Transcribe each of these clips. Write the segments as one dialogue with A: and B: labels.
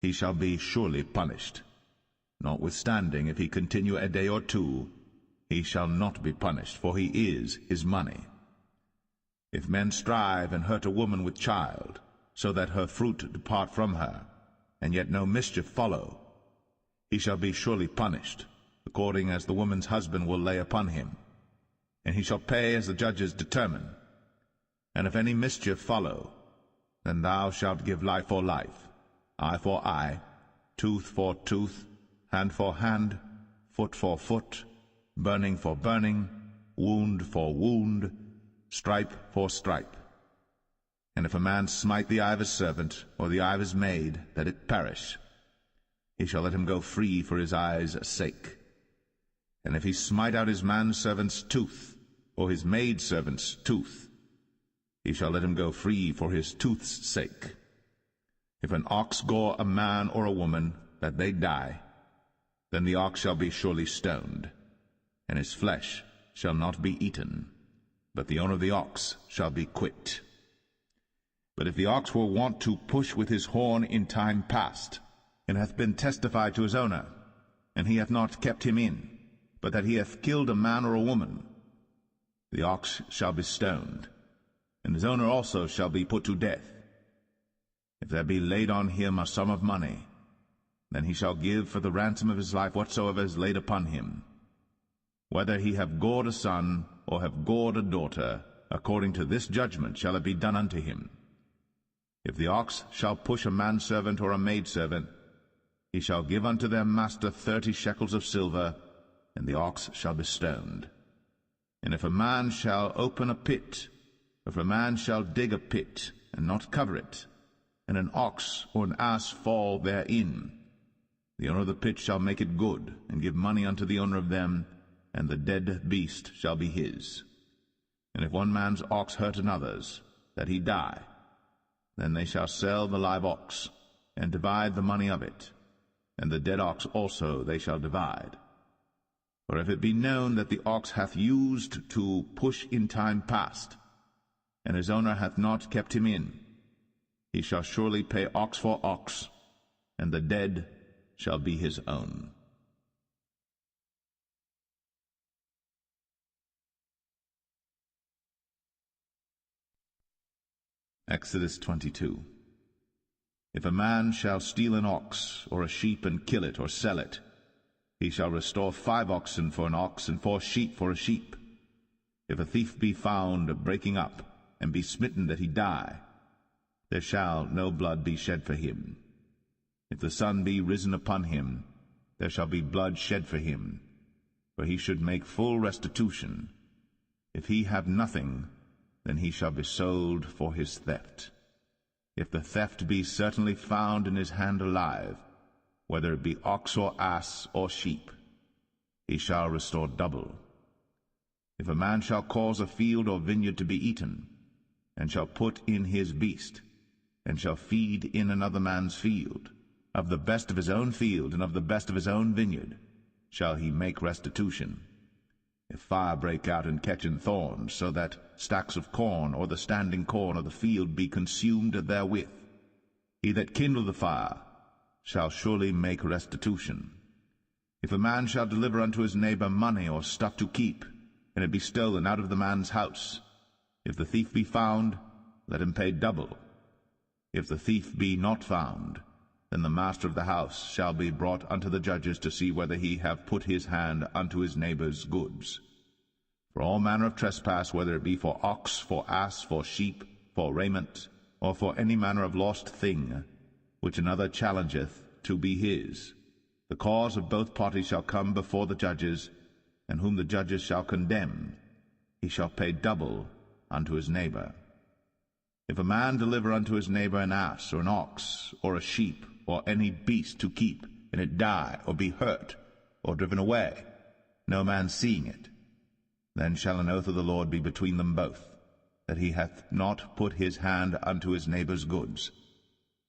A: he shall be surely punished. Notwithstanding, if he continue a day or two, he shall not be punished, for he is his money. If men strive and hurt a woman with child, so that her fruit depart from her, and yet no mischief follow, he shall be surely punished, according as the woman's husband will lay upon him, and he shall pay as the judges determine. And if any mischief follow, then thou shalt give life for life, eye for eye, tooth for tooth, hand for hand, foot for foot, burning for burning, wound for wound, stripe for stripe. And if a man smite the eye of his servant, or the eye of his maid, that it perish, he shall let him go free for his eye's sake. And if he smite out his manservant's tooth, or his maidservant's tooth, he shall let him go free for his tooth's sake. If an ox gore a man or a woman, that they die, then the ox shall be surely stoned, and his flesh shall not be eaten, but the owner of the ox shall be quit. But if the ox were wont to push with his horn in time past, and hath been testified to his owner, and he hath not kept him in, but that he hath killed a man or a woman, the ox shall be stoned, and his owner also shall be put to death. If there be laid on him a sum of money, then he shall give for the ransom of his life whatsoever is laid upon him. Whether he have gored a son, or have gored a daughter, according to this judgment shall it be done unto him. If the ox shall push a manservant or a maidservant, he shall give unto their master 30 shekels of silver, and the ox shall be stoned. And if a man shall open a pit, or if a man shall dig a pit, and not cover it, and an ox or an ass fall therein, the owner of the pit shall make it good, and give money unto the owner of them, and the dead beast shall be his. And if one man's ox hurt another's, that he die, then they shall sell the live ox, and divide the money of it, and the dead ox also they shall divide. For if it be known that the ox hath used to push in time past, and his owner hath not kept him in, he shall surely pay ox for ox, and the dead shall be his own. Exodus 22. If a man shall steal an ox or a sheep and kill it or sell it, he shall restore 5 oxen for an ox and 4 sheep for a sheep. If a thief be found breaking up, and be smitten that he die, there shall no blood be shed for him. If the sun be risen upon him, there shall be blood shed for him, for he should make full restitution. If he have nothing, then he shall be sold for his theft. If the theft be certainly found in his hand alive, whether it be ox or ass or sheep, he shall restore double. If a man shall cause a field or vineyard to be eaten, and shall put in his beast, and shall feed in another man's field, of the best of his own field and of the best of his own vineyard shall he make restitution. If fire break out and catch in thorns, so that stacks of corn or the standing corn of the field be consumed therewith, he that kindled the fire shall surely make restitution. If a man shall deliver unto his neighbor money or stuff to keep, and it be stolen out of the man's house, if the thief be found, let him pay double. If the thief be not found, then the master of the house shall be brought unto the judges to see whether he have put his hand unto his neighbor's goods. For all manner of trespass, whether it be for ox, for ass, for sheep, for raiment, or for any manner of lost thing, which another challengeth to be his, the cause of both parties shall come before the judges, and whom the judges shall condemn, he shall pay double unto his neighbor. If a man deliver unto his neighbor an ass, or an ox, or a sheep, or any beast to keep, and it die, or be hurt, or driven away, no man seeing it, then shall an oath of the Lord be between them both, that he hath not put his hand unto his neighbor's goods,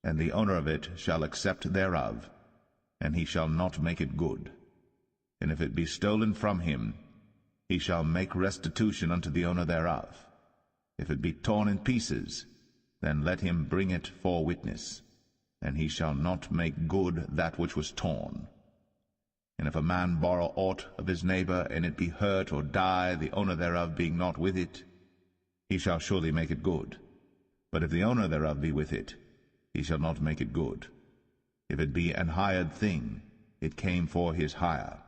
A: and the owner of it shall accept thereof, and he shall not make it good. And if it be stolen from him, he shall make restitution unto the owner thereof. If it be torn in pieces, then let him bring it for witness. and he shall not make good that which was torn. And if a man borrow aught of his neighbor, and it be hurt or die, the owner thereof being not with it, he shall surely make it good. But if the owner thereof be with it, he shall not make it good. If it be an hired thing, it came for his hire.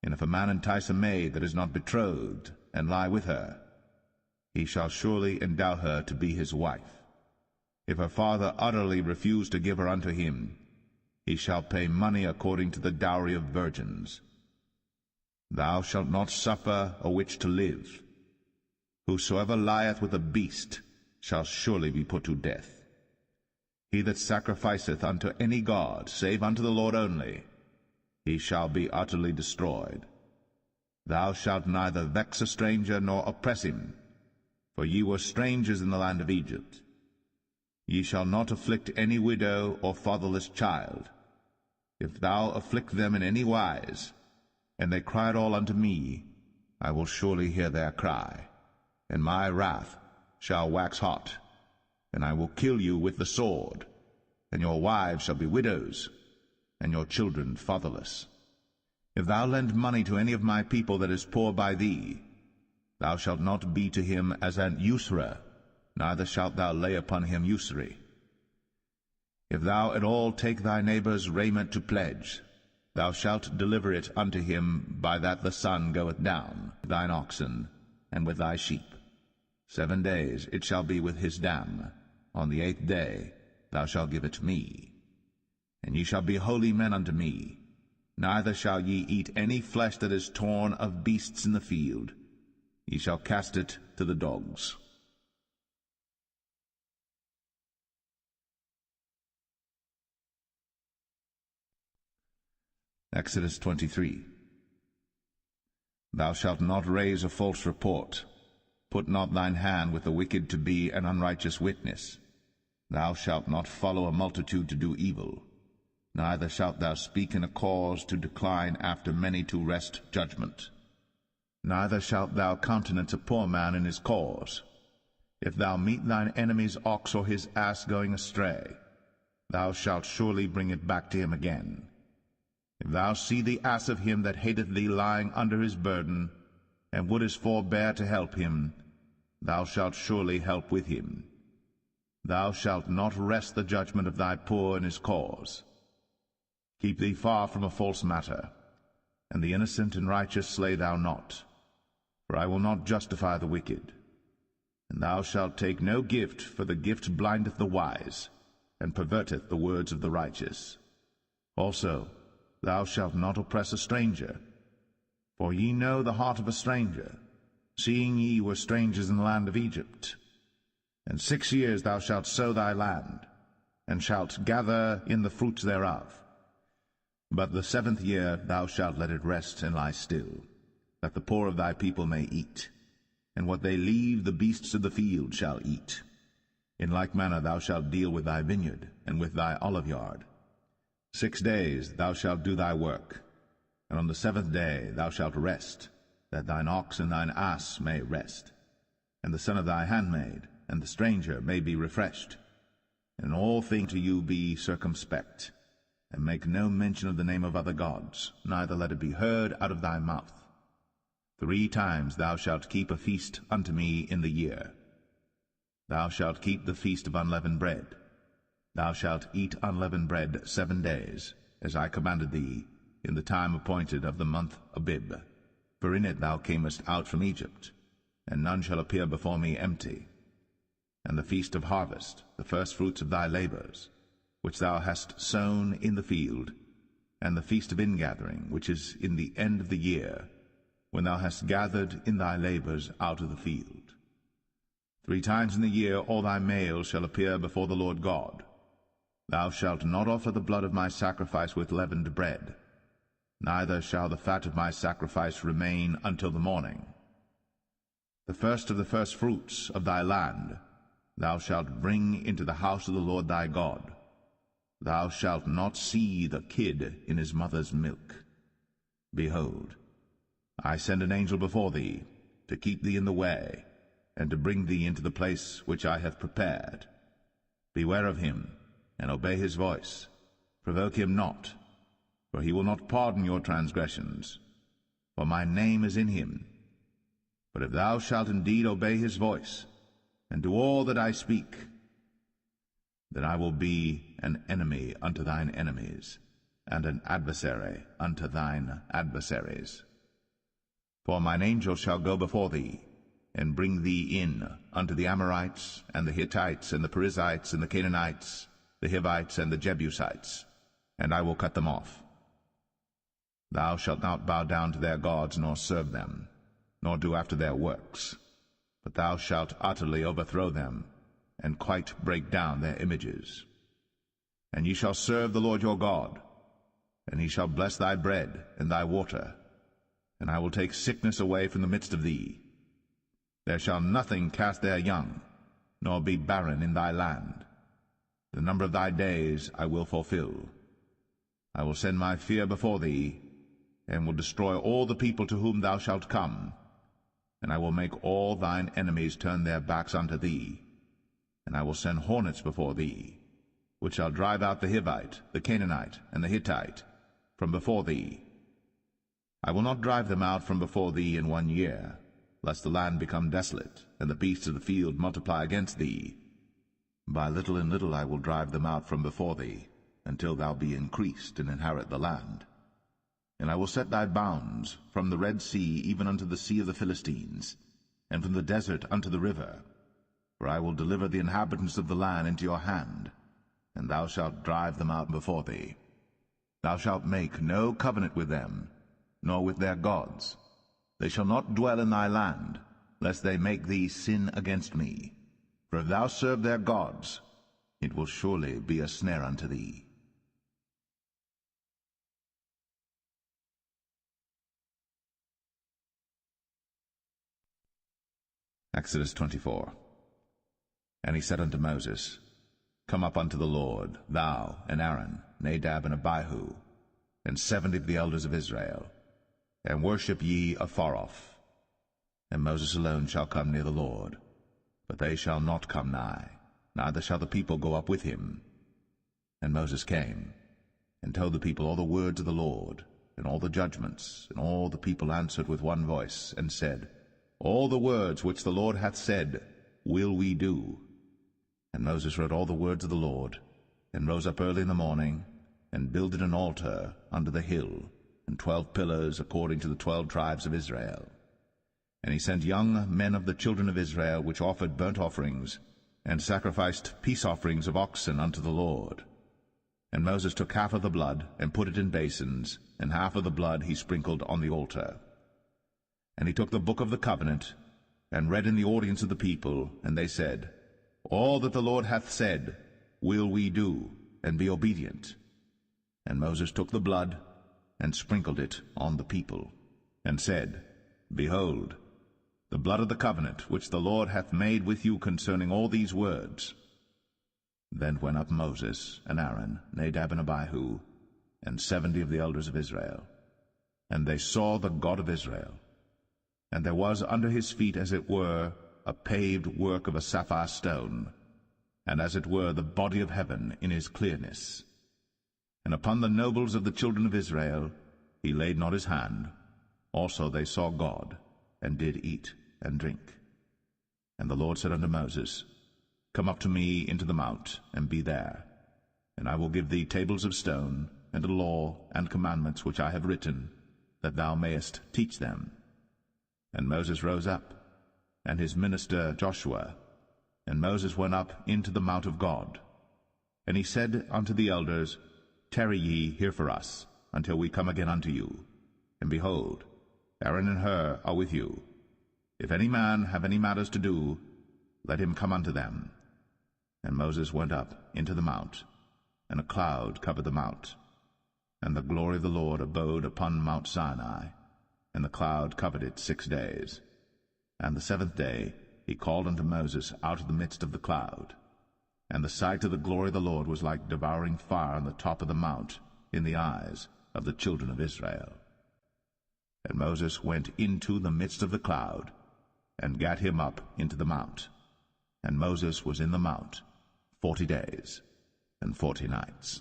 A: And if a man entice a maid that is not betrothed, and lie with her, he shall surely endow her to be his wife. If her father utterly refuse to give her unto him, he shall pay money according to the dowry of virgins. Thou shalt not suffer a witch to live. Whosoever lieth with a beast shall surely be put to death. He that sacrificeth unto any god, save unto the Lord only, he shall be utterly destroyed. Thou shalt neither vex a stranger nor oppress him, for ye were strangers in the land of Egypt. Ye shall not afflict any widow or fatherless child. If thou afflict them in any wise, and they cry at all unto me, I will surely hear their cry, and my wrath shall wax hot, and I will kill you with the sword, and your wives shall be widows, and your children fatherless. If thou lend money to any of my people that is poor by thee, thou shalt not be to him as an usurer, neither shalt thou lay upon him usury. If thou at all take thy neighbor's raiment to pledge, thou shalt deliver it unto him by that the sun goeth down, thine oxen, and with thy sheep. 7 days it shall be with his dam. On the 8th day thou shalt give it me. And ye shall be holy men unto me. Neither shall ye eat any flesh that is torn of beasts in the field. Ye shall cast it to the dogs. Exodus 23. Thou shalt not raise a false report. Put not thine hand with the wicked to be an unrighteous witness. Thou shalt not follow a multitude to do evil. Neither shalt thou speak in a cause to decline after many to wrest judgment. Neither shalt thou countenance a poor man in his cause. If thou meet thine enemy's ox or his ass going astray, thou shalt surely bring it back to him again. If thou see the ass of him that hateth thee lying under his burden, and wouldest forbear to help him, thou shalt surely help with him. Thou shalt not wrest the judgment of thy poor in his cause. Keep thee far from a false matter, and the innocent and righteous slay thou not, for I will not justify the wicked. And thou shalt take no gift, for the gift blindeth the wise, and perverteth the words of the righteous. Also, thou shalt not oppress a stranger, for ye know the heart of a stranger, seeing ye were strangers in the land of Egypt. And 6 years thou shalt sow thy land, and shalt gather in the fruits thereof. But the 7th year thou shalt let it rest and lie still, that the poor of thy people may eat, and what they leave the beasts of the field shall eat. In like manner thou shalt deal with thy vineyard, and with thy oliveyard. 6 days thou shalt do thy work, and on the 7th day thou shalt rest, that thine ox and thine ass may rest, and the son of thy handmaid, and the stranger may be refreshed. And in all things to you be circumspect, and make no mention of the name of other gods, neither let it be heard out of thy mouth. 3 times thou shalt keep a feast unto me in the year. Thou shalt keep the feast of unleavened bread. Thou shalt eat unleavened bread 7 days, as I commanded thee, in the time appointed of the month Abib. For in it thou camest out from Egypt, and none shall appear before me empty. And the feast of harvest, the firstfruits of thy labors, which thou hast sown in the field, and the feast of ingathering, which is in the end of the year, when thou hast gathered in thy labors out of the field. 3 times in the year all thy males shall appear before the Lord God. Thou shalt not offer the blood of my sacrifice with leavened bread, neither shall the fat of my sacrifice remain until the morning. The first of the firstfruits of thy land thou shalt bring into the house of the Lord thy God. Thou shalt not see the kid in his mother's milk. Behold, I send an angel before thee, to keep thee in the way, and to bring thee into the place which I have prepared. Beware of him, and obey his voice. Provoke him not, for he will not pardon your transgressions, for my name is in him. But if thou shalt indeed obey his voice, and do all that I speak, then I will be an enemy unto thine enemies, and an adversary unto thine adversaries. For mine angel shall go before thee, and bring thee in unto the Amorites, and the Hittites, and the Perizzites, and the Canaanites, the Hivites, and the Jebusites, and I will cut them off. Thou shalt not bow down to their gods, nor serve them, nor do after their works, but thou shalt utterly overthrow them, and quite break down their images. And ye shall serve the Lord your God, and he shall bless thy bread and thy water, and I will take sickness away from the midst of thee. There shall nothing cast their young, nor be barren in thy land. The number of thy days I will fulfill. I will send my fear before thee, and will destroy all the people to whom thou shalt come, and I will make all thine enemies turn their backs unto thee, and I will send hornets before thee, which shall drive out the Hivite, the Canaanite, and the Hittite from before thee. I will not drive them out from before thee in 1 year, lest the land become desolate, and the beasts of the field multiply against thee. By little and little I will drive them out from before thee, until thou be increased and inherit the land. And I will set thy bounds from the Red Sea even unto the sea of the Philistines, and from the desert unto the river. For I will deliver the inhabitants of the land into your hand, and thou shalt drive them out before thee. Thou shalt make no covenant with them, nor with their gods. They shall not dwell in thy land, lest they make thee sin against me. For if thou serve their gods, it will surely be a snare unto thee. Exodus 24. And he said unto Moses, Come up unto the Lord, thou and Aaron, Nadab and Abihu, and 70 of the elders of Israel, and worship ye afar off. And Moses alone shall come near the Lord, but they shall not come nigh, neither shall the people go up with him. And Moses came, and told the people all the words of the Lord, and all the judgments, and all the people answered with one voice, and said, All the words which the Lord hath said will we do. And Moses wrote all the words of the Lord, and rose up early in the morning, and builded an altar under the hill, and 12 pillars according to the 12 tribes of Israel. And he sent young men of the children of Israel, which offered burnt offerings, and sacrificed peace offerings of oxen unto the Lord. And Moses took half of the blood, and put it in basins, and half of the blood he sprinkled on the altar. And he took the book of the covenant, and read in the audience of the people, and they said, All that the Lord hath said will we do, and be obedient. And Moses took the blood, and sprinkled it on the people, and said, Behold, the blood of the covenant which the Lord hath made with you concerning all these words. Then went up Moses, and Aaron, Nadab and Abihu, and 70 of the elders of Israel. And they saw the God of Israel. And there was under his feet, as it were, a paved work of a sapphire stone, and as it were the body of heaven in his clearness. And upon the nobles of the children of Israel he laid not his hand. Also they saw God, and did eat and drink. And the Lord said unto Moses, Come up to me into the mount, and be there. And I will give thee tables of stone, and a law and commandments which I have written, that thou mayest teach them. And Moses rose up, and his minister Joshua, and Moses went up into the mount of God. And he said unto the elders, Tarry ye here for us, until we come again unto you. And behold, Aaron and Hur are with you. If any man have any matters to do, let him come unto them. And Moses went up into the mount, and a cloud covered the mount. And the glory of the Lord abode upon Mount Sinai, and the cloud covered it 6 days. And the 7th day he called unto Moses out of the midst of the cloud. And the sight of the glory of the Lord was like devouring fire on the top of the mount in the eyes of the children of Israel. And Moses went into the midst of the cloud, and gat him up into the mount. And Moses was in the mount 40 days, 40 nights.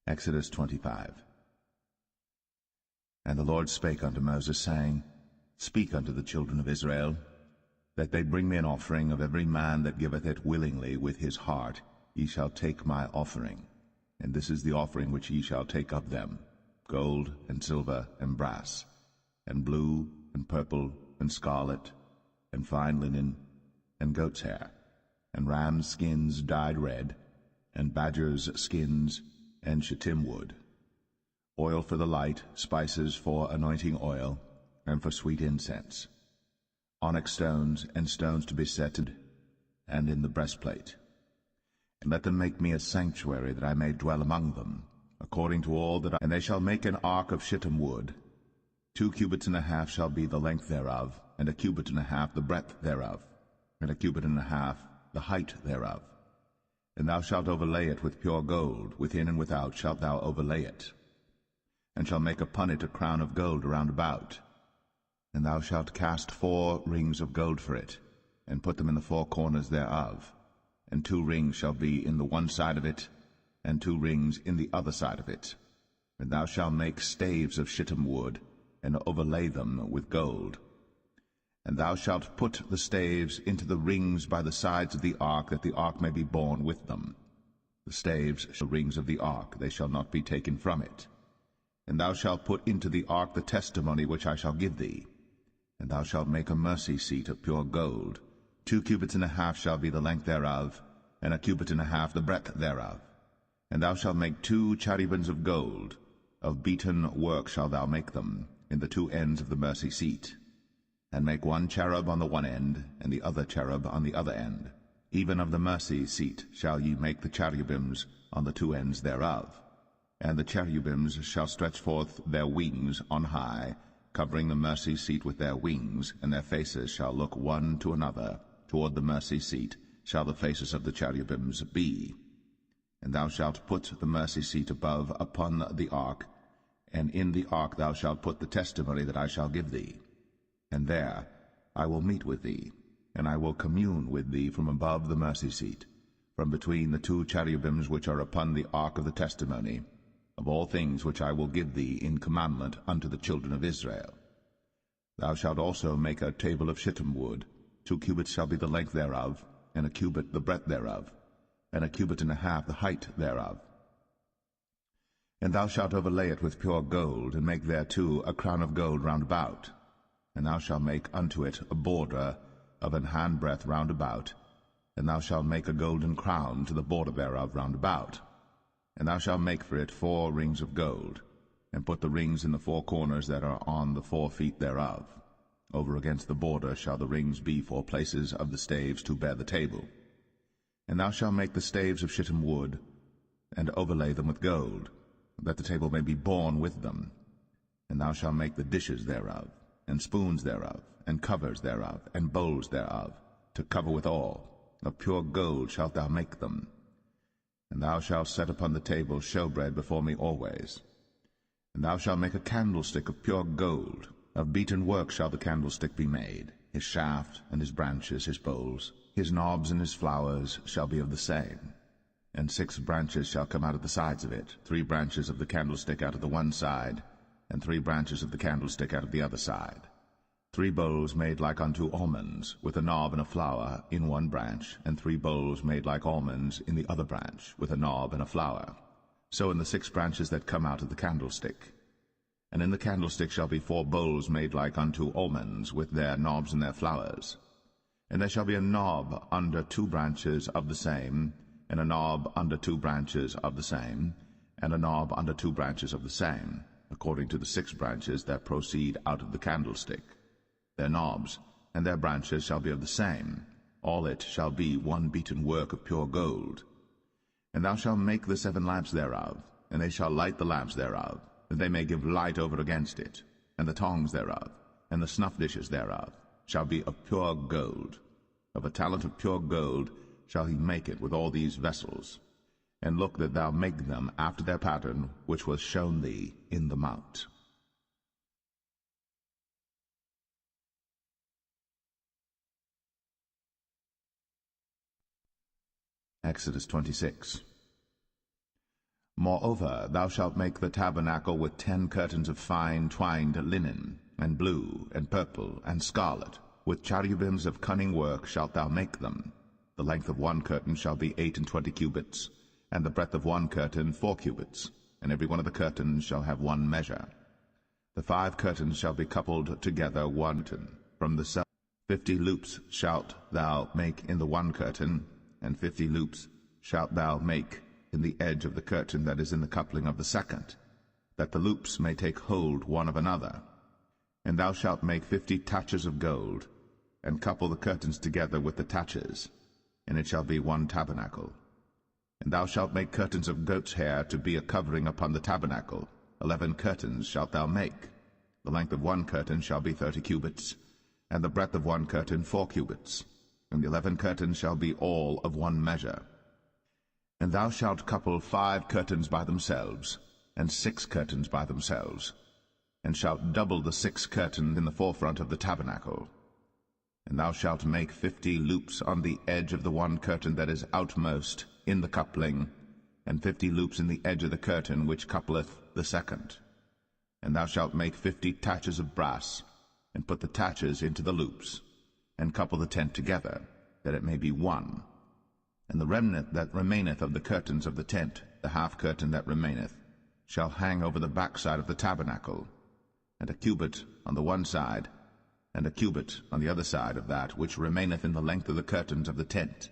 A: Exodus 25. And the Lord spake unto Moses, saying, Speak unto the children of Israel, that they bring me an offering of every man that giveth it willingly with his heart. Ye shall take my offering. And this is the offering which ye shall take of them: gold, and silver, and brass, and blue, and purple, and scarlet, and fine linen, and goat's hair, and rams' skins dyed red, and badgers' skins, and shittim wood, oil for the light, spices for anointing oil, and for sweet incense, onyx stones, and stones to be set and in the breastplate. And let them make me a sanctuary, that I may dwell among them, according to all that And they shall make an ark of shittim wood. 2 cubits and a half shall be the length thereof, and 1 cubit and a half the breadth thereof, and 1 cubit and a half the height thereof. And thou shalt overlay it with pure gold, within and without shalt thou overlay it, and shalt make upon it a crown of gold round about. And thou shalt cast 4 rings of gold for it, and put them in the 4 corners thereof. And 2 rings shall be in the one side of it, and 2 rings in the other side of it. And thou shalt make staves of shittim wood, and overlay them with gold. And thou shalt put the staves into the rings by the sides of the ark, that the ark may be borne with them. The staves shall be the rings of the ark, they shall not be taken from it. And thou shalt put into the ark the testimony which I shall give thee. And thou shalt make a mercy seat of pure gold. 2 cubits and a half shall be the length thereof, and 1 cubit and a half the breadth thereof. And thou shalt make 2 cherubims of gold, of beaten work shalt thou make them, in the 2 ends of the mercy seat. And make 1 cherub on the one end, and the other cherub on the other end. Even of the mercy seat shall ye make the cherubims on the 2 ends thereof. And the cherubims shall stretch forth their wings on high, covering the mercy seat with their wings, and their faces shall look one to another. Toward the mercy seat shall the faces of the cherubims be. And thou shalt put the mercy seat above upon the ark, and in the ark thou shalt put the testimony that I shall give thee. And there I will meet with thee, and I will commune with thee from above the mercy seat, from between the 2 cherubims which are upon the ark of the testimony, of all things which I will give thee in commandment unto the children of Israel. Thou shalt also make a table of shittim wood. 2 cubits shall be the length thereof, and 1 cubit the breadth thereof, and 1 cubit and a half the height thereof. And thou shalt overlay it with pure gold, and make thereto a crown of gold round about. And thou shalt make unto it a border of an handbreadth round about, and thou shalt make a golden crown to the border thereof round about. And thou shalt make for it 4 rings of gold, and put the rings in the 4 corners that are on the 4 feet thereof. Over against the border shall the rings be for places of the staves to bear the table. And thou shalt make the staves of shittim wood, and overlay them with gold, that the table may be borne with them. And thou shalt make the dishes thereof, and spoons thereof, and covers thereof, and bowls thereof, to cover withal. Of pure gold shalt thou make them. And thou shalt set upon the table showbread before me always. And thou shalt make a candlestick of pure gold. Of beaten work shall the candlestick be made. His shaft, and his branches, his bowls, his knobs and his flowers shall be of the same. And 6 branches shall come out of the sides of it, 3 branches of the candlestick out of the one side, and 3 branches of the candlestick out of the other side. 3 bowls made like unto almonds, with a knob and a flower in one branch, and 3 bowls made like almonds in the other branch, with a knob and a flower. So in the 6 branches that come out of the candlestick. And in the candlestick shall be 4 bowls made like unto almonds, with their knobs and their flowers. And there shall be a knob under 2 branches of the same, and a knob under 2 branches of the same, and a knob under 2 branches of the same, according to the 6 branches that proceed out of the candlestick. Their knobs and their branches shall be of the same. All it shall be one beaten work of pure gold. And thou shalt make the 7 lamps thereof, and they shall light the lamps thereof, that they may give light over against it. And the tongs thereof, and the snuff dishes thereof, shall be of pure gold. Of a talent of pure gold shall he make it with all these vessels. And look that thou make them after their pattern which was shown thee in the mount. Exodus 26. Moreover, thou shalt make the tabernacle with 10 curtains of fine twined linen, and blue, and purple, and scarlet. With cherubims of cunning work shalt thou make them. The length of one curtain shall be 28 cubits, and the breadth of one curtain 4 cubits, and every one of the curtains shall have one measure. The 5 curtains shall be coupled together one curtain. From the cell 50 loops shalt thou make in the one curtain, and 50 loops shalt thou make in the edge of the curtain that is in the coupling of the second, that the loops may take hold one of another. And thou shalt make 50 taches of gold, and couple the curtains together with the taches, and it shall be one tabernacle. And thou shalt make curtains of goat's hair to be a covering upon the tabernacle. 11 curtains shalt thou make. The length of one curtain shall be 30 cubits, and the breadth of one curtain 4 cubits, and the 11 curtains shall be all of one measure. And thou shalt couple 5 curtains by themselves, and 6 curtains by themselves, and shalt double the 6 curtains in the forefront of the tabernacle. And thou shalt make 50 loops on the edge of the one curtain that is outmost in the coupling, and 50 loops in the edge of the curtain which coupleth the second. And thou shalt make 50 taches of brass, and put the taches into the loops, and couple the tent together, that it may be one. And the remnant that remaineth of the curtains of the tent, the half curtain that remaineth, shall hang over the backside of the tabernacle, and a cubit on the one side, and a cubit on the other side of that which remaineth in the length of the curtains of the tent.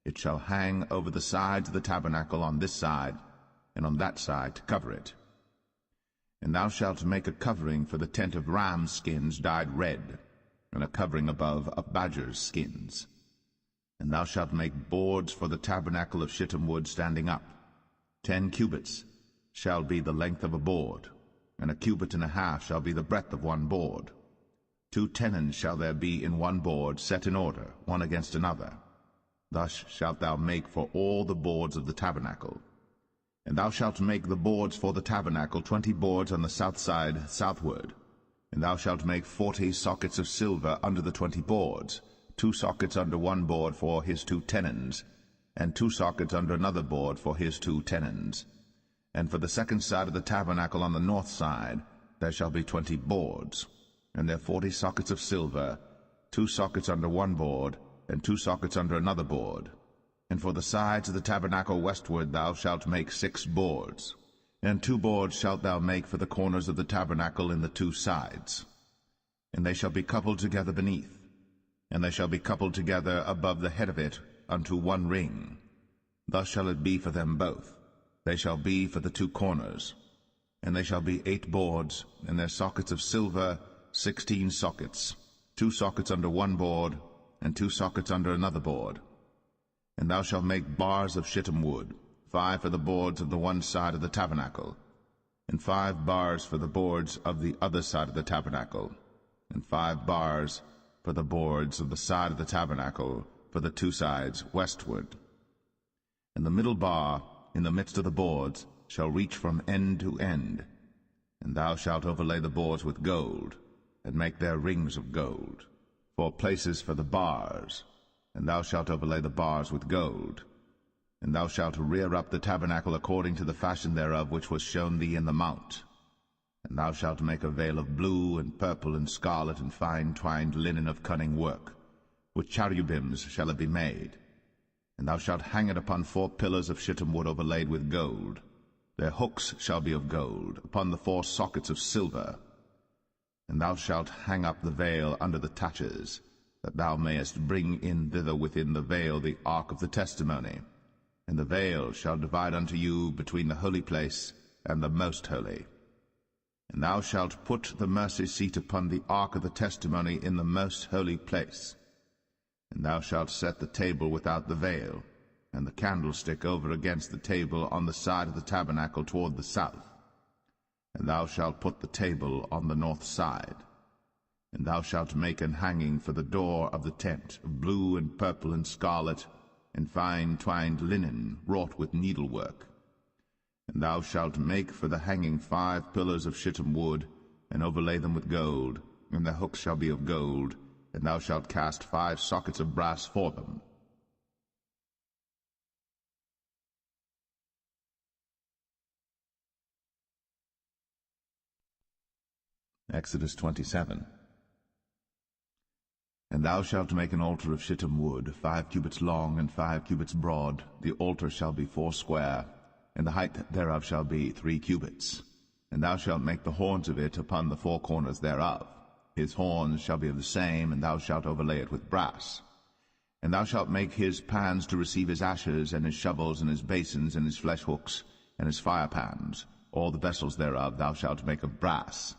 A: It shall hang over the sides of the tabernacle on this side, and on that side to cover it. And thou shalt make a covering for the tent of rams' skins dyed red, and a covering above of badgers' skins. And thou shalt make boards for the tabernacle of shittim wood standing up. 10 cubits shall be the length of a board, and a cubit and a half shall be the breadth of one board. 2 tenons shall there be in one board, set in order, one against another. Thus shalt thou make for all the boards of the tabernacle. And thou shalt make the boards for the tabernacle 20 boards on the south side southward. And thou shalt make 40 sockets of silver under the 20 boards, 2 sockets under one board for his 2 tenons, and 2 sockets under another board for his 2 tenons. And for the second side of the tabernacle on the north side there shall be 20 boards, and there 40 sockets of silver, 2 sockets under one board, and 2 sockets under another board. And for the sides of the tabernacle westward thou shalt make 6 boards, and 2 boards shalt thou make for the corners of the tabernacle in the 2 sides. And they shall be coupled together beneath, and they shall be coupled together above the head of it unto one ring. Thus shall it be for them both. They shall be for the 2 corners. And they shall be 8 boards, and their sockets of silver 16 sockets, 2 sockets under one board, and 2 sockets under another board. And thou shalt make bars of shittim wood, 5 for the boards of the one side of the tabernacle, and 5 bars for the boards of the other side of the tabernacle, and 5 bars for the boards of the side of the tabernacle for the 2 sides westward. And the middle bar in the midst of the boards shall reach from end to end. And thou shalt overlay the boards with gold, and make their rings of gold, for places for the bars. And thou shalt overlay the bars with gold. And thou shalt rear up the tabernacle according to the fashion thereof which was shown thee in the mount. And thou shalt make a veil of blue and purple and scarlet and fine twined linen of cunning work. With cherubims shall it be made. And thou shalt hang it upon 4 pillars of shittim wood overlaid with gold. Their hooks shall be of gold, upon the 4 sockets of silver. And thou shalt hang up the veil under the taches, that thou mayest bring in thither within the veil the ark of the testimony. And the veil shall divide unto you between the holy place and the most holy. And thou shalt put the mercy seat upon the ark of the testimony in the most holy place. And thou shalt set the table without the veil, and the candlestick over against the table on the side of the tabernacle toward the south. And thou shalt put the table on the north side. And thou shalt make an hanging for the door of the tent, of blue and purple and scarlet, and fine twined linen, wrought with needlework. And thou shalt make for the hanging 5 pillars of shittim wood, and overlay them with gold, and the hooks shall be of gold, and thou shalt cast 5 sockets of brass for them. Exodus 27. And thou shalt make an altar of shittim wood, 5 cubits long and 5 cubits broad. The altar shall be 4 square, and the height thereof shall be 3 cubits. And thou shalt make the horns of it upon the 4 corners thereof. His horns shall be of the same, and thou shalt overlay it with brass. And thou shalt make his pans to receive his ashes, and his shovels, and his basins, and his flesh hooks, and his fire pans. All the vessels thereof thou shalt make of brass.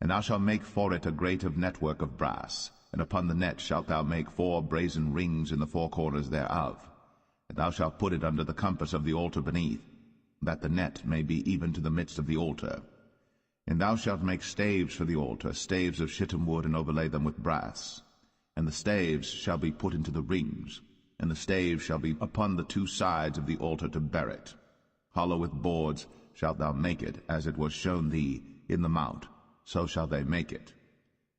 A: And thou shalt make for it a grate of network of brass, and upon the net shalt thou make 4 brazen rings in the 4 corners thereof. And thou shalt put it under the compass of the altar beneath, that the net may be even to the midst of the altar. And thou shalt make staves for the altar, staves of shittim wood, and overlay them with brass. And the staves shall be put into the rings, and the staves shall be upon the 2 sides of the altar to bear it. Hollow with boards shalt thou make it, as it was shown thee in the mount, so shall they make it.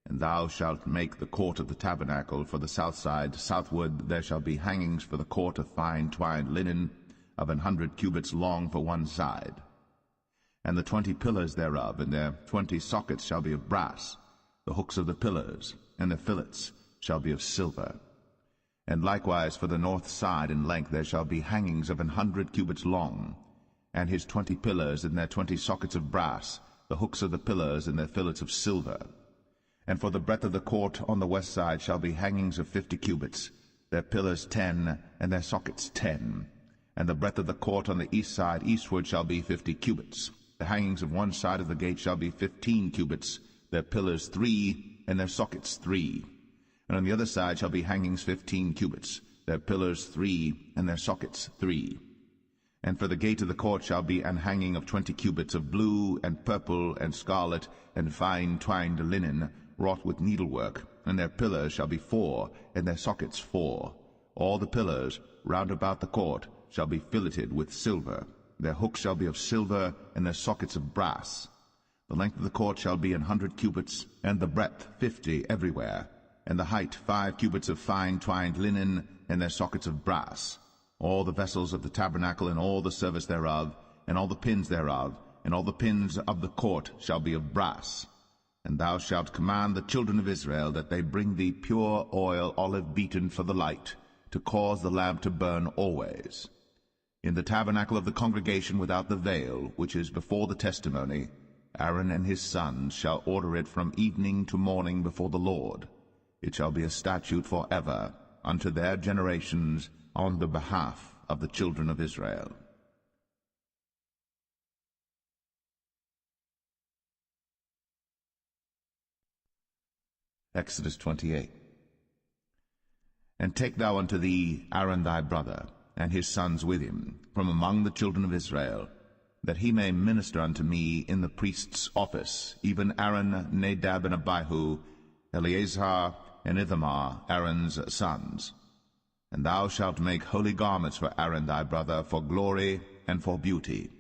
A: And thou shalt make the court of the tabernacle for the south side. Southward there shall be hangings for the court of fine twined linen, of 100 cubits long for one side. And the 20 pillars thereof, and their 20 sockets shall be of brass. The hooks of the pillars, and their fillets, shall be of silver. And likewise for the north side in length there shall be hangings of 100 cubits long, and his 20 pillars, and their 20 sockets of brass, the hooks of the pillars, and their fillets of silver. And for the breadth of the court on the west side shall be hangings of 50 cubits, their pillars 10, and their sockets 10. And the breadth of the court on the east side eastward shall be 50 cubits. The hangings of one side of the gate shall be 15 cubits, their pillars 3, and their sockets 3. And on the other side shall be hangings 15 cubits, their pillars 3, and their sockets 3. And for the gate of the court shall be an hanging of 20 cubits of blue, and purple, and scarlet, and fine twined linen, wrought with needlework, and their pillars shall be 4, and their sockets 4. All the pillars round about the court shall be filleted with silver. Their hooks shall be of silver, and their sockets of brass. The length of the court shall be 100 cubits, and the breadth 50 everywhere, and the height 5 cubits of fine twined linen, and their sockets of brass. All the vessels of the tabernacle, and all the service thereof, and all the pins thereof, and all the pins of the court shall be of brass. And thou shalt command the children of Israel that they bring thee pure oil, olive beaten for the light, to cause the lamp to burn always. In the tabernacle of the congregation without the veil, which is before the testimony, Aaron and his sons shall order it from evening to morning before the Lord. It shall be a statute forever unto their generations on the behalf of the children of Israel. Exodus 28. And take thou unto thee Aaron thy brother, and his sons with him, from among the children of Israel, that he may minister unto me in the priest's office, even Aaron, Nadab, and Abihu, Eleazar, and Ithamar, Aaron's sons. And thou shalt make holy garments for Aaron thy brother, for glory and for beauty.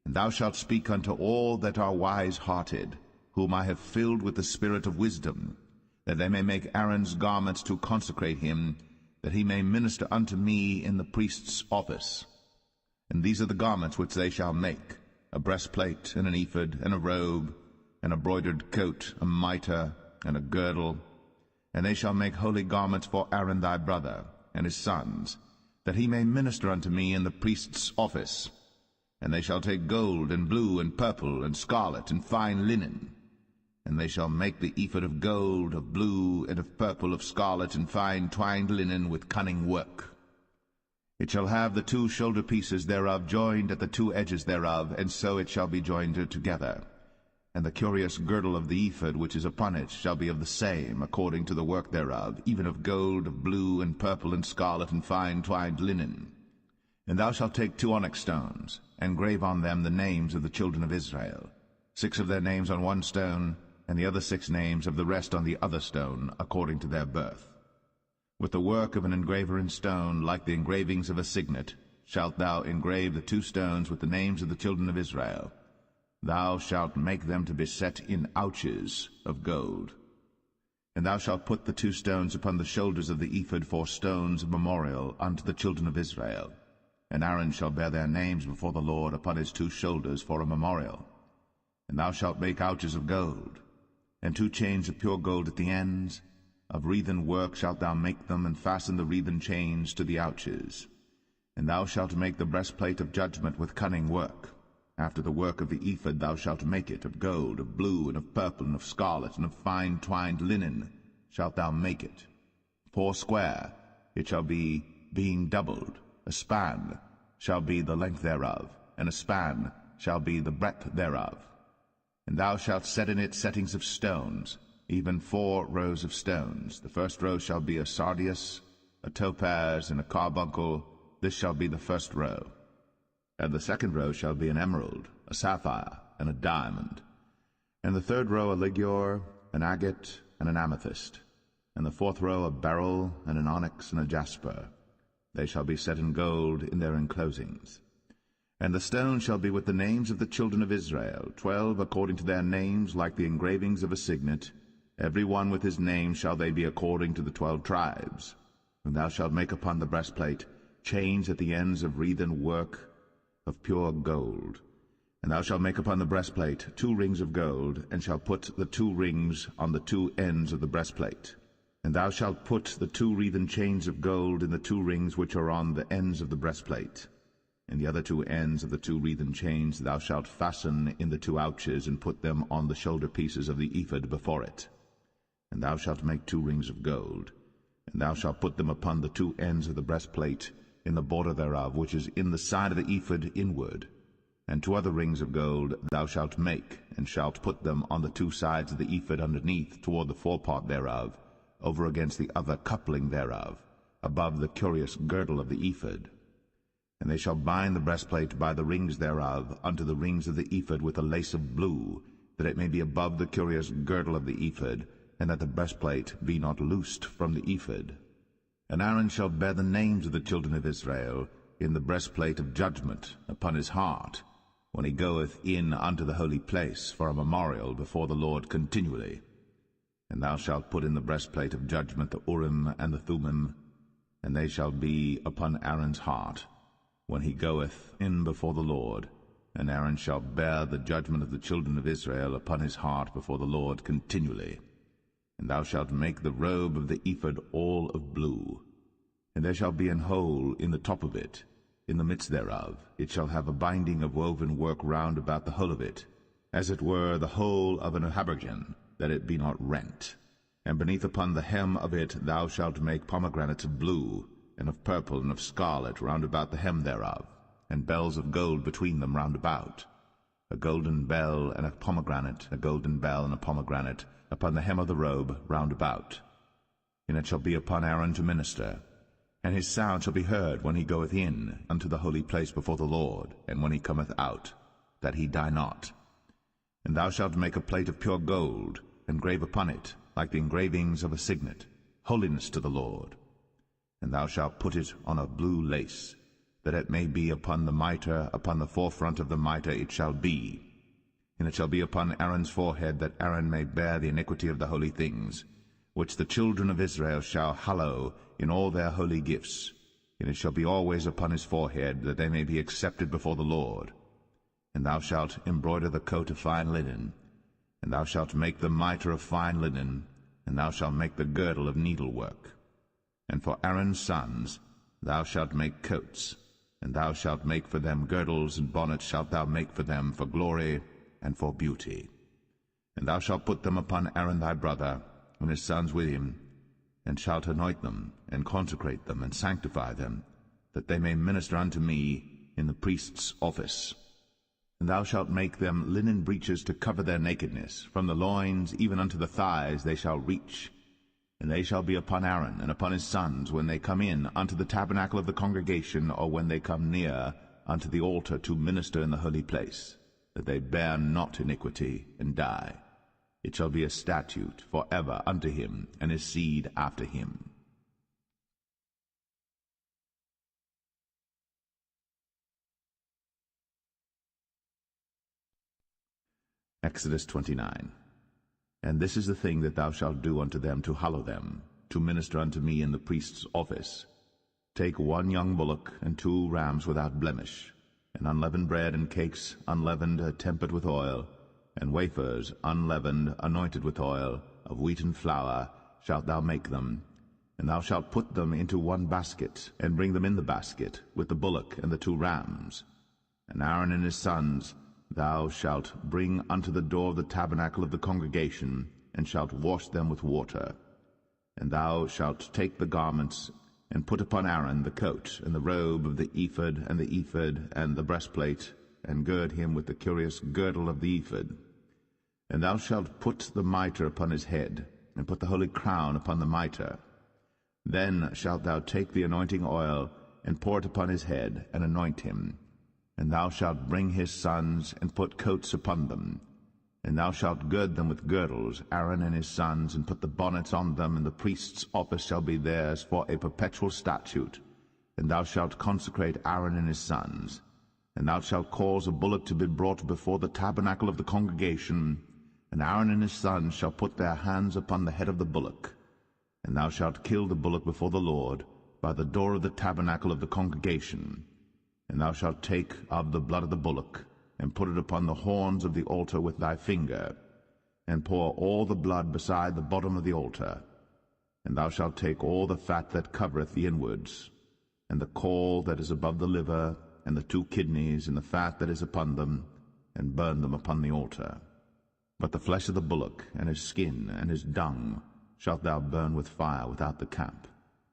A: And thou shalt speak unto all that are wise-hearted, whom I have filled with the spirit of wisdom, that they may make Aaron's garments to consecrate him, that he may minister unto me in the priest's office. And these are the garments which they shall make: a breastplate, and an ephod, and a robe, and a broidered coat, a mitre, and a girdle. And they shall make holy garments for Aaron thy brother, and his sons, that he may minister unto me in the priest's office. And they shall take gold, and blue, and purple, and scarlet, and fine linen. And they shall make the ephod of gold, of blue, and of purple, of scarlet, and fine twined linen with cunning work. It shall have the 2 shoulder pieces thereof joined at the 2 edges thereof, and so it shall be joined together. And the curious girdle of the ephod which is upon it shall be of the same, according to the work thereof, even of gold, of blue, and purple, and scarlet, and fine twined linen. And thou shalt take 2 onyx stones, and grave on them the names of the children of Israel, 6 of their names on one stone, and the other 6 names of the rest on the other stone, according to their birth. With the work of an engraver in stone, like the engravings of a signet, shalt thou engrave the 2 stones with the names of the children of Israel. Thou shalt make them to be set in ouches of gold. And thou shalt put the 2 stones upon the shoulders of the ephod for stones of memorial unto the children of Israel. And Aaron shall bear their names before the Lord upon his 2 shoulders for a memorial. And thou shalt make ouches of gold. and 2 chains of pure gold at the ends. Of wreathen work shalt thou make them, and fasten the wreathen chains to the ouches. And thou shalt make the breastplate of judgment with cunning work. After the work of the ephod thou shalt make it, of gold, of blue, and of purple, and of scarlet, and of fine twined linen shalt thou make it. 4 square it shall be, being doubled. A span shall be the length thereof, and a span shall be the breadth thereof. And thou shalt set in it settings of stones, even 4 rows of stones. The first row shall be a sardius, a topaz, and a carbuncle. This shall be the first row. And the second row shall be an emerald, a sapphire, and a diamond. And the third row a ligure, an agate, and an amethyst. And the fourth row a beryl, and an onyx, and a jasper. They shall be set in gold in their enclosings. And the stone shall be with the names of the children of Israel, 12 according to their names, like the engravings of a signet. Every one with his name shall they be according to the 12 tribes. And thou shalt make upon the breastplate chains at the ends of wreathen work of pure gold. And thou shalt make upon the breastplate 2 rings of gold, and shalt put the 2 rings on the 2 ends of the breastplate. And thou shalt put the 2 wreathen chains of gold in the 2 rings which are on the ends of the breastplate. And the other 2 ends of the 2 wreathen chains thou shalt fasten in the 2 ouches, and put them on the shoulder pieces of the ephod before it. And thou shalt make 2 rings of gold, and thou shalt put them upon the 2 ends of the breastplate, in the border thereof, which is in the side of the ephod inward. And 2 other rings of gold thou shalt make, and shalt put them on the 2 sides of the ephod underneath, toward the forepart thereof, over against the other coupling thereof, above the curious girdle of the ephod. And they shall bind the breastplate by the rings thereof unto the rings of the ephod with a lace of blue, that it may be above the curious girdle of the ephod, and that the breastplate be not loosed from the ephod. And Aaron shall bear the names of the children of Israel in the breastplate of judgment upon his heart, when he goeth in unto the holy place for a memorial before the Lord continually. And thou shalt put in the breastplate of judgment the Urim and the Thummim, and they shall be upon Aaron's heart, when he goeth in before the Lord. And Aaron shall bear the judgment of the children of Israel upon his heart before the Lord continually. And thou shalt make the robe of the ephod all of blue. And there shall be an hole in the top of it, in the midst thereof. It shall have a binding of woven work round about the whole of it, as it were the whole of an habergeon, that it be not rent. And beneath upon the hem of it thou shalt make pomegranates of blue, and of purple, and of scarlet round about the hem thereof, and bells of gold between them round about. A golden bell and a pomegranate, a golden bell and a pomegranate, upon the hem of the robe round about. And it shall be upon Aaron to minister, and his sound shall be heard when he goeth in unto the holy place before the Lord, and when he cometh out, that he die not. And thou shalt make a plate of pure gold, and grave upon it, like the engravings of a signet, holiness to the Lord. And thou shalt put it on a blue lace, that it may be upon the mitre, upon the forefront of the mitre it shall be. And it shall be upon Aaron's forehead, that Aaron may bear the iniquity of the holy things, which the children of Israel shall hallow in all their holy gifts. And it shall be always upon his forehead, that they may be accepted before the Lord. And thou shalt embroider the coat of fine linen, and thou shalt make the mitre of fine linen, and thou shalt make the girdle of needlework. And for Aaron's sons thou shalt make coats, and thou shalt make for them girdles, and bonnets shalt thou make for them for glory and for beauty. And thou shalt put them upon Aaron thy brother, and his sons with him, and shalt anoint them, and consecrate them, and sanctify them, that they may minister unto me in the priest's office. And thou shalt make them linen breeches to cover their nakedness. From the loins even unto the thighs they shall reach. And they shall be upon Aaron and upon his sons when they come in unto the tabernacle of the congregation, or when they come near unto the altar to minister in the holy place, that they bear not iniquity and die. It shall be a statute for ever unto him and his seed after him. Exodus 29. And this is the thing that thou shalt do unto them to hallow them, to minister unto me in the priest's office. Take 1 young bullock, and 2 rams without blemish, and unleavened bread and cakes unleavened, tempered with oil, and wafers unleavened, anointed with oil, of wheaten flour, shalt thou make them. And thou shalt put them into one basket, and bring them in the basket, with the bullock and the 2 rams. And Aaron and his sons thou shalt bring unto the door of the tabernacle of the congregation, and shalt wash them with water. And thou shalt take the garments, and put upon Aaron the coat, and the robe of the ephod, and the breastplate, and gird him with the curious girdle of the ephod. And thou shalt put the mitre upon his head, and put the holy crown upon the mitre. Then shalt thou take the anointing oil, and pour it upon his head, and anoint him. And thou shalt bring his sons, and put coats upon them. And thou shalt gird them with girdles, Aaron and his sons, and put the bonnets on them, and the priest's office shall be theirs for a perpetual statute. And thou shalt consecrate Aaron and his sons. And thou shalt cause a bullock to be brought before the tabernacle of the congregation, and Aaron and his sons shall put their hands upon the head of the bullock. And thou shalt kill the bullock before the Lord, by the door of the tabernacle of the congregation. And thou shalt take of the blood of the bullock, and put it upon the horns of the altar with thy finger, and pour all the blood beside the bottom of the altar. And thou shalt take all the fat that covereth the inwards, and the caul that is above the liver, and the 2 kidneys, and the fat that is upon them, and burn them upon the altar. But the flesh of the bullock, and his skin, and his dung, shalt thou burn with fire without the camp.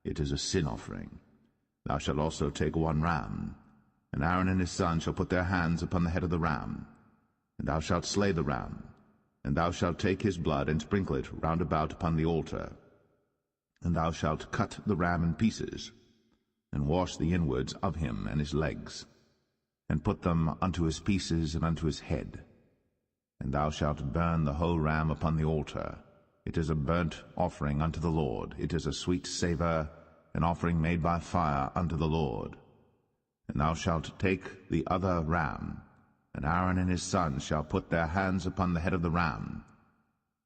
A: It is a sin offering. Thou shalt also take 1 ram, and Aaron and his sons shall put their hands upon the head of the ram. And thou shalt slay the ram, and thou shalt take his blood, and sprinkle it round about upon the altar. And thou shalt cut the ram in pieces, and wash the inwards of him and his legs, and put them unto his pieces and unto his head. And thou shalt burn the whole ram upon the altar. It is a burnt offering unto the Lord. It is a sweet savour, an offering made by fire unto the Lord. And thou shalt take the other ram, and Aaron and his sons shall put their hands upon the head of the ram.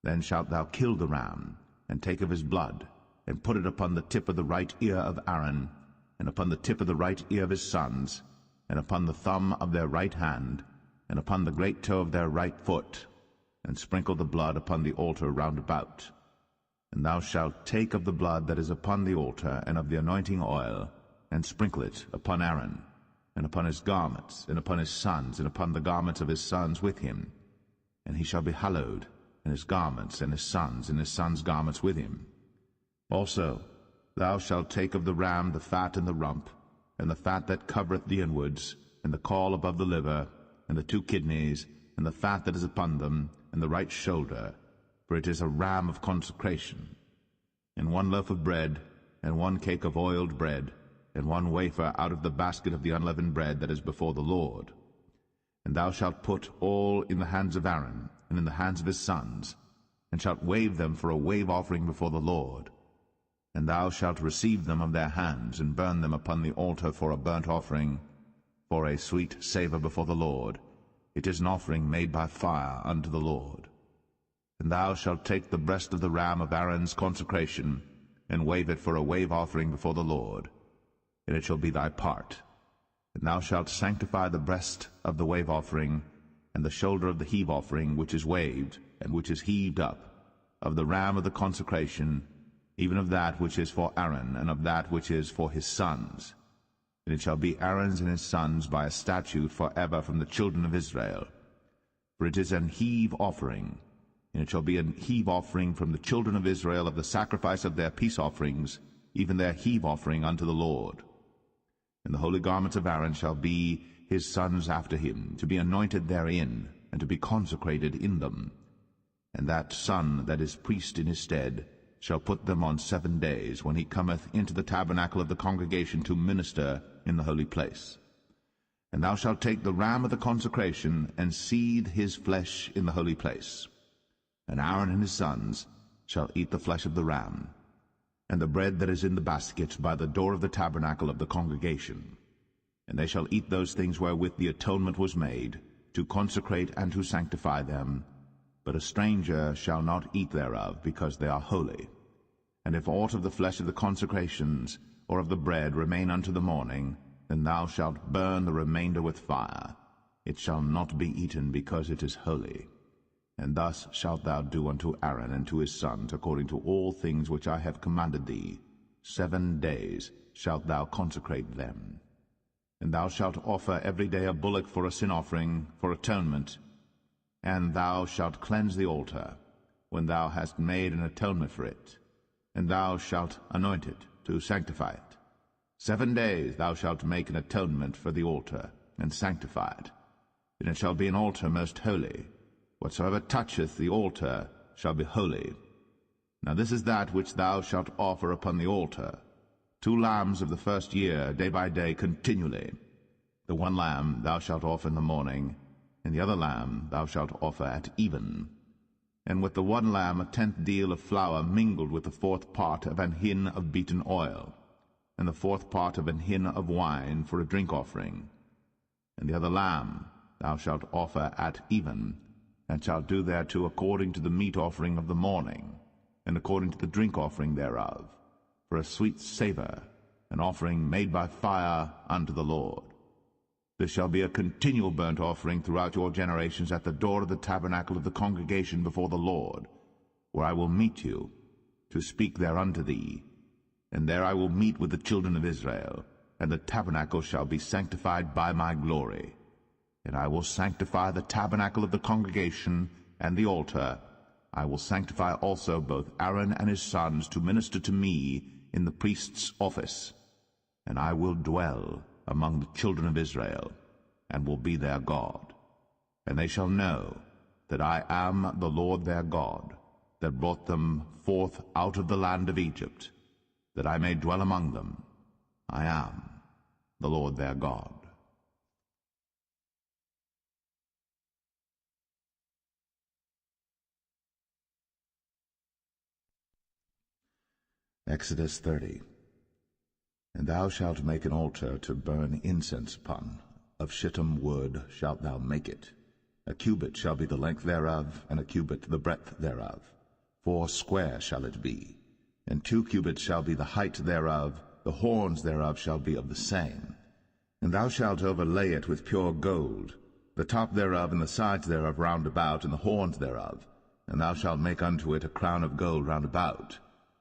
A: Then shalt thou kill the ram, and take of his blood, and put it upon the tip of the right ear of Aaron, and upon the tip of the right ear of his sons, and upon the thumb of their right hand, and upon the great toe of their right foot, and sprinkle the blood upon the altar round about. And thou shalt take of the blood that is upon the altar, and of the anointing oil, and sprinkle it upon Aaron, and upon his garments, and upon his sons, and upon the garments of his sons with him. And he shall be hallowed, and his garments, and his sons' garments with him. Also thou shalt take of the ram the fat and the rump, and the fat that covereth the inwards, and the caul above the liver, and the 2 kidneys, and the fat that is upon them, and the right shoulder, for it is a ram of consecration. And 1 loaf of bread, and 1 cake of oiled bread, and 1 wafer out of the basket of the unleavened bread that is before the Lord. And thou shalt put all in the hands of Aaron, and in the hands of his sons, and shalt wave them for a wave offering before the Lord. And thou shalt receive them of their hands, and burn them upon the altar for a burnt offering, for a sweet savour before the Lord. It is an offering made by fire unto the Lord. And thou shalt take the breast of the ram of Aaron's consecration, and wave it for a wave offering before the Lord, and it shall be thy part. And thou shalt sanctify the breast of the wave offering, and the shoulder of the heave offering, which is waved, and which is heaved up, of the ram of the consecration, even of that which is for Aaron, and of that which is for his sons. And it shall be Aaron's and his sons by a statute for ever from the children of Israel. For it is an heave offering, and it shall be an heave offering from the children of Israel of the sacrifice of their peace offerings, even their heave offering unto the Lord. And the holy garments of Aaron shall be his sons after him, to be anointed therein, and to be consecrated in them. And that son that is priest in his stead shall put them on 7 days, when he cometh into the tabernacle of the congregation to minister in the holy place. And thou shalt take the ram of the consecration, and seethe his flesh in the holy place. And Aaron and his sons shall eat the flesh of the ram, and the bread that is in the basket by the door of the tabernacle of the congregation. And they shall eat those things wherewith the atonement was made, to consecrate and to sanctify them. But a stranger shall not eat thereof, because they are holy. And if aught of the flesh of the consecrations, or of the bread, remain unto the morning, then thou shalt burn the remainder with fire. It shall not be eaten, because it is holy. And thus shalt thou do unto Aaron and to his sons, according to all things which I have commanded thee. 7 days shalt thou consecrate them. And thou shalt offer every day a bullock for a sin offering, for atonement. And thou shalt cleanse the altar, when thou hast made an atonement for it. And thou shalt anoint it, to sanctify it. 7 days thou shalt make an atonement for the altar, and sanctify it. And it shall be an altar most holy. Whatsoever toucheth the altar shall be holy. Now this is that which thou shalt offer upon the altar: 2 lambs of the first year, day by day, continually. The one lamb thou shalt offer in the morning, and the other lamb thou shalt offer at even. And with the one lamb 1/10 deal of flour mingled with the 4th part of an hin of beaten oil, and the 4th part of an hin of wine for a drink offering. And the other lamb thou shalt offer at even, and shalt do thereto according to the meat offering of the morning, and according to the drink offering thereof, for a sweet savour, an offering made by fire unto the Lord. This shall be a continual burnt offering throughout your generations at the door of the tabernacle of the congregation before the Lord, where I will meet you, to speak there unto thee. And there I will meet with the children of Israel, and the tabernacle shall be sanctified by my glory. And I will sanctify the tabernacle of the congregation and the altar. I will sanctify also both Aaron and his sons to minister to me in the priest's office. And I will dwell among the children of Israel, and will be their God. And they shall know that I am the Lord their God, that brought them forth out of the land of Egypt, that I may dwell among them. I am the Lord their God. Exodus 30. And thou shalt make an altar to burn incense upon. Of shittim wood shalt thou make it. 1 cubit shall be the length thereof, and 1 cubit the breadth thereof. 4 square shall it be. And 2 cubits shall be the height thereof. The horns thereof shall be of the same. And thou shalt overlay it with pure gold, the top thereof and the sides thereof round about, and the horns thereof. And thou shalt make unto it a crown of gold round about.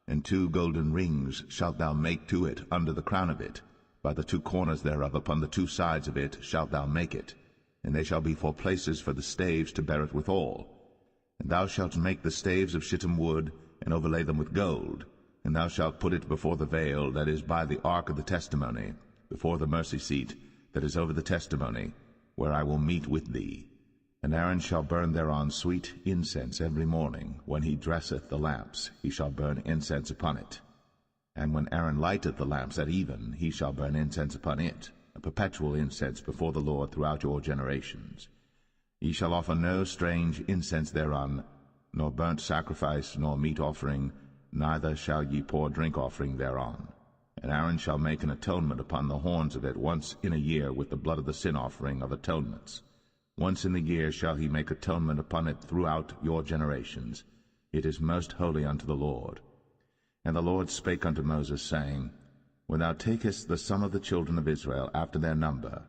A: And 2 golden rings shalt thou make to it under the crown of it. By the 2 corners thereof upon the 2 sides of it shalt thou make it. And they shall be for places for the staves to bear it withal. And thou shalt make the staves of shittim wood, and overlay them with gold. And thou shalt put it before the veil that is by the ark of the testimony, before the mercy seat that is over the testimony, where I will meet with thee. And Aaron shall burn thereon sweet incense every morning. When he dresseth the lamps, he shall burn incense upon it. And when Aaron lighteth the lamps at even, he shall burn incense upon it, a perpetual incense before the Lord throughout your generations. Ye shall offer no strange incense thereon, nor burnt sacrifice, nor meat offering, neither shall ye pour drink offering thereon. And Aaron shall make an atonement upon the horns of it once in a year with the blood of the sin offering of atonements. Once in the year shall he make atonement upon it throughout your generations. It is most holy unto the Lord. And the Lord spake unto Moses, saying, When thou takest the sum of the children of Israel after their number,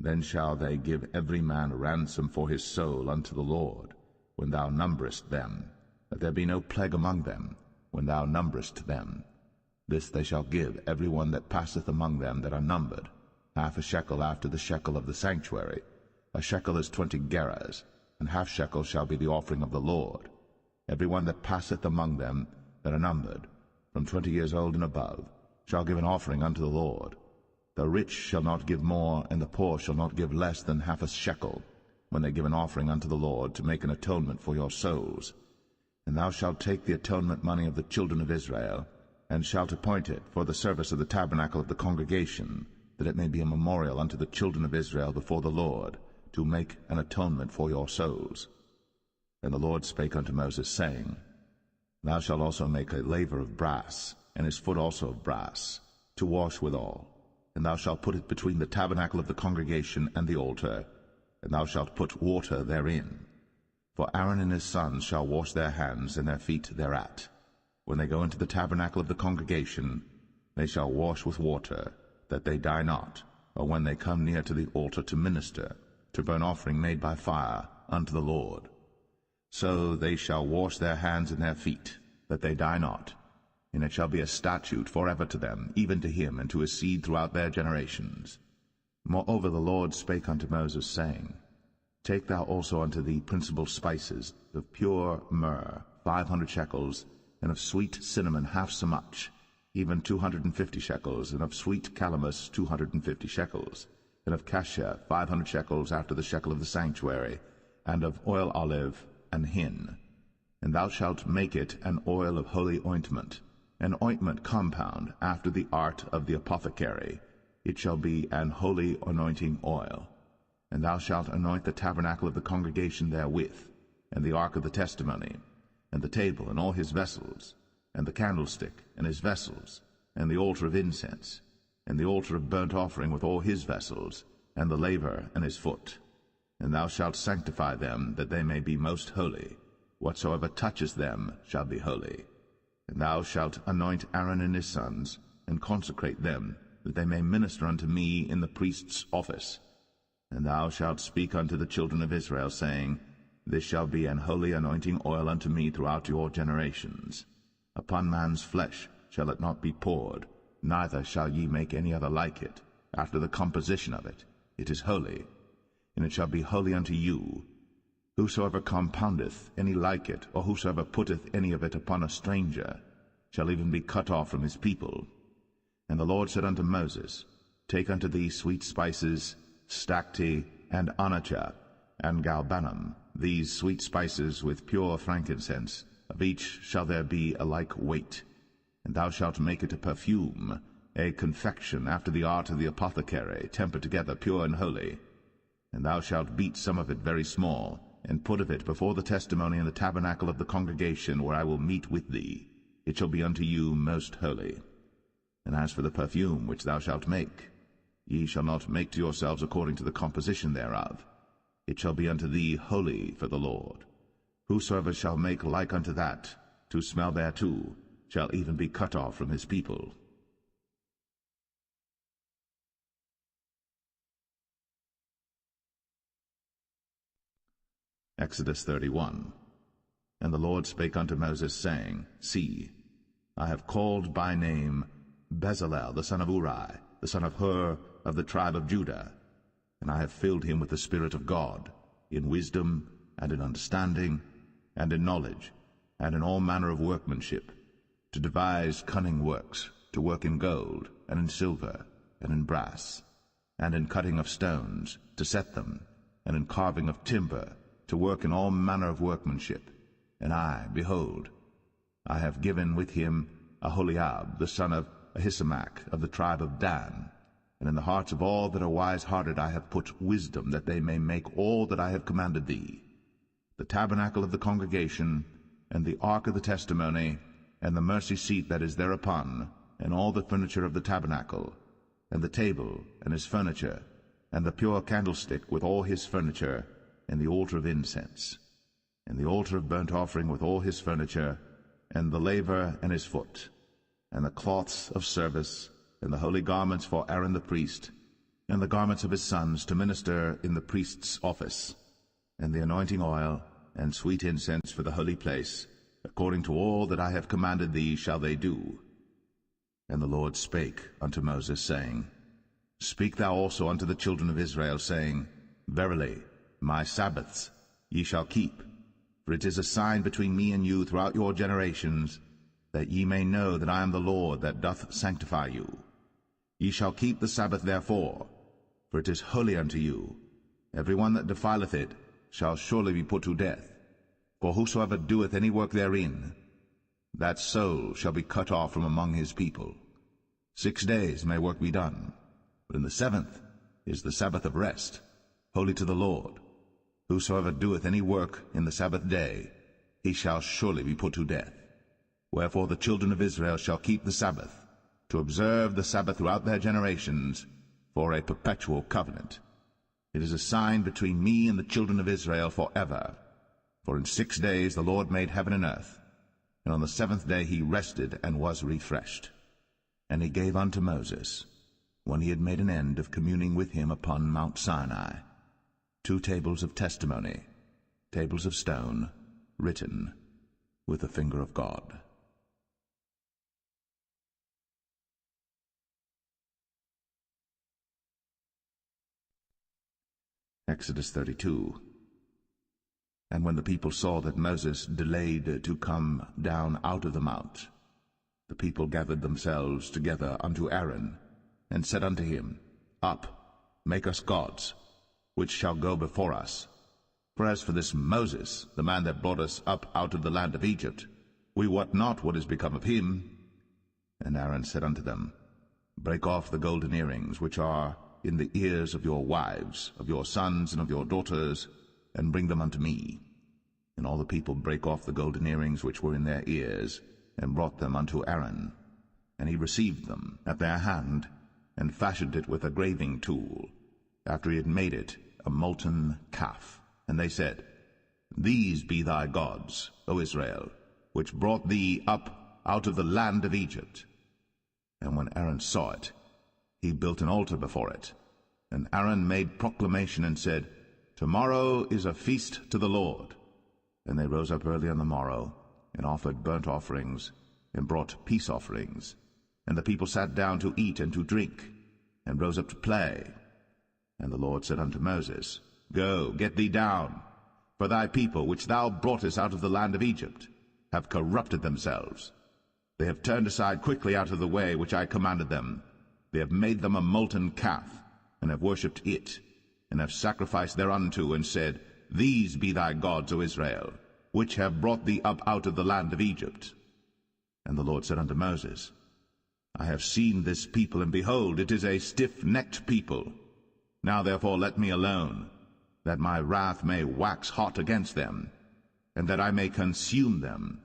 A: then shall they give every man a ransom for his soul unto the Lord, when thou numberest them, that there be no plague among them, when thou numberest them. This they shall give every one that passeth among them that are numbered, 1/2 shekel after the shekel of the sanctuary. A shekel is 20 gerahs, and 1/2 shekel shall be the offering of the Lord. Every one that passeth among them that are numbered, from 20 years old and above, shall give an offering unto the Lord. The rich shall not give more, and the poor shall not give less than 1/2 shekel, when they give an offering unto the Lord, to make an atonement for your souls. And thou shalt take the atonement money of the children of Israel, and shalt appoint it for the service of the tabernacle of the congregation, that it may be a memorial unto the children of Israel before the Lord, to make an atonement for your souls. And the Lord spake unto Moses, saying, Thou shalt also make a laver of brass, and his foot also of brass, to wash withal. And thou shalt put it between the tabernacle of the congregation and the altar, and thou shalt put water therein. For Aaron and his sons shall wash their hands and their feet thereat. When they go into the tabernacle of the congregation, they shall wash with water, that they die not, or when they come near to the altar to minister, to burn offering made by fire unto the Lord. So they shall wash their hands and their feet, that they die not. And it shall be a statute forever to them, even to him and to his seed throughout their generations. Moreover the Lord spake unto Moses, saying, Take thou also unto thee principal spices, of pure myrrh 500 shekels, and of sweet cinnamon half so much, even 250 shekels, and of sweet calamus 250 shekels, and of cassia 500 shekels after the shekel of the sanctuary, and of oil olive and hin. And thou shalt make it an oil of holy ointment, an ointment compound after the art of the apothecary. It shall be an holy anointing oil. And thou shalt anoint the tabernacle of the congregation therewith, and the ark of the testimony, and the table and all his vessels, and the candlestick and his vessels, and the altar of incense, and the altar of burnt offering with all his vessels, and the laver and his foot. And thou shalt sanctify them, that they may be most holy. Whatsoever toucheth them shall be holy. And thou shalt anoint Aaron and his sons, and consecrate them, that they may minister unto me in the priest's office. And thou shalt speak unto the children of Israel, saying, This shall be an holy anointing oil unto me throughout your generations. Upon man's flesh shall it not be poured, neither shall ye make any other like it, after the composition of it. It is holy, and it shall be holy unto you. Whosoever compoundeth any like it, or whosoever putteth any of it upon a stranger, shall even be cut off from his people. And the Lord said unto Moses, Take unto thee sweet spices, stacte, and onycha, and galbanum, these sweet spices with pure frankincense, of each shall there be a like weight. And thou shalt make it a perfume, a confection after the art of the apothecary, tempered together, pure and holy. And thou shalt beat some of it very small, and put of it before the testimony in the tabernacle of the congregation, where I will meet with thee. It shall be unto you most holy. And as for the perfume which thou shalt make, ye shall not make to yourselves according to the composition thereof. It shall be unto thee holy for the Lord. Whosoever shall make like unto that, to smell thereto, shall even be cut off from his people. Exodus 31. And the Lord spake unto Moses, saying, See, I have called by name Bezalel the son of Uri, the son of Hur, of the tribe of Judah, and I have filled him with the Spirit of God, in wisdom, and in understanding, and in knowledge, and in all manner of workmanship, to devise cunning works, to work in gold, and in silver, and in brass, and in cutting of stones, to set them, and in carving of timber, to work in all manner of workmanship. And I, behold, I have given with him Aholiab, the son of Ahisamach, of the tribe of Dan. And in the hearts of all that are wise-hearted I have put wisdom, that they may make all that I have commanded thee: the tabernacle of the congregation, and the ark of the testimony, and the mercy seat that is thereupon, and all the furniture of the tabernacle, and the table and his furniture, and the pure candlestick with all his furniture, and the altar of incense, and the altar of burnt offering with all his furniture, and the laver and his foot, and the cloths of service, and the holy garments for Aaron the priest, and the garments of his sons to minister in the priest's office, and the anointing oil, and sweet incense for the holy place, according to all that I have commanded thee shall they do. And the Lord spake unto Moses, saying, Speak thou also unto the children of Israel, saying, Verily, my Sabbaths ye shall keep, for it is a sign between me and you throughout your generations, that ye may know that I am the Lord that doth sanctify you. Ye shall keep the Sabbath therefore, for it is holy unto you. Every one that defileth it shall surely be put to death. For whosoever doeth any work therein, that soul shall be cut off from among his people. 6 days may work be done, but in the 7th is the Sabbath of rest, holy to the Lord. Whosoever doeth any work in the Sabbath day, he shall surely be put to death. Wherefore the children of Israel shall keep the Sabbath, to observe the Sabbath throughout their generations, for a perpetual covenant. It is a sign between me and the children of Israel forever. For in 6 days the Lord made heaven and earth, and on the 7th day he rested and was refreshed. And he gave unto Moses, when he had made an end of communing with him upon Mount Sinai, 2 tables of testimony, tables of stone, written with the finger of God. Exodus 32. And when the people saw that Moses delayed to come down out of the mount, the people gathered themselves together unto Aaron, and said unto him, Up, make us gods, which shall go before us. For as for this Moses, the man that brought us up out of the land of Egypt, we wot not what is become of him. And Aaron said unto them, Break off the golden earrings which are in the ears of your wives, of your sons, and of your daughters, and bring them unto me. And all the people brake off the golden earrings which were in their ears, and brought them unto Aaron. And he received them at their hand, and fashioned it with a graving tool, after he had made it a molten calf. And they said, These be thy gods, O Israel, which brought thee up out of the land of Egypt. And when Aaron saw it, he built an altar before it. And Aaron made proclamation and said, Tomorrow is a feast to the Lord. And they rose up early on the morrow, and offered burnt offerings, and brought peace offerings. And the people sat down to eat and to drink, and rose up to play. And the Lord said unto Moses, Go, get thee down, for thy people, which thou broughtest out of the land of Egypt, have corrupted themselves. They have turned aside quickly out of the way which I commanded them. They have made them a molten calf, and have worshipped it, and have sacrificed thereunto, and said, These be thy gods, O Israel, which have brought thee up out of the land of Egypt. And the Lord said unto Moses, I have seen this people, and behold, it is a stiff-necked people. Now therefore let me alone, that my wrath may wax hot against them, and that I may consume them,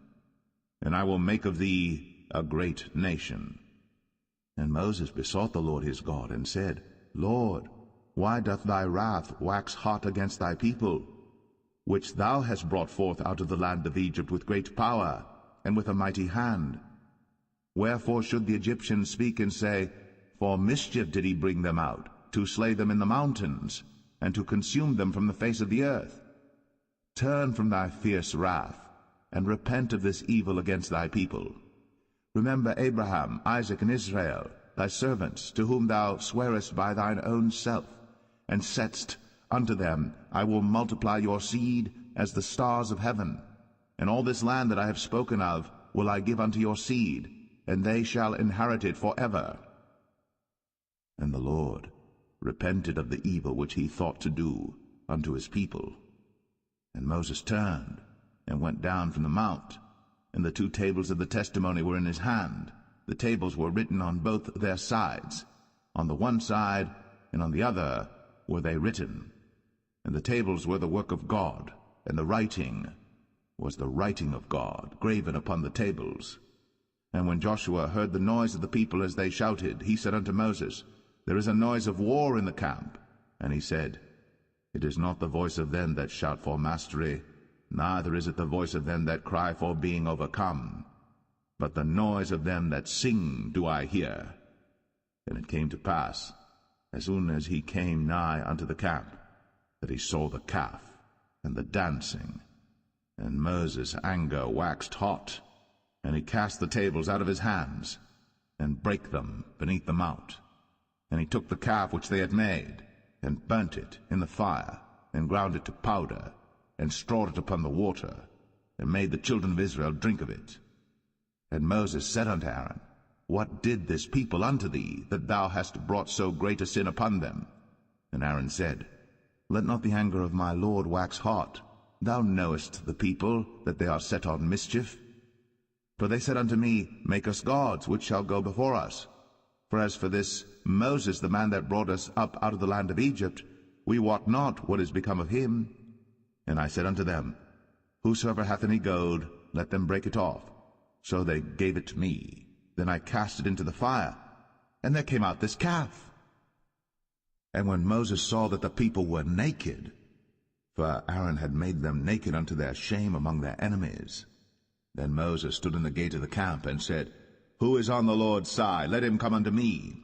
A: and I will make of thee a great nation. And Moses besought the Lord his God, and said, Lord, why doth thy wrath wax hot against thy people, which thou hast brought forth out of the land of Egypt with great power, and with a mighty hand? Wherefore should the Egyptians speak and say, For mischief did he bring them out, to slay them in the mountains, and to consume them from the face of the earth? Turn from thy fierce wrath, and repent of this evil against thy people. Remember Abraham, Isaac, and Israel, thy servants, to whom thou swarest by thine own self, and saidst unto them, I will multiply your seed as the stars of heaven. And all this land that I have spoken of will I give unto your seed, and they shall inherit it forever. And the Lord repented of the evil which he thought to do unto his people. And Moses turned, and went down from the mount, and the 2 tables of the testimony were in his hand. The tables were written on both their sides. On the one side and on the other were they written. And the tables were the work of God, and the writing was the writing of God, graven upon the tables. And when Joshua heard the noise of the people as they shouted, he said unto Moses, There is a noise of war in the camp. And he said, It is not the voice of them that shout for mastery, neither is it the voice of them that cry for being overcome, but the noise of them that sing do I hear. And it came to pass, as soon as he came nigh unto the camp, that he saw the calf and the dancing. And Moses' anger waxed hot, and he cast the tables out of his hands, and brake them beneath the mount. And he took the calf which they had made, and burnt it in the fire, and ground it to powder, and strawed it upon the water, and made the children of Israel drink of it. And Moses said unto Aaron, What did this people unto thee, that thou hast brought so great a sin upon them? And Aaron said, Let not the anger of my Lord wax hot. Thou knowest the people, that they are set on mischief. For they said unto me, Make us gods, which shall go before us. For as for this Moses, the man that brought us up out of the land of Egypt, we wot not what is become of him. And I said unto them, Whosoever hath any gold, let them break it off. So they gave it to me. Then I cast it into the fire, and there came out this calf. And when Moses saw that the people were naked, for Aaron had made them naked unto their shame among their enemies, then Moses stood in the gate of the camp, and said, Who is on the Lord's side? Let him come unto me.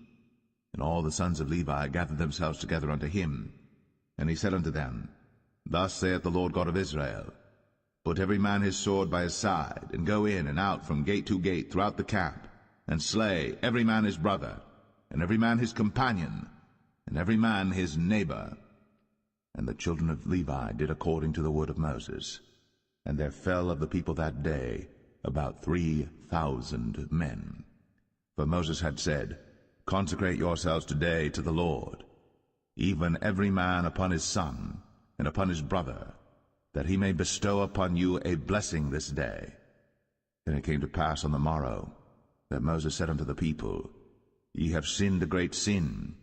A: And all the sons of Levi gathered themselves together unto him. And he said unto them, Thus saith the Lord God of Israel, Put every man his sword by his side, and go in and out from gate to gate throughout the camp, and slay every man his brother, and every man his companion, and every man his neighbor. And the children of Levi did according to the word of Moses. And there fell of the people that day about 3,000 men. For Moses had said, Consecrate yourselves today to the Lord, even every man upon his son, and upon his brother, that he may bestow upon you a blessing this day. And it came to pass on the morrow, that Moses said unto the people, Ye have sinned a great sin,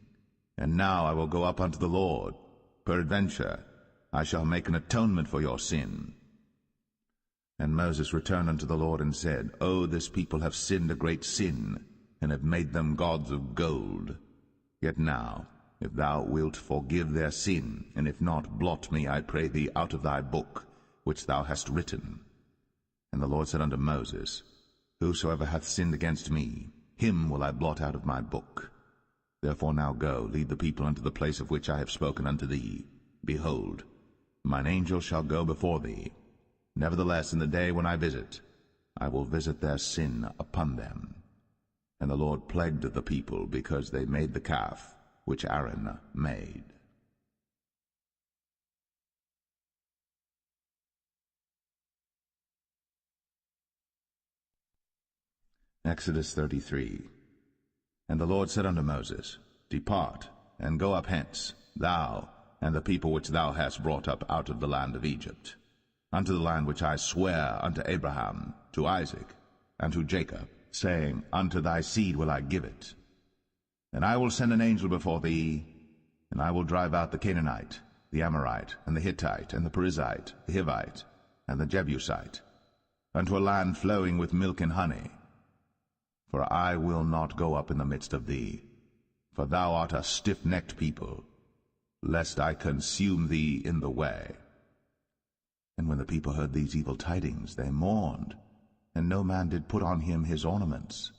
A: and now I will go up unto the Lord. Peradventure I shall make an atonement for your sin. And Moses returned unto the Lord, and said, O this people have sinned a great sin, and have made them gods of gold. Yet now, if thou wilt forgive their sin, and if not, blot me, I pray thee, out of thy book, which thou hast written. And the Lord said unto Moses, Whosoever hath sinned against me, him will I blot out of my book. Therefore now go, lead the people unto the place of which I have spoken unto thee. Behold, mine angel shall go before thee. Nevertheless, in the day when I visit, I will visit their sin upon them. And the Lord plagued the people, because they made the calf which Aaron made. Exodus 33. And the Lord said unto Moses, Depart, and go up hence, thou and the people which thou hast brought up out of the land of Egypt, unto the land which I sware unto Abraham, to Isaac, and to Jacob, saying, Unto thy seed will I give it. And I will send an angel before thee, and I will drive out the Canaanite, the Amorite, and the Hittite, and the Perizzite, the Hivite, and the Jebusite, unto a land flowing with milk and honey. For I will not go up in the midst of thee, for thou art a stiff-necked people, lest I consume thee in the way. And when the people heard these evil tidings, they mourned, and no man did put on him his ornaments.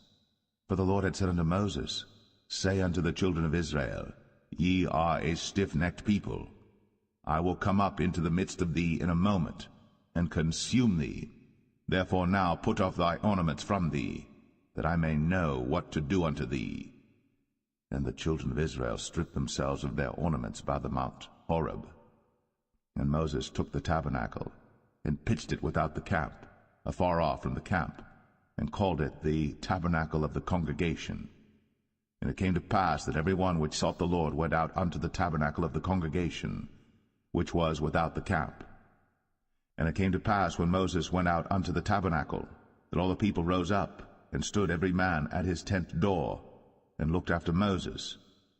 A: For the Lord had said unto Moses, Say unto the children of Israel, Ye are a stiff-necked people. I will come up into the midst of thee in a moment, and consume thee. Therefore now put off thy ornaments from thee, that I may know what to do unto thee. And the children of Israel stripped themselves of their ornaments by the Mount Horeb. And Moses took the tabernacle, and pitched it without the camp, afar off from the camp, and called it the tabernacle of the congregation. And it came to pass that every one which sought the Lord went out unto the tabernacle of the congregation, which was without the camp. And it came to pass, when Moses went out unto the tabernacle, that all the people rose up, and stood every man at his tent door, and looked after Moses,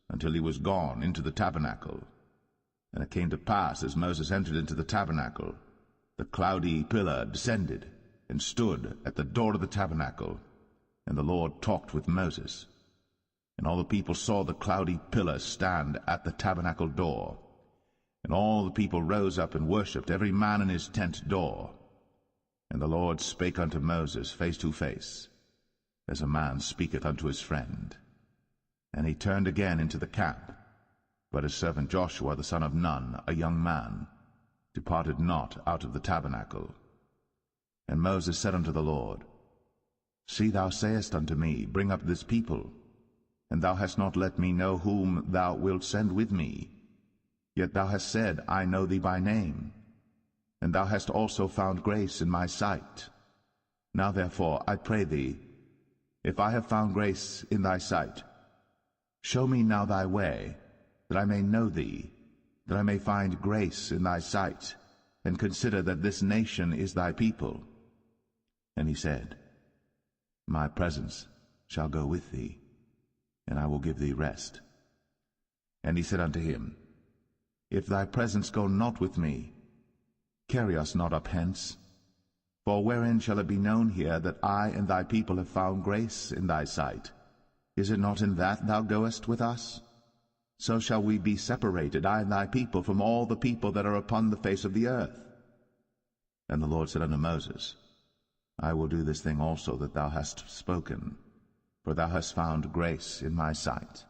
A: until he was gone into the tabernacle. And it came to pass, as Moses entered into the tabernacle, the cloudy pillar descended, and stood at the door of the tabernacle, and the Lord talked with Moses. And all the people saw the cloudy pillar stand at the tabernacle door. And all the people rose up and worshipped, every man in his tent door. And the Lord spake unto Moses face to face, as a man speaketh unto his friend. And he turned again into the camp. But his servant Joshua the son of Nun, a young man, departed not out of the tabernacle. And Moses said unto the Lord, See, thou sayest unto me, Bring up this people, and thou hast not let me know whom thou wilt send with me. Yet thou hast said, I know thee by name, and thou hast also found grace in my sight. Now therefore, I pray thee, if I have found grace in thy sight, show me now thy way, that I may know thee, that I may find grace in thy sight, and consider that this nation is thy people. And he said, My presence shall go with thee, and I will give thee rest. And he said unto him, If thy presence go not with me, carry us not up hence. For wherein shall it be known here that I and thy people have found grace in thy sight? Is it not in that thou goest with us? So shall we be separated, I and thy people, from all the people that are upon the face of the earth. And the Lord said unto Moses, I will do this thing also that thou hast spoken, for thou hast found grace in my sight,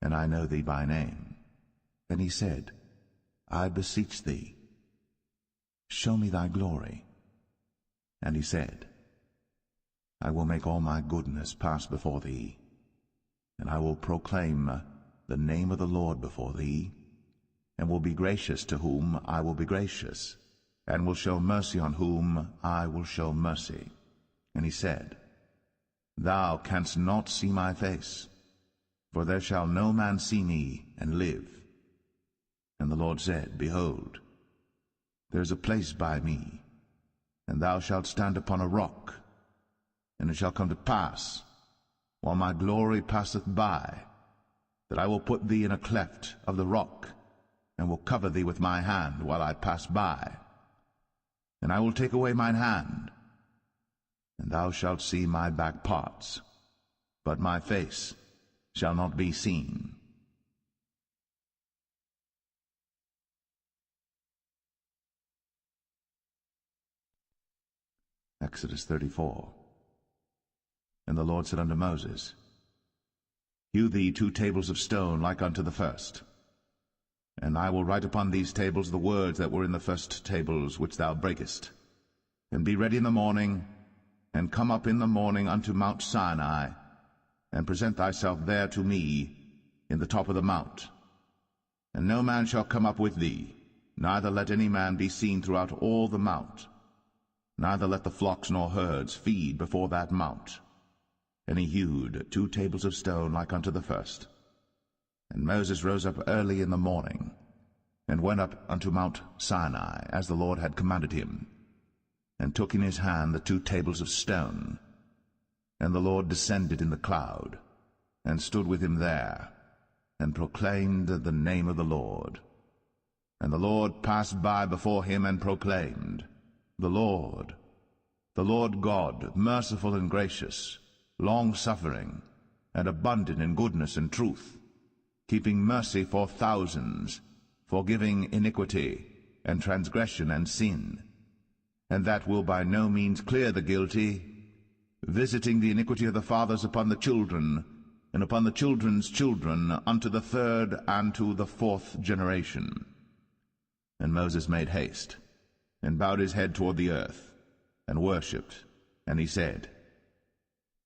A: and I know thee by name. And he said, I beseech thee, show me thy glory. And he said, I will make all my goodness pass before thee, and I will proclaim the name of the Lord before thee, and will be gracious to whom I will be gracious, and will show mercy on whom I will show mercy. And he said, Thou canst not see my face, for there shall no man see me and live. And the Lord said, Behold, there is a place by me, and thou shalt stand upon a rock. And it shall come to pass, while my glory passeth by, that I will put thee in a cleft of the rock, and will cover thee with my hand while I pass by. And I will take away mine hand, and thou shalt see my back parts, but my face shall not be seen. Exodus 34. And the Lord said unto Moses, Hew thee 2 tables of stone like unto the first. And I will write upon these tables the words that were in the first tables which thou breakest. And be ready in the morning, and come up in the morning unto Mount Sinai, and present thyself there to me in the top of the mount. And no man shall come up with thee, neither let any man be seen throughout all the mount. Neither let the flocks nor herds feed before that mount. And he hewed 2 tables of stone like unto the first. And Moses rose up early in the morning, and went up unto Mount Sinai, as the Lord had commanded him, and took in his hand the 2 tables of stone. And the Lord descended in the cloud, and stood with him there, and proclaimed the name of the Lord. And the Lord passed by before him, and proclaimed, the Lord God, merciful and gracious, long-suffering, and abundant in goodness and truth, keeping mercy for thousands, forgiving iniquity, and transgression and sin, and that will by no means clear the guilty, visiting the iniquity of the fathers upon the children, and upon the children's children, unto the 3rd and to the 4th generation. And Moses made haste, and bowed his head toward the earth, and worshipped. And he said,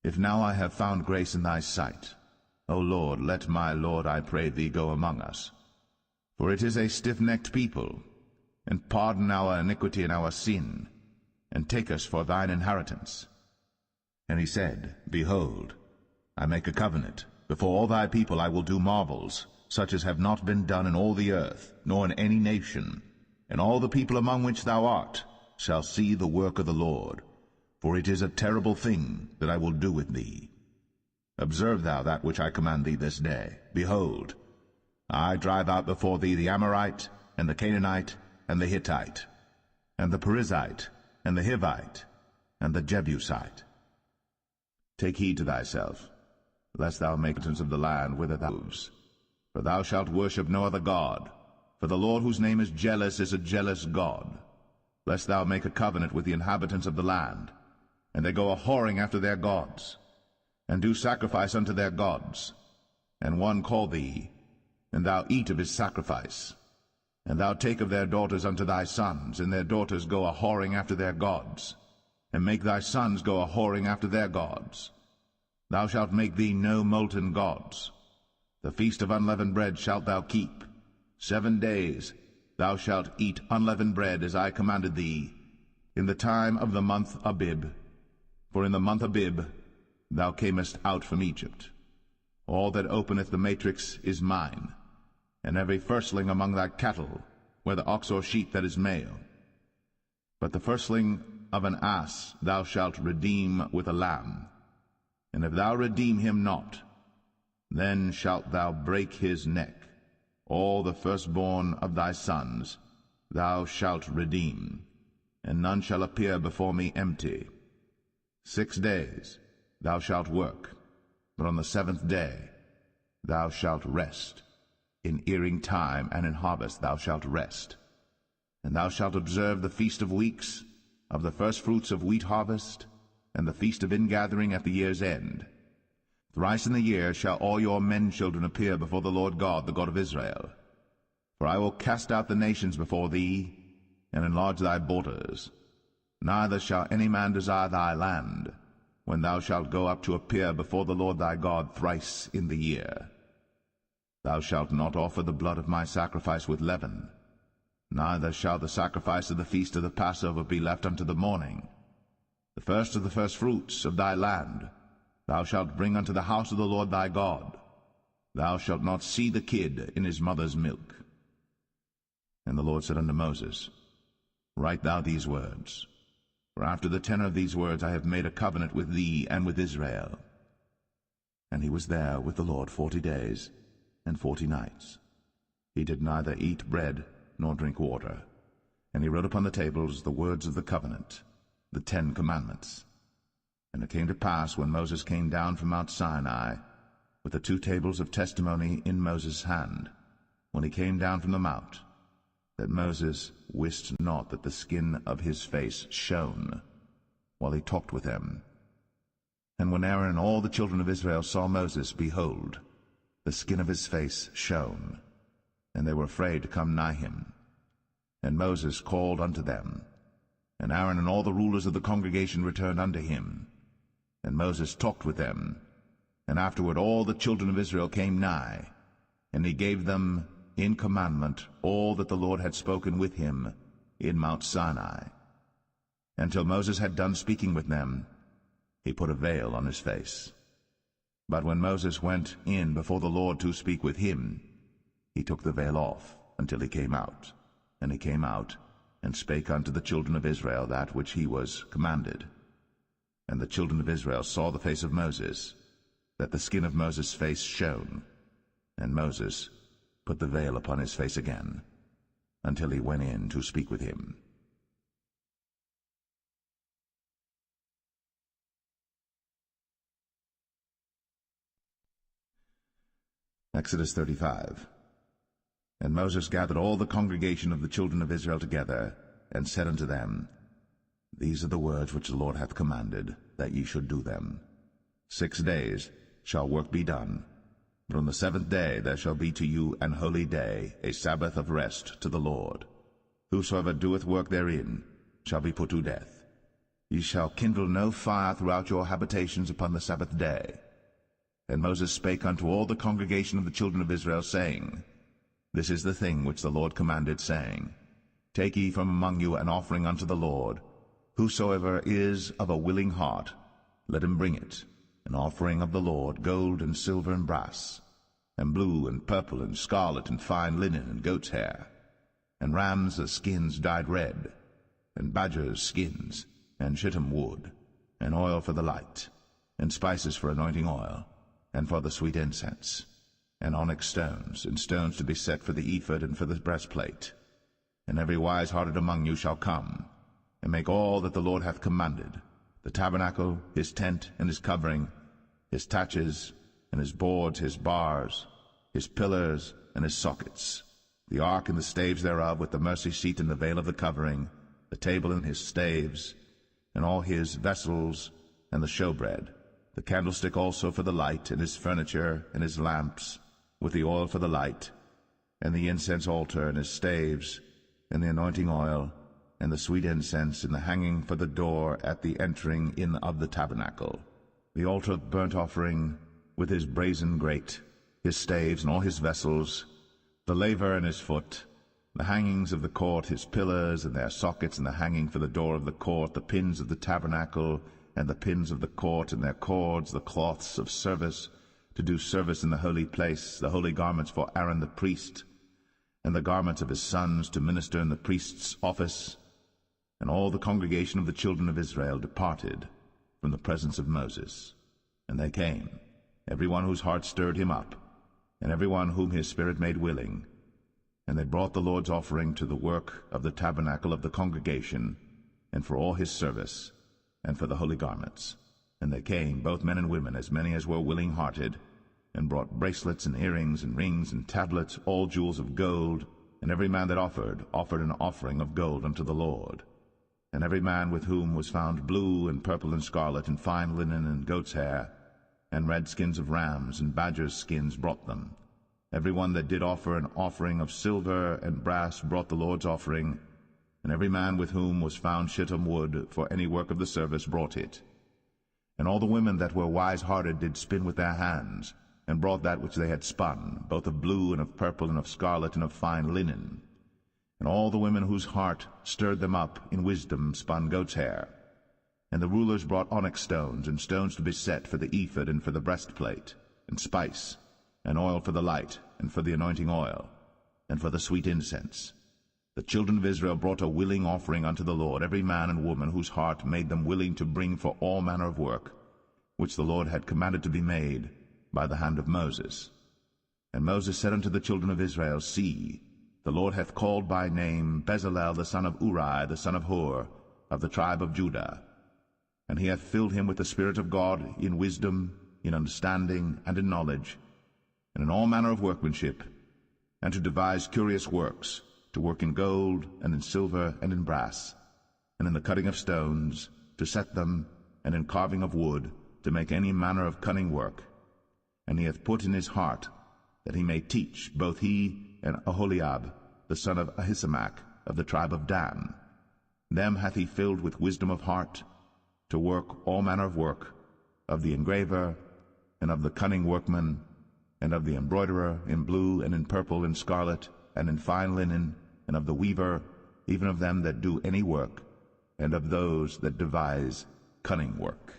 A: If now I have found grace in thy sight, O Lord, let my Lord, I pray thee, go among us. For it is a stiff-necked people, and pardon our iniquity and our sin, and take us for thine inheritance. And he said, Behold, I make a covenant. Before all thy people I will do marvels, such as have not been done in all the earth, nor in any nation. And all the people among which thou art shall see the work of the Lord, for it is a terrible thing that I will do with thee. Observe thou that which I command thee this day. Behold, I drive out before thee the Amorite, and the Canaanite, and the Hittite, and the Perizzite, and the Hivite, and the Jebusite. Take heed to thyself, lest thou make inhabitants of the land whither thou movest. For thou shalt worship no other God, for the Lord whose name is a jealous God. Lest thou make a covenant with the inhabitants of the land, and they go a-whoring after their gods, and do sacrifice unto their gods, and one call thee, and thou eat of his sacrifice, and thou take of their daughters unto thy sons, and their daughters go a-whoring after their gods, and make thy sons go a-whoring after their gods. Thou shalt make thee no molten gods. The feast of unleavened bread shalt thou keep. 7 days thou shalt eat unleavened bread, as I commanded thee, in the time of the month Abib. For in the month Abib thou camest out from Egypt. All that openeth the matrix is mine, and every firstling among thy cattle, whether ox or sheep that is male. But the firstling of an ass thou shalt redeem with a lamb. And if thou redeem him not, then shalt thou break his neck. All the firstborn of thy sons thou shalt redeem, and none shall appear before me empty. 6 days thou shalt work, but on the 7th day thou shalt rest. In earing time and in harvest thou shalt rest. And thou shalt observe the feast of weeks, of the firstfruits of wheat harvest, and the feast of ingathering at the year's end. Thrice in the year shall all your men-children appear before the Lord God, the God of Israel. For I will cast out the nations before thee, and enlarge thy borders. Neither shall any man desire thy land, when thou shalt go up to appear before the Lord thy God thrice in the year. Thou shalt not offer the blood of my sacrifice with leaven, neither shall the sacrifice of the feast of the Passover be left unto the morning. The first of the firstfruits of thy land thou shalt bring unto the house of the Lord thy God. Thou shalt not see the kid in his mother's milk. And the Lord said unto Moses, Write thou these words, for after the tenor of these words I have made a covenant with thee and with Israel. And he was there with the Lord 40 days and 40 nights. He did neither eat bread nor drink water. And he wrote upon the tables the words of the covenant, the 10 commandments. And it came to pass, when Moses came down from Mount Sinai, with the 2 tables of testimony in Moses' hand, when he came down from the mount, that Moses wist not that the skin of his face shone, while he talked with them. And when Aaron and all the children of Israel saw Moses, behold, the skin of his face shone, and they were afraid to come nigh him. And Moses called unto them, and Aaron and all the rulers of the congregation returned unto him. And Moses talked with them, and afterward all the children of Israel came nigh, and he gave them in commandment all that the Lord had spoken with him in Mount Sinai. Until Moses had done speaking with them, he put a veil on his face. But when Moses went in before the Lord to speak with him, he took the veil off until he came out. And he came out, and spake unto the children of Israel that which he was commanded. And the children of Israel saw the face of Moses, that the skin of Moses' face shone. And Moses put the veil upon his face again, until he went in to speak with him. Exodus 35. And Moses gathered all the congregation of the children of Israel together, and said unto them, These are the words which the Lord hath commanded, that ye should do them. 6 days shall work be done, but on the 7th day there shall be to you an holy day, a Sabbath of rest to the Lord. Whosoever doeth work therein shall be put to death. Ye shall kindle no fire throughout your habitations upon the Sabbath day. And Moses spake unto all the congregation of the children of Israel, saying, This is the thing which the Lord commanded, saying, Take ye from among you an offering unto the Lord. Whosoever is of a willing heart, let him bring it, an offering of the Lord, gold and silver and brass, and blue and purple and scarlet and fine linen and goat's hair, and rams' skins dyed red, and badgers' skins, and shittim wood, and oil for the light, and spices for anointing oil, and for the sweet incense, and onyx stones, and stones to be set for the ephod and for the breastplate. And every wise-hearted among you shall come, and make all that the Lord hath commanded, the tabernacle, his tent, and his covering, his taches, and his boards, his bars, his pillars, and his sockets, the ark and the staves thereof, with the mercy seat and the veil of the covering, the table and his staves, and all his vessels, and the showbread, the candlestick also for the light, and his furniture, and his lamps, with the oil for the light, and the incense altar, and his staves, and the anointing oil, and the sweet incense, and the hanging for the door at the entering in of the tabernacle, the altar of burnt offering, with his brazen grate, his staves, and all his vessels, the laver and his foot, the hangings of the court, his pillars, and their sockets, and the hanging for the door of the court, the pins of the tabernacle, and the pins of the court, and their cords, the cloths of service, to do service in the holy place, the holy garments for Aaron the priest, and the garments of his sons to minister in the priest's office. And all the congregation of the children of Israel departed from the presence of Moses. And they came, every one whose heart stirred him up, and every one whom his spirit made willing. And they brought the Lord's offering to the work of the tabernacle of the congregation, and for all his service, and for the holy garments. And they came, both men and women, as many as were willing-hearted, and brought bracelets and earrings and rings and tablets, all jewels of gold. And every man that offered an offering of gold unto the Lord. And every man with whom was found blue and purple and scarlet and fine linen and goat's hair, and red skins of rams and badgers' skins brought them. Every one that did offer an offering of silver and brass brought the Lord's offering, And every man with whom was found shittim wood for any work of the service brought it. And all the women that were wise-hearted did spin with their hands, and brought that which they had spun, both of blue and of purple and of scarlet and of fine linen. And all the women whose heart stirred them up in wisdom spun goat's hair. And the rulers brought onyx stones, and stones to be set for the ephod and for the breastplate, and spice, and oil for the light, and for the anointing oil, and for the sweet incense. The children of Israel brought a willing offering unto the Lord, every man and woman whose heart made them willing to bring for all manner of work, which the Lord had commanded to be made by the hand of Moses. And Moses said unto the children of Israel, See, the Lord hath called by name Bezalel the son of Uri, the son of Hur, of the tribe of Judah. And he hath filled him with the Spirit of God in wisdom, in understanding, and in knowledge, and in all manner of workmanship, and to devise curious works, to work in gold, and in silver, and in brass, and in the cutting of stones, to set them, and in carving of wood, to make any manner of cunning work. And he hath put in his heart that he may teach, both he and Aholiab, the son of Ahisamach, of the tribe of Dan. Them hath he filled with wisdom of heart, to work all manner of work, of the engraver, and of the cunning workman, and of the embroiderer, in blue, and in purple, and scarlet, and in fine linen, and of the weaver, even of them that do any work, and of those that devise cunning work.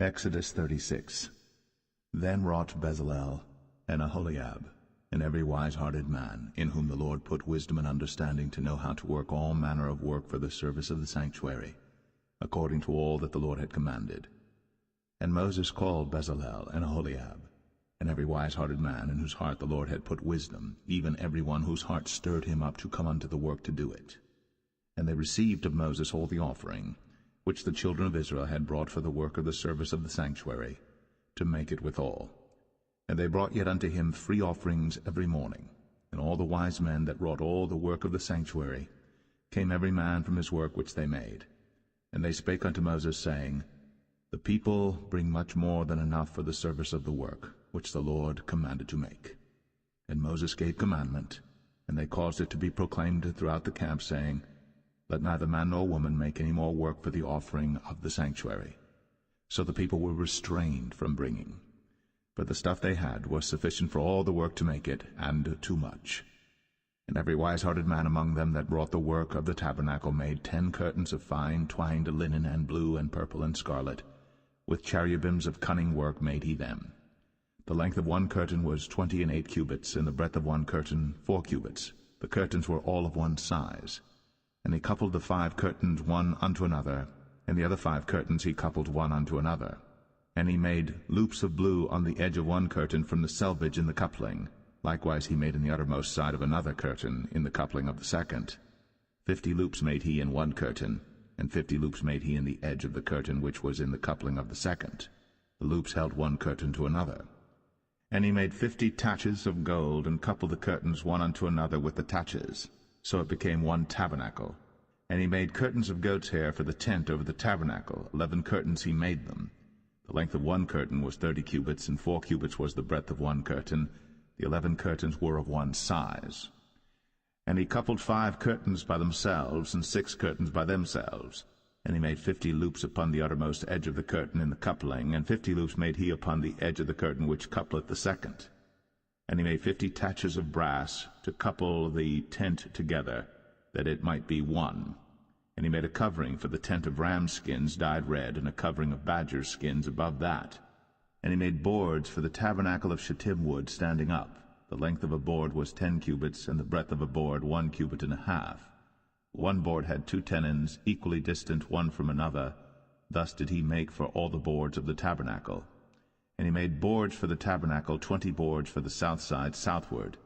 A: Exodus 36. Then wrought Bezalel and Aholiab, and every wise-hearted man, in whom the Lord put wisdom and understanding to know how to work all manner of work for the service of the sanctuary, according to all that the Lord had commanded. And Moses called Bezalel and Aholiab, and every wise-hearted man, in whose heart the Lord had put wisdom, even every one whose heart stirred him up to come unto the work to do it. And they received of Moses all the offering, which the children of Israel had brought for the work of the service of the sanctuary, to make it withal. And they brought yet unto him free offerings every morning. And all the wise men that wrought all the work of the sanctuary came every man from his work which they made. And they spake unto Moses, saying, The people bring much more than enough for the service of the work, which the Lord commanded to make. And Moses gave commandment, and they caused it to be proclaimed throughout the camp, saying, Let neither man nor woman make any more work for the offering of the sanctuary. So the people were restrained from bringing. For the stuff they had was sufficient for all the work to make it, and too much. And every wise-hearted man among them that wrought the work of the tabernacle made 10 curtains of fine twined linen, and blue, and purple, and scarlet. With cherubims of cunning work made he them. The length of one curtain was 28 cubits, and the breadth of one curtain 4 cubits. The curtains were all of one size. And he coupled the 5 curtains one unto another, and the other 5 curtains he coupled one unto another. And he made loops of blue on the edge of one curtain from the selvage in the coupling. Likewise he made in the uttermost side of another curtain in the coupling of the second. 50 loops made he in one curtain, and 50 loops made he in the edge of the curtain which was in the coupling of the second. The loops held one curtain to another. And he made 50 taches of gold, and coupled the curtains one unto another with the taches. So it became one tabernacle. And he made curtains of goat's hair for the tent over the tabernacle. 11 curtains he made them. The length of one curtain was 30 cubits, and 4 cubits was the breadth of one curtain. The 11 curtains were of one size. And he coupled 5 curtains by themselves, and 6 curtains by themselves. And he made 50 loops upon the uttermost edge of the curtain in the coupling, and 50 loops made he upon the edge of the curtain which coupleth the second. And he made 50 taches of brass to couple the tent together, that it might be one. And he made a covering for the tent of ram skins dyed red, and a covering of badger skins above that. And he made boards for the tabernacle of shittim wood standing up. The length of a board was 10 cubits, and the breadth of a board 1 cubit and a half. One board had 2 tenons, equally distant one from another. Thus did he make for all the boards of the tabernacle. And he made boards for the tabernacle, 20 boards for the south side southward.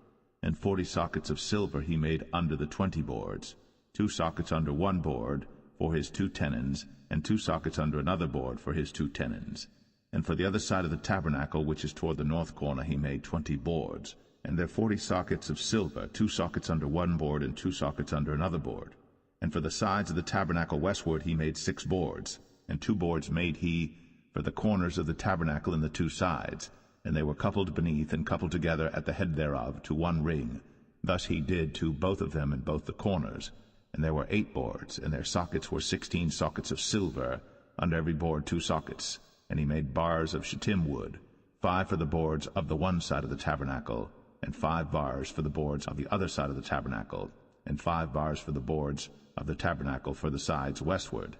A: And 40 sockets of silver he made under the 20 boards. 2 sockets under one board for his 2 tenons, and 2 sockets under another board for his 2 tenons. And for the other side of the tabernacle, which is toward the north corner, he made 20 boards. And there 40 sockets of silver, 2 sockets under one board, and 2 sockets under another board. And for the sides of the tabernacle westward he made 6 boards, and 2 boards made he for for the corners of the tabernacle in the two sides, and they were coupled beneath and coupled together at the head thereof to one ring. Thus he did to both of them in both the corners. And there were 8 boards, and their sockets were 16 sockets of silver, under every board 2 sockets. And he made bars of shittim wood, 5 for the boards of the one side of the tabernacle, and 5 bars for the boards of the other side of the tabernacle, and 5 bars for the boards of the tabernacle for the sides westward.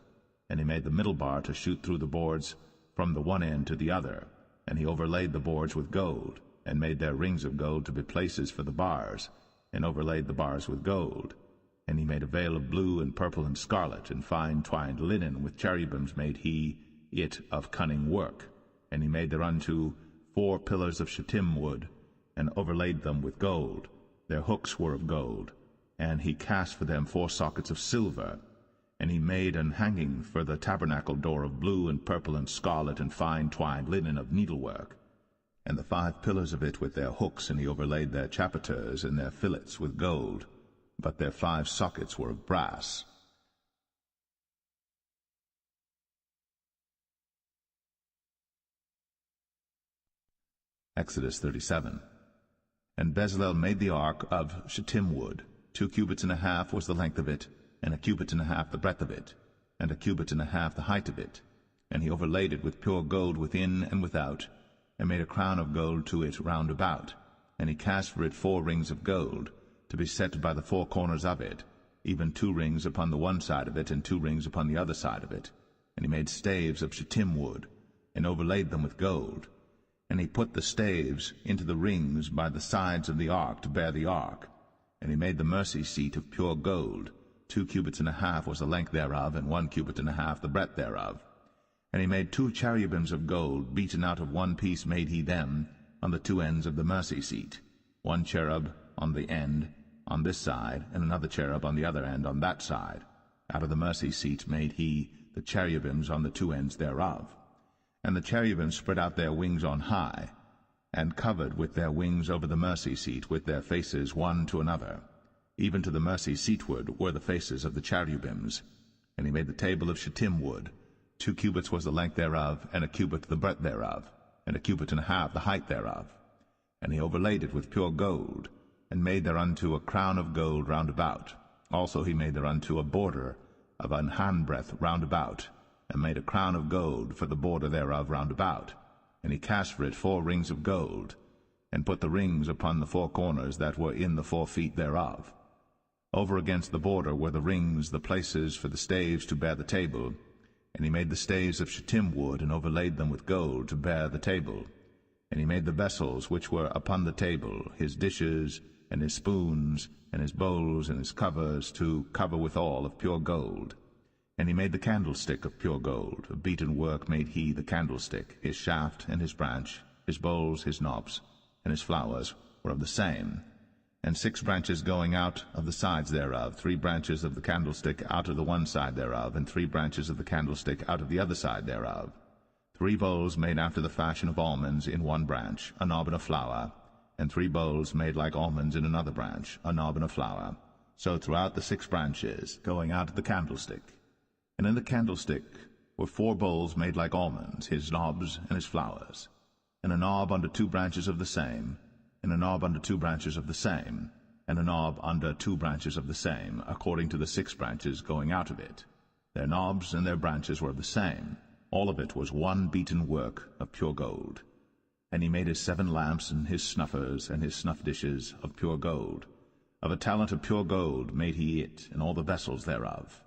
A: And he made the middle bar to shoot through the boards from the one end to the other. And he overlaid the boards with gold, and made their rings of gold to be places for the bars, and overlaid the bars with gold. And he made a veil of blue and purple and scarlet, and fine twined linen, with cherubims made he it of cunning work. And he made thereunto 4 pillars of shittim wood, and overlaid them with gold. Their hooks were of gold, and he cast for them 4 sockets of silver. And he made an hanging for the tabernacle door of blue and purple and scarlet and fine twined linen of needlework, and the 5 pillars of it with their hooks, and he overlaid their chapiters and their fillets with gold, but their 5 sockets were of brass. Exodus 37. And Bezalel made the ark of shittim wood. 2 cubits and a half was the length of it, and a cubit and a half the breadth of it, and a cubit and a half the height of it. And he overlaid it with pure gold within and without, and made a crown of gold to it round about. And he cast for it 4 rings of gold, to be set by the 4 corners of it, even 2 rings upon the one side of it, and 2 rings upon the other side of it. And he made staves of shittim wood, and overlaid them with gold. And he put the staves into the rings by the sides of the ark to bear the ark. And he made the mercy seat of pure gold. 2 cubits and a half was the length thereof, and 1 cubit and a half the breadth thereof. And he made 2 cherubims of gold, beaten out of one piece made he them, on the 2 ends of the mercy seat, 1 cherub on the end on this side, and another cherub on the other end on that side. Out of the mercy seat made he the cherubims on the 2 ends thereof. And the cherubims spread out their wings on high, and covered with their wings over the mercy seat, with their faces one to another. Even to the mercy seatward were the faces of the cherubims. And he made the table of shittim wood. 2 cubits was the length thereof, and a cubit the breadth thereof, and a cubit and a half the height thereof. And he overlaid it with pure gold, and made thereunto a crown of gold round about. Also he made thereunto a border of an handbreadth round about, and made a crown of gold for the border thereof round about. And he cast for it 4 rings of gold, and put the rings upon the 4 corners that were in the 4 feet thereof. Over against the border were the rings, the places for the staves to bear the table. And he made the staves of shittim wood, and overlaid them with gold to bear the table. And he made the vessels which were upon the table, his dishes, and his spoons, and his bowls, and his covers, to cover withal of pure gold. And he made the candlestick of pure gold. Of beaten work made he the candlestick. His shaft and his branch, his bowls, his knobs, and his flowers were of the same. And 6 branches going out of the sides thereof, 3 branches of the candlestick out of the one side thereof, and 3 branches of the candlestick out of the other side thereof. 3 bowls made after the fashion of almonds in one branch, a knob and a flower, and 3 bowls made like almonds in another branch, a knob and a flower. So throughout the 6 branches, going out of the candlestick. And in the candlestick were 4 bowls made like almonds, his knobs and his flowers, and a knob under 2 branches of the same, and a knob under 2 branches of the same, and a knob under 2 branches of the same, according to the 6 branches going out of it. Their knobs and their branches were of the same. All of it was one beaten work of pure gold. And he made his 7 lamps, and his snuffers, and his snuff dishes of pure gold. Of a talent of pure gold made he it, and all the vessels thereof.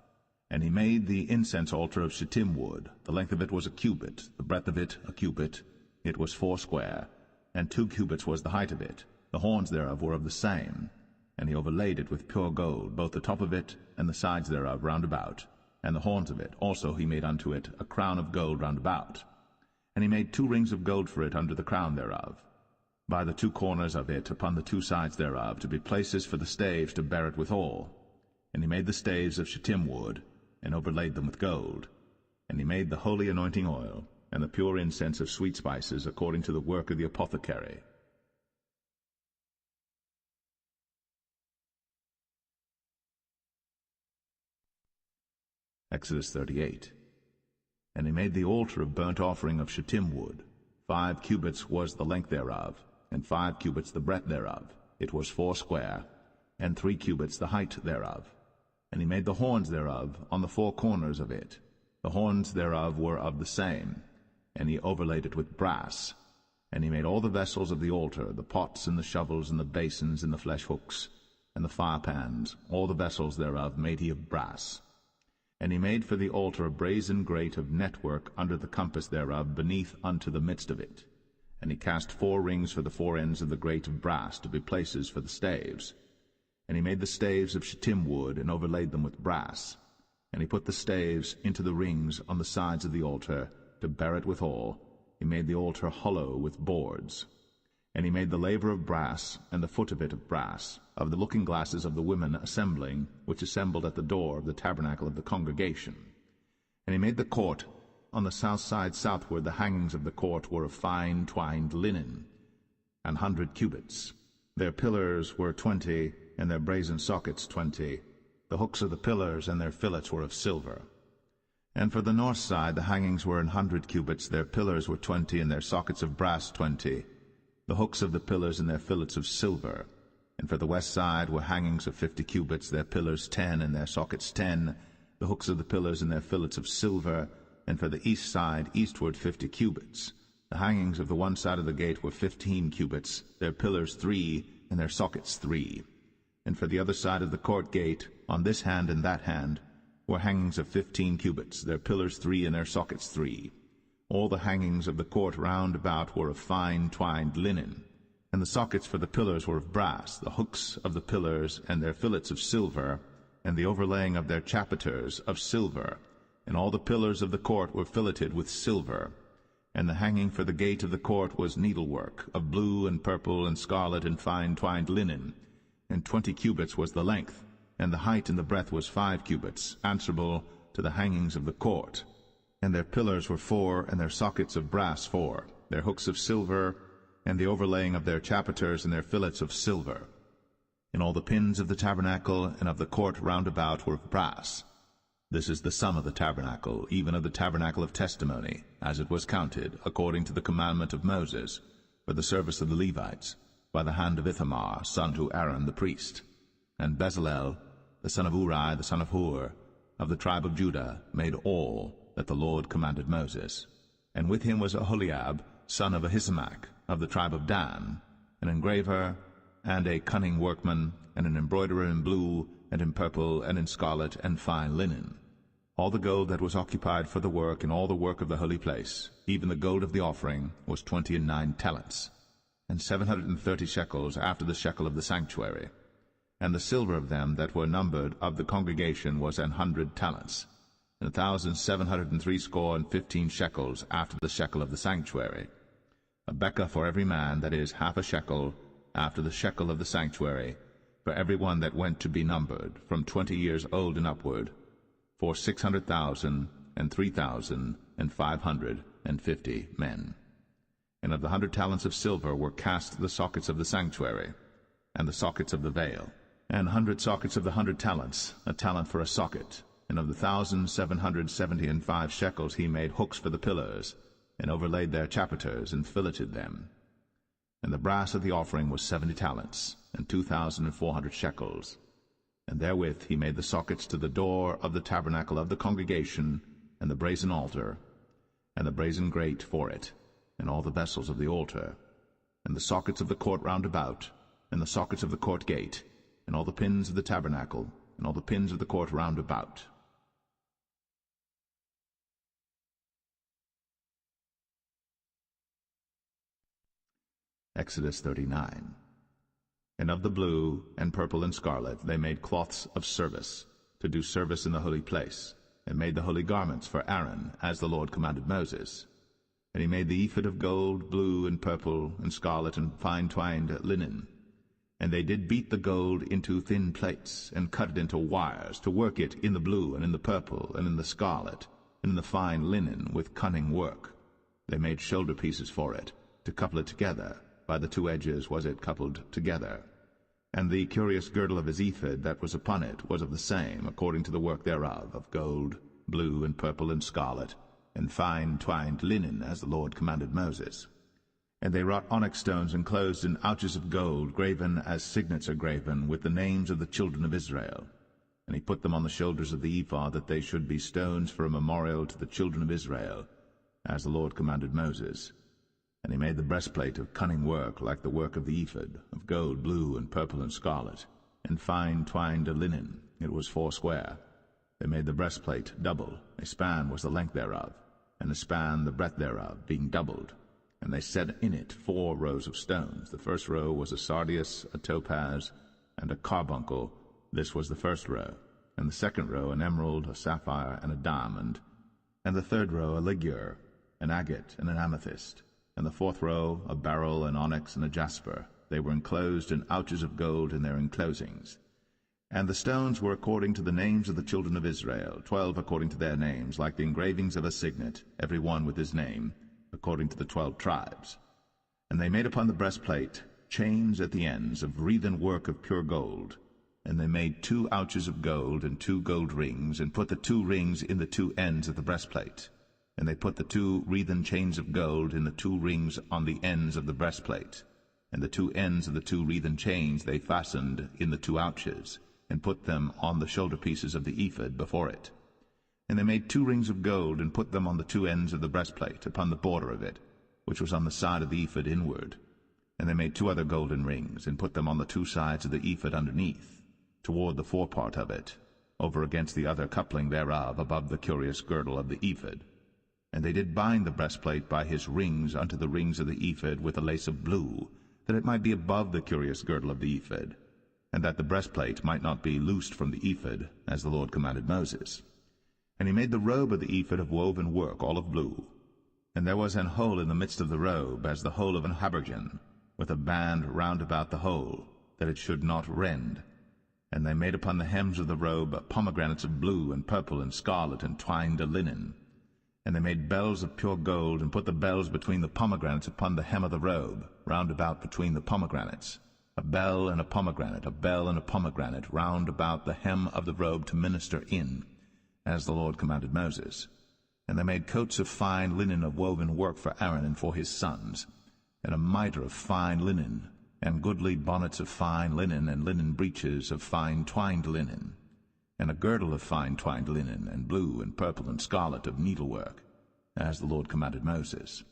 A: And he made the incense altar of shittim wood. The length of it was a cubit, the breadth of it a cubit. It was 4 square, and 2 cubits was the height of it. The horns thereof were of the same. And he overlaid it with pure gold, both the top of it and the sides thereof round about. And the horns of it also he made unto it a crown of gold round about. And he made 2 rings of gold for it under the crown thereof, by the 2 corners of it upon the 2 sides thereof, to be places for the staves to bear it withal. And he made the staves of shittim wood, and overlaid them with gold. And he made the holy anointing oil, and the pure incense of sweet spices, according to the work of the apothecary. Exodus 38. And he made the altar of burnt offering of shittim wood. 5 cubits was the length thereof, and 5 cubits the breadth thereof. It was foursquare, and 3 cubits the height thereof. And he made the horns thereof on the 4 corners of it. The horns thereof were of the same, and he overlaid it with brass. And he made all the vessels of the altar, the pots and the shovels and the basins and the flesh hooks, and the firepans, all the vessels thereof made he of brass. And he made for the altar a brazen grate of network under the compass thereof, beneath unto the midst of it. And he cast 4 rings for the 4 ends of the grate of brass, to be places for the staves. And he made the staves of shittim wood, and overlaid them with brass. And he put the staves into the rings on the sides of the altar, to bear it withal. He made the altar hollow with boards. And he made the laver of brass, and the foot of it of brass, of the looking glasses of the women assembling, which assembled at the door of the tabernacle of the congregation. And he made the court. On the south side southward the hangings of the court were of fine twined linen, 100 cubits. Their pillars were 20, and their brazen sockets 20. The hooks of the pillars and their fillets were of silver. And for the north side the hangings were 100 cubits, their pillars were 20, and their sockets of brass 20. The hooks of the pillars and their fillets of silver. And for the west side were hangings of 50 cubits, their pillars 10, and their sockets 10, the hooks of the pillars and their fillets of silver. And for the east side eastward 50 cubits. The hangings of the one side of the gate were 15 cubits, their pillars 3, and their sockets 3. And for the other side of the court gate, on this hand and that hand, were hangings of 15 cubits, their pillars 3, and their sockets 3. All the hangings of the court round about were of fine twined linen, and the sockets for the pillars were of brass, the hooks of the pillars and their fillets of silver, and the overlaying of their chapiters of silver, and all the pillars of the court were filleted with silver. And the hanging for the gate of the court was needlework, of blue and purple and scarlet and fine twined linen, and 20 cubits was the length, and the height and the breadth was 5 cubits, answerable to the hangings of the court. And their pillars were 4, and their sockets of brass 4, their hooks of silver, and the overlaying of their chapiters and their fillets of silver. And all the pins of the tabernacle and of the court round about were of brass. This is the sum of the tabernacle, even of the tabernacle of testimony, as it was counted, according to the commandment of Moses, for the service of the Levites, by the hand of Ithamar, son to Aaron the priest. And Bezalel, the son of Uri, the son of Hur, of the tribe of Judah, made all that the Lord commanded Moses. And with him was Aholiab, son of Ahisamach, of the tribe of Dan, an engraver, and a cunning workman, and an embroiderer in blue, and in purple, and in scarlet, and fine linen. All the gold that was occupied for the work, and all the work of the holy place, even the gold of the offering, was 29 talents, and 730 shekels after the shekel of the sanctuary. And the silver of them that were numbered of the congregation was 100 talents, and 1,760 shekels after the shekel of the sanctuary. A bekah for every man, that is, half a shekel, after the shekel of the sanctuary, for every one that went to be numbered, from 20 years old and upward, for 600,000 and 3,550 men. And of the 100 talents of silver were cast the sockets of the sanctuary, and the sockets of the veil, and 100 sockets of the 100 talents, a talent for a socket. And of the 1,775 shekels he made hooks for the pillars, and overlaid their chapiters, and filleted them. And the brass of the offering was 70 talents, and 2,400 shekels. And therewith he made the sockets to the door of the tabernacle of the congregation, and the brazen altar, and the brazen grate for it, and all the vessels of the altar, and the sockets of the court round about, and the sockets of the court gate, and all the pins of the tabernacle, and all the pins of the court round about. Exodus 39. And of the blue, and purple, and scarlet they made cloths of service, to do service in the holy place, and made the holy garments for Aaron, as the Lord commanded Moses. And he made the ephod of gold, blue, and purple, and scarlet, and fine twined linen. And they did beat the gold into thin plates, and cut it into wires, to work it in the blue, and in the purple, and in the scarlet, and in the fine linen, with cunning work. They made shoulder pieces for it, to couple it together. By the 2 edges was it coupled together. And the curious girdle of his ephod that was upon it was of the same, according to the work thereof, of gold, blue, and purple, and scarlet, and fine twined linen, as the Lord commanded Moses. And they wrought onyx stones enclosed in ouches of gold, graven as signets are graven, with the names of the children of Israel. And he put them on the shoulders of the ephod, that they should be stones for a memorial to the children of Israel, as the Lord commanded Moses. And he made the breastplate of cunning work, like the work of the ephod, of gold, blue, and purple, and scarlet, and fine twined linen. It was foursquare. They made the breastplate double. A span was the length thereof, and a span the breadth thereof, being doubled. And they set in it 4 rows of stones. The first row was a sardius, a topaz, and a carbuncle. This was the first row. And the second row an emerald, a sapphire, and a diamond. And the third row a ligure, an agate, and an amethyst. And the fourth row a beryl, an onyx, and a jasper. They were enclosed in ouches of gold in their enclosings. And the stones were according to the names of the children of Israel, 12 according to their names, like the engravings of a signet, every one with his name, according to the 12 tribes. And they made upon the breastplate chains at the ends of wreathen work of pure gold. And they made 2 ouches of gold and 2 gold rings, and put the 2 rings in the 2 ends of the breastplate. And they put the 2 wreathen chains of gold in the 2 rings on the ends of the breastplate. And the 2 ends of the 2 wreathen chains they fastened in the 2 ouches, and put them on the shoulder pieces of the ephod before it. And they made 2 rings of gold, and put them on the 2 ends of the breastplate, upon the border of it, which was on the side of the ephod inward. And they made 2 other golden rings, and put them on the 2 sides of the ephod underneath, toward the forepart of it, over against the other coupling thereof, above the curious girdle of the ephod. And they did bind the breastplate by his rings unto the rings of the ephod with a lace of blue, that it might be above the curious girdle of the ephod, and that the breastplate might not be loosed from the ephod, as the Lord commanded Moses. And he made the robe of the ephod of woven work, all of blue. And there was an hole in the midst of the robe, as the hole of an habergeon, with a band round about the hole, that it should not rend. And they made upon the hems of the robe pomegranates of blue and purple and scarlet, and twined linen. And they made bells of pure gold, and put the bells between the pomegranates upon the hem of the robe, round about between the pomegranates. A bell and a pomegranate, a bell and a pomegranate, round about the hem of the robe to minister in, as the Lord commanded Moses. And they made coats of fine linen of woven work for Aaron and for his sons, and a mitre of fine linen, and goodly bonnets of fine linen, and linen breeches of fine twined linen, and a girdle of fine twined linen, and blue and purple and scarlet of needlework, as the Lord commanded Moses.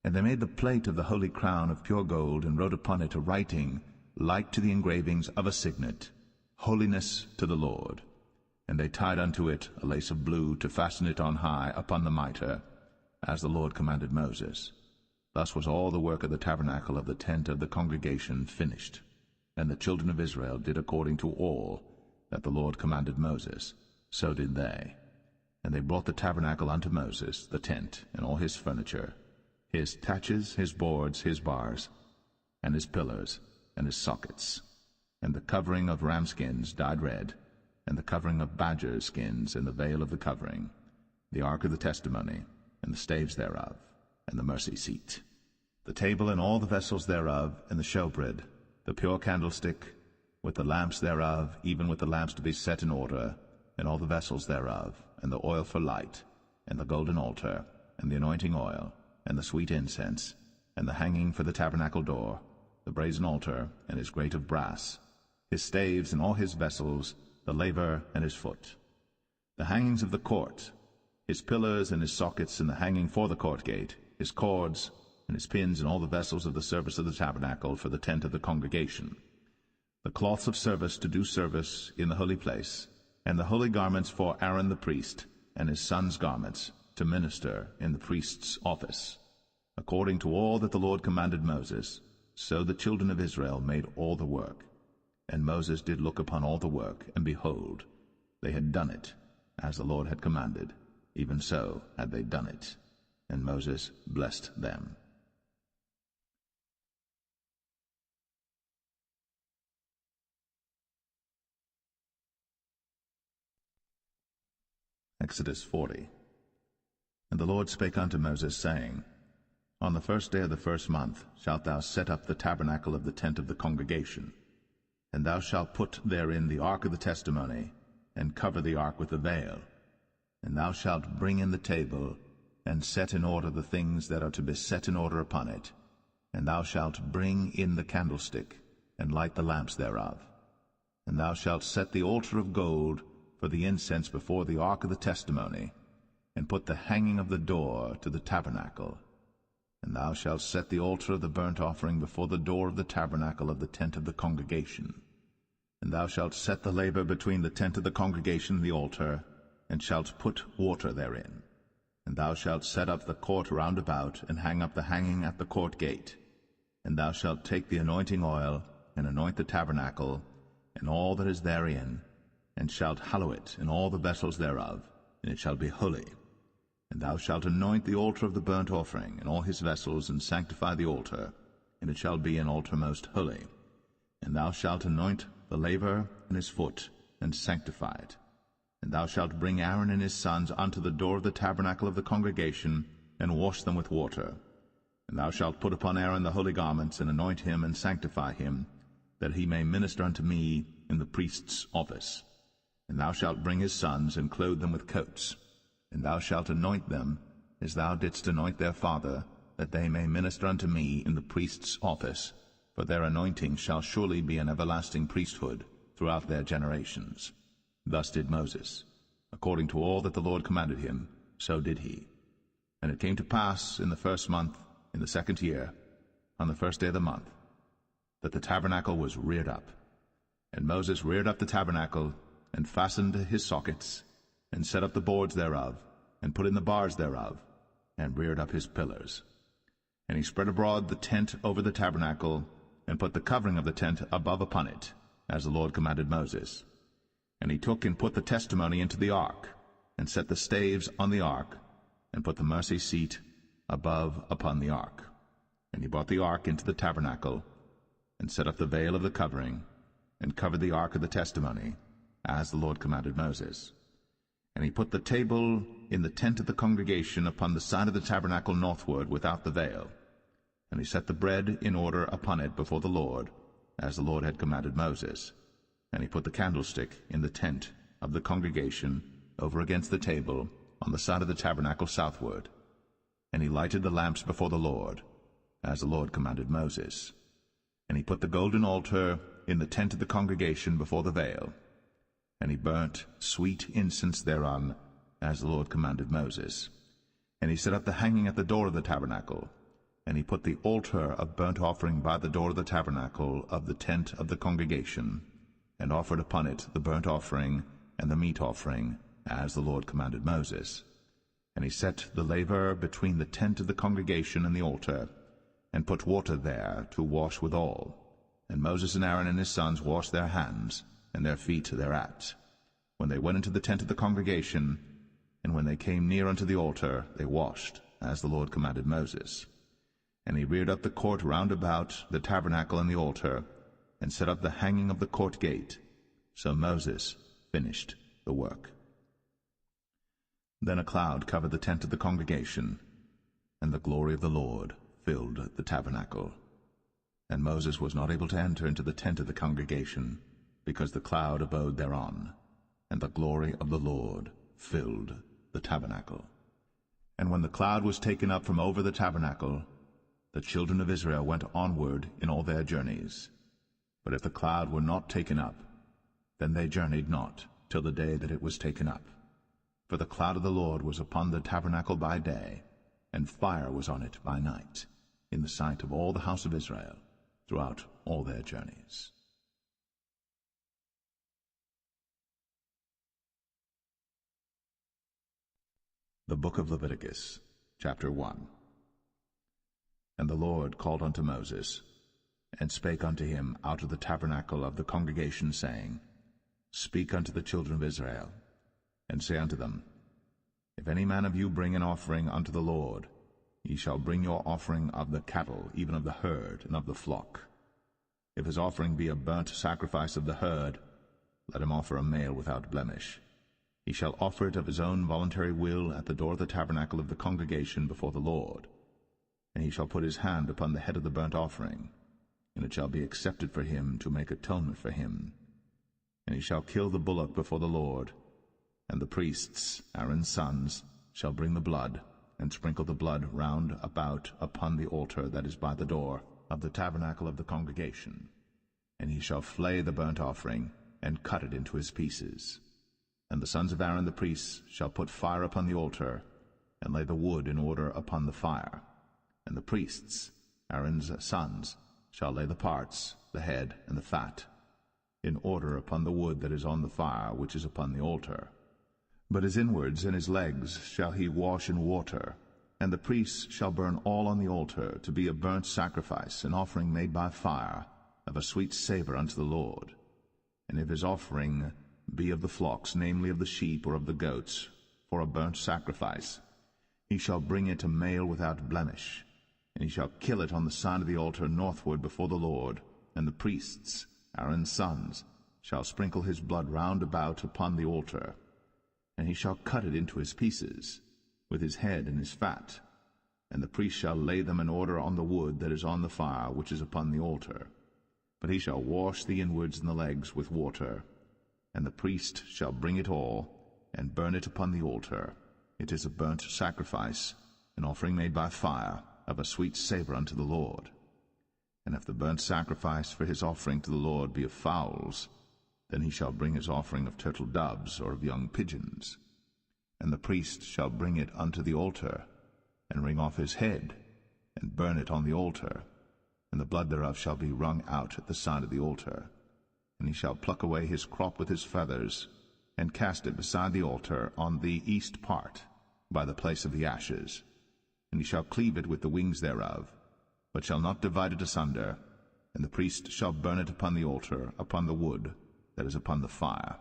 A: And they made the plate of the holy crown of pure gold, and wrote upon it a writing like to the engravings of a signet, Holiness to the Lord. And they tied unto it a lace of blue, to fasten it on high upon the mitre, as the Lord commanded Moses. Thus was all the work of the tabernacle of the tent of the congregation finished. And the children of Israel did according to all that the Lord commanded Moses, so did they. And they brought the tabernacle unto Moses, the tent, and all his furniture, his taches, his boards, his bars, and his pillars, and his sockets, and the covering of ram skins dyed red, and the covering of badger skins, and the veil of the covering, the ark of the testimony, and the staves thereof, and the mercy seat, the table and all the vessels thereof, and the showbread, the pure candlestick, with the lamps thereof, even with the lamps to be set in order, and all the vessels thereof, and the oil for light, and the golden altar, and the anointing oil, and the sweet incense, and the hanging for the tabernacle door, the brazen altar, and his grate of brass, his staves and all his vessels, the laver and his foot, the hangings of the court, his pillars and his sockets, and the hanging for the court gate, his cords, and his pins, and all the vessels of the service of the tabernacle for the tent of the congregation, the cloths of service to do service in the holy place, and the holy garments for Aaron the priest, and his sons' garments, to minister in the priest's office. According to all that the Lord commanded Moses, so the children of Israel made all the work. And Moses did look upon all the work, and behold, they had done it, as the Lord had commanded, even so had they done it. And Moses blessed them. Exodus 40. And the Lord spake unto Moses, saying, On the first day of the first month shalt thou set up the tabernacle of the tent of the congregation, and thou shalt put therein the ark of the testimony, and cover the ark with the veil. And thou shalt bring in the table, and set in order the things that are to be set in order upon it. And thou shalt bring in the candlestick, and light the lamps thereof. And thou shalt set the altar of gold for the incense before the ark of the testimony, and put the hanging of the door to the tabernacle. And thou shalt set the altar of the burnt offering before the door of the tabernacle of the tent of the congregation. And thou shalt set the laver between the tent of the congregation and the altar, and shalt put water therein. And thou shalt set up the court round about, and hang up the hanging at the court gate. And thou shalt take the anointing oil, and anoint the tabernacle, and all that is therein, and shalt hallow it, and all the vessels thereof, and it shall be holy. And thou shalt anoint the altar of the burnt offering, and all his vessels, and sanctify the altar, and it shall be an altar most holy. And thou shalt anoint the laver and his foot, and sanctify it. And thou shalt bring Aaron and his sons unto the door of the tabernacle of the congregation, and wash them with water. And thou shalt put upon Aaron the holy garments, and anoint him, and sanctify him, that he may minister unto me in the priest's office. And thou shalt bring his sons, and clothe them with coats. And thou shalt anoint them, as thou didst anoint their father, that they may minister unto me in the priest's office, for their anointing shall surely be an everlasting priesthood throughout their generations. Thus did Moses. According to all that the Lord commanded him, so did he. And it came to pass in the 1st month, in the 2nd year, on the 1st day of the month, that the tabernacle was reared up. And Moses reared up the tabernacle, and fastened his sockets, and set up the boards thereof, and put in the bars thereof, and reared up his pillars. And he spread abroad the tent over the tabernacle, and put the covering of the tent above upon it, as the Lord commanded Moses. And he took and put the testimony into the ark, and set the staves on the ark, and put the mercy seat above upon the ark. And he brought the ark into the tabernacle, and set up the veil of the covering, and covered the ark of the testimony, as the Lord commanded Moses. And he put the table in the tent of the congregation upon the side of the tabernacle northward without the veil. And he set the bread in order upon it before the Lord, as the Lord had commanded Moses. And he put the candlestick in the tent of the congregation over against the table on the side of the tabernacle southward. And he lighted the lamps before the Lord, as the Lord commanded Moses. And he put the golden altar in the tent of the congregation before the veil. And he burnt sweet incense thereon, as the Lord commanded Moses. And he set up the hanging at the door of the tabernacle. And he put the altar of burnt offering by the door of the tabernacle of the tent of the congregation, and offered upon it the burnt offering and the meat offering, as the Lord commanded Moses. And he set the laver between the tent of the congregation and the altar, and put water there to wash withal. And Moses and Aaron and his sons washed their hands, and their feet thereat, when they went into the tent of the congregation, and when they came near unto the altar, they washed, as the Lord commanded Moses. And he reared up the court round about the tabernacle and the altar, and set up the hanging of the court gate. So Moses finished the work. Then a cloud covered the tent of the congregation, and the glory of the Lord filled the tabernacle. And Moses was not able to enter into the tent of the congregation, because the cloud abode thereon, and the glory of the Lord filled the tabernacle. And when the cloud was taken up from over the tabernacle, the children of Israel went onward in all their journeys. But if the cloud were not taken up, then they journeyed not till the day that it was taken up. For the cloud of the Lord was upon the tabernacle by day, and fire was on it by night, in the sight of all the house of Israel, throughout all their journeys. The Book of Leviticus, chapter 1. And the Lord called unto Moses, and spake unto him out of the tabernacle of the congregation, saying, Speak unto the children of Israel, and say unto them, If any man of you bring an offering unto the Lord, ye shall bring your offering of the cattle, even of the herd, and of the flock. If his offering be a burnt sacrifice of the herd, let him offer a male without blemish. He shall offer it of his own voluntary will at the door of the tabernacle of the congregation before the Lord. And he shall put his hand upon the head of the burnt offering, and it shall be accepted for him to make atonement for him. And he shall kill the bullock before the Lord, and the priests, Aaron's sons, shall bring the blood, and sprinkle the blood round about upon the altar that is by the door of the tabernacle of the congregation. And he shall flay the burnt offering, and cut it into his pieces. And the sons of Aaron the priests shall put fire upon the altar, and lay the wood in order upon the fire. And the priests, Aaron's sons, shall lay the parts, the head, and the fat, in order upon the wood that is on the fire which is upon the altar. But his inwards and his legs shall he wash in water, and the priests shall burn all on the altar to be a burnt sacrifice, an offering made by fire, of a sweet savour unto the Lord. And if his offering be of the flocks, namely of the sheep or of the goats, for a burnt sacrifice, he shall bring it a male without blemish, and he shall kill it on the side of the altar northward before the Lord, and the priests, Aaron's sons, shall sprinkle his blood round about upon the altar. And he shall cut it into his pieces, with his head and his fat, and the priest shall lay them in order on the wood that is on the fire which is upon the altar. But he shall wash the inwards and the legs with water, and the priest shall bring it all, and burn it upon the altar. It is a burnt sacrifice, an offering made by fire, of a sweet savour unto the Lord. And if the burnt sacrifice for his offering to the Lord be of fowls, then he shall bring his offering of turtle doves or of young pigeons. And the priest shall bring it unto the altar, and wring off his head, and burn it on the altar, and the blood thereof shall be wrung out at the side of the altar. And he shall pluck away his crop with his feathers, and cast it beside the altar on the east part, by the place of the ashes. And he shall cleave it with the wings thereof, but shall not divide it asunder, and the priest shall burn it upon the altar, upon the wood that is upon the fire.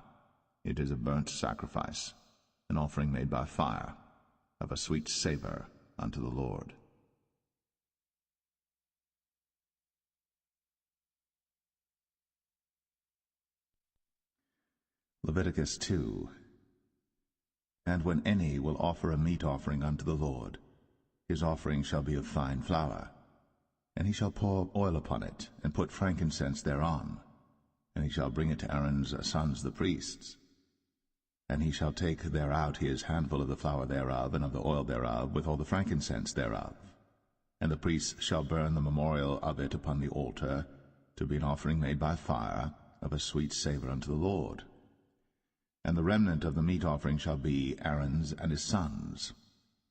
A: It is a burnt sacrifice, an offering made by fire, of a sweet savour unto the Lord. Leviticus 2. And when any will offer a meat offering unto the Lord, his offering shall be of fine flour, and he shall pour oil upon it, and put frankincense thereon, and he shall bring it to Aaron's sons the priests. And he shall take thereout his handful of the flour thereof, and of the oil thereof, with all the frankincense thereof. And the priests shall burn the memorial of it upon the altar, to be an offering made by fire, of a sweet savour unto the Lord. And the remnant of the meat offering shall be Aaron's and his sons.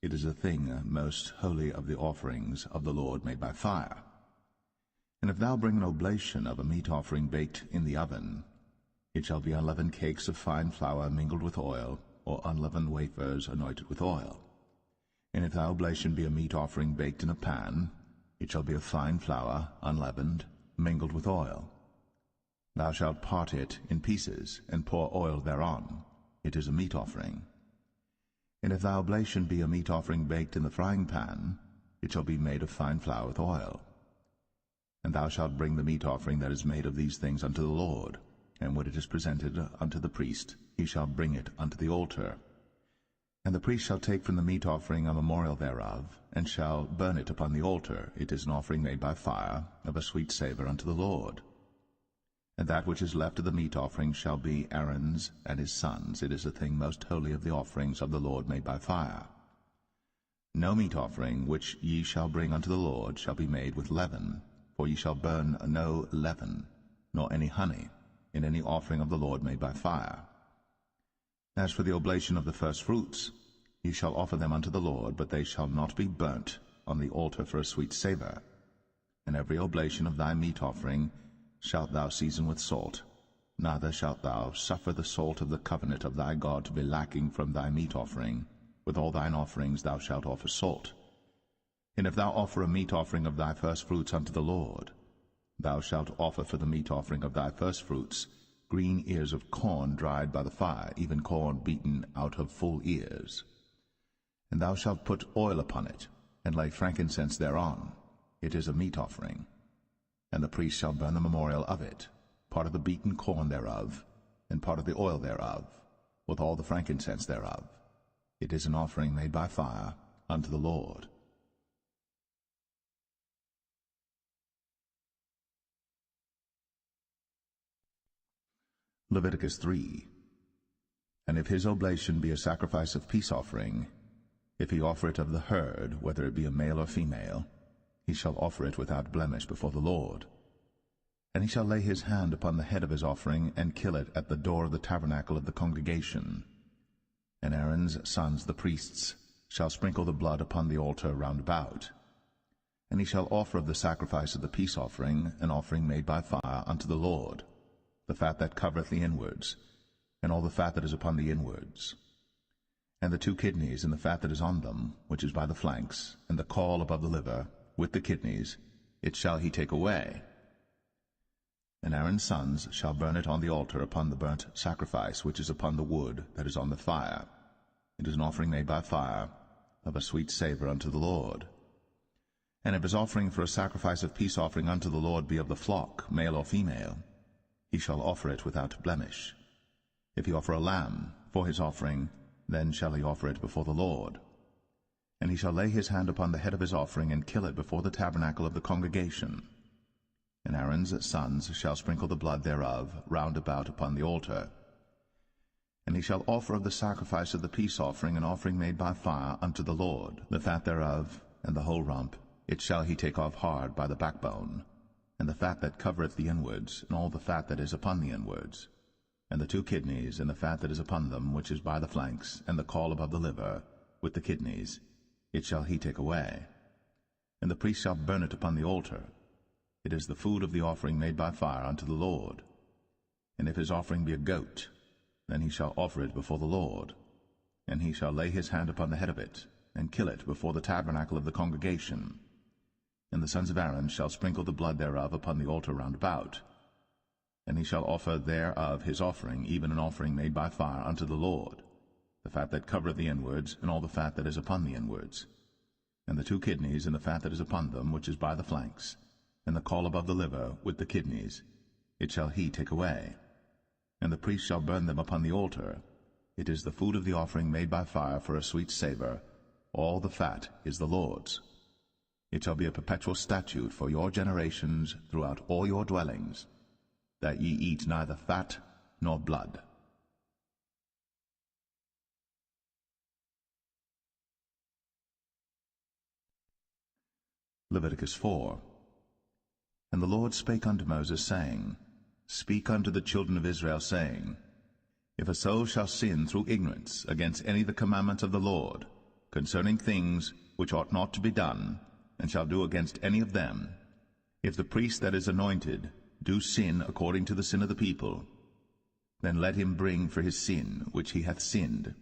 A: It is a thing most holy of the offerings of the Lord made by fire. And if thou bring an oblation of a meat offering baked in the oven, it shall be unleavened cakes of fine flour mingled with oil, or unleavened wafers anointed with oil. And if thy oblation be a meat offering baked in a pan, it shall be of fine flour, unleavened, mingled with oil. Thou shalt part it in pieces, and pour oil thereon. It is a meat offering. And if thy oblation be a meat offering baked in the frying pan, it shall be made of fine flour with oil. And thou shalt bring the meat offering that is made of these things unto the Lord, and when it is presented unto the priest, he shall bring it unto the altar. And the priest shall take from the meat offering a memorial thereof, and shall burn it upon the altar. It is an offering made by fire, of a sweet savour unto the Lord. And that which is left of the meat offering shall be Aaron's and his sons. It is a thing most holy of the offerings of the Lord made by fire. No meat offering which ye shall bring unto the Lord shall be made with leaven, for ye shall burn no leaven, nor any honey, in any offering of the Lord made by fire. As for the oblation of the firstfruits, ye shall offer them unto the Lord, but they shall not be burnt on the altar for a sweet savour. And every oblation of thy meat offering shalt thou season with salt, neither shalt thou suffer the salt of the covenant of thy God to be lacking from thy meat offering. With all thine offerings thou shalt offer salt. And if thou offer a meat offering of thy firstfruits unto the Lord, thou shalt offer for the meat offering of thy firstfruits green ears of corn dried by the fire, even corn beaten out of full ears. And thou shalt put oil upon it, and lay frankincense thereon. It is a meat offering. And the priest shall burn the memorial of it, part of the beaten corn thereof, and part of the oil thereof, with all the frankincense thereof. It is an offering made by fire unto the Lord. Leviticus 3. And if his oblation be a sacrifice of peace offering, If he offer it of the herd, whether it be a male or female, he shall offer it without blemish before the Lord. And he shall lay his hand upon the head of his offering, and kill it at the door of the tabernacle of the congregation. And Aaron's sons the priests shall sprinkle the blood upon the altar round about. And he shall offer of the sacrifice of the peace offering an offering made by fire unto the Lord, the fat that covereth the inwards, and all the fat that is upon the inwards, and the 2 kidneys, and the fat that is on them, which is by the flanks, and the caul above the liver, with the kidneys, it shall he take away. And Aaron's sons shall burn it on the altar upon the burnt sacrifice which is upon the wood that is on the fire. It is an offering made by fire, of a sweet savour unto the Lord. And if his offering for a sacrifice of peace offering unto the Lord be of the flock, male or female, he shall offer it without blemish. If he offer a lamb for his offering, then shall he offer it before the Lord. And he shall lay his hand upon the head of his offering, and kill it before the tabernacle of the congregation. And Aaron's sons shall sprinkle the blood thereof round about upon the altar. And he shall offer of the sacrifice of the peace offering an offering made by fire unto the Lord, the fat thereof, and the whole rump, it shall he take off hard by the backbone, and the fat that covereth the inwards, and all the fat that is upon the inwards, and the 2 kidneys, and the fat that is upon them, which is by the flanks, and the caul above the liver, with the kidneys, it shall he take away. And the priest shall burn it upon the altar. It is the food of the offering made by fire unto the Lord. And if his offering be a goat, then he shall offer it before the Lord. And he shall lay his hand upon the head of it, and kill it before the tabernacle of the congregation. And the sons of Aaron shall sprinkle the blood thereof upon the altar round about. And he shall offer thereof his offering, even an offering made by fire unto the Lord, the fat that covereth the inwards, and all the fat that is upon the inwards, and the 2 kidneys, and the fat that is upon them, which is by the flanks, and the caul above the liver, with the kidneys, it shall he take away. And the priest shall burn them upon the altar. It is the food of the offering made by fire for a sweet savour. All the fat is the Lord's. It shall be a perpetual statute for your generations throughout all your dwellings, that ye eat neither fat nor blood. Leviticus 4. And the Lord spake unto Moses, saying, Speak unto the children of Israel, saying, If a soul shall sin through ignorance against any of the commandments of the Lord, concerning things which ought not to be done, and shall do against any of them, if the priest that is anointed do sin according to the sin of the people, then let him bring for his sin which he hath sinned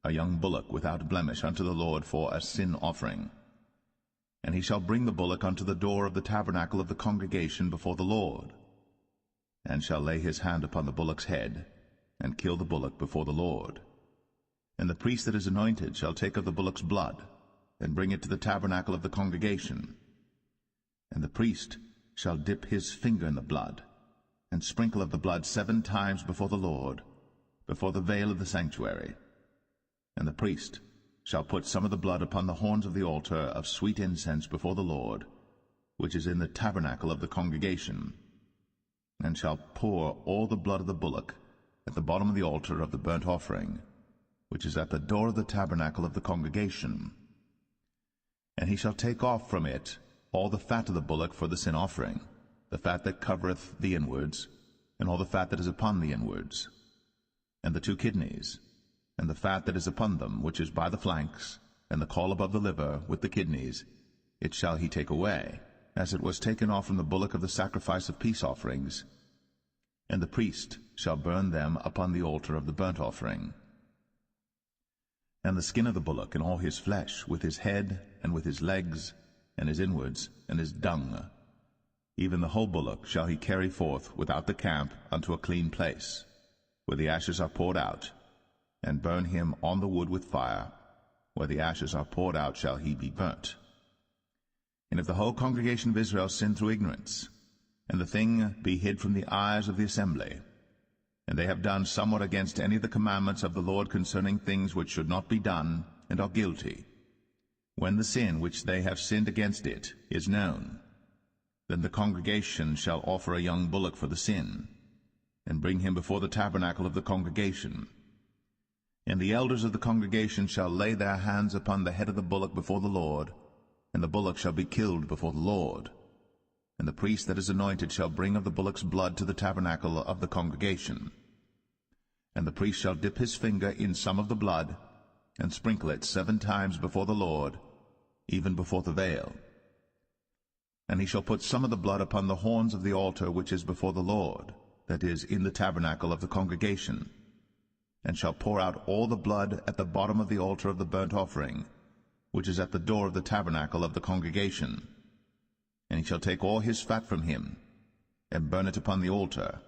A: a young bullock without blemish unto the Lord for a sin offering. And he shall bring the bullock unto the door of the tabernacle of the congregation before the Lord, and shall lay his hand upon the bullock's head, and kill the bullock before the Lord. And the priest that is anointed shall take of the bullock's blood, and bring it to the tabernacle of the congregation. And the priest shall dip his finger in the blood, and sprinkle of the blood 7 times before the Lord, before the veil of the sanctuary. And the priest shall put some of the blood upon the horns of the altar of sweet incense before the Lord, which is in the tabernacle of the congregation, and shall pour all the blood of the bullock at the bottom of the altar of the burnt offering, which is at the door of the tabernacle of the congregation. And he shall take off from it all the fat of the bullock for the sin offering, the fat that covereth the inwards, and all the fat that is upon the inwards, and the 2 kidneys, and the fat that is upon them, which is by the flanks, and the caul above the liver, with the kidneys, it shall he take away, as it was taken off from the bullock of the sacrifice of peace offerings. And the priest shall burn them upon the altar of the burnt offering. And the skin of the bullock, and all his flesh, with his head, and with his legs, and his inwards, and his dung, even the whole bullock shall he carry forth without the camp unto a clean place, where the ashes are poured out, and burn him on the wood with fire. Where the ashes are poured out shall he be burnt. And if the whole congregation of Israel sin through ignorance, and the thing be hid from the eyes of the assembly, and they have done somewhat against any of the commandments of the Lord concerning things which should not be done, and are guilty, when the sin which they have sinned against it is known, then the congregation shall offer a young bullock for the sin, and bring him before the tabernacle of the congregation. And the elders of the congregation shall lay their hands upon the head of the bullock before the Lord, and the bullock shall be killed before the Lord. And the priest that is anointed shall bring of the bullock's blood to the tabernacle of the congregation. And the priest shall dip his finger in some of the blood, and sprinkle it 7 times before the Lord, even before the veil. And he shall put some of the blood upon the horns of the altar which is before the Lord, that is, in the tabernacle of the congregation, and shall pour out all the blood at the bottom of the altar of the burnt offering, which is at the door of the tabernacle of the congregation. And he shall take all his fat from him, and burn it upon the altar.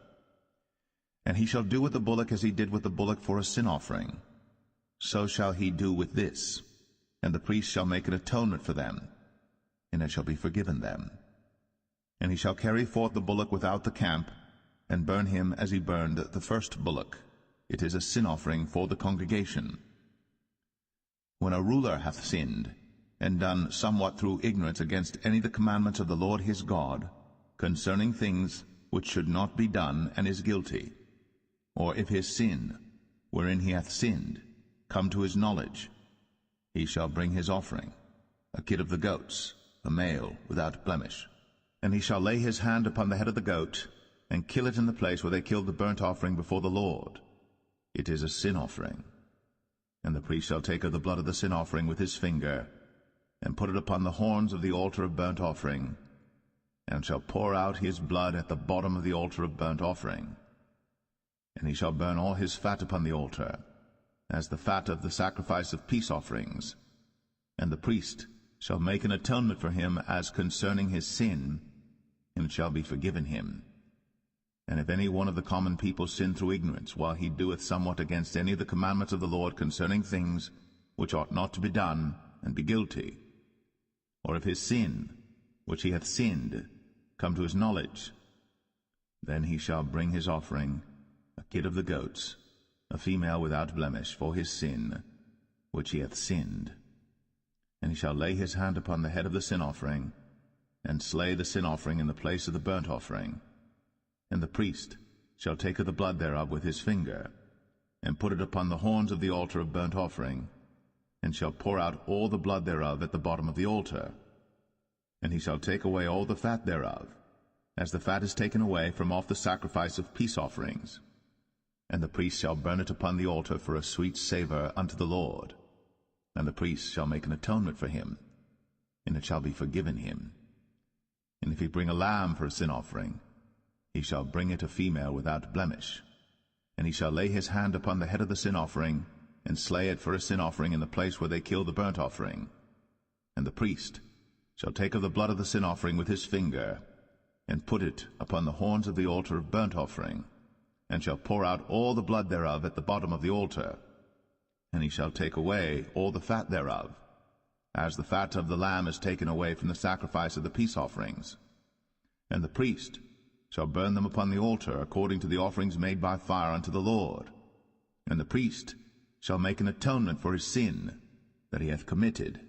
A: And he shall do with the bullock as he did with the bullock for a sin offering. So shall he do with this. And the priest shall make an atonement for them, and it shall be forgiven them. And he shall carry forth the bullock without the camp, and burn him as he burned the first bullock. It is a sin offering for the congregation. When a ruler hath sinned, and done somewhat through ignorance against any of the commandments of the Lord his God, concerning things which should not be done, and is guilty, or if his sin, wherein he hath sinned, come to his knowledge, he shall bring his offering, a kid of the goats, a male without blemish. And he shall lay his hand upon the head of the goat, and kill it in the place where they killed the burnt offering before the Lord. It is a sin offering. And the priest shall take of the blood of the sin offering with his finger, and put it upon the horns of the altar of burnt offering, and shall pour out his blood at the bottom of the altar of burnt offering. And he shall burn all his fat upon the altar, as the fat of the sacrifice of peace offerings. And the priest shall make an atonement for him as concerning his sin, and it shall be forgiven him. And if any one of the common people sin through ignorance, while he doeth somewhat against any of the commandments of the Lord concerning things which ought not to be done, and be guilty, or if his sin, which he hath sinned, come to his knowledge, then he shall bring his offering, a kid of the goats, a female without blemish, for his sin, which he hath sinned. And he shall lay his hand upon the head of the sin offering, and slay the sin offering in the place of the burnt offering. And the priest shall take of the blood thereof with his finger, and put it upon the horns of the altar of burnt offering, and shall pour out all the blood thereof at the bottom of the altar. And he shall take away all the fat thereof, as the fat is taken away from off the sacrifice of peace offerings. And the priest shall burn it upon the altar for a sweet savour unto the Lord. And the priest shall make an atonement for him, and it shall be forgiven him. And if he bring a lamb for a sin offering, he shall bring it a female without blemish. And he shall lay his hand upon the head of the sin offering, and slay it for a sin offering in the place where they kill the burnt offering. And the priest shall take of the blood of the sin offering with his finger, and put it upon the horns of the altar of burnt offering, and shall pour out all the blood thereof at the bottom of the altar. And he shall take away all the fat thereof, as the fat of the lamb is taken away from the sacrifice of the peace offerings. And the priest shall burn them upon the altar according to the offerings made by fire unto the Lord. And the priest shall make an atonement for his sin that he hath committed,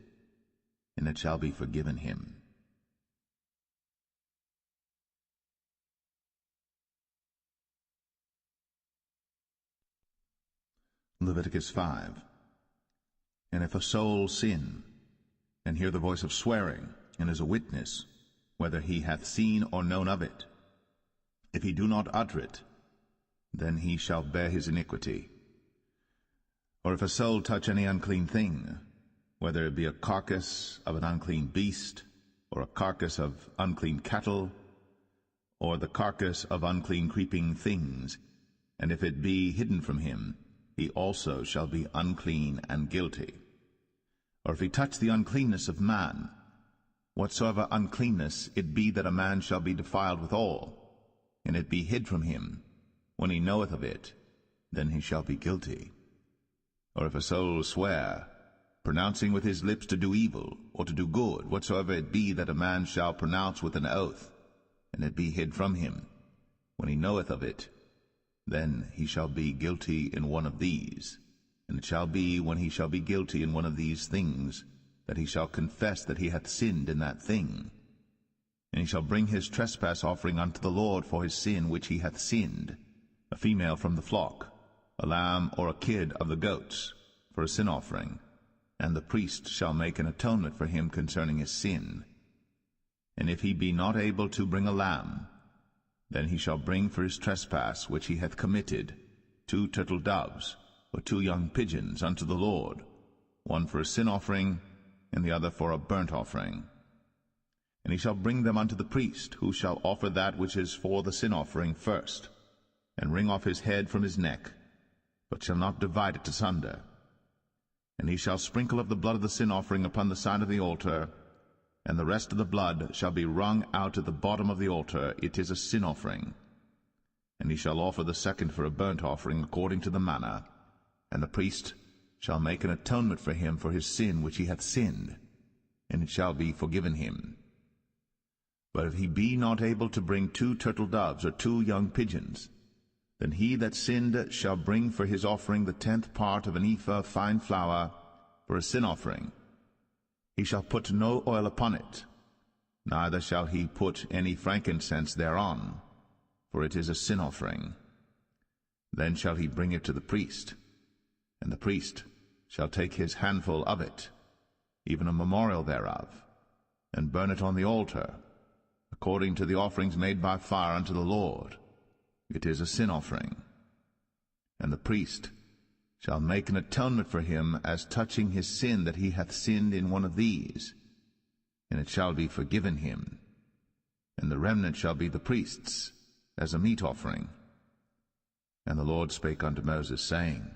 A: and it shall be forgiven him. Leviticus 5. And if a soul sin, and hear the voice of swearing, and is a witness, whether he hath seen or known of it, if he do not utter it, then he shall bear his iniquity. Or if a soul touch any unclean thing, whether it be a carcass of an unclean beast, or a carcass of unclean cattle, or the carcass of unclean creeping things, and if it be hidden from him, he also shall be unclean and guilty. Or if he touch the uncleanness of man, whatsoever uncleanness it be that a man shall be defiled withal, and it be hid from him, when he knoweth of it, then he shall be guilty. Or if a soul swear, pronouncing with his lips to do evil, or to do good, whatsoever it be that a man shall pronounce with an oath, and it be hid from him, when he knoweth of it, then he shall be guilty in one of these. And it shall be, when he shall be guilty in one of these things, that he shall confess that he hath sinned in that thing. And he shall bring his trespass offering unto the Lord for his sin which he hath sinned, a female from the flock, a lamb or a kid of the goats, for a sin offering, and the priest shall make an atonement for him concerning his sin. And if he be not able to bring a lamb, then he shall bring for his trespass which he hath committed 2 turtle doves, or 2 young pigeons unto the Lord, one for a sin offering, and the other for a burnt offering. And he shall bring them unto the priest, who shall offer that which is for the sin offering first, and wring off his head from his neck, but shall not divide it asunder. And he shall sprinkle of the blood of the sin offering upon the side of the altar, and the rest of the blood shall be wrung out at the bottom of the altar. It is a sin offering. And he shall offer the second for a burnt offering according to the manner, and the priest shall make an atonement for him for his sin which he hath sinned, and it shall be forgiven him. But if he be not able to bring 2 turtle doves or 2 young pigeons, then he that sinned shall bring for his offering the 10th part of an ephah of fine flour for a sin offering. He shall put no oil upon it, neither shall he put any frankincense thereon, for it is a sin offering. Then shall he bring it to the priest, and the priest shall take his handful of it, even a memorial thereof, and burn it on the altar, according to the offerings made by fire unto the Lord. It is a sin offering. And the priest shall make an atonement for him as touching his sin that he hath sinned in one of these, and it shall be forgiven him. And the remnant shall be the priest's, as a meat offering. And the Lord spake unto Moses, saying,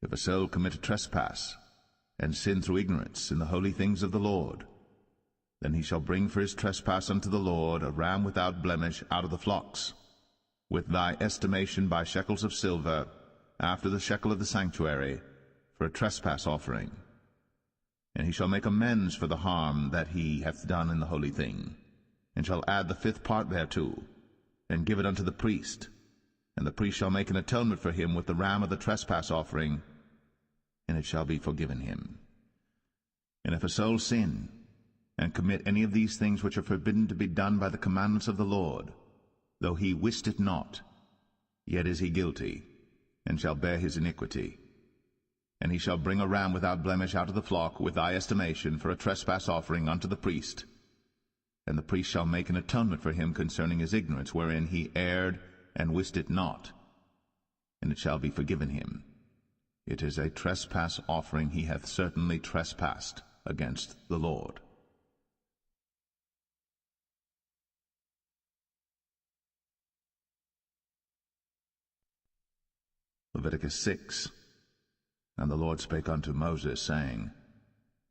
A: If a soul commit a trespass, and sin through ignorance in the holy things of the Lord, then he shall bring for his trespass unto the Lord a ram without blemish out of the flocks, with thy estimation by shekels of silver, after the shekel of the sanctuary, for a trespass offering. And he shall make amends for the harm that he hath done in the holy thing, and shall add the 5th part thereto, and give it unto the priest. And the priest shall make an atonement for him with the ram of the trespass offering, and it shall be forgiven him. And if a soul sin, and commit any of these things which are forbidden to be done by the commandments of the Lord, though he wist it not, yet is he guilty, and shall bear his iniquity. And he shall bring a ram without blemish out of the flock, with thy estimation, for a trespass offering unto the priest. And the priest shall make an atonement for him concerning his ignorance, wherein he erred and wist it not, and it shall be forgiven him. It is a trespass offering. He hath certainly trespassed against the Lord. Leviticus 6. And the Lord spake unto Moses, saying,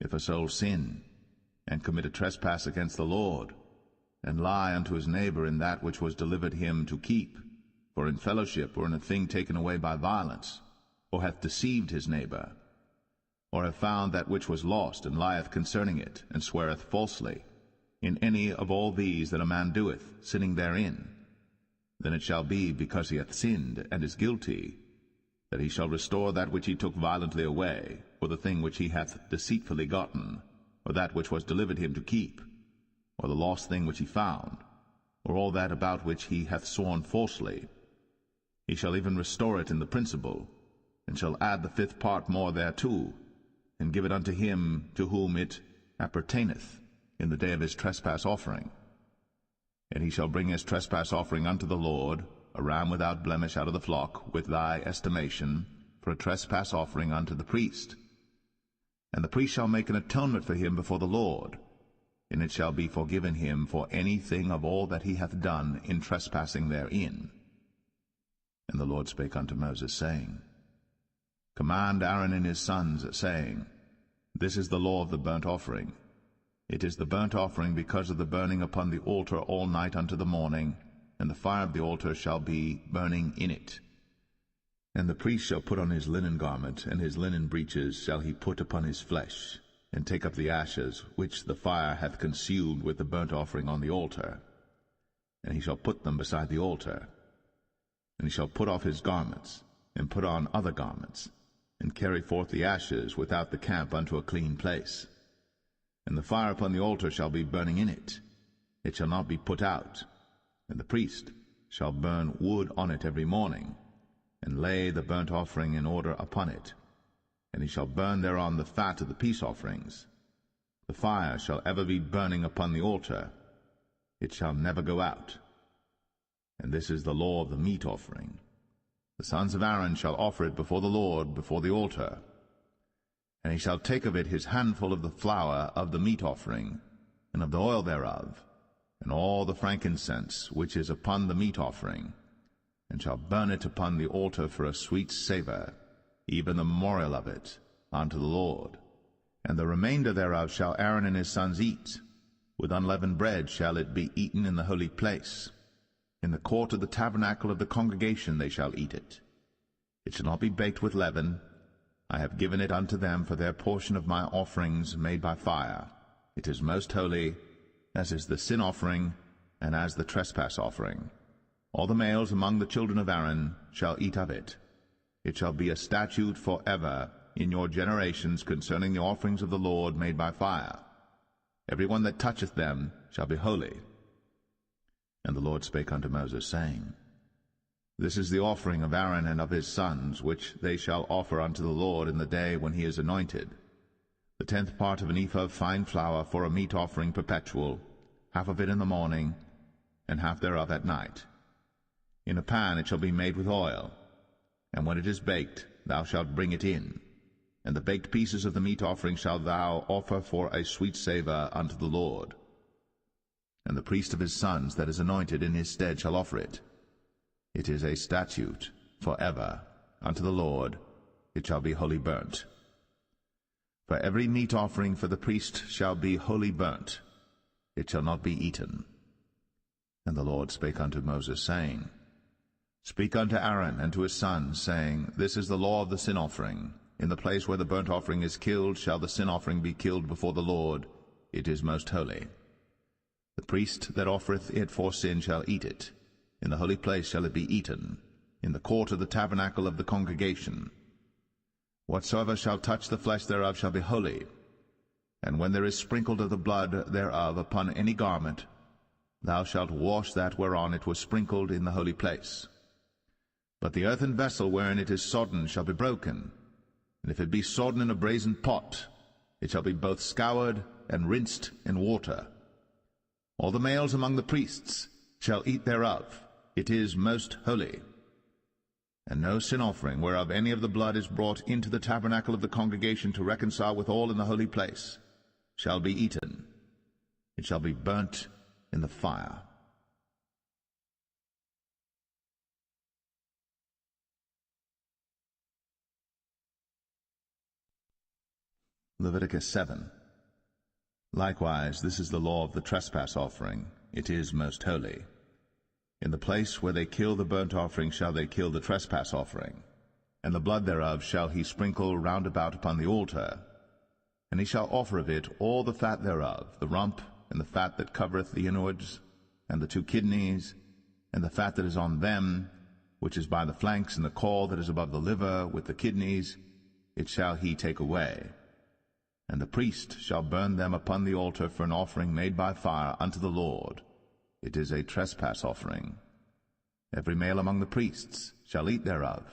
A: If a soul sin, and commit a trespass against the Lord, and lie unto his neighbor in that which was delivered him to keep, for in fellowship, or in a thing taken away by violence, or hath deceived his neighbor, or have found that which was lost, and lieth concerning it, and sweareth falsely, in any of all these that a man doeth, sinning therein, then it shall be, because he hath sinned, and is guilty, that he shall restore that which he took violently away, or the thing which he hath deceitfully gotten, or that which was delivered him to keep, or the lost thing which he found, or all that about which he hath sworn falsely. He shall even restore it in the principal, and shall add the 5th part more thereto, and give it unto him to whom it appertaineth in the day of his trespass offering. And he shall bring his trespass offering unto the Lord, a ram without blemish out of the flock, with thy estimation, for a trespass offering unto the priest. And the priest shall make an atonement for him before the Lord, and it shall be forgiven him for anything of all that he hath done in trespassing therein. And the Lord spake unto Moses, saying, Command Aaron and his sons, saying, This is the law of the burnt offering. It is the burnt offering because of the burning upon the altar all night unto the morning, and the fire of the altar shall be burning in it. And the priest shall put on his linen garment, and his linen breeches shall he put upon his flesh, and take up the ashes which the fire hath consumed with the burnt offering on the altar, and he shall put them beside the altar. And he shall put off his garments, and put on other garments, and carry forth the ashes without the camp unto a clean place. And the fire upon the altar shall be burning in it. It shall not be put out. And the priest shall burn wood on it every morning, and lay the burnt offering in order upon it. And he shall burn thereon the fat of the peace offerings. The fire shall ever be burning upon the altar. It shall never go out. And this is the law of the meat offering. The sons of Aaron shall offer it before the Lord, before the altar. And he shall take of it his handful of the flour of the meat offering, and of the oil thereof, and all the frankincense which is upon the meat offering, and shall burn it upon the altar for a sweet savour, even the memorial of it, unto the Lord. And the remainder thereof shall Aaron and his sons eat. With unleavened bread shall it be eaten in the holy place. In the court of the tabernacle of the congregation they shall eat it. It shall not be baked with leaven. I have given it unto them for their portion of my offerings made by fire. It is most holy, as is the sin offering, and as the trespass offering. All the males among the children of Aaron shall eat of it. It shall be a statute for ever in your generations concerning the offerings of the Lord made by fire. Every one that toucheth them shall be holy. And the Lord spake unto Moses, saying, This is the offering of Aaron and of his sons, which they shall offer unto the Lord in the day when he is anointed. The 10th part of an ephah of fine flour for a meat offering perpetual, half of it in the morning, and half thereof at night. In a pan it shall be made with oil, and when it is baked, thou shalt bring it in. And the baked pieces of the meat offering shalt thou offer for a sweet savour unto the Lord. And the priest of his sons that is anointed in his stead shall offer it. It is a statute for ever unto the Lord. It shall be wholly burnt. For every meat offering for the priest shall be wholly burnt. It shall not be eaten. And the Lord spake unto Moses, saying, Speak unto Aaron and to his sons, saying, This is the law of the sin offering. In the place where the burnt offering is killed shall the sin offering be killed before the Lord. It is most holy. The priest that offereth it for sin shall eat it. In the holy place shall it be eaten, in the court of the tabernacle of the congregation. Whatsoever shall touch the flesh thereof shall be holy. And when there is sprinkled of the blood thereof upon any garment, thou shalt wash that whereon it was sprinkled in the holy place. But the earthen vessel wherein it is sodden shall be broken, and if it be sodden in a brazen pot, it shall be both scoured and rinsed in water. All the males among the priests shall eat thereof. It is most holy. And no sin offering whereof any of the blood is brought into the tabernacle of the congregation to reconcile with all in the holy place shall be eaten. It shall be burnt in the fire. Leviticus 7. Likewise, this is the law of the trespass offering. It is most holy. In the place where they kill the burnt offering shall they kill the trespass offering, and the blood thereof shall he sprinkle round about upon the altar. And he shall offer of it all the fat thereof, the rump, and the fat that covereth the inwards, and the 2 kidneys, and the fat that is on them, which is by the flanks, and the caul that is above the liver, with the kidneys, it shall he take away. And the priest shall burn them upon the altar for an offering made by fire unto the Lord. It is a trespass offering. Every male among the priests shall eat thereof.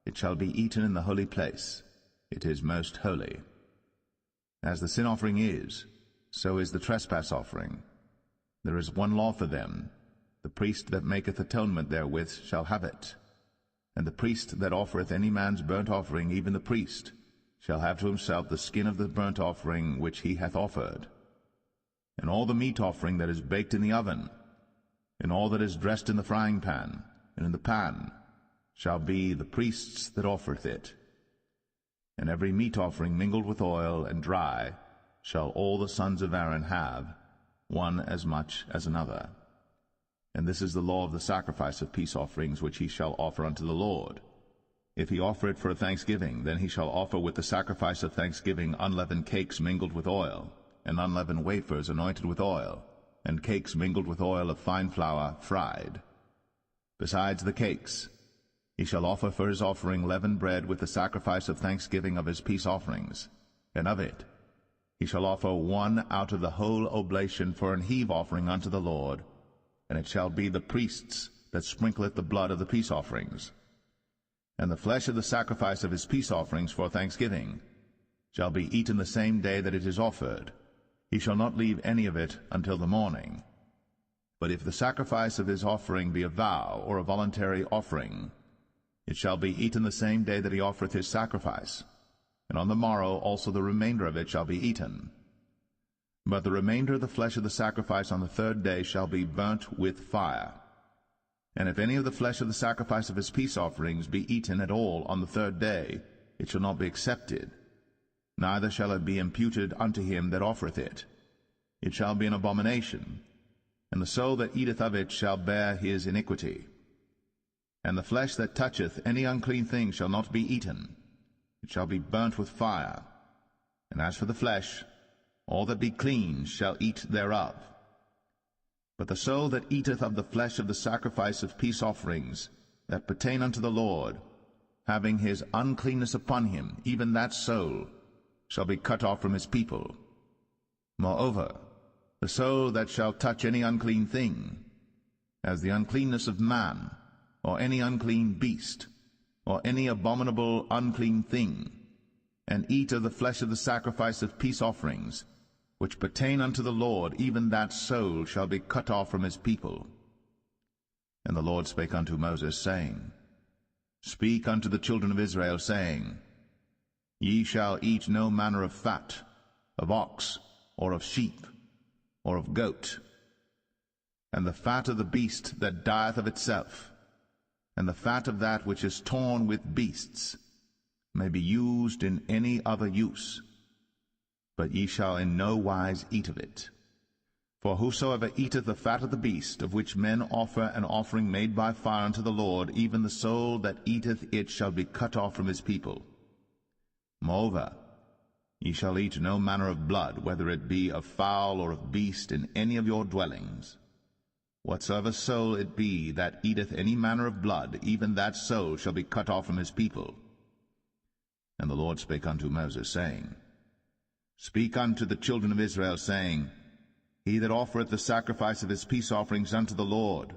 A: It shall be eaten in the holy place. It is most holy. As the sin offering is, so is the trespass offering. There is one law for them. The priest that maketh atonement therewith shall have it. And the priest that offereth any man's burnt offering, even the priest, shall have to himself the skin of the burnt offering which he hath offered. And all the meat offering that is baked in the oven, and all that is dressed in the frying pan, and in the pan, shall be the priest's that offereth it. And every meat offering mingled with oil and dry shall all the sons of Aaron have, one as much as another. And this is the law of the sacrifice of peace offerings which he shall offer unto the Lord. If he offer it for a thanksgiving, then he shall offer with the sacrifice of thanksgiving unleavened cakes mingled with oil, and unleavened wafers anointed with oil, and cakes mingled with oil of fine flour fried. Besides the cakes, he shall offer for his offering leavened bread with the sacrifice of thanksgiving of his peace offerings, and of it he shall offer one out of the whole oblation for an heave offering unto the Lord, and it shall be the priest's that sprinkleth the blood of the peace offerings. And the flesh of the sacrifice of his peace offerings for thanksgiving shall be eaten the same day that it is offered. He shall not leave any of it until the morning. But if the sacrifice of his offering be a vow or a voluntary offering, it shall be eaten the same day that he offereth his sacrifice, and on the morrow also the remainder of it shall be eaten. But the remainder of the flesh of the sacrifice on the third day shall be burnt with fire. And if any of the flesh of the sacrifice of his peace offerings be eaten at all on the third day, it shall not be accepted, neither shall it be imputed unto him that offereth it. It shall be an abomination, and the soul that eateth of it shall bear his iniquity. And the flesh that toucheth any unclean thing shall not be eaten, it shall be burnt with fire. And as for the flesh, all that be clean shall eat thereof. But the soul that eateth of the flesh of the sacrifice of peace offerings that pertain unto the Lord, having his uncleanness upon him, even that soul shall be cut off from his people. Moreover, the soul that shall touch any unclean thing, as the uncleanness of man, or any unclean beast, or any abominable unclean thing, and eat of the flesh of the sacrifice of peace offerings, which pertain unto the Lord, even that soul shall be cut off from his people. And the Lord spake unto Moses, saying, Speak unto the children of Israel, saying, Ye shall eat no manner of fat, of ox, or of sheep, or of goat, and the fat of the beast that dieth of itself, and the fat of that which is torn with beasts, may be used in any other use, but ye shall in no wise eat of it. For whosoever eateth the fat of the beast, of which men offer an offering made by fire unto the Lord, even the soul that eateth it shall be cut off from his people. Moreover, ye shall eat no manner of blood, whether it be of fowl or of beast, in any of your dwellings. Whatsoever soul it be that eateth any manner of blood, even that soul shall be cut off from his people. And the Lord spake unto Moses, saying, Speak unto the children of Israel, saying, He that offereth the sacrifice of his peace offerings unto the Lord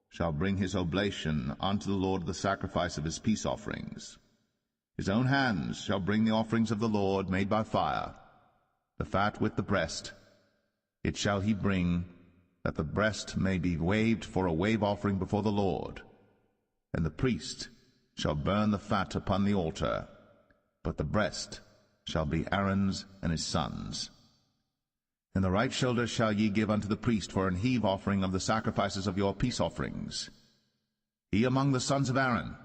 A: shall bring his oblation unto the Lord the sacrifice of his peace offerings. His own hands shall bring the offerings of the Lord made by fire, the fat with the breast. It shall he bring, that the breast may be waved for a wave offering before the Lord. And the priest shall burn the fat upon the altar, but the breast shall be Aaron's and his sons'. And the right shoulder shall ye give unto the priest for an heave offering of the sacrifices of your peace offerings. He among the sons of Aaron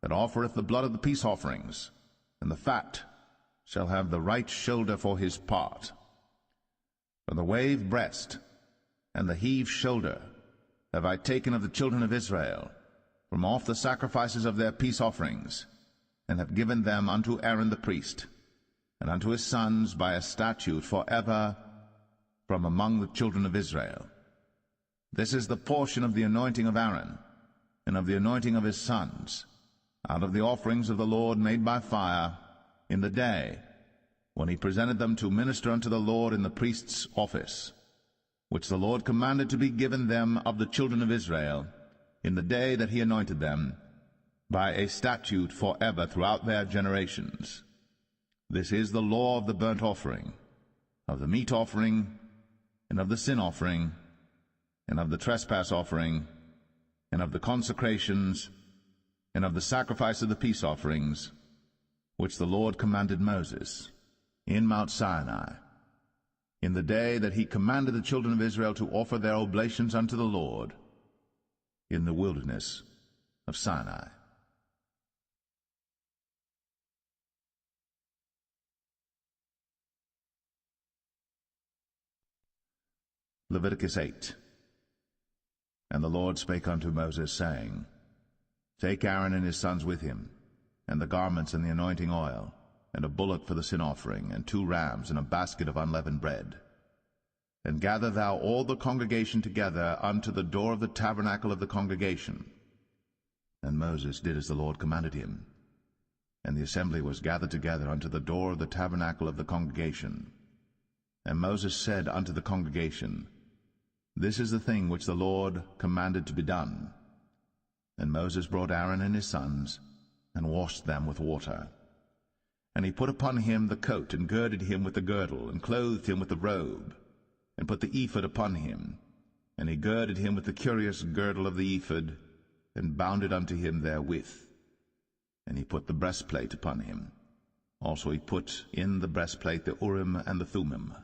A: that offereth the blood of the peace offerings, and the fat, shall have the right shoulder for his part. For the wave breast and the heave shoulder have I taken of the children of Israel from off the sacrifices of their peace offerings, and have given them unto Aaron the priest, and unto his sons by a statute forever from among the children of Israel. This is the portion of the anointing of Aaron, and of the anointing of his sons, out of the offerings of the Lord made by fire, in the day when he presented them to minister unto the Lord in the priest's office, which the Lord commanded to be given them of the children of Israel, in the day that he anointed them, by a statute forever throughout their generations. This is the law of the burnt offering, of the meat offering, and of the sin offering, and of the trespass offering, and of the consecrations, and of the sacrifice of the peace offerings, which the Lord commanded Moses in Mount Sinai, in the day that he commanded the children of Israel to offer their oblations unto the Lord in the wilderness of Sinai. Leviticus 8. And the Lord spake unto Moses, saying, Take Aaron and his sons with him, and the garments and the anointing oil, and a bullock for the sin offering, and 2 rams, and a basket of unleavened bread. And gather thou all the congregation together unto the door of the tabernacle of the congregation. And Moses did as the Lord commanded him. And the assembly was gathered together unto the door of the tabernacle of the congregation. And Moses said unto the congregation, This is the thing which the Lord commanded to be done. And Moses brought Aaron and his sons, and washed them with water. And he put upon him the coat, and girded him with the girdle, and clothed him with the robe, and put the ephod upon him. And he girded him with the curious girdle of the ephod, and bound it unto him therewith. And he put the breastplate upon him. Also he put in the breastplate the Urim and the Thummim.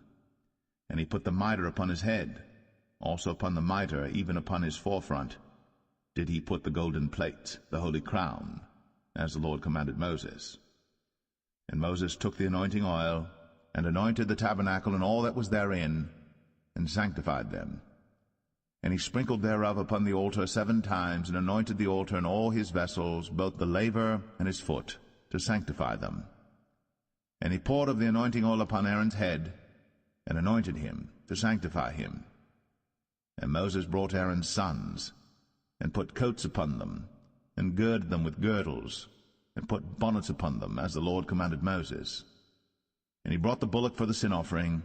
A: And he put the mitre upon his head. Also upon the mitre, even upon his forefront, did he put the golden plate, the holy crown, as the Lord commanded Moses. And Moses took the anointing oil, and anointed the tabernacle and all that was therein, and sanctified them. And he sprinkled thereof upon the altar 7 times, and anointed the altar and all his vessels, both the laver and his foot, to sanctify them. And he poured of the anointing oil upon Aaron's head, and anointed him, to sanctify him. And Moses brought Aaron's sons, and put coats upon them, and girded them with girdles, and put bonnets upon them, as the Lord commanded Moses. And he brought the bullock for the sin offering,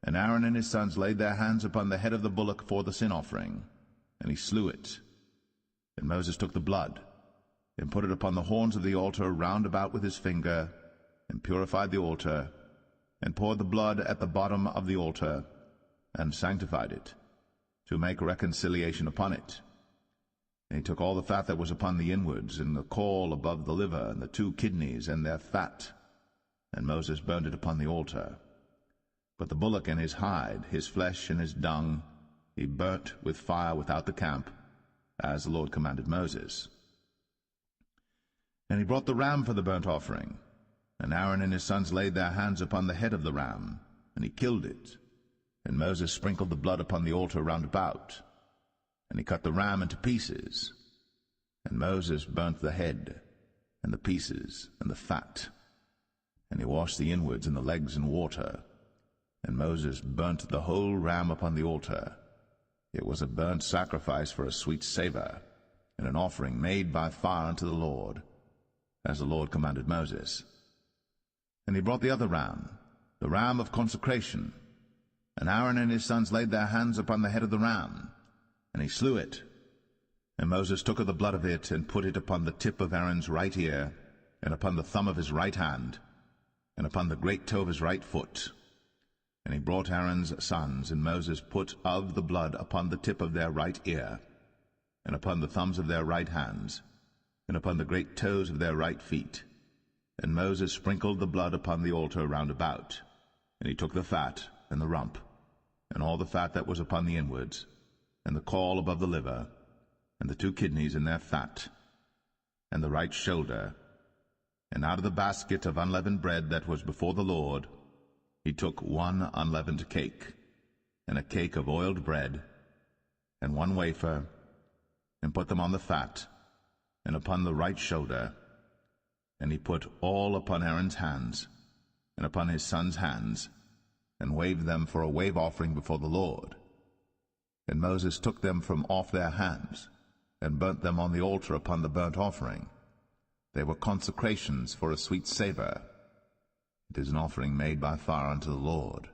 A: and Aaron and his sons laid their hands upon the head of the bullock for the sin offering, and he slew it. And Moses took the blood, and put it upon the horns of the altar round about with his finger, and purified the altar, and poured the blood at the bottom of the altar, and sanctified it, to make reconciliation upon it. And he took all the fat that was upon the inwards, and the caul above the liver, and the 2 kidneys, and their fat, and Moses burned it upon the altar. But the bullock and his hide, his flesh and his dung, he burnt with fire without the camp, as the Lord commanded Moses. And he brought the ram for the burnt offering, and Aaron and his sons laid their hands upon the head of the ram, and he killed it. And Moses sprinkled the blood upon the altar round about, and he cut the ram into pieces. And Moses burnt the head, and the pieces, and the fat, and he washed the inwards and the legs in water. And Moses burnt the whole ram upon the altar. It was a burnt sacrifice for a sweet savour, and an offering made by fire unto the Lord, as the Lord commanded Moses. And he brought the other ram, the ram of consecration. And Aaron and his sons laid their hands upon the head of the ram, and he slew it. And Moses took of the blood of it, and put it upon the tip of Aaron's right ear, and upon the thumb of his right hand, and upon the great toe of his right foot. And he brought Aaron's sons, and Moses put of the blood upon the tip of their right ear, and upon the thumbs of their right hands, and upon the great toes of their right feet. And Moses sprinkled the blood upon the altar round about. And he took the fat, and the rump, and all the fat that was upon the inwards, and the caul above the liver, and the 2 kidneys and their fat, and the right shoulder. And out of the basket of unleavened bread that was before the Lord, he took 1 unleavened cake, and a cake of oiled bread, and 1 wafer, and put them on the fat, and upon the right shoulder. And he put all upon Aaron's hands, and upon his sons' hands, and waved them for a wave offering before the Lord. And Moses took them from off their hands, and burnt them on the altar upon the burnt offering. They were consecrations for a sweet savour. It is an offering made by fire unto the Lord.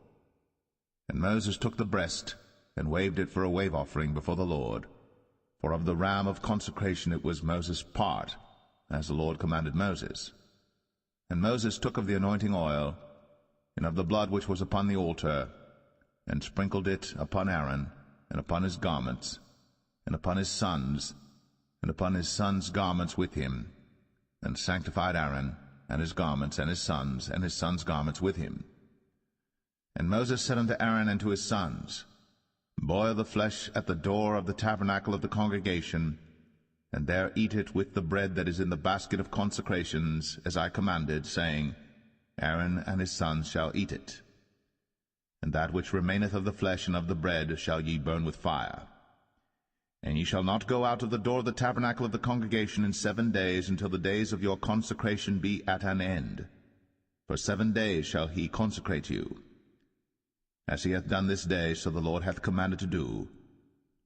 A: And Moses took the breast, and waved it for a wave offering before the Lord. For of the ram of consecration it was Moses' part, as the Lord commanded Moses. And Moses took of the anointing oil, and of the blood which was upon the altar, and sprinkled it upon Aaron, and upon his garments, and upon his sons, and upon his sons' garments with him, and sanctified Aaron, and his garments, and his sons' garments with him. And Moses said unto Aaron and to his sons, Boil the flesh at the door of the tabernacle of the congregation, and there eat it with the bread that is in the basket of consecrations, as I commanded, saying, Aaron and his sons shall eat it. And that which remaineth of the flesh and of the bread shall ye burn with fire. And ye shall not go out of the door of the tabernacle of the congregation in 7 days, until the days of your consecration be at an end. For 7 days shall he consecrate you, as he hath done this day, so the Lord hath commanded to do,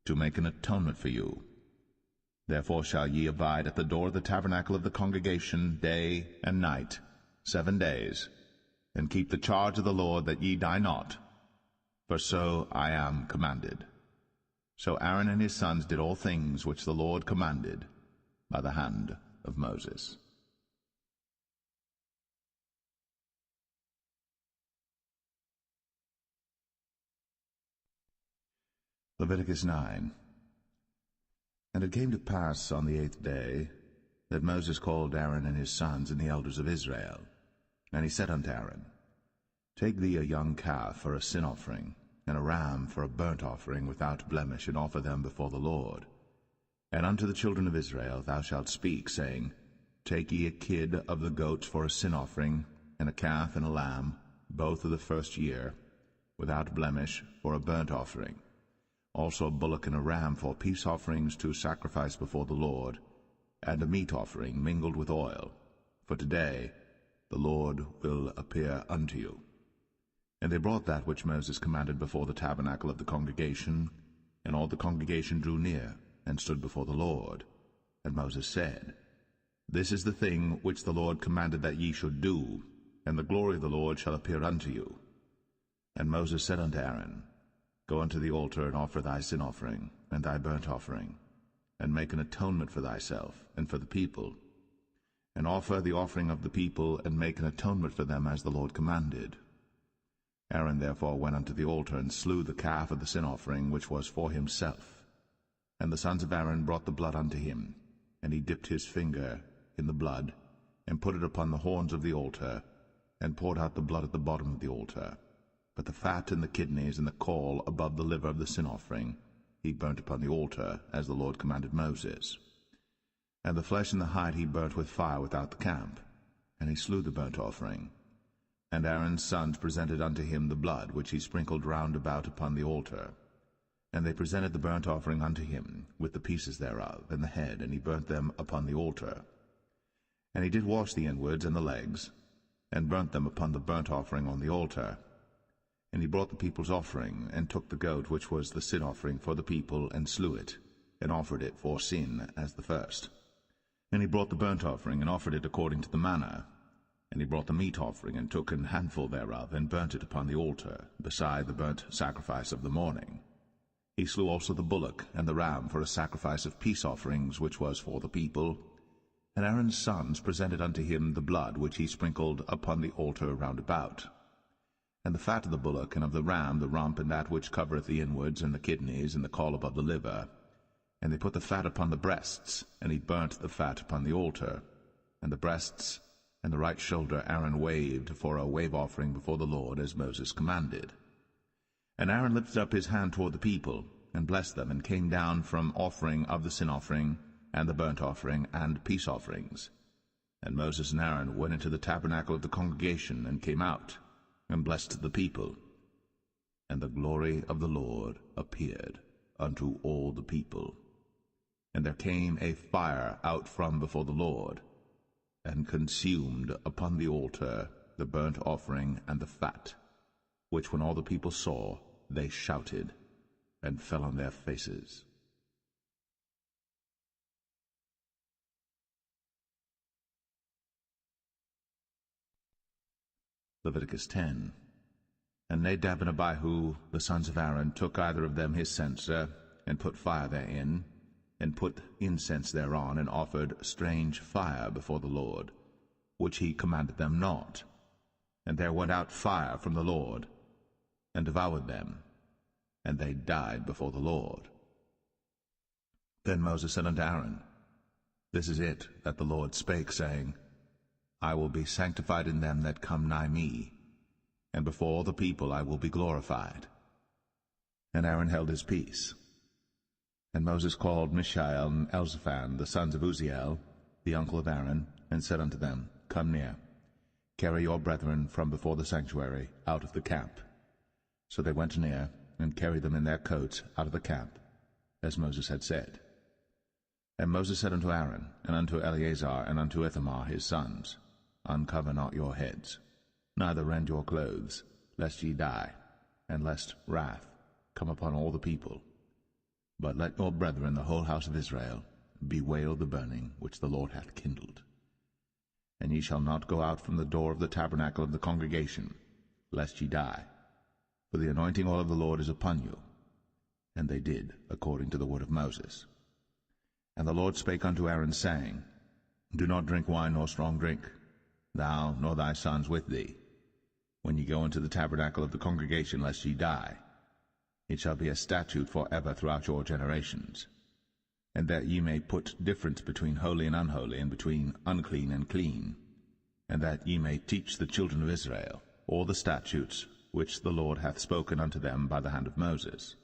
A: to make an atonement for you. Therefore shall ye abide at the door of the tabernacle of the congregation day and night 7 days, and keep the charge of the Lord, that ye die not, for so I am commanded. So Aaron and his sons did all things which the Lord commanded by the hand of Moses. Leviticus 9. And it came to pass on the 8th day that Moses called Aaron and his sons and the elders of Israel. And he said unto Aaron, Take thee a young calf for a sin offering, and a ram for a burnt offering without blemish, and offer them before the Lord. And unto the children of Israel thou shalt speak, saying, Take ye a kid of the goats for a sin offering, and a calf and a lamb, both of the first year, without blemish, for a burnt offering. Also a bullock and a ram for peace offerings to sacrifice before the Lord, and a meat offering mingled with oil. For today the Lord will appear unto you. And they brought that which Moses commanded before the tabernacle of the congregation, and all the congregation drew near, and stood before the Lord. And Moses said, This is the thing which the Lord commanded that ye should do, and the glory of the Lord shall appear unto you. And Moses said unto Aaron, Go unto the altar, and offer thy sin offering, and thy burnt offering, and make an atonement for thyself, and for the people. And offer the offering of the people, and make an atonement for them, as the Lord commanded. Aaron therefore went unto the altar, and slew the calf of the sin offering, which was for himself. And the sons of Aaron brought the blood unto him, and he dipped his finger in the blood, and put it upon the horns of the altar, and poured out the blood at the bottom of the altar. But the fat and the kidneys and the caul above the liver of the sin offering he burnt upon the altar, as the Lord commanded Moses. And the flesh and the hide he burnt with fire without the camp, and he slew the burnt offering. And Aaron's sons presented unto him the blood, which he sprinkled round about upon the altar. And they presented the burnt offering unto him, with the pieces thereof, and the head, and he burnt them upon the altar. And he did wash the inwards and the legs, and burnt them upon the burnt offering on the altar. And he brought the people's offering, and took the goat which was the sin offering for the people, and slew it, and offered it for sin as the first. And he brought the burnt offering, and offered it according to the manner. And he brought the meat offering, and took an handful thereof, and burnt it upon the altar, beside the burnt sacrifice of the morning. He slew also the bullock and the ram for a sacrifice of peace offerings, which was for the people. And Aaron's sons presented unto him the blood which he sprinkled upon the altar round about. And the fat of the bullock and of the ram, the rump, and that which covereth the inwards, and the kidneys, and the caul above the liver. And they put the fat upon the breasts, and he burnt the fat upon the altar. And the breasts and the right shoulder Aaron waved for a wave offering before the Lord, as Moses commanded. And Aaron lifted up his hand toward the people, and blessed them, and came down from offering of the sin offering, and the burnt offering, and peace offerings. And Moses and Aaron went into the tabernacle of the congregation, and came out, and blessed the people. And the glory of the Lord appeared unto all the people. And there came a fire out from before the Lord, and consumed upon the altar the burnt offering and the fat, which when all the people saw, they shouted, and fell on their faces. Leviticus 10. And Nadab and Abihu, the sons of Aaron, took either of them his censer, and put fire therein, and put incense thereon, and offered strange fire before the Lord, which he commanded them not. And there went out fire from the Lord, and devoured them, and they died before the Lord. Then Moses said unto Aaron, This is it that the Lord spake, saying, I will be sanctified in them that come nigh me, and before all the people I will be glorified. And Aaron held his peace. And Moses called Mishael and Elzaphan, the sons of Uzziel, the uncle of Aaron, and said unto them, Come near, carry your brethren from before the sanctuary out of the camp. So they went near, and carried them in their coats out of the camp, as Moses had said. And Moses said unto Aaron, and unto Eleazar, and unto Ithamar his sons, Uncover not your heads, neither rend your clothes, lest ye die, and lest wrath come upon all the people. But let your brethren, the whole house of Israel, bewail the burning which the Lord hath kindled. And ye shall not go out from the door of the tabernacle of the congregation, lest ye die, for the anointing oil of the Lord is upon you. And they did according to the word of Moses. And the Lord spake unto Aaron, saying, Do not drink wine nor strong drink, thou nor thy sons with thee, when ye go into the tabernacle of the congregation, lest ye die. It shall be a statute for ever throughout your generations, and that ye may put difference between holy and unholy, and between unclean and clean, and that ye may teach the children of Israel all the statutes which the Lord hath spoken unto them by the hand of Moses.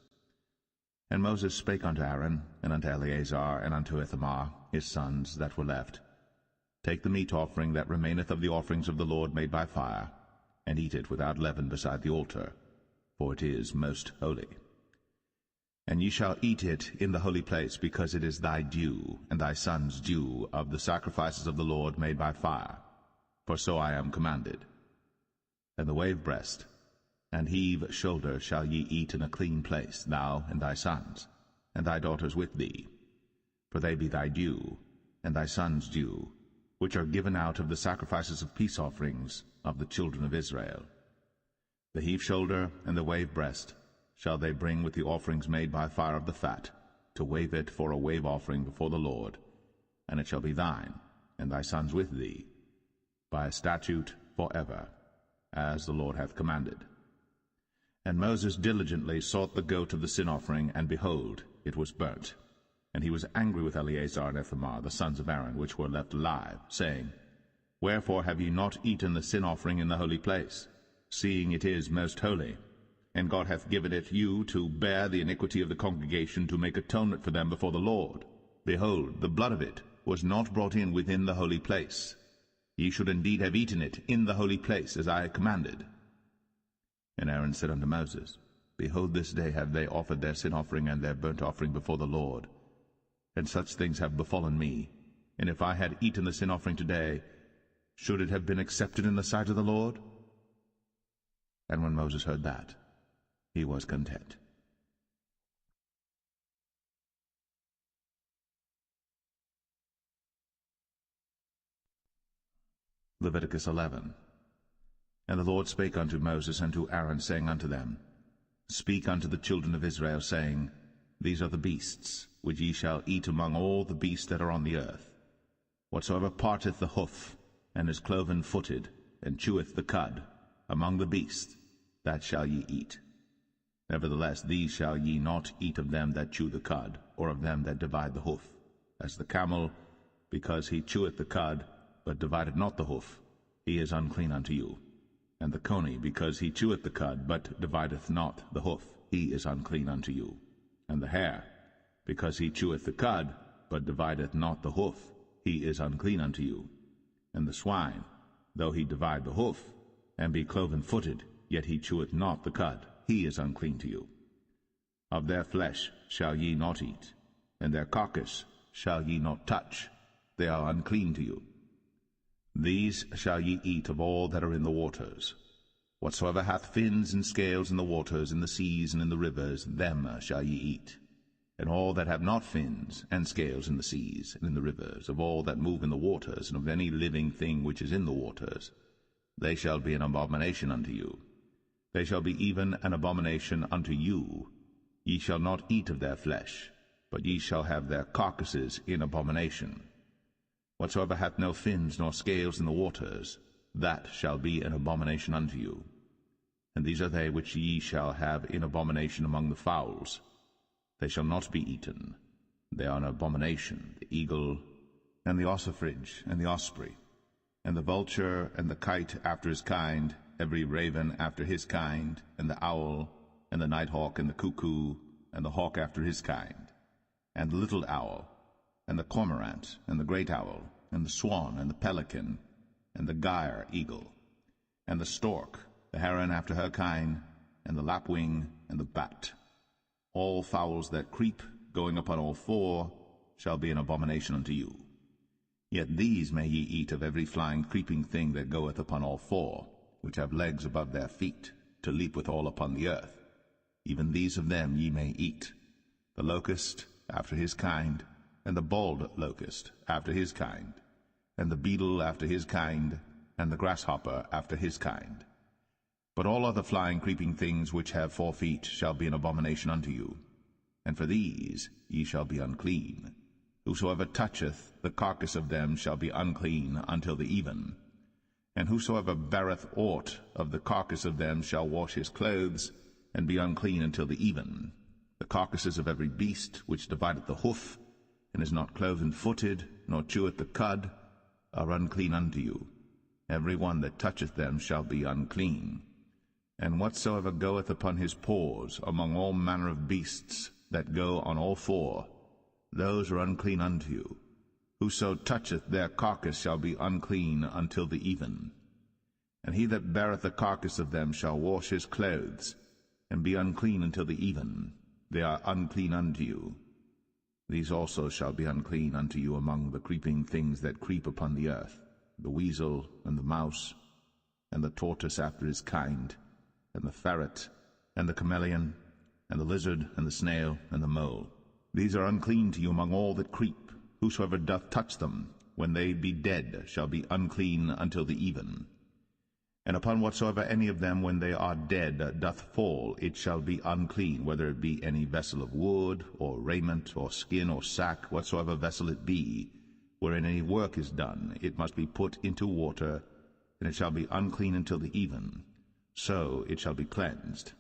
A: And Moses spake unto Aaron, and unto Eleazar, and unto Ithamar, his sons that were left, Take the meat offering that remaineth of the offerings of the Lord made by fire, and eat it without leaven beside the altar, for it is most holy. And ye shall eat it in the holy place, because it is thy due, and thy son's due, of the sacrifices of the Lord made by fire, for so I am commanded. And the wave breast and heave shoulder shall ye eat in a clean place, thou and thy sons, and thy daughters with thee, for they be thy due, and thy son's due, which are given out of the sacrifices of peace offerings of the children of Israel. The heave shoulder and the wave breast shall they bring with the offerings made by fire of the fat, to wave it for a wave offering before the Lord, and it shall be thine, and thy sons with thee, by a statute for ever, as the Lord hath commanded. And Moses diligently sought the goat of the sin offering, and behold, it was burnt. And he was angry with Eleazar and Ithamar, the sons of Aaron, which were left alive, saying, Wherefore have ye not eaten the sin offering in the holy place, seeing it is most holy? And God hath given it you to bear the iniquity of the congregation, to make atonement for them before the Lord. Behold, the blood of it was not brought in within the holy place. Ye should indeed have eaten it in the holy place, as I commanded. And Aaron said unto Moses, Behold, this day have they offered their sin offering and their burnt offering before the Lord. And such things have befallen me. And if I had eaten the sin offering today, should it have been accepted in the sight of the Lord? And when Moses heard that, he was content. Leviticus 11. And the Lord spake unto Moses and to Aaron, saying unto them, Speak unto the children of Israel, saying, These are the beasts which ye shall eat among all the beasts that are on the earth. Whatsoever parteth the hoof, and is cloven-footed, and cheweth the cud, among the beasts, that shall ye eat. Nevertheless, these shall ye not eat of them that chew the cud, or of them that divide the hoof, as the camel, because he cheweth the cud, but divideth not the hoof, he is unclean unto you. And the coney, because he cheweth the cud, but divideth not the hoof, he is unclean unto you. And the hare, because he cheweth the cud, but divideth not the hoof, he is unclean unto you. And the swine, though he divide the hoof, and be cloven-footed, yet he cheweth not the cud, he is unclean to you. Of their flesh shall ye not eat, and their carcass shall ye not touch, they are unclean to you. These shall ye eat of all that are in the waters. Whatsoever hath fins and scales in the waters, in the seas, and in the rivers, them shall ye eat. And all that have not fins and scales in the seas, and in the rivers, of all that move in the waters, and of any living thing which is in the waters, they shall be an abomination unto you. They shall be even an abomination unto you. Ye shall not eat of their flesh, but ye shall have their carcasses in abomination. Whatsoever hath no fins nor scales in the waters, that shall be an abomination unto you. And these are they which ye shall have in abomination among the fowls. They shall not be eaten. They are an abomination, the eagle, and the ossifrage, and the osprey, and the vulture, and the kite after his kind, every raven after his kind, and the owl, and the nighthawk, and the cuckoo, and the hawk after his kind, and the little owl, and the cormorant, and the great owl, and the swan, and the pelican, and the gyre eagle, and the stork, the heron after her kind, and the lapwing, and the bat. All fowls that creep, going upon all four, shall be an abomination unto you. Yet these may ye eat of every flying creeping thing that goeth upon all four, which have legs above their feet, to leap withal upon the earth. Even these of them ye may eat, the locust after his kind, and the bald locust after his kind, and the beetle after his kind, and the grasshopper after his kind. But all other flying creeping things which have 4 feet shall be an abomination unto you, and for these ye shall be unclean. Whosoever toucheth the carcass of them shall be unclean until the even. And whosoever beareth aught of the carcass of them shall wash his clothes, and be unclean until the even. The carcasses of every beast which divideth the hoof, and is not cloven-footed, nor cheweth the cud, are unclean unto you. Every one that toucheth them shall be unclean. And whatsoever goeth upon his paws among all manner of beasts that go on all four, those are unclean unto you. Whoso toucheth their carcass shall be unclean until the even. And he that beareth the carcass of them shall wash his clothes, and be unclean until the even. They are unclean unto you. These also shall be unclean unto you among the creeping things that creep upon the earth, the weasel, and the mouse, and the tortoise after his kind, and the ferret, and the chameleon, and the lizard, and the snail, and the mole. These are unclean to you among all that creep. Whosoever doth touch them, when they be dead, shall be unclean until the even. And upon whatsoever any of them, when they are dead, doth fall, it shall be unclean, whether it be any vessel of wood, or raiment, or skin, or sack, whatsoever vessel it be, wherein any work is done, it must be put into water, and it shall be unclean until the even. So it shall be cleansed.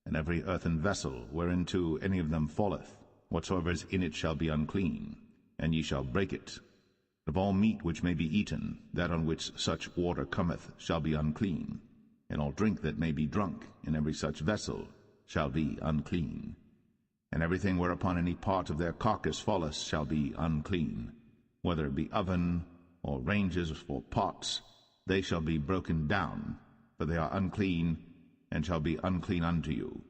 A: And every earthen vessel, whereinto any of them falleth, whatsoever is in it shall be unclean, and ye shall break it. Of all meat which may be eaten, that on which such water cometh shall be unclean, and all drink that may be drunk in every such vessel shall be unclean. And everything whereupon any part of their carcass falleth shall be unclean, whether it be oven, or ranges, or pots, they shall be broken down, for they are unclean, and shall be unclean unto you.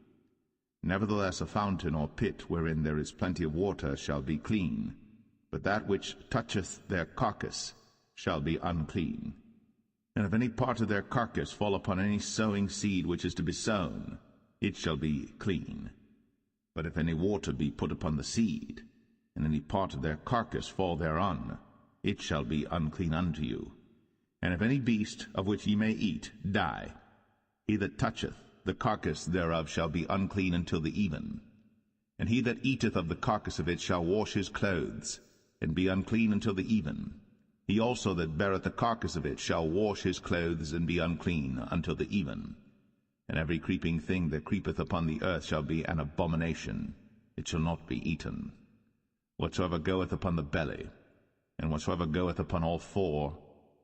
A: Nevertheless a fountain or pit wherein there is plenty of water shall be clean, but that which toucheth their carcass shall be unclean. And if any part of their carcass fall upon any sowing seed which is to be sown, it shall be clean. But if any water be put upon the seed, and any part of their carcass fall thereon, it shall be unclean unto you. And if any beast of which ye may eat die, he that toucheth the carcass thereof shall be unclean until the even. And he that eateth of the carcass of it shall wash his clothes, and be unclean until the even. He also that beareth the carcass of it shall wash his clothes, and be unclean until the even. And every creeping thing that creepeth upon the earth shall be an abomination, it shall not be eaten. Whatsoever goeth upon the belly, and whatsoever goeth upon all four,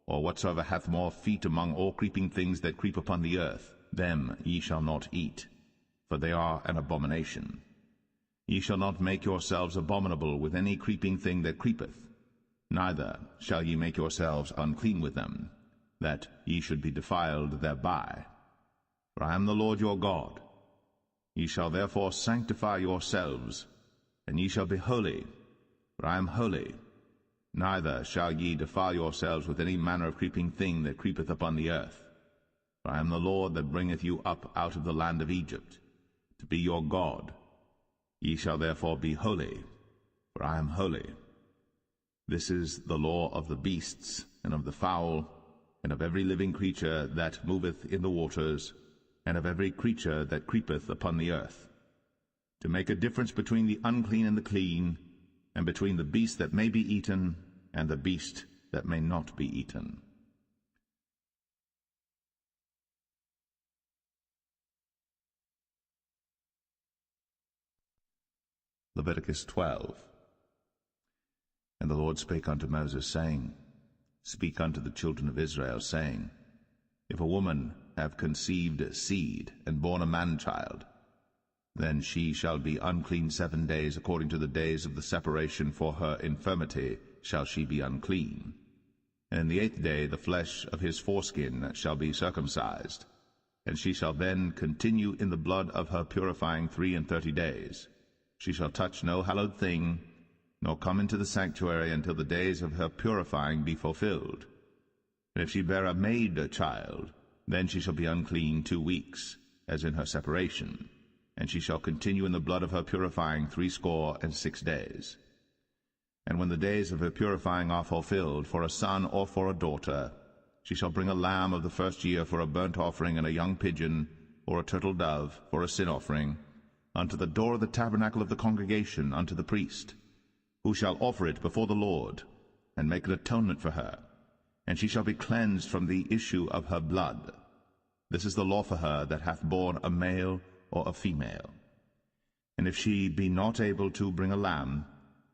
A: or whatsoever hath more feet among all creeping things that creep upon the earth, them ye shall not eat, for they are an abomination. Ye shall not make yourselves abominable with any creeping thing that creepeth, neither shall ye make yourselves unclean with them, that ye should be defiled thereby. For I am the Lord your God. Ye shall therefore sanctify yourselves, and ye shall be holy, for I am holy. Neither shall ye defile yourselves with any manner of creeping thing that creepeth upon the earth. For I am the Lord that bringeth you up out of the land of Egypt, to be your God. Ye shall therefore be holy, for I am holy. This is the law of the beasts, and of the fowl, and of every living creature that moveth in the waters, and of every creature that creepeth upon the earth, to make a difference between the unclean and the clean, and between the beast that may be eaten and the beast that may not be eaten. Leviticus 12. And the Lord spake unto Moses, saying, Speak unto the children of Israel, saying, If a woman have conceived seed, and born a man-child, then she shall be unclean 7 days, according to the days of the separation for her infirmity shall she be unclean. And in the 8th day the flesh of his foreskin shall be circumcised, and she shall then continue in the blood of her purifying 33 days. She shall touch no hallowed thing, nor come into the sanctuary until the days of her purifying be fulfilled. And if she bear a maid child, then she shall be unclean 2 weeks, as in her separation, and she shall continue in the blood of her purifying 66 days. And when the days of her purifying are fulfilled, for a son or for a daughter, she shall bring a lamb of the first year for a burnt offering, and a young pigeon, or a turtle dove, for a sin offering, unto the door of the tabernacle of the congregation, unto the priest, who shall offer it before the Lord, and make an atonement for her, and she shall be cleansed from the issue of her blood. This is the law for her that hath borne a male or a female. And if she be not able to bring a lamb,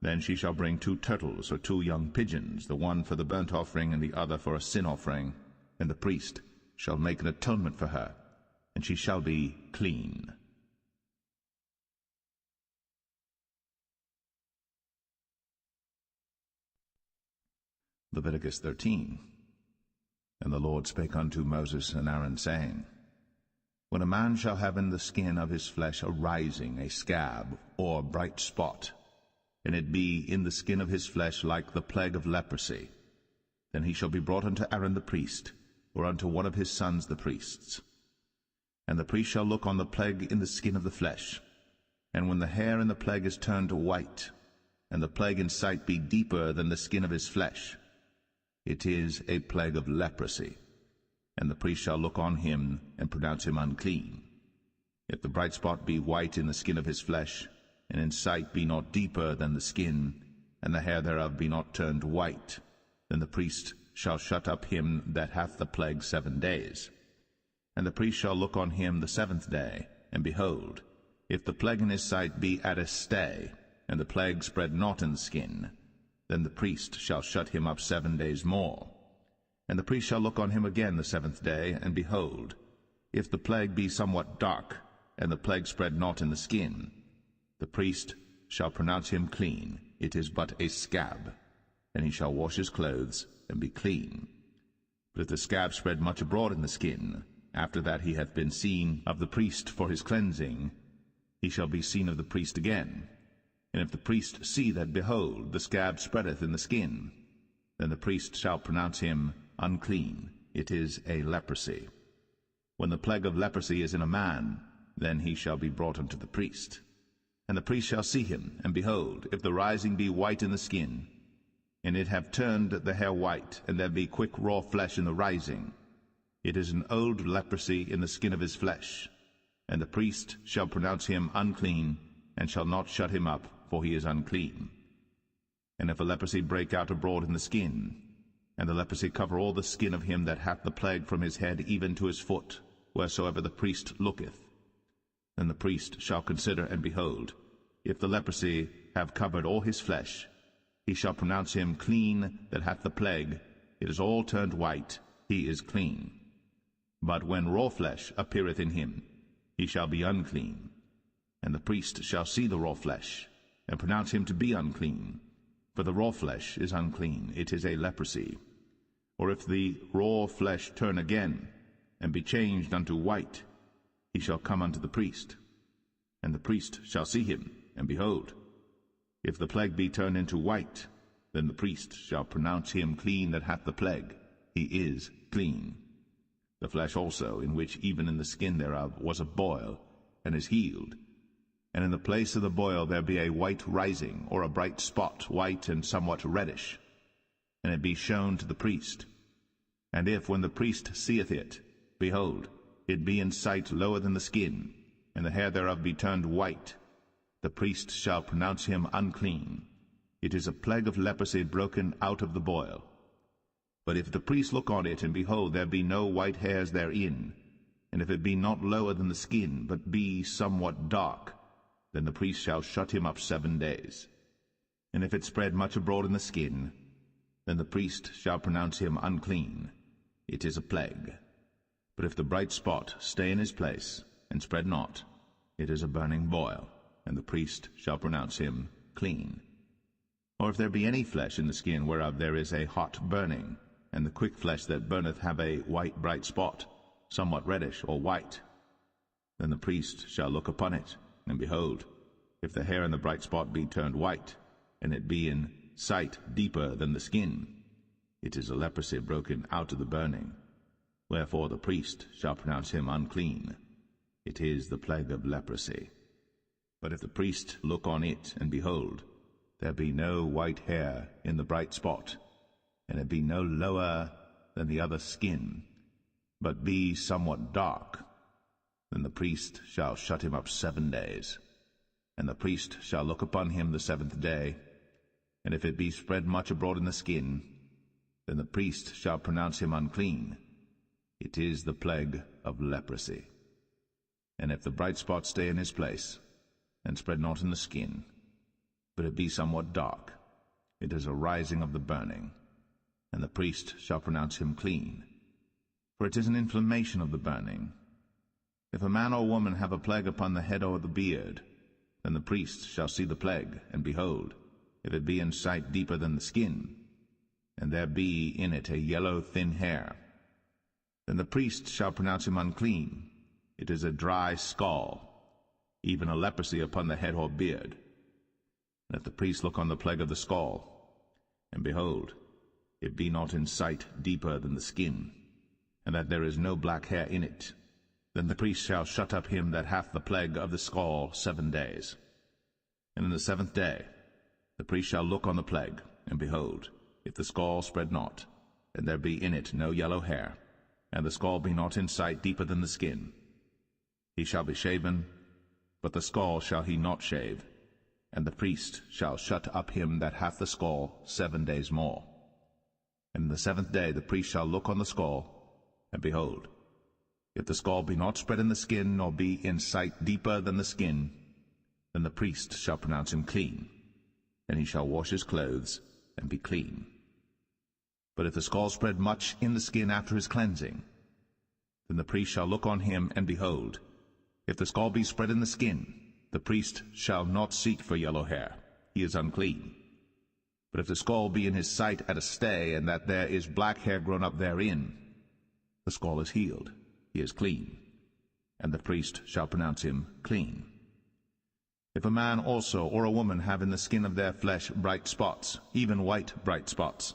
A: then she shall bring 2 turtles or 2 young pigeons, the one for the burnt offering and the other for a sin offering, and the priest shall make an atonement for her, and she shall be clean. Leviticus 13. And the Lord spake unto Moses and Aaron, saying, When a man shall have in the skin of his flesh a rising, a scab, or bright spot, and it be in the skin of his flesh like the plague of leprosy, then he shall be brought unto Aaron the priest, or unto one of his sons the priests. And the priest shall look on the plague in the skin of the flesh, and when the hair in the plague is turned to white, and the plague in sight be deeper than the skin of his flesh, it is a plague of leprosy, and the priest shall look on him and pronounce him unclean. If the bright spot be white in the skin of his flesh, and in sight be not deeper than the skin, and the hair thereof be not turned white, then the priest shall shut up him that hath the plague 7 days. And the priest shall look on him the 7th day, and behold, if the plague in his sight be at a stay, and the plague spread not in the skin, then the priest shall shut him up 7 days more. And the priest shall look on him again the 7th day, and behold, if the plague be somewhat dark, and the plague spread not in the skin, the priest shall pronounce him clean. It is but a scab, and he shall wash his clothes, and be clean. But if the scab spread much abroad in the skin, after that he hath been seen of the priest for his cleansing, he shall be seen of the priest again. And if the priest see that, behold, the scab spreadeth in the skin, then the priest shall pronounce him unclean. It is a leprosy. When the plague of leprosy is in a man, then he shall be brought unto the priest. And the priest shall see him, and behold, if the rising be white in the skin, and it have turned the hair white, and there be quick raw flesh in the rising, it is an old leprosy in the skin of his flesh. And the priest shall pronounce him unclean, and shall not shut him up, for he is unclean. And if a leprosy break out abroad in the skin, and the leprosy cover all the skin of him that hath the plague from his head even to his foot, wheresoever the priest looketh, then the priest shall consider, and behold, if the leprosy have covered all his flesh, he shall pronounce him clean that hath the plague. It is all turned white, he is clean. But when raw flesh appeareth in him, he shall be unclean. And the priest shall see the raw flesh, and pronounce him to be unclean. For the raw flesh is unclean, it is a leprosy. Or if the raw flesh turn again, and be changed unto white, he shall come unto the priest. And the priest shall see him, and behold, if the plague be turned into white, then the priest shall pronounce him clean that hath the plague. He is clean. The flesh also, in which even in the skin thereof was a boil, and is healed, and in the place of the boil there be a white rising, or a bright spot, white and somewhat reddish, and it be shown to the priest. And if, when the priest seeth it, behold, it be in sight lower than the skin, and the hair thereof be turned white, the priest shall pronounce him unclean. It is a plague of leprosy broken out of the boil. But if the priest look on it, and behold, there be no white hairs therein, and if it be not lower than the skin, but be somewhat dark, then the priest shall shut him up 7 days. And if it spread much abroad in the skin, then the priest shall pronounce him unclean. It is a plague. But if the bright spot stay in his place, and spread not, it is a burning boil, and the priest shall pronounce him clean. Or if there be any flesh in the skin whereof there is a hot burning, and the quick flesh that burneth have a white bright spot, somewhat reddish or white, then the priest shall look upon it, and behold, if the hair in the bright spot be turned white, and it be in sight deeper than the skin, it is a leprosy broken out of the burning. Wherefore the priest shall pronounce him unclean. It is the plague of leprosy. But if the priest look on it, and behold, there be no white hair in the bright spot, and it be no lower than the other skin, but be somewhat dark, then the priest shall shut him up 7 days. And the priest shall look upon him the 7th day, and if it be spread much abroad in the skin, then the priest shall pronounce him unclean. It is the plague of leprosy. And if the bright spot stay in his place, and spread not in the skin, but it be somewhat dark, it is a rising of the burning, and the priest shall pronounce him clean, for it is an inflammation of the burning. If a man or woman have a plague upon the head or the beard, then the priest shall see the plague, and behold, if it be in sight deeper than the skin, and there be in it a yellow thin hair, then the priest shall pronounce him unclean. It is a dry scall, even a leprosy upon the head or beard. And if the priest look on the plague of the scall, and behold, it be not in sight deeper than the skin, and that there is no black hair in it, then the priest shall shut up him that hath the plague of the scall 7 days. And in the 7th day the priest shall look on the plague, and behold, if the scall spread not, and there be in it no yellow hair, and the scall be not in sight deeper than the skin, he shall be shaven, but the scall shall he not shave, and the priest shall shut up him that hath the scall 7 days more. And in the 7th day the priest shall look on the scall, and behold, if the scall be not spread in the skin, nor be in sight deeper than the skin, then the priest shall pronounce him clean, and he shall wash his clothes, and be clean. But if the scall spread much in the skin after his cleansing, then the priest shall look on him, and behold, if the scall be spread in the skin, the priest shall not seek for yellow hair, he is unclean. But if the scall be in his sight at a stay, and that there is black hair grown up therein, the scall is healed, he is clean, and the priest shall pronounce him clean. If a man also or a woman have in the skin of their flesh bright spots, even white bright spots,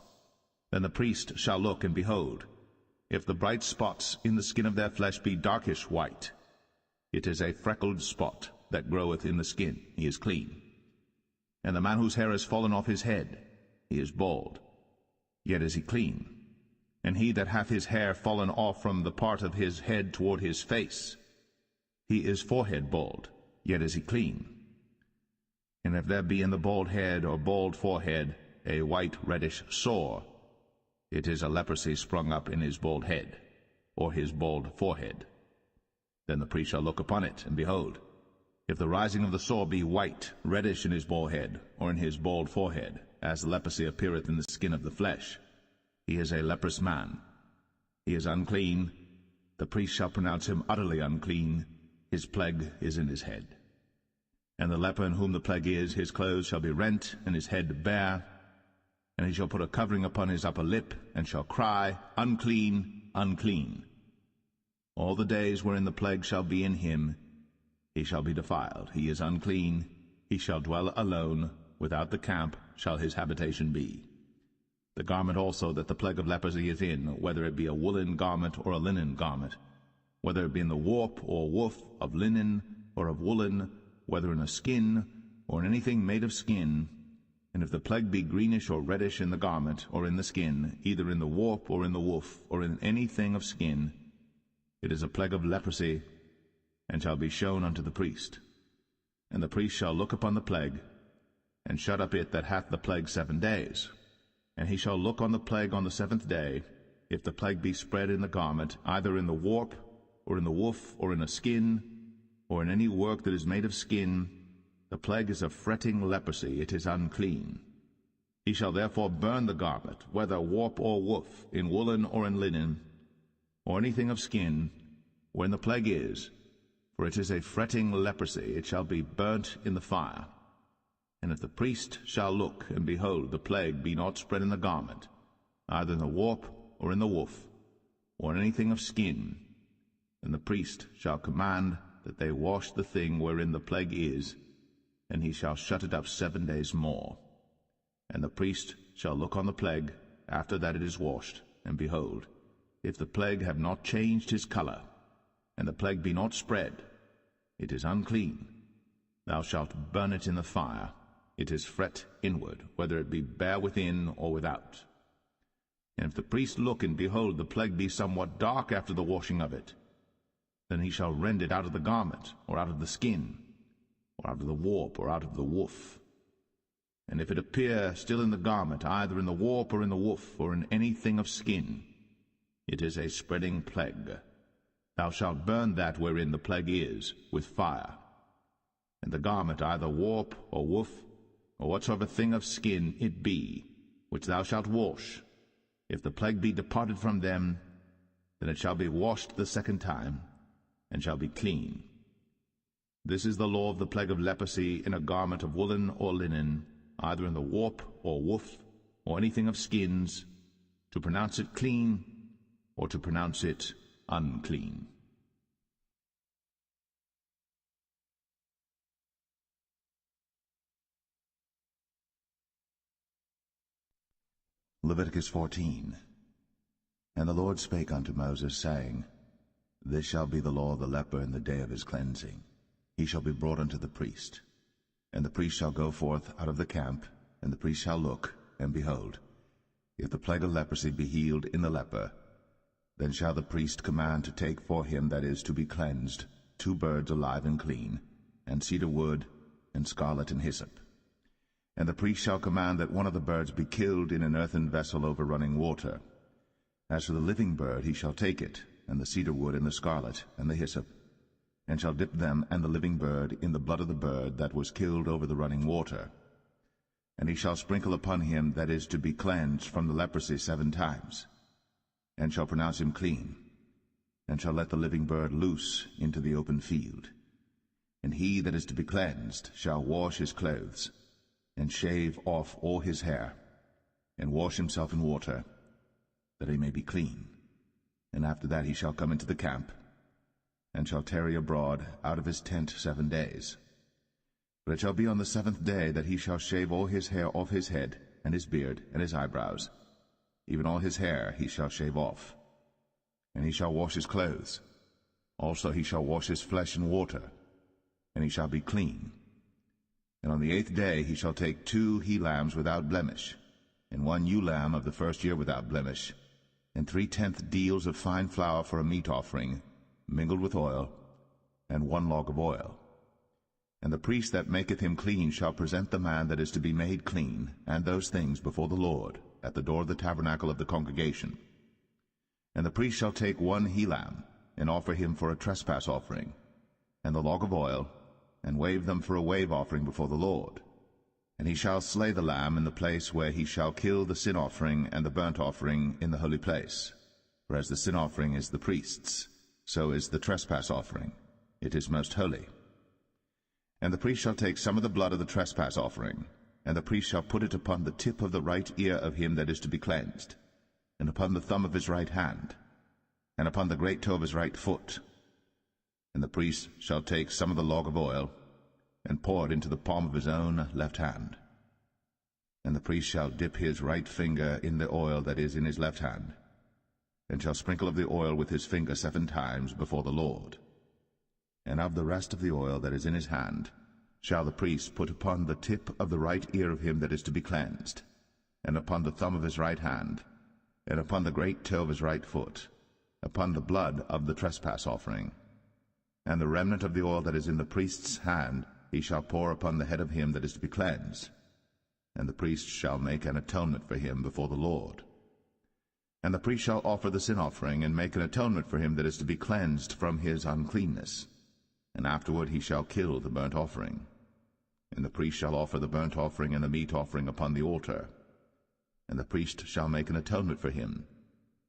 A: then the priest shall look, and behold, if the bright spots in the skin of their flesh be darkish white, it is a freckled spot that groweth in the skin, he is clean. And the man whose hair is fallen off his head, he is bald, yet is he clean. And he that hath his hair fallen off from the part of his head toward his face, he is forehead bald, yet is he clean. And if there be in the bald head or bald forehead a white reddish sore, it is a leprosy sprung up in his bald head, or his bald forehead. Then the priest shall look upon it, and behold, if the rising of the sore be white, reddish in his bald head, or in his bald forehead, as the leprosy appeareth in the skin of the flesh, he is a leprous man. He is unclean. The priest shall pronounce him utterly unclean. His plague is in his head. And the leper in whom the plague is, his clothes shall be rent, and his head bare, and he shall put a covering upon his upper lip, and shall cry, Unclean, unclean. All the days wherein the plague shall be in him, he shall be defiled. He is unclean. He shall dwell alone. Without the camp shall his habitation be. The garment also that the plague of leprosy is in, whether it be a woolen garment or a linen garment, whether it be in the warp or woof of linen or of woolen, whether in a skin or in anything made of skin, and if the plague be greenish or reddish in the garment or in the skin, either in the warp or in the woof or in anything of skin, it is a plague of leprosy, and shall be shown unto the priest. And the priest shall look upon the plague, and shut up it that hath the plague 7 days. And he shall look on the plague on the 7th day, if the plague be spread in the garment, either in the warp, or in the woof, or in a skin, or in any work that is made of skin, the plague is a fretting leprosy, it is unclean. He shall therefore burn the garment, whether warp or woof, in woolen or in linen, or anything of skin, wherein the plague is, for it is a fretting leprosy, it shall be burnt in the fire. And if the priest shall look, and behold, the plague be not spread in the garment, either in the warp or in the woof, or in anything of skin, then the priest shall command that they wash the thing wherein the plague is, and he shall shut it up 7 days more. And the priest shall look on the plague after that it is washed, and behold, if the plague have not changed his color, and the plague be not spread, it is unclean. Thou shalt burn it in the fire. It is fret inward, whether it be bare within or without. And if the priest look, and behold, the plague be somewhat dark after the washing of it, then he shall rend it out of the garment, or out of the skin, or out of the warp, or out of the woof. And if it appear still in the garment, either in the warp or in the woof, or in anything of skin, it is a spreading plague. Thou shalt burn that wherein the plague is with fire. And the garment either warp or woof, or whatsoever thing of skin it be, which thou shalt wash, if the plague be departed from them, then it shall be washed the second time, and shall be clean. This is the law of the plague of leprosy in a garment of woolen or linen, either in the warp or woof, or anything of skins, to pronounce it clean, or to pronounce it unclean.
B: Leviticus 14. And the Lord spake unto Moses, saying, This shall be the law of the leper in the day of his cleansing. He shall be brought unto the priest. And the priest shall go forth out of the camp, and the priest shall look, and behold, if the plague of leprosy be healed in the leper, then shall the priest command to take for him that is to be cleansed 2 birds alive and clean, and cedar wood, and scarlet and hyssop. And the priest shall command that one of the birds be killed in an earthen vessel over running water. As for the living bird, he shall take it, and the cedar wood, and the scarlet, and the hyssop, and shall dip them and the living bird in the blood of the bird that was killed over the running water. And he shall sprinkle upon him that is to be cleansed from the leprosy 7 times, and shall pronounce him clean, and shall let the living bird loose into the open field. And he that is to be cleansed shall wash his clothes, and shave off all his hair, and wash himself in water, that he may be clean. And after that he shall come into the camp, and shall tarry abroad out of his tent 7 days. But it shall be on the 7th day that he shall shave all his hair off his head, and his beard, and his eyebrows, even all his hair he shall shave off. And he shall wash his clothes. Also he shall wash his flesh in water, and he shall be clean. And on the 8th day he shall take 2 he-lambs without blemish, and 1 ewe lamb of the first year without blemish, and 3/10 deals of fine flour for a meat offering, mingled with oil, and 1 log of oil. And the priest that maketh him clean shall present the man that is to be made clean, and those things before the Lord, at the door of the tabernacle of the congregation. And the priest shall take 1 he-lamb, and offer him for a trespass offering, and the log of oil, and wave them for a wave offering before the Lord. And he shall slay the lamb in the place where he shall kill the sin offering and the burnt offering in the holy place. For as the sin offering is the priest's, so is the trespass offering. It is most holy. And the priest shall take some of the blood of the trespass offering, and the priest shall put it upon the tip of the right ear of him that is to be cleansed, and upon the thumb of his right hand, and upon the great toe of his right foot. And the priest shall take some of the log of oil, and pour it into the palm of his own left hand. And the priest shall dip his right finger in the oil that is in his left hand, and shall sprinkle of the oil with his finger 7 times before the Lord. And of the rest of the oil that is in his hand shall the priest put upon the tip of the right ear of him that is to be cleansed, and upon the thumb of his right hand, and upon the great toe of his right foot, upon the blood of the trespass offering. And the remnant of the oil that is in the priest's hand he shall pour upon the head of him that is to be cleansed, and the priest shall make an atonement for him before the Lord. And the priest shall offer the sin offering, and make an atonement for him that is to be cleansed from his uncleanness. And afterward he shall kill the burnt offering. And the priest shall offer the burnt offering and the meat offering upon the altar. And the priest shall make an atonement for him,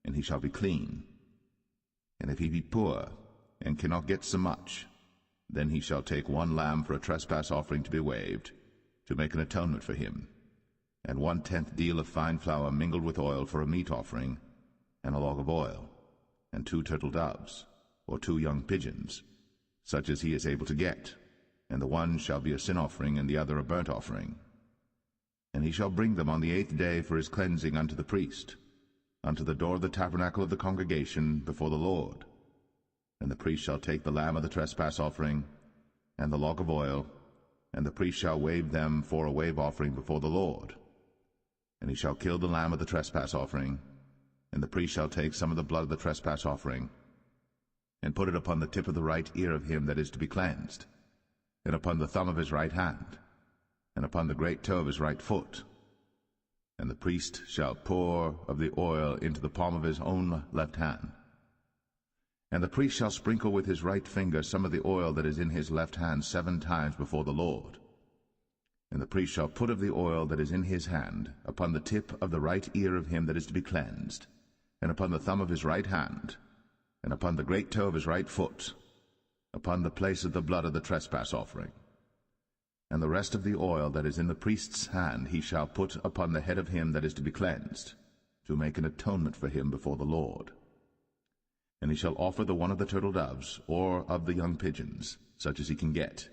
B: and he shall be clean. And if he be poor, and cannot get so much, then he shall take 1 lamb for a trespass offering to be waved, to make an atonement for him, and 1/10 deal of fine flour mingled with oil for a meat offering, and a log of oil, and 2 turtle doves, or 2 young pigeons, such as he is able to get, and the one shall be a sin offering, and the other a burnt offering. And he shall bring them on the 8th day for his cleansing unto the priest, unto the door of the tabernacle of the congregation before the Lord. And the priest shall take the lamb of the trespass offering, and the log of oil, and the priest shall wave them for a wave offering before the Lord. And he shall kill the lamb of the trespass offering, and the priest shall take some of the blood of the trespass offering, and put it upon the tip of the right ear of him that is to be cleansed, and upon the thumb of his right hand, and upon the great toe of his right foot. And the priest shall pour of the oil into the palm of his own left hand, And the priest shall sprinkle with his right finger some of the oil that is in his left hand 7 times before the Lord. And the priest shall put of the oil that is in his hand upon the tip of the right ear of him that is to be cleansed, and upon the thumb of his right hand, and upon the great toe of his right foot, upon the place of the blood of the trespass offering. And the rest of the oil that is in the priest's hand he shall put upon the head of him that is to be cleansed, to make an atonement for him before the Lord. And he shall offer the one of the turtle doves, or of the young pigeons, such as he can get,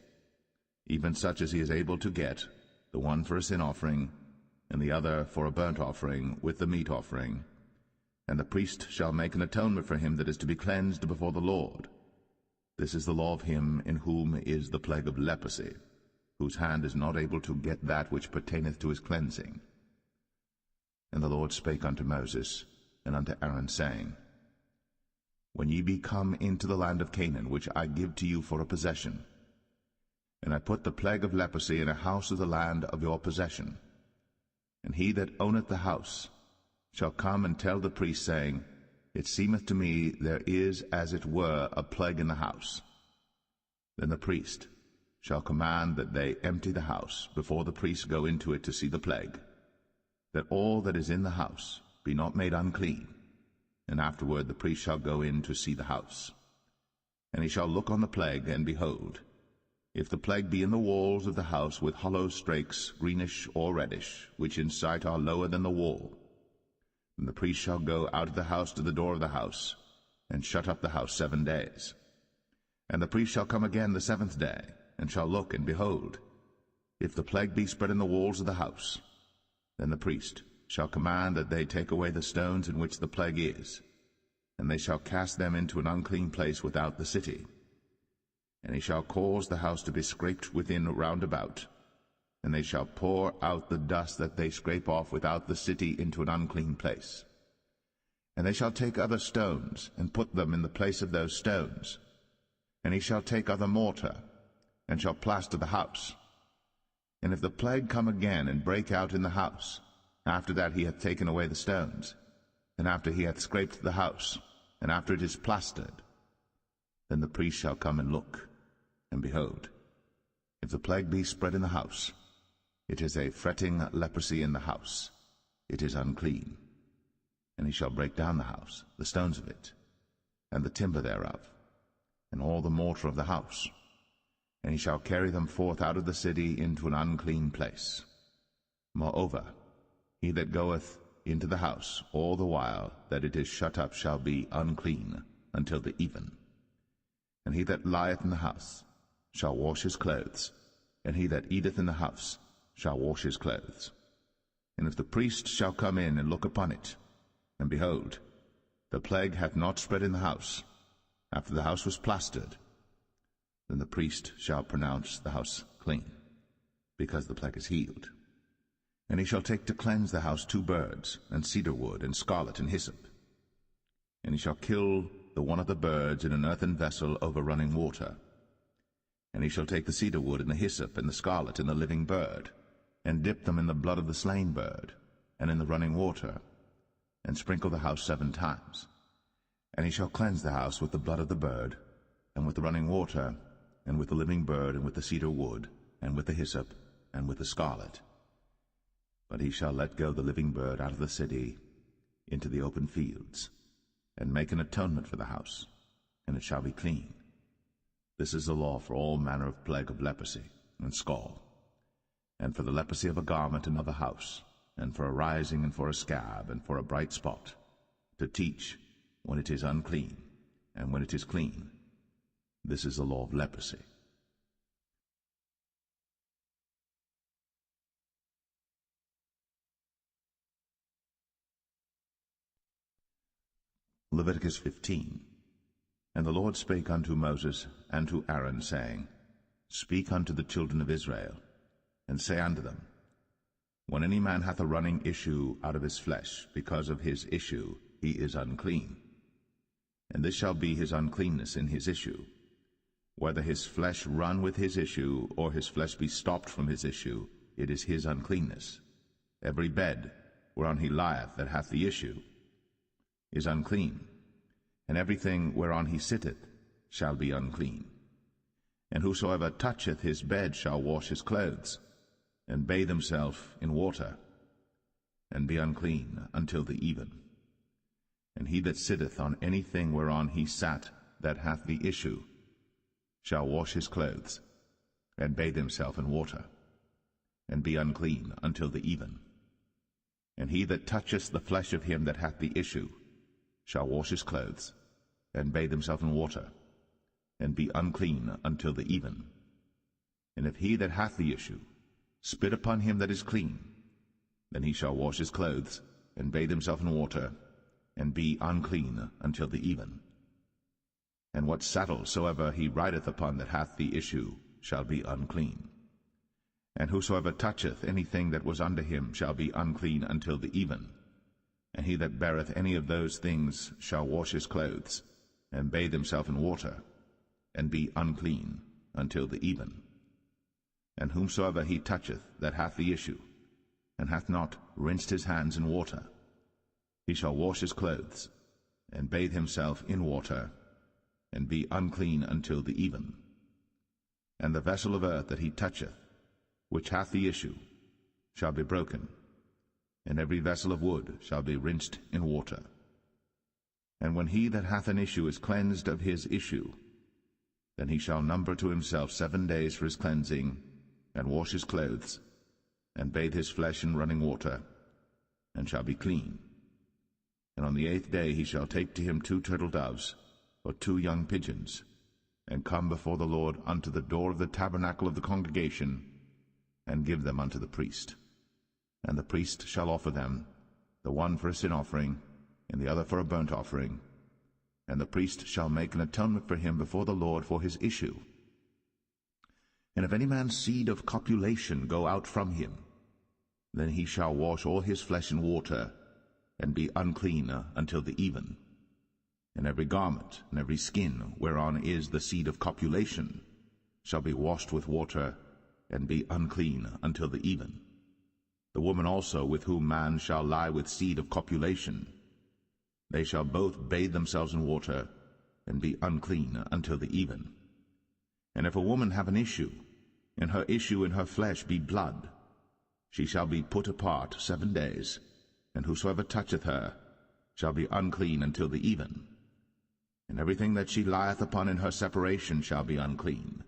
B: even such as he is able to get, the one for a sin offering, and the other for a burnt offering with the meat offering. And the priest shall make an atonement for him that is to be cleansed before the Lord. This is the law of him in whom is the plague of leprosy, whose hand is not able to get that which pertaineth to his cleansing. And the Lord spake unto Moses and unto Aaron, saying, When ye be come into the land of Canaan, which I give to you for a possession, and I put the plague of leprosy in a house of the land of your possession, and he that owneth the house shall come and tell the priest, saying, It seemeth to me there is as it were a plague in the house. Then the priest shall command that they empty the house before the priest go into it to see the plague, that all that is in the house be not made unclean. And afterward the priest shall go in to see the house. And he shall look on the plague, and behold, if the plague be in the walls of the house with hollow strakes, greenish or reddish, which in sight are lower than the wall, then the priest shall go out of the house to the door of the house, and shut up the house 7 days. And the priest shall come again the 7th day, and shall look, and behold, if the plague be spread in the walls of the house, then the priest shall command that they take away the stones in which the plague is, and they shall cast them into an unclean place without the city. And he shall cause the house to be scraped within round about, and they shall pour out the dust that they scrape off without the city into an unclean place. And they shall take other stones, and put them in the place of those stones. And he shall take other mortar, and shall plaster the house. And if the plague come again, and break out in the house, after that he hath taken away the stones, and after he hath scraped the house, and after it is plastered, then the priest shall come and look, and behold, if the plague be spread in the house, it is a fretting leprosy in the house, it is unclean. And he shall break down the house, the stones of it, and the timber thereof, and all the mortar of the house, and he shall carry them forth out of the city into an unclean place. Moreover, he that goeth into the house all the while that it is shut up shall be unclean until the even. And he that lieth in the house shall wash his clothes, and he that eateth in the house shall wash his clothes. And if the priest shall come in and look upon it, and behold, the plague hath not spread in the house, after the house was plastered, then the priest shall pronounce the house clean, because the plague is healed. And he shall take to cleanse the house 2 birds, and cedar wood, and scarlet, and hyssop. And he shall kill the one of the birds in an earthen vessel over running water. And he shall take the cedar wood, and the hyssop, and the scarlet, and the living bird, and dip them in the blood of the slain bird, and in the running water, and sprinkle the house 7 times. And he shall cleanse the house with the blood of the bird, and with the running water, and with the living bird, and with the cedar wood, and with the hyssop, and with the scarlet. But he shall let go the living bird out of the city into the open fields, and make an atonement for the house, and it shall be clean. This is the law for all manner of plague of leprosy and scald, and for the leprosy of a garment and of a house, and for a rising, and for a scab, and for a bright spot, to teach when it is unclean, and when it is clean. This is the law of leprosy. Leviticus 15. And the Lord spake unto Moses and to Aaron, saying, Speak unto the children of Israel, and say unto them, When any man hath a running issue out of his flesh, because of his issue he is unclean. And this shall be his uncleanness in his issue, whether his flesh run with his issue, or his flesh be stopped from his issue, it is his uncleanness. Every bed whereon he lieth that hath the issue is unclean.
A: and everything whereon he sitteth shall be unclean. And whosoever toucheth his bed shall wash his clothes, and bathe himself in water, and be unclean until the even. And he that sitteth on anything whereon he sat that hath the issue shall wash his clothes, and bathe himself in water, and be unclean until the even. And he that toucheth the flesh of him that hath the issue shall wash his clothes, and bathe himself in water, and be unclean until the even. And if he that hath the issue spit upon him that is clean, then he shall wash his clothes, and bathe himself in water, and be unclean until the even. And what saddle soever he rideth upon that hath the issue shall be unclean. And whosoever toucheth anything that was under him shall be unclean until the even. And he that beareth any of those things shall wash his clothes, and bathe himself in water, and be unclean until the even. And whomsoever he toucheth that hath the issue, and hath not rinsed his hands in water, he shall wash his clothes, and bathe himself in water, and be unclean until the even. And the vessel of earth that he toucheth, which hath the issue, shall be broken, and every vessel of wood shall be rinsed in water. And when he that hath an issue is cleansed of his issue, then he shall number to himself 7 days for his cleansing, and wash his clothes, and bathe his flesh in running water, and shall be clean. And on the 8th day he shall take to him 2 turtle doves, or 2 young pigeons, and come before the Lord unto the door of the tabernacle of the congregation, and give them unto the priest. And the priest shall offer them, the one for a sin offering, and the other for a burnt offering. And the priest shall make an atonement for him before the Lord for his issue. And if any man's seed of copulation go out from him, then he shall wash all his flesh in water, and be unclean until the even. And every garment and every skin whereon is the seed of copulation shall be washed with water, and be unclean until the even. The woman also with whom man shall lie with seed of copulation, they shall both bathe themselves in water, and be unclean until the even. And if a woman have an issue, and her issue in her flesh be blood, she shall be put apart 7 days, and whosoever toucheth her shall be unclean until the even. And everything that she lieth upon in her separation shall be unclean.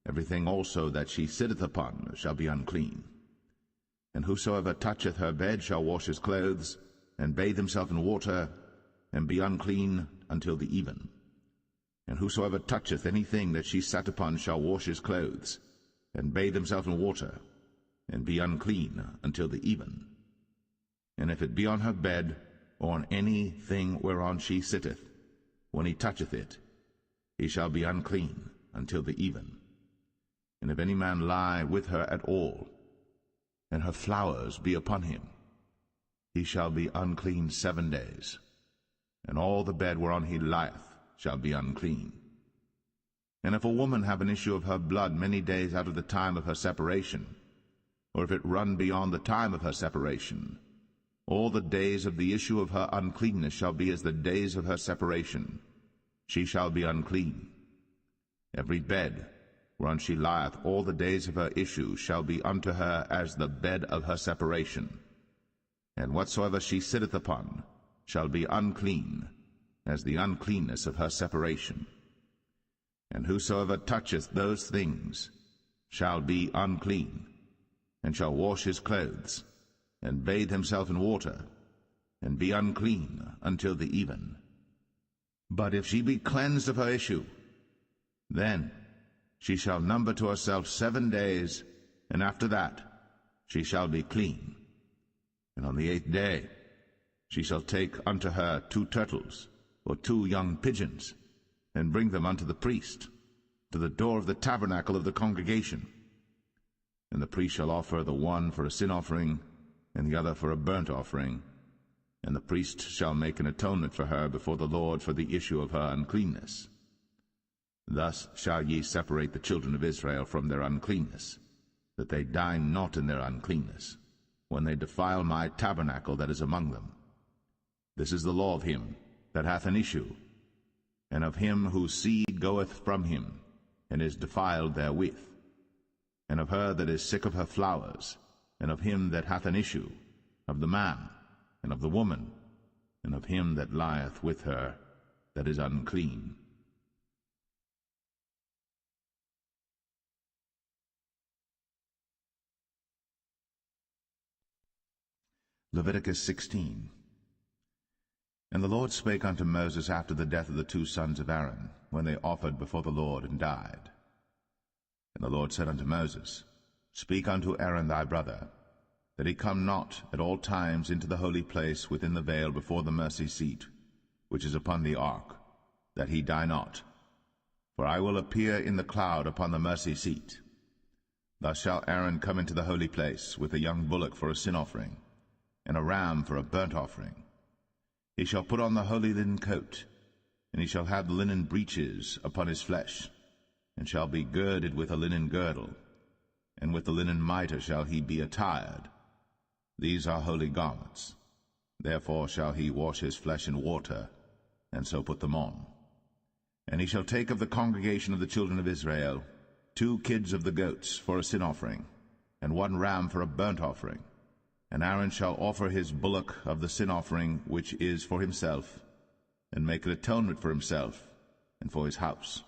A: Everything also that she sitteth upon shall be unclean. And whosoever toucheth her bed shall wash his clothes, and bathe himself in water, and be unclean until the even. And whosoever toucheth anything that she sat upon shall wash his clothes, and bathe himself in water, and be unclean until the even. And if it be on her bed, or on any thing whereon she sitteth, when he toucheth it, he shall be unclean until the even. And if any man lie with her at all, and her flowers be upon him, he shall be unclean 7 days, and all the bed whereon he lieth shall be unclean. And if a woman have an issue of her blood many days out of the time of her separation, or if it run beyond the time of her separation, all the days of the issue of her uncleanness shall be as the days of her separation. She shall be unclean. Every bed whereon she lieth all the days of her issue shall be unto her as the bed of her separation. And whatsoever she sitteth upon shall be unclean, as the uncleanness of her separation. And whosoever toucheth those things shall be unclean, and shall wash his clothes, and bathe himself in water, and be unclean until the even. But if she be cleansed of her issue, then she shall number to herself 7 days, and after that she shall be clean. And on the 8th day she shall take unto her 2 turtles, or 2 young pigeons, and bring them unto the priest, to the door of the tabernacle of the congregation. And the priest shall offer the one for a sin offering, and the other for a burnt offering, and the priest shall make an atonement for her before the Lord for the issue of her uncleanness. Thus shall ye separate the children of Israel from their uncleanness, that they die not in their uncleanness, when they defile my tabernacle that is among them. This is the law of him that hath an issue, and of him whose seed goeth from him, and is defiled therewith, and of her that is sick of her flowers, and of him that hath an issue, of the man, and of the woman, and of him that lieth with her that is unclean.
B: Leviticus 16. And the Lord spake unto Moses after the death of the 2 sons of Aaron, when they offered before the Lord and died. And the Lord said unto Moses, Speak unto Aaron thy brother, that he come not at all times into the holy place within the veil before the mercy seat, which is upon the ark, that he die not. For I will appear in the cloud upon the mercy seat. Thus shall Aaron come into the holy place with a young bullock for a sin offering, and a ram for a burnt offering. He shall put on the holy linen coat, and he shall have the linen breeches upon his flesh, and shall be girded with a linen girdle, and with the linen mitre shall he be attired. These are holy garments. Therefore shall he wash his flesh in water, and so put them on. And he shall take of the congregation of the children of Israel 2 kids of the goats for a sin offering, and 1 ram for a burnt offering. And Aaron shall offer his bullock of the sin offering which is for himself, and make an atonement for himself and for his house.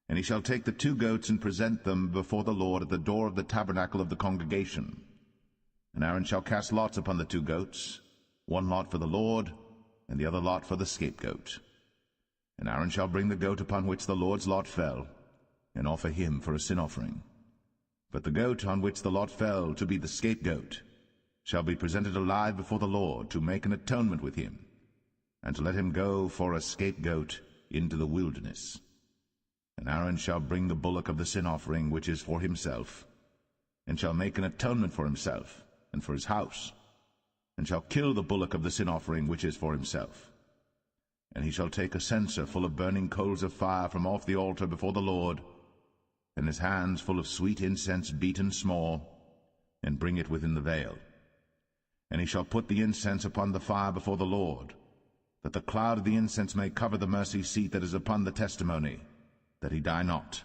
B: And he shall take the 2 goats and present them before the Lord at the door of the tabernacle of the congregation. And Aaron shall cast lots upon the 2 goats, 1 lot for the Lord, and the other lot for the scapegoat. And Aaron shall bring the goat upon which the Lord's lot fell, and offer him for a sin offering. But the goat on which the lot fell to be the scapegoat shall be presented alive before the Lord, to make an atonement with him, and to let him go for a scapegoat into the wilderness. And Aaron shall bring the bullock of the sin offering which is for himself, and shall make an atonement for himself and for his house, and shall kill the bullock of the sin offering which is for himself. And he shall take a censer full of burning coals of fire from off the altar before the Lord, and his hands full of sweet incense beaten small, and bring it within the veil. And he shall put the incense upon the fire before the Lord, that the cloud of the incense may cover the mercy seat that is upon the testimony, that he die not.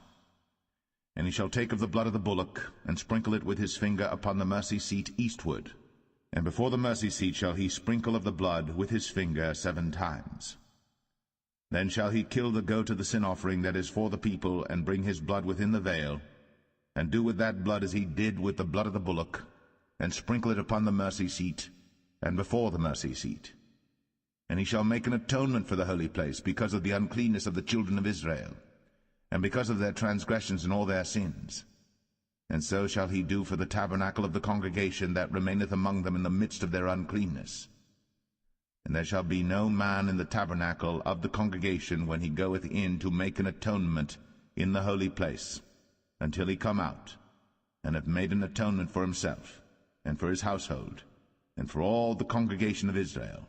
B: And he shall take of the blood of the bullock, and sprinkle it with his finger upon the mercy seat eastward, and before the mercy seat shall he sprinkle of the blood with his finger 7 times. Then shall he kill the goat of the sin offering that is for the people, and bring his blood within the veil, and do with that blood as he did with the blood of the bullock, and sprinkle it upon the mercy seat, and before the mercy seat. And he shall make an atonement for the holy place, because of the uncleanness of the children of Israel, and because of their transgressions and all their sins. And so shall he do for the tabernacle of the congregation that remaineth among them in the midst of their uncleanness. And there shall be no man in the tabernacle of the congregation when he goeth in to make an atonement in the holy place, until he come out, and have made an atonement for himself, and for his household, and for all the congregation of Israel.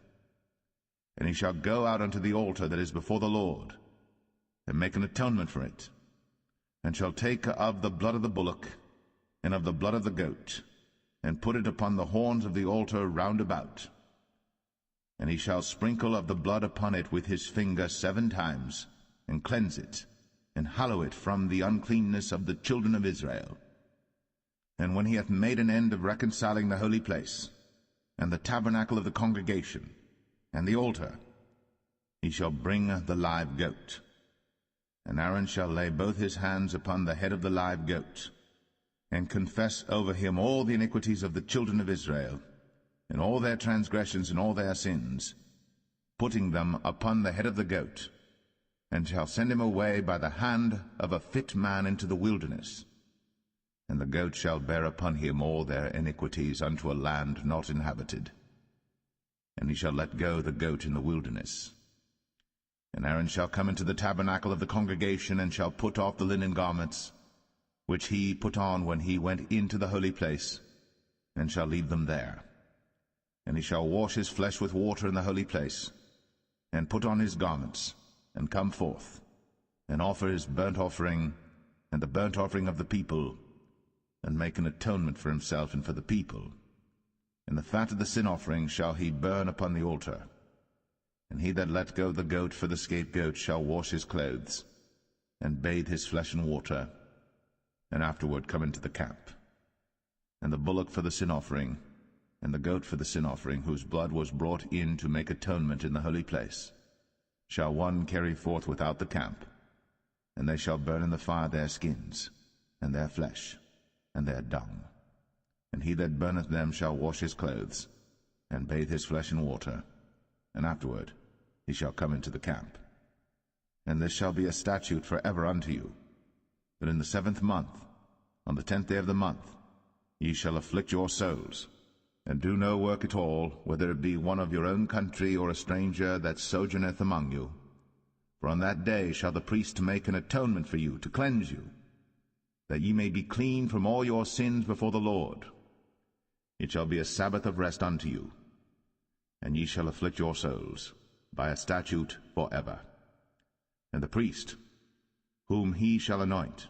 B: And he shall go out unto the altar that is before the Lord, and make an atonement for it, and shall take of the blood of the bullock, and of the blood of the goat, and put it upon the horns of the altar round about. And he shall sprinkle of the blood upon it with his finger 7 times, and cleanse it, and hallow it from the uncleanness of the children of Israel. And when he hath made an end of reconciling the holy place, and the tabernacle of the congregation, and the altar, he shall bring the live goat. And Aaron shall lay both his hands upon the head of the live goat, and confess over him all the iniquities of the children of Israel, and all their transgressions and all their sins, putting them upon the head of the goat, and shall send him away by the hand of a fit man into the wilderness. And the goat shall bear upon him all their iniquities unto a land not inhabited. And he shall let go the goat in the wilderness. And Aaron shall come into the tabernacle of the congregation, and shall put off the linen garments, which he put on when he went into the holy place, and shall leave them there. And he shall wash his flesh with water in the holy place, and put on his garments, and come forth, and offer his burnt offering, and the burnt offering of the people, and make an atonement for himself and for the people. And the fat of the sin offering shall he burn upon the altar. And he that let go the goat for the scapegoat shall wash his clothes, and bathe his flesh in water, and afterward come into the camp. And the bullock for the sin offering, and the goat for the sin offering, whose blood was brought in to make atonement in the holy place, shall one carry forth without the camp, and they shall burn in the fire their skins, and their flesh, and their dung. And he that burneth them shall wash his clothes, and bathe his flesh in water, and afterward he shall come into the camp. And this shall be a statute for ever unto you, that in the 7th month, on the 10th day of the month, ye shall afflict your souls, and do no work at all, whether it be one of your own country or a stranger that sojourneth among you. For on that day shall the priest make an atonement for you, to cleanse you, that ye may be clean from all your sins before the Lord. It shall be a Sabbath of rest unto you, and ye shall afflict your souls, by a statute for ever. And the priest, whom he shall anoint,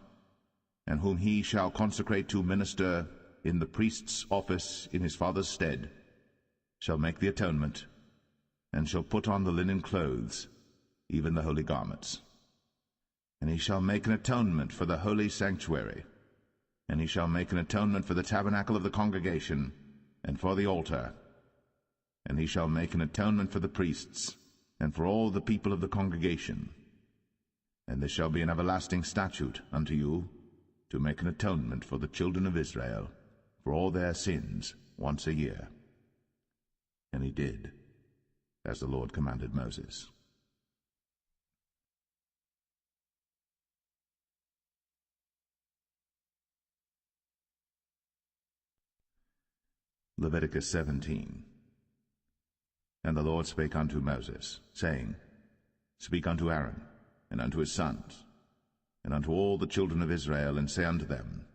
B: and whom he shall consecrate to minister in the priest's office in his father's stead, shall make the atonement, and shall put on the linen clothes, even the holy garments. And he shall make an atonement for the holy sanctuary, and he shall make an atonement for the tabernacle of the congregation, and for the altar, and he shall make an atonement for the priests, and for all the people of the congregation. And this shall be an everlasting statute unto you, to make an atonement for the children of Israel, for all their sins once a year. And he did, as the Lord commanded Moses. Leviticus 17. And the Lord spake unto Moses, saying, Speak unto Aaron, and unto his sons, and unto all the children of Israel, and say unto them,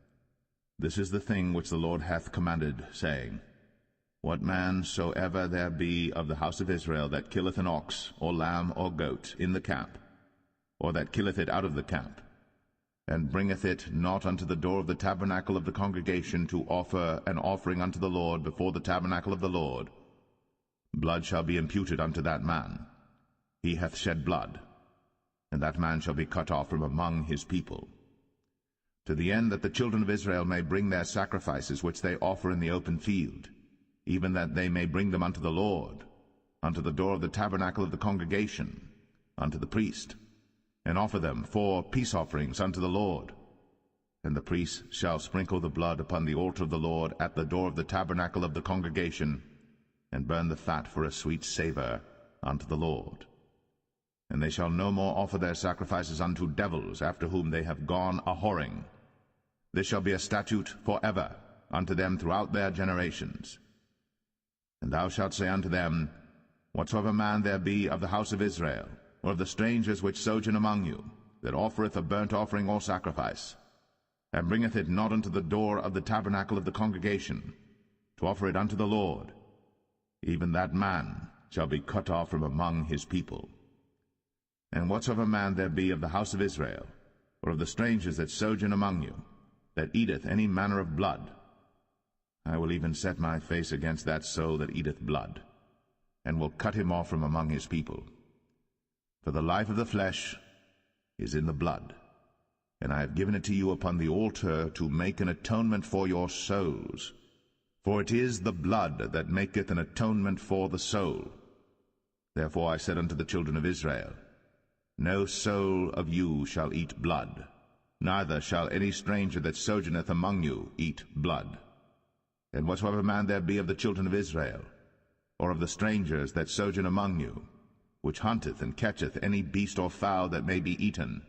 B: This is the thing which the Lord hath commanded, saying, What man soever there be of the house of Israel that killeth an ox, or lamb, or goat, in the camp, or that killeth it out of the camp, and bringeth it not unto the door of the tabernacle of the congregation to offer an offering unto the Lord before the tabernacle of the Lord, blood shall be imputed unto that man. He hath shed blood, and that man shall be cut off from among his people. To the end that the children of Israel may bring their sacrifices which they offer in the open field, even that they may bring them unto the Lord, unto the door of the tabernacle of the congregation, unto the priest, and offer them for peace offerings unto the Lord. And the priest shall sprinkle the blood upon the altar of the Lord at the door of the tabernacle of the congregation, and burn the fat for a sweet savour unto the Lord. And they shall no more offer their sacrifices unto devils, after whom they have gone a-whoring. This shall be a statute for ever unto them throughout their generations. And thou shalt say unto them, Whatsoever man there be of the house of Israel, or of the strangers which sojourn among you, that offereth a burnt offering or sacrifice, and bringeth it not unto the door of the tabernacle of the congregation, to offer it unto the Lord, even that man shall be cut off from among his people. And whatsoever man there be of the house of Israel, or of the strangers that sojourn among you, that eateth any manner of blood, I will even set my face against that soul that eateth blood, and will cut him off from among his people. For the life of the flesh is in the blood, and I have given it to you upon the altar to make an atonement for your souls. For it is the blood that maketh an atonement for the soul. Therefore I said unto the children of Israel, No soul of you shall eat blood, neither shall any stranger that sojourneth among you eat blood. And whatsoever man there be of the children of Israel, or of the strangers that sojourn among you, which hunteth and catcheth any beast or fowl that may be eaten,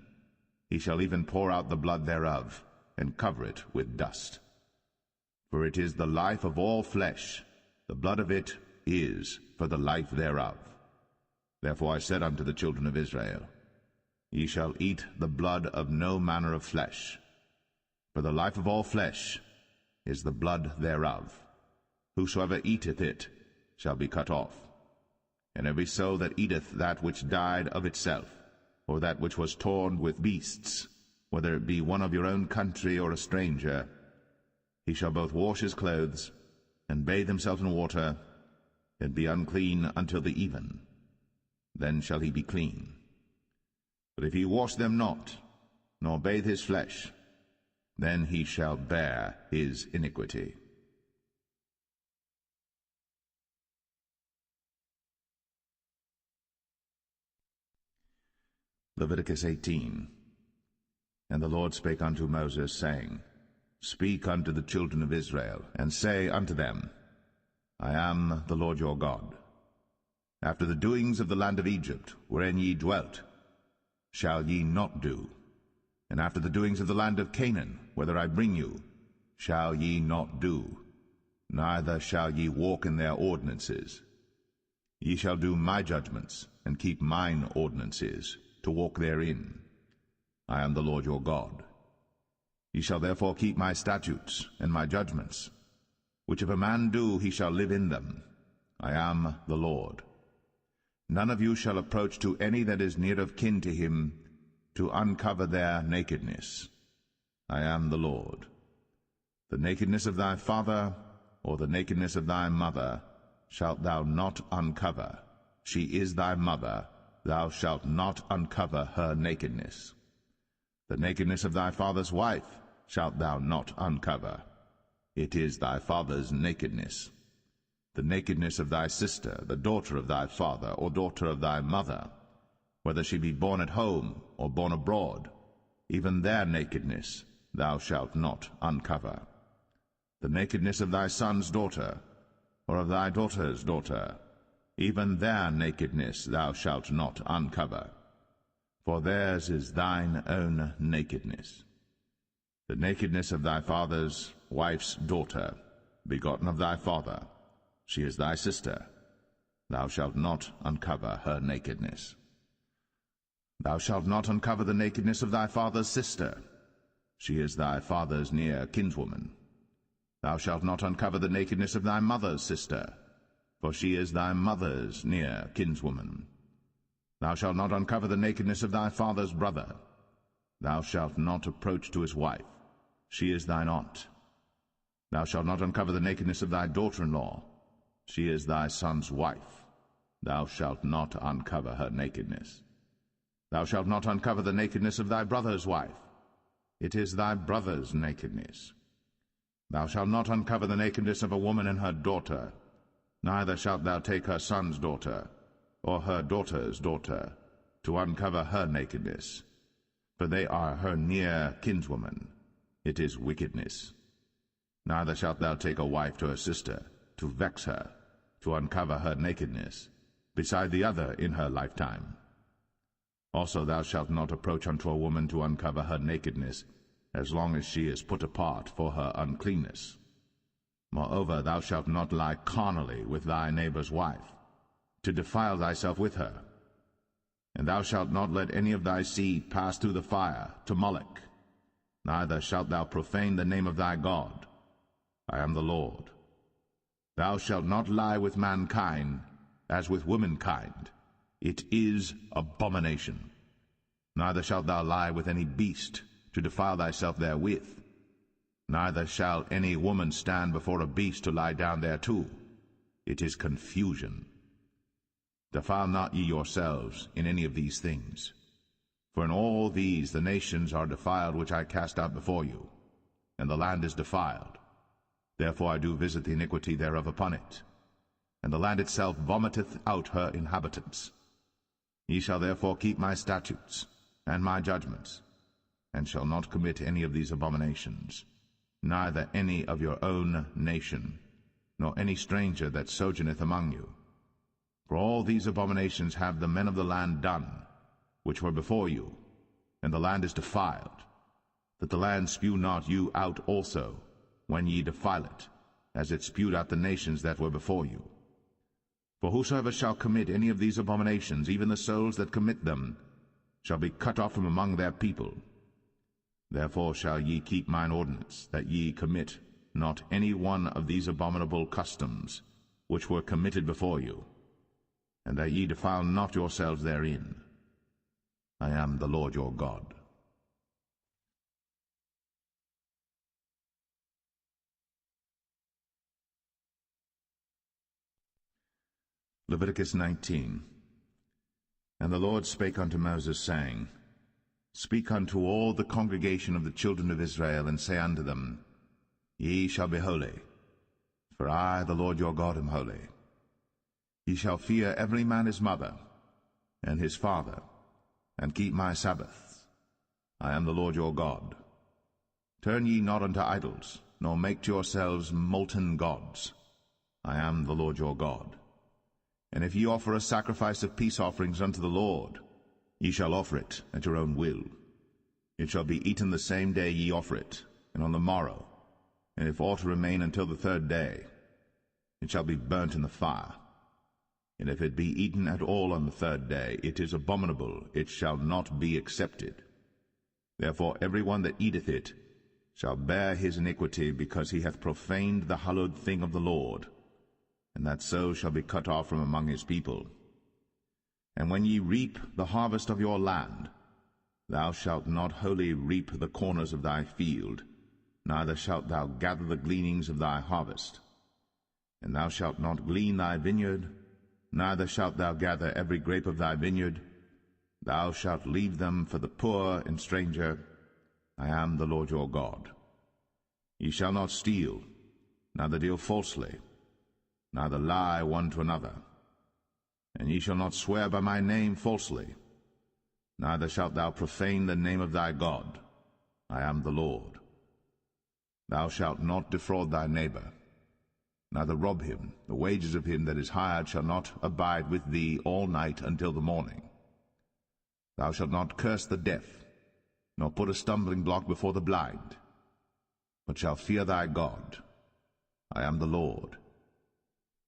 B: he shall even pour out the blood thereof, and cover it with dust. For it is the life of all flesh, the blood of it is for the life thereof. Therefore I said unto the children of Israel, Ye shall eat the blood of no manner of flesh, for the life of all flesh is the blood thereof. Whosoever eateth it shall be cut off. And every soul that eateth that which died of itself, or that which was torn with beasts, whether it be one of your own country or a stranger, he shall both wash his clothes, and bathe himself in water, and be unclean until the even.
A: then shall he be clean. But if he wash them not, nor bathe his flesh, then he shall bear his iniquity. Leviticus 18. And the Lord spake unto Moses, saying, Speak unto the children of Israel, and say unto them, I am the Lord your God. After the doings of the land of Egypt, wherein ye dwelt, shall ye not do, and after the doings of the land of Canaan, whither I bring you, shall ye not do, neither shall ye walk in their ordinances. Ye shall do my judgments, and keep mine ordinances, to walk therein. I am the Lord your God. Ye shall therefore keep my statutes and my judgments, which if a man do, he shall live in them. I am the Lord. None of you shall approach to any that is near of kin to him, to uncover their nakedness. I am the Lord. The nakedness of thy father, or the nakedness of thy mother, shalt thou not uncover. She is thy mother, thou shalt not uncover her nakedness. The nakedness of thy father's wife shalt thou not uncover. It is thy father's nakedness. The nakedness of thy sister, the daughter of thy father, or daughter of thy mother, whether she be born at home or born abroad, even their nakedness thou shalt not uncover. The nakedness of thy son's daughter, or of thy daughter's daughter, even their nakedness thou shalt not uncover, for theirs is thine own nakedness. The nakedness of thy father's wife's daughter, begotten of thy father, she is thy sister, thou shalt not uncover her nakedness. Thou shalt not uncover the nakedness of thy father's sister, she is thy father's near kinswoman. Thou shalt not uncover the nakedness of thy mother's sister, for she is thy mother's near kinswoman. Thou shalt not uncover the nakedness of thy father's brother. Thou shalt not approach to his wife, she is thine aunt. Thou shalt not uncover the nakedness of thy daughter-in-law, she is thy son's wife. Thou shalt not uncover her nakedness. Thou shalt not uncover the nakedness of thy brother's wife, it is thy brother's nakedness. Thou shalt not uncover the nakedness of a woman and her daughter, neither shalt thou take her son's daughter, or her daughter's daughter, to uncover her nakedness, for they are her near kinswoman. It is wickedness. Neither shalt thou take a wife to her sister, to vex her, to uncover her nakedness, beside the other in her lifetime. Also thou shalt not approach unto a woman to uncover her nakedness, as long as she is put apart for her uncleanness. Moreover, thou shalt not lie carnally with thy neighbor's wife, to defile thyself with her. And thou shalt not let any of thy seed pass through the fire to Moloch, neither shalt thou profane the name of thy God. I am the Lord. Thou shalt not lie with mankind as with womankind. It is abomination. Neither shalt thou lie with any beast, to defile thyself therewith. Neither shall any woman stand before a beast to lie down thereto. It is confusion. Defile not ye yourselves in any of these things. For in all these the nations are defiled which I cast out before you, and the land is defiled. Therefore I do visit the iniquity thereof upon it, and the land itself vomiteth out her inhabitants. Ye shall therefore keep my statutes and my judgments, and shall not commit any of these abominations, neither any of your own nation, nor any stranger that sojourneth among you. For all these abominations have the men of the land done, which were before you, and the land is defiled, that the land spew not you out also, when ye defile it, as it spewed out the nations that were before you. For whosoever shall commit any of these abominations, even the souls that commit them, shall be cut off from among their people. Therefore shall ye keep mine ordinance, that ye commit not any one of these abominable customs, which were committed before you, and that ye defile not yourselves therein. I am the Lord your God. Leviticus 19. And the Lord spake unto Moses, saying, Speak unto all the congregation of the children of Israel, and say unto them, Ye shall be holy, for I, the Lord your God, am holy. Ye shall fear every man his mother, and his father, and keep my Sabbaths. I am the Lord your God. Turn ye not unto idols, nor make to yourselves molten gods. I am the Lord your God. And if ye offer a sacrifice of peace offerings unto the Lord, ye shall offer it at your own will. It shall be eaten the same day ye offer it, and on the morrow. And if aught remain until the third day, it shall be burnt in the fire. And if it be eaten at all on the third day, it is abominable, it shall not be accepted. Therefore every one that eateth it shall bear his iniquity, because he hath profaned the hallowed thing of the Lord, and that so shall be cut off from among his people. And when ye reap the harvest of your land, thou shalt not wholly reap the corners of thy field, neither shalt thou gather the gleanings of thy harvest. And thou shalt not glean thy vineyard, neither shalt thou gather every grape of thy vineyard. Thou shalt leave them for the poor and stranger. I am the Lord your God. Ye shall not steal, neither deal falsely, neither lie one to another. And ye shall not swear by my name falsely, neither shalt thou profane the name of thy God. I am the Lord. Thou shalt not defraud thy neighbor, neither rob him. The wages of him that is hired shall not abide with thee all night until the morning. Thou shalt not curse the deaf, nor put a stumbling block before the blind, but shall fear thy God. I am the Lord.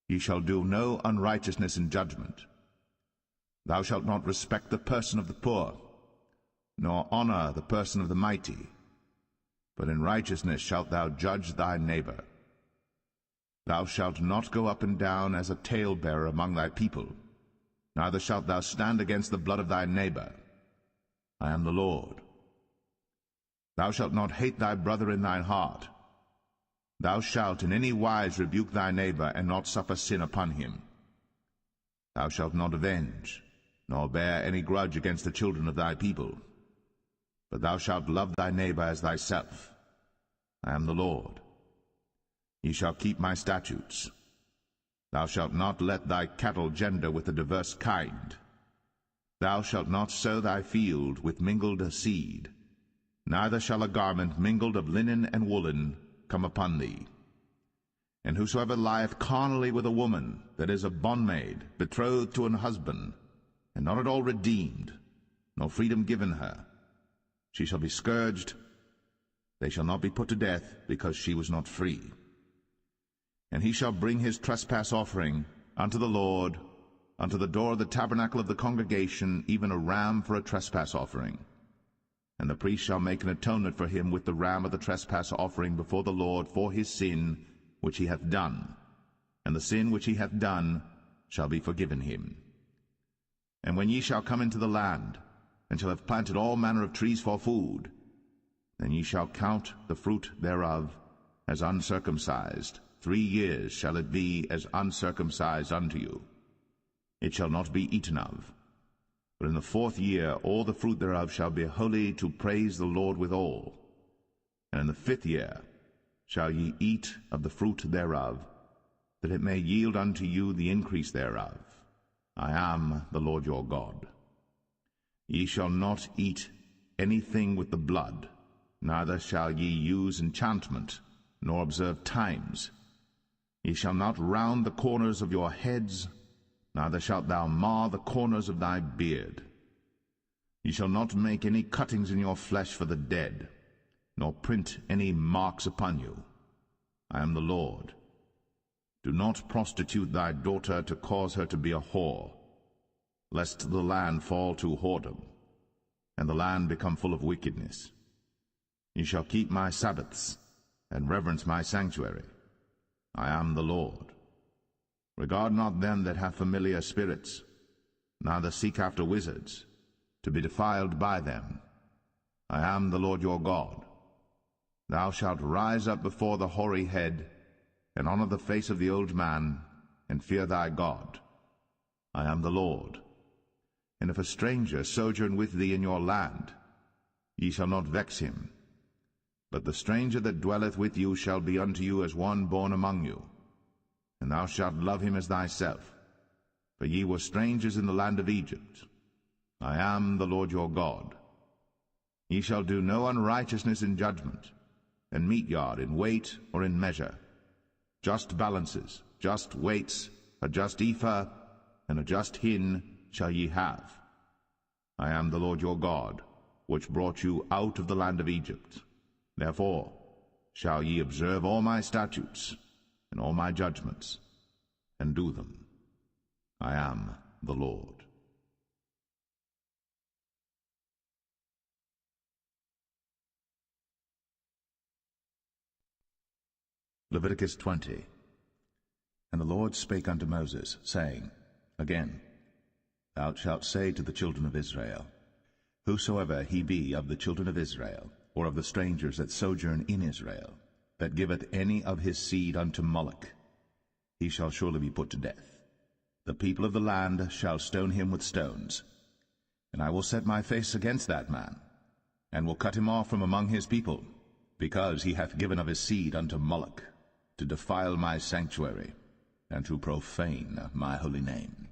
A: Ye shall do no unrighteousness in judgment. Thou shalt not respect the person of the poor, nor honor the person of the mighty, but in righteousness shalt thou judge thy neighbor. Thou shalt not go up and down as a talebearer among thy people, neither shalt thou stand against the blood of thy neighbor. I am the Lord. Thou shalt not hate thy brother in thine heart. Thou shalt in any wise rebuke thy neighbor, and not suffer sin upon him. Thou shalt not avenge, nor bear any grudge against the children of thy people, but thou shalt love thy neighbor as thyself. I am the Lord. Ye shall keep my statutes. Thou shalt not let thy cattle gender with a diverse kind. Thou shalt not sow thy field with mingled seed, neither shall a garment mingled of linen and woolen come upon thee. And whosoever lieth carnally with a woman that is a bondmaid, betrothed to an husband, and not at all redeemed, nor freedom given her, she shall be scourged. They shall not be put to death, because she was not free. And he shall bring his trespass offering unto the Lord, unto the door of the tabernacle of the congregation, even a ram for a trespass offering. And the priest shall make an atonement for him with the ram of the trespass offering before the Lord for his sin which he hath done, and the sin which he hath done shall be forgiven him. And when ye shall come into the land, and shall have planted all manner of trees for food, then ye shall count the fruit thereof as uncircumcised. 3 years shall it be as uncircumcised unto you. It shall not be eaten of. But in the 4th year all the fruit thereof shall be holy, to praise the Lord withal. And in the 5th year shall ye eat of the fruit thereof, that it may yield unto you the increase thereof. I am the Lord your God. Ye shall not eat anything with the blood, neither shall ye use enchantment, nor observe times. Ye shall not round the corners of your heads, neither shalt thou mar the corners of thy beard. Ye shall not make any cuttings in your flesh for the dead, nor print any marks upon you. I am the Lord. Do not prostitute thy daughter to cause her to be a whore, lest the land fall to whoredom, and the land become full of wickedness. Ye shall keep my Sabbaths, and reverence my sanctuary. I am the Lord. Regard not them that have familiar spirits, neither seek after wizards, to be defiled by them. I am the Lord your God. Thou shalt rise up before the hoary head, and honor the face of the old man, and fear thy God. I am the Lord. And if a stranger sojourn with thee in your land, ye shall not vex him. But the stranger that dwelleth with you shall be unto you as one born among you, and thou shalt love him as thyself. For ye were strangers in the land of Egypt. I am the Lord your God. Ye shall do no unrighteousness in judgment, and meat yard in weight or in measure. Just balances, just weights, a just ephah, and a just hin shall ye have. I am the Lord your God, which brought you out of the land of Egypt. Therefore shall ye observe all my statutes and all my judgments, and do them. I am the Lord.
B: Leviticus 20. And the Lord spake unto Moses, saying, Again, thou shalt say to the children of Israel, Whosoever he be of the children of Israel, or of the strangers that sojourn in Israel, that giveth any of his seed unto Moloch, he shall surely be put to death. The people of the land shall stone him with stones. And I will set my face against that man, and will cut him off from among his people, because he hath given of his seed unto Moloch, to defile my sanctuary, and to profane my holy name.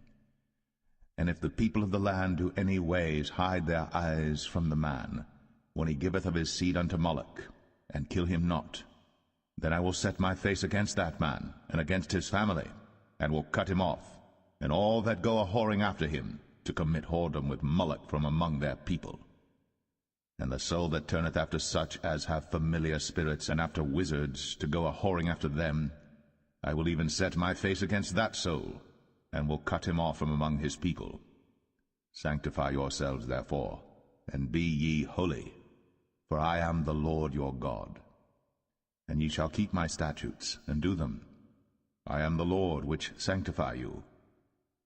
B: And if the people of the land do any ways hide their eyes from the man, when he giveth of his seed unto Moloch, and kill him not, then I will set my face against that man, and against his family, and will cut him off, and all that go a-whoring after him, to commit whoredom with Moloch from among their people. And the soul that turneth after such as have familiar spirits, and after wizards, to go a-whoring after them, I will even set my face against that soul, and will cut him off from among his people. Sanctify yourselves, therefore, and be ye holy, for I am the Lord your God. And ye shall keep my statutes, and do them. I am the Lord which sanctify you.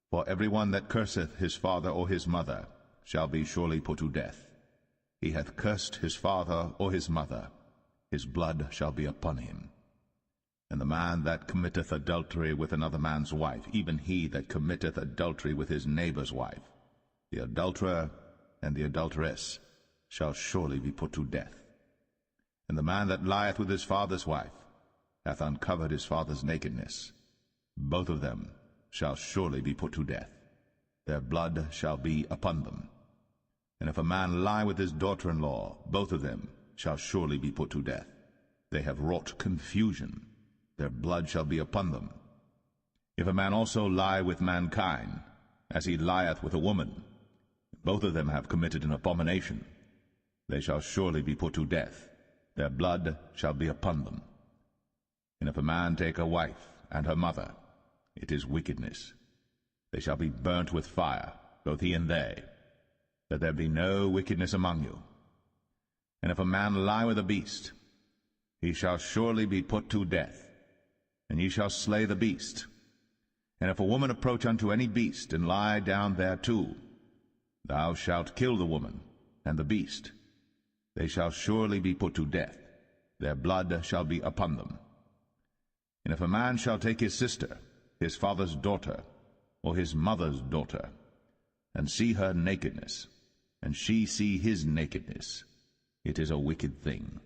B: For every one that curseth his father or his mother shall be surely put to death. He hath cursed his father or his mother, his blood shall be upon him. And the man that committeth adultery with another man's wife, even he that committeth adultery with his neighbor's wife, the adulterer and the adulteress, shall surely be put to death. And the man that lieth with his father's wife hath uncovered his father's nakedness. Both of them shall surely be put to death. Their blood shall be upon them. And if a man lie with his daughter-in-law, both of them shall surely be put to death. They have wrought confusion. Their blood shall be upon them. If a man also lie with mankind, as he lieth with a woman, both of them have committed an abomination. They shall surely be put to death. Their blood shall be upon them. And if a man take a wife and her mother, it is wickedness. They shall be burnt with fire, both he and they, that there be no wickedness among you. And if a man lie with a beast, he shall surely be put to death, and ye shall slay the beast. And if a woman approach unto any beast, and lie down thereto, thou shalt kill the woman and the beast. They shall surely be put to death. Their blood shall be upon them. And if a man shall take his sister, his father's daughter, or his mother's daughter, and see her nakedness, and she see his nakedness, it is a wicked thing,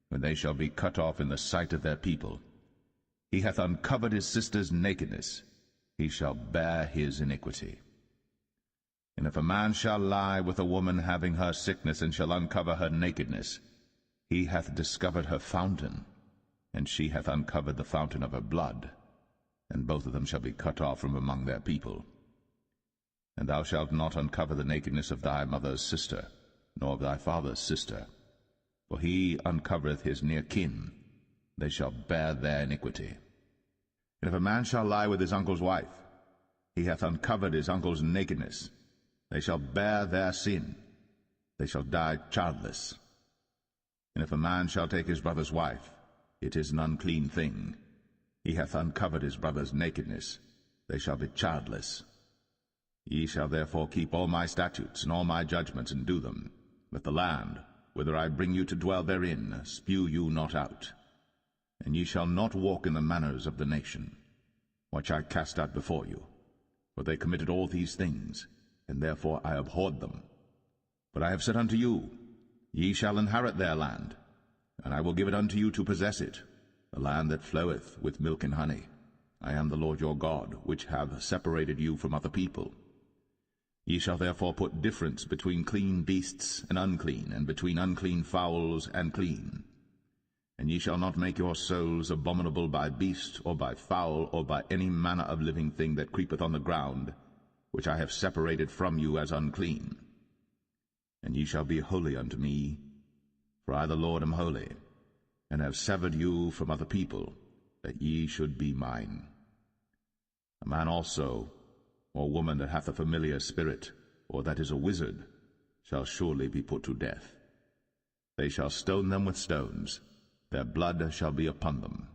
B: when they shall be cut off in the sight of their people. He hath uncovered his sister's nakedness, he shall bear his iniquity. And if a man shall lie with a woman having her sickness, and shall uncover her nakedness, he hath discovered her fountain, and she hath uncovered the fountain of her blood, and both of them shall be cut off from among their people. And thou shalt not uncover the nakedness of thy mother's sister, nor of thy father's sister, for he uncovereth his near kin, they shall bear their iniquity. And if a man shall lie with his uncle's wife, he hath uncovered his uncle's nakedness, they shall bear their sin, they shall die childless. And if a man shall take his brother's wife, it is an unclean thing. He hath uncovered his brother's nakedness, they shall be childless. Ye shall therefore keep all my statutes and all my judgments, and do them, that the land, whither I bring you to dwell therein, spew you not out. And ye shall not walk in the manners of the nation, which I cast out before you, for they committed all these things,
A: and therefore I abhorred them. But I have said unto you, Ye shall inherit their land, and I will give it unto you to possess it, a land that floweth with milk and honey. I am the Lord your God, which have separated you from other people. Ye shall therefore put difference between clean beasts and unclean, and between unclean fowls and clean. And ye shall not make your souls abominable by beast, or by fowl, or by any manner of living thing that creepeth on the ground, which I have separated from you as unclean. And ye shall be holy unto me, for I the Lord am holy, and have severed you from other people, that ye should be mine. A man also, or woman that hath a familiar spirit, or that is a wizard, shall surely be put to death. They shall stone them with stones, their blood shall be upon them.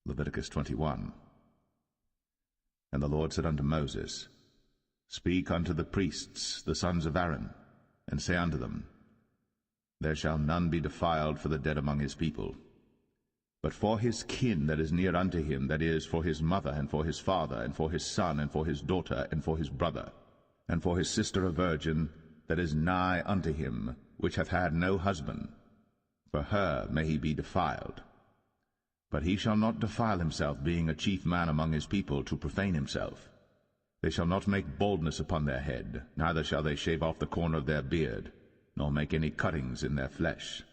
A: Leviticus 21. And the Lord said unto Moses, Speak unto the priests, the sons of Aaron, and say unto them, There shall none be defiled for the dead among his people. But for his kin that is near unto him, that is, for his mother, and for his father, and for his son, and for his daughter, and for his brother, and for his sister a virgin, that is nigh unto him, which hath had no husband, for her may he be defiled. But he shall not defile himself, being a chief man among his people, to profane himself. They shall not make baldness upon their head, neither shall they shave off the corner of their beard, nor make any cuttings in their flesh.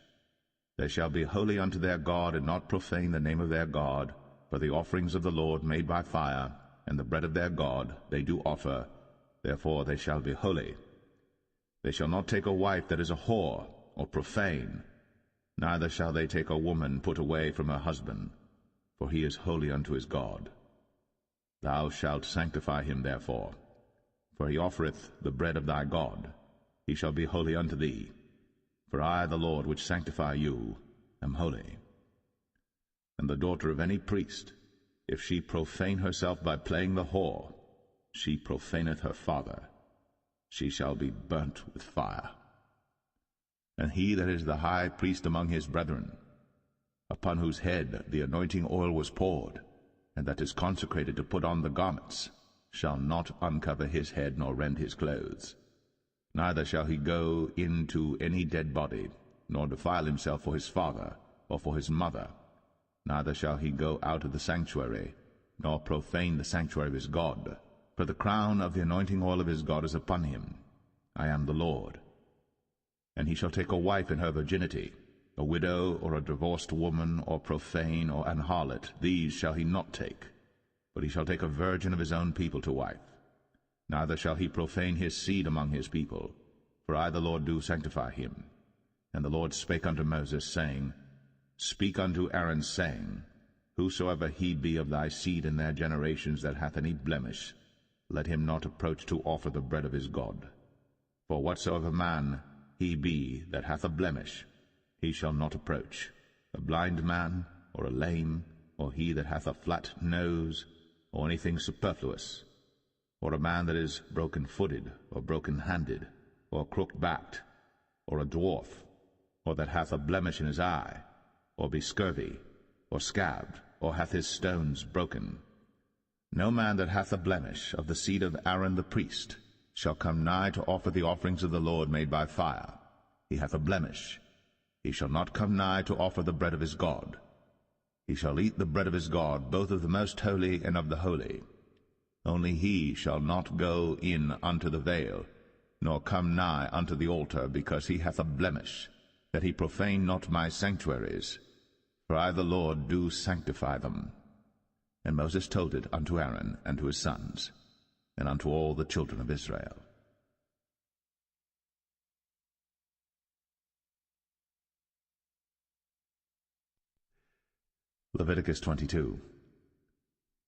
A: They shall be holy unto their God, and not profane the name of their God, for the offerings of the Lord made by fire, and the bread of their God they do offer, therefore they shall be holy. They shall not take a wife that is a whore, or profane, neither shall they take a woman put away from her husband, for he is holy unto his God. Thou shalt sanctify him therefore, for he offereth the bread of thy God. He shall be holy unto thee. For I, the Lord, which sanctify you, am holy. And the daughter of any priest, if she profane herself by playing the whore, she profaneth her father. She shall be burnt with fire. And he that is the high priest among his brethren, upon whose head the anointing oil was poured, and that is consecrated to put on the garments, shall not uncover his head nor rend his clothes. Neither shall he go into any dead body, nor defile himself for his father, or for his mother. Neither shall he go out of the sanctuary, nor profane the sanctuary of his God. For the crown of the anointing oil of his God is upon him. I am the Lord. And he shall take a wife in her virginity, a widow, or a divorced woman, or profane, or an harlot. These shall he not take, but he shall take a virgin of his own people to wife. Neither shall he profane his seed among his people, for I the Lord do sanctify him. And the Lord spake unto Moses, saying, Speak unto Aaron, saying, Whosoever he be of thy seed in their generations that hath any blemish, let him not approach to offer the bread of his God. For whatsoever man he be that hath a blemish, he shall not approach, a blind man, or a lame, or he that hath a flat nose, or anything superfluous, or a man that is broken-footed, or broken-handed, or crooked-backed, or a dwarf, or that hath a blemish in his eye, or be scurvy, or scabbed, or hath his stones broken. No man that hath a blemish of the seed of Aaron the priest shall come nigh to offer the offerings of the Lord made by fire. He hath a blemish. He shall not come nigh to offer the bread of his God. He shall eat the bread of his God, both of the most holy and of the holy. Only he shall not go in unto the veil, nor come nigh unto the altar, because he hath a blemish, that he profane not my sanctuaries. For I the Lord do sanctify them. And Moses told it unto Aaron and to his sons, and unto all the children of Israel. Leviticus 22.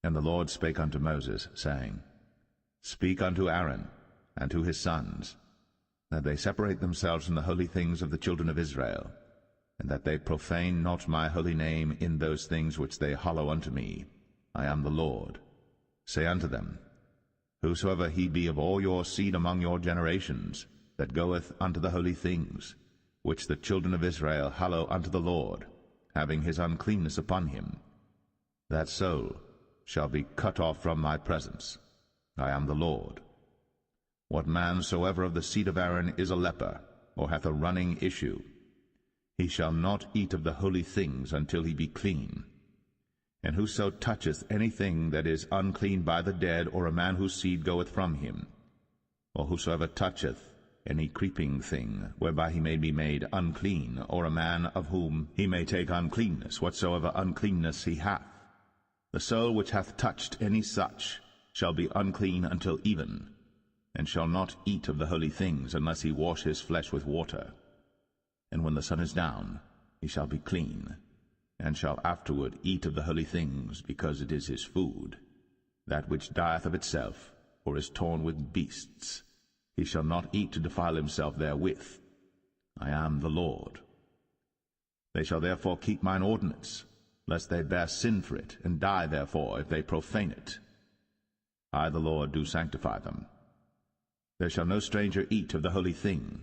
A: And the Lord spake unto Moses, saying, Speak unto Aaron and to his sons, that they separate themselves from the holy things of the children of Israel, and that they profane not my holy name in those things which they hallow unto me. I am the Lord. Say unto them, Whosoever he be of all your seed among your generations, that goeth unto the holy things, which the children of Israel hallow unto the Lord, having his uncleanness upon him, that soul shall be cut off from my presence. I am the Lord. What man soever of the seed of Aaron is a leper, or hath a running issue, he shall not eat of the holy things until he be clean. And whoso toucheth anything that is unclean by the dead, or a man whose seed goeth from him, or whosoever toucheth any creeping thing, whereby he may be made unclean, or a man of whom he may take uncleanness, whatsoever uncleanness he hath, the soul which hath touched any such shall be unclean until even, and shall not eat of the holy things, unless he wash his flesh with water. And when the sun is down, he shall be clean, and shall afterward eat of the holy things, because it is his food. That which dieth of itself, or is torn with beasts, he shall not eat to defile himself therewith. I am the Lord. They shall therefore keep mine ordinance, lest they bear sin for it, and die therefore, if they profane it. I the Lord do sanctify them. There shall no stranger eat of the holy thing.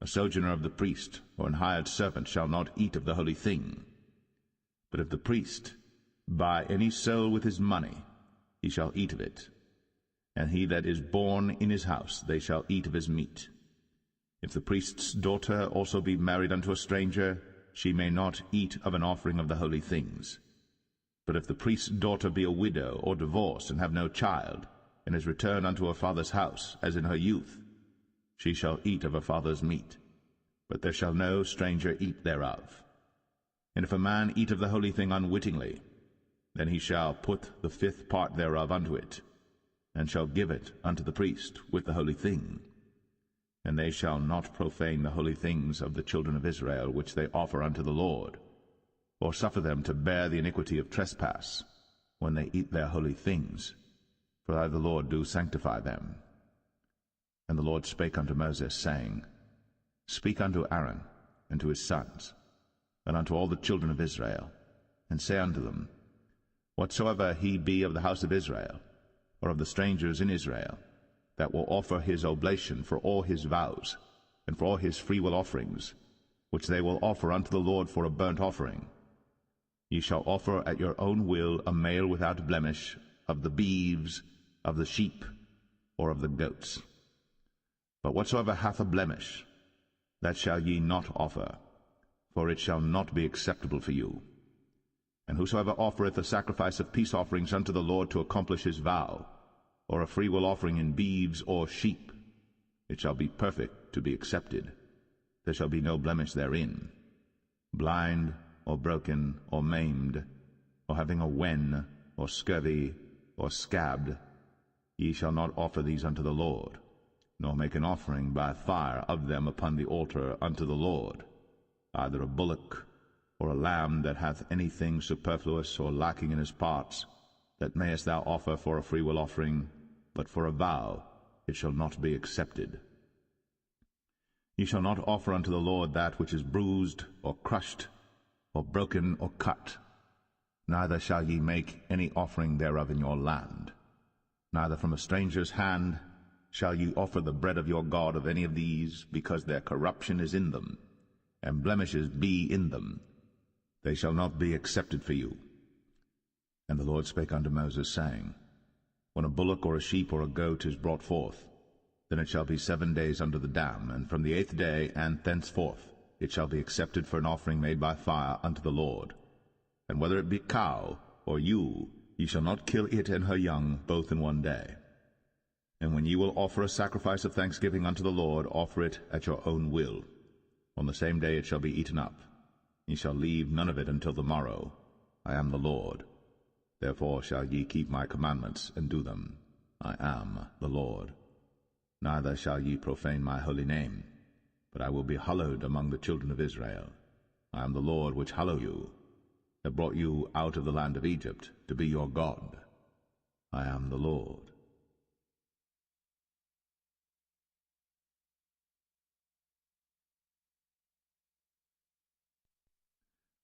A: A sojourner of the priest, or an hired servant, shall not eat of the holy thing. But if the priest buy any soul with his money, he shall eat of it. And he that is born in his house, they shall eat of his meat. If the priest's daughter also be married unto a stranger, she may not eat of an offering of the holy things. But if the priest's daughter be a widow, or divorced, and have no child, and is returned unto her father's house, as in her youth, she shall eat of her father's meat, but there shall no stranger eat thereof. And if a man eat of the holy thing unwittingly, then he shall put the fifth part thereof unto it, and shall give it unto the priest with the holy thing. And they shall not profane the holy things of the children of Israel, which they offer unto the Lord, or suffer them to bear the iniquity of trespass, when they eat their holy things, for I the Lord do sanctify them. And the Lord spake unto Moses, saying, Speak unto Aaron, and to his sons, and unto all the children of Israel, and say unto them, Whatsoever he be of the house of Israel, or of the strangers in Israel, that will offer his oblation for all his vows, and for all his freewill offerings, which they will offer unto the Lord for a burnt offering, ye shall offer at your own will a male without blemish, of the beeves, of the sheep, or of the goats. But whatsoever hath a blemish, that shall ye not offer, for it shall not be acceptable for you. And whosoever offereth a sacrifice of peace offerings unto the Lord to accomplish his vow, or a freewill offering in beeves or sheep, it shall be perfect to be accepted. There shall be no blemish therein. Blind, or broken, or maimed, or having a wen, or scurvy, or scabbed, ye shall not offer these unto the Lord, nor make an offering by fire of them upon the altar unto the Lord, either a bullock, or a lamb that hath anything superfluous or lacking in his parts, that mayest thou offer for a freewill offering, but for a vow it shall not be accepted. Ye shall not offer unto the Lord that which is bruised, or crushed, or broken, or cut. Neither shall ye make any offering thereof in your land. Neither from a stranger's hand shall ye offer the bread of your God of any of these, because their corruption is in them, and blemishes be in them. They shall not be accepted for you. And the Lord spake unto Moses, saying, When a bullock or a sheep or a goat is brought forth, then it shall be 7 days under the dam, and from the 8th day and thenceforth it shall be accepted for an offering made by fire unto the Lord. And whether it be cow or ewe, ye shall not kill it and her young both in 1 day. And when ye will offer a sacrifice of thanksgiving unto the Lord, offer it at your own will. On the same day it shall be eaten up. Ye shall leave none of it until the morrow. I am the Lord. Therefore shall ye keep my commandments, and do them. I am the Lord. Neither shall ye profane my holy name, but I will be hallowed among the children of Israel. I am the Lord which hallow you, that brought you out of the land of Egypt, to be your God. I am the Lord.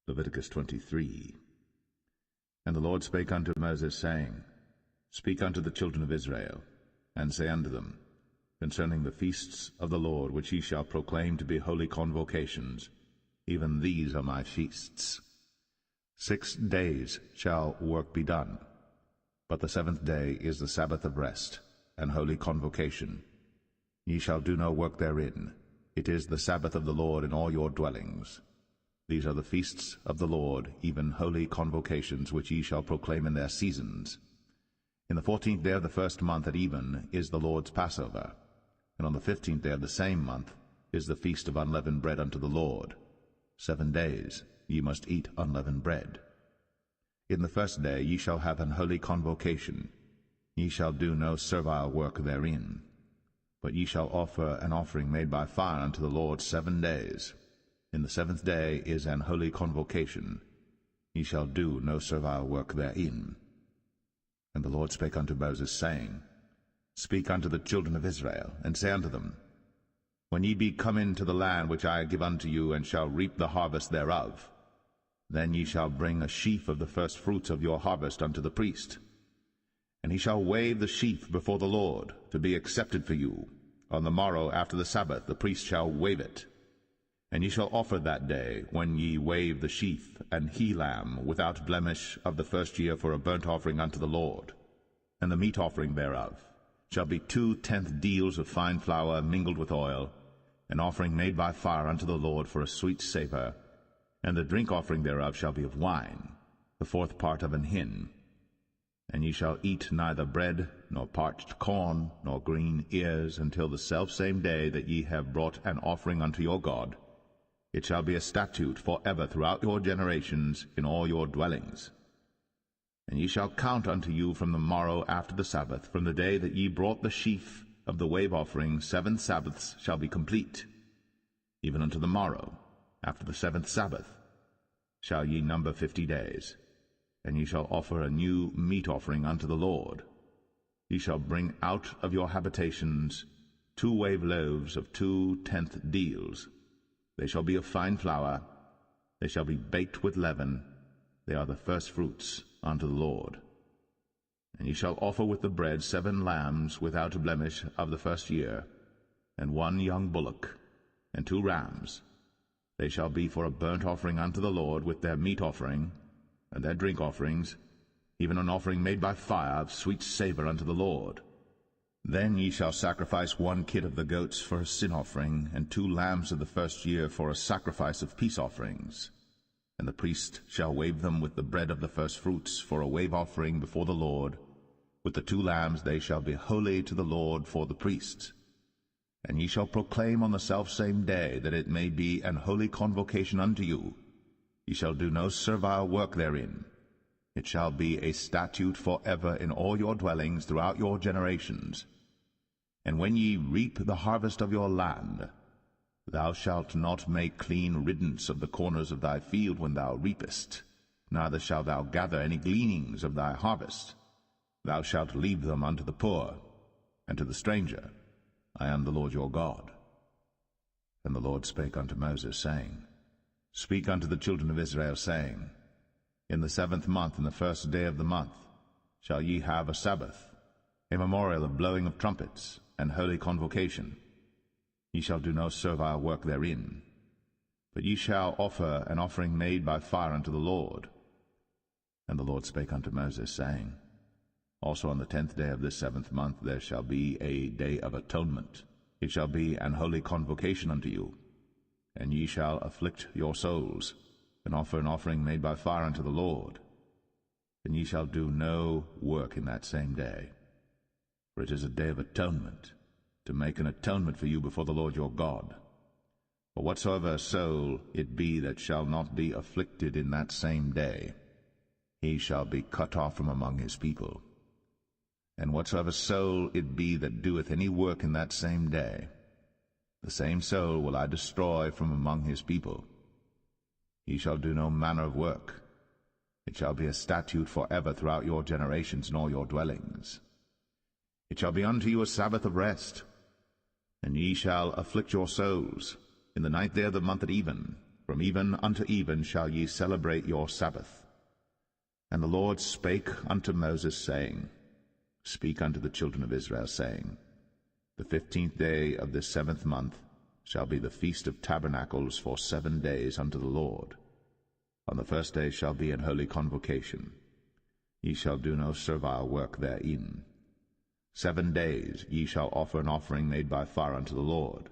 A: Leviticus 23. And the Lord spake unto Moses, saying, Speak unto the children of Israel, and say unto them, Concerning the feasts of the Lord, which ye shall proclaim to be holy convocations, even these are my feasts. 6 days shall work be done, but the 7th day is the Sabbath of rest, and holy convocation. Ye shall do no work therein. It is the Sabbath of the Lord in all your dwellings. These are the feasts of the Lord, even holy convocations, which ye shall proclaim in their seasons. In the 14th day of the 1st month at even is the Lord's Passover, and on the 15th day of the same month is the feast of unleavened bread unto the Lord. 7 days ye must eat unleavened bread. In the 1st day ye shall have an holy convocation. Ye shall do no servile work therein, but ye shall offer an offering made by fire unto the Lord 7 days. In the 7th day is an holy convocation. Ye shall do no servile work therein. And the Lord spake unto Moses, saying, Speak unto the children of Israel, and say unto them, When ye be come into the land which I give unto you, and shall reap the harvest thereof, then ye shall bring a sheaf of the first fruits of your harvest unto the priest. And he shall wave the sheaf before the Lord, to be accepted for you. On the morrow after the Sabbath the priest shall wave it. And ye shall offer that day, when ye wave the sheaf, an he-lamb without blemish of the 1st year for a burnt offering unto the Lord. And the meat offering thereof shall be 2/10 deals of fine flour mingled with oil, an offering made by fire unto the Lord for a sweet savour. And the drink offering thereof shall be of wine, the 4th part of an hin. And ye shall eat neither bread, nor parched corn, nor green ears, until the selfsame day that ye have brought an offering unto your God. It shall be a statute for ever throughout your generations in all your dwellings. And ye shall count unto you from the morrow after the Sabbath, from the day that ye brought the sheaf of the wave offering, 7 Sabbaths shall be complete. Even unto the morrow after the 7th Sabbath shall ye number 50 days. And ye shall offer a new meat offering unto the Lord. Ye shall bring out of your habitations 2 wave loaves of 2/10 deals. They shall be of fine flour. They shall be baked with leaven. They are the first fruits unto the Lord. And ye shall offer with the bread 7 lambs without blemish of the 1st year, and 1 young bullock, and 2 rams. They shall be for a burnt offering unto the Lord, with their meat offering, and their drink offerings, even an offering made by fire of sweet savour unto the Lord. Then ye shall sacrifice 1 kid of the goats for a sin offering, and 2 lambs of the 1st year for a sacrifice of peace offerings. And the priest shall wave them with the bread of the first fruits for a wave offering before the Lord. With the 2 lambs they shall be holy to the Lord for the priests. And ye shall proclaim on the selfsame day, that it may be an holy convocation unto you. Ye shall do no servile work therein. It shall be a statute for ever in all your dwellings throughout your generations. And when ye reap the harvest of your land, thou shalt not make clean riddance of the corners of thy field when thou reapest, neither shalt thou gather any gleanings of thy harvest. Thou shalt leave them unto the poor, and to the stranger. I am the Lord your God. And the Lord spake unto Moses, saying, Speak unto the children of Israel, saying, In the 7th month, in the 1st day of the month, shall ye have a Sabbath, a memorial of blowing of trumpets, and holy convocation. Ye shall do no servile work therein, but ye shall offer an offering made by fire unto the Lord. And the Lord spake unto Moses, saying, Also on the 10th day of this 7th month there shall be a day of atonement. It shall be an holy convocation unto you. And ye shall afflict your souls, and offer an offering made by fire unto the Lord. And ye shall do no work in that same day. For it is a day of atonement, to make an atonement for you before the Lord your God. For whatsoever soul it be that shall not be afflicted in that same day, he shall be cut off from among his people. And whatsoever soul it be that doeth any work in that same day, the same soul will I destroy from among his people. He shall do no manner of work. It shall be a statute for ever throughout your generations in all your dwellings. It shall be unto you a Sabbath of rest, and ye shall afflict your souls. In the 9th day of the month at even, from even unto even shall ye celebrate your Sabbath. And the Lord spake unto Moses, saying, Speak unto the children of Israel, saying, The 15th day of this 7th month shall be the feast of tabernacles for 7 days unto the Lord. On the first day shall be an holy convocation. Ye shall do no servile work therein. 7 days ye shall offer an offering made by fire unto the Lord.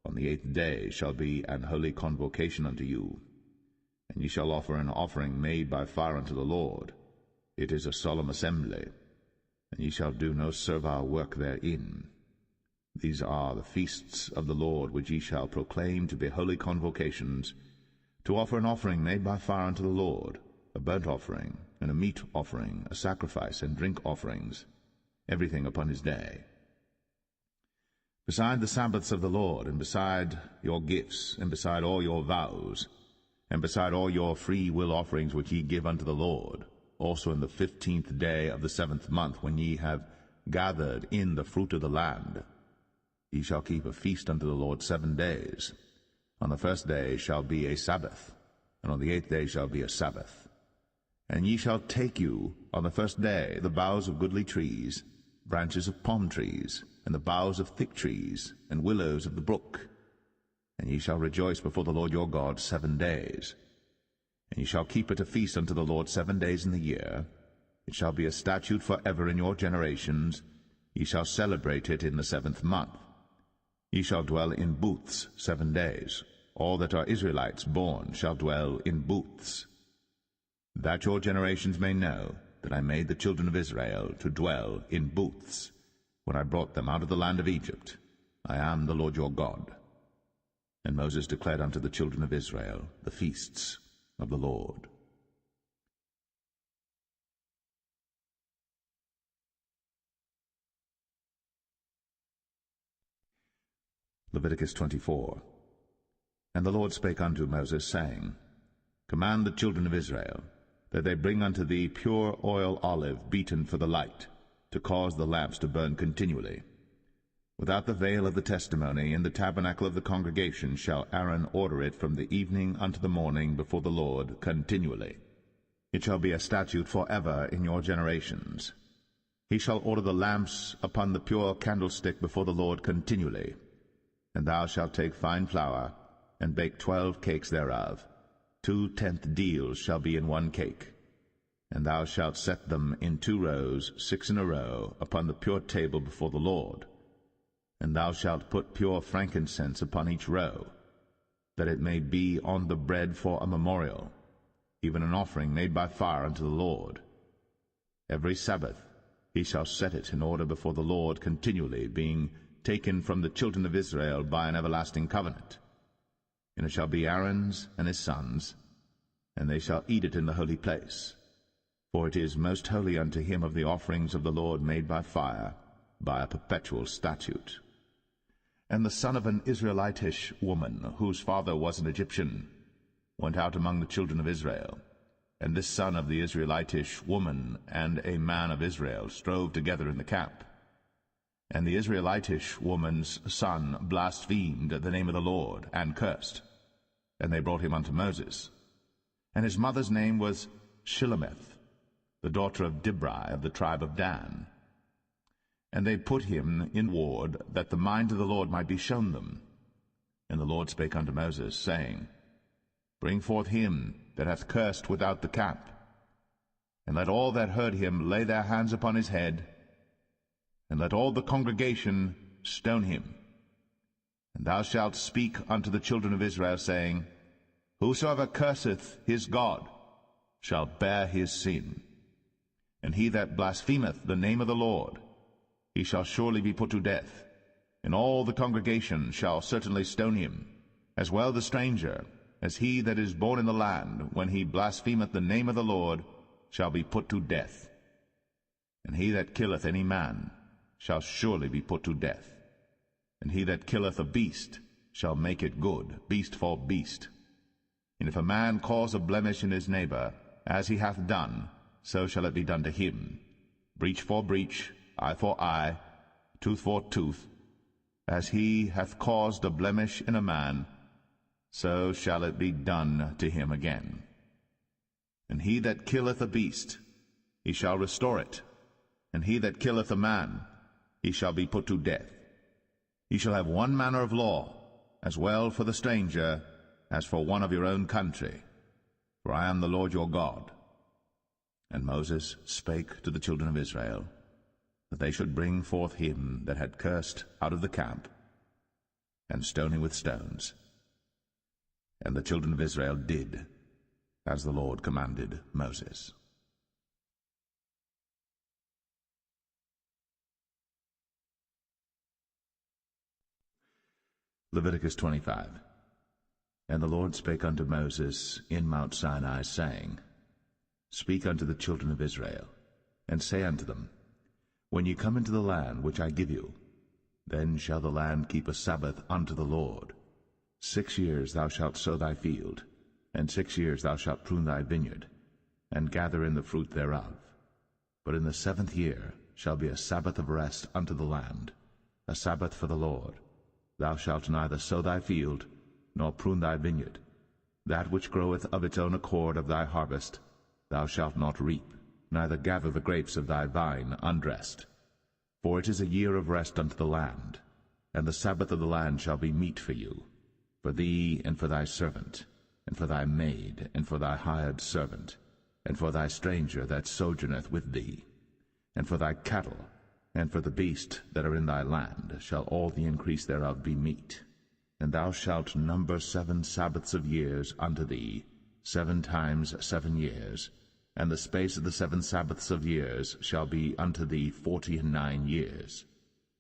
A: On the 8th day shall be an holy convocation unto you. And ye shall offer an offering made by fire unto the Lord. It is a solemn assembly, and ye shall do no servile work therein. These are the feasts of the Lord, which ye shall proclaim to be holy convocations, to offer an offering made by fire unto the Lord, a burnt offering, and a meat offering, a sacrifice, and drink offerings, everything upon his day. Beside the Sabbaths of the Lord, and beside your gifts, and beside all your vows, and beside all your free will offerings which ye give unto the Lord, also in the 15th day of the 7th month, when ye have gathered in the fruit of the land, ye shall keep a feast unto the Lord 7 days. On the first day shall be a Sabbath, and on the 8th day shall be a Sabbath. And ye shall take you on the first day the boughs of goodly trees, branches of palm trees, and the boughs of thick trees, and willows of the brook. And ye shall rejoice before the Lord your God 7 days. And ye shall keep it a feast unto the Lord 7 days in the year. It shall be a statute for ever in your generations. Ye shall celebrate it in the 7th month. Ye shall dwell in booths 7 days. All that are Israelites born shall dwell in booths. That your generations may know that I made the children of Israel to dwell in booths, when I brought them out of the land of Egypt. I am the Lord your God. And Moses declared unto the children of Israel the feasts of the Lord. Leviticus 24. And the Lord spake unto Moses, saying, Command the children of Israel, that they bring unto thee pure oil olive beaten for the light, to cause the lamps to burn continually. Without the veil of the testimony, in the tabernacle of the congregation, shall Aaron order it from the evening unto the morning before the Lord continually. It shall be a statute for ever in your generations. He shall order the lamps upon the pure candlestick before the Lord continually. And thou shalt take fine flour, and bake 12 cakes thereof. 2 tenth deals shall be in 1 cake. And thou shalt set them in 2 rows, 6 in a row, upon the pure table before the Lord. And thou shalt put pure frankincense upon each row, that it may be on the bread for a memorial, even an offering made by fire unto the Lord. Every Sabbath he shall set it in order before the Lord continually, being taken from the children of Israel by an everlasting covenant. And it shall be Aaron's and his sons, and they shall eat it in the holy place. For it is most holy unto him of the offerings of the Lord made by fire, by a perpetual statute. And the son of an Israelitish woman, whose father was an Egyptian, went out among the children of Israel. And this son of the Israelitish woman and a man of Israel strove together in the camp. And the Israelitish woman's son blasphemed the name of the Lord, and cursed. And they brought him unto Moses. And his mother's name was Shilemeth, the daughter of Dibri of the tribe of Dan. And they put him in ward, that the mind of the Lord might be shown them. And the Lord spake unto Moses, saying, Bring forth him that hath cursed without the camp, and let all that heard him lay their hands upon his head, and let all the congregation stone him. And thou shalt speak unto the children of Israel, saying, Whosoever curseth his God shall bear his sin. And he that blasphemeth the name of the Lord, he shall surely be put to death. And all the congregation shall certainly stone him, as well the stranger, as he that is born in the land, when he blasphemeth the name of the Lord, shall be put to death. And he that killeth any man shall surely be put to death. And he that killeth a beast shall make it good, beast for beast. And if a man cause a blemish in his neighbor, as he hath done, so shall it be done to him. Breach for breach, eye for eye, tooth for tooth. As he hath caused a blemish in a man, so shall it be done to him again. And he that killeth a beast, he shall restore it. And he that killeth a man, he shall be put to death. Ye shall have one manner of law, as well for the stranger as for one of your own country. for I am the Lord your God. And Moses spake to the children of Israel, that they should bring forth him that had cursed out of the camp, and stone him with stones. And the children of Israel did as the Lord commanded Moses. Leviticus 25. And the Lord spake unto Moses in Mount Sinai, saying, Speak unto the children of Israel, and say unto them, When ye come into the land which I give you, then shall the land keep a Sabbath unto the Lord. 6 years thou shalt sow thy field, and 6 years thou shalt prune thy vineyard, and gather in the fruit thereof. But in the 7th year shall be a Sabbath of rest unto the land, a Sabbath for the Lord. Thou shalt neither sow thy field, nor prune thy vineyard. That which groweth of its own accord of thy harvest thou shalt not reap, neither gather the grapes of thy vine undressed. For it is a year of rest unto the land, and the Sabbath of the land shall be meat for you, for thee and for thy servant, and for thy maid, and for thy hired servant, and for thy stranger that sojourneth with thee, and for thy cattle, and for the beast that are in thy land shall all the increase thereof be meat. And thou shalt number 7 Sabbaths of years unto thee, 7 times 7 years, and the space of the 7 Sabbaths of years shall be unto thee 49 years.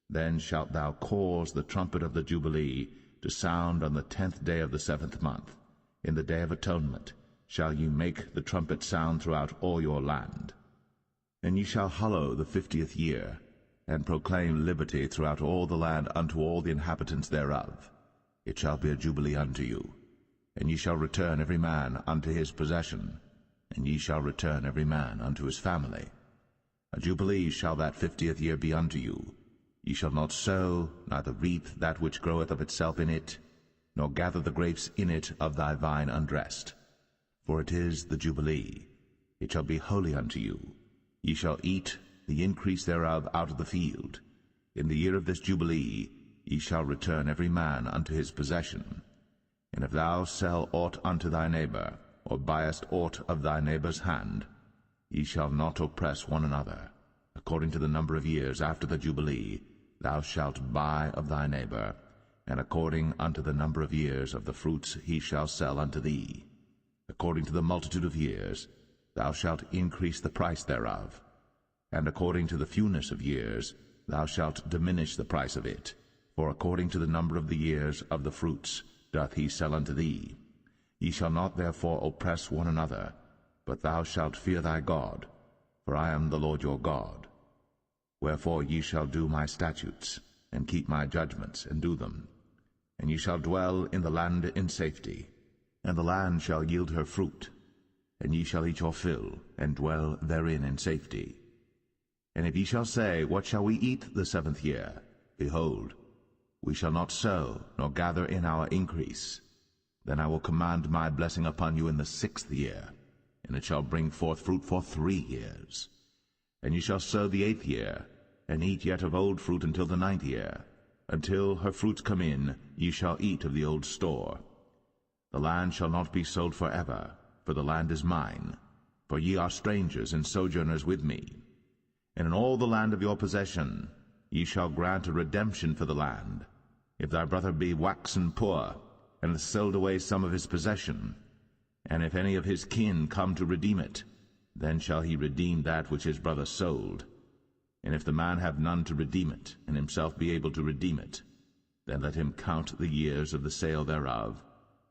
A: Then shalt thou cause the trumpet of the Jubilee to sound on the 10th day of the 7th month. In the day of atonement shall ye make the trumpet sound throughout all your land. And ye shall hallow the 50th year, and proclaim liberty throughout all the land unto all the inhabitants thereof. It shall be a jubilee unto you. And ye shall return every man unto his possession, and ye shall return every man unto his family. A jubilee shall that 50th year be unto you. Ye shall not sow, neither reap that which groweth of itself in it, nor gather the grapes in it of thy vine undressed. For it is the jubilee. It shall be holy unto you. Ye shall eat the increase thereof out of the field. In the year of this jubilee ye shall return every man unto his possession. And if thou sell aught unto thy neighbor, or buyest aught of thy neighbor's hand, ye shall not oppress one another. According to the number of years after the jubilee thou shalt buy of thy neighbor, and according unto the number of years of the fruits he shall sell unto thee. According to the multitude of years thou shalt increase the price thereof, and according to the fewness of years thou shalt diminish the price of it, for according to the number of the years of the fruits doth he sell unto thee. Ye shall not therefore oppress one another, but thou shalt fear thy God, for I am the Lord your God. Wherefore ye shall do my statutes, and keep my judgments, and do them. And ye shall dwell in the land in safety, and the land shall yield her fruit, and ye shall eat your fill, and dwell therein in safety. And if ye shall say, What shall we eat the 7th year? Behold, we shall not sow, nor gather in our increase. Then I will command my blessing upon you in the 6th year, and it shall bring forth fruit for 3 years. And ye shall sow the 8th year, and eat yet of old fruit until the 9th year. Until her fruits come in, ye shall eat of the old store. The land shall not be sold forever, for the land is mine, for ye are strangers and sojourners with me. And in all the land of your possession ye shall grant a redemption for the land. If thy brother be waxen poor, and hath sold away some of his possession, and if any of his kin come to redeem it, then shall he redeem that which his brother sold. And if the man have none to redeem it, and himself be able to redeem it, then let him count the years of the sale thereof,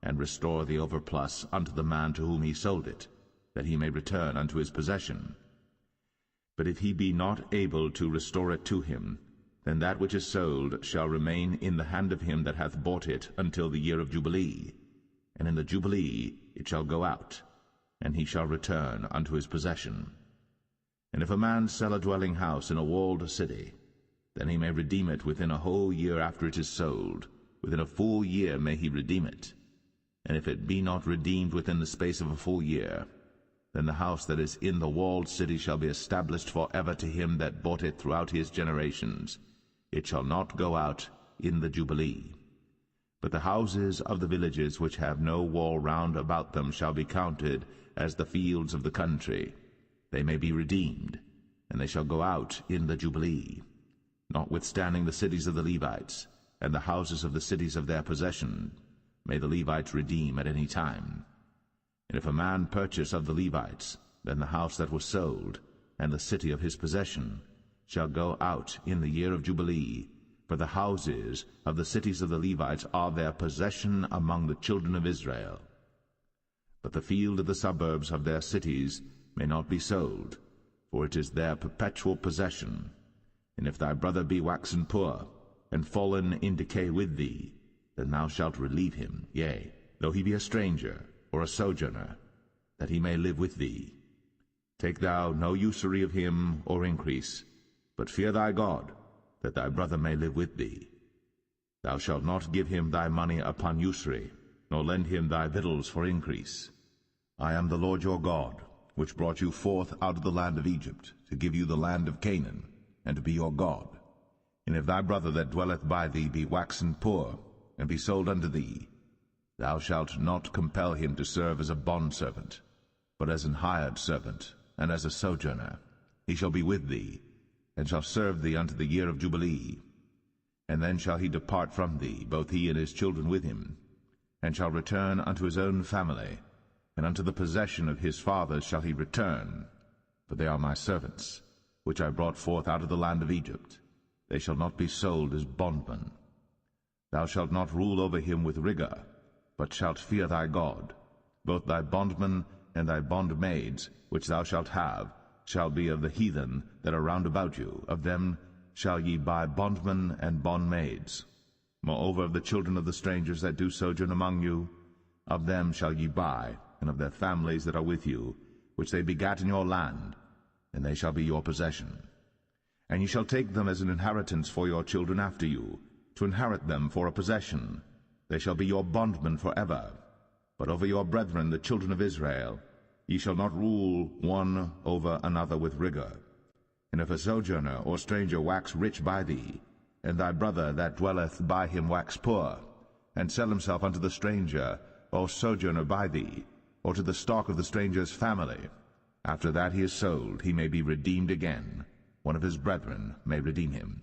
A: and restore the overplus unto the man to whom he sold it, that he may return unto his possession. But if he be not able to restore it to him, then that which is sold shall remain in the hand of him that hath bought it until the year of Jubilee, and in the Jubilee it shall go out, and he shall return unto his possession. And if a man sell a dwelling house in a walled city, then he may redeem it within a whole year after it is sold. Within a full year may he redeem it. And if it be not redeemed within the space of a full year, then the house that is in the walled city shall be established for ever to him that bought it throughout his generations. It shall not go out in the Jubilee. But the houses of the villages which have no wall round about them shall be counted as the fields of the country. They may be redeemed, and they shall go out in the Jubilee. Notwithstanding the cities of the Levites, and the houses of the cities of their possession, may the Levites redeem at any time. And if a man purchase of the Levites, then the house that was sold, and the city of his possession, shall go out in the year of Jubilee, for the houses of the cities of the Levites are their possession among the children of Israel. But the field of the suburbs of their cities may not be sold, for it is their perpetual possession. And if thy brother be waxen poor, and fallen in decay with thee, then thou shalt relieve him, yea, though he be a stranger or a sojourner, that he may live with thee. Take thou no usury of him or increase, but fear thy God, that thy brother may live with thee. Thou shalt not give him thy money upon usury, nor lend him thy victuals for increase. I am the Lord your God, which brought you forth out of the land of Egypt, to give you the land of Canaan, and to be your God. And if thy brother that dwelleth by thee be waxen poor, and be sold unto thee, thou shalt not compel him to serve as a bondservant, but as an hired servant, and as a sojourner. He shall be with thee, and shall serve thee unto the year of Jubilee. And then shall he depart from thee, both he and his children with him, and shall return unto his own family, and unto the possession of his fathers shall he return. For they are my servants, which I brought forth out of the land of Egypt. They shall not be sold as bondmen. Thou shalt not rule over him with rigor, but shalt fear thy God. Both thy bondmen and thy bondmaids, which thou shalt have, shall be of the heathen that are round about you. Of them shall ye buy bondmen and bondmaids. Moreover, of the children of the strangers that do sojourn among you, of them shall ye buy, and of their families that are with you, which they begat in your land, and they shall be your possession. And ye shall take them as an inheritance for your children after you, to inherit them for a possession. They shall be your bondmen forever. But over your brethren, the children of Israel, ye shall not rule one over another with rigor. And if a sojourner or stranger wax rich by thee, and thy brother that dwelleth by him wax poor, and sell himself unto the stranger or sojourner by thee, or to the stock of the stranger's family, after that he is sold, he may be redeemed again. One of his brethren may redeem him.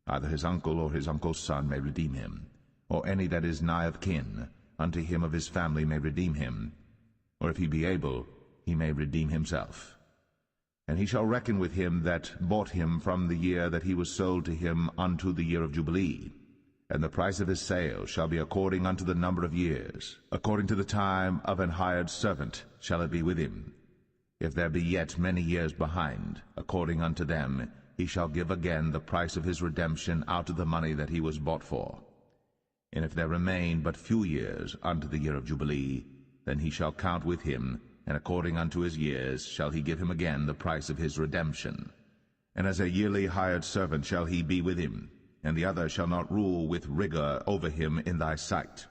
A: Either his uncle or his uncle's son may redeem him, or any that is nigh of kin unto him of his family may redeem him, or if he be able, he may redeem himself. And he shall reckon with him that bought him from the year that he was sold to him unto the year of Jubilee, and the price of his sale shall be according unto the number of years. According to the time of an hired servant shall it be with him. If there be yet many years behind, according unto them, he shall give again the price of his redemption out of the money that he was bought for. And if there remain but few years unto the year of Jubilee, then he shall count with him, and according unto his years shall he give him again the price of his redemption. And as a yearly hired servant shall he be with him, and the other shall not rule with rigor over him in thy sight.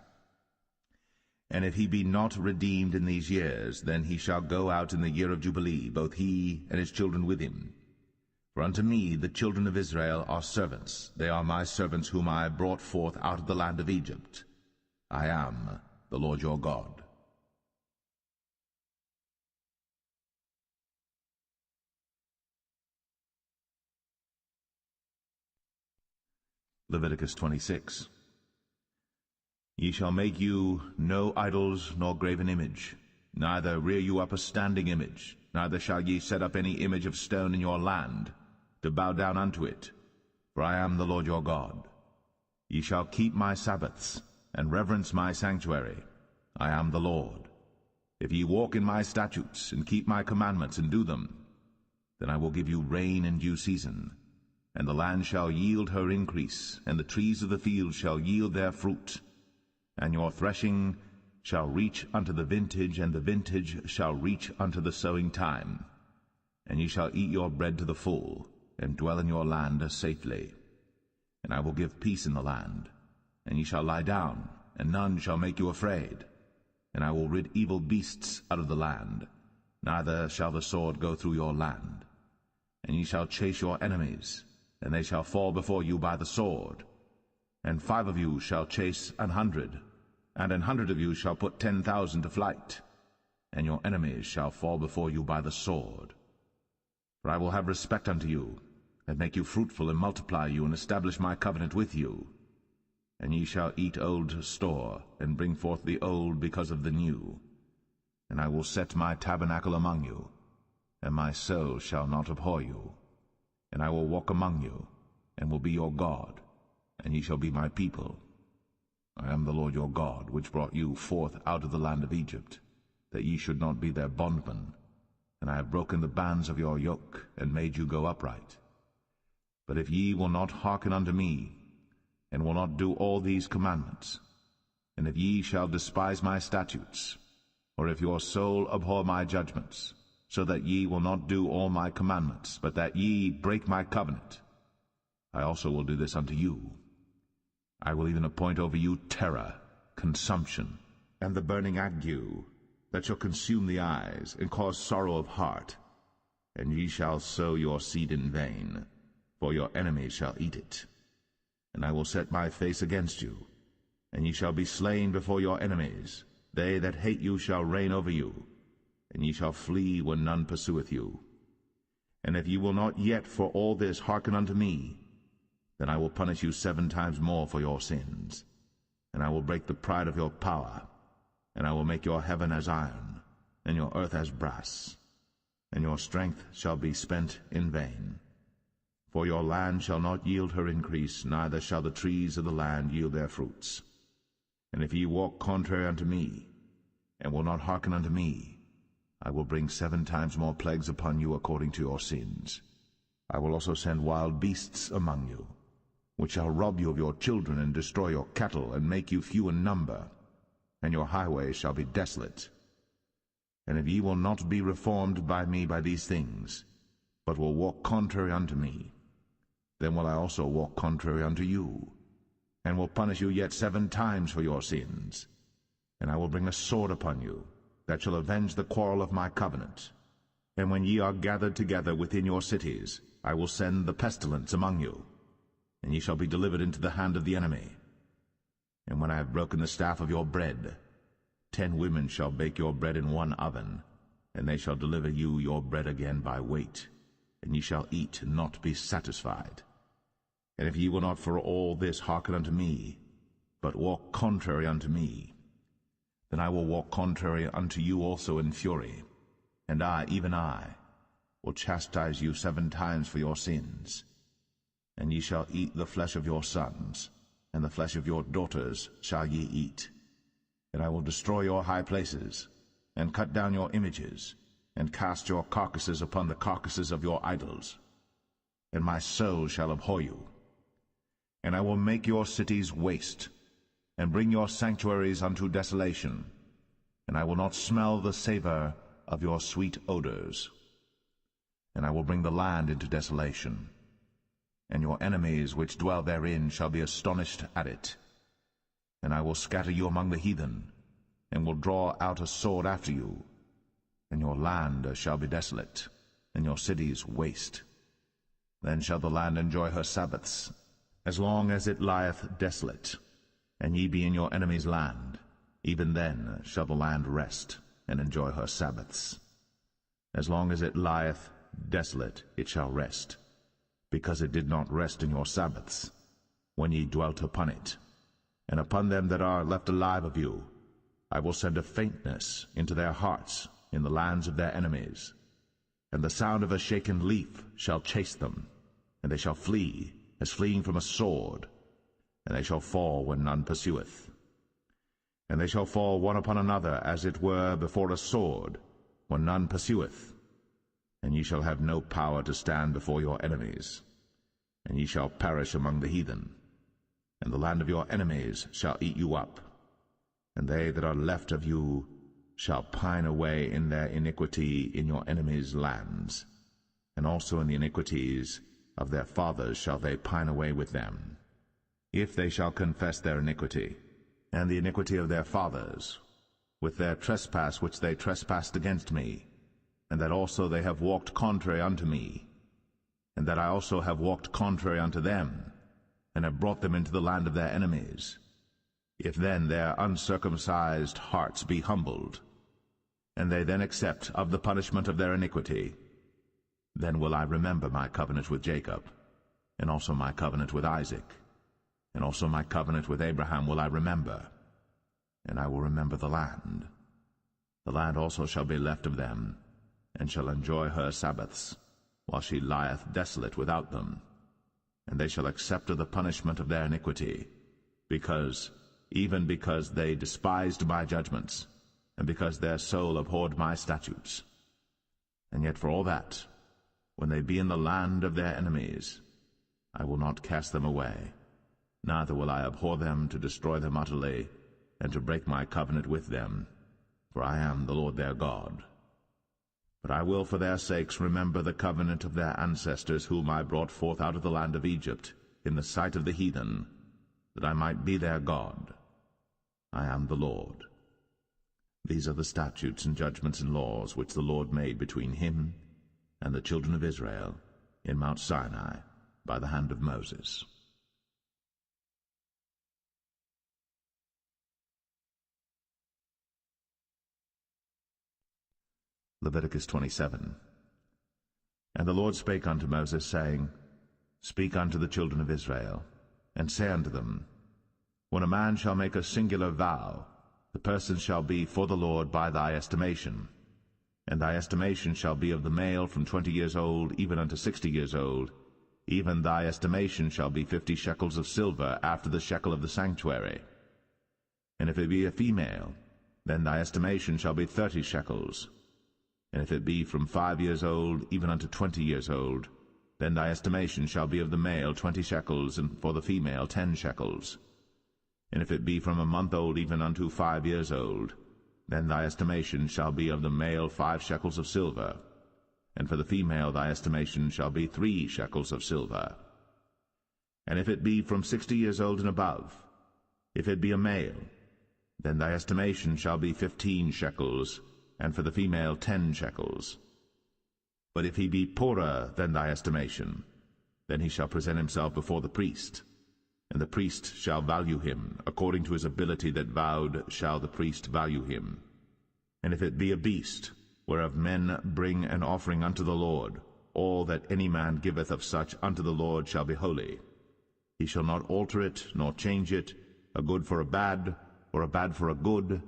A: And if he be not redeemed in these years, then he shall go out in the year of Jubilee, both he and his children with him. For unto me the children of Israel are servants. They are my servants whom I brought forth out of the land of Egypt. I am the Lord your God. Leviticus 26. Ye shall make you no idols nor graven image, neither rear you up a standing image, neither shall ye set up any image of stone in your land, to bow down unto it, for I am the Lord your God. Ye shall keep my Sabbaths, and reverence my sanctuary. I am the Lord. If ye walk in my statutes, and keep my commandments, and do them, then I will give you rain in due season, and the land shall yield her increase, and the trees of the field shall yield their fruit. And your threshing shall reach unto the vintage, and the vintage shall reach unto the sowing time. And ye shall eat your bread to the full, and dwell in your land safely. And I will give peace in the land, and ye shall lie down, and none shall make you afraid. And I will rid evil beasts out of the land, neither shall the sword go through your land. And ye shall chase your enemies, and they shall fall before you by the sword. and 5 of you shall chase 100, and 100 of you shall put 10,000 to flight, and your enemies shall fall before you by the sword. For I will have respect unto you, and make you fruitful, and multiply you, and establish my covenant with you. And ye shall eat old store, and bring forth the old because of the new. And I will set my tabernacle among you, and my soul shall not abhor you. And I will walk among you, and will be your God, and ye shall be my people. I am the Lord your God, which brought you forth out of the land of Egypt, that ye should not be their bondmen. And I have broken the bands of your yoke, and made you go upright. But if ye will not hearken unto me, and will not do all these commandments, and if ye shall despise my statutes, or if your soul abhor my judgments, so that ye will not do all my commandments, but that ye break my covenant, I also will do this unto you. I will even appoint over you terror, consumption, and the burning ague, that shall consume the eyes, and cause sorrow of heart. And ye shall sow your seed in vain, for your enemies shall eat it. And I will set my face against you, and ye shall be slain before your enemies. They that hate you shall reign over you, and ye shall flee when none pursueth you. And if ye will not yet for all this hearken unto me, then I will punish you 7 times more for your sins. And I will break the pride of your power, and I will make your heaven as iron, and your earth as brass, and your strength shall be spent in vain. For your land shall not yield her increase, neither shall the trees of the land yield their fruits. And if ye walk contrary unto me, and will not hearken unto me, I will bring 7 times more plagues upon you according to your sins. I will also send wild beasts among you, which shall rob you of your children, and destroy your cattle, and make you few in number, and your highways shall be desolate. And if ye will not be reformed by me by these things, but will walk contrary unto me, then will I also walk contrary unto you, and will punish you yet 7 times for your sins. And I will bring a sword upon you, that shall avenge the quarrel of my covenant. And when ye are gathered together within your cities, I will send the pestilence among you, and ye shall be delivered into the hand of the enemy. And when I have broken the staff of your bread, 10 women shall bake your bread in 1 oven, and they shall deliver you your bread again by weight, and ye shall eat and not be satisfied. And if ye will not for all this hearken unto me, but walk contrary unto me, then I will walk contrary unto you also in fury, and I, even I, will chastise you 7 times for your sins. And ye shall eat the flesh of your sons, and the flesh of your daughters shall ye eat. And I will destroy your high places, and cut down your images, and cast your carcasses upon the carcasses of your idols. And my soul shall abhor you. And I will make your cities waste, and bring your sanctuaries unto desolation, and I will not smell the savour of your sweet odours. And I will bring the land into desolation, and your enemies which dwell therein shall be astonished at it. And I will scatter you among the heathen, and will draw out a sword after you, and your land shall be desolate, and your cities waste. Then shall the land enjoy her Sabbaths, as long as it lieth desolate, and ye be in your enemy's land, even then shall the land rest, and enjoy her Sabbaths. As long as it lieth desolate it shall rest, because it did not rest in your Sabbaths, when ye dwelt upon it. And upon them that are left alive of you I will send a faintness into their hearts in the lands of their enemies, and the sound of a shaken leaf shall chase them, and they shall flee, as fleeing from a sword, and they shall fall when none pursueth. And they shall fall one upon another, as it were before a sword, when none pursueth. And ye shall have no power to stand before your enemies, and ye shall perish among the heathen. And the land of your enemies shall eat you up, and they that are left of you shall pine away in their iniquity in your enemies' lands, and also in the iniquities of their fathers shall they pine away with them. If they shall confess their iniquity, and the iniquity of their fathers, with their trespass which they trespassed against me, and that also they have walked contrary unto me, and that I also have walked contrary unto them, and have brought them into the land of their enemies, if then their uncircumcised hearts be humbled, and they then accept of the punishment of their iniquity, then will I remember my covenant with Jacob, and also my covenant with Isaac, and also my covenant with Abraham will I remember, and I will remember the land. The land also shall be left of them, and shall enjoy her Sabbaths, while she lieth desolate without them. And they shall accept of the punishment of their iniquity, even because they despised my judgments, and because their soul abhorred my statutes. And yet for all that, when they be in the land of their enemies, I will not cast them away, neither will I abhor them to destroy them utterly, and to break my covenant with them, for I am the Lord their God. But I will for their sakes remember the covenant of their ancestors, whom I brought forth out of the land of Egypt, in the sight of the heathen, that I might be their God. I am the Lord. These are the statutes and judgments and laws which the Lord made between him and the children of Israel in Mount Sinai by the hand of Moses. Leviticus 27. And the Lord spake unto Moses, saying, Speak unto the children of Israel, and say unto them, When a man shall make a singular vow, the person shall be for the Lord by thy estimation. And thy estimation shall be of the male from 20 years old even unto 60 years old. Even thy estimation shall be 50 shekels of silver after the shekel of the sanctuary. And if it be a female, then thy estimation shall be 30 shekels. And if it be from 5 years old even unto 20 years old, then thy estimation shall be of the male 20 shekels, and for the female 10 shekels. And if it be from a month old even unto 5 years old, then thy estimation shall be of the male 5 shekels of silver, and for the female thy estimation shall be 3 shekels of silver. And if it be from 60 years old and above, if it be a male, then thy estimation shall be 15 shekels, and for the female 10 shekels. But if he be poorer than thy estimation, then he shall present himself before the priest, and the priest shall value him, according to his ability that vowed shall the priest value him. And if it be a beast, whereof men bring an offering unto the Lord, all that any man giveth of such unto the Lord shall be holy. He shall not alter it, nor change it, a good for a bad, or a bad for a good.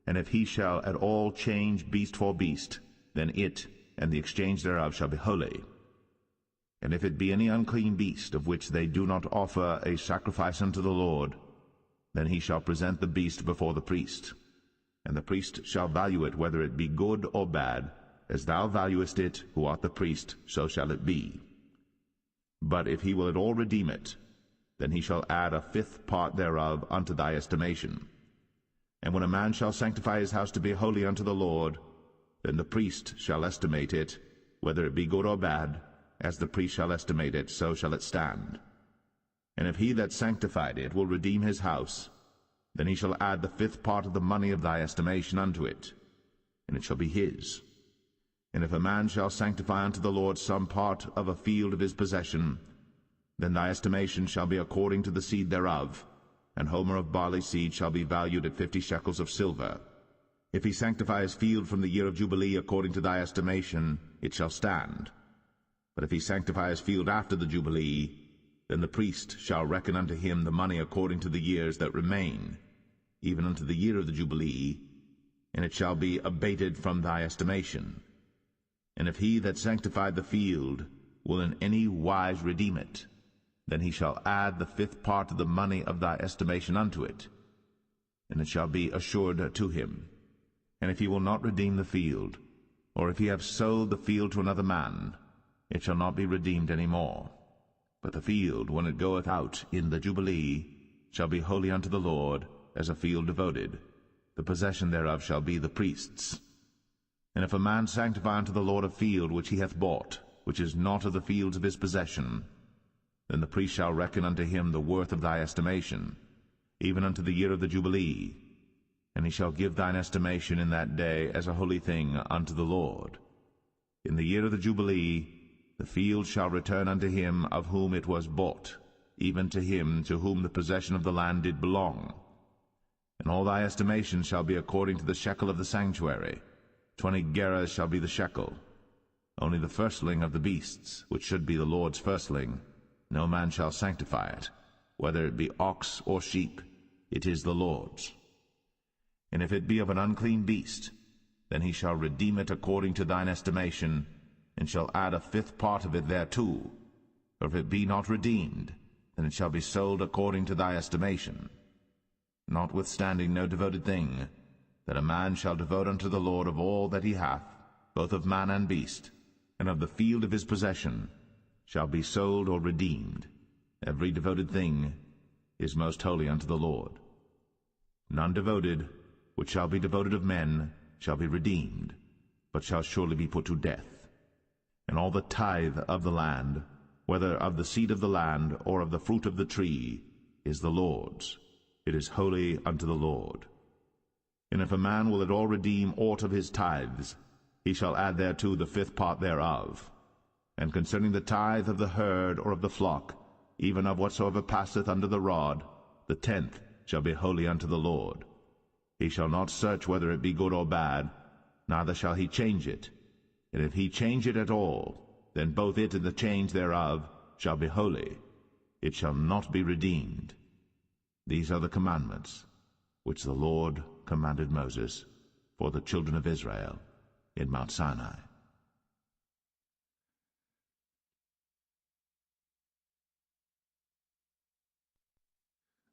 A: And if he shall at all change beast for beast, then it and the exchange thereof shall be holy. And if it be any unclean beast, of which they do not offer a sacrifice unto the Lord, then he shall present the beast before the priest. And the priest shall value it, whether it be good or bad, as thou valuest it, who art the priest, so shall it be. But if he will at all redeem it, then he shall add 1/5 part thereof unto thy estimation. And when a man shall sanctify his house to be holy unto the Lord, then the priest shall estimate it, whether it be good or bad, as the priest shall estimate it, so shall it stand. And if he that sanctified it will redeem his house, then he shall add 1/5 part of the money of thy estimation unto it, and it shall be his. And if a man shall sanctify unto the Lord some part of a field of his possession, then thy estimation shall be according to the seed thereof, and homer of barley seed shall be valued at 50 shekels of silver. If he sanctify his field from the year of Jubilee according to thy estimation, it shall stand. But if he sanctify his field after the Jubilee, then the priest shall reckon unto him the money according to the years that remain, even unto the year of the Jubilee, and it shall be abated from thy estimation. And if he that sanctified the field will in any wise redeem it, then he shall add 1/5 part of the money of thy estimation unto it, and it shall be assured to him. And if he will not redeem the field, or if he have sold the field to another man, it shall not be redeemed any more. But the field, when it goeth out in the Jubilee, shall be holy unto the Lord, as a field devoted. The possession thereof shall be the priest's. And if a man sanctify unto the Lord a field which he hath bought, which is not of the fields of his possession, then the priest shall reckon unto him the worth of thy estimation, even unto the year of the Jubilee, and he shall give thine estimation in that day as a holy thing unto the Lord. In the year of the Jubilee the field shall return unto him of whom it was bought, even to him to whom the possession of the land did belong. And all thy estimation shall be according to the shekel of the sanctuary. 20 gerahs shall be the shekel. Only the firstling of the beasts, which should be the Lord's firstling, no man shall sanctify it, whether it be ox or sheep, it is the Lord's. And if it be of an unclean beast, then he shall redeem it according to thine estimation, and shall add a 5th part of it thereto. Or if it be not redeemed, then it shall be sold according to thy estimation. Notwithstanding no devoted thing, that a man shall devote unto the Lord of all that he hath, both of man and beast, and of the field of his possession, shall be sold or redeemed. Every devoted thing is most holy unto the Lord. None devoted, which shall be devoted of men, shall be redeemed, but shall surely be put to death. And all the tithe of the land, whether of the seed of the land or of the fruit of the tree, is the Lord's. It is holy unto the Lord. And if a man will at all redeem aught of his tithes, he shall add thereto the 5th part thereof. And concerning the tithe of the herd or of the flock, even of whatsoever passeth under the rod, the 10th shall be holy unto the Lord. He shall not search whether it be good or bad, neither shall he change it. And if he change it at all, then both it and the change thereof shall be holy. It shall not be redeemed. These are the commandments which the Lord commanded Moses for the children of Israel in Mount Sinai.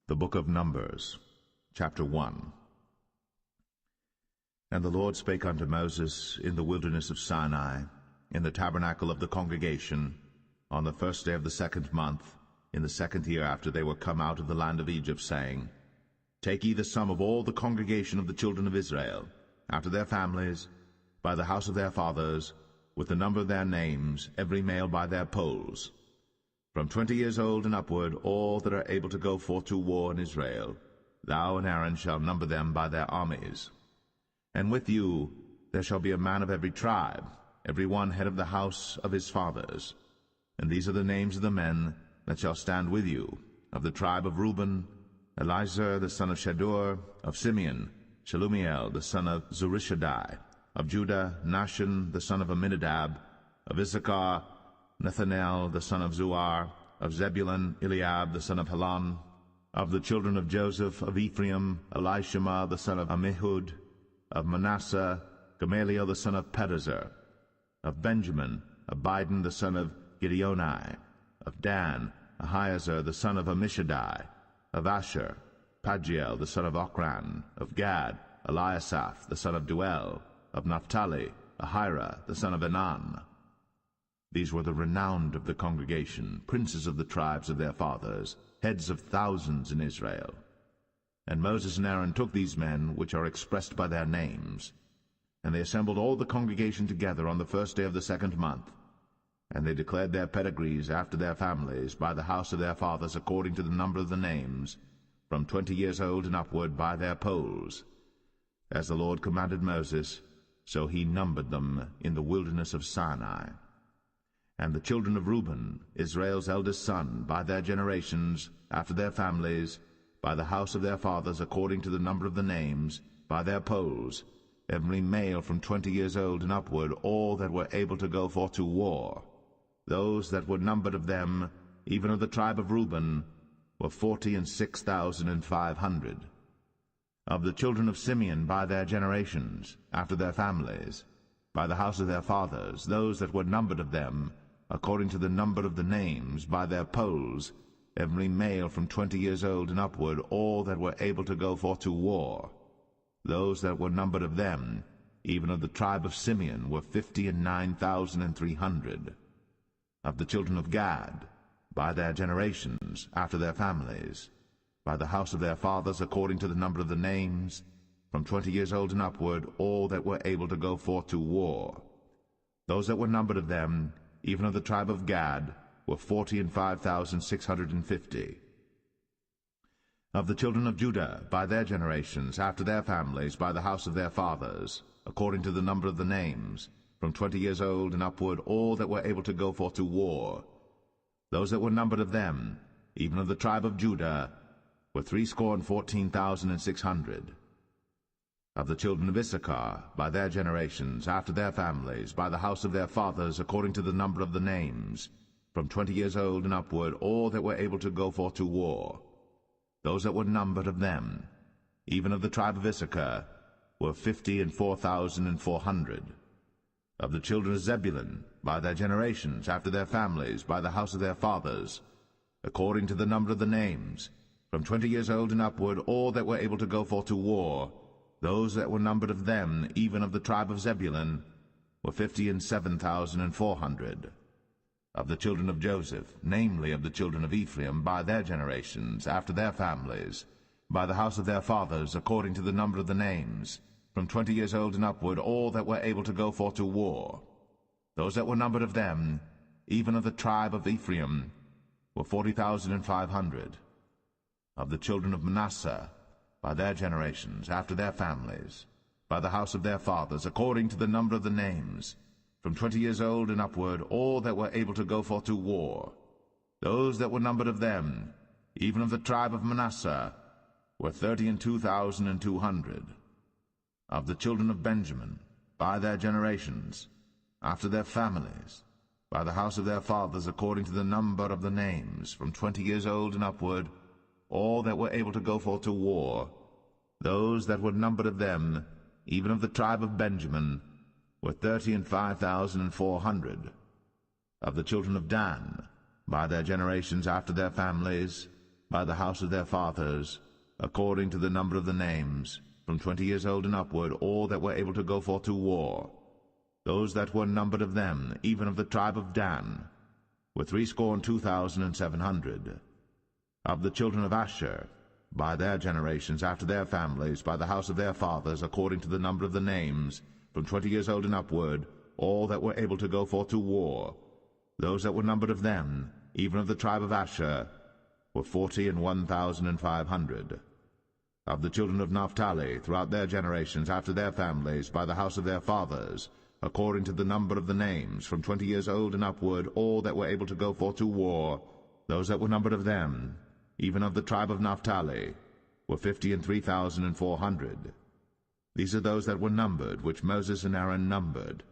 A: The Book of Numbers, chapter 1. And the Lord spake unto Moses in the wilderness of Sinai, in the tabernacle of the congregation, on the 1st day of the 2nd month, in the 2nd year after they were come out of the land of Egypt, saying, Take ye the sum of all the congregation of the children of Israel, after their families, by the house of their fathers, with the number of their names, every male by their polls. From 20 years old and upward, all that are able to go forth to war in Israel, thou and Aaron shall number them by their armies. And with you there shall be a man of every tribe, every one head of the house of his fathers. And these are the names of the men that shall stand with you. Of the tribe of Reuben, Elizur the son of Shadur; of Simeon, Shelumiel the son of Zurishaddai; of Judah, Nahshon the son of Amminadab; of Issachar, Nethanel the son of Zuar; of Zebulun, Eliab the son of Helon; of the children of Joseph; of Ephraim, Elishama the son of Ammihud; of Manasseh, Gamaliel the son of Pedazur; of Benjamin, Abidan the son of Gideoni; of Dan, Ahiezer the son of Ammishaddai; of Asher, Pagiel the son of Ochran; of Gad, Eliasaph the son of Duel; of Naphtali, Ahira the son of Enan. These were the renowned of the congregation, princes of the tribes of their fathers, heads of thousands in Israel. And Moses and Aaron took these men, which are expressed by their names, and they assembled all the congregation together on the 1st day of the 2nd month. And they declared their pedigrees after their families, by the house of their fathers, according to the number of the names, from 20 years old and upward, by their polls. As the Lord commanded Moses, so he numbered them in the wilderness of Sinai. And the children of Reuben, Israel's eldest son, by their generations, after their families, by the house of their fathers, according to the number of the names, by their polls, every male from 20 years old and upward, all that were able to go forth to war. Those that were numbered of them, even of the tribe of Reuben, were 46,500. Of the children of Simeon by their generations, after their families, by the house of their fathers, those that were numbered of them, according to the number of the names, by their polls, every male from 20 years old and upward, all that were able to go forth to war. Those that were numbered of them, even of the tribe of Simeon, were 59,300. Of the children of Gad, by their generations, after their families, by the house of their fathers, according to the number of the names, from 20 years old and upward, all that were able to go forth to war. Those that were numbered of them, even of the tribe of Gad, were 45,650. Of the children of Judah, by their generations, after their families, by the house of their fathers, according to the number of the names, from 20 years old and upward, all that were able to go forth to war. Those that were numbered of them, even of the tribe of Judah, were threescore and 14,600. Of the children of Issachar, by their generations, after their families, by the house of their fathers, according to the number of the names, from 20 years old and upward, all that were able to go forth to war, those that were numbered of them, even of the tribe of Issachar, were 50,004,400. Of the children of Zebulun, by their generations, after their families, by the house of their fathers, according to the number of the names, from 20 years old and upward, all that were able to go forth to war, those that were numbered of them, even of the tribe of Zebulun, were 57,400. Of the children of Joseph, namely of the children of Ephraim, by their generations, after their families, by the house of their fathers, according to the number of the names, from 20 years old and upward, all that were able to go forth to war, those that were numbered of them, even of the tribe of Ephraim, were 40,500. Of the children of Manasseh, by their generations, after their families, by the house of their fathers, according to the number of the names, from 20 years old and upward, all that were able to go forth to war, those that were numbered of them, even of the tribe of Manasseh, were 32,200. Of the children of Benjamin, by their generations, after their families, by the house of their fathers, according to the number of the names, from 20 years old and upward, all that were able to go forth to war, those that were numbered of them, even of the tribe of Benjamin, were 35,400. Of the children of Dan, by their generations, after their families, by the house of their fathers, according to the number of the names, from 20 years old and upward, all that were able to go forth to war, those that were numbered of them, even of the tribe of Dan, were 62,700. Of the children of Asher, by their generations, after their families, by the house of their fathers, according to the number of the names, from 20 years old and upward, all that were able to go forth to war, those that were numbered of them, even of the tribe of Asher, were 41,500. Of the children of Naphtali, throughout their generations, after their families, by the house of their fathers, according to the number of the names, from 20 years old and upward, all that were able to go forth to war, those that were numbered of them, even of the tribe of Naphtali, were 53,400. These are those that were numbered, which Moses and Aaron numbered.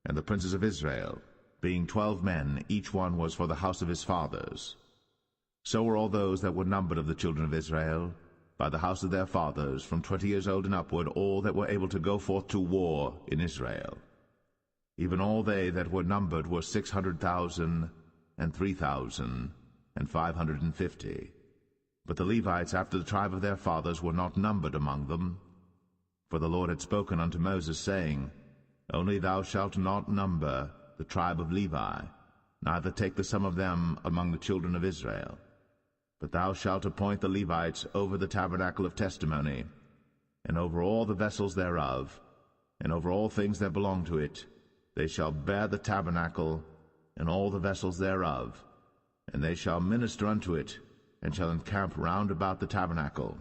A: And the princes of Israel, being 12 men, each one was for the house of his fathers. So were all those that were numbered of the children of Israel, by the house of their fathers, from 20 years old and upward, all that were able to go forth to war in Israel. Even all they that were numbered were 600,000 and 3,550. But the Levites after the tribe of their fathers were not numbered among them. For the Lord had spoken unto Moses, saying, Only thou shalt not number the tribe of Levi, neither take the sum of them among the children of Israel. But thou shalt appoint the Levites over the tabernacle of testimony, and over all the vessels thereof, and over all things that belong to it. They shall bear the tabernacle, and all the vessels thereof, and they shall minister unto it, and shall encamp round about the tabernacle.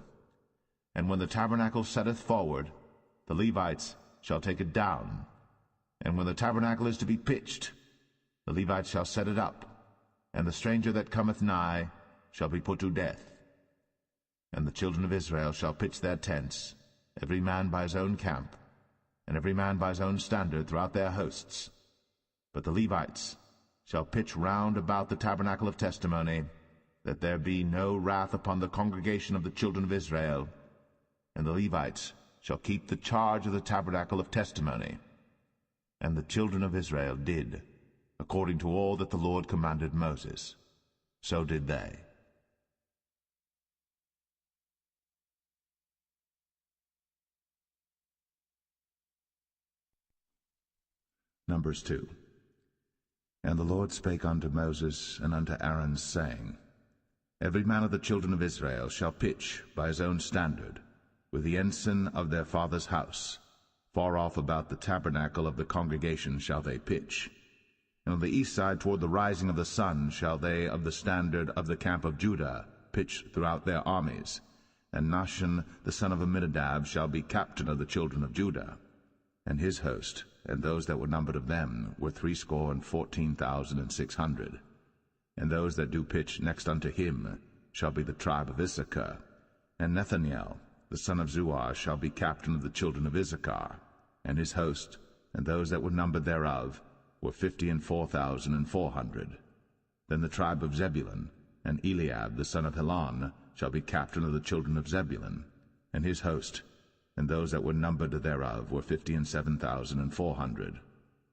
A: And when the tabernacle setteth forward, the Levites shall take it down. And when the tabernacle is to be pitched, the Levites shall set it up, and the stranger that cometh nigh shall be put to death. And the children of Israel shall pitch their tents, every man by his own camp, and every man by his own standard throughout their hosts. But the Levites shall pitch round about the tabernacle of testimony, that there be no wrath upon the congregation of the children of Israel. And the Levites shall keep the charge of the tabernacle of testimony. And the children of Israel did, according to all that the Lord commanded Moses. So did they.
B: Numbers 2. And the Lord spake unto Moses and unto Aaron, saying, Every man of the children of Israel shall pitch by his own standard, with the ensign of their father's house. Far off about the tabernacle of the congregation shall they pitch. And on the east side toward the rising of the sun shall they of the standard of the camp of Judah pitch throughout their armies. And Nahshon the son of Amminadab shall be captain of the children of Judah. And his host, and those that were numbered of them, were 314,600.
A: and those that do pitch next unto him shall be the tribe of Issachar. And Nathaniel, the son of Zuar, shall be captain of the children of Issachar, and his host, and those that were numbered thereof, were 54,400. Then the tribe of Zebulun, and Eliab, the son of Helon, shall be captain of the children of Zebulun, and his host, and those that were numbered thereof, were 57,400.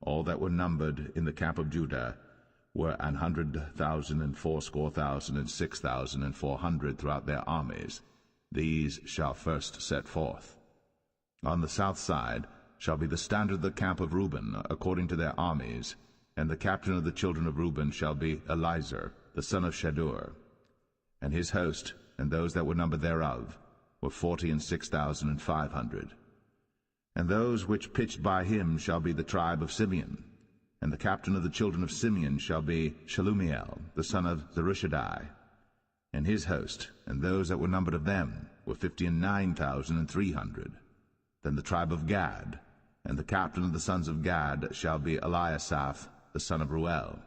A: All that were numbered in the camp of Judah were 100,000 and fourscore thousand and 6,400 throughout their armies. These shall first set forth. On the south side shall be the standard of the camp of Reuben, according to their armies, and the captain of the children of Reuben shall be Elizur, the son of Shadur, and his host, and those that were numbered thereof, were 46,500. And those which pitched by him shall be the tribe of Simeon, and the captain of the children of Simeon shall be Shelumiel, the son of Zerushadai, and his host, and those that were numbered of them, were 59,300. Then the tribe of Gad, and the captain of the sons of Gad shall be Eliasaph, the son of Ruel,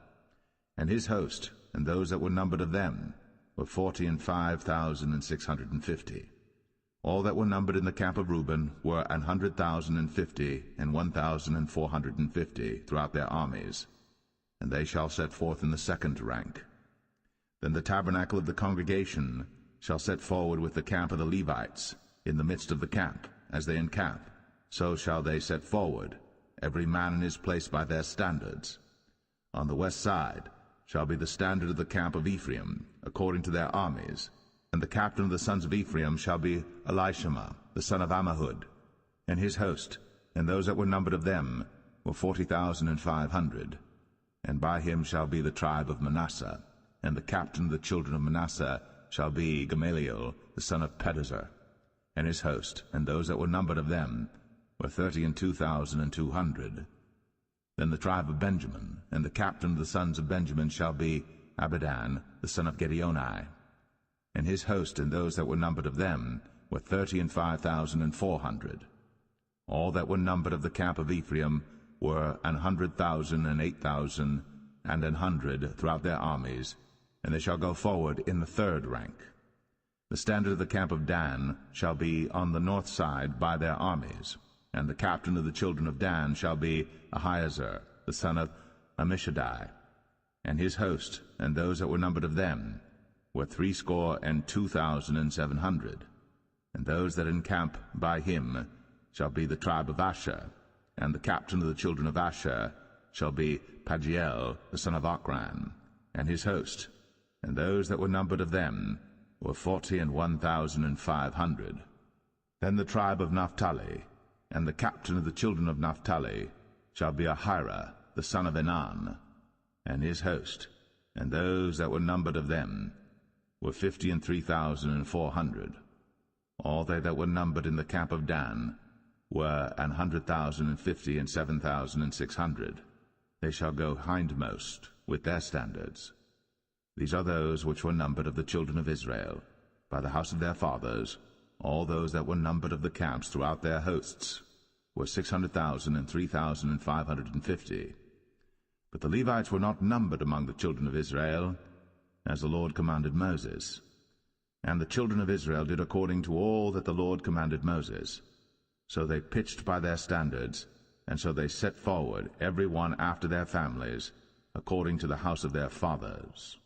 A: and his host, and those that were numbered of them, were 45,650. All that were numbered in the camp of Reuben were 100,050 and 1,450 throughout their armies, and they shall set forth in the second rank. Then the tabernacle of the congregation shall set forward with the camp of the Levites, in the midst of the camp, as they encamp, so shall they set forward, every man in his place by their standards. On the west side shall be the standard of the camp of Ephraim, according to their armies, and the captain of the sons of Ephraim shall be Elishama, the son of Ammihud, and his host, and those that were numbered of them were 40,500. And by him shall be the tribe of Manasseh, and the captain of the children of Manasseh shall be Gamaliel, the son of Pedazur, and his host, and those that were numbered of them were 32,200. Then the tribe of Benjamin, and the captain of the sons of Benjamin shall be Abidan, the son of Gideoni, and his host, and those that were numbered of them were 35,400. All that were numbered of the camp of Ephraim were 100,000 and 8,000 and 100 throughout their armies, and they shall go forward in the third rank. The standard of the camp of Dan shall be on the north side by their armies, and the captain of the children of Dan shall be Ahiezer, the son of Ammishaddai, and his host, and those that were numbered of them were 62,700. And those that encamp by him shall be the tribe of Asher, and the captain of the children of Asher shall be Pagiel, the son of Ochran, and his host, and those that were numbered of them were 41,500. Then the tribe of Naphtali, and the captain of the children of Naphtali shall be Ahira, the son of Enan, and his host, and those that were numbered of them were 53,400. All they that were numbered in the camp of Dan were 100,050 and 7,600. They shall go hindmost with their standards. These are those which were numbered of the children of Israel, by the house of their fathers. All those that were numbered of the camps throughout their hosts were 600,000 and 3,550. But the Levites were not numbered among the children of Israel, as the Lord commanded Moses. And the children of Israel did according to all that the Lord commanded Moses. So they pitched by their standards, and so they set forward, every one after their families, according to the house of their fathers.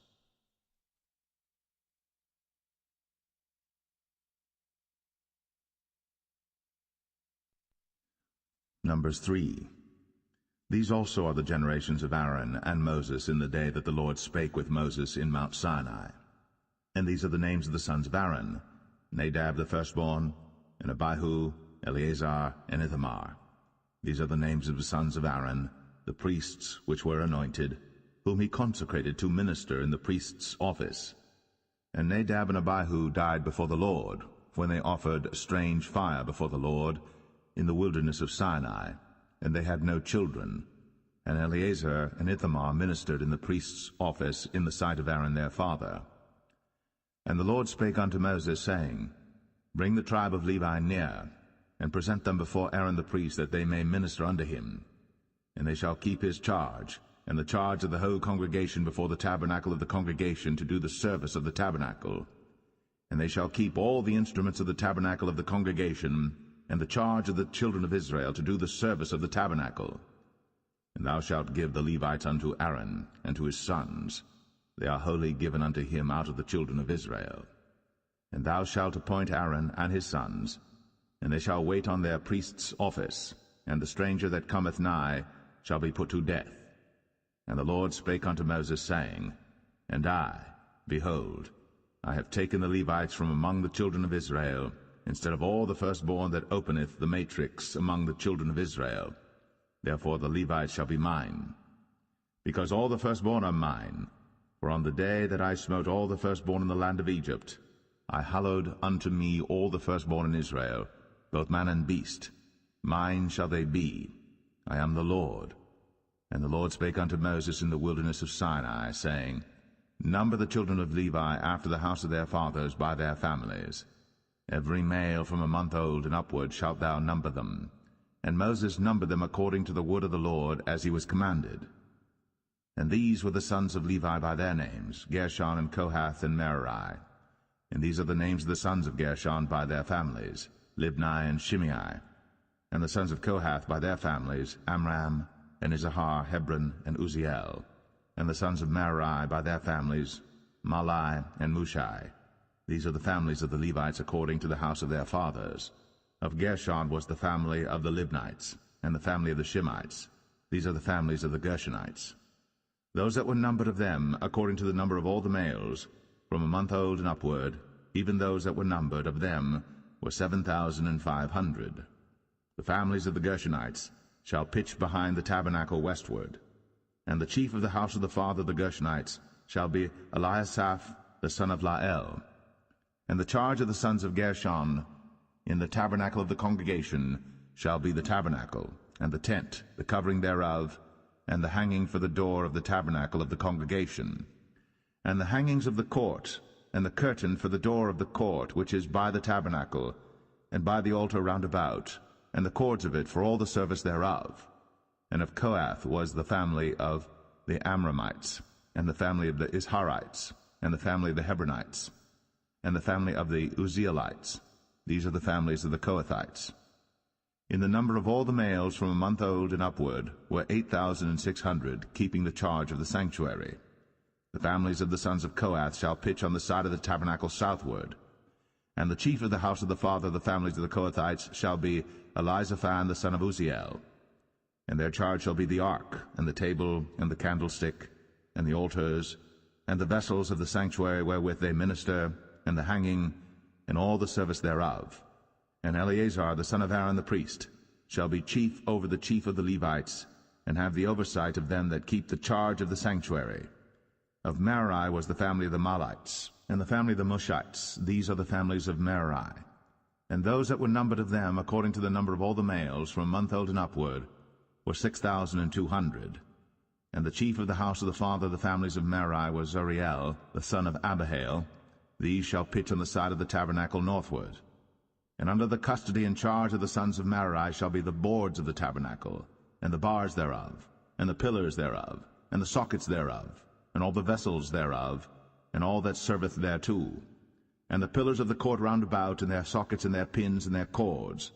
A: Numbers 3. These also are the generations of Aaron and Moses in the day that the Lord spake with Moses in Mount Sinai. And these are the names of the sons of Aaron: Nadab the firstborn, and Abihu, Eleazar, and Ithamar. These are the names of the sons of Aaron, the priests which were anointed, whom he consecrated to minister in the priest's office. And Nadab and Abihu died before the Lord, when they offered strange fire before the Lord in the wilderness of Sinai, and they had no children. And Eleazar and Ithamar ministered in the priest's office in the sight of Aaron their father. And the Lord spake unto Moses, saying, Bring the tribe of Levi near, and present them before Aaron the priest, that they may minister unto him. And they shall keep his charge, and the charge of the whole congregation before the tabernacle of the congregation to do the service of the tabernacle. And they shall keep all the instruments of the tabernacle of the congregation, and the charge of the children of Israel to do the service of the tabernacle. And thou shalt give the Levites unto Aaron and to his sons. They are wholly given unto him out of the children of Israel. And thou shalt appoint Aaron and his sons, and they shall wait on their priest's office, and the stranger that cometh nigh shall be put to death. And the Lord spake unto Moses, saying, And I, behold, I have taken the Levites from among the children of Israel, instead of all the firstborn that openeth the matrix among the children of Israel. Therefore the Levites shall be mine. Because all the firstborn are mine, for on the day that I smote all the firstborn in the land of Egypt, I hallowed unto me all the firstborn in Israel, both man and beast. Mine shall they be. I am the Lord. And the Lord spake unto Moses in the wilderness of Sinai, saying, Number the children of Levi after the house of their fathers by their families. Every male from a month old and upward shalt thou number them. And Moses numbered them according to the word of the Lord, as he was commanded. And these were the sons of Levi by their names, Gershon and Kohath and Merari. And these are the names of the sons of Gershon by their families, Libni and Shimei. And the sons of Kohath by their families, Amram, and Izahar, Hebron, and Uzziel. And the sons of Merari by their families, Mahli and Mushai. These are the families of the Levites according to the house of their fathers. Of Gershon was the family of the Libnites, and the family of the Shimites. These are the families of the Gershonites. Those that were numbered of them, according to the number of all the males, from a month old and upward, even those that were numbered of them, were 7,500. The families of the Gershonites shall pitch behind the tabernacle westward. And the chief of the house of the father of the Gershonites shall be Eliasaph the son of Lael. And the charge of the sons of Gershon in the tabernacle of the congregation shall be the tabernacle, and the tent, the covering thereof, and the hanging for the door of the tabernacle of the congregation, and the hangings of the court, and the curtain for the door of the court which is by the tabernacle, and by the altar round about, and the cords of it for all the service thereof. And of Kohath was the family of the Amramites, and the family of the Isharites, and the family of the Hebronites, and the family of the Uzzielites. These are the families of the Kohathites. In the number of all the males from a month old and upward were 8,600, keeping the charge of the sanctuary. The families of the sons of Kohath shall pitch on the side of the tabernacle southward. And the chief of the house of the father of the families of the Kohathites shall be Elizaphan the son of Uzziel. And their charge shall be the ark, and the table, and the candlestick, and the altars, and the vessels of the sanctuary wherewith they minister, and the hanging, and all the service thereof. And Eleazar the son of Aaron the priest shall be chief over the chief of the Levites, and have the oversight of them that keep the charge of the sanctuary. Of Merari was the family of the Mahlites, and the family of the Mushites. These are the families of Merari. And those that were numbered of them, according to the number of all the males, from a month old and upward, were 6,200. And the chief of the house of the father of the families of Merari was Zuriel, the son of Abihail. These shall pitch on the side of the tabernacle northward. And under the custody and charge of the sons of Merari shall be the boards of the tabernacle, and the bars thereof, and the pillars thereof, and the sockets thereof, and all the vessels thereof, and all that serveth thereto, and the pillars of the court round about, and their sockets, and their pins, and their cords.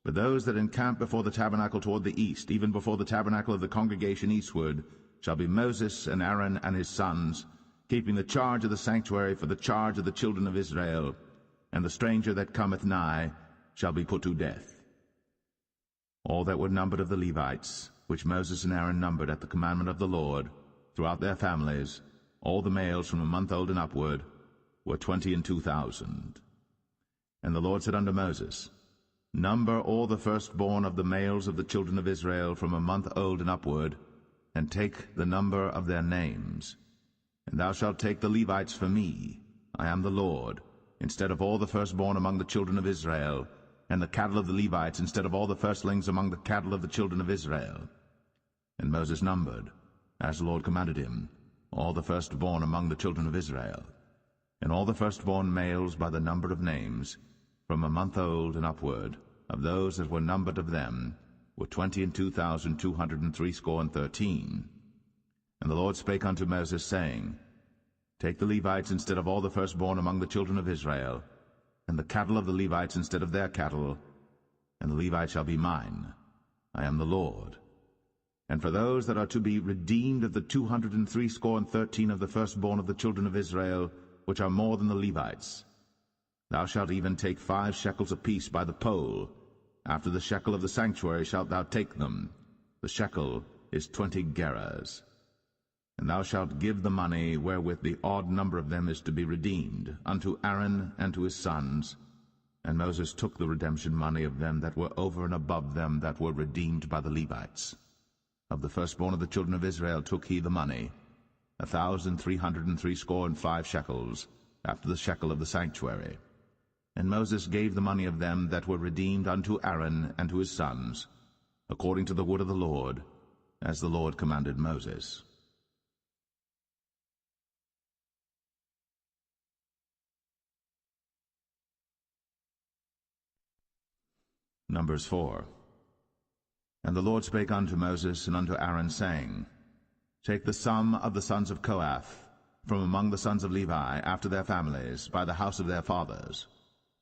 A: But those that encamp before the tabernacle toward the east, even before the tabernacle of the congregation eastward, shall be Moses and Aaron and his sons, keeping the charge of the sanctuary for the charge of the children of Israel, and the stranger that cometh nigh shall be put to death. All that were numbered of the Levites, which Moses and Aaron numbered at the commandment of the Lord, throughout their families, all the males from a month old and upward, were 22,000. And the Lord said unto Moses, Number all the firstborn of the males of the children of Israel from a month old and upward, and take the number of their names. And thou shalt take the Levites for me, I am the Lord, instead of all the firstborn among the children of Israel, and the cattle of the Levites instead of all the firstlings among the cattle of the children of Israel. And Moses numbered, as the Lord commanded him, all the firstborn among the children of Israel, and all the firstborn males by the number of names, from a month old and upward, of those that were numbered of them, were 22,213.
B: And the Lord spake unto Moses, saying, Take the Levites instead of all the firstborn among the children of Israel, and the cattle of the Levites instead of their cattle, and the Levites shall be mine. I am the Lord. And for those that are to be redeemed of the 213 of the firstborn of the children of Israel, which are more than the Levites, thou shalt even take 5 shekels apiece by the poll. After the shekel of the sanctuary shalt thou take them. The shekel is 20 gerahs. And thou shalt give the money wherewith the odd number of them is to be redeemed unto Aaron and to his sons. And Moses took the redemption money of them that were over and above them that were redeemed by the Levites. Of the firstborn of the children of Israel took he the money, 1,365 shekels, after the shekel of the sanctuary. And Moses gave the money of them that were redeemed unto Aaron and to his sons, according to the word of the Lord, as the Lord commanded Moses. Numbers 4. And the Lord spake unto Moses and unto Aaron, saying, Take the sum of the sons of Kohath from among the sons of Levi after their families, by the house of their fathers,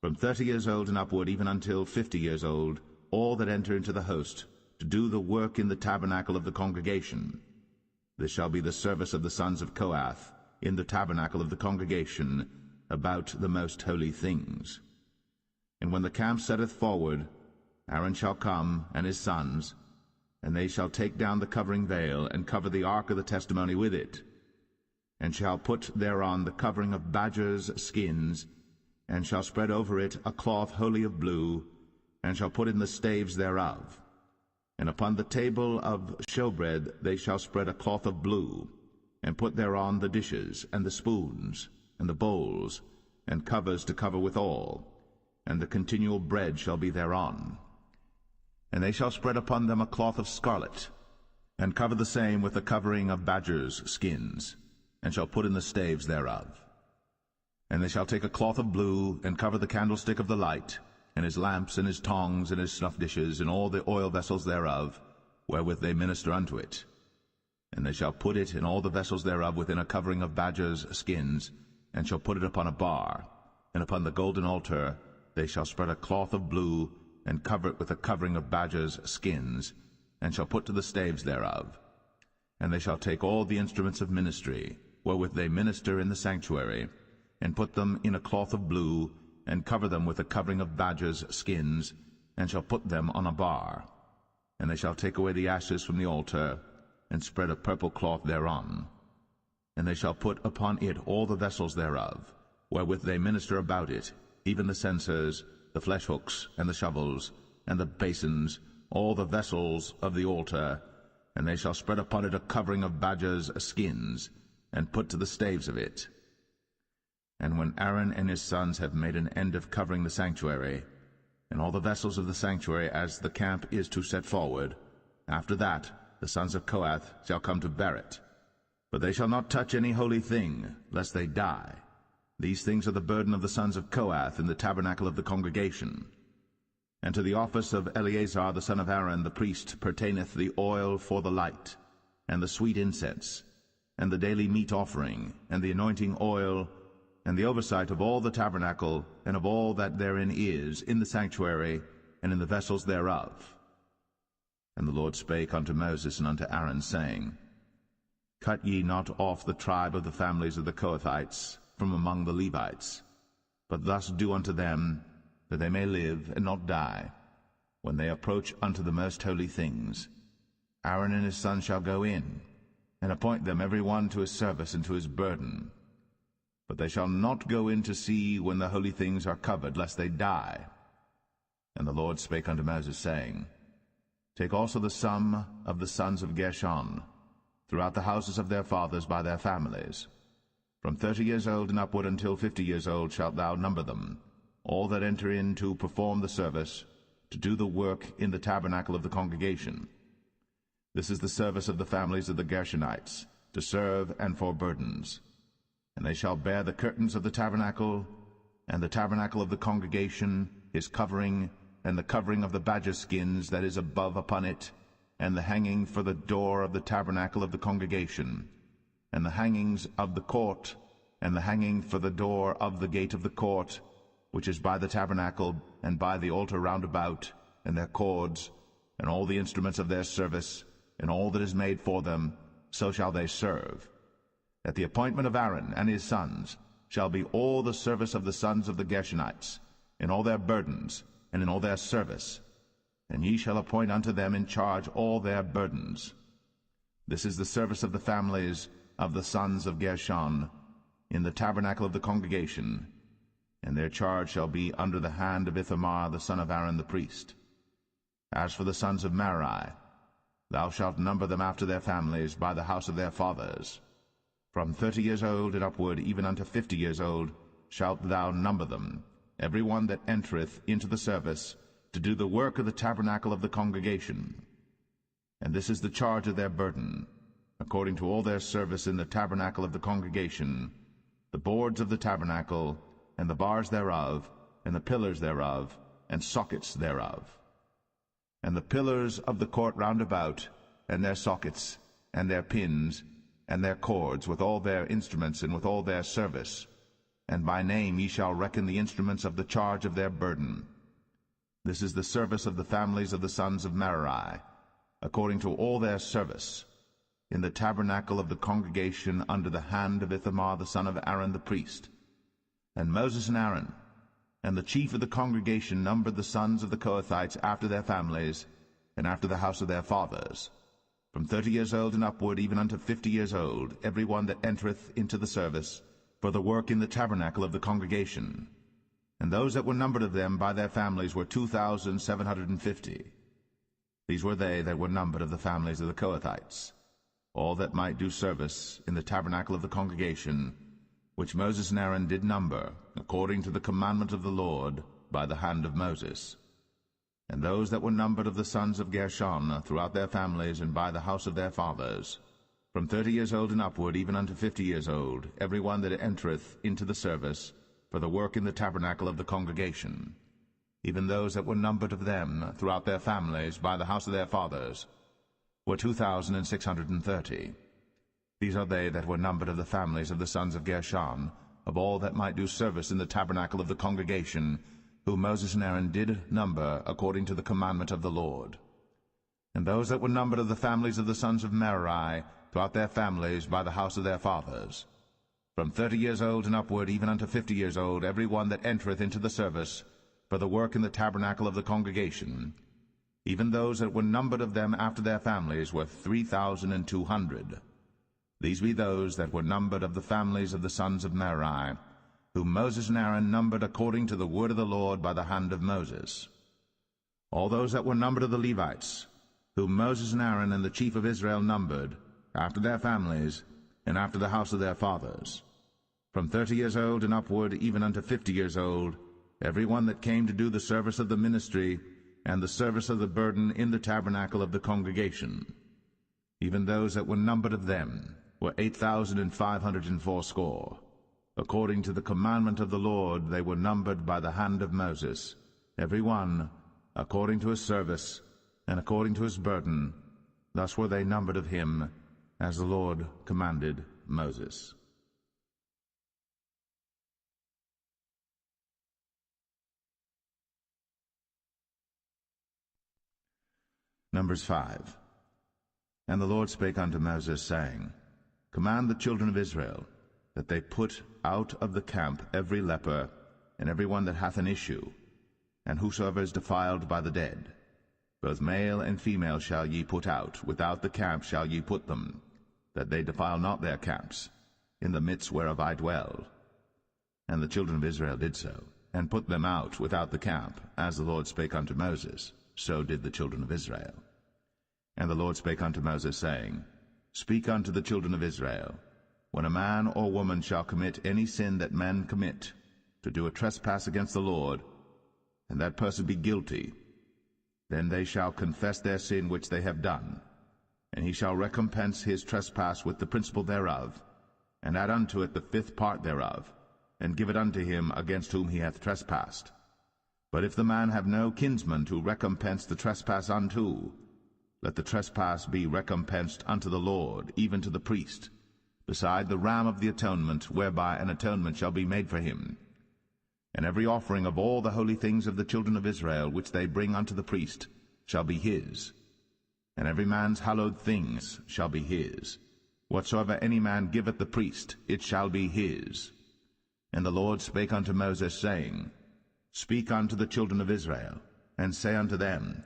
B: from 30 years old and upward, even until 50 years old, all that enter into the host, to do the work in the tabernacle of the congregation. This shall be the service of the sons of Kohath in the tabernacle of the congregation about the most holy things. And when the camp setteth forward, Aaron shall come, and his sons, and they shall take down the covering veil, and cover the ark of the testimony with it, and shall put thereon the covering of badgers' skins, and shall spread over it a cloth wholly of blue, and shall put in the staves thereof. And upon the table of showbread they shall spread a cloth of blue, and put thereon the dishes, and the spoons, and the bowls, and covers to cover withal, and the continual bread shall be thereon. And they shall spread upon them a cloth of scarlet, and cover the same with the covering of badgers' skins, and shall put in the staves thereof. And they shall take a cloth of blue, and cover the candlestick of the light, and his lamps, and his tongs, and his snuff dishes, and all the oil vessels thereof, wherewith they minister unto it. And they shall put it and all the vessels thereof within a covering of badgers' skins, and shall put it upon a bar. And upon the golden altar they shall spread a cloth of blue, and cover it with a covering of badgers' skins, and shall put to the staves thereof. And they shall take all the instruments of ministry, wherewith they minister in the sanctuary, and put them in a cloth of blue, and cover them with a covering of badgers' skins, and shall put them on a bar. And they shall take away the ashes from the altar, and spread a purple cloth thereon. And they shall put upon it all the vessels thereof, wherewith they minister about it, even the censers, the flesh hooks, and the shovels, and the basins, all the vessels of the altar. And they shall spread upon it a covering of badgers' skins, and put to the staves of it. And when Aaron and his sons have made an end of covering the sanctuary, and all the vessels of the sanctuary as the camp is to set forward, after that the sons of Kohath shall come to bear it. But they shall not touch any holy thing, lest they die. These things are the burden of the sons of Kohath in the tabernacle of the congregation. And to the office of Eleazar the son of Aaron the priest pertaineth the oil for the light, and the sweet incense, and the daily meat offering, and the anointing oil, and the oversight of all the tabernacle, and of all that therein is, in the sanctuary, and in the vessels thereof. And the Lord spake unto Moses and unto Aaron, saying, Cut ye not off the tribe of the families of the Kohathites from among the Levites, but thus do unto them, that they may live and not die, when they approach unto the most holy things. Aaron and his sons shall go in, and appoint them every one to his service and to his burden. But they shall not go in to see when the holy things are covered, lest they die. And the Lord spake unto Moses, saying, Take also the sum of the sons of Gershon, throughout the houses of their fathers by their families. From 30 years old and upward until 50 years old shalt thou number them, all that enter in to perform the service, to do the work in the tabernacle of the congregation. This is the service of the families of the Gershonites, to serve and for burdens. And they shall bear the curtains of the tabernacle, and the tabernacle of the congregation, his covering, and the covering of the badger skins that is above upon it,
A: and the hanging for the door of the tabernacle of the congregation, and the hangings of the court, and the hanging for the door of the gate of the court, which is by the tabernacle, and by the altar round about, and their cords, and all the instruments of their service, and all that is made for them, so shall they serve. At the appointment of Aaron and his sons shall be all the service of the sons of the Gershonites, in all their burdens, and in all their service. And ye shall appoint unto them in charge all their burdens. This is the service of the families of the sons of Gershon, in the tabernacle of the congregation, and their charge shall be under the hand of Ithamar the son of Aaron the priest. As for the sons of Merari, thou shalt number them after their families by the house of their fathers. From 30 years old and upward, even unto 50 years old, shalt thou number them, every one that entereth into the service, to do the work of the tabernacle of the congregation. And this is the charge of their burden, according to all their service in the tabernacle of the congregation, the boards of the tabernacle, and the bars thereof, and the pillars thereof, and sockets thereof. And the pillars of the court round about, and their sockets, and their pins, and their cords, with all their instruments, and with all their service. And by name ye shall reckon the instruments of the charge of their burden. This is the service of the families of the sons of Merari, according to all their service, in the tabernacle of the congregation under the hand of Ithamar the son of Aaron the priest. And Moses and Aaron, and the chief of the congregation, numbered the sons of the Kohathites after their families, and after the house of their fathers, from 30 years old and upward, even unto 50 years old, every one that entereth into the service, for the work in the tabernacle of the congregation. And those that were numbered of them by their families were 2,750. These were they that were numbered of the families of the Kohathites, all that might do service in the tabernacle of the congregation, which Moses and Aaron did number, according to the commandment of the Lord, by the hand of Moses. And those that were numbered of the sons of Gershon, throughout their families, and by the house of their fathers, from 30 years old and upward, even unto 50 years old, every one that entereth into the service, for the work in the tabernacle of the congregation, even those that were numbered of them, throughout their families, by the house of their fathers, were 2,630. These are they that were numbered of the families of the sons of Gershon, of all that might do service in the tabernacle of the congregation, whom Moses and Aaron did number according to the commandment of the Lord. And those that were numbered of the families of the sons of Merari, throughout their families, by the house of their fathers, from 30 years old and upward, even unto 50 years old, every one that entereth into the service, for the work in the tabernacle of the congregation, even those that were numbered of them after their families, were 3,200. These be those that were numbered of the families of the sons of Merari, whom Moses and Aaron numbered according to the word of the Lord by the hand of Moses. All those that were numbered of the Levites, whom Moses and Aaron and the chief of Israel numbered, after their families, and after the house of their fathers, from 30 years old and upward, even unto 50 years old, every one that came to do the service of the ministry, and the service of the burden in the tabernacle of the congregation. Even those that were numbered of them were 8,580. According to the commandment of the Lord they were numbered by the hand of Moses, every one according to his service, and according to his burden. Thus were they numbered of him, as the Lord commanded Moses. Numbers 5. And the Lord spake unto Moses, saying, Command the children of Israel, that they put out of the camp every leper, and every one that hath an issue, and whosoever is defiled by the dead. Both male and female shall ye put out, without the camp shall ye put them, that they defile not their camps, in the midst whereof I dwell. And the children of Israel did so, and put them out without the camp, as the Lord spake unto Moses. So did the children of Israel. And the Lord spake unto Moses, saying, Speak unto the children of Israel, when a man or woman shall commit any sin that men commit, to do a trespass against the Lord, and that person be guilty, then they shall confess their sin which they have done, and he shall recompense his trespass with the principal thereof, and add unto it the 5th part thereof, and give it unto him against whom he hath trespassed. But if the man have no kinsman to recompense the trespass unto, let the trespass be recompensed unto the Lord, even to the priest, beside the ram of the atonement, whereby an atonement shall be made for him. And every offering of all the holy things of the children of Israel, which they bring unto the priest, shall be his. And every man's hallowed things shall be his. Whatsoever any man giveth the priest, it shall be his. And the Lord spake unto Moses, saying, Speak unto the children of Israel, and say unto them,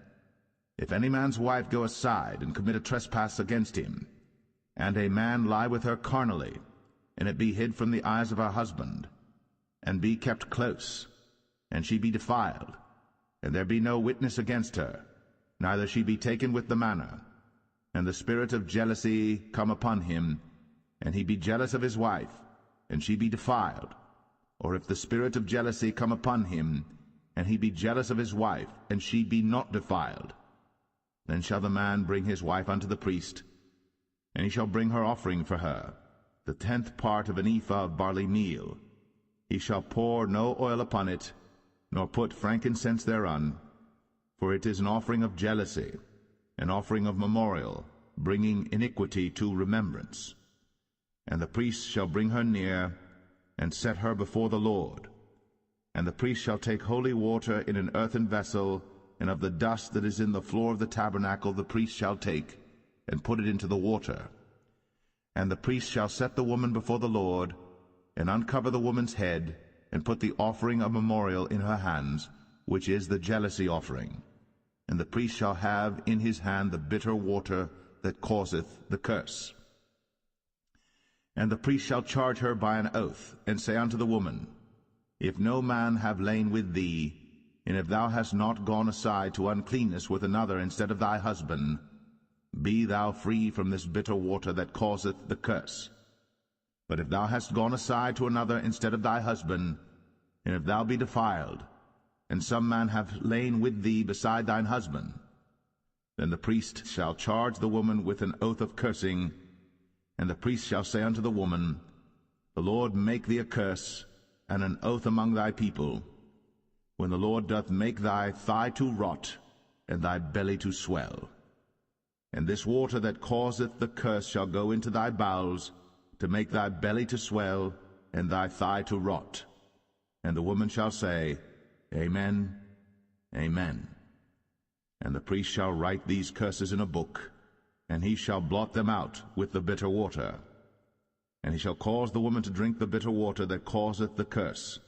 A: If any man's wife go aside, and commit a trespass against him, and a man lie with her carnally, and it be hid from the eyes of her husband, and be kept close, and she be defiled, and there be no witness against her, neither she be taken with the manner, and the spirit of jealousy come upon him, and he be jealous of his wife, and she be defiled, or if the spirit of jealousy come upon him, and he be jealous of his wife, and she be not defiled, then shall the man bring his wife unto the priest, and he shall bring her offering for her, the 10th part of an ephah of barley meal. He shall pour no oil upon it, nor put frankincense thereon, for it is an offering of jealousy, an offering of memorial, bringing iniquity to remembrance. And the priest shall bring her near, and set her before the Lord. And the priest shall take holy water in an earthen vessel, and of the dust that is in the floor of the tabernacle the priest shall take, and put it into the water. And the priest shall set the woman before the Lord, and uncover the woman's head, and put the offering of memorial in her hands, which is the jealousy offering. And the priest shall have in his hand the bitter water that causeth the curse. And the priest shall charge her by an oath, and say unto the woman, If no man have lain with thee, and if thou hast not gone aside to uncleanness with another instead of thy husband, be thou free from this bitter water that causeth the curse. But if thou hast gone aside to another instead of thy husband, and if thou be defiled, and some man have lain with thee beside thine husband, then the priest shall charge the woman with an oath of cursing, and the priest shall say unto the woman, The Lord make thee a curse, and an oath among thy people, when the Lord doth make thy thigh to rot, and thy belly to swell. And this water that causeth the curse shall go into thy bowels, to make thy belly to swell, and thy thigh to rot. And the woman shall say, Amen, Amen. And the priest shall write these curses in a book, and he shall blot them out with the bitter water. And he shall cause the woman to drink the bitter water that causeth the curse,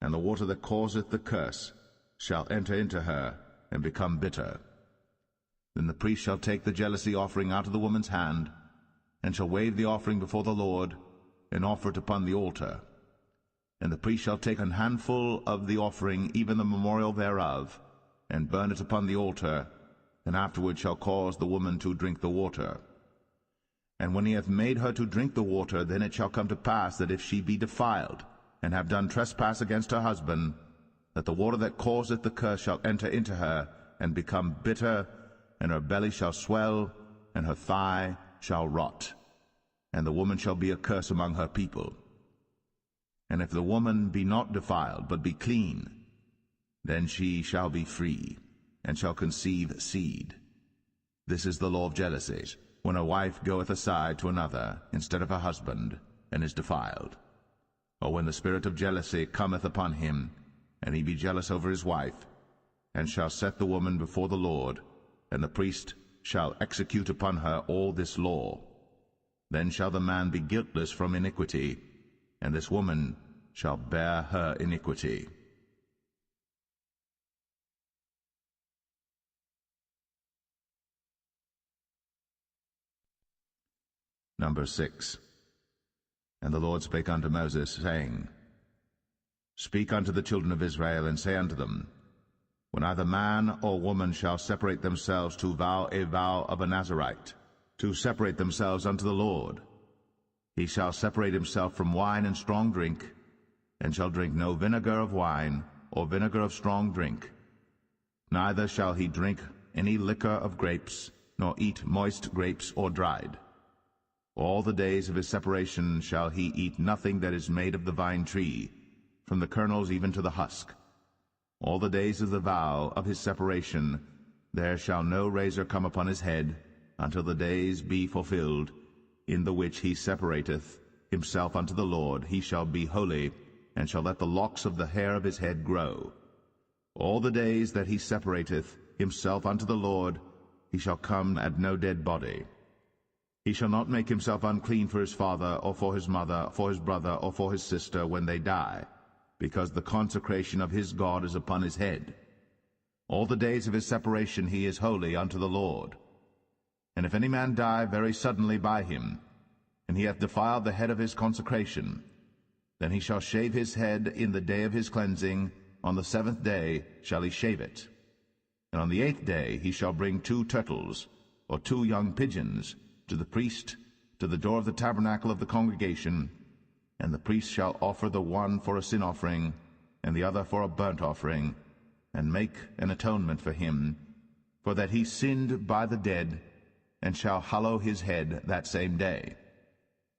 A: and the water that causeth the curse shall enter into her, and become bitter. Then the priest shall take the jealousy offering out of the woman's hand, and shall wave the offering before the Lord, and offer it upon the altar. And the priest shall take an handful of the offering, even the memorial thereof, and burn it upon the altar, and afterward shall cause the woman to drink the water. And when he hath made her to drink the water, then it shall come to pass that if she be defiled, and have done trespass against her husband, that the water that causeth the curse shall enter into her, and become bitter, and her belly shall swell, and her thigh shall rot, and the woman shall be a curse among her people. And if the woman be not defiled, but be clean, then she shall be free, and shall conceive seed. This is the law of jealousy, when a wife goeth aside to another instead of her husband, and is defiled. Or when the spirit of jealousy cometh upon him, and he be jealous over his wife, and shall set the woman before the Lord, and the priest shall execute upon her all this law. Then shall the man be guiltless from iniquity, and this woman shall bear her iniquity. Number 6. And the Lord spake unto Moses, saying, Speak unto the children of Israel, and say unto them, When either man or woman shall separate themselves to vow a vow of a Nazarite, to separate themselves unto the Lord, he shall separate himself from wine and strong drink, and shall drink no vinegar of wine, or vinegar of strong drink. Neither shall he drink any liquor of grapes, nor eat moist grapes or dried. All the days of his separation shall he eat nothing that is made of the vine tree, from the kernels even to the husk. All the days of the vow of his separation, there shall no razor come upon his head, until the days be fulfilled, in the which he separateth himself unto the Lord. He shall be holy, and shall let the locks of the hair of his head grow. All the days that he separateth himself unto the Lord, he shall come at no dead body. He shall not make himself unclean for his father, or for his mother, for his brother, or for his sister, when they die, because the consecration of his God is upon his head. All the days of his separation he is holy unto the Lord. And if any man die very suddenly by him, and he hath defiled the head of his consecration, then he shall shave his head in the day of his cleansing. On the 7th day shall he shave it. And on the 8th day he shall bring 2 turtles, or 2 young pigeons, to the priest, to the door of the tabernacle of the congregation, and the priest shall offer the one for a sin offering, and the other for a burnt offering, and make an atonement for him, for that he sinned by the dead, and shall hallow his head that same day.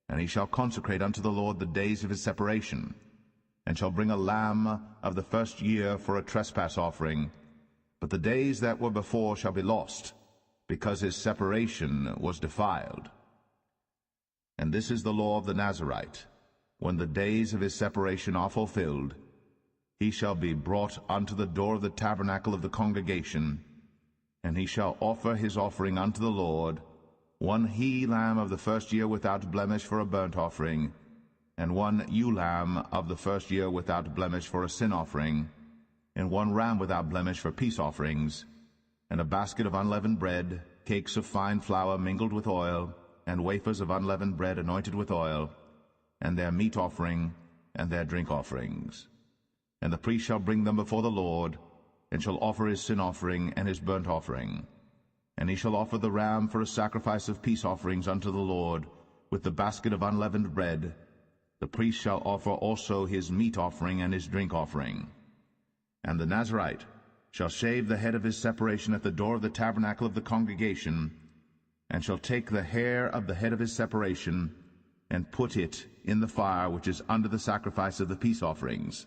A: And he shall consecrate unto the Lord the days of his separation, and shall bring a lamb of the first year for a trespass offering. But the days that were before shall be lost, because his separation was defiled. And this is the law of the Nazarite. When the days of his separation are fulfilled, he shall be brought unto the door of the tabernacle of the congregation, and he shall offer his offering unto the Lord, 1 he-lamb of the first year without blemish for a burnt offering, and 1 ewe-lamb of the first year without blemish for a sin offering, and 1 ram without blemish for peace offerings, and a basket of unleavened bread, cakes of fine flour mingled with oil, and wafers of unleavened bread anointed with oil, and their meat offering, and their drink offerings. And the priest shall bring them before the Lord, and shall offer his sin offering and his burnt offering. And he shall offer the ram for a sacrifice of peace offerings unto the Lord, with the basket of unleavened bread. The priest shall offer also his meat offering and his drink offering. And the Nazarite shall shave the head of his separation at the door of the tabernacle of the congregation, and shall take the hair of the head of his separation, and put it in the fire which is under the sacrifice of the peace offerings.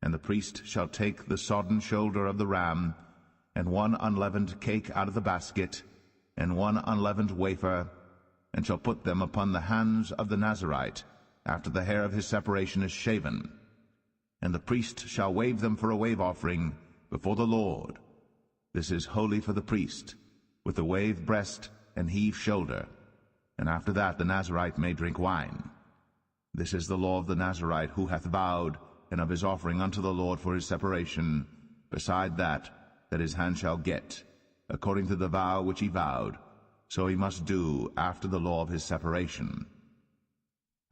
A: And the priest shall take the sodden shoulder of the ram, and 1 unleavened cake out of the basket, and 1 unleavened wafer, and shall put them upon the hands of the Nazarite, after the hair of his separation is shaven. And the priest shall wave them for a wave offering before the Lord. This is holy for the priest, with the waved breast and heaved shoulder. And after that the Nazarite may drink wine. This is the law of the Nazarite, who hath vowed, and of his offering unto the Lord for his separation, beside that his hand shall get, according to the vow which he vowed, so he must do after the law of his separation.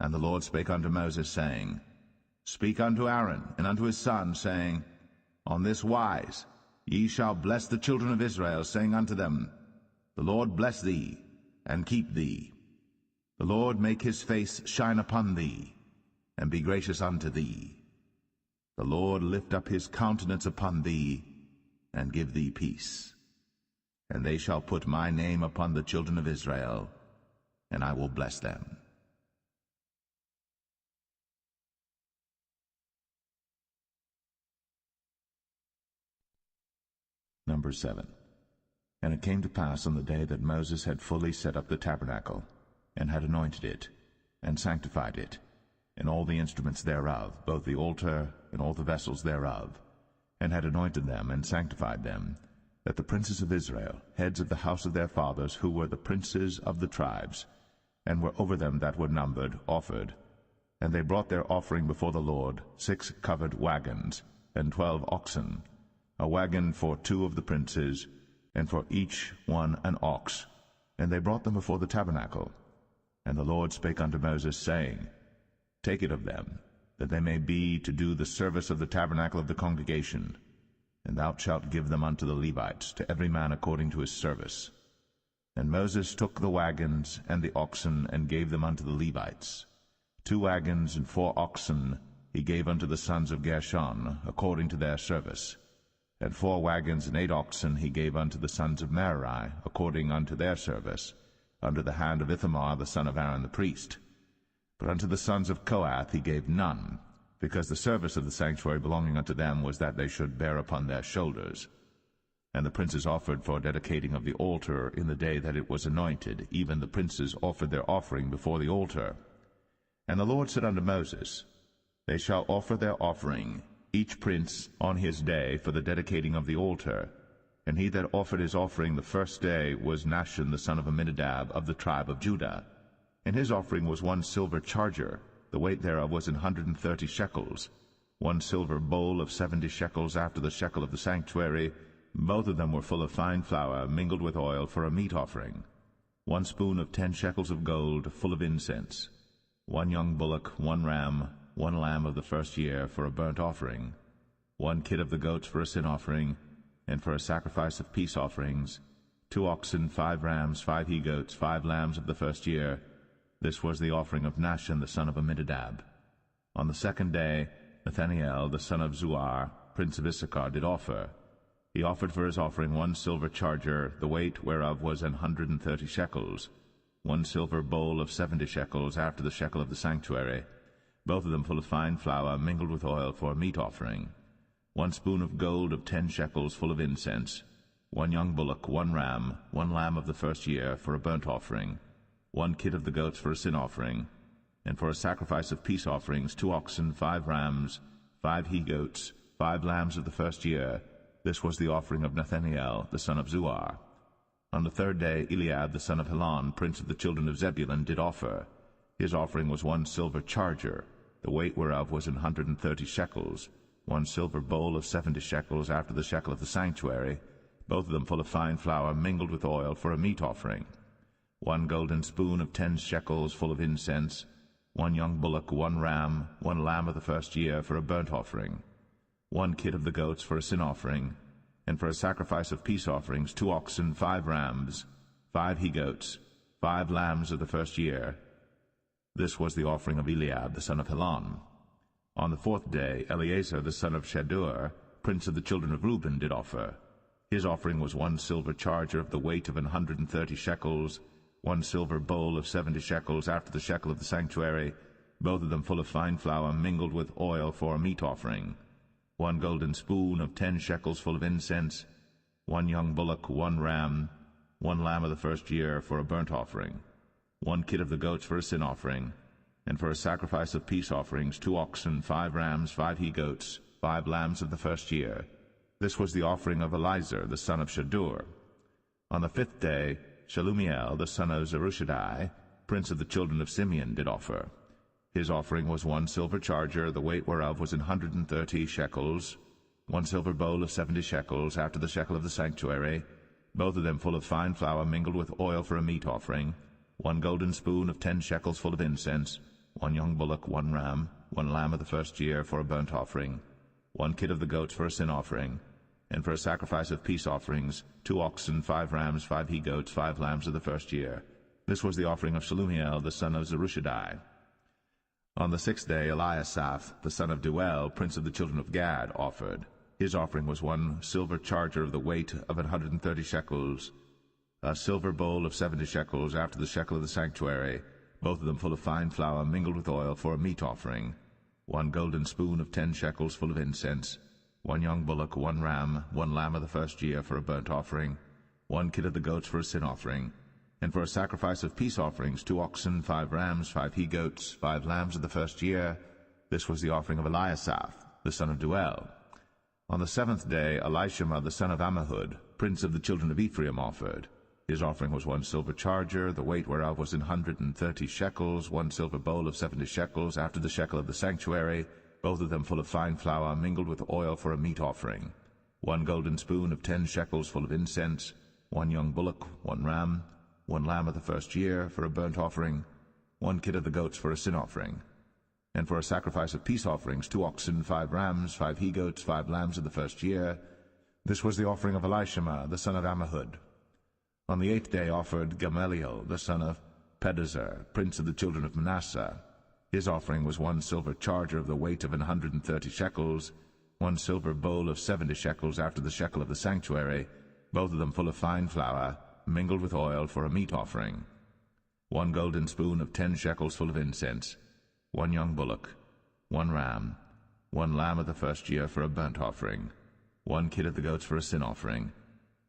A: And the Lord spake unto Moses, saying, Speak unto Aaron and unto his sons, saying, On this wise ye shall bless the children of Israel, saying unto them, The Lord bless thee, and keep thee. The Lord make his face shine upon thee, and be gracious unto thee. The Lord lift up his countenance upon thee, and give thee peace. And they shall put my name upon the children of Israel, and I will bless them. Number 7. And it came to pass on the day that Moses had fully set up the tabernacle, and had anointed it, and sanctified it, and all the instruments thereof, both the altar and all the vessels thereof, and had anointed them and sanctified them, that the princes of Israel, heads of the house of their fathers, who were the princes of the tribes, and were over them that were numbered, offered. And they brought their offering before the Lord, 6 covered wagons, and 12 oxen, a wagon for 2 of the princes, and for each one an ox. And they brought them before the tabernacle. And the Lord spake unto Moses, saying, Take it of them, that they may be to do the service of the tabernacle of the congregation, and thou shalt give them unto the Levites, to every man according to his service. And Moses took the wagons and the oxen, and gave them unto the Levites. 2 wagons and 4 oxen he gave unto the sons of Gershon, according to their service. And 4 wagons and 8 oxen he gave unto the sons of Merari, according unto their service, under the hand of Ithamar the son of Aaron the priest. But unto the sons of Kohath he gave none, because the service of the sanctuary belonging unto them was that they should bear upon their shoulders. And the princes offered for dedicating of the altar in the day that it was anointed. Even the princes offered their offering before the altar. And the Lord said unto Moses, They shall offer their offering, each prince on his day, for the dedicating of the altar. And he that offered his offering the first day was Nahshon the son of Amminadab of the tribe of Judah. And his offering was 1 silver charger, the weight thereof was 130 shekels, 1 silver bowl of 70 shekels after the shekel of the sanctuary. Both of them were full of fine flour, mingled with oil, for a meat offering. 1 spoon of 10 shekels of gold, full of incense. 1 young bullock, 1 ram, 1 lamb of the first year, for a burnt offering. 1 kid of the goats for a sin offering, and for a sacrifice of peace offerings. 2 oxen, 5 rams, 5 he-goats, 5 lambs of the first year. This was the offering of Nahshon the son of Amminadab. On the second day, Nathaniel the son of Zuar, prince of Issachar, did offer. He offered for his offering 1 silver charger, the weight whereof was 130 shekels, 1 silver bowl of 70 shekels after the shekel of the sanctuary, both of them full of fine flour, mingled with oil, for a meat offering. 1 spoon of gold of 10 shekels, full of incense. 1 young bullock, 1 ram, 1 lamb of the first year, for a burnt offering. 1 kid of the goats for a sin offering. And for a sacrifice of peace offerings, 2 oxen, 5 rams, 5 he-goats, 5 lambs of the first year. This was the offering of Nathaniel the son of Zuar. On the third day Eliab the son of Helon, prince of the children of Zebulun, did offer. His offering was 1 silver charger, the weight whereof was 130 shekels, 1 silver bowl of 70 shekels after the shekel of the sanctuary, both of them full of fine flour, mingled with oil, for a meat offering. 1 golden spoon of 10 shekels, full of incense. 1 young bullock, 1 ram, 1 lamb of the first year, for a burnt offering. 1 kid of the goats for a sin offering, and for a sacrifice of peace offerings, 2 oxen, 5 rams, 5 he-goats, 5 lambs of the first year. This was the offering of Eliab the son of Helon. On the fourth day Eleazar the son of Shadur, prince of the children of Reuben, did offer. His offering was 1 silver charger of the weight of 130 shekels, 1 silver bowl of 70 shekels after the shekel of the sanctuary, both of them full of fine flour, mingled with oil, for a meat offering. 1 golden spoon of 10 shekels, full of incense. 1 young bullock, 1 ram, 1 lamb of the first year, for a burnt offering. 1 kid of the goats for a sin offering. And for a sacrifice of peace offerings, 2 oxen, 5 rams, 5 he-goats, 5 lambs of the first year. This was the offering of Elizur the son of Shadur. On the fifth day Shelumiel the son of Zerushadai, prince of the children of Simeon, did offer. His offering was 1 silver charger, the weight whereof was 130 shekels, 1 silver bowl of 70 shekels after the shekel of the sanctuary, both of them full of fine flour, mingled with oil, for a meat offering. 1 golden spoon of 10 shekels, full of incense. 1 young bullock, 1 ram, 1 lamb of the first year, for a burnt offering. 1 kid of the goats for a sin offering. And for a sacrifice of peace offerings, 2 oxen, 5 rams, 5 he-goats, 5 lambs of the first year. This was the offering of Shelumiel the son of Zerushadai. On the sixth day Eliasaph the son of Deuel, prince of the children of Gad, offered. His offering was 1 silver charger of the weight of 130 shekels, a silver bowl of 70 shekels after the shekel of the sanctuary, both of them full of fine flour, mingled with oil, for a meat offering. 1 golden spoon of 10 shekels, full of incense. 1 young bullock, 1 ram, 1 lamb of the first year, for a burnt offering. 1 kid of the goats for a sin offering. And for a sacrifice of peace offerings, 2 oxen, 5 rams, 5 he-goats, 5 lambs of the first year. This was the offering of Eliasaph the son of Deuel. On the seventh day Elishama the son of Ammihud, prince of the children of Ephraim, offered. His offering was 1 silver charger, the weight whereof was 130 shekels, 1 silver bowl of 70 shekels after the shekel of the sanctuary, both of them full of fine flour, mingled with oil, for a meat offering. 1 golden spoon of 10 shekels, full of incense. 1 young bullock, 1 ram, 1 lamb of the first year, for a burnt offering. 1 kid of the goats for a sin offering. And for a sacrifice of peace offerings, 2 oxen, 5 rams, 5 he-goats, 5 lambs of the first year. This was the offering of Elishama the son of Ammihud. On the eighth day offered Gamaliel the son of Pedahzur, prince of the children of Manasseh. His offering was 1 silver charger of the weight of 130 shekels, 1 silver bowl of 70 shekels after the shekel of the sanctuary, both of them full of fine flour, mingled with oil, for a meat offering. 1 golden spoon of 10 shekels, full of incense. 1 young bullock, 1 ram, 1 lamb of the first year, for a burnt offering. 1 kid of the goats for a sin offering.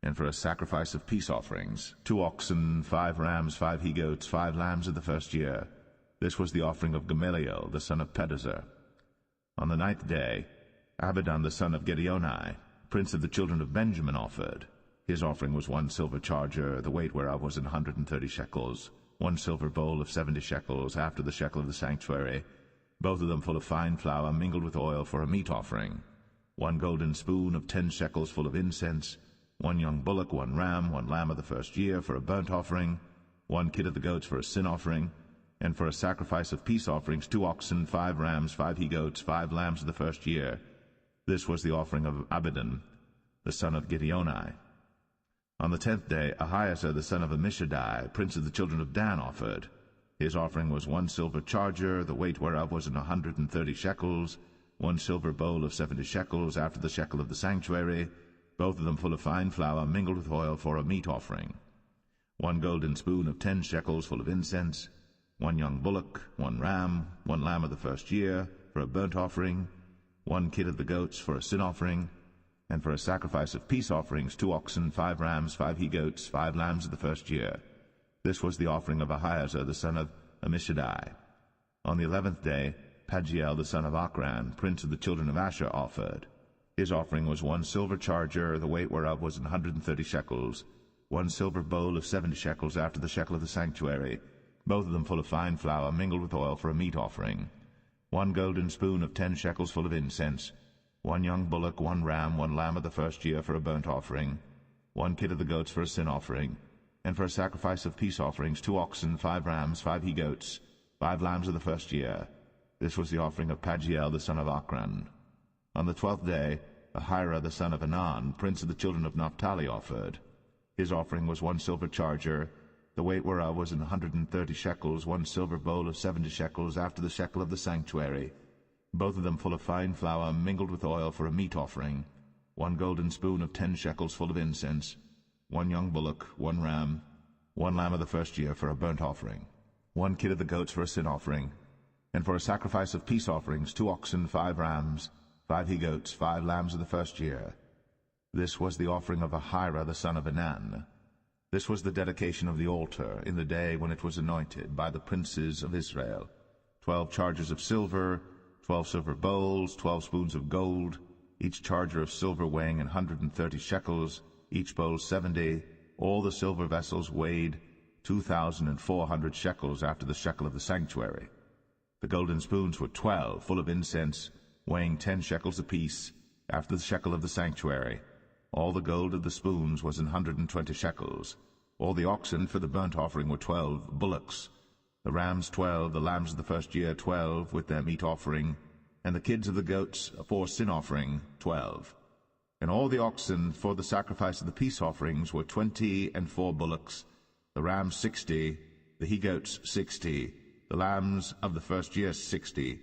A: And for a sacrifice of peace offerings, 2 oxen, 5 rams, 5 he-goats, 5 lambs of the first year. This was the offering of Gamaliel, the son of Pedazur. On the 9th day, Abidan, the son of Gideoni, prince of the children of Benjamin, offered. His offering was 1 silver charger, the weight whereof was 130 shekels, 1 silver bowl of 70 shekels, after the shekel of the sanctuary, both of them full of fine flour mingled with oil for a meat offering, 1 golden spoon of 10 shekels full of incense, 1 young bullock, 1 ram, 1 lamb of the first year for a burnt offering, 1 kid of the goats for a sin offering, and for a sacrifice of peace offerings 2 oxen, 5 rams, 5 he-goats, 5 lambs of the first year. This was the offering of Abidan, the son of Gideoni. On the 10th day, Ahiezer, the son of Ammishaddai, prince of the children of Dan, offered. His offering was 1 silver charger, the weight whereof was 130 shekels, 1 silver bowl of 70 shekels, after the shekel of the sanctuary, both of them full of fine flour mingled with oil for a meat offering, 1 golden spoon of 10 shekels full of incense, 1 young bullock, 1 ram, 1 lamb of the first year for a burnt offering, 1 kid of the goats for a sin offering, and for a sacrifice of peace offerings 2 oxen, 5 rams, 5 he-goats, 5 lambs of the first year. This was the offering of Ahiezer, the son of Ammishaddai. On the 11th day, Pagiel, the son of Ochran, prince of the children of Asher, offered. His offering was 1 silver charger, the weight whereof was 130 shekels, 1 silver bowl of 70 shekels, after the shekel of the sanctuary, both of them full of fine flour mingled with oil for a meat offering, 1 golden spoon of 10 shekels full of incense, 1 young bullock, 1 ram, 1 lamb of the first year for a burnt offering, 1 kid of the goats for a sin offering, and for a sacrifice of peace offerings 2 oxen, 5 rams, 5 he-goats, 5 lambs of the first year. This was the offering of Pagiel, the son of Ochran. On the 12th day, Ahira, the son of Anan, prince of the children of Naphtali, offered. His offering was 1 silver charger, the weight whereof was 130 shekels, 1 silver bowl of 70 shekels, after the shekel of the sanctuary, both of them full of fine flour mingled with oil for a meat offering, 1 golden spoon of 10 shekels full of incense, 1 young bullock, 1 ram, 1 lamb of the first year for a burnt offering, 1 kid of the goats for a sin offering, and for a sacrifice of peace offerings 2 oxen, 5 rams, 5 he-goats, 5 lambs of the first year. This was the offering of Ahira, the son of Anan. This was the dedication of the altar in the day when it was anointed by the princes of Israel. 12 chargers of silver, 12 silver bowls, 12 spoons of gold, each charger of silver weighing 130 shekels, each bowl 70. All the silver vessels weighed 2,400 shekels after the shekel of the sanctuary. The golden spoons were 12, full of incense, weighing 10 shekels apiece, after the shekel of the sanctuary. All the gold of the spoons was 120 shekels. All the oxen for the burnt offering were 12 bullocks, the rams 12, the lambs of the first year 12, with their meat offering, and the kids of the goats for sin offering 12. And all the oxen for the sacrifice of the peace offerings were 24 bullocks, the rams 60, the he-goats 60, the lambs of the first year 60.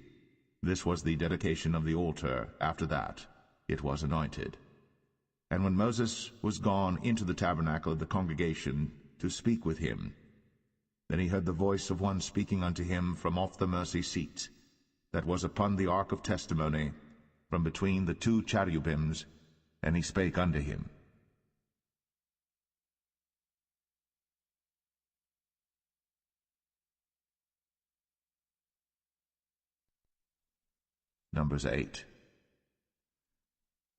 A: This was the dedication of the altar. After that it was anointed. And when Moses was gone into the tabernacle of the congregation to speak with him, then he heard the voice of one speaking unto him from off the mercy seat, that was upon the ark of testimony, from between the 2 cherubims, and he spake unto him. Numbers 8.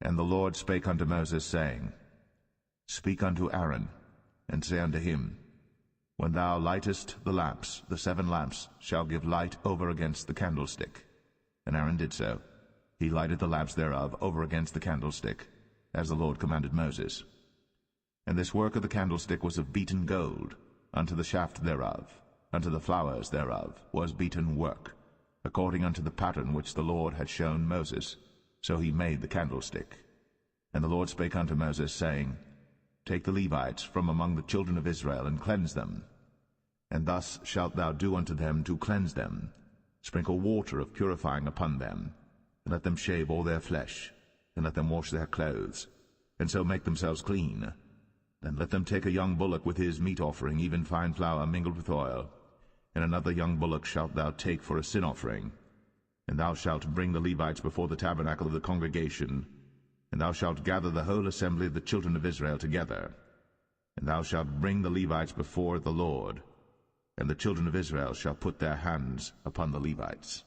A: And the Lord spake unto Moses, saying, Speak unto Aaron, and say unto him, When thou lightest the lamps, the 7 lamps shall give light over against the candlestick. And Aaron did so. He lighted the lamps thereof over against the candlestick, as the Lord commanded Moses. And this work of the candlestick was of beaten gold, unto the shaft thereof, unto the flowers thereof was beaten work, according unto the pattern which the Lord had shown Moses. So he made the candlestick. And the Lord spake unto Moses, saying, Take the Levites from among the children of Israel, and cleanse them. And thus shalt thou do unto them to cleanse them. Sprinkle water of purifying upon them, and let them shave all their flesh, and let them wash their clothes, and so make themselves clean. Then let them take a young bullock with his meat offering, even fine flour mingled with oil, and another young bullock shalt thou take for a sin offering. And thou shalt bring the Levites before the tabernacle of the congregation, And thou shalt gather the whole assembly of the children of Israel together, and thou shalt bring the Levites before the Lord, and the children of Israel shall put their hands upon the Levites.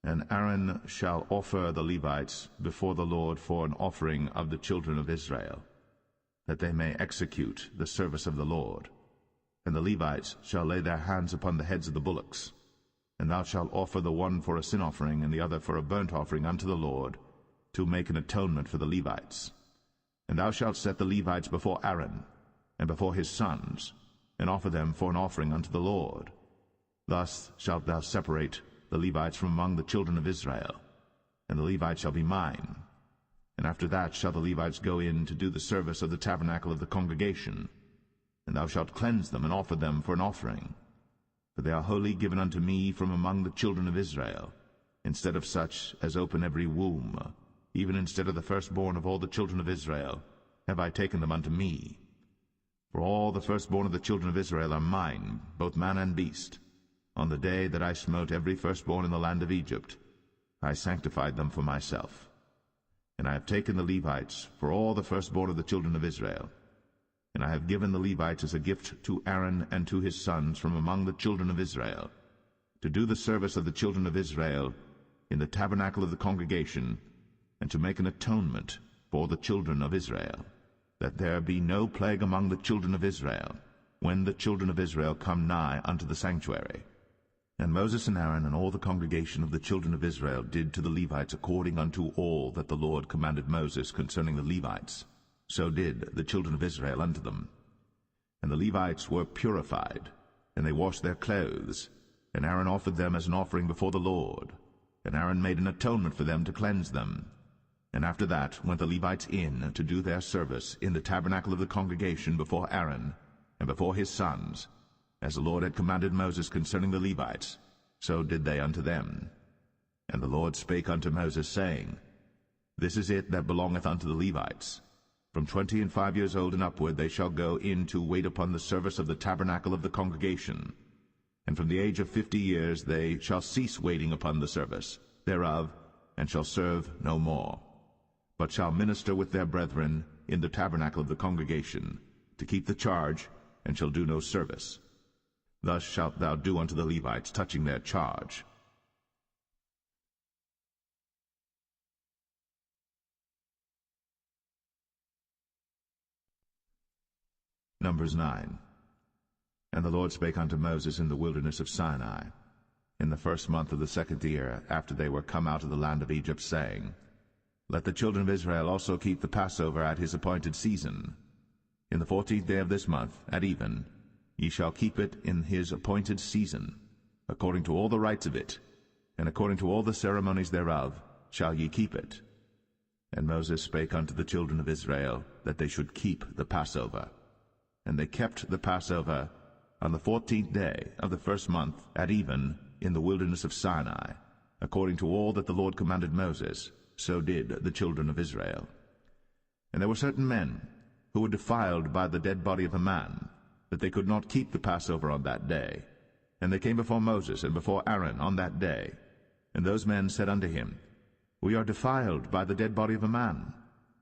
A: And Aaron shall offer the Levites before the Lord for an offering of the children of Israel, that they may execute the service of the Lord. And the Levites shall lay their hands upon the heads of the bullocks. And thou shalt offer the one for a sin offering, and the other for a burnt offering unto the Lord, to make an atonement for the Levites. And thou shalt set the Levites before Aaron, and before his sons, and offer them for an offering unto the Lord. Thus shalt thou separate the Levites from among the children of Israel, and the Levites shall be mine. And after that shall the Levites go in to do the service of the tabernacle of the congregation, and thou shalt cleanse them and offer them for an offering. For they are wholly given unto me from among the children of Israel, instead of such as open every womb, even instead of the firstborn of all the children of Israel, have I taken them unto me. For all the firstborn of the children of Israel are mine, both man and beast. On the day that I smote every firstborn in the land of Egypt, I sanctified them for myself. And I have taken the Levites for all the firstborn of the children of Israel, and I have given the Levites as a gift to Aaron and to his sons from among the children of Israel, to do the service of the children of Israel in the tabernacle of the congregation, and to make an atonement for the children of Israel, that there be no plague among the children of Israel, when the children of Israel come nigh unto the sanctuary. And Moses and Aaron and all the congregation of the children of Israel did to the Levites according unto all that the Lord commanded Moses concerning the Levites. So did the children of Israel unto them. And the Levites were purified, and they washed their clothes, and Aaron offered them as an offering before the Lord. And Aaron made an atonement for them to cleanse them. And after that went the Levites in to do their service in the tabernacle of the congregation before Aaron and before his sons, as the Lord had commanded Moses concerning the Levites, so did they unto them. And the Lord spake unto Moses, saying, This is it that belongeth unto the Levites. From 25 years old and upward they shall go in to wait upon the service of the tabernacle of the congregation. And from the age of 50 years they shall cease waiting upon the service thereof, and shall serve no more, but shall minister with their brethren in the tabernacle of the congregation, to keep the charge, and shall do no service. Thus shalt thou do unto the Levites touching their charge. Numbers 9. And the Lord spake unto Moses in the wilderness of Sinai, in the first month of the 2nd year, after they were come out of the land of Egypt, saying, Let the children of Israel also keep the Passover at his appointed season. In the 14th day of this month, at even, ye shall keep it in his appointed season, according to all the rites of it, and according to all the ceremonies thereof shall ye keep it. And Moses spake unto the children of Israel, that they should keep the Passover. And they kept the Passover on the 14th day of the first month at even in the wilderness of Sinai, according to all that the Lord commanded Moses, so did the children of Israel. And there were certain men who were defiled by the dead body of a man, that they could not keep the Passover on that day. And they came before Moses and before Aaron on that day. And those men said unto him, We are defiled by the dead body of a man.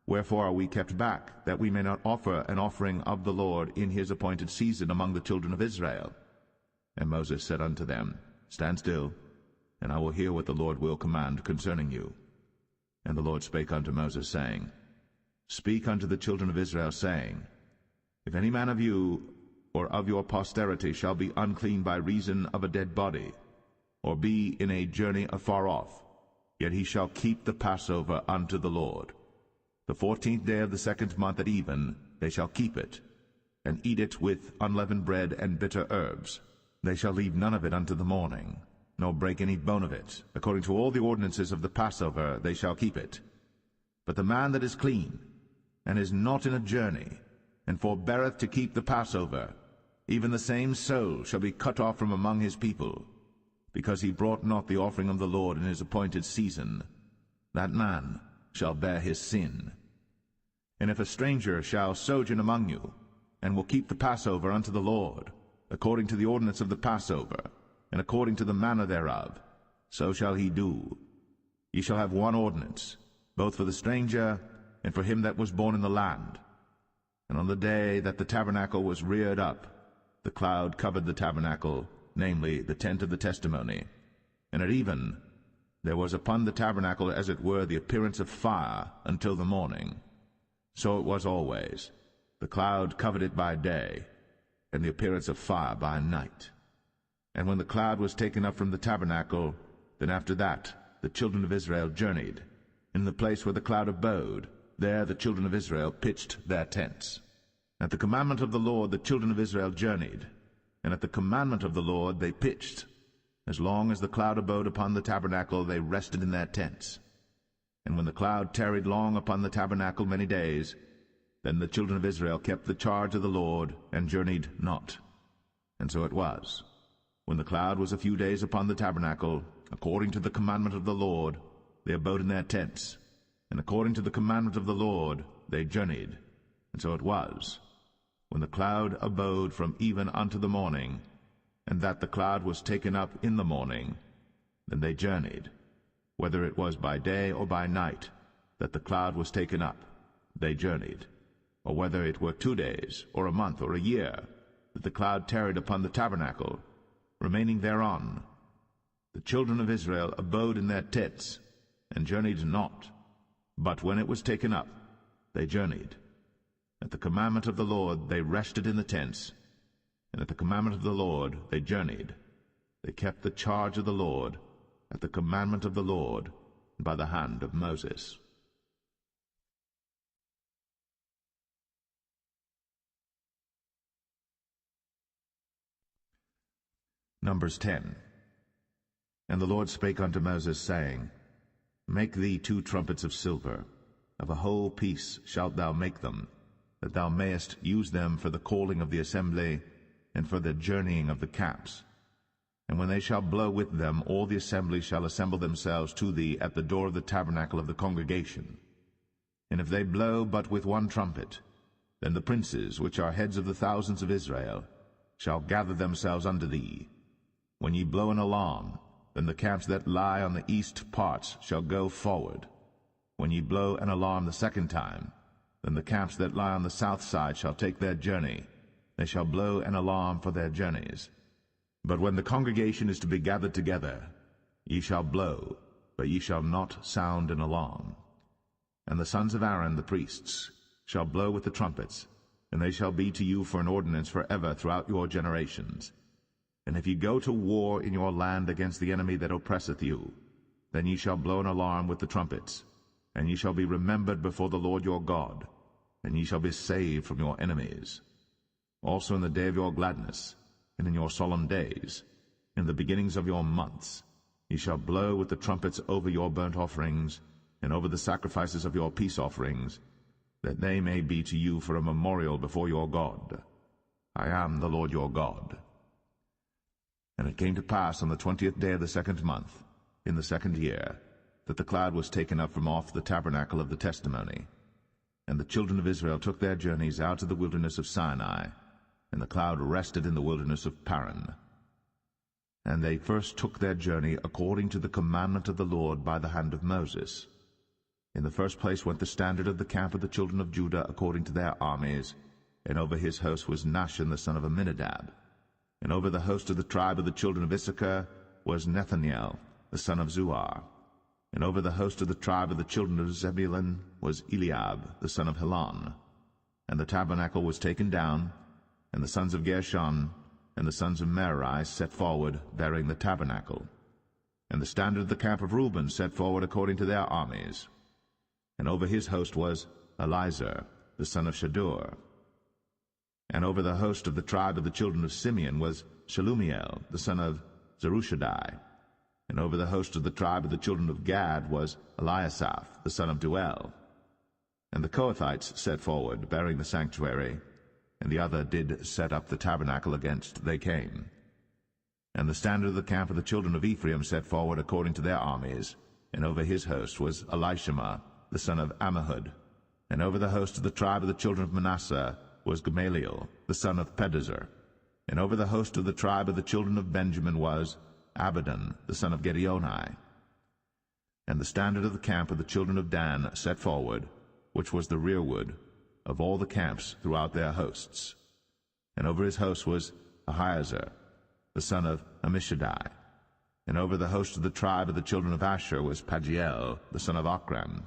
A: Wherefore are we kept back, that we may not offer an offering of the Lord in his appointed season among the children of Israel? And Moses said unto them, Stand still, and I will hear what the Lord will command concerning you. And the Lord spake unto Moses, saying, Speak unto the children of Israel, saying, If any man of you or of your posterity shall be unclean by reason of a dead body, or be in a journey afar off, yet he shall keep the Passover unto the Lord. The 14th day of the 2nd month at even they shall keep it, and eat it with unleavened bread and bitter herbs. They shall leave none of it unto the morning, nor break any bone of it. According to all the ordinances of the Passover they shall keep it. But the man that is clean, and is not in a journey, and forbeareth to keep the Passover, even the same soul shall be cut off from among his people, because he brought not the offering of the Lord in his appointed season. That man shall bear his sin. And if a stranger shall sojourn among you, and will keep the Passover unto the Lord, according to the ordinance of the Passover, and according to the manner thereof, so shall he do. Ye shall have one ordinance, both for the stranger and for him that was born in the land. And on the day that the tabernacle was reared up, the cloud covered the tabernacle, namely the tent of the testimony. And at even there was upon the tabernacle as it were the appearance of fire until the morning. So it was always. The cloud covered it by day, and the appearance of fire by night. And when the cloud was taken up from the tabernacle, then after that the children of Israel journeyed. In the place where the cloud abode, there the children of Israel pitched their tents. At the commandment of the Lord the children of Israel journeyed, and at the commandment of the Lord they pitched. As long as the cloud abode upon the tabernacle, they rested in their tents. And when the cloud tarried long upon the tabernacle many days, then the children of Israel kept the charge of the Lord, and journeyed not. And so it was, when the cloud was a few days upon the tabernacle, according to the commandment of the Lord, they abode in their tents, and according to the commandment of the Lord they journeyed. And so it was, when the cloud abode from even unto the morning, and that the cloud was taken up in the morning, then they journeyed. Whether it was by day or by night that the cloud was taken up, they journeyed. Or whether it were 2 days, or a month, or a year, that the cloud tarried upon the tabernacle, remaining thereon, the children of Israel abode in their tents, and journeyed not. But when it was taken up, they journeyed. At the commandment of the Lord they rested in the tents, and at the commandment of the Lord they journeyed. They kept the charge of the Lord, at the commandment of the Lord, by the hand of Moses. Numbers 10. And the Lord spake unto Moses, saying, Make thee 2 trumpets of silver, of a whole piece shalt thou make them, that thou mayest use them for the calling of the assembly, and for the journeying of the camps. And when they shall blow with them, all the assembly shall assemble themselves to thee at the door of the tabernacle of the congregation. And if they blow but with 1 trumpet, then the princes, which are heads of the thousands of Israel, shall gather themselves unto thee. When ye blow an alarm, then the camps that lie on the east parts shall go forward. When ye blow an alarm the 2nd time, then the camps that lie on the south side shall take their journey. They shall blow an alarm for their journeys. But when the congregation is to be gathered together, ye shall blow, but ye shall not sound an alarm. And the sons of Aaron the priests shall blow with the trumpets, and they shall be to you for an ordinance forever throughout your generations. And if ye go to war in your land against the enemy that oppresseth you, then ye shall blow an alarm with the trumpets, and ye shall be remembered before the Lord your God, and ye shall be saved from your enemies. Also in the day of your gladness, and in your solemn days, in the beginnings of your months, ye shall blow with the trumpets over your burnt offerings, and over the sacrifices of your peace offerings, that they may be to you for a memorial before your God. I am the Lord your God. And it came to pass on the 20th day of the 2nd month, in the 2nd year, that the cloud was taken up from off the tabernacle of the testimony. And the children of Israel took their journeys out of the wilderness of Sinai, and the cloud rested in the wilderness of Paran. And they first took their journey according to the commandment of the Lord by the hand of Moses. In the first place went the standard of the camp of the children of Judah according to their armies, and over his host was Nahshon the son of Amminadab. And over the host of the tribe of the children of Issachar was Nethaniel the son of Zuar. And over the host of the tribe of the children of Zebulun was Eliab the son of Helon. And the tabernacle was taken down, and the sons of Gershon and the sons of Merari set forward, bearing the tabernacle. And the standard of the camp of Reuben set forward according to their armies. And over his host was Elizur the son of Shadur. And over the host of the tribe of the children of Simeon was Shelumiel the son of Zerushadai. And over the host of the tribe of the children of Gad was Eliasaph the son of Duel. And the Kohathites set forward, bearing the sanctuary, and the other did set up the tabernacle against they came. And the standard of the camp of the children of Ephraim set forward according to their armies, and over his host was Elishama the son of Ammihud. And over the host of the tribe of the children of Manasseh was Gamaliel the son of Pedazur. And over the host of the tribe of the children of Benjamin was Abidan the son of Gideoni. And the standard of the camp of the children of Dan set forward which was the rearward of all the camps throughout their hosts. And over his host was Ahiezer, the son of Ammishaddai. And over the host of the tribe of the children of Asher was Pagiel, the son of Ochran.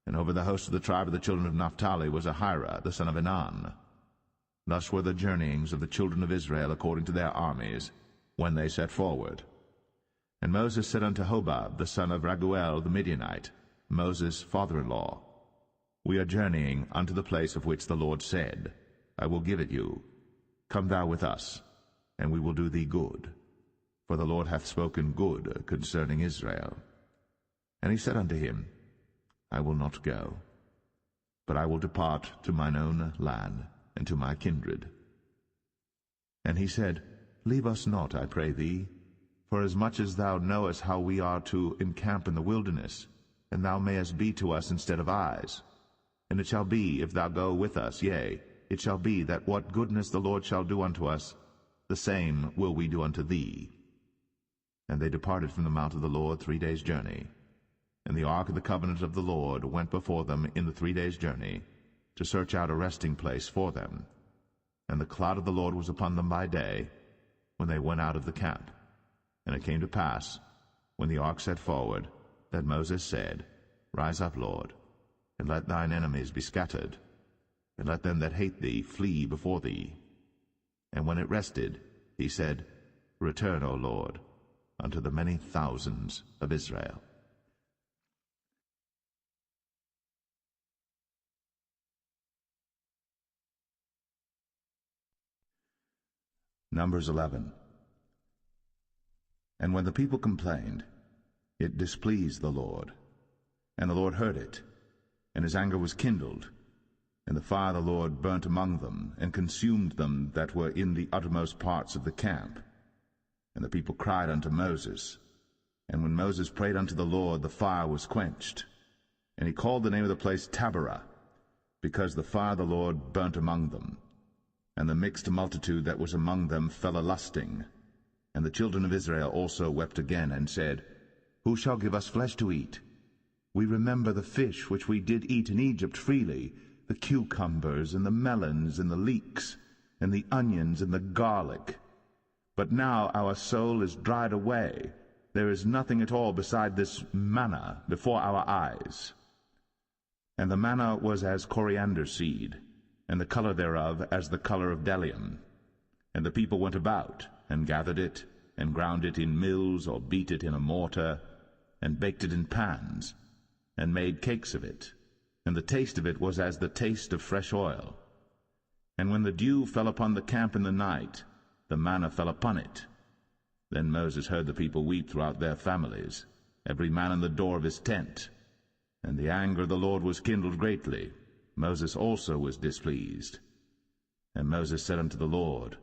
A: And over the host of the tribe of the children of Naphtali was Ahira, the son of Enan. Thus were the journeyings of the children of Israel according to their armies, when they set forward. And Moses said unto Hobab, the son of Raguel the Midianite, Moses' father-in-law, We are journeying unto the place of which the Lord said, I will give it you. Come thou with us, and we will do thee good. For the Lord hath spoken good concerning Israel. And he said unto him, I will not go, but I will depart to mine own land, and to my kindred. And he said, Leave us not, I pray thee, for as much as thou knowest how we are to encamp in the wilderness, and thou mayest be to us instead of eyes. And it shall be, if thou go with us, yea, it shall be that what goodness the Lord shall do unto us, the same will we do unto thee. And they departed from the mount of the Lord 3 days' journey. And the ark of the covenant of the Lord went before them in the 3 days' journey, to search out a resting place for them. And the cloud of the Lord was upon them by day, when they went out of the camp. And it came to pass, when the ark set forward, that Moses said, Rise up, Lord, and let thine enemies be scattered, and let them that hate thee flee before thee. And when it rested, he said, Return, O Lord, unto the many thousands of Israel.
B: Numbers 11. And when the people complained, it displeased the Lord. And the Lord heard it, and his anger was kindled. And the fire of the Lord burnt among them, and consumed them that were in the uttermost parts of the camp. And the people cried unto Moses. And when Moses prayed unto the Lord, the fire was quenched. And he called the name of the place Taberah, because the fire of the Lord burnt among them. And the mixed multitude that was among them fell a-lusting. And the children of Israel also wept again, and said, Who shall give us flesh to eat? We remember the fish which we did eat in Egypt freely, the cucumbers, and the melons, and the leeks, and the onions, and the garlic. But now our soul is dried away. There is nothing at all beside this manna before our eyes. And the manna was as coriander seed, and the color thereof as the color of bdellium. And the people went about, and gathered it, and ground it in mills, or beat it in a mortar, and baked it in pans, and made cakes of it. And the taste of it was as the taste of fresh oil. And when the dew fell upon the camp in the night, the manna fell upon it. Then Moses heard the people weep throughout their families, every man in the door of his tent. And the anger of the Lord was kindled greatly. Moses also was displeased. And Moses said unto the Lord,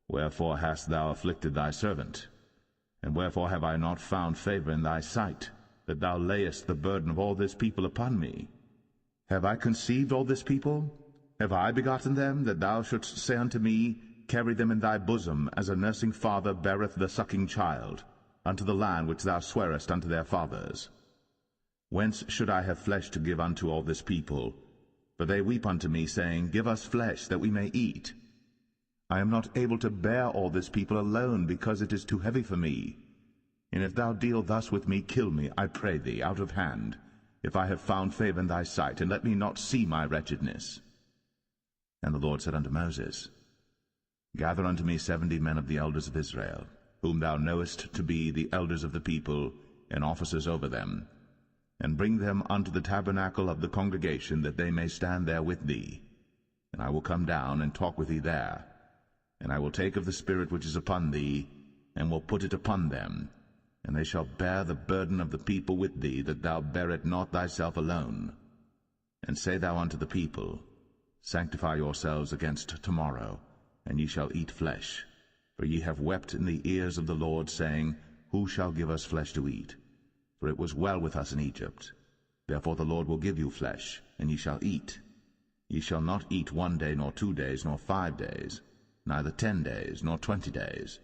B: Wherefore hast thou afflicted thy servant? And wherefore have I not found favor in thy sight, that thou layest the burden of all this people upon me? Have I conceived all this people? Have I begotten them, that thou shouldst say unto me, Carry them in thy bosom, as a nursing father beareth the sucking child, unto the land which thou swarest unto their fathers? Whence should I have flesh to give unto all this people? For they weep unto me, saying, Give us flesh, that we may eat. I am not able to bear all this people alone, because it is too heavy for me. And if thou deal thus with me, kill me, I pray thee, out of hand, if I have found favor in thy sight, and let me not see my wretchedness. And the Lord said unto Moses, Gather unto me 70 men of the elders of Israel, whom thou knowest to be the elders of the people, and officers over them, and bring them unto the tabernacle of the congregation, that they may stand there with thee. And I will come down and talk with thee there. And I will take of the Spirit which is upon thee, and will put it upon them. And they shall bear the burden of the people with thee, that thou bear it not thyself alone. And say thou unto the people, Sanctify yourselves against tomorrow, and ye shall eat flesh. For ye have wept in the ears of the Lord, saying, Who shall give us flesh to eat? For it was well with us in Egypt. Therefore the Lord will give you flesh, and ye shall eat. Ye shall not eat 1 day, nor 2 days, nor 5 days, neither 10 days, nor 20 days,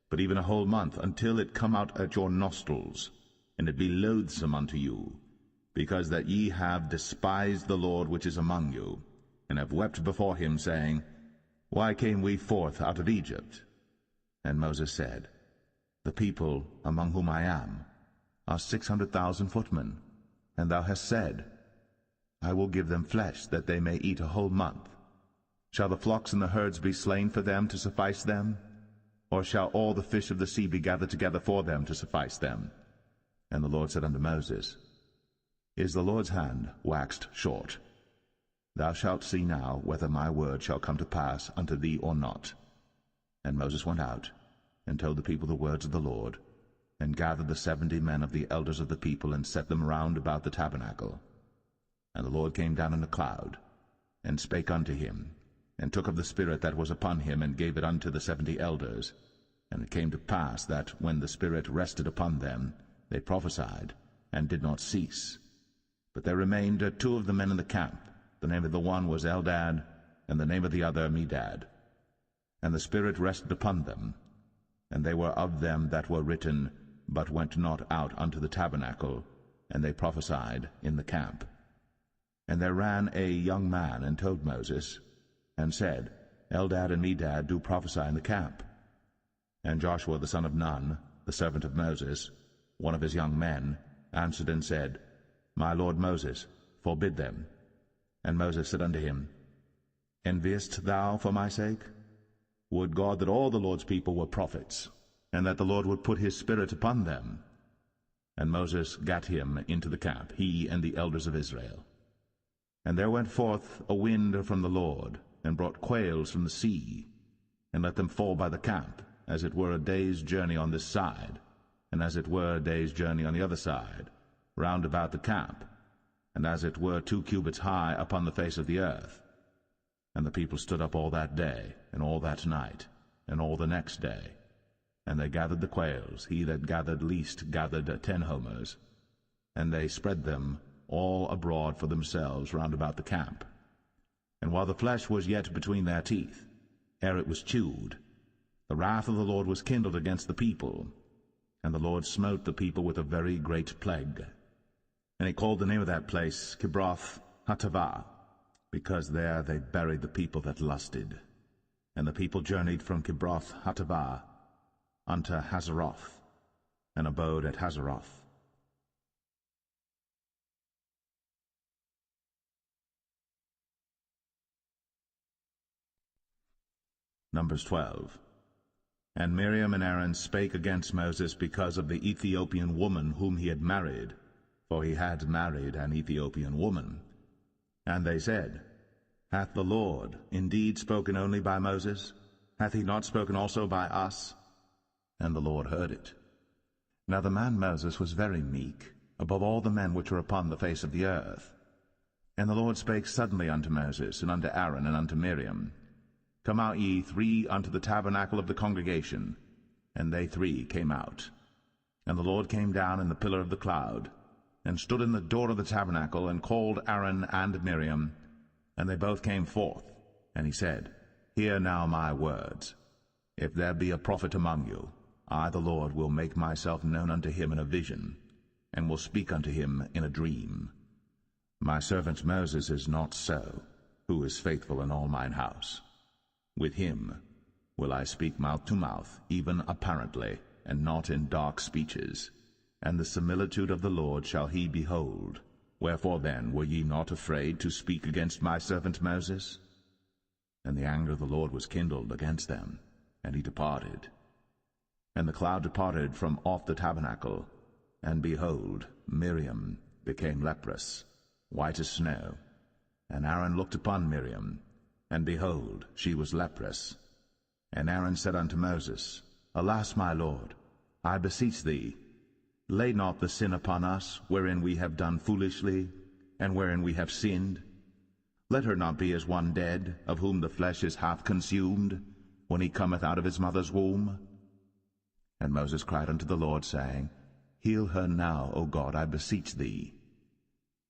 B: but even a whole month, until it come out at your nostrils, and it be loathsome unto you.
A: because that ye have despised the Lord which is among you, and have wept before him, saying, Why came we forth out of Egypt? And Moses said, The people among whom I am are 600,000 footmen, and thou hast said, I will give them flesh, that they may eat a whole month. Shall the flocks and the herds be slain for them to suffice them? Or shall all the fish of the sea be gathered together for them to suffice them? And the Lord said unto Moses, Is the Lord's hand waxed short? Thou shalt see now whether my word shall come to pass unto thee or not. And Moses went out, and told the people the words of the Lord, and gathered the 70 men of the elders of the people, and set them round about the tabernacle. And the Lord came down in a cloud, and spake unto him, and took of the Spirit that was upon him, and gave it unto the 70 elders. And it came to pass that, when the Spirit rested upon them, they prophesied, and did not cease. But there remained 2 of the men in the camp. The name of the one was Eldad, and the name of the other Medad. And the Spirit rested upon them, and they were of them that were written, but went not out unto the tabernacle, and they prophesied in the camp. And there ran a young man, and told Moses, and said, Eldad and Medad do prophesy in the camp. And Joshua the son of Nun, the servant of Moses, one of his young men, answered and said, My lord Moses, forbid them. And Moses said unto him, Enviest thou for my sake? Would God that all the Lord's people were prophets, and that the Lord would put his Spirit upon them. And Moses gat him into the camp, he and the elders of Israel. And there went forth a wind from the Lord, and brought quails from the sea, and let them fall by the camp, as it were a day's journey on this side, and as it were a day's journey on the other side, round about the camp, and as it were 2 cubits high upon the face of the earth. And the people stood up all that day, and all that night, and all the next day. And they gathered the quails, he that gathered least gathered 10 homers, and they spread them all abroad for themselves round about the camp. And while the flesh was yet between their teeth, ere it was chewed, the wrath of the Lord was kindled against the people, and the Lord smote the people with a very great plague. And he called the name of that place Kibroth Hattaavah, because there they buried the people that lusted. And the people journeyed from Kibroth Hattaavah unto Hazeroth, and abode at Hazeroth. Numbers 12. And Miriam and Aaron spake against Moses because of the Ethiopian woman whom he had married, for he had married an Ethiopian woman. And they said, Hath the Lord indeed spoken only by Moses? Hath he not spoken also by us? And the Lord heard it. Now the man Moses was very meek, above all the men which were upon the face of the earth. And the Lord spake suddenly unto Moses, and unto Aaron, and unto Miriam, Come out ye 3 unto the tabernacle of the congregation. And they 3 came out. And the Lord came down in the pillar of the cloud, and stood in the door of the tabernacle, and called Aaron and Miriam. And they both came forth. And he said, Hear now my words. If there be a prophet among you, I the Lord will make myself known unto him in a vision, and will speak unto him in a dream. My servant Moses is not so, who is faithful in all mine house. With him will I speak mouth to mouth, even apparently, and not in dark speeches. And the similitude of the Lord shall he behold. Wherefore then were ye not afraid to speak against my servant Moses? And the anger of the Lord was kindled against them, and he departed. And the cloud departed from off the tabernacle, and behold, Miriam became leprous, white as snow. And Aaron looked upon Miriam, and behold, she was leprous. And Aaron said unto Moses, Alas, my Lord, I beseech thee, lay not the sin upon us, wherein we have done foolishly, and wherein we have sinned. Let her not be as one dead, of whom the flesh is half consumed, when he cometh out of his mother's womb. And Moses cried unto the Lord, saying, Heal her now, O God, I beseech thee.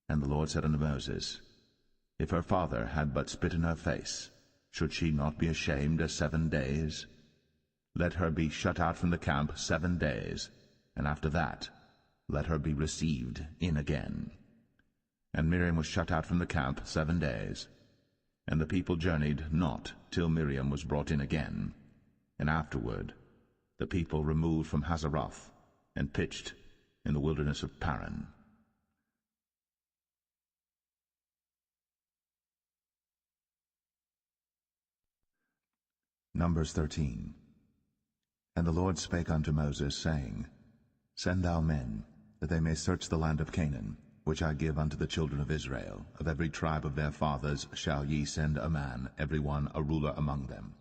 A: And the Lord said unto Moses, If her father had but spit in her face, should she not be ashamed 7 days? Let her be shut out from the camp 7 days, and after that let her be received in again. And Miriam was shut out from the camp 7 days. And the people journeyed not till Miriam was brought in again. And afterward the people removed from Hazeroth, and pitched in the wilderness of Paran.
B: Numbers 13. And the Lord spake unto Moses, saying, Send thou men, that they may search the land of Canaan, which I give unto the children of Israel. Of every tribe of their fathers shall ye send a man, every one a ruler among them.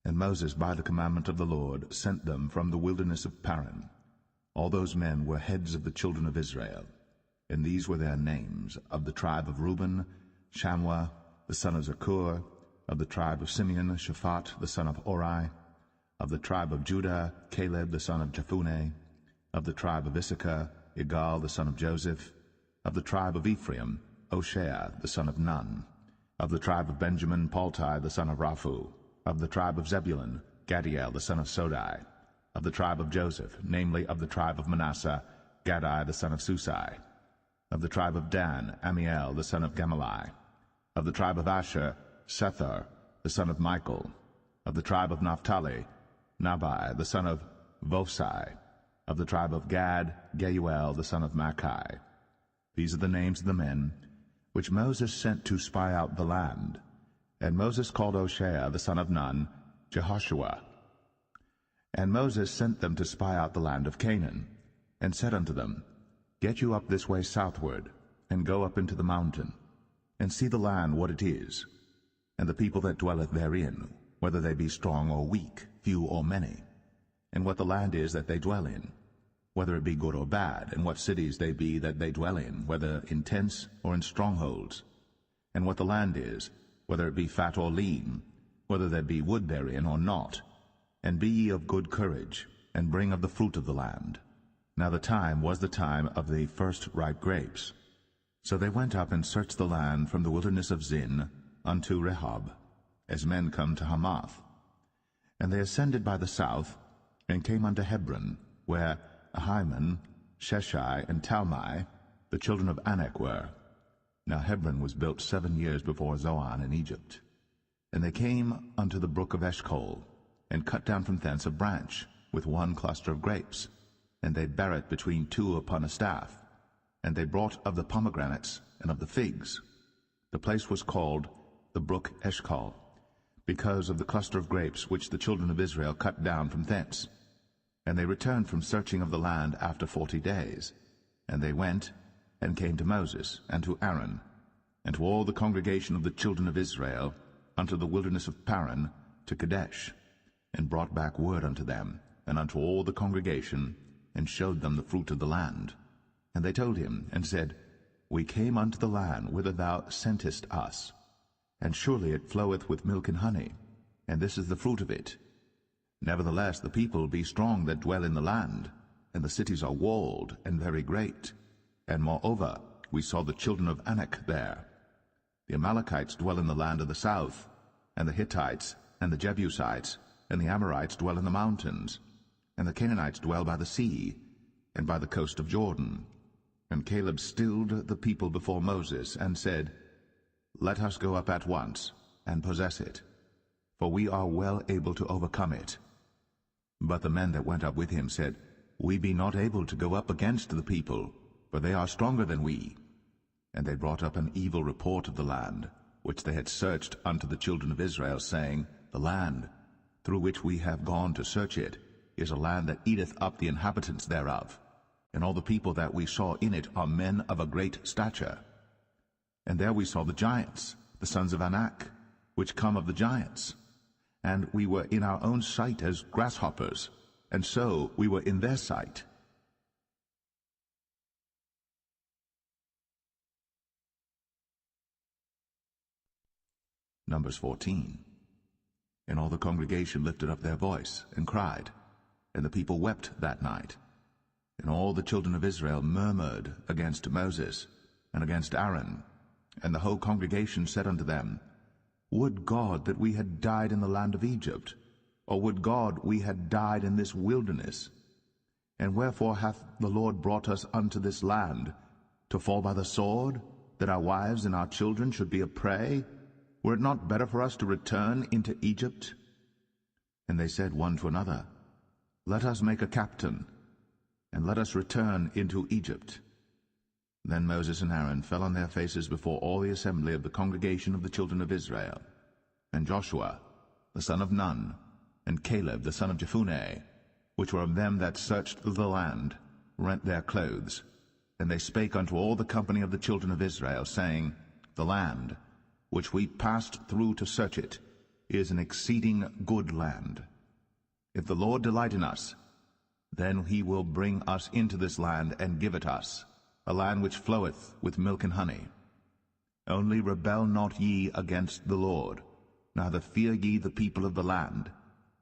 B: And Moses, by the commandment of the Lord, sent them from the wilderness of Paran. All those men were heads of the children of Israel, and these were their names: of the tribe of Reuben, Shammua the son of Zakur; of the tribe of Simeon, Shaphat the son of Hori; of the tribe of Judah, Caleb the son of Jephunneh; of the tribe of Issachar, Igal the son of Joseph; of the tribe of Ephraim, Hoshea the son of Nun; of the tribe of Benjamin, Palti the son of Raphu; of the tribe of Zebulun, Gadiel the son of Sodai; of the tribe of Joseph, namely of the tribe of Manasseh, Gadai the son of Susai; of the tribe of Dan, Amiel the son of Gamaliel; of the tribe of Asher, Sethar the son of Michael; of the tribe of Naphtali, Nabai the son of Vophsi; of the tribe of Gad, Geuel the son of Machi. These are the names of the men which Moses sent to spy out the land. And Moses called Hoshea the son of Nun, Jehoshua. And Moses sent them to spy out the land of Canaan, and said unto them, Get you up this way southward, and go up into the mountain, and see the land what it is, and the people that dwelleth therein, whether they be strong or weak, few or many, and what the land is that they dwell in, whether it be good or bad, and what cities they be that they dwell in, whether in tents or in strongholds, and what the land is, whether it be fat or lean, whether there be wood therein or not. And be ye of good courage, and bring of the fruit of the land. Now the time was the time of the first ripe grapes. So they went up and searched the land from the wilderness of Zin unto Rehob, as men come to Hamath. And they ascended by the south, and came unto Hebron, where Ahiman, Sheshai, and Talmai, the children of Anak, were. Now Hebron was built 7 years before Zoan in Egypt. And they came unto the brook of Eshcol, and cut down from thence a branch, with one cluster of grapes, and they bare it between two upon a staff. And they brought of the pomegranates and of the figs. The place was called the brook Eshcol, because of the cluster of grapes which the children of Israel cut down from thence. And they returned from searching of the land after 40 days. And they went and came to Moses, and to Aaron, and to all the congregation of the children of Israel, unto the wilderness of Paran, to Kadesh, and brought back word unto them, and unto all the congregation, and showed them the fruit of the land. And they told him, and said, We came unto the land whither thou sentest us, and surely it floweth with milk and honey, and this is the fruit of it. Nevertheless the people be strong that dwell in the land, and the cities are walled and very great. And moreover, we saw the children of Anak there. The Amalekites dwell in the land of the south, and the Hittites, and the Jebusites, and the Amorites dwell in the mountains, and the Canaanites dwell by the sea, and by the coast of Jordan. And Caleb stilled the people before Moses, and said, Let us go up at once, and possess it, for we are well able to overcome it. But the men that went up with him said, We be not able to go up against the people, for they are stronger than we. And they brought up an evil report of the land, which they had searched unto the children of Israel, saying, The land, through which we have gone to search it, is a land that eateth up the inhabitants thereof, and all the people that we saw in it are men of a great stature. And there we saw the giants, the sons of Anak, which come of the giants. And we were in our own sight as grasshoppers, and so we were in their sight. Numbers 14. And all the congregation lifted up their voice, and cried, and the people wept that night. And all the children of Israel murmured against Moses, and against Aaron. And the whole congregation said unto them, Would God that we had died in the land of Egypt, or would God we had died in this wilderness? And wherefore hath the Lord brought us unto this land,
A: to fall by the sword, that our wives and our children should be a prey? Were it not better for us to return into Egypt?" And they said one to another, "Let us make a captain, and let us return into Egypt." Then Moses and Aaron fell on their faces before all the assembly of the congregation of the children of Israel. And Joshua, the son of Nun, and Caleb, the son of Jephunneh, which were of them that searched the land, rent their clothes. And they spake unto all the company of the children of Israel, saying, "The land, which we passed through to search it, is an exceeding good land. If the Lord delight in us, then he will bring us into this land, and give it us, a land which floweth with milk and honey. Only rebel not ye against the Lord, neither fear ye the people of the land,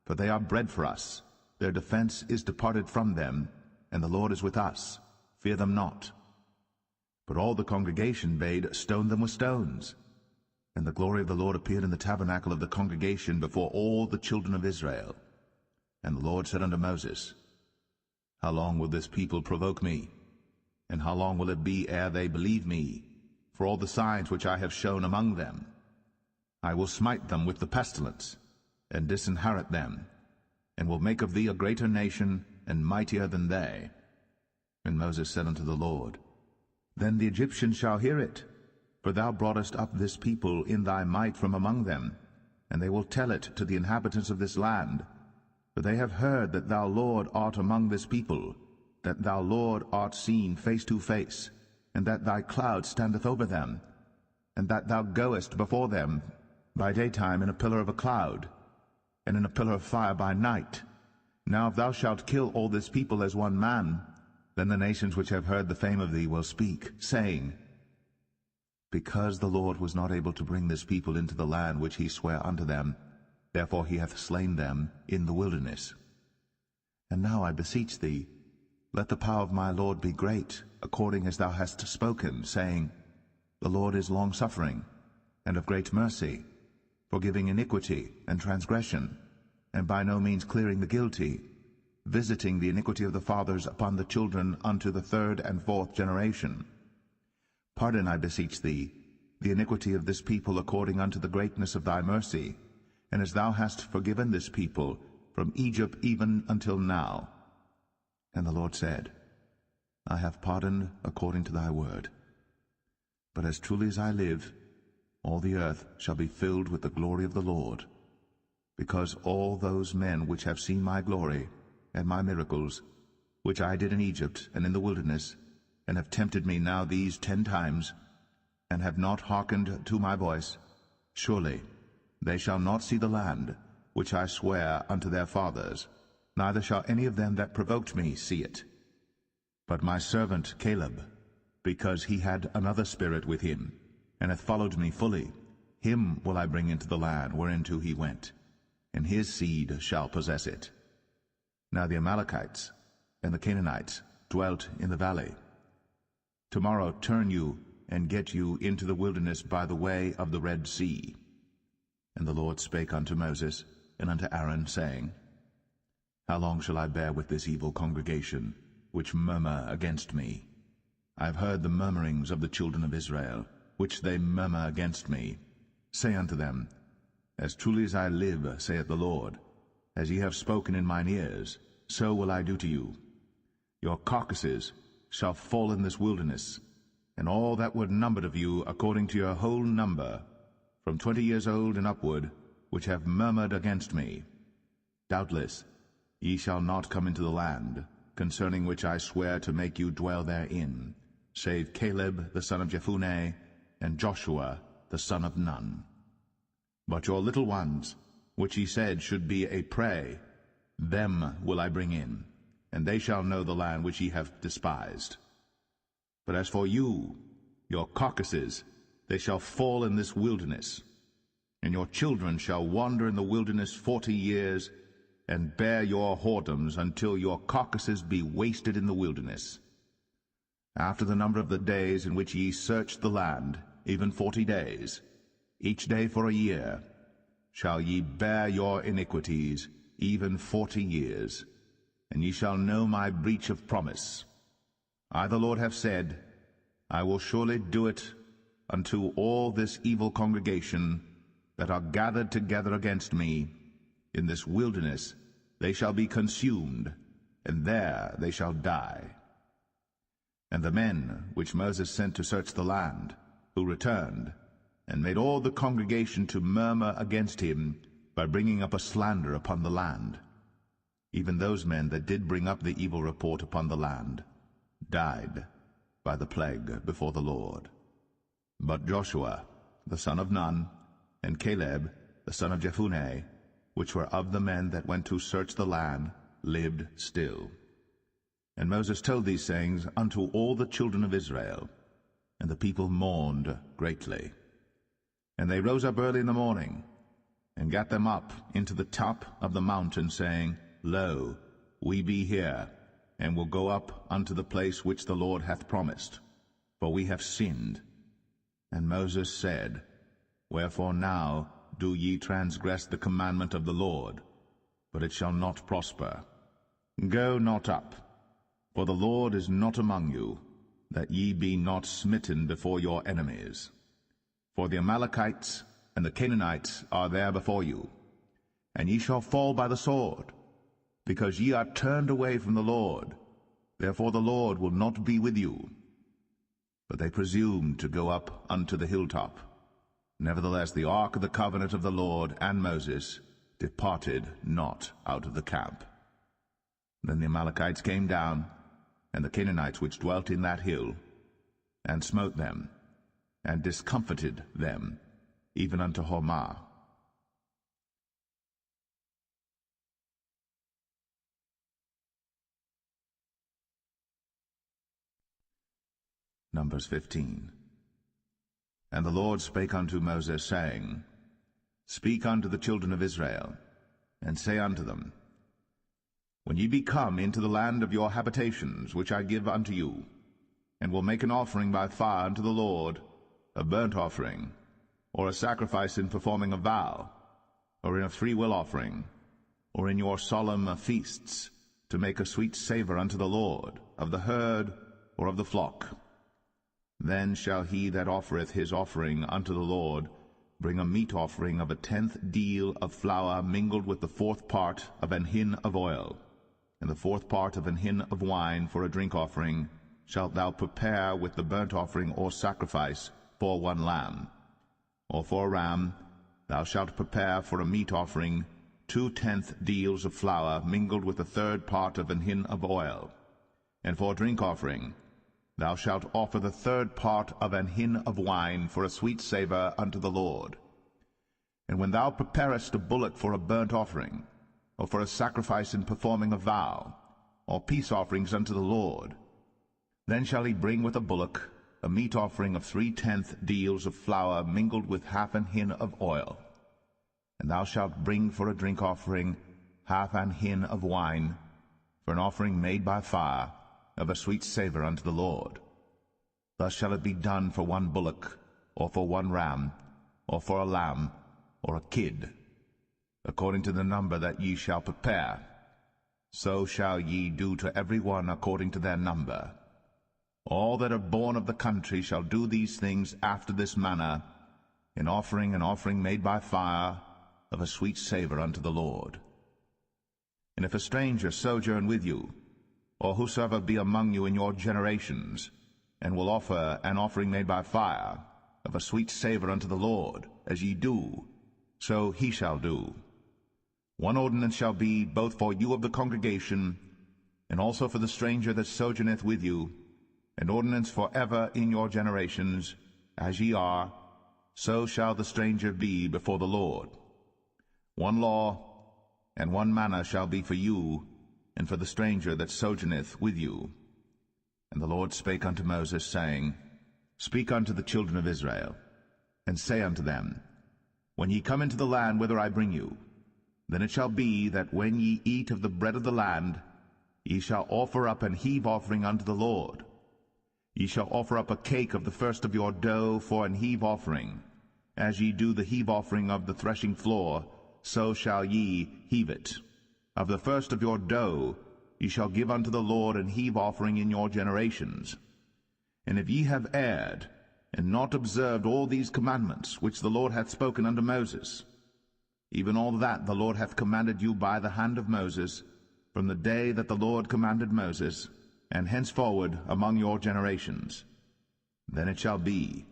A: for they are bread for us. Their defense is departed from them, and the Lord is with us. Fear them not." But all the congregation bade stone them with stones. And the glory of the Lord appeared in the tabernacle of the congregation before all the children of Israel. And the Lord said unto Moses, "How long will this people provoke me? And how long will it be ere they believe me, for all the signs which I have shown among them? I will smite them with the pestilence, and disinherit them, and will make of thee a greater nation, and mightier than they." And Moses said unto the Lord, "Then the Egyptians shall hear it, for thou broughtest up this people in thy might from among them, and they will tell it to the inhabitants of this land. For they have heard that thou, Lord, art among this people, that thou, Lord, art seen face to face, and that thy cloud standeth over them, and that thou goest before them by daytime in a pillar of a cloud, and in a pillar of fire by night. Now if thou shalt kill all this people as one man, then the nations which have heard the fame of thee will speak, saying, Because the Lord was not able to bring this people into the land which he sware unto them, therefore he hath slain them in the wilderness. And now I beseech thee, let the power of my Lord be great, according as thou hast spoken, saying, The Lord is longsuffering, and of great mercy, forgiving iniquity and transgression, and by no means clearing the guilty, visiting the iniquity of the fathers upon the children unto the third and fourth generation. Pardon, I beseech thee, the iniquity of this people according unto the greatness of thy mercy, and as thou hast forgiven this people from Egypt even until now. And the Lord said, I have pardoned according to thy word. But as truly as I live, all the earth shall be filled with the glory of the Lord, because all those men which have seen my glory and my miracles, which I did in Egypt and in the wilderness, and have tempted me now these 10 times, and have not hearkened to my voice, surely they shall not see the land which I sware unto their fathers, neither shall any of them that provoked me see it. But my servant Caleb, because he had another spirit with him, and hath followed me fully, him will I bring into the land whereinto he went, and his seed shall possess it. Now the Amalekites and the Canaanites dwelt in the valley. Tomorrow turn you and get you into the wilderness by the way of the Red Sea. And the Lord spake unto Moses and unto Aaron, saying, How long shall I bear with this evil congregation, which murmur against me? I have heard the murmurings of the children of Israel, which they murmur against me. Say unto them, As truly as I live, saith the Lord, as ye have spoken in mine ears, so will I do to you. Your carcasses shall fall in this wilderness, and all that were numbered of you according to your whole number, from 20 years old and upward, which have murmured against me. Doubtless ye shall not come into the land, concerning which I swear to make you dwell therein, save Caleb the son of Jephunneh, and Joshua the son of Nun. But your little ones, which ye said should be a prey, them will I bring in, and they shall know the land which ye have despised. But as for you, your carcasses, they shall fall in this wilderness, and your children shall wander in the wilderness 40 years, and bear your whoredoms until your carcasses be wasted in the wilderness. After the number of the days in which ye searched the land, even 40 days, each day for a year, shall ye bear your iniquities, even 40 years, and ye shall know my breach of promise. I the Lord have said, I will surely do it unto all this evil congregation that are gathered together against me in this wilderness. They shall be consumed, and there they shall die. And the men which Moses sent to search the land, who returned, and made all the congregation to murmur against him by bringing up a slander upon the land, even those men that did bring up the evil report upon the land, died by the plague before the Lord. But Joshua, the son of Nun, and Caleb, the son of Jephunneh, which were of the men that went to search the land, lived still. And Moses told these sayings unto all the children of Israel, and the people mourned greatly. And they rose up early in the morning, and gat them up into the top of the mountain, saying, Lo, we be here, and will go up unto the place which the Lord hath promised, for we have sinned. And Moses said, Wherefore now do ye transgress the commandment of the Lord? But it shall not prosper. Go not up, for the Lord is not among you, that ye be not smitten before your enemies. For the Amalekites and the Canaanites are there before you, and ye shall fall by the sword, because ye are turned away from the Lord. Therefore the Lord will not be with you. But they presumed to go up unto the hilltop. Nevertheless the ark of the covenant of the Lord and Moses departed not out of the camp. Then the Amalekites came down, and the Canaanites which dwelt in that hill, and smote them, and discomfited them, even unto Hormah. Numbers 15. And the Lord spake unto Moses, saying, Speak unto the children of Israel, and say unto them, When ye be come into the land of your habitations, which I give unto you, and will make an offering by fire unto the Lord, a burnt offering, or a sacrifice in performing a vow, or in a freewill offering, or in your solemn feasts, to make a sweet savour unto the Lord, of the herd or of the flock, then shall he that offereth his offering unto the Lord bring a meat offering of 1/10 deal of flour mingled with the 4th part of an hin of oil, and the 4th part of an hin of wine for a drink offering shalt thou prepare with the burnt offering or sacrifice for 1 lamb. Or for a ram thou shalt prepare for a meat offering 2/10 deals of flour mingled with the 3rd part of an hin of oil, and for a drink offering thou shalt offer the 3rd part of an hin of wine for a sweet savour unto the Lord. And when thou preparest a bullock for a burnt offering, or for a sacrifice in performing a vow, or peace offerings unto the Lord, then shall he bring with a bullock a meat offering of 3/10 deals of flour mingled with 1/2 an hin of oil. And thou shalt bring for a drink offering 1/2 an hin of wine, for an offering made by fire, of a sweet savour unto the Lord. Thus shall it be done for 1 bullock, or for 1 ram, or for a lamb, or a kid, according to the number that ye shall prepare. So shall ye do to every one according to their number. All that are born of the country shall do these things after this manner, in offering an offering made by fire, of a sweet savour unto the Lord. And if a stranger sojourn with you, or whosoever be among you in your generations, and will offer an offering made by fire, of a sweet savour unto the Lord, as ye do, so he shall do. 1 ordinance shall be both for you of the congregation, and also for the stranger that sojourneth with you, an ordinance for ever in your generations, as ye are, so shall the stranger be before the Lord. 1 law and 1 manner shall be for you, and for the stranger that sojourneth with you. And the Lord spake unto Moses, saying, Speak unto the children of Israel, and say unto them, When ye come into the land whither I bring you, then it shall be that when ye eat of the bread of the land, ye shall offer up an heave offering unto the Lord. Ye shall offer up a cake of the first of your dough for an heave offering. As ye do the heave offering of the threshing floor, so shall ye heave it. Of the first of your dough ye shall give unto the Lord an heave offering in your generations. And if ye have erred, and not observed all these commandments which the Lord hath spoken unto Moses, even all that the Lord hath commanded you by the hand of Moses, from the day that the Lord commanded Moses, and henceforward among your generations, then it shall be,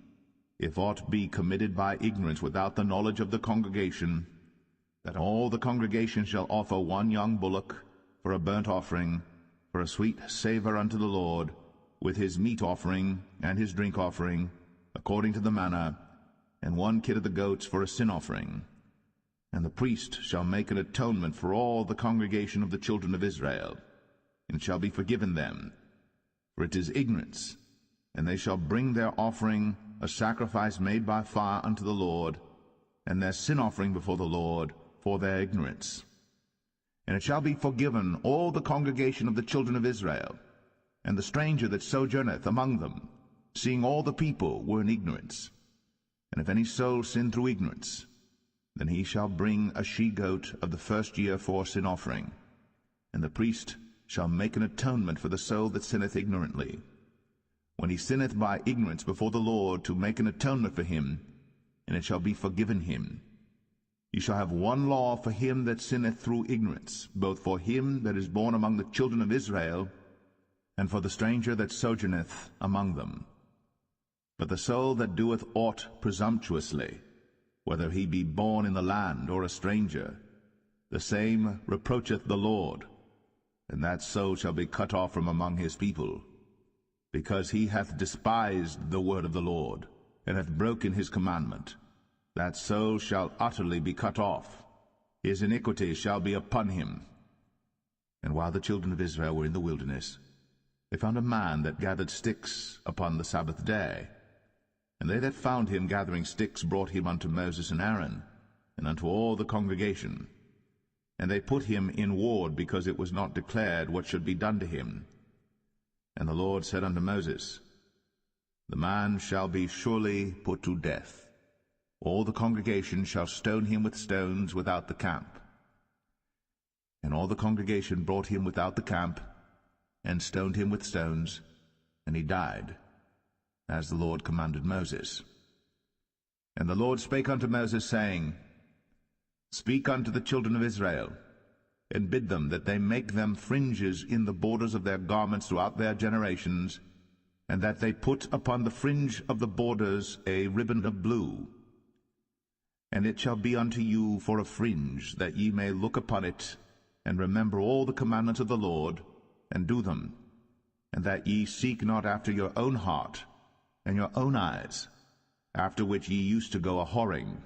A: if aught be committed by ignorance without the knowledge of the congregation, that all the congregation shall offer one young bullock for a burnt offering, for a sweet savour unto the Lord, with his meat offering and his drink offering, according to the manner, and one kid of the goats for a sin offering. And the priest shall make an atonement for all the congregation of the children of Israel, and shall be forgiven them, for it is ignorance. And they shall bring their offering, a sacrifice made by fire unto the Lord, and their sin offering before the Lord, for their ignorance. And it shall be forgiven all the congregation of the children of Israel, and the stranger that sojourneth among them, seeing all the people were in ignorance. And if any soul sin through ignorance, then he shall bring a she-goat of the first year for sin offering, and the priest shall make an atonement for the soul that sinneth ignorantly, when he sinneth by ignorance before the Lord, to make an atonement for him, and it shall be forgiven him. You shall have one law for him that sinneth through ignorance, both for him that is born among the children of Israel, and for the stranger that sojourneth among them. But the soul that doeth aught presumptuously, whether he be born in the land or a stranger, the same reproacheth the Lord, and that soul shall be cut off from among his people, because he hath despised the word of the Lord, and hath broken his commandment. That soul shall utterly be cut off. His iniquity shall be upon him. And while the children of Israel were in the wilderness, they found a man that gathered sticks upon the Sabbath day. And they that found him gathering sticks brought him unto Moses and Aaron, and unto all the congregation. And they put him in ward, because it was not declared what should be done to him. And the Lord said unto Moses, The man shall be surely put to death. All the congregation shall stone him with stones without the camp. And all the congregation brought him without the camp, and stoned him with stones, and he died, as the Lord commanded Moses. And the Lord spake unto Moses, saying, Speak unto the children of Israel, and bid them that they make them fringes in the borders of their garments throughout their generations, and that they put upon the fringe of the borders a ribbon of blue. And it shall be unto you for a fringe, that ye may look upon it, and remember all the commandments of the Lord, and do them, and that ye seek not after your own heart and your own eyes, after which ye used to go a-whoring,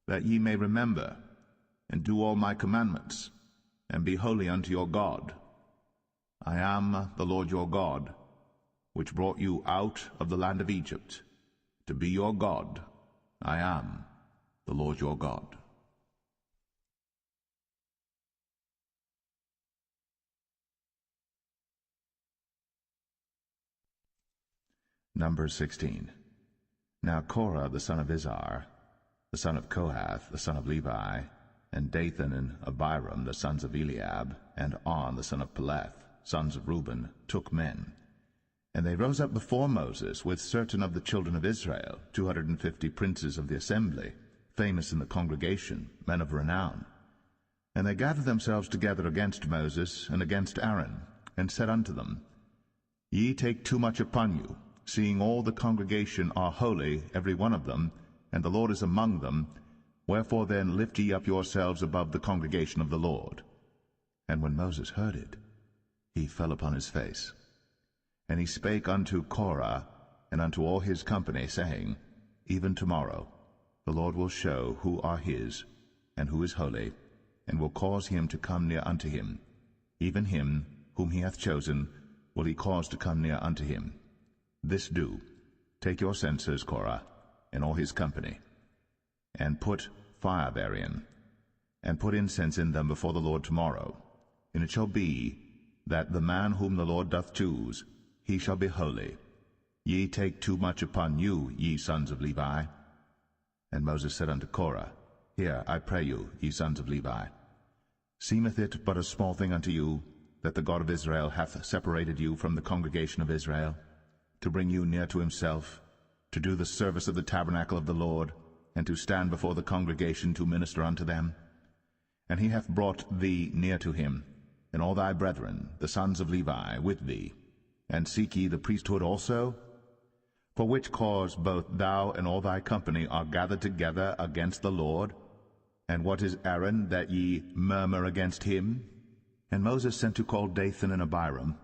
A: that ye may remember and do all my commandments, and be holy unto your God. I am the Lord your God, which brought you out of the land of Egypt, to be your God. I am the Lord your God.
B: Numbers 16. Now Korah the son of Izhar, the son of Kohath, the son of Levi, and Dathan and Abiram, the sons of Eliab, and On, the son of Paulett, sons of Reuben, took men. And they rose up before Moses with certain of the children of Israel, 250 princes of the assembly, famous in the congregation, men of renown. And they gathered themselves together against Moses and against Aaron, and said unto them, Ye take too much upon you, seeing all the congregation are holy, every one of them, and the Lord is among them. Wherefore then lift ye up yourselves above the congregation of the Lord. And when Moses heard it, he fell upon his face. And he spake unto Korah and unto all his company, saying, Even tomorrow the Lord will show who are his, and who is holy, and will cause him to come near unto him. Even him whom he hath chosen will he cause to come near unto him. This do, take your censers, Korah, and all his company, and put fire therein, and put incense in them before the Lord tomorrow. And it shall be, that the man whom the Lord doth choose, he shall be holy. Ye take too much upon you, ye sons of Levi. And Moses said unto Korah, Hear, I pray you, ye sons of Levi. Seemeth it but a small thing unto you, that the God of Israel hath separated you from the congregation of Israel?
A: to bring you near to himself, to do the service of the tabernacle of the Lord, and to stand before the congregation to minister unto them? And he hath brought thee near to him, and all thy brethren, the sons of Levi, with thee. And seek ye the priesthood also? For which cause both thou and all thy company are gathered together against the Lord? And what is Aaron, that ye murmur against him? And Moses sent to call Dathan and Abiram,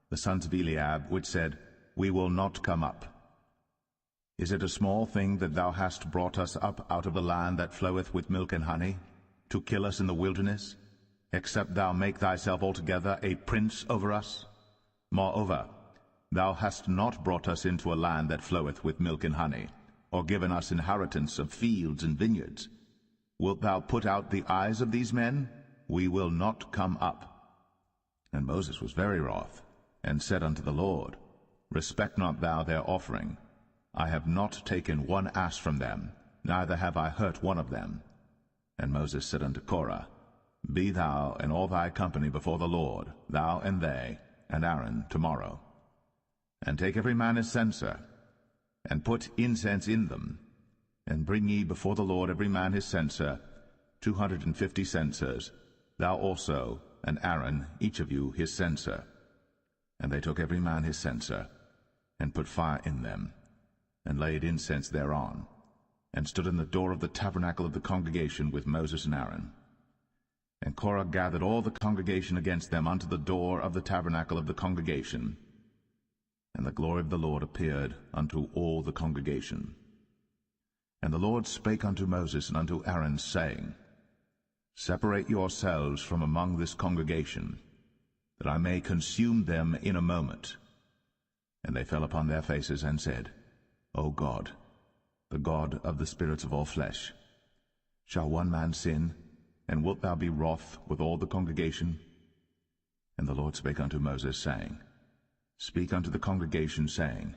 A: the sons of Eliab, which said, We will not come up. Is it a small thing that thou hast brought us up out of the land that floweth with milk and honey, to kill us in the wilderness, except thou make thyself altogether a prince over us? Moreover, thou hast not brought us into a land that floweth with milk and honey, or given us inheritance of fields and vineyards. Wilt thou put out the eyes of these men? We will not come up. And Moses was very wroth, and said unto the Lord, Respect not thou their offering. I have not taken one ass from them, neither have I hurt one of them. And Moses said unto Korah, Be thou and all thy company before the Lord, thou and they, and Aaron tomorrow. And take every man his censer, and put incense in them, and bring ye before the Lord every man his censer, 250 censers, thou also, and Aaron, each of you his censer. And they took every man his censer, and put fire in them, and laid incense thereon, and stood in the door of the tabernacle of the congregation with Moses and Aaron. And Korah gathered all the congregation against them unto the door of the tabernacle of the congregation. And the glory of the Lord appeared unto all the congregation. And the Lord spake unto Moses and unto Aaron, saying, Separate yourselves from among this congregation, that I may consume them in a moment. And they fell upon their faces, and said, O God, the God of the spirits of all flesh, shall one man sin, and wilt thou be wroth with all the congregation? And the Lord spake unto Moses, saying, Speak unto the congregation, saying,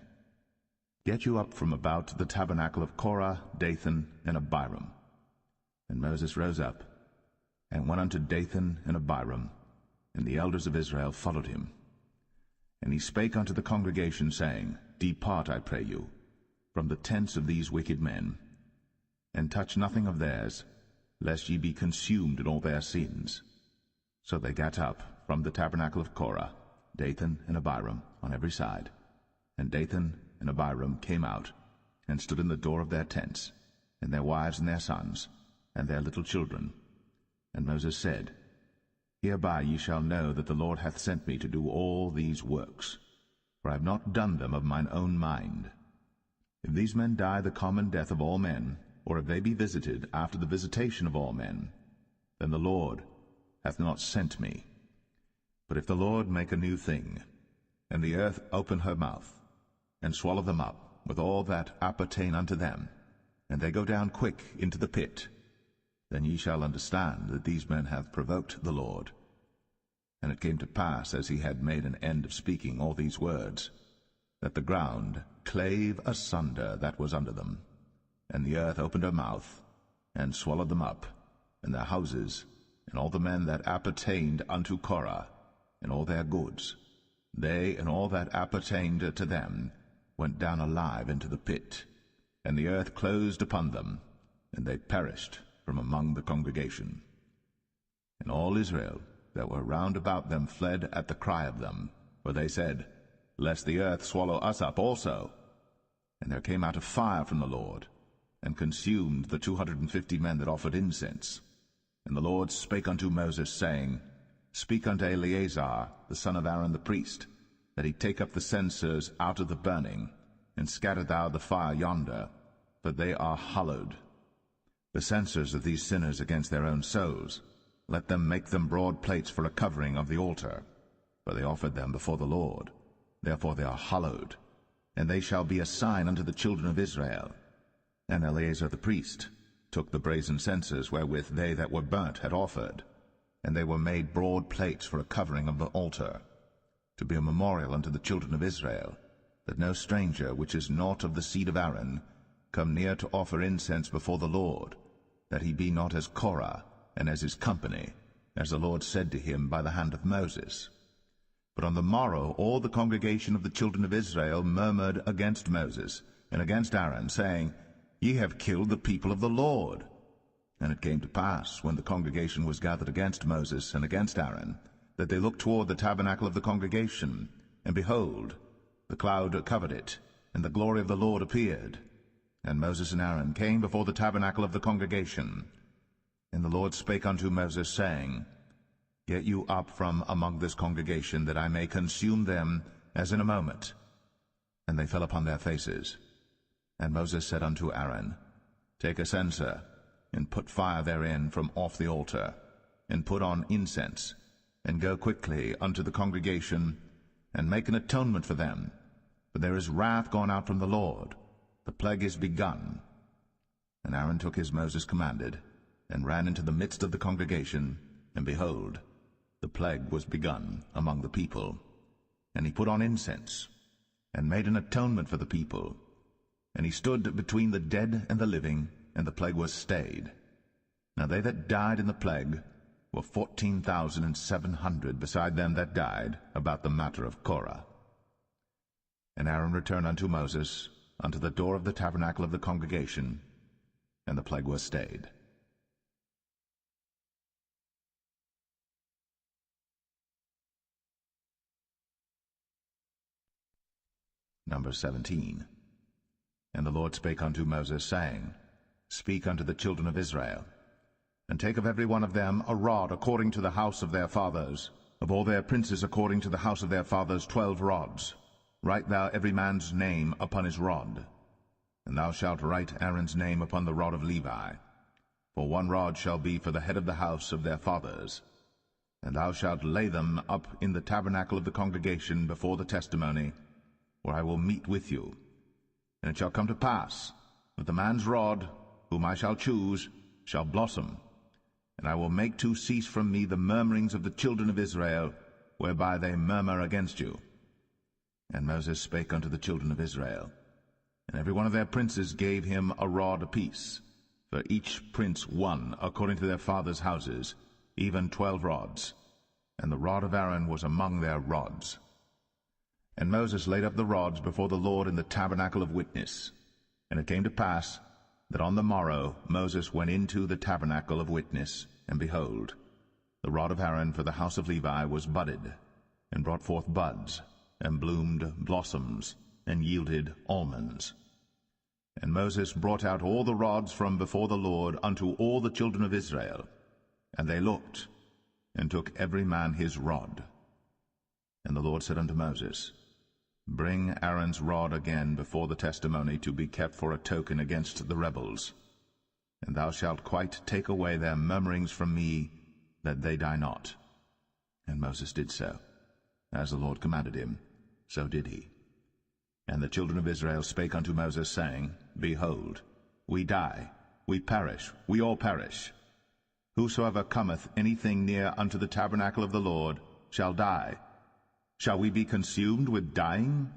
A: Get you up from about the tabernacle of Korah, Dathan, and Abiram. And Moses rose up, and went unto Dathan and Abiram, and the elders of Israel followed him. And he spake unto the congregation, saying, Depart, I pray you, from the tents of these wicked men, and touch nothing of theirs, lest ye be consumed in all their sins. So they gat up from the tabernacle of Korah, Dathan and Abiram, on every side. And Dathan and Abiram came out, and stood in the door of their tents, and their wives and their sons, and their little children. And Moses said, Hereby ye shall know that the Lord hath sent me to do all these works, for I have not done them of mine own mind. If these men die the common death of all men, or if they be visited after the visitation of all men, then the Lord hath not sent me. But if the Lord make a new thing, and the earth open her mouth, and swallow them up with all that appertain unto them, and they go down quick into the pit, then ye shall understand that these men have provoked the Lord. And it came to pass, as he had made an end of speaking all these words, that the ground clave asunder that was under them, and the earth opened her mouth, and swallowed them up, and their houses, and all the men that appertained unto Korah, and all their goods. They and all that appertained to them went down alive into the pit, and the earth closed upon them, and they perished from among the congregation. And all Israel that were round about them fled at the cry of them, for they said, Lest the earth swallow us up also. And there came out a fire from the Lord, and consumed the 250 men that offered incense. And the Lord spake unto Moses, saying, Speak unto Eleazar, the son of Aaron the priest, that he take up the censers out of the burning, and scatter thou the fire yonder, for they are hallowed. The censers of these sinners against their own souls, let them make them broad plates for a covering of the altar, for they offered them before the Lord. Therefore they are hallowed, and they shall be a sign unto the children of Israel. And Eleazar the priest took the brazen censers wherewith they that were burnt had offered, and they were made broad plates for a covering of the altar, to be a memorial unto the children of Israel, that no stranger which is not of the seed of Aaron come near to offer incense before the Lord, that he be not as Korah, and as his company, as the Lord said to him by the hand of Moses. But on the morrow all the congregation of the children of Israel murmured against Moses and against Aaron, saying, Ye have killed the people of the Lord. And it came to pass, when the congregation was gathered against Moses and against Aaron, that they looked toward the tabernacle of the congregation, and behold, the cloud covered it, and the glory of the Lord appeared. And Moses and Aaron came before the tabernacle of the congregation. And the Lord spake unto Moses, saying, Get you up from among this congregation, that I may consume them as in a moment. And they fell upon their faces. And Moses said unto Aaron, Take a censer, and put fire therein from off the altar, and put on incense, and go quickly unto the congregation, and make an atonement for them. For there is wrath gone out from the Lord, the plague is begun. And Aaron took as Moses commanded, and ran into the midst of the congregation, and behold, the plague was begun among the people. And he put on incense, and made an atonement for the people. And he stood between the dead and the living, and the plague was stayed. Now they that died in the plague were 14,700, beside them that died about the matter of Korah. And Aaron returned unto Moses unto the door of the tabernacle of the congregation, and the plague was stayed. Number 17. And the Lord spake unto Moses, saying, Speak unto the children of Israel, and take of every one of them a rod according to the house of their fathers, of all their princes according to the house of their fathers 12 rods. Write thou every man's name upon his rod. And thou shalt write Aaron's name upon the rod of Levi. For 1 rod shall be for the head of the house of their fathers. And thou shalt lay them up in the tabernacle of the congregation before the testimony, where I will meet with you. And it shall come to pass that the man's rod, whom I shall choose, shall blossom, and I will make to cease from me the murmurings of the children of Israel, whereby they murmur against you. And Moses spake unto the children of Israel, and every one of their princes gave him a rod apiece, for each prince 1 according to their fathers' houses, even 12 rods, and the rod of Aaron was among their rods. And Moses laid up the rods before the Lord in the tabernacle of witness. And it came to pass that on the morrow Moses went into the tabernacle of witness, and behold, the rod of Aaron for the house of Levi was budded, and brought forth buds, and bloomed blossoms, and yielded almonds. And Moses brought out all the rods from before the Lord unto all the children of Israel. And they looked, and took every man his rod. And the Lord said unto Moses, Bring Aaron's rod again before the testimony, to be kept for a token against the rebels. And thou shalt quite take away their murmurings from me, that they die not. And Moses did so. As the Lord commanded him, so did he. And the children of Israel spake unto Moses, saying, Behold, we die, we perish, we all perish. Whosoever cometh anything near unto the tabernacle of the Lord shall die. Shall we be consumed with dying?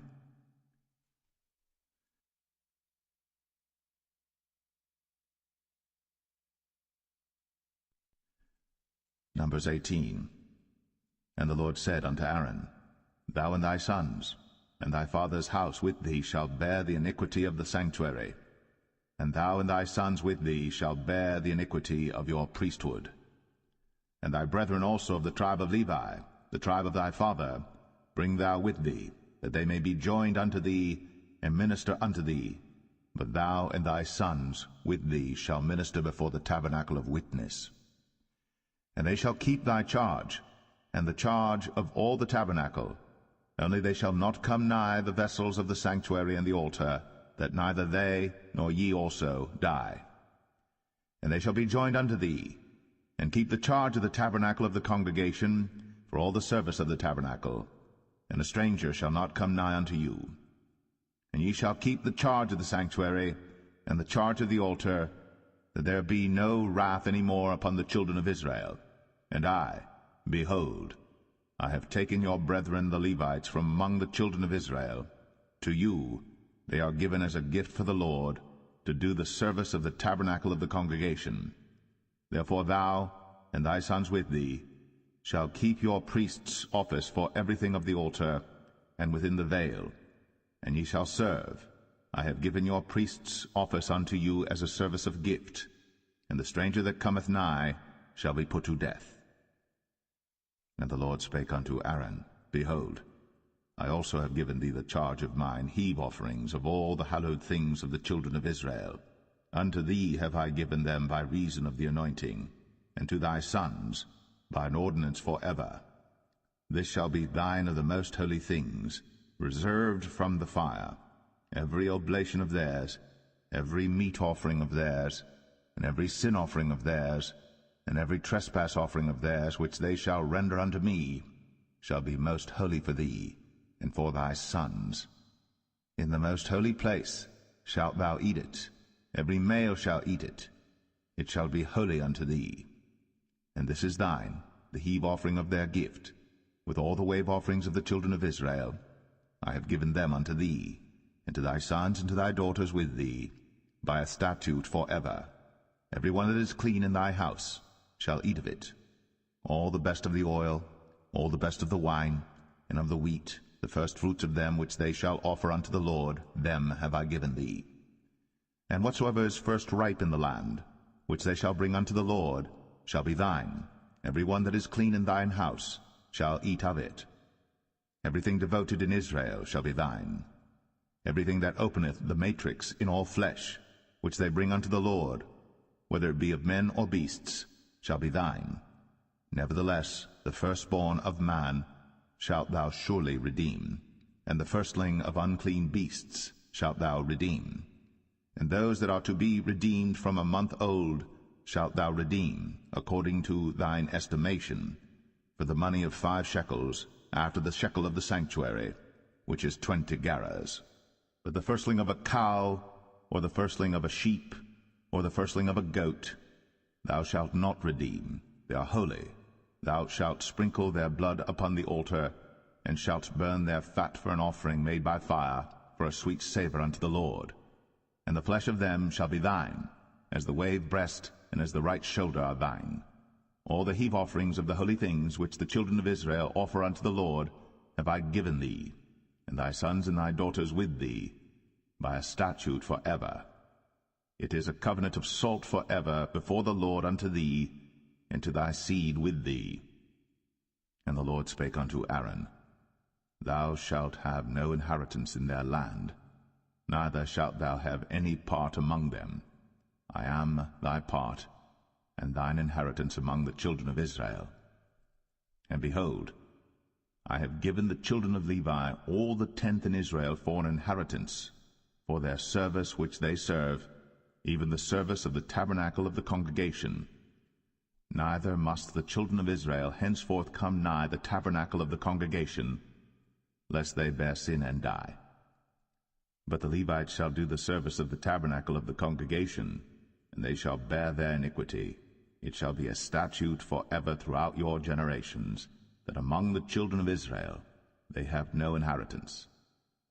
A: Numbers 18. And the Lord said unto Aaron, Thou and thy sons, and thy father's house with thee shall bear the iniquity of the sanctuary, and thou and thy sons with thee shall bear the iniquity of your priesthood. And thy brethren also of the tribe of Levi, the tribe of thy father, bring thou with thee, that they may be joined unto thee, and minister unto thee. But thou and thy sons with thee shall minister before the tabernacle of witness. And they shall keep thy charge, and the charge of all the tabernacle. Only they shall not come nigh the vessels of the sanctuary and the altar, that neither they nor ye also die. And they shall be joined unto thee, and keep the charge of the tabernacle of the congregation, for all the service of the tabernacle. And a stranger shall not come nigh unto you. And ye shall keep the charge of the sanctuary, and the charge of the altar, that there be no wrath any more upon the children of Israel. And I, behold, I have taken your brethren the Levites from among the children of Israel. To you they are given as a gift for the Lord, to do the service of the tabernacle of the congregation. Therefore thou and thy sons with thee shall keep your priest's office for everything of the altar, and within the veil, and ye shall serve. I have given your priest's office unto you as a service of gift, and the stranger that cometh nigh shall be put to death. And the Lord spake unto Aaron, Behold, I also have given thee the charge of mine heave offerings of all the hallowed things of the children of Israel. Unto thee have I given them by reason of the anointing, and to thy sons by an ordinance for ever. This shall be thine of the most holy things, reserved from the fire, every oblation of theirs, every meat offering of theirs, and every sin offering of theirs, and every trespass offering of theirs, which they shall render unto me, shall be most holy for thee, and for thy sons. In the most holy place shalt thou eat it, every male shall eat it. It shall be holy unto thee. And this is thine, the heave offering of their gift, with all the wave offerings of the children of Israel. I have given them unto thee, and to thy sons and to thy daughters with thee, by a statute for ever. Every one that is clean in thy house shall eat of it. All the best of the oil, all the best of the wine, and of the wheat, the first fruits of them which they shall offer unto the Lord, them have I given thee. And whatsoever is first ripe in the land, which they shall bring unto the Lord, shall be thine. Every one that is clean in thine house shall eat of it. Everything devoted in Israel shall be thine. Everything that openeth the matrix in all flesh, which they bring unto the Lord, whether it be of men or beasts, shall be thine. Nevertheless, the firstborn of man shalt thou surely redeem, and the firstling of unclean beasts shalt thou redeem. And those that are to be redeemed from a month old shalt thou redeem, according to thine estimation, for the money of 5 shekels, after the shekel of the sanctuary, which is 20 gerahs. But the firstling of a cow, or the firstling of a sheep, or the firstling of a goat, thou shalt not redeem. They are holy. Thou shalt sprinkle their blood upon the altar, and shalt burn their fat for an offering made by fire, for a sweet savour unto the Lord. And the flesh of them shall be thine, as the wave breast and as the right shoulder are thine. All the heave offerings of the holy things which the children of Israel offer unto the Lord have I given thee, and thy sons and thy daughters with thee, by a statute for ever. It is a covenant of salt for ever before the Lord unto thee, and to thy seed with thee. And the Lord spake unto Aaron, Thou shalt have no inheritance in their land, neither shalt thou have any part among them. I am thy part, and thine inheritance among the children of Israel. And behold, I have given the children of Levi all the 10th in Israel for an inheritance, for their service which they serve, even the service of the tabernacle of the congregation. Neither must the children of Israel henceforth come nigh the tabernacle of the congregation, lest they bear sin and die. But the Levites shall do the service of the tabernacle of the congregation, and they shall bear their iniquity. It shall be a statute for ever throughout your generations, that among the children of Israel they have no inheritance.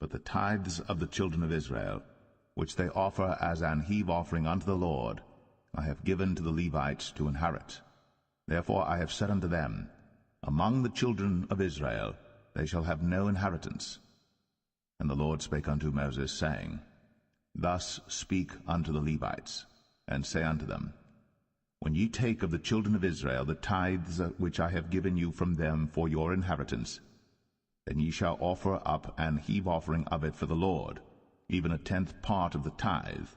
A: But the tithes of the children of Israel, which they offer as an heave offering unto the Lord, I have given to the Levites to inherit. Therefore I have said unto them, Among the children of Israel they shall have no inheritance. And the Lord spake unto Moses, saying, Thus speak unto the Levites, and say unto them, When ye take of the children of Israel the tithes which I have given you from them for your inheritance, then ye shall offer up an heave offering of it for the Lord, even a 10th part of the tithe.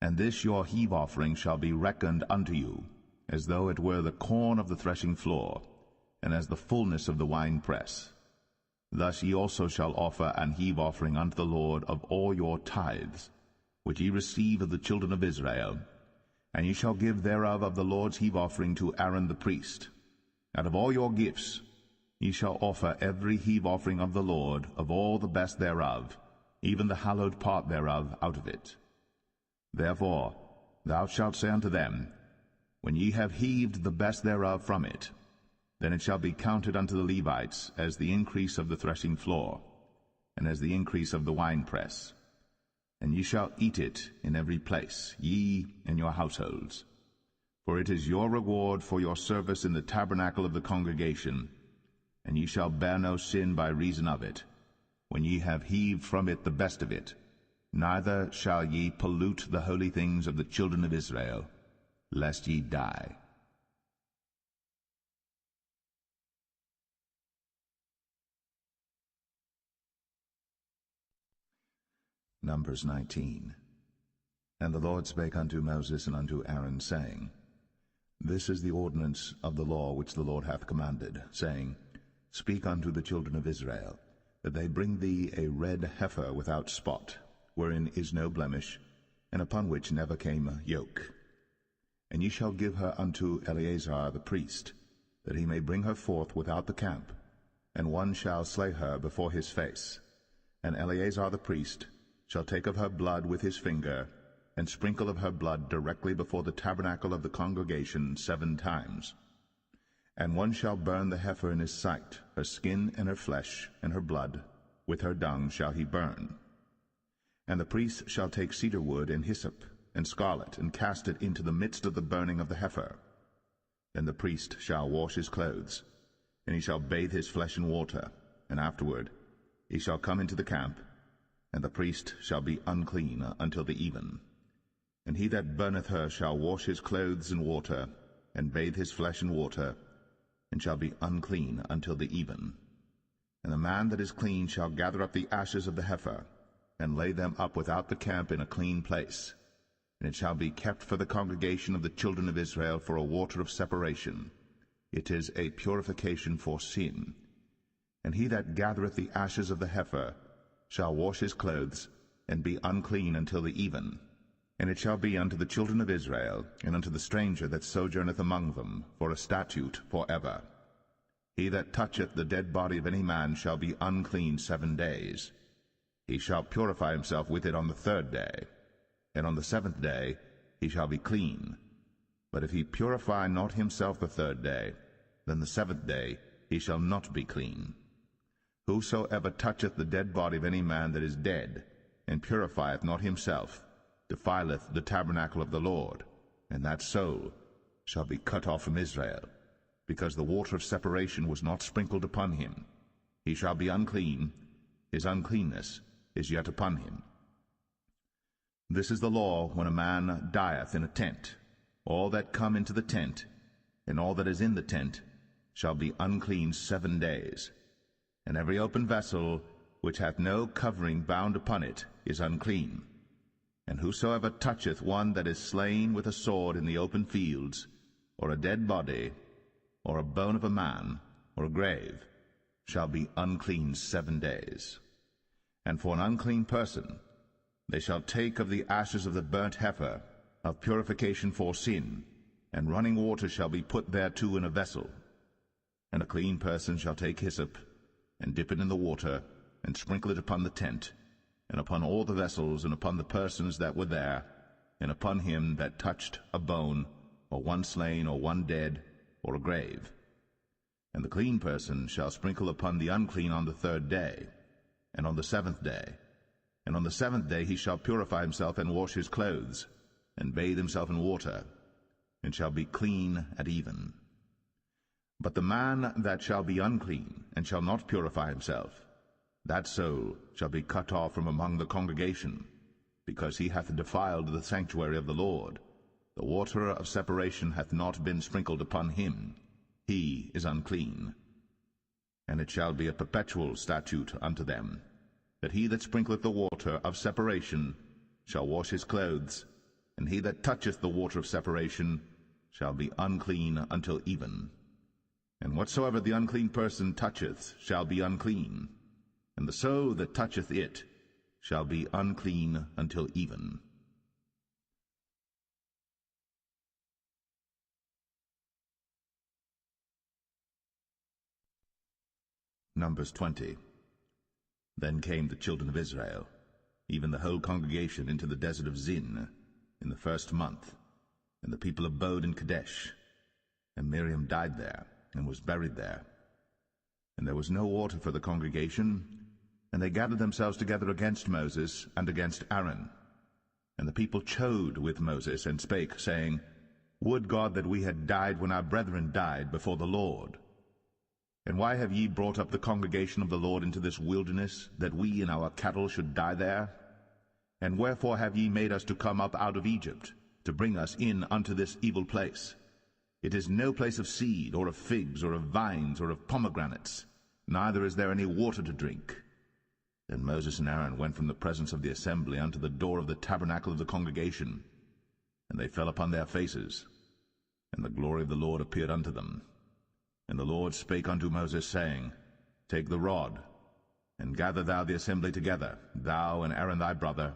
A: And this your heave offering shall be reckoned unto you, as though it were the corn of the threshing floor, and as the fullness of the winepress. Thus ye also shall offer an heave offering unto the Lord of all your tithes, which ye receive of the children of Israel, and ye shall give thereof of the Lord's heave offering to Aaron the priest. Out of all your gifts ye shall offer every heave offering of the Lord, of all the best thereof, even the hallowed part thereof out of it. Therefore thou shalt say unto them, When ye have heaved the best thereof from it, then it shall be counted unto the Levites as the increase of the threshing floor, and as the increase of the winepress. And ye shall eat it in every place, ye and your households. For it is your reward for your service in the tabernacle of the congregation, and ye shall bear no sin by reason of it, when ye have heaved from it the best of it. Neither shall ye pollute the holy things of the children of Israel, lest ye die.
B: Numbers 19. And the Lord spake unto Moses and unto Aaron, saying, This is the ordinance of the law which the Lord hath commanded, saying, Speak unto the children of Israel, that they bring thee a red heifer without spot, wherein is no blemish, and upon which never came a yoke. And ye shall give her unto Eleazar the priest, that he may bring her forth without the camp, and one shall slay her before his face. And Eleazar the priest shall take of her blood with his finger, and sprinkle of her blood directly before the tabernacle of the congregation 7 times. And one shall burn the heifer in his sight, her skin and her flesh and her blood, with her dung shall he burn. And the priest shall take cedar wood and hyssop and scarlet, and cast it into the midst of the burning of the heifer. Then the priest shall wash his clothes, and he shall bathe his flesh in water, and afterward he shall come into the camp, and the priest shall be unclean until the even. And he that burneth her shall wash his clothes in water, and bathe his flesh in water, and shall be unclean until the even. And the man that is clean shall gather up the ashes of the heifer, and lay them up without the camp in a clean place. And it shall be kept for the congregation of the children of Israel for a water of separation. It is a purification for sin. And he that gathereth the ashes of the heifer shall wash his clothes, and be unclean until the even. And it shall be unto the children of Israel, and unto the stranger that sojourneth among them, for a statute for ever. He that toucheth the dead body of any man shall be unclean 7 days. He shall purify himself with it on the 3rd day, and on the 7th day he shall be clean. But if he purify not himself the 3rd day, then the 7th day he shall not be clean. Whosoever toucheth the dead body of any man that is dead, and purifieth not himself, defileth the tabernacle of the Lord, and that soul shall be cut off from Israel, because the water of separation was not sprinkled upon him. He shall be unclean, his uncleanness is yet upon him. This is the law when a man dieth in a tent. All that come into the tent, and all that is in the tent, shall be unclean 7 days. And every open vessel which hath no covering bound upon it is unclean. And whosoever toucheth one that is slain with a sword in the open fields, or a dead body, or a bone of a man, or a grave, shall be unclean 7 days. And for an unclean person they shall take of the ashes of the burnt heifer, of purification for sin, and running water shall be put thereto in a vessel. And a clean person shall take hyssop, and dip it in the water, and sprinkle it upon the tent, and upon all the vessels, and upon the persons that were there, and upon him that touched a bone, or one slain, or one dead, or a grave. And the clean person shall sprinkle upon the unclean on the 3rd day, and on the 7th day. And on the 7th day he shall purify himself, and wash his clothes, and bathe himself in water, and shall be clean at even. But the man that shall be unclean, and shall not purify himself, that soul shall be cut off from among the congregation, because he hath defiled the sanctuary of the Lord. The water of separation hath not been sprinkled upon him. He is unclean. And it shall be a perpetual statute unto them, that he that sprinkleth the water of separation shall wash his clothes, and he that toucheth the water of separation shall be unclean until even. And whatsoever the unclean person toucheth shall be unclean, and the soul that toucheth it shall be unclean until even. Numbers 20. Then came the children of Israel, even the whole congregation, into the desert of Zin, in the 1st month, and the people abode in Kadesh. And Miriam died there, and was buried there. And there was no water for the congregation, and they gathered themselves together against Moses and against Aaron. And the people chode with Moses, and spake, saying,
A: Would God that we had died when our brethren died before the Lord! And why have ye brought up the congregation of the Lord into this wilderness, that we and our cattle should die there? And wherefore have ye made us to come up out of Egypt, to bring us in unto this evil place? It is no place of seed, or of figs, or of vines, or of pomegranates, neither is there any water to drink. Then Moses and Aaron went from the presence of the assembly unto the door of the tabernacle of the congregation, and they fell upon their faces, and the glory of the Lord appeared unto them. And the Lord spake unto Moses, saying, Take the rod, and gather thou the assembly together, thou and Aaron thy brother,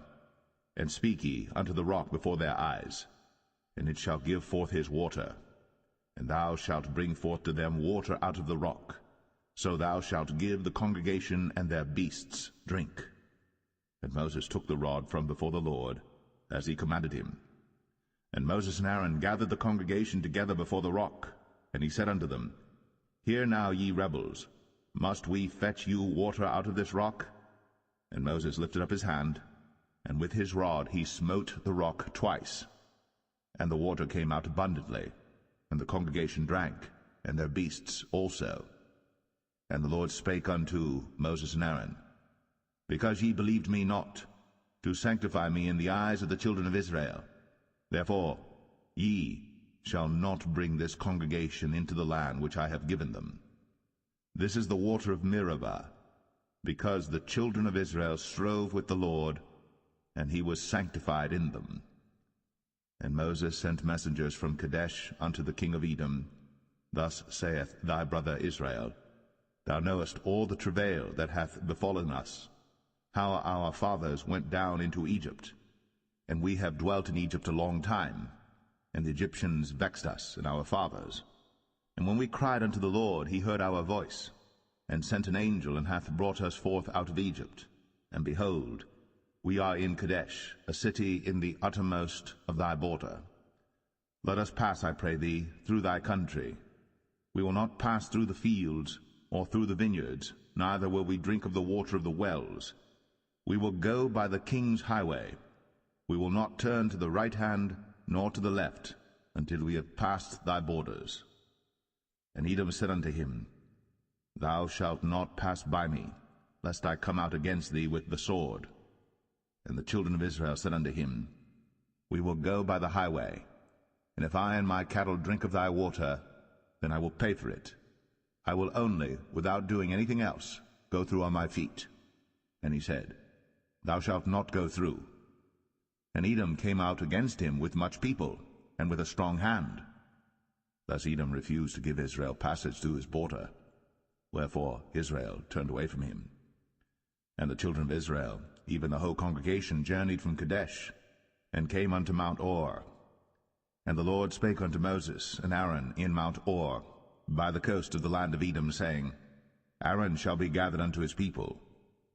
A: and speak ye unto the rock before their eyes, and it shall give forth his water. And thou shalt bring forth to them water out of the rock, so thou shalt give the congregation and their beasts drink. And Moses took the rod from before the Lord, as he commanded him. And Moses and Aaron gathered the congregation together before the rock, and he said unto them, Hear now, ye rebels, must we fetch you water out of this rock? And Moses lifted up his hand, and with his rod he smote the rock twice. And the water came out abundantly, and the congregation drank, and their beasts also. And the Lord spake unto Moses and Aaron, Because ye believed me not, to sanctify me in the eyes of the children of Israel, therefore ye shall not bring this congregation into the land which I have given them. This is the water of Meribah, because the children of Israel strove with the Lord, and he was sanctified in them. And Moses sent messengers from Kadesh unto the king of Edom. Thus saith thy brother Israel, Thou knowest all the travail that hath befallen us, how our fathers went down into Egypt, and we have dwelt in Egypt a long time, and the Egyptians vexed us and our fathers. And when we cried unto the Lord, he heard our voice, and sent an angel, and hath brought us forth out of Egypt. And behold, we are in Kadesh, a city in the uttermost of thy border. Let us pass, I pray thee, through thy country. We will not pass through the fields, or through the vineyards, neither will we drink of the water of the wells. We will go by the king's highway. We will not turn to the right hand, nor to the left, until we have passed thy borders. And Edom said unto him, Thou shalt not pass by me, lest I come out against thee with the sword. And the children of Israel said unto him, We will go by the highway, and if I and my cattle drink of thy water, then I will pay for it. I will only, without doing anything else, go through on my feet. And he said, Thou shalt not go through. And Edom came out against him with much people, and with a strong hand. Thus Edom refused to give Israel passage through his border, wherefore Israel turned away from him. And the children of Israel, even the whole congregation, journeyed from Kadesh, and came unto Mount Or. And the Lord spake unto Moses and Aaron in Mount Or, by the coast of the land of Edom, saying, Aaron shall be gathered unto his people,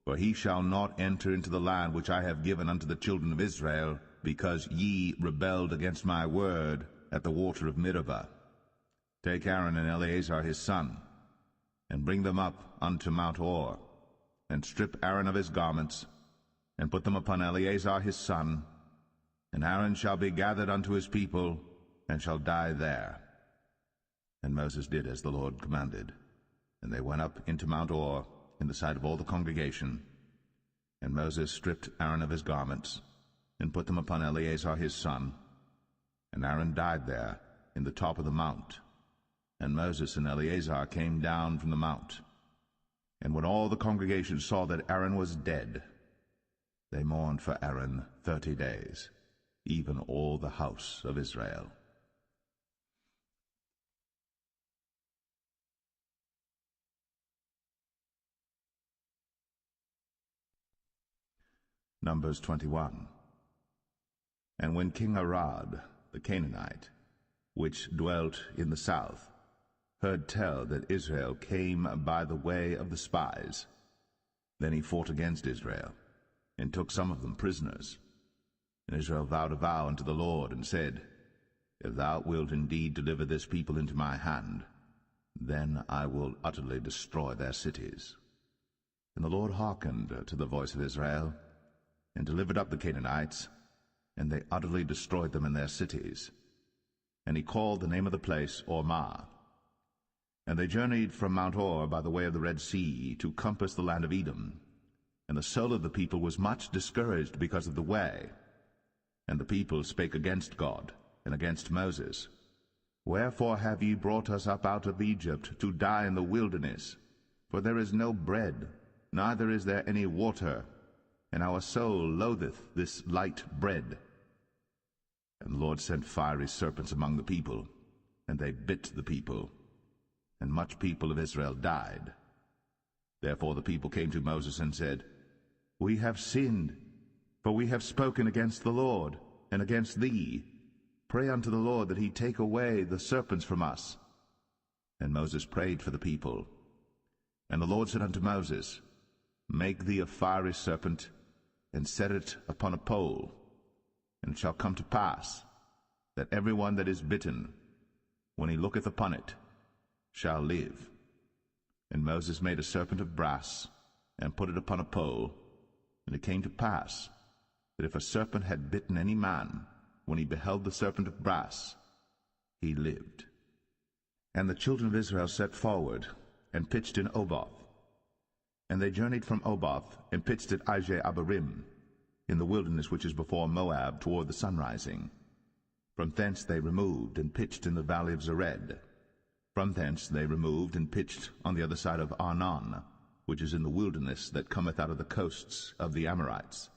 A: for he shall not enter into the land which I have given unto the children of Israel, because ye rebelled against my word at the water of Meribah. Take Aaron and Eleazar his son, and bring them up unto Mount Or, and strip Aaron of his garments, and put them upon Eleazar his son, and Aaron shall be gathered unto his people, and shall die there. And Moses did as the Lord commanded, and they went up into Mount Or in the sight of all the congregation. And Moses stripped Aaron of his garments, and put them upon Eleazar his son, and Aaron died there in the top of the mount. And Moses and Eleazar came down from the mount. And when all the congregation saw that Aaron was dead, they mourned for Aaron 30 days, even all the house of Israel. Numbers 21. And when King Arad, the Canaanite, which dwelt in the south, heard tell that Israel came by the way of the spies, then he fought against Israel, and took some of them prisoners. And Israel vowed a vow unto the Lord, and said, If thou wilt indeed deliver this people into my hand, then I will utterly destroy their cities. And the Lord hearkened to the voice of Israel, and delivered up the Canaanites, and they utterly destroyed them in their cities. And he called the name of the place Ormah. And they journeyed from Mount Or by the way of the Red Sea to compass the land of Edom. And the soul of the people was much discouraged because of the way. And the people spake against God and against Moses. Wherefore have ye brought us up out of Egypt to die in the wilderness? For there is no bread, neither is there any water, and our soul loatheth this light bread. And the Lord sent fiery serpents among the people, and they bit the people, and much people of Israel died. Therefore the people came to Moses and said, We have sinned, for we have spoken against the Lord, and against thee. Pray unto the Lord that he take away the serpents from us. And Moses prayed for the people. And the Lord said unto Moses, Make thee a fiery serpent, and set it upon a pole. And it shall come to pass, that every one that is bitten, when he looketh upon it, shall live. And Moses made a serpent of brass, and put it upon a pole. And it came to pass, that if a serpent had bitten any man, when he beheld the serpent of brass, he lived. And the children of Israel set forward, and pitched in Oboth. And they journeyed from Oboth, and pitched at Abarim, in the wilderness which is before Moab, toward the sunrising. From thence they removed, and pitched in the valley of Zered. From thence they removed, and pitched on the other side of Arnon, which is in the wilderness that cometh out of the coasts of the Amorites.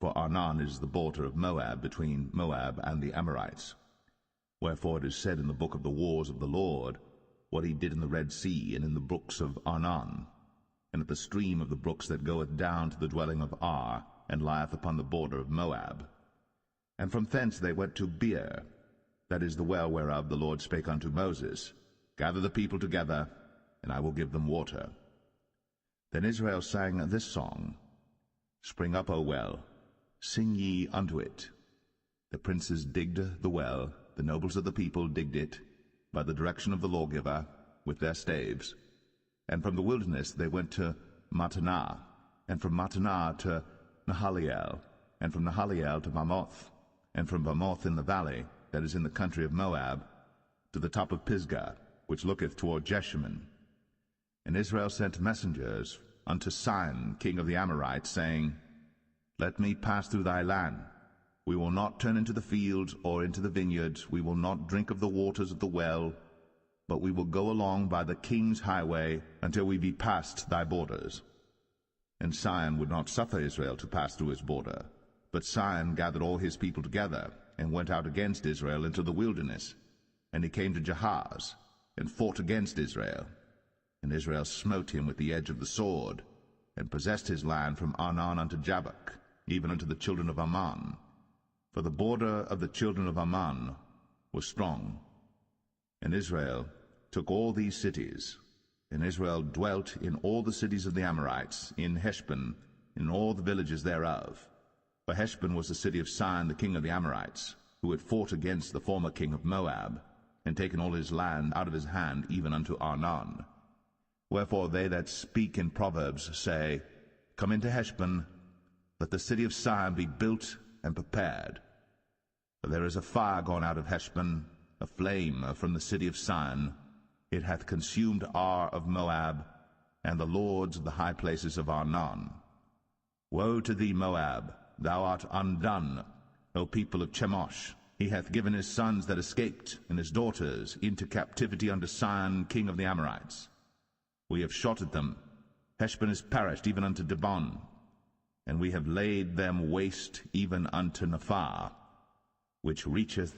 A: For Arnon is the border of Moab, between Moab and the Amorites. Wherefore it is said in the book of the wars of the Lord, what he did in the Red Sea, and in the brooks of Arnon, and at the stream of the brooks that goeth down to the dwelling of Ar, and lieth upon the border of Moab. And from thence they went to Beer, that is the well whereof the Lord spake unto Moses, Gather the people together, and I will give them water. Then Israel sang this song, Spring up, O well, sing ye unto it. The princes digged the well, the nobles of the people digged it, by the direction of the lawgiver, with their staves. And from the wilderness they went to Mattanah, and from Mattanah to Nahaliel, and from Nahaliel to Bamoth, and from Bamoth in the valley, that is in the country of Moab, to the top of Pisgah, which looketh toward Jeshimon. And Israel sent messengers unto Sihon, king of the Amorites, saying, Let me pass through thy land. We will not turn into the fields or into the vineyards. We will not drink of the waters of the well, but we will go along by the king's highway until we be past thy borders. And Sihon would not suffer Israel to pass through his border. But Sihon gathered all his people together, and went out against Israel into the wilderness. And he came to Jahaz, and fought against Israel. And Israel smote him with the edge of the sword, and possessed his land from Arnon unto Jabbok, even unto the children of Ammon. For the border of the children of Ammon was strong. And Israel took all these cities, and Israel dwelt in all the cities of the Amorites, in Heshbon, in all the villages thereof. For Heshbon was the city of Sihon the king of the Amorites, who had fought against the former king of Moab, and taken all his land out of his hand, even unto Arnon. Wherefore they that speak in Proverbs say, Come into Heshbon, let the city of Sihon be built and prepared. For there is a fire gone out of Heshbon, a flame from the city of Sihon. It hath consumed Ar of Moab, and the lords of the high places of Arnon. Woe to thee, Moab! Thou art undone, O people of Chemosh! He hath given his sons that escaped, and his daughters, into captivity unto Sihon, king of the Amorites. We have shot at them. Heshbon is perished, even unto Dibon. And we have laid them waste, even unto Nephah, which reacheth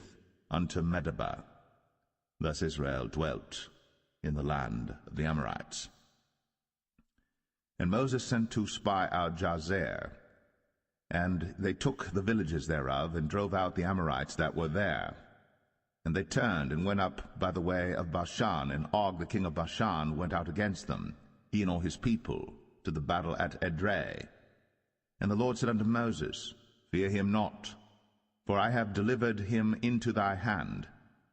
A: unto Medeba. Thus Israel dwelt in the land of the Amorites. And Moses sent to spy out Jazer, and they took the villages thereof, and drove out the Amorites that were there. And they turned, and went up by the way of Bashan, and Og the king of Bashan went out against them, he and all his people, to the battle at Edrei. And the Lord said unto Moses, Fear him not, for I have delivered him into thy hand,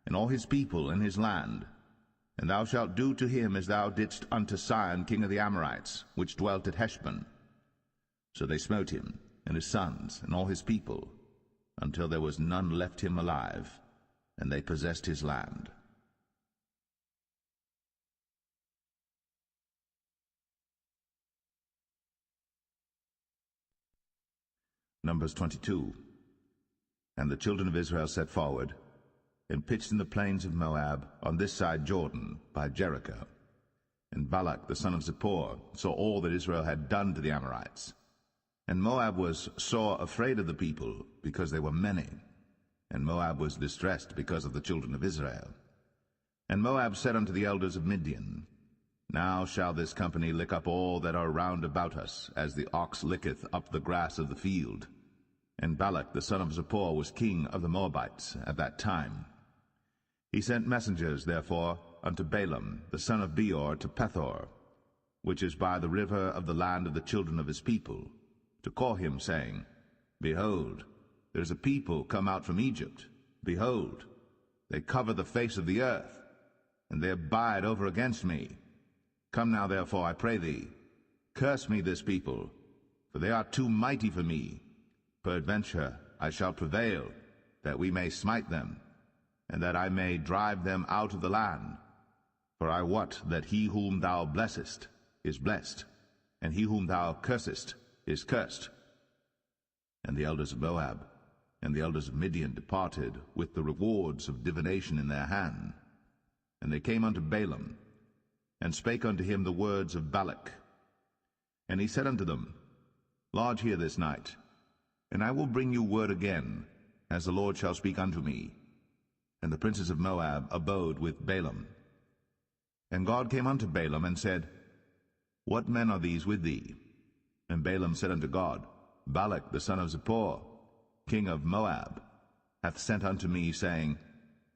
A: and all his people and his land. And thou shalt do to him as thou didst unto Sihon king of the Amorites, which dwelt at Heshbon. So they smote him, and his sons, and all his people, until there was none left him alive. and they possessed his land. Numbers 22. And the children of Israel set forward, and pitched in the plains of Moab, on this side Jordan, by Jericho. And Balak the son of Zippor saw all that Israel had done to the Amorites. And Moab was sore afraid of the people, because they were many. And Moab was distressed because of the children of Israel. And Moab said unto the elders of Midian, Now shall this company lick up all that are round about us, as the ox licketh up the grass of the field. And Balak the son of Zippor was king of the Moabites at that time. He sent messengers, therefore, unto Balaam the son of Beor to Pethor, which is by the river of the land of the children of his people, to call him, saying, Behold, there is a people come out from Egypt. Behold, they cover the face of the earth, and they abide over against me. Come now, therefore, I pray thee, curse me this people, for they are too mighty for me. Peradventure I shall prevail, that we may smite them, and that I may drive them out of the land. For I wot that he whom thou blessest is blessed, and he whom thou cursest is cursed. And the elders of Moab and the elders of Midian departed with the rewards of divination in their hand. And they came unto Balaam, and spake unto him the words of Balak. And he said unto them, Lodge here this night, and I will bring you word again, as the Lord shall speak unto me. And the princes of Moab abode with Balaam. And God came unto Balaam, and said, What men are these with thee? And Balaam said unto God, Balak the son of Zippor, king of Moab, hath sent unto me, saying,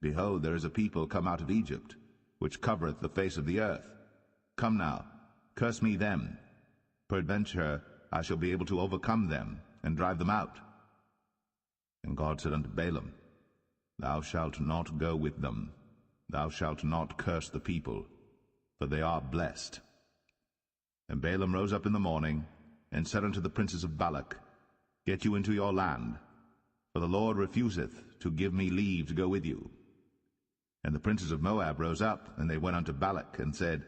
A: Behold, there is a people come out of Egypt, which covereth the face of the earth. Come now, curse me them. Peradventure I shall be able to overcome them, and drive them out. And God said unto Balaam, Thou shalt not go with them. Thou shalt not curse the people, for they are blessed. And Balaam rose up in the morning, and said unto the princes of Balak, Get you into your land, for the Lord refuseth to give me leave to go with you. And the princes of Moab rose up, and they went unto Balak, and said,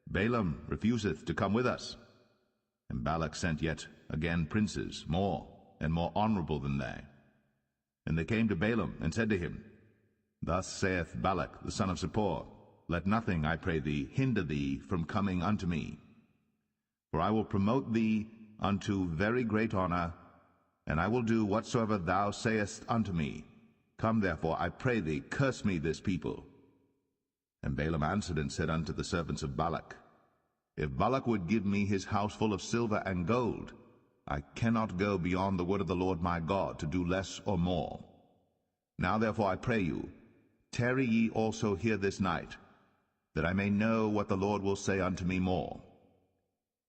A: Balaam refuseth to come with us. And Balak sent yet again princes, more and more honorable than they. And they came to Balaam, and said to him, Thus saith Balak the son of Zippor, Let nothing, I pray thee, hinder thee from coming unto me. For I will promote thee unto very great honor, and I will do whatsoever thou sayest unto me. Come therefore, I pray thee, curse me this people. And Balaam answered and said unto the servants of Balak, If Balak would give me his house full of silver and gold, I cannot go beyond the word of the Lord my God, to do less or more. Now therefore I pray you, tarry ye also here this night, that I may know what the Lord will say unto me more.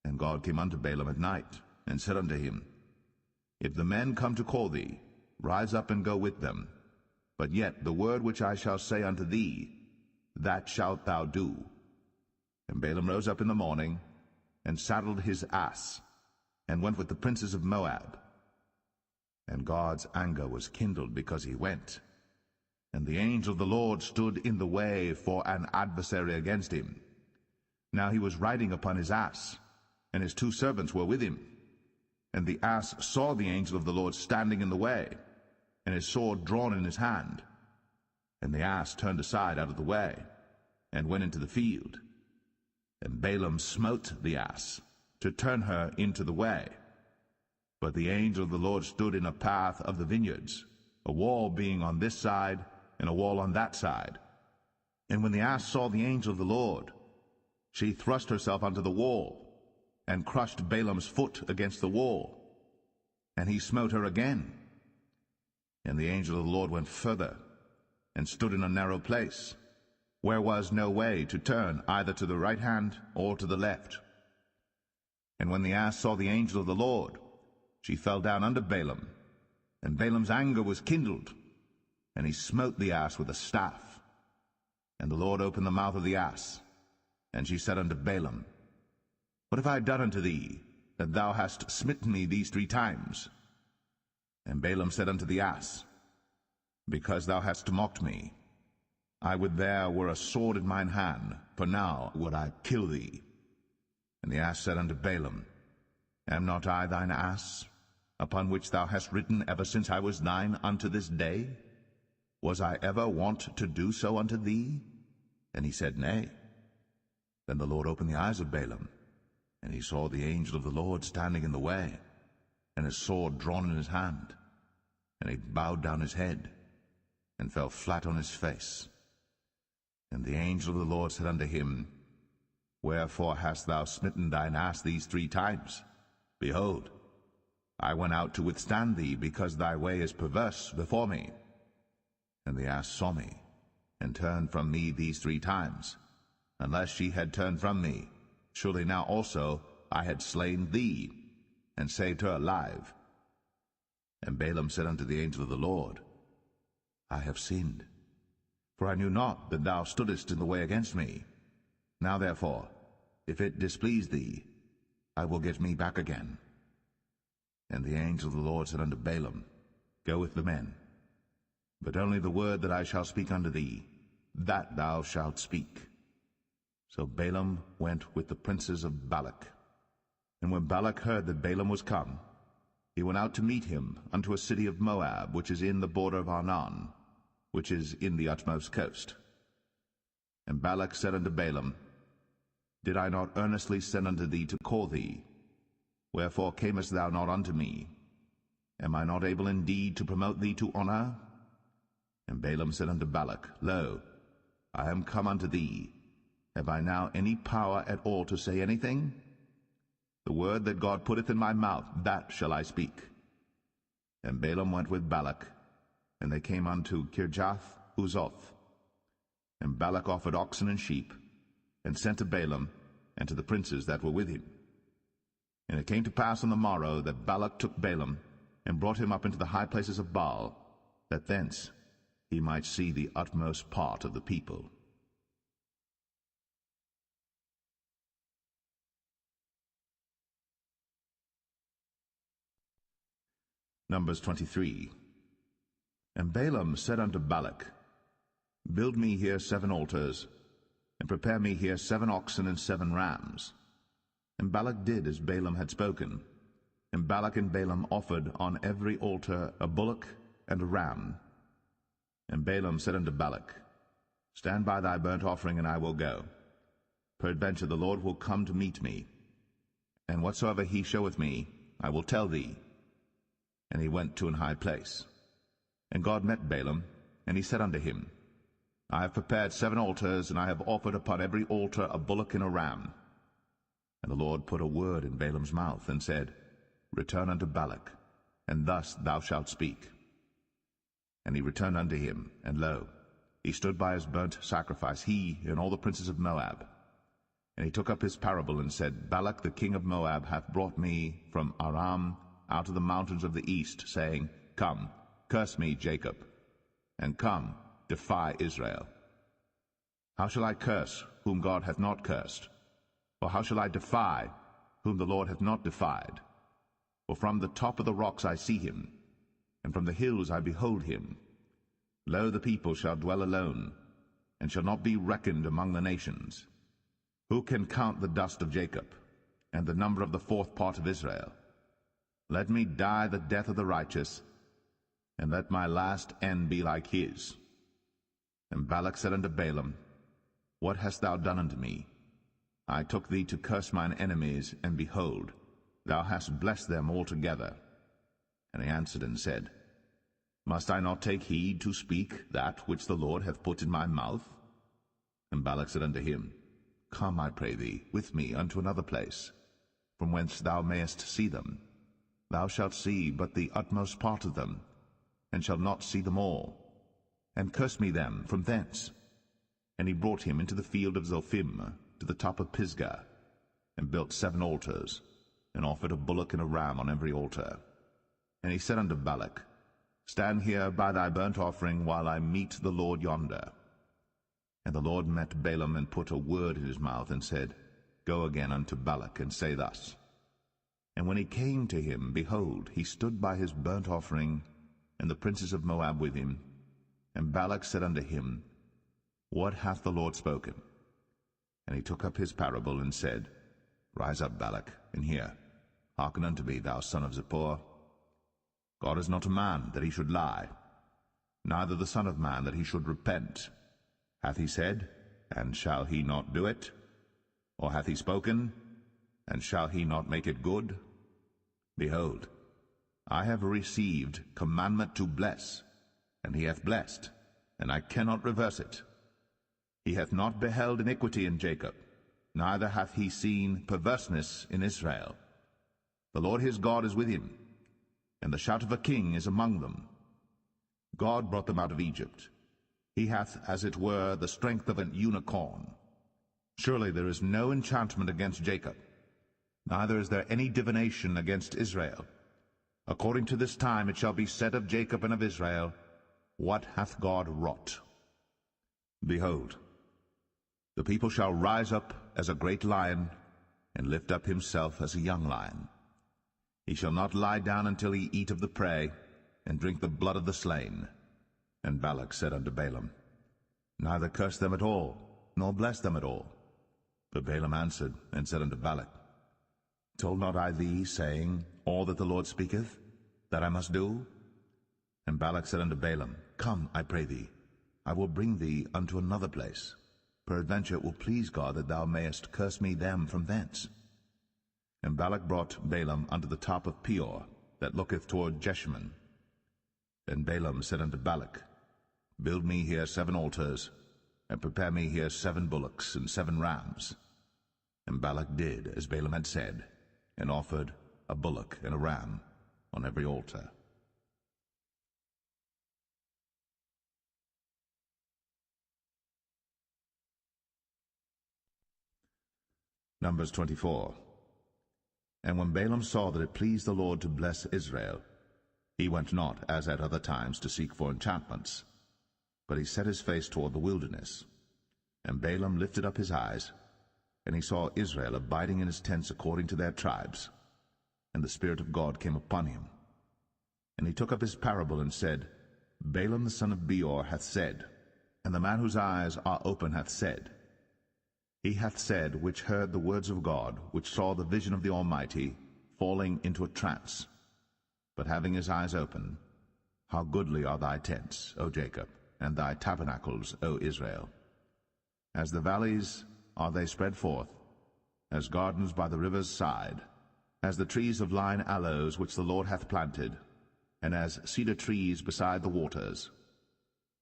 A: And God came unto Balaam at night, and said unto him, If the men come to call thee, rise up and go with them. But yet the word which I shall say unto thee, that shalt thou do. And Balaam rose up in the morning, and saddled his ass, and went with the princes of Moab. And God's anger was kindled because he went. And the angel of the Lord stood in the way for an adversary against him. Now he was riding upon his ass, and his 2 servants were with him. And the ass saw the angel of the Lord standing in the way, and his sword drawn in his hand. And the ass turned aside out of the way, and went into the field. And Balaam smote the ass, to turn her into the way. But the angel of the Lord stood in a path of the vineyards, a wall being on this side, and a wall on that side. And when the ass saw the angel of the Lord, she thrust herself unto the wall, and crushed Balaam's foot against the wall. And he smote her again. And the angel of the Lord went further, and stood in a narrow place, where was no way to turn either to the right hand or to the left. And when the ass saw the angel of the Lord, she fell down under Balaam, and Balaam's anger was kindled, and he smote the ass with a staff. And the Lord opened the mouth of the ass, and she said unto Balaam, What have I done unto thee, that thou hast smitten me these 3 times? And Balaam said unto the ass, Because thou hast mocked me, I would there were a sword in mine hand, for now would I kill thee. And the ass said unto Balaam, Am not I thine ass, upon which thou hast ridden ever since I was thine unto this day? Was I ever wont to do so unto thee? And he said, Nay. Then the Lord opened the eyes of Balaam, and he saw the angel of the Lord standing in the way, and his sword drawn in his hand. And he bowed down his head, and fell flat on his face. And the angel of the Lord said unto him, Wherefore hast thou smitten thine ass these 3 times? Behold, I went out to withstand thee, because thy way is perverse before me. And the ass saw me, and turned from me these 3 times. Unless she had turned from me, surely now also I had slain thee, and saved her alive. And Balaam said unto the angel of the Lord, I have sinned, for I knew not that thou stoodest in the way against me. Now therefore, if it displease thee, I will get me back again. And the angel of the Lord said unto Balaam, Go with the men, but only the word that I shall speak unto thee, that thou shalt speak. So Balaam went with the princes of Balak. And when Balak heard that Balaam was come, he went out to meet him unto a city of Moab, which is in the border of Arnon, which is in the utmost coast. And Balak said unto Balaam, Did I not earnestly send unto thee to call thee? Wherefore camest thou not unto me? Am I not able indeed to promote thee to honor? And Balaam said unto Balak, Lo, I am come unto thee. Have I now any power at all to say anything? The word that God putteth in my mouth, that shall I speak. And Balaam went with Balak, and they came unto Kirjath Huzoth. And Balak offered oxen and sheep, and sent to Balaam, and to the princes that were with him. And it came to pass on the morrow that Balak took Balaam, and brought him up into the high places of Baal, that thence he might see the utmost part of the people. Numbers 23. And Balaam said unto Balak, Build me here 7 altars, and prepare me here 7 oxen and 7 rams. And Balak did as Balaam had spoken. And Balak and Balaam offered on every altar a bullock and a ram. And Balaam said unto Balak, Stand by thy burnt offering, and I will go. Peradventure the Lord will come to meet me, and whatsoever he showeth me, I will tell thee. And he went to an high place. And God met Balaam, and he said unto him, I have prepared 7 altars, and I have offered upon every altar a bullock and a ram. And the Lord put a word in Balaam's mouth, and said, Return unto Balak, and thus thou shalt speak. And he returned unto him, and lo, he stood by his burnt sacrifice, he and all the princes of Moab. And he took up his parable, and said, Balak the king of Moab hath brought me from Aram out of the mountains of the east, saying, Come, curse me, Jacob, and come, defy Israel. How shall I curse whom God hath not cursed? Or how shall I defy whom the Lord hath not defied? For from the top of the rocks I see him, and from the hills I behold him. Lo, the people shall dwell alone, and shall not be reckoned among the nations. Who can count the dust of Jacob, and the number of the 4th part of Israel? Let me die the death of the righteous, and let my last end be like his. And Balak said unto Balaam, What hast thou done unto me? I took thee to curse mine enemies, and behold, thou hast blessed them altogether. And he answered and said, Must I not take heed to speak that which the Lord hath put in my mouth? And Balak said unto him, Come, I pray thee, with me unto another place, from whence thou mayest see them. Thou shalt see but the utmost part of them, and shalt not see them all. And curse me them from thence. And he brought him into the field of Zophim, to the top of Pisgah, and built 7 altars, and offered a bullock and a ram on every altar. And he said unto Balak, Stand here by thy burnt offering, while I meet the Lord yonder. And the Lord met Balaam, and put a word in his mouth, and said, Go again unto Balak, and say thus. And when he came to him, behold, he stood by his burnt offering, and the princes of Moab with him. And Balak said unto him, What hath the Lord spoken? And he took up his parable, and said, Rise up, Balak, and hear. Hearken unto me, thou son of Zippor. God is not a man, that he should lie, neither the Son of Man, that he should repent. Hath he said, and shall he not do it? Or hath he spoken, and shall he not make it good? Behold, I have received commandment to bless, and he hath blessed, and I cannot reverse it. He hath not beheld iniquity in Jacob, neither hath he seen perverseness in Israel. The Lord his God is with him, and the shout of a king is among them. God brought them out of Egypt. He hath, as it were, the strength of an unicorn. Surely there is no enchantment against Jacob, neither is there any divination against Israel. According to this time it shall be said of Jacob and of Israel, What hath God wrought? Behold, the people shall rise up as a great lion, and lift up himself as a young lion. He shall not lie down until he eat of the prey, and drink the blood of the slain. And Balak said unto Balaam, Neither curse them at all, nor bless them at all. But Balaam answered, and said unto Balak, Told not I thee, saying, All that the Lord speaketh, that I must do? And Balak said unto Balaam, Come, I pray thee, I will bring thee unto another place. Peradventure it will please God that thou mayest curse me them from thence. And Balak brought Balaam unto the top of Peor, that looketh toward Jeshimon. Then Balaam said unto Balak, Build me here 7 altars, and prepare me here 7 bullocks and 7 rams. And Balak did as Balaam had said, and offered a bullock and a ram on every altar. Numbers 24. And when Balaam saw that it pleased the Lord to bless Israel, he went not, as at other times, to seek for enchantments, but he set his face toward the wilderness. And Balaam lifted up his eyes, and he saw Israel abiding in his tents according to their tribes. And the Spirit of God came upon him. And he took up his parable, and said, Balaam the son of Beor hath said, and the man whose eyes are open hath said, He hath said, which heard the words of God, which saw the vision of the Almighty, falling into a trance, but having his eyes open, How goodly are thy tents, O Jacob, and thy tabernacles, O Israel! As the valleys are they spread forth, as gardens by the river's side, as the trees of lign aloes which the Lord hath planted, and as cedar trees beside the waters.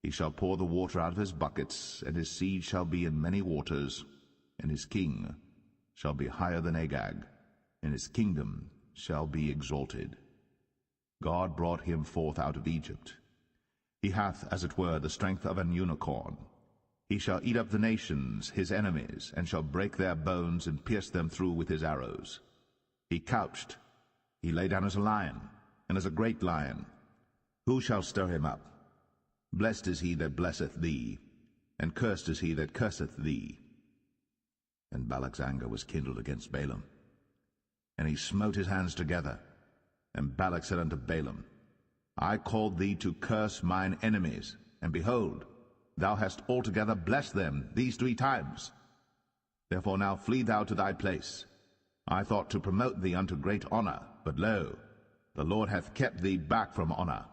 A: He shall pour the water out of his buckets, and his seed shall be in many waters, and his king shall be higher than Agag, and his kingdom shall be exalted. God brought him forth out of Egypt. He hath, as it were, the strength of an unicorn. He shall eat up the nations, his enemies, and shall break their bones and pierce them through with his arrows. He couched, he lay down as a lion, and as a great lion. Who shall stir him up? Blessed is he that blesseth thee, and cursed is he that curseth thee. And Balak's anger was kindled against Balaam, and he smote his hands together. And Balak said unto Balaam, I called thee to curse mine enemies, and behold, thou hast altogether blessed them these 3 times. Therefore now flee thou to thy place. I thought to promote thee unto great honor, but lo, the Lord hath kept thee back from honor.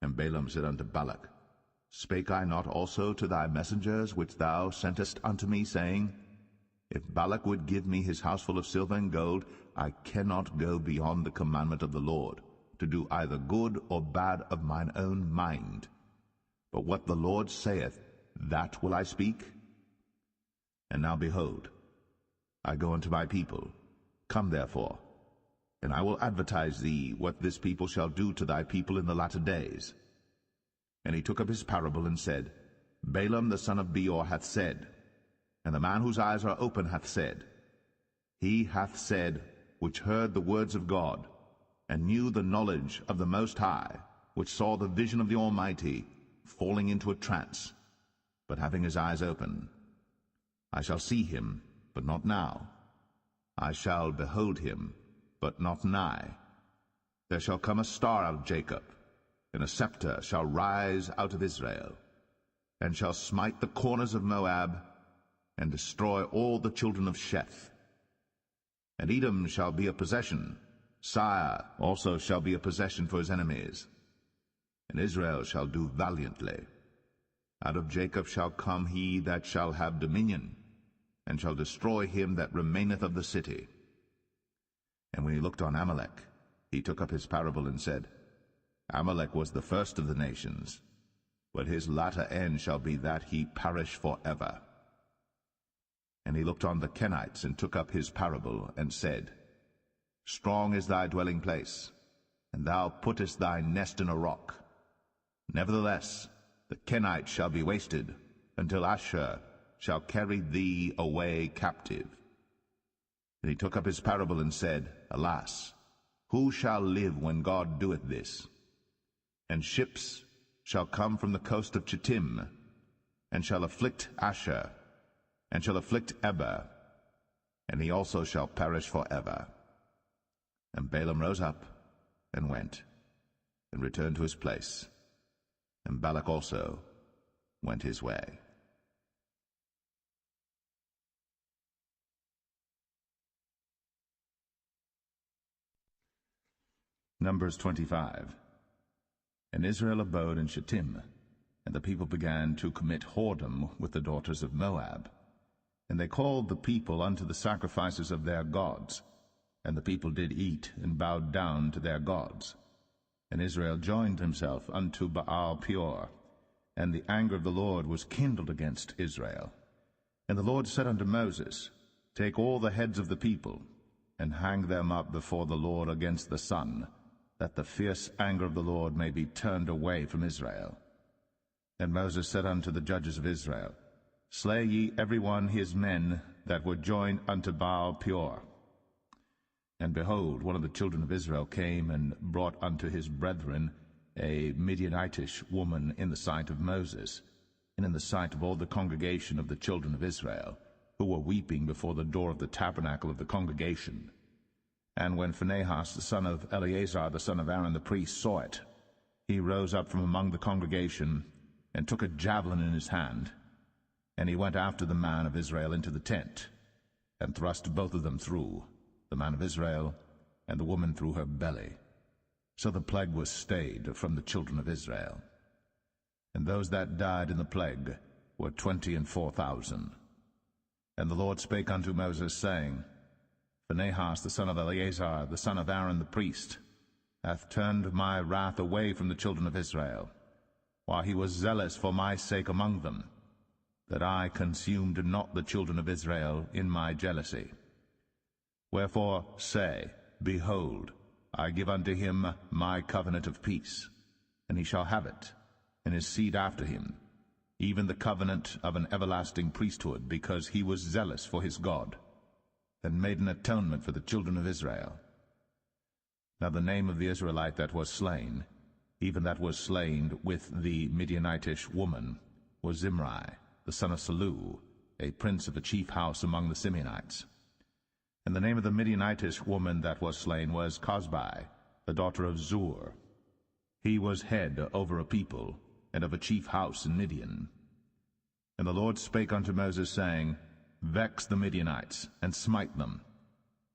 A: And Balaam said unto Balak, Spake I not also to thy messengers which thou sentest unto me, saying, If Balak would give me his house full of silver and gold, I cannot go beyond the commandment of the Lord, to do either good or bad of mine own mind. But what the Lord saith, that will I speak. And now behold, I go unto my people. Come therefore, and I will advertise thee what this people shall do to thy people in the latter days. And he took up his parable, and said, Balaam the son of Beor hath said, and the man whose eyes are open hath said, He hath said, which heard the words of God, and knew the knowledge of the Most High, which saw the vision of the Almighty, falling into a trance, but having his eyes open. I shall see him, but not now. I shall behold him, but not nigh. There shall come a star out of Jacob, and a scepter shall rise out of Israel. and shall smite the corners of Moab, and destroy all the children of Sheth. And Edom shall be a possession, Sire also shall be a possession for his enemies. And Israel shall do valiantly. Out of Jacob shall come he that shall have dominion, and shall destroy him that remaineth of the city. And when he looked on Amalek, he took up his parable and said, Amalek was the first of the nations, but his latter end shall be that he perish for ever. And he looked on the Kenites, and took up his parable, and said, Strong is thy dwelling place, and thou puttest thy nest in a rock. Nevertheless, the Kenites shall be wasted, until Asshur shall carry thee away captive. And he took up his parable, and said, Alas, who shall live when God doeth this? And ships shall come from the coast of Chittim, and shall afflict Asshur, and shall afflict Eber, and he also shall perish for ever. And Balaam rose up, and went, and returned to his place, and Balak also went his way. Numbers 25. And Israel abode in Shittim, and the people began to commit whoredom with the daughters of Moab. And they called the people unto the sacrifices of their gods, and the people did eat, and bowed down to their gods. And Israel joined himself unto Baal Peor, and the anger of the Lord was kindled against Israel. And the Lord said unto Moses, Take all the heads of the people, and hang them up before the Lord against the sun, that the fierce anger of the Lord may be turned away from Israel. And Moses said unto the judges of Israel, Slay ye every one his men that were joined unto Baal Peor. And behold, one of the children of Israel came and brought unto his brethren a Midianitish woman in the sight of Moses, and in the sight of all the congregation of the children of Israel, who were weeping before the door of the tabernacle of the congregation. And when Phinehas the son of Eleazar the son of Aaron the priest saw it, he rose up from among the congregation, and took a javelin in his hand, and he went after the man of Israel into the tent, and thrust both of them through, the man of Israel and the woman through her belly. So the plague was stayed from the children of Israel. And those that died in the plague were 24,000. And the Lord spake unto Moses, saying, Phinehas the son of Eleazar, the son of Aaron the priest, hath turned my wrath away from the children of Israel, while he was zealous for my sake among them, that I consumed not the children of Israel in my jealousy. Wherefore say, Behold, I give unto him my covenant of peace, and he shall have it, and his seed after him, even the covenant of an everlasting priesthood, because he was zealous for his God, and made an atonement for the children of Israel. Now the name of the Israelite that was slain, even that was slain with the Midianitish woman, was Zimri, the son of Salu, a prince of a chief house among the Simeonites. And the name of the Midianitish woman that was slain was Cosbi, the daughter of Zur. He was head over a people, and of a chief house in Midian. And the Lord spake unto Moses, saying, Vex the Midianites, and smite them,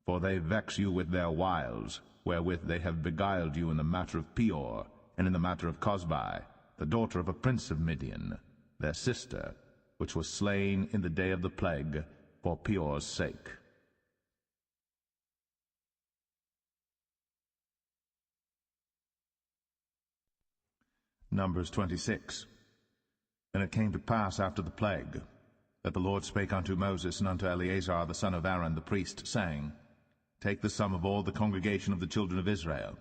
A: for they vex you with their wiles, wherewith they have beguiled you in the matter of Peor, and in the matter of Cosbi, the daughter of a prince of Midian, their sister, which was slain in the day of the plague, for Peor's sake. Numbers 26. And it came to pass after the plague, that the Lord spake unto Moses and unto Eleazar the son of Aaron the priest, saying, Take the sum of all the congregation of the children of Israel,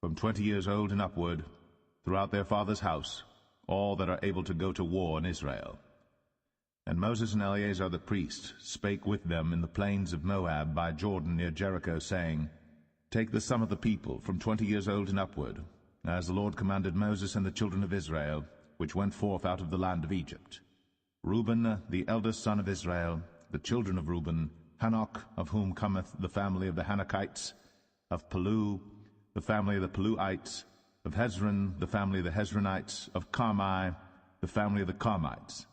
A: from 20 years old and upward, throughout their father's house, all that are able to go to war in Israel. And Moses and Eleazar the priest spake with them in the plains of Moab by Jordan near Jericho, saying, Take the sum of the people from 20 years old and upward, as the Lord commanded Moses and the children of Israel, which went forth out of the land of Egypt. Reuben, the eldest son of Israel, the children of Reuben, Hanok, of whom cometh the family of the Hanokites, of Palu, the family of the Paluites, of Hezron, the family of the Hezronites, of Carmi, the family of the Carmites.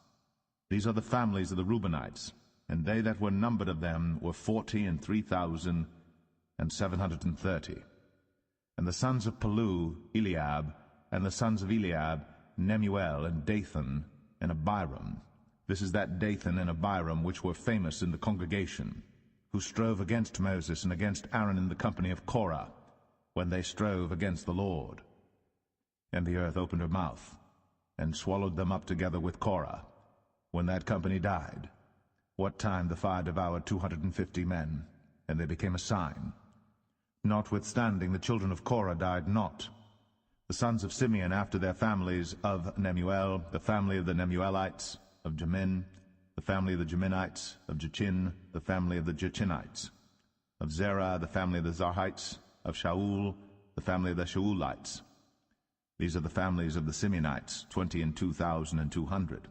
A: These are the families of the Reubenites, and they that were numbered of them were 40,003,730. And the sons of Palu, Eliab, and the sons of Eliab, Nemuel, and Dathan, and Abiram. This is that Dathan and Abiram which were famous in the congregation, who strove against Moses and against Aaron in the company of Korah, when they strove against the Lord. And the earth opened her mouth, and swallowed them up together with Korah, when that company died, what time the fire devoured 250 men, and they became a sign. Notwithstanding, the children of Korah died not. The sons of Simeon after their families, of Nemuel, the family of the Nemuelites, of Jamin, the family of the Jaminites, of Jachin, the family of the Jachinites, of Zerah, the family of the Zarhites, of Shaul, the family of the Shaulites. These are the families of the Simeonites, 22,200.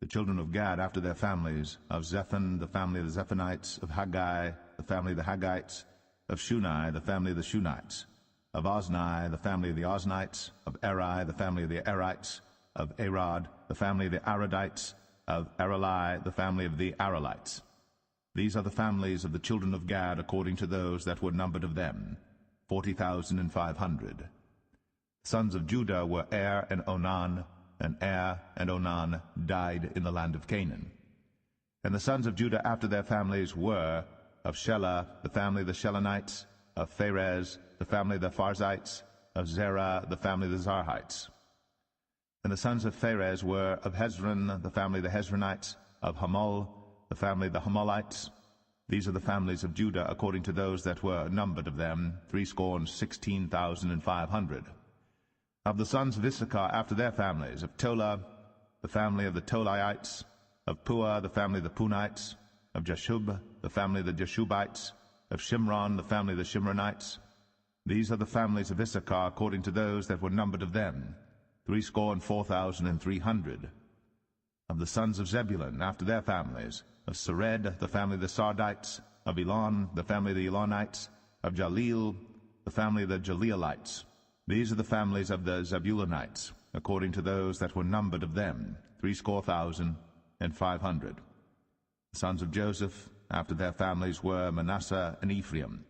A: The children of Gad after their families, of Zephon, the family of the Zephonites, of Haggai, the family of the Haggites, of Shuni, the family of the Shunites, of Ozni, the family of the Oznites, of Eri, the family of the Erites, of Arad, the family of the Aradites, of Arali, the family of the Aralites. These are the families of the children of Gad according to those that were numbered of them, 40,500. Sons of Judah were Er and Onan, and Er and Onan died in the land of Canaan. And the sons of Judah after their families were, of Shelah, the family of the Shelonites, of Pharez, the family of the Pharzites, of Zerah, the family of the Zarhites. And the sons of Pharez were, of Hezron, the family of the Hezronites, of Hamul, the family of the Hamulites. These are the families of Judah according to those that were numbered of them, 16,500. Of the sons of Issachar after their families, of Tola, the family of the Tolaites, of Pua, the family of the Punites, of Jashub, the family of the Jashubites, of Shimron, the family of the Shimronites. These are the families of Issachar according to those that were numbered of them, 64,300. Of the sons of Zebulun after their families, of Sered, the family of the Sardites, of Elon, the family of the Elonites, of Jaleel, the family of the Jaleelites. These are the families of the Zebulunites, according to those that were numbered of them, 64,500. The sons of Joseph, after their families, were Manasseh and Ephraim.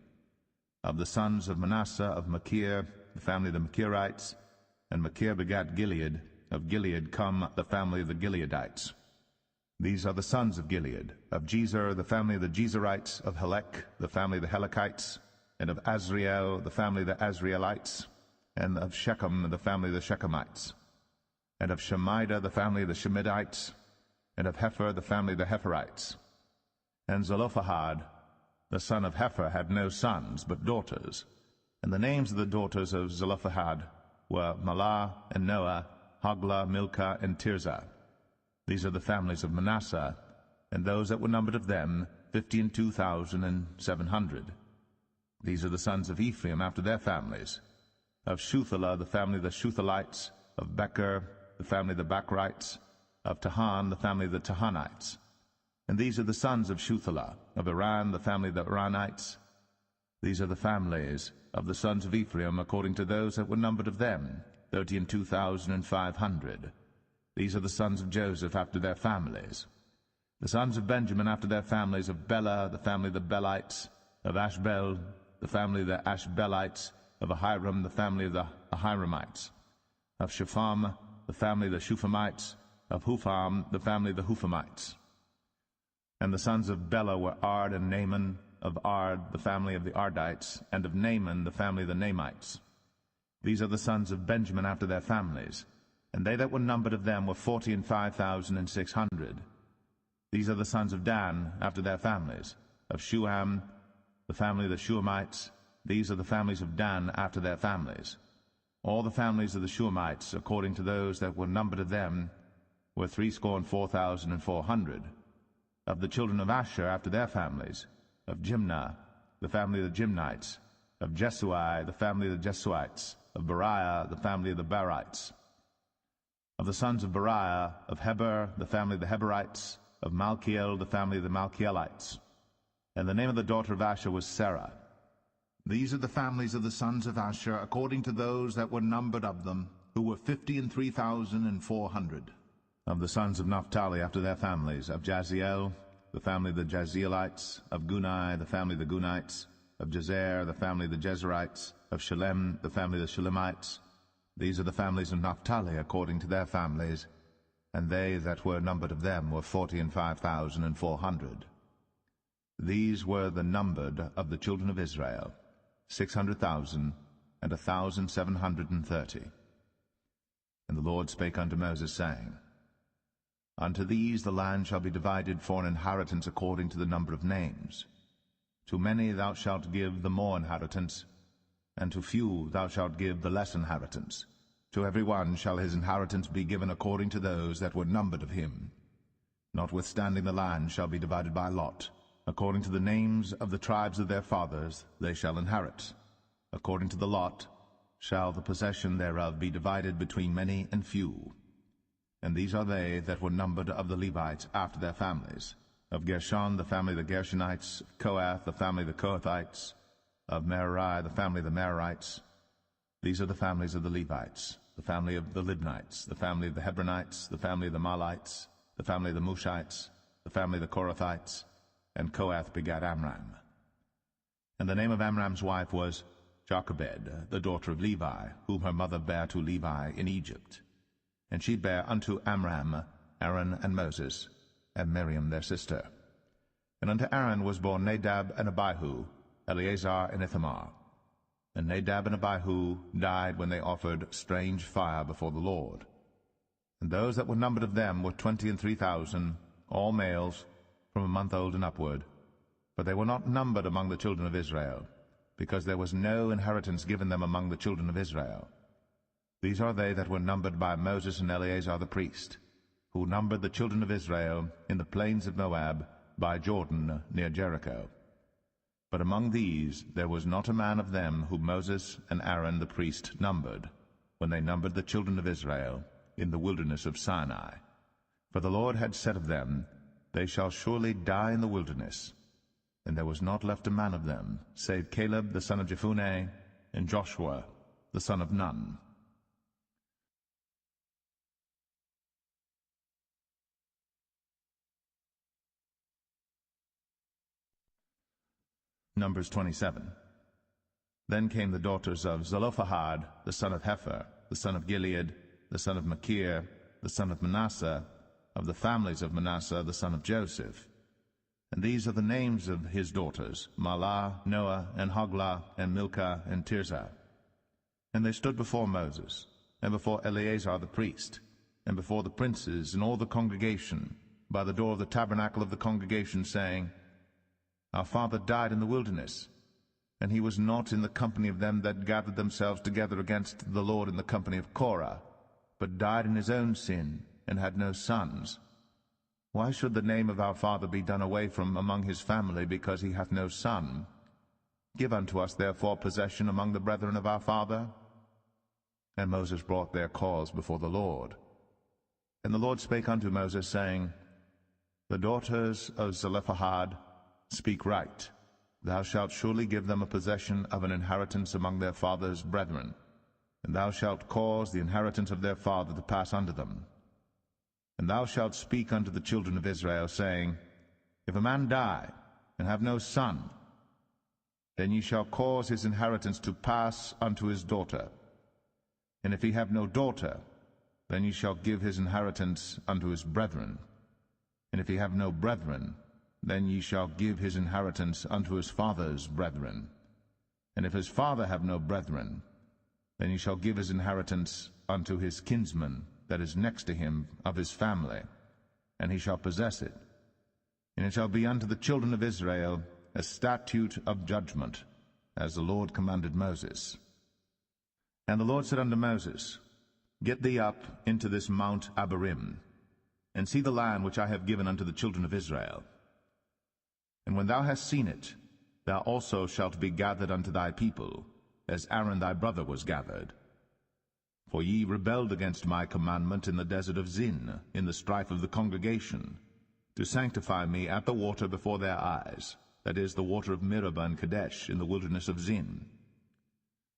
A: Of the sons of Manasseh, of Machir, the family of the Machirites, and Machir begat Gilead. Of Gilead come the family of the Gileadites. These are the sons of Gilead. Of Jezer, the family of the Jezerites, of Helek, the family of the Helekites, and of Azriel, the family of the Azrielites, and of Shechem, the family of the Shechemites, and of Shemida, the family of the Shemidites, and of Hepher, the family of the Hepherites. And Zelophehad, the son of Hepher, had no sons, but daughters. And the names of the daughters of Zelophehad were Mahlah and Noah, Hoglah, Milcah, and Tirzah. These are the families of Manasseh, and those that were numbered of them, 52,700. These are the sons of Ephraim after their families. Of Shuthelah, the family of the Shuthalites, of Becher, the family of the Bachrites, of Tahan, the family of the Tahanites. And these are the sons of Shuthelah, of Iran, the family of the Iranites. These are the families of the sons of Ephraim according to those that were numbered of them, 32,500. These are the sons of Joseph after their families. The sons of Benjamin after their families, of Bela, the family of the Belites, of Ashbel, the family of the Ashbelites, of Ahiram, the family of the Ahiramites, of Shepham, the family of the Shuphamites, of Hupham, the family of the Huphamites. And the sons of Bela were Ard and Naaman, of Ard, the family of the Ardites, and of Naaman, the family of the Naamites. These are the sons of Benjamin after their families, and they that were numbered of them were 45,600. These are the sons of Dan after their families, of Shuham, the family of the Shuhamites. These are the families of Dan after their families. All the families of the Shuhamites, according to those that were numbered of them, were 64,400. Of the children of Asher after their families, of Jimnah, the family of the Jimnites, of Jesui, the family of the Jesuites, of Beriah, the family of the Berites. Of the sons of Beriah, of Heber, the family of the Heberites, of Malchiel, the family of the Malchielites. And the name of the daughter of Asher was Sarah. These are the families of the sons of Asher, according to those that were numbered of them, who were 53,400. Of the sons of Naphtali after their families, of Jaziel, the family of the Jazielites, of Gunai, the family of the Gunites, of Jezer, the family of the Jezerites, of Shalem, the family of the Shalemites. These are the families of Naphtali according to their families, and they that were numbered of them were 45,400. These were the numbered of the children of Israel, 600,000 and 1,730. And the Lord spake unto Moses, saying, Unto these the land shall be divided for an inheritance according to the number of names. To many thou shalt give the more inheritance, and to few thou shalt give the less inheritance. To every one shall his inheritance be given according to those that were numbered of him. Notwithstanding the land shall be divided by lot. According to the names of the tribes of their fathers they shall inherit. According to the lot shall the possession thereof be divided between many and few. And these are they that were numbered of the Levites after their families. Of Gershon, the family of the Gershonites. Of Kohath, the family of the Kohathites. Of Merari, the family of the Merarites. These are the families of the Levites. The family of the Libnites. The family of the Hebronites. The family of the Mahlites. The family of the Mushites. The family of the Korathites. And Kohath begat Amram. And the name of Amram's wife was Jochebed, the daughter of Levi, whom her mother bare to Levi in Egypt. And she bare unto Amram Aaron and Moses, and Miriam their sister. And unto Aaron was born Nadab and Abihu, Eleazar and Ithamar. And Nadab and Abihu died when they offered strange fire before the Lord. And those that were numbered of them were 23,000, all males, from a month old and upward. But they were not numbered among the children of Israel, because there was no inheritance given them among the children of Israel. These are they that were numbered by Moses and Eleazar the priest, who numbered the children of Israel in the plains of Moab by Jordan near Jericho. But among these there was not a man of them whom Moses and Aaron the priest numbered, when they numbered the children of Israel in the wilderness of Sinai. For the Lord had said of them, They shall surely die in the wilderness. And there was not left a man of them, save Caleb the son of Jephunneh, and Joshua the son of Nun. Numbers 27. Then came the daughters of Zelophehad, the son of Hepher, the son of Gilead, the son of Machir, the son of Manasseh, of the families of Manasseh, the son of Joseph. And these are the names of his daughters, Mahlah, Noah, and Hoglah, and Milcah, and Tirzah. And they stood before Moses, and before Eleazar the priest, and before the princes and all the congregation, by the door of the tabernacle of the congregation, saying, Our father died in the wilderness, and he was not in the company of them that gathered themselves together against the Lord in the company of Korah, but died in his own sin, and had no sons. Why should the name of our father be done away from among his family, because he hath no son? Give unto us therefore possession among the brethren of our father. And Moses brought their cause before the Lord. And the Lord spake unto Moses, saying, The daughters of Zelophehad speak right. Thou shalt surely give them a possession of an inheritance among their father's brethren, and thou shalt cause the inheritance of their father to pass unto them. And thou shalt speak unto the children of Israel, saying, If a man die, and have no son, then ye shall cause his inheritance to pass unto his daughter. And if he have no daughter, then ye shall give his inheritance unto his brethren. And if he have no brethren, then ye shall give his inheritance unto his father's brethren. And if his father have no brethren, then ye shall give his inheritance unto his kinsman that is next to him of his family, and he shall possess it. And it shall be unto the children of Israel a statute of judgment, as the Lord commanded Moses. And the Lord said unto Moses, Get thee up into this Mount Abarim, and see the land which I have given unto the children of Israel. And when thou hast seen it, thou also shalt be gathered unto thy people, as Aaron thy brother was gathered. For ye rebelled against my commandment in the desert of Zin, in the strife of the congregation, to sanctify me at the water before their eyes, that is, the water of Meribah and Kadesh, in the wilderness of Zin.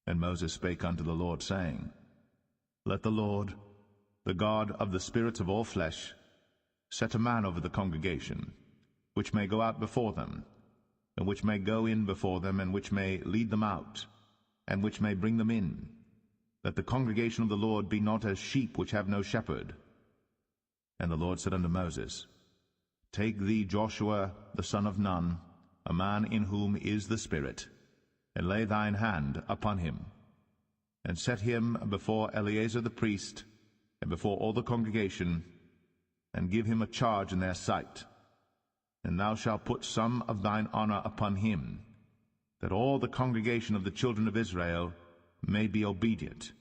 A: And Moses spake unto the Lord, saying, Let the Lord, the God of the spirits of all flesh, set a man over the congregation, which may go out before them, and which may go in before them, and which may lead them out, and which may bring them in, that the congregation of the Lord be not as sheep which have no shepherd. And the Lord said unto Moses, Take thee Joshua the son of Nun, a man in whom is the Spirit, and lay thine hand upon him, and set him before Eleazar the priest, and before all the congregation, and give him a charge in their sight. And thou shalt put some of thine honor upon him, that all the congregation of the children of Israel may be obedient.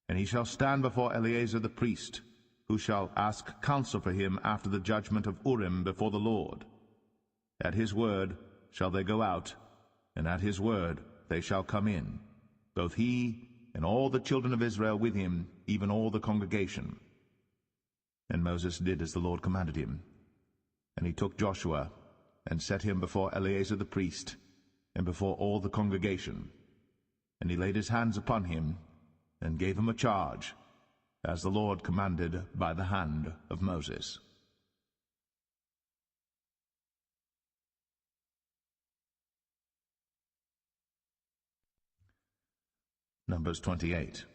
A: And he shall stand before Eleazar the priest, who shall ask counsel for him after the judgment of Urim before the Lord. At his word shall they go out, and at his word they shall come in, both he and all the children of Israel with him, even all the congregation. And Moses did as the Lord commanded him. And he took Joshua, and set him before Eleazar the priest, and before all the congregation. And he laid his hands upon him, and gave him a charge, as the Lord commanded by the hand of Moses. Numbers 28.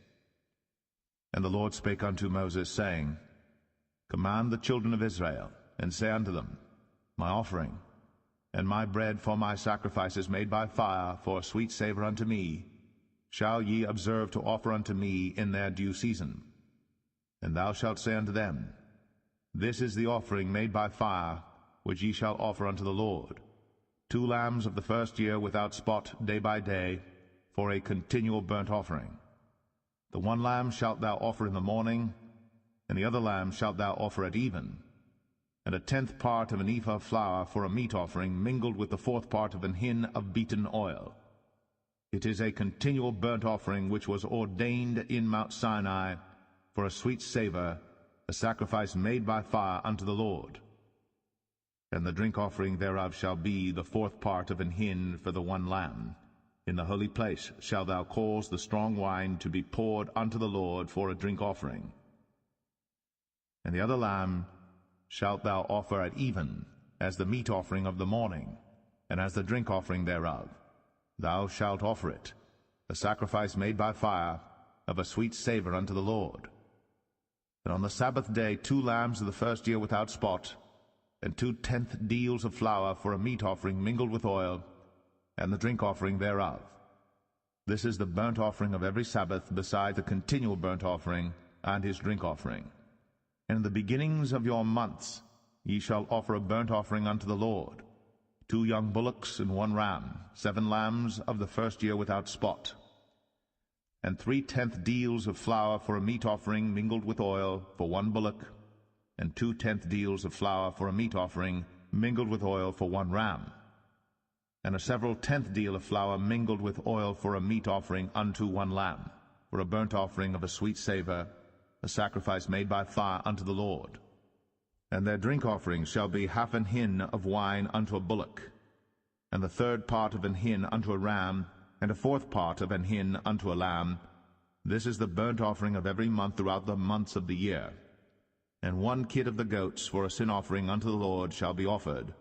A: And the Lord spake unto Moses, saying, Command the children of Israel, and say unto them, My offering, and my bread for my sacrifices made by fire for a sweet savour unto me, shall ye observe to offer unto me in their due season. And thou shalt say unto them, This is the offering made by fire, which ye shall offer unto the Lord, 2 lambs of the first year without spot day by day, for a continual burnt offering. The 1 lamb shalt thou offer in the morning, and the other lamb shalt thou offer at even, and 1/10 part of an ephah of flour for a meat offering, mingled with the 4th part of an hin of beaten oil. It is a continual burnt offering, which was ordained in Mount Sinai for a sweet savour, a sacrifice made by fire unto the Lord. And the drink offering thereof shall be the 4th part of an hin for the 1 lamb. In the holy place shalt thou cause the strong wine to be poured unto the Lord for a drink offering. And the other lamb shalt thou offer at even, as the meat offering of the morning, and as the drink offering thereof. Thou shalt offer it, a sacrifice made by fire, of a sweet savour unto the Lord. And on the Sabbath day 2 lambs of the first year without spot, and 2/10 deals of flour for a meat offering mingled with oil, and the drink offering thereof. This is the burnt offering of every Sabbath, beside the continual burnt offering and his drink offering. And in the beginnings of your months ye shall offer a burnt offering unto the Lord, 2 young bullocks and 1 ram, 7 lambs of the first year without spot, and 3/10 deals of flour for a meat offering mingled with oil for 1 bullock, and 2/10 deals of flour for a meat offering mingled with oil for 1 ram, and a several 10th deal of flour mingled with oil for a meat offering unto 1 lamb, for a burnt offering of a sweet savour, a sacrifice made by fire unto the Lord. And their drink offering shall be 1/2 an hin of wine unto a bullock, and the 3rd part of an hin unto a ram, and a 4th part of an hin unto a lamb. This is the burnt offering of every month throughout the months of the year. And 1 kid of the goats for a sin offering unto the Lord shall be offered,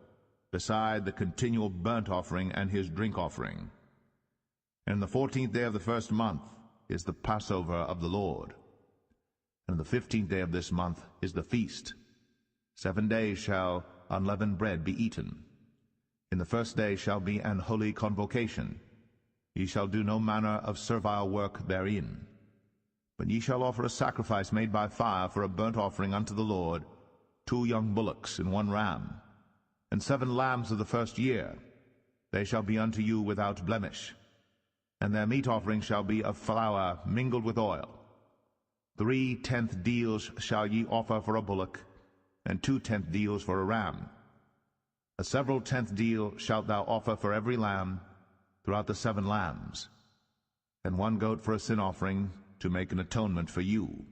A: beside the continual burnt offering and his drink offering. And the 14th day of the first month is the Passover of the Lord. And the 15th day of this month is the feast. 7 days shall unleavened bread be eaten. In the first day shall be an holy convocation. Ye shall do no manner of servile work therein. But ye shall offer a sacrifice made by fire for a burnt offering unto the Lord, 2 young bullocks and 1 ram, and 7 lambs of the first year. They shall be unto you without blemish. And their meat offering shall be of flour mingled with oil. 3/10 deals shall ye offer for a bullock, and 2/10 deals for a ram. A several 10th deal shalt thou offer for every lamb throughout the 7 lambs, and 1 goat for a sin offering, to make an atonement for you.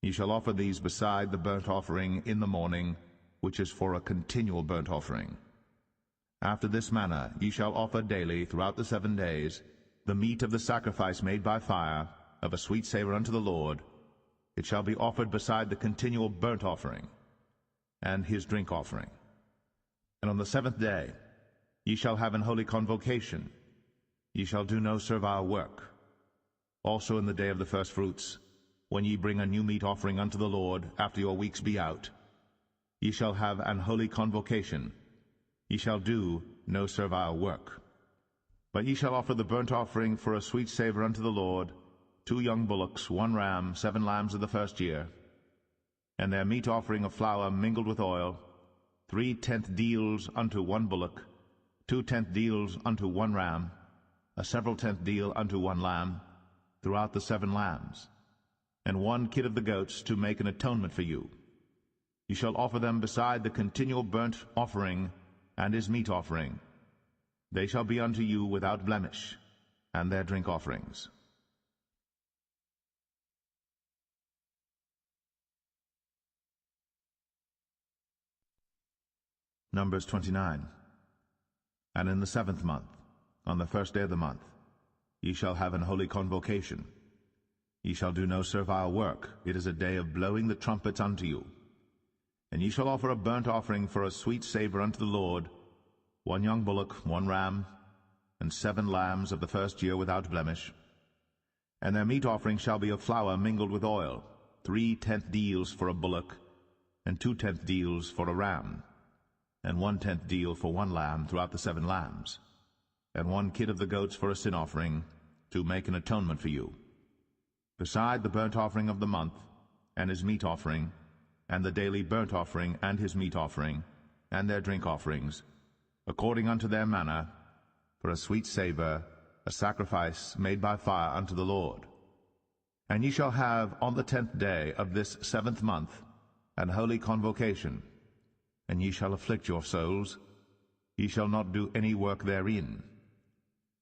A: Ye shall offer these beside the burnt offering in the morning, which is for a continual burnt offering. After this manner ye shall offer daily throughout the 7 days the meat of the sacrifice made by fire, of a sweet savour unto the Lord. It shall be offered beside the continual burnt offering, and his drink offering. And on the 7th day ye shall have an holy convocation. Ye shall do no servile work. Also in the day of the firstfruits, when ye bring a new meat offering unto the Lord, after your weeks be out, ye shall have an holy convocation. Ye shall do no servile work. But ye shall offer the burnt offering for a sweet savour unto the Lord, 2 young bullocks, 1 ram, 7 lambs of the first year, and their meat offering of flour mingled with oil, 3/10 deals unto 1 bullock, 2/10 deals unto 1 ram, a several tenth deal unto 1 lamb, throughout the 7 lambs, and 1 kid of the goats to make an atonement for you. You shall offer them beside the continual burnt offering and his meat offering. They shall be unto you without blemish, and their drink offerings. Numbers 29. And in the 7th month, on the 1st day of the month, ye shall have an holy convocation. Ye shall do no servile work. It is a day of blowing the trumpets unto you. And ye shall offer a burnt offering for a sweet savour unto the Lord, 1 young bullock, 1 ram, and 7 lambs of the first year without blemish. And their meat offering shall be of flour mingled with oil, 3/10 deals for a bullock, and 2/10 deals for a ram, and 1/10 deal for 1 lamb throughout the 7 lambs, and 1 kid of the goats for a sin offering, to make an atonement for you, beside the burnt offering of the month, and his meat offering, and the daily burnt offering, and his meat offering, and their drink offerings, according unto their manner, for a sweet savour, a sacrifice made by fire unto the Lord. And ye shall have on the 10th day of this 7th month an holy convocation, and ye shall afflict your souls. Ye shall not do any work therein,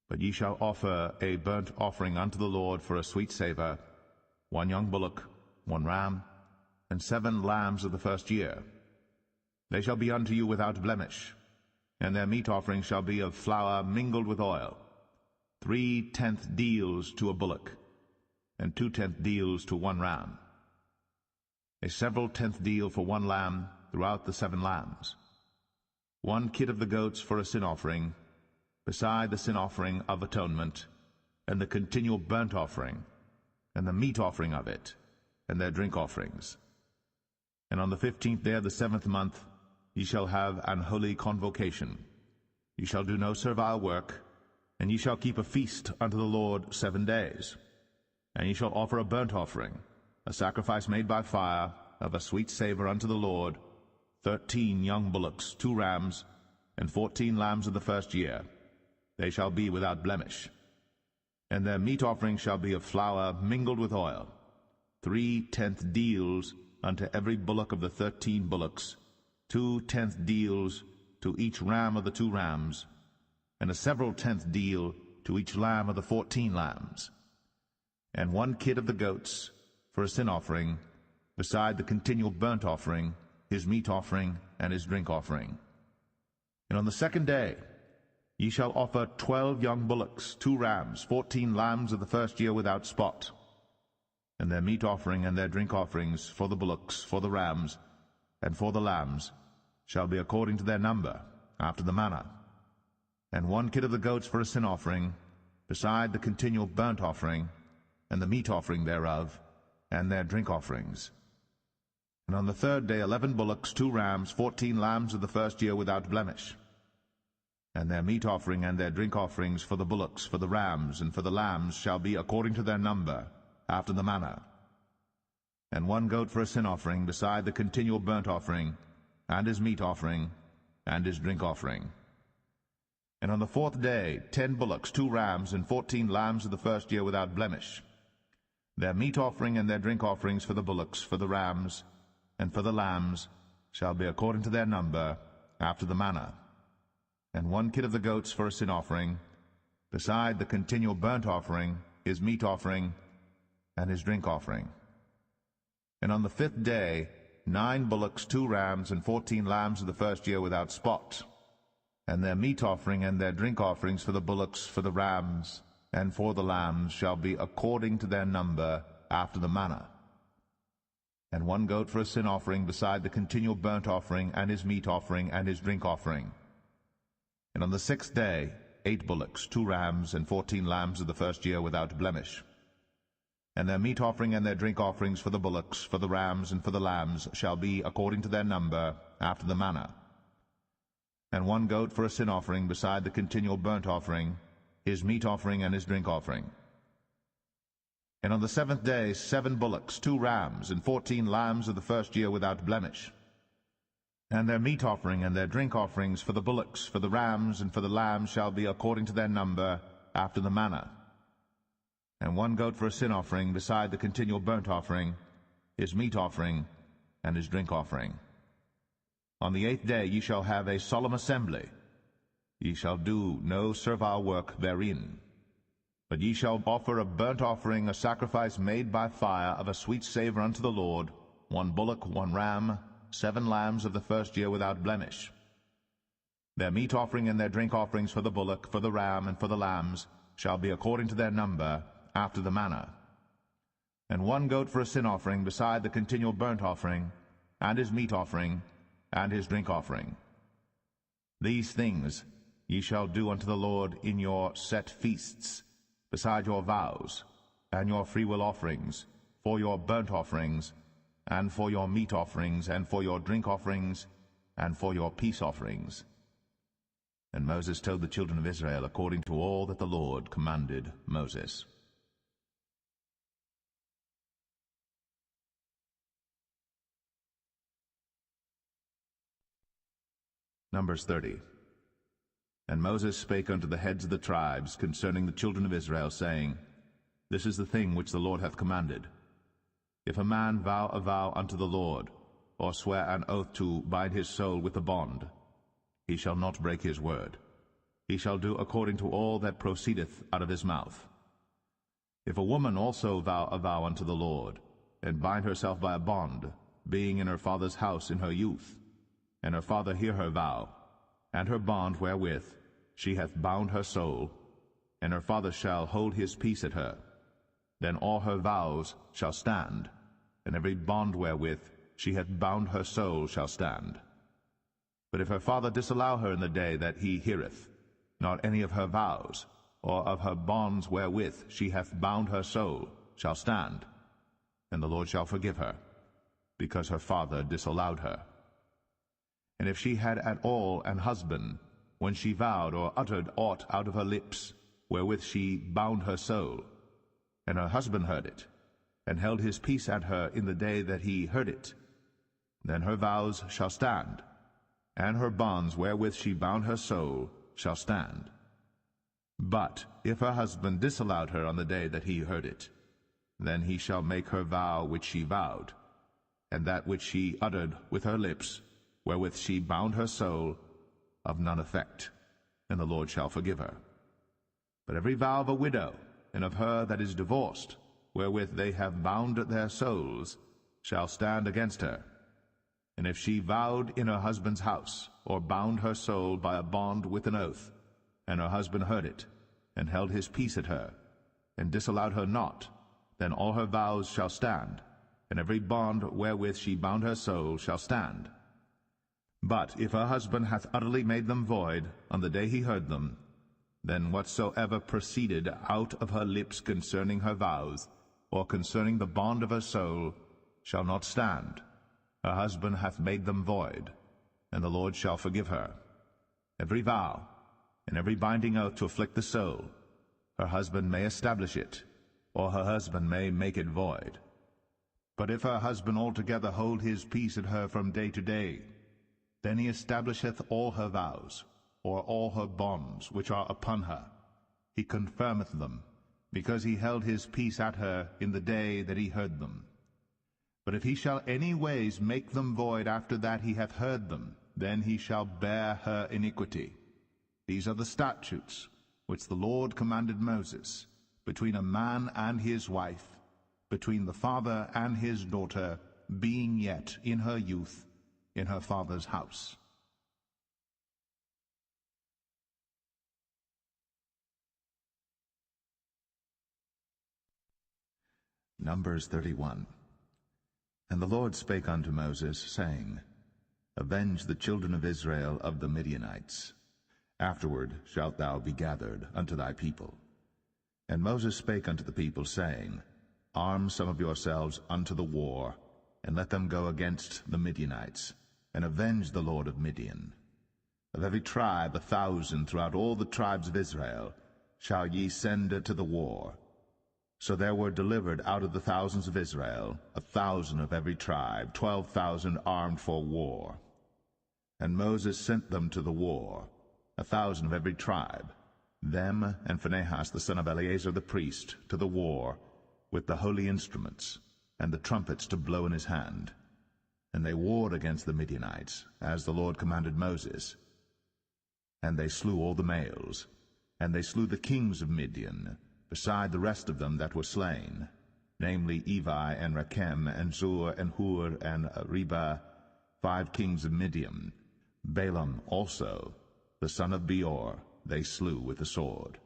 A: but ye shall offer a burnt offering unto the Lord for a sweet savour, 1 young bullock, 1 ram, and 7 lambs of the first year. They shall be unto you without blemish, and their meat offering shall be of flour mingled with oil, 3/10 deals to a bullock, and 2/10 deals to 1 ram, a several tenth deal for 1 lamb throughout the 7 lambs, 1 kid of the goats for a sin offering, beside the sin offering of atonement, and the continual burnt offering, and the meat offering of it, and their drink offerings. And on the 15th day of the 7th month ye shall have an holy convocation. Ye shall do no servile work, and ye shall keep a feast unto the Lord 7 days. And ye shall offer a burnt offering, a sacrifice made by fire, of a sweet savour unto the Lord, 13 young bullocks, 2 rams, and 14 lambs of the first year. They shall be without blemish. And their meat offering shall be of flour mingled with oil, 3/10 deals unto every bullock of the 13 bullocks, 2/10 deals to each ram of the 2 rams, and a several tenth deal to each lamb of the 14 lambs, and 1 kid of the goats for a sin offering, beside the continual burnt offering, his meat offering, and his drink offering. And on the 2nd day ye shall offer 12 young bullocks, 2 rams, 14 lambs of the first year without spot, and their meat offering and their drink offerings for the bullocks, for the rams, and for the lambs shall be according to their number, after the manner, and 1 kid of the goats for a sin offering, beside the continual burnt offering, and the meat offering thereof, and their drink offerings. And on the 3rd day 11 bullocks, 2 rams, 14 lambs of the first year without blemish, and their meat offering and their drink offerings for the bullocks, for the rams, and for the lambs shall be according to their number, after the manner, and 1 goat for a sin offering, beside the continual burnt offering, and his meat offering, and his drink offering. And on the 4th day 10 bullocks, 2 rams, and 14 lambs of the first year without blemish, their meat offering and their drink offerings for the bullocks, for the rams, and for the lambs shall be according to their number, after the manner, and 1 kid of the goats for a sin offering, beside the continual burnt offering, his meat offering, and his drink offering. And on the 5th day 9 bullocks, 2 rams, and 14 lambs of the first year without spot, and their meat offering and their drink offerings for the bullocks, for the rams, and for the lambs shall be according to their number, after the manner. And 1 goat for a sin offering, beside the continual burnt offering, and his meat offering, and his drink offering. And on the 6th day 8 bullocks, 2 rams, and 14 lambs of the first year without blemish. And their meat offering and their drink offerings for the bullocks, for the rams, and for the lambs shall be according to their number, after the manner. And 1 goat for a sin offering, beside the continual burnt offering, his meat offering and his drink offering. And on the 7th day 7 bullocks, 2 rams, and 14 lambs of the first year without blemish. And their meat offering and their drink offerings for the bullocks, for the rams, and for the lambs shall be according to their number, after the manner. And 1 goat for a sin offering, beside the continual burnt offering, his meat offering, and his drink offering. On the 8th day ye shall have a solemn assembly. Ye shall do no servile work therein. But ye shall offer a burnt offering, a sacrifice made by fire, of a sweet savour unto the Lord, 1 bullock, 1 ram, 7 lambs of the first year without blemish. Their meat offering and their drink offerings for the bullock, for the ram, and for the lambs shall be according to their number, after the manner. And 1 goat for a sin offering, beside the continual burnt offering, and his meat offering, and his drink offering. These things ye shall do unto the Lord in your set feasts, beside your vows, and your freewill offerings, for your burnt offerings, and for your meat offerings, and for your drink offerings, and for your peace offerings. And Moses told the children of Israel according to all that the Lord commanded Moses. Numbers 30. And Moses spake unto the heads of the tribes concerning the children of Israel, saying, This is the thing which the Lord hath commanded. If a man vow a vow unto the Lord, or swear an oath to bind his soul with a bond, he shall not break his word. He shall do according to all that proceedeth out of his mouth. If a woman also vow a vow unto the Lord, and bind herself by a bond, being in her father's house in her youth, and her father hear her vow, and her bond wherewith she hath bound her soul, and her father shall hold his peace at her, then all her vows shall stand, and every bond wherewith she hath bound her soul shall stand. But if her father disallow her in the day that he heareth, not any of her vows, or of her bonds wherewith she hath bound her soul, shall stand, and the Lord shall forgive her, because her father disallowed her. And if she had at all an husband, when she vowed or uttered aught out of her lips, wherewith she bound her soul, and her husband heard it, and held his peace at her in the day that he heard it, then her vows shall stand, and her bonds wherewith she bound her soul shall stand. But if her husband disallowed her on the day that he heard it, then he shall make her vow which she vowed, and that which she uttered with her lips, wherewith she bound her soul, of none effect, and the Lord shall forgive her. But every vow of a widow, and of her that is divorced, wherewith they have bound their souls, shall stand against her. And if she vowed in her husband's house, or bound her soul by a bond with an oath, and her husband heard it, and held his peace at her, and disallowed her not, then all her vows shall stand, and every bond wherewith she bound her soul shall stand. But if her husband hath utterly made them void on the day he heard them, then whatsoever proceeded out of her lips concerning her vows, or concerning the bond of her soul, shall not stand. Her husband hath made them void, and the Lord shall forgive her. Every vow, and every binding oath to afflict the soul, her husband may establish it, or her husband may make it void. But if her husband altogether hold his peace at her from day to day, then he establisheth all her vows, or all her bonds which are upon her. He confirmeth them, because he held his peace at her in the day that he heard them. But if he shall any ways make them void after that he hath heard them, then he shall bear her iniquity. These are the statutes which the Lord commanded Moses, between a man and his wife, between the father and his daughter, being yet in her youth, in her father's house.
B: Numbers 31. And the Lord spake unto Moses, saying, Avenge the children of Israel of the Midianites. Afterward shalt thou be gathered unto thy people. And Moses spake unto the people, saying, Arm some of yourselves unto the war, and let them go against the Midianites, and avenge the Lord of Midian. Of every tribe 1,000 throughout all the tribes of Israel shall ye send to the war. So there were delivered out of the thousands of Israel 1,000 of every tribe, 12,000 armed for war. And Moses sent them to the war, 1,000 of every tribe, them and Phinehas the son of Eleazar the priest, to the war, with the holy instruments, and the trumpets to blow in his hand. And they warred against the Midianites, as the Lord commanded Moses. And they slew all the males, and they slew the kings of Midian, beside the rest of them that were slain, namely Evi, and Rechem, and Zur, and Hur, and Reba, 5 kings of Midian. Balaam also, the son of Beor, they slew with the sword.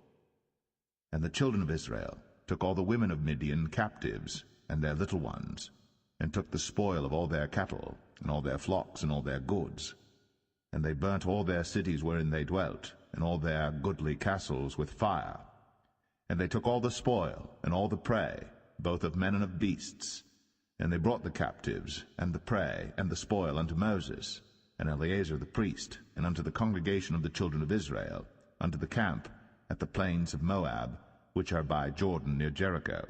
B: And the children of Israel took all the women of Midian captives, and their little ones, and took the spoil of all their cattle, and all their flocks, and all their goods. And they burnt all their cities wherein they dwelt, and all their goodly castles with fire. And they took all the spoil, and all the prey, both of men and of beasts. And they brought the captives, and the prey, and the spoil unto Moses, and Eleazar the priest, and unto the congregation of the children of Israel, unto the camp at the plains of Moab, which are by Jordan near Jericho.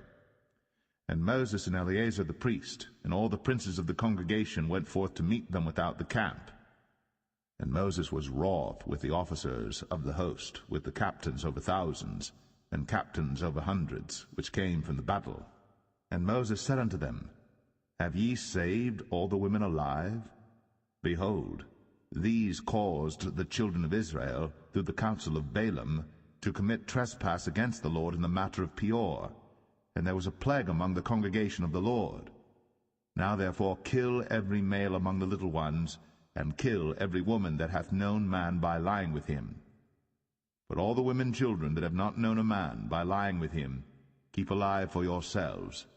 B: And Moses and Eleazar the priest, and all the princes of the congregation went forth to meet them without the camp. And Moses was wroth with the officers of the host, with the captains over thousands, and captains over hundreds, which came from the battle. And Moses said unto them, Have ye saved all the women alive? Behold, these caused the children of Israel, through the counsel of Balaam, to commit trespass against the Lord in the matter of Peor, and there was a plague among the congregation of the Lord. Now therefore kill every male among the little ones, and kill every woman that hath known man by lying with him. But all the women children that have not known a man by lying with him, keep alive for yourselves.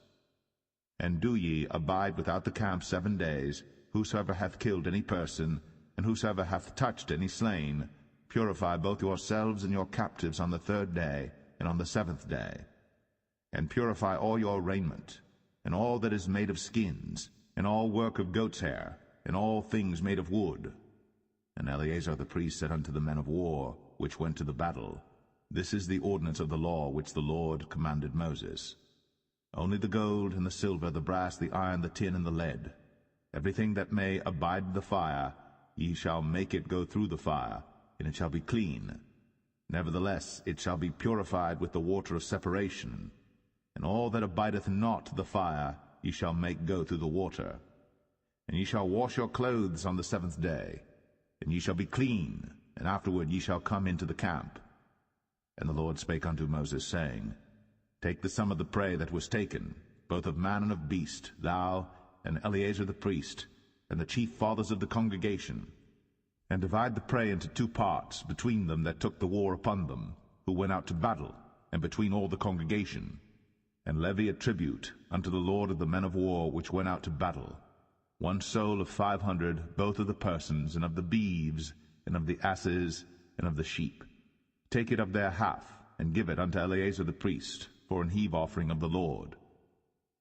B: And do ye abide without the camp 7 days, whosoever hath killed any person, and whosoever hath touched any slain, purify both yourselves and your captives on the 3rd day, and on the 7th day. And purify all your raiment, and all that is made of skins, and all work of goat's hair, and all things made of wood. And Eleazar the priest said unto the men of war, which went to the battle, This is the ordinance of the law which the Lord commanded Moses. Only the gold, and the silver, the brass, the iron, the tin, and the lead, everything that may abide the fire, ye shall make it go through the fire, and it shall be clean. Nevertheless it shall be purified with the water of separation. And all that abideth not the fire ye shall make go through the water. And ye shall wash your clothes on the 7th day, and ye shall be clean, and afterward ye shall come into the camp. And the Lord spake unto Moses, saying, Take the sum of the prey that was taken, both of man and of beast, thou, and Eleazar the priest, and the chief fathers of the congregation, and divide the prey into 2 parts, between them that took the war upon them, who went out to battle, and between all the congregation. And levy a tribute unto the Lord of the men of war which went out to battle, 1 soul of 500, both of the persons, and of the beeves, and of the asses, and of the sheep. Take it of their half, and give it unto Eleazar the priest, for an heave offering of the Lord.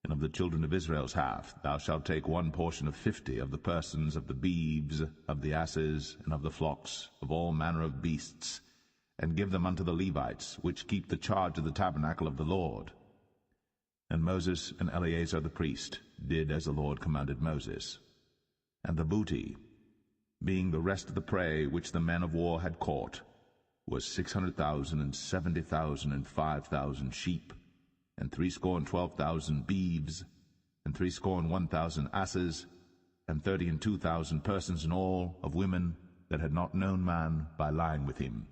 B: And of the children of Israel's half thou shalt take 1 portion of 50 of the persons, of the beeves, of the asses, and of the flocks, of all manner of beasts, and give them unto the Levites, which keep the charge of the tabernacle of the Lord. And Moses and Eleazar the priest did as the Lord commanded Moses. And the booty, being the rest of the prey which the men of war had caught, was 600,000, and 70,000, and 5,000 sheep, and 12,000 beeves, and 1,000 asses, and 32,000 persons in all, of women that had not known man by lying with him.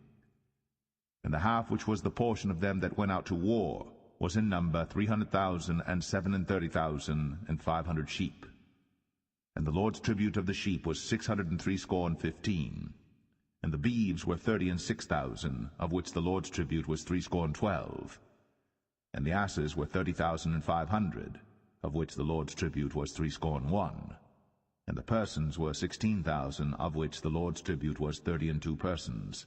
B: And the half which was the portion of them that went out to war was in number 300,000, and 37,000, and 500 sheep. And the Lord's tribute of the sheep was 615, and the beeves were 36,000, of which the Lord's tribute was 312. And the asses were 30,500,
A: of which the Lord's tribute was 61, and the persons were 16,000, of which the Lord's tribute was 32 persons.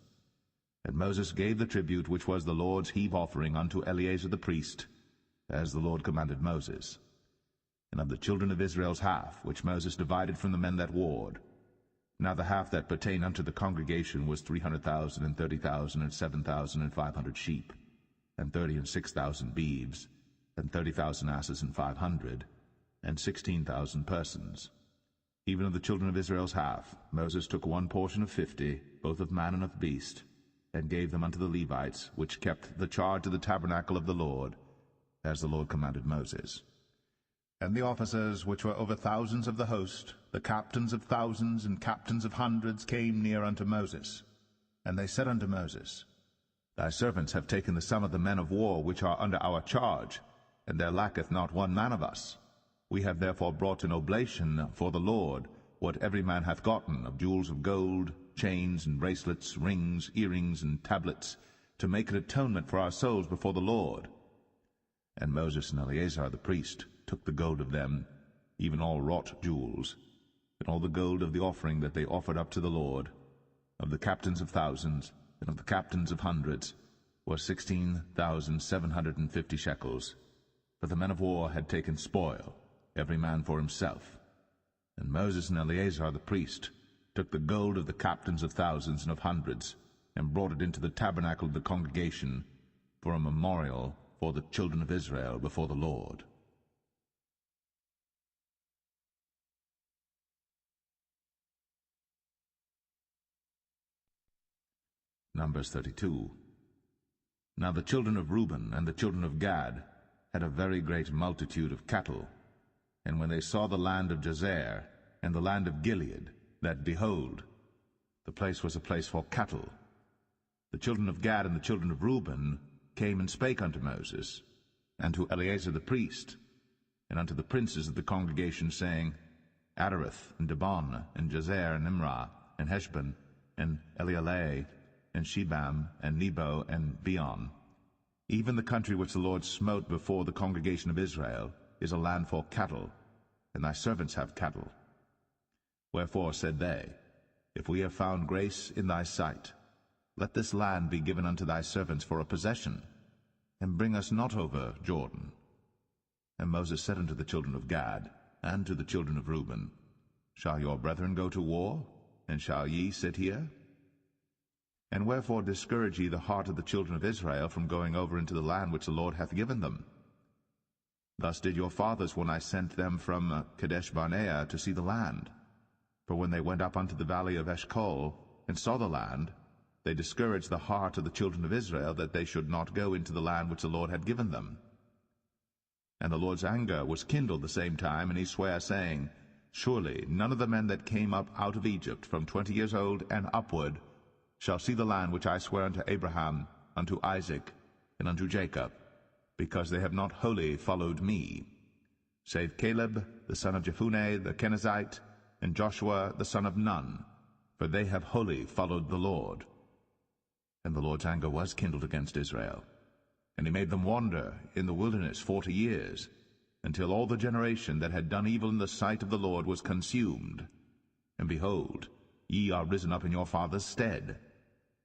A: And Moses gave the tribute which was the Lord's heave offering unto Eleazar the priest, as the Lord commanded Moses. And of the children of Israel's half, which Moses divided from the men that warred, now the half that pertained unto the congregation was 300,000, and 30,000, and 7,500 sheep, and 30 and 6,000 beeves, and 30,000 asses, and 500, and 16,000 persons. Even of the children of Israel's half, Moses took one portion of 50, both of man and of beast, and gave them unto the Levites, which kept the charge of the tabernacle of the Lord, as the Lord commanded Moses. And the officers which were over thousands of the host, the captains of thousands and captains of hundreds, came near unto Moses. And they said unto Moses, Thy servants have taken the sum of the men of war which are under our charge, and there lacketh not one man of us. We have therefore brought an oblation for the Lord, what every man hath gotten, of jewels of gold, chains and bracelets, rings, earrings, and tablets, to make an atonement for our souls before the Lord. And Moses and Eleazar the priest took the gold of them, even all wrought jewels, and all the gold of the offering that they offered up to the Lord, of the captains of thousands, and of the captains of hundreds, was 16,750 shekels. For the men of war had taken spoil, every man for himself. And Moses and Eleazar the priest took the gold of the captains of thousands and of hundreds, and brought it into the tabernacle of the congregation, for a memorial for the children of Israel before the Lord. Numbers 32. Now the children of Reuben and the children of Gad had a very great multitude of cattle. And when they saw the land of Jazer and the land of Gilead, that, behold, the place was a place for cattle, the children of Gad and the children of Reuben came and spake unto Moses, and to Eleazar the priest, and unto the princes of the congregation, saying, Adareth, and Dibon, and Jazer, and Nimrah, and Heshbon, and Elealeh, and Shebam, and Nebo, and Beon. Even the country which the Lord smote before the congregation of Israel is a land for cattle, and thy servants have cattle. Wherefore said they, If we have found grace in thy sight, let this land be given unto thy servants for a possession, and bring us not over Jordan. And Moses said unto the children of Gad, and to the children of Reuben, Shall your brethren go to war, and shall ye sit here? And wherefore discourage ye the heart of the children of Israel from going over into the land which the Lord hath given them? Thus did your fathers when I sent them from Kadesh-barnea to see the land. For when they went up unto the valley of Eshcol, and saw the land, they discouraged the heart of the children of Israel, that they should not go into the land which the Lord had given them. And the Lord's anger was kindled the same time, and he sware, saying, Surely none of the men that came up out of Egypt from 20 years old and upward shall see the land which I swear unto Abraham, unto Isaac, and unto Jacob, because they have not wholly followed me, save Caleb the son of Jephunneh the Kenizzite, and Joshua the son of Nun, for they have wholly followed the Lord. And the Lord's anger was kindled against Israel, and he made them wander in the wilderness 40 years, until all the generation that had done evil in the sight of the Lord was consumed. And behold, ye are risen up in your father's stead,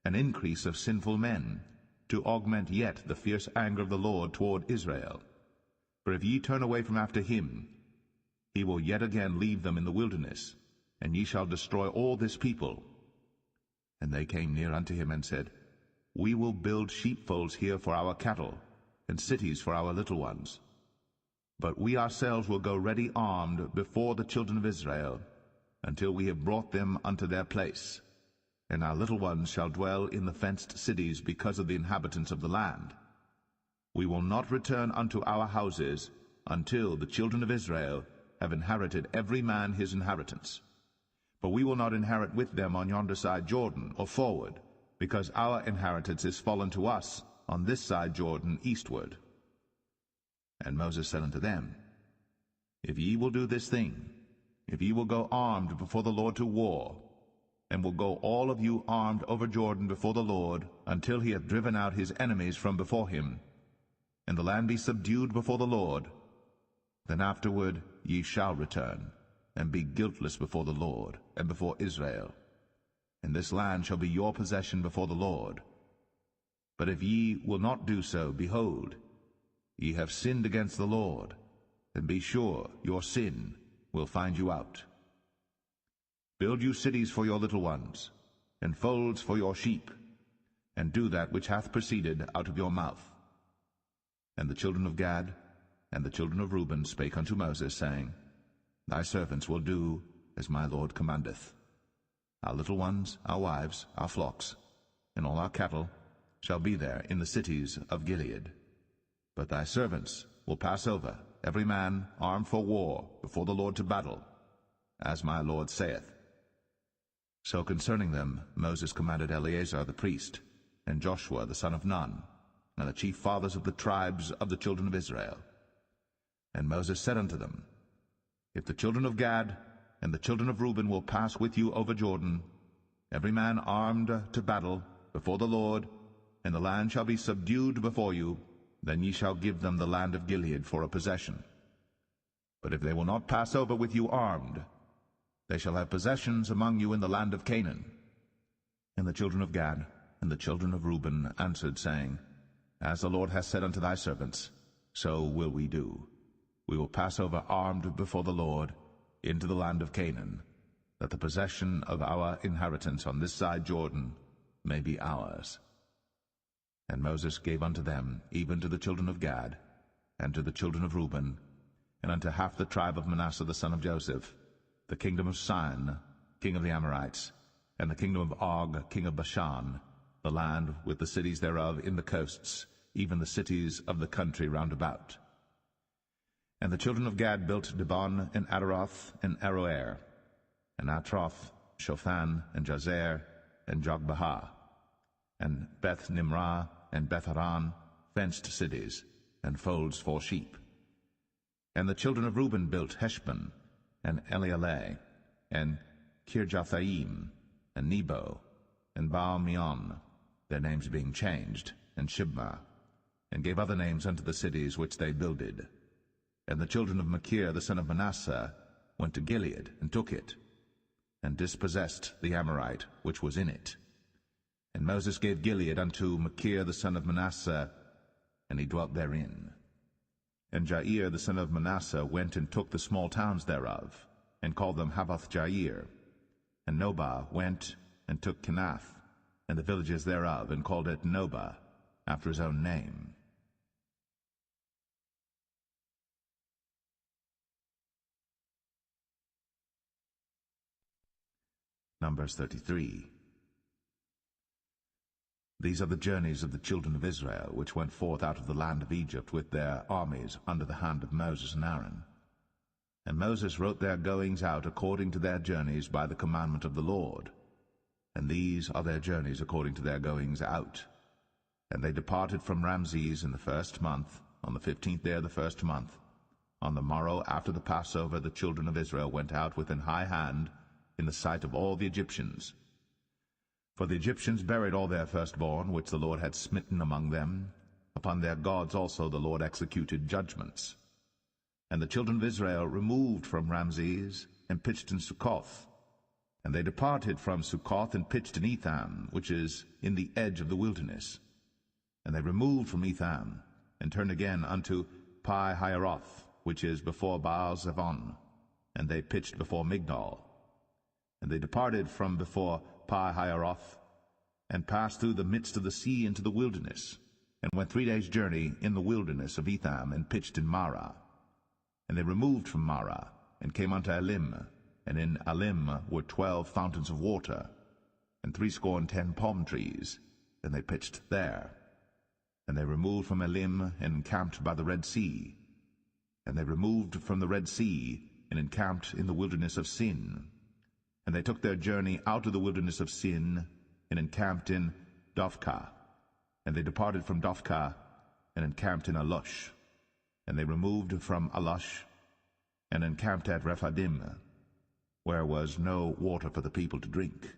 A: an increase of sinful men, to augment yet the fierce anger of the Lord toward Israel. For if ye turn away from after him, he will yet again leave them in the wilderness, and ye shall destroy all this people. And they came near unto him, and said, We will build sheepfolds here for our cattle, and cities for our little ones. But we ourselves will go ready armed before the children of Israel, until we have brought them unto their place. And our little ones shall dwell in the fenced cities because of the inhabitants of the land. We will not return unto our houses until the children of Israel have inherited every man his inheritance. For we will not inherit with them on yonder side Jordan, or forward, because our inheritance is fallen to us on this side Jordan eastward. And Moses said unto them, If ye will do this thing, if ye will go armed before the Lord to war, and will go all of you armed over Jordan before the Lord, until he hath driven out his enemies from before him, and the land be subdued before the Lord, Then afterward ye shall return, and be guiltless before the Lord, and before Israel. And this land shall be your possession before the Lord. But if ye will not do so, behold, ye have sinned against the Lord, and be sure your sin will find you out. Build you cities for your little ones, and folds for your sheep, and do that which hath proceeded out of your mouth. And the children of Gad and the children of Reuben spake unto Moses, saying, Thy servants will do as my Lord commandeth. Our little ones, our wives, our flocks, and all our cattle shall be there in the cities of Gilead. But thy servants will pass over, every man armed for war, before the Lord to battle, as my Lord saith. So concerning them Moses commanded Eleazar the priest, and Joshua the son of Nun, and the chief fathers of the tribes of the children of Israel. And Moses said unto them, If the children of Gad and the children of Reuben will pass with you over Jordan, every man armed to battle before the Lord, and the land shall be subdued before you, then ye shall give them the land of Gilead for a possession. But if they will not pass over with you armed, they shall have possessions among you in the land of Canaan. And the children of Gad and the children of Reuben answered, saying, As the Lord hath said unto thy servants, so will we do. We will pass over armed before the Lord into the land of Canaan, that the possession of our inheritance on this side Jordan may be ours. And Moses gave unto them, even to the children of Gad, and to the children of Reuben, and unto half the tribe of Manasseh the son of Joseph, the kingdom of Sihon, king of the Amorites, and the kingdom of Og, king of Bashan, the land with the cities thereof in the coasts, even the cities of the country round about. And the children of Gad built Dibon, and Adaroth, and Aroer, and Atroth, Shophan, and Jazer, and Jogbehah, and Beth Nimrah, and Beth Haran, fenced cities, and folds for sheep. And the children of Reuben built Heshbon, and Elealeh, and Kirjathaim, and Nebo, and Baal-meon, their names being changed, and Shibmah, and gave other names unto the cities which they builded. And the children of Machir the son of Manasseh went to Gilead, and took it, and dispossessed the Amorite which was in it. And Moses gave Gilead unto Machir the son of Manasseh, and he dwelt therein. And Jair the son of Manasseh went and took the small towns thereof, and called them Havoth-Jair. And Nobah went and took Kenath, and the villages thereof, and called it Nobah, after his own name. Numbers 33. These are the journeys of the children of Israel, which went forth out of the land of Egypt with their armies under the hand of Moses and Aaron. And Moses wrote their goings out according to their journeys by the commandment of the Lord. And these are their journeys according to their goings out. And they departed from Ramses in the 1st month, on the 15th day of the 1st month. On the morrow after the Passover the children of Israel went out with an high hand in the sight of all the Egyptians. For the Egyptians buried all their firstborn, which the Lord had smitten among them. Upon their gods also the Lord executed judgments. And the children of Israel removed from Ramses, and pitched in Succoth. And they departed from Succoth, and pitched in Etham, which is in the edge of the wilderness. And they removed from Etham, and turned again unto Pi-Hahiroth, which is before Baal-Zevon. And they pitched before Migdol. And they departed from before Pi-Hahiroth, and passed through the midst of the sea into the wilderness, and went 3 days' journey in the wilderness of Etham, and pitched in Marah. And they removed from Marah, and came unto Elim, and in Elim were 12 fountains of water, and 70 palm trees, and they pitched there. And they removed from Elim, and encamped by the Red Sea. And they removed from the Red Sea, and encamped in the wilderness of Sin. And they took their journey out of the wilderness of Sin, and encamped in Dophkah. And they departed from Dophkah, and encamped in Alush. And they removed from Alush, and encamped at Rephidim, where was no water for the people to drink.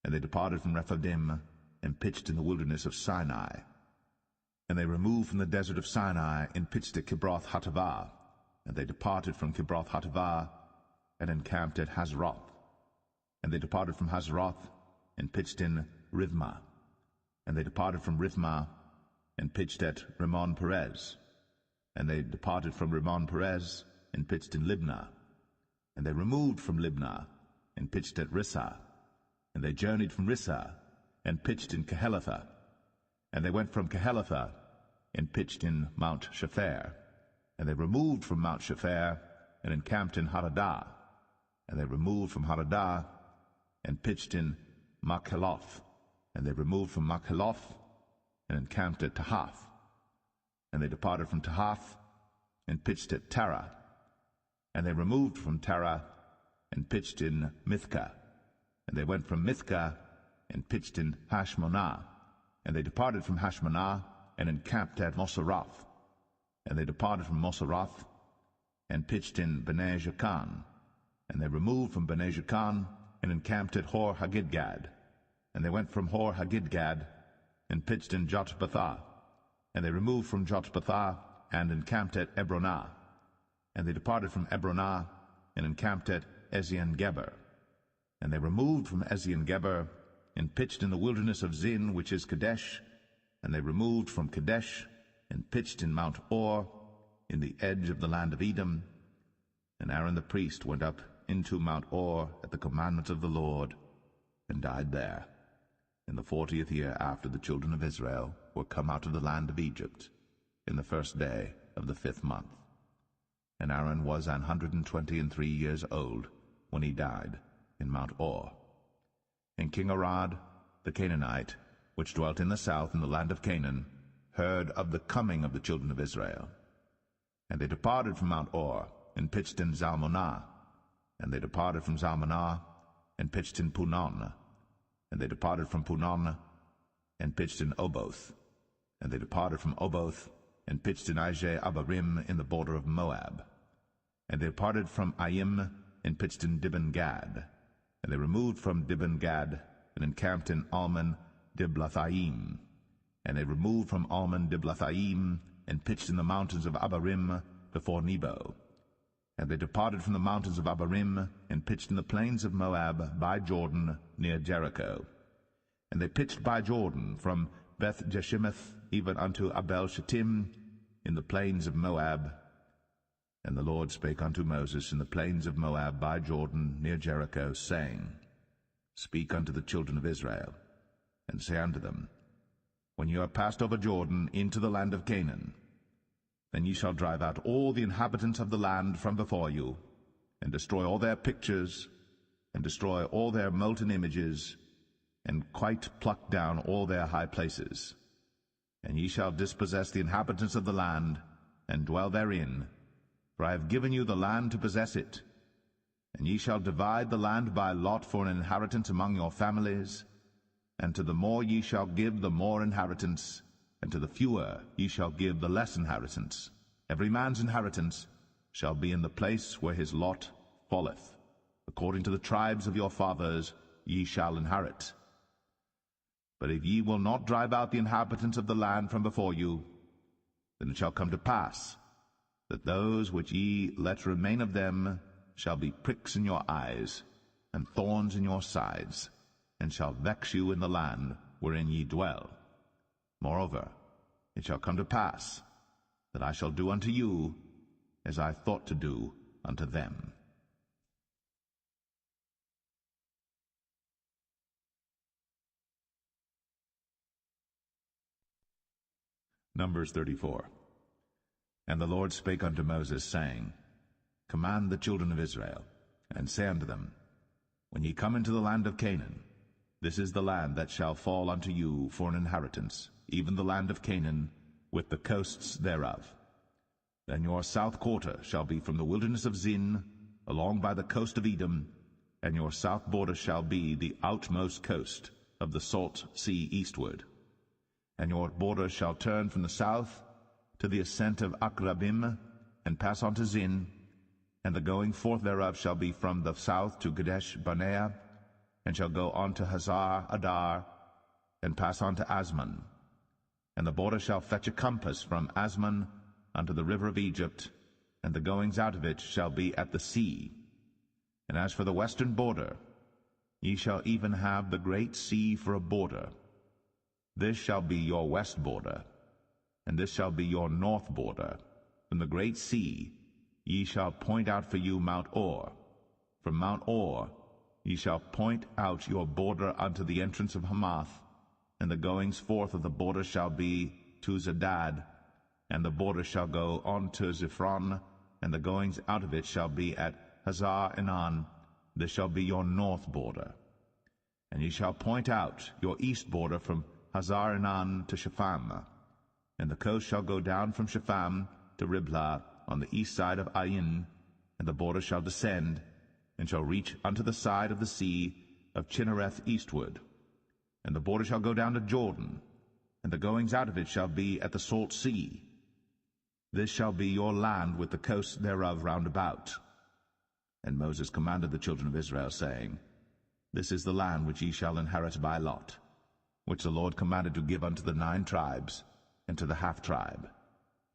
A: And they departed from Rephidim, and pitched in the wilderness of Sinai. And they removed from the desert of Sinai, and pitched at Kibroth-Hattaavah. And they departed from Kibroth-Hattaavah, and encamped at Hazeroth. And they departed from Hazeroth, and pitched in Rithmah. And they departed from Rithmah, and pitched at Rimmon-Perez. And they departed from Rimmon-Perez, and pitched in Libnah. And they removed from Libnah, and pitched at Rissah. And they journeyed from Rissah, and pitched in Kehelatha. And they went from Kehelatha, and pitched in Mount Shepher. And they removed from Mount Shepher, and encamped in Hadadah. And they removed from Hadadah, and pitched in Makheloth. And they removed from Makheloth, and encamped at Tahath. And they departed from Tahath, and pitched at Tara. And they removed from Tara, and pitched in Mithkah. And they went from Mithkah, and pitched in Hashmonah. And they departed from Hashmonah, and encamped at Moseroth. And they departed from Moseroth, and pitched in Bene Jaakan. And they removed from Bene Jaakan, and encamped at Hor-Haggidgad. And they went from Hor-Haggidgad, and pitched in Jotbathah. And they removed from Jotbathah, and encamped at Ebronah. And they departed from Ebronah, and encamped at Ezion-Geber. And they removed from Ezion-Geber, and pitched in the wilderness of Zin, which is Kadesh. And they removed from Kadesh, and pitched in Mount Or, in the edge of the land of Edom. And Aaron the priest went up into Mount Or at the commandment of the Lord, and died there, in the 40th year after the children of Israel were come out of the land of Egypt, in the 1st day of the 5th month. And Aaron was 123 years old when he died in Mount Or. And King Arad, the Canaanite, which dwelt in the south in the land of Canaan, heard of the coming of the children of Israel. And they departed from Mount Or, and pitched in Zalmonah. And they departed from Zalmonah, and pitched in Punon. And they departed from Punon, and pitched in Oboth. And they departed from Oboth, and pitched in Ije-Abarim in the border of Moab. And they departed from Aim, and pitched in Dibon-Gad. And they removed from Dibon-Gad, and encamped in Almon-Diblathaim. And they removed from Almon-Diblathaim, and pitched in the mountains of Abarim before Nebo. And they departed from the mountains of Abarim, and pitched in the plains of Moab by Jordan near Jericho. And they pitched by Jordan from Beth-Jeshimoth even unto Abel-Shittim in the plains of Moab. And the Lord spake unto Moses in the plains of Moab by Jordan near Jericho, saying, Speak unto the children of Israel, and say unto them, When you are passed over Jordan into the land of Canaan, then ye shall drive out all the inhabitants of the land from before you, and destroy all their pictures, and destroy all their molten images, and quite pluck down all their high places. And ye shall dispossess the inhabitants of the land, and dwell therein, for I have given you the land to possess it. And ye shall divide the land by lot for an inheritance among your families, and to the more ye shall give the more inheritance, and to the fewer ye shall give the less inheritance. Every man's inheritance shall be in the place where his lot falleth. According to the tribes of your fathers ye shall inherit. But if ye will not drive out the inhabitants of the land from before you, then it shall come to pass that those which ye let remain of them shall be pricks in your eyes, and thorns in your sides, and shall vex you in the land wherein ye dwell. Moreover, it shall come to pass that I shall do unto you as I thought to do unto them. Numbers 34. And the Lord spake unto Moses, saying, Command the children of Israel, and say unto them, When ye come into the land of Canaan, this is the land that shall fall unto you for an inheritance, even the land of Canaan, with the coasts thereof. Then your south quarter shall be from the wilderness of Zin, along by the coast of Edom, and your south border shall be the outmost coast of the salt sea eastward. And your border shall turn from the south to the ascent of Akrabim, and pass on to Zin, and the going forth thereof shall be from the south to Kadesh Barnea, and shall go on to Hazar Adar, and pass on to Asmon. And the border shall fetch a compass from Asmon unto the river of Egypt, and the goings out of it shall be at the sea. And as for the western border, ye shall even have the great sea for a border. This shall be your west border, and this shall be your north border. From the great sea ye shall point out for you Mount Or. From Mount Or ye shall point out your border unto the entrance of Hamath, and the goings forth of the border shall be to Zedad, and the border shall go on to Ziphron, and the goings out of it shall be at Hazar Enan. This shall be your north border. And ye shall point out your east border from Hazar Enan to Shepham, and the coast shall go down from Shepham to Riblah on the east side of Ain, and the border shall descend, and shall reach unto the side of the sea of Chinnereth eastward. And the border shall go down to Jordan, and the goings out of it shall be at the salt sea. This shall be your land with the coasts thereof round about. And Moses commanded the children of Israel, saying, This is the land which ye shall inherit by lot, which the Lord commanded to give unto the 9 tribes, and to the half-tribe.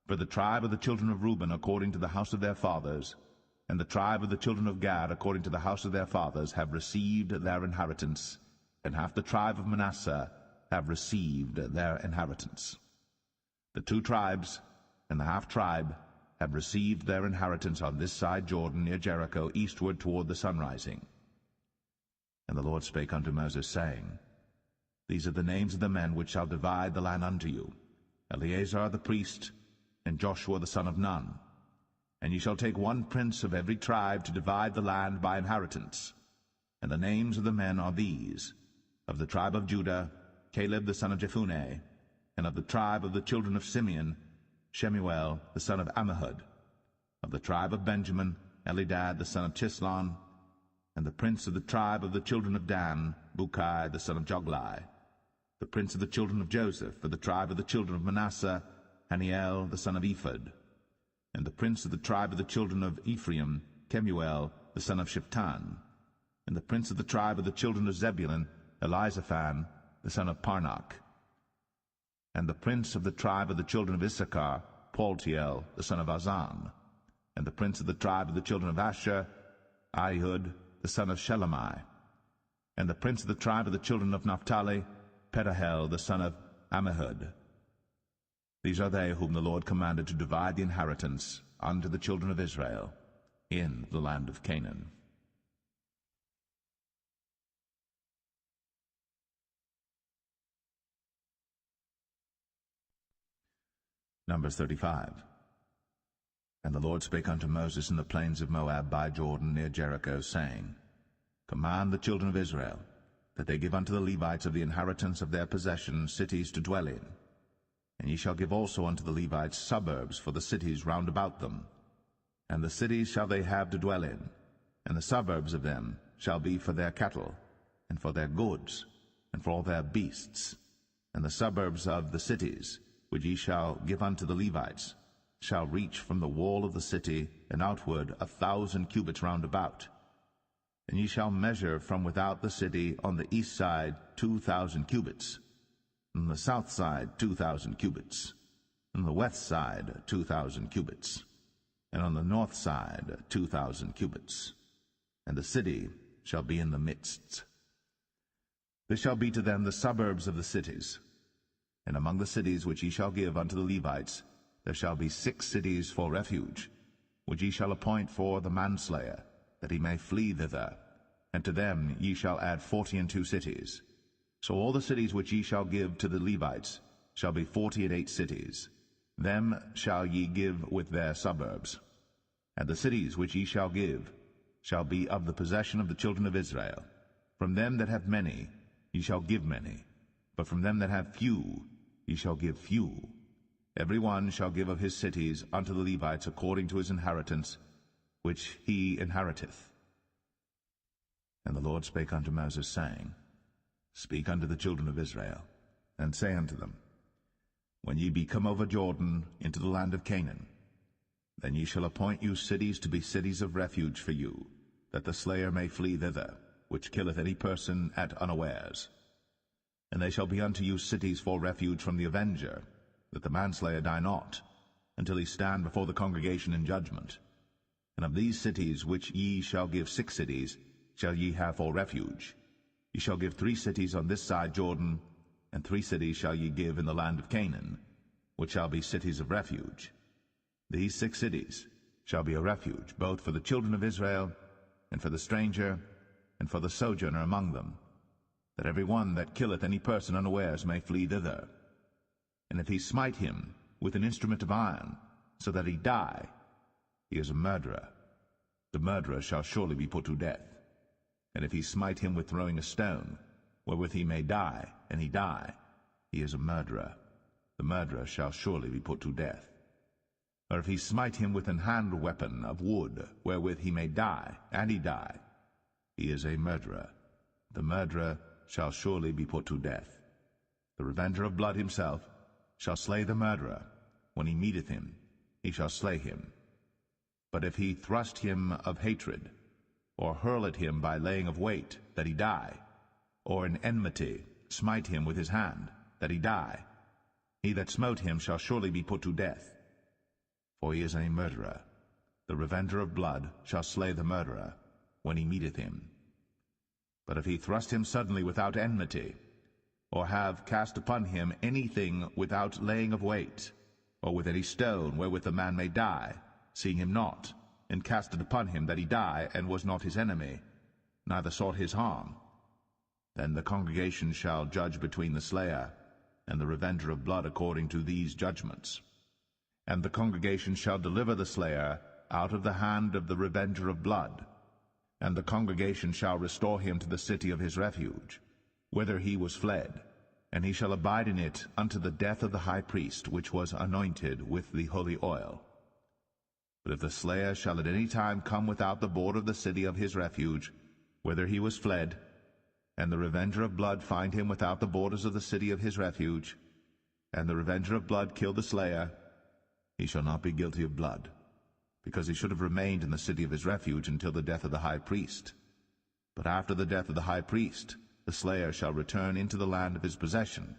A: For the tribe of the children of Reuben according to the house of their fathers, and the tribe of the children of Gad according to the house of their fathers, have received their inheritance, and half the tribe of Manasseh have received their inheritance. The 2 tribes and the half-tribe have received their inheritance on this side Jordan near Jericho, eastward toward the sunrising. And the Lord spake unto Moses, saying, These are the names of the men which shall divide the land unto you, Eleazar the priest, and Joshua the son of Nun. And ye shall take 1 prince of every tribe to divide the land by inheritance. And the names of the men are these: of the tribe of Judah, Caleb the son of Jephunneh; and of the tribe of the children of Simeon, Shemuel the son of Ammihud; of the tribe of Benjamin, Elidad the son of Chislon; and the prince of the tribe of the children of Dan, Bukai the son of Joglai; the prince of the children of Joseph, for the tribe of the children of Manasseh, Haniel the son of Ephod; and the prince of the tribe of the children of Ephraim, Kemuel the son of Shiptan; and the prince of the tribe of the children of Zebulun, Elizaphan the son of Parnach; and the prince of the tribe of the children of Issachar, Paltiel the son of Azan; and the prince of the tribe of the children of Asher, Ahihud the son of Shelemai; and the prince of the tribe of the children of Naphtali, Pedahel the son of Ammihud. These are they whom the Lord commanded to divide the inheritance unto the children of Israel in the land of Canaan. Numbers 35. And the Lord spake unto Moses in the plains of Moab by Jordan near Jericho, saying, Command the children of Israel, that they give unto the Levites of the inheritance of their possession cities to dwell in. And ye shall give also unto the Levites suburbs for the cities round about them. And the cities shall they have to dwell in, and the suburbs of them shall be for their cattle, and for their goods, and for all their beasts. And the suburbs of the cities, which ye shall give unto the Levites, shall reach from the wall of the city and outward 1,000 cubits round about. And ye shall measure from without the city on the east side 2,000 cubits, on the south side 2,000 cubits, on the west side 2,000 cubits, and on the north side 2,000 cubits. And the city shall be in the midst. This shall be to them the suburbs of the cities. And among the cities which ye shall give unto the Levites, there shall be 6 cities for refuge, which ye shall appoint for the manslayer, that he may flee thither. And to them ye shall add 42 cities. So all the cities which ye shall give to the Levites shall be 48 cities. Them shall ye give with their suburbs. And the cities which ye shall give shall be of the possession of the children of Israel. From them that have many ye shall give many, but from them that have few ye shall give few. Every one shall give of his cities unto the Levites according to his inheritance, which he inheriteth. And the Lord spake unto Moses, saying, Speak unto the children of Israel, and say unto them, When ye be come over Jordan into the land of Canaan, then ye shall appoint you cities to be cities of refuge for you, that the slayer may flee thither, which killeth any person at unawares. And they shall be unto you cities for refuge from the avenger, that the manslayer die not. until he stand before the congregation in judgment. And of these cities which ye shall give 6 cities shall ye have for refuge. Ye shall give 3 cities on this side Jordan, and 3 cities shall ye give in the land of Canaan, which shall be cities of refuge. These 6 cities shall be a refuge, both for the children of Israel, and for the stranger, and for the sojourner among them, that every one that killeth any person unawares may flee thither. And if he smite him with an instrument of iron, so that he die, he is a murderer. The murderer shall surely be put to death. And if he smite him with throwing a stone, wherewith he may die, and he die, he is a murderer. The murderer shall surely be put to death. Or if he smite him with an hand weapon of wood, wherewith he may die, and he die, he is a murderer. The murderer shall surely be put to death. The revenger of blood himself shall slay the murderer. When he meeteth him, he shall slay him. But if he thrust him of hatred, or hurl at him by laying of weight, that he die, or in enmity smite him with his hand, that he die, he that smote him shall surely be put to death. For he is a murderer. The revenger of blood shall slay the murderer, when he meeteth him. But if he thrust him suddenly without enmity, or have cast upon him anything without laying of weight, or with any stone wherewith a man may die, seeing him not, and cast it upon him that he die, and was not his enemy, neither sought his harm, then the congregation shall judge between the slayer and the revenger of blood according to these judgments. And the congregation shall deliver the slayer out of the hand of the revenger of blood, and the congregation shall restore him to the city of his refuge, whither he was fled, and he shall abide in it unto the death of the high priest, which was anointed with the holy oil. But if the slayer shall at any time come without the border of the city of his refuge, whither he was fled, and the revenger of blood find him without the borders of the city of his refuge, and the revenger of blood kill the slayer, he shall not be guilty of blood, because he should have remained in the city of his refuge until the death of the high priest. But after the death of the high priest, the slayer shall return into the land of his possession.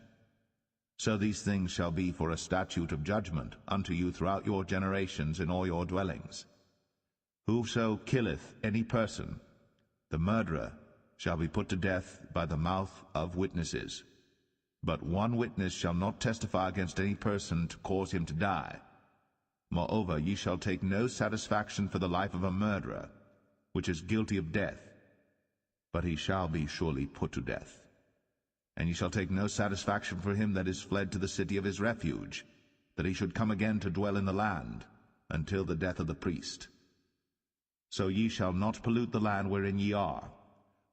A: So these things shall be for a statute of judgment unto you throughout your generations in all your dwellings. Whoso killeth any person, the murderer, shall be put to death by the mouth of witnesses. But one witness shall not testify against any person to cause him to die. Moreover, ye shall take no satisfaction for the life of a murderer, which is guilty of death, but he shall be surely put to death. And ye shall take no satisfaction for him that is fled to the city of his refuge, that he should come again to dwell in the land, until the death of the priest. So ye shall not pollute the land wherein ye are,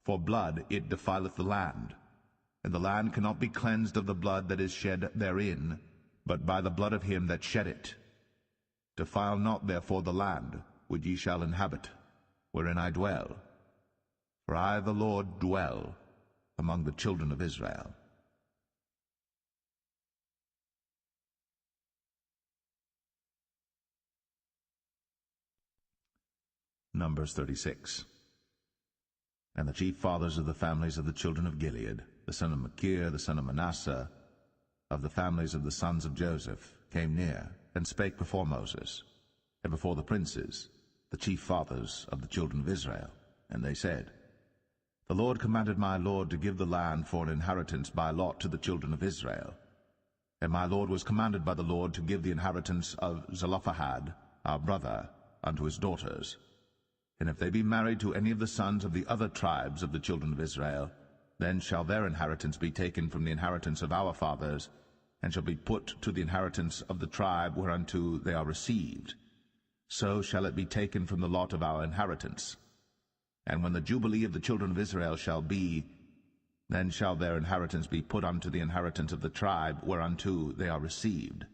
A: for blood it defileth the land, and the land cannot be cleansed of the blood that is shed therein, but by the blood of him that shed it. Defile not therefore the land which ye shall inhabit, wherein I dwell. For I the Lord dwell among the children of Israel. Numbers 36. And the chief fathers of the families of the children of Gilead, the son of Machir, the son of Manasseh, of the families of the sons of Joseph, came near, and spake before Moses, and before the princes, the chief fathers of the children of Israel. And they said, The Lord commanded my Lord to give the land for an inheritance by lot to the children of Israel. And my Lord was commanded by the Lord to give the inheritance of Zelophehad, our brother, unto his daughters. And if they be married to any of the sons of the other tribes of the children of Israel, then shall their inheritance be taken from the inheritance of our fathers, and shall be put to the inheritance of the tribe whereunto they are received. So shall it be taken from the lot of our inheritance. And when the jubilee of the children of Israel shall be, then shall their inheritance be put unto the inheritance of the tribe whereunto they are received.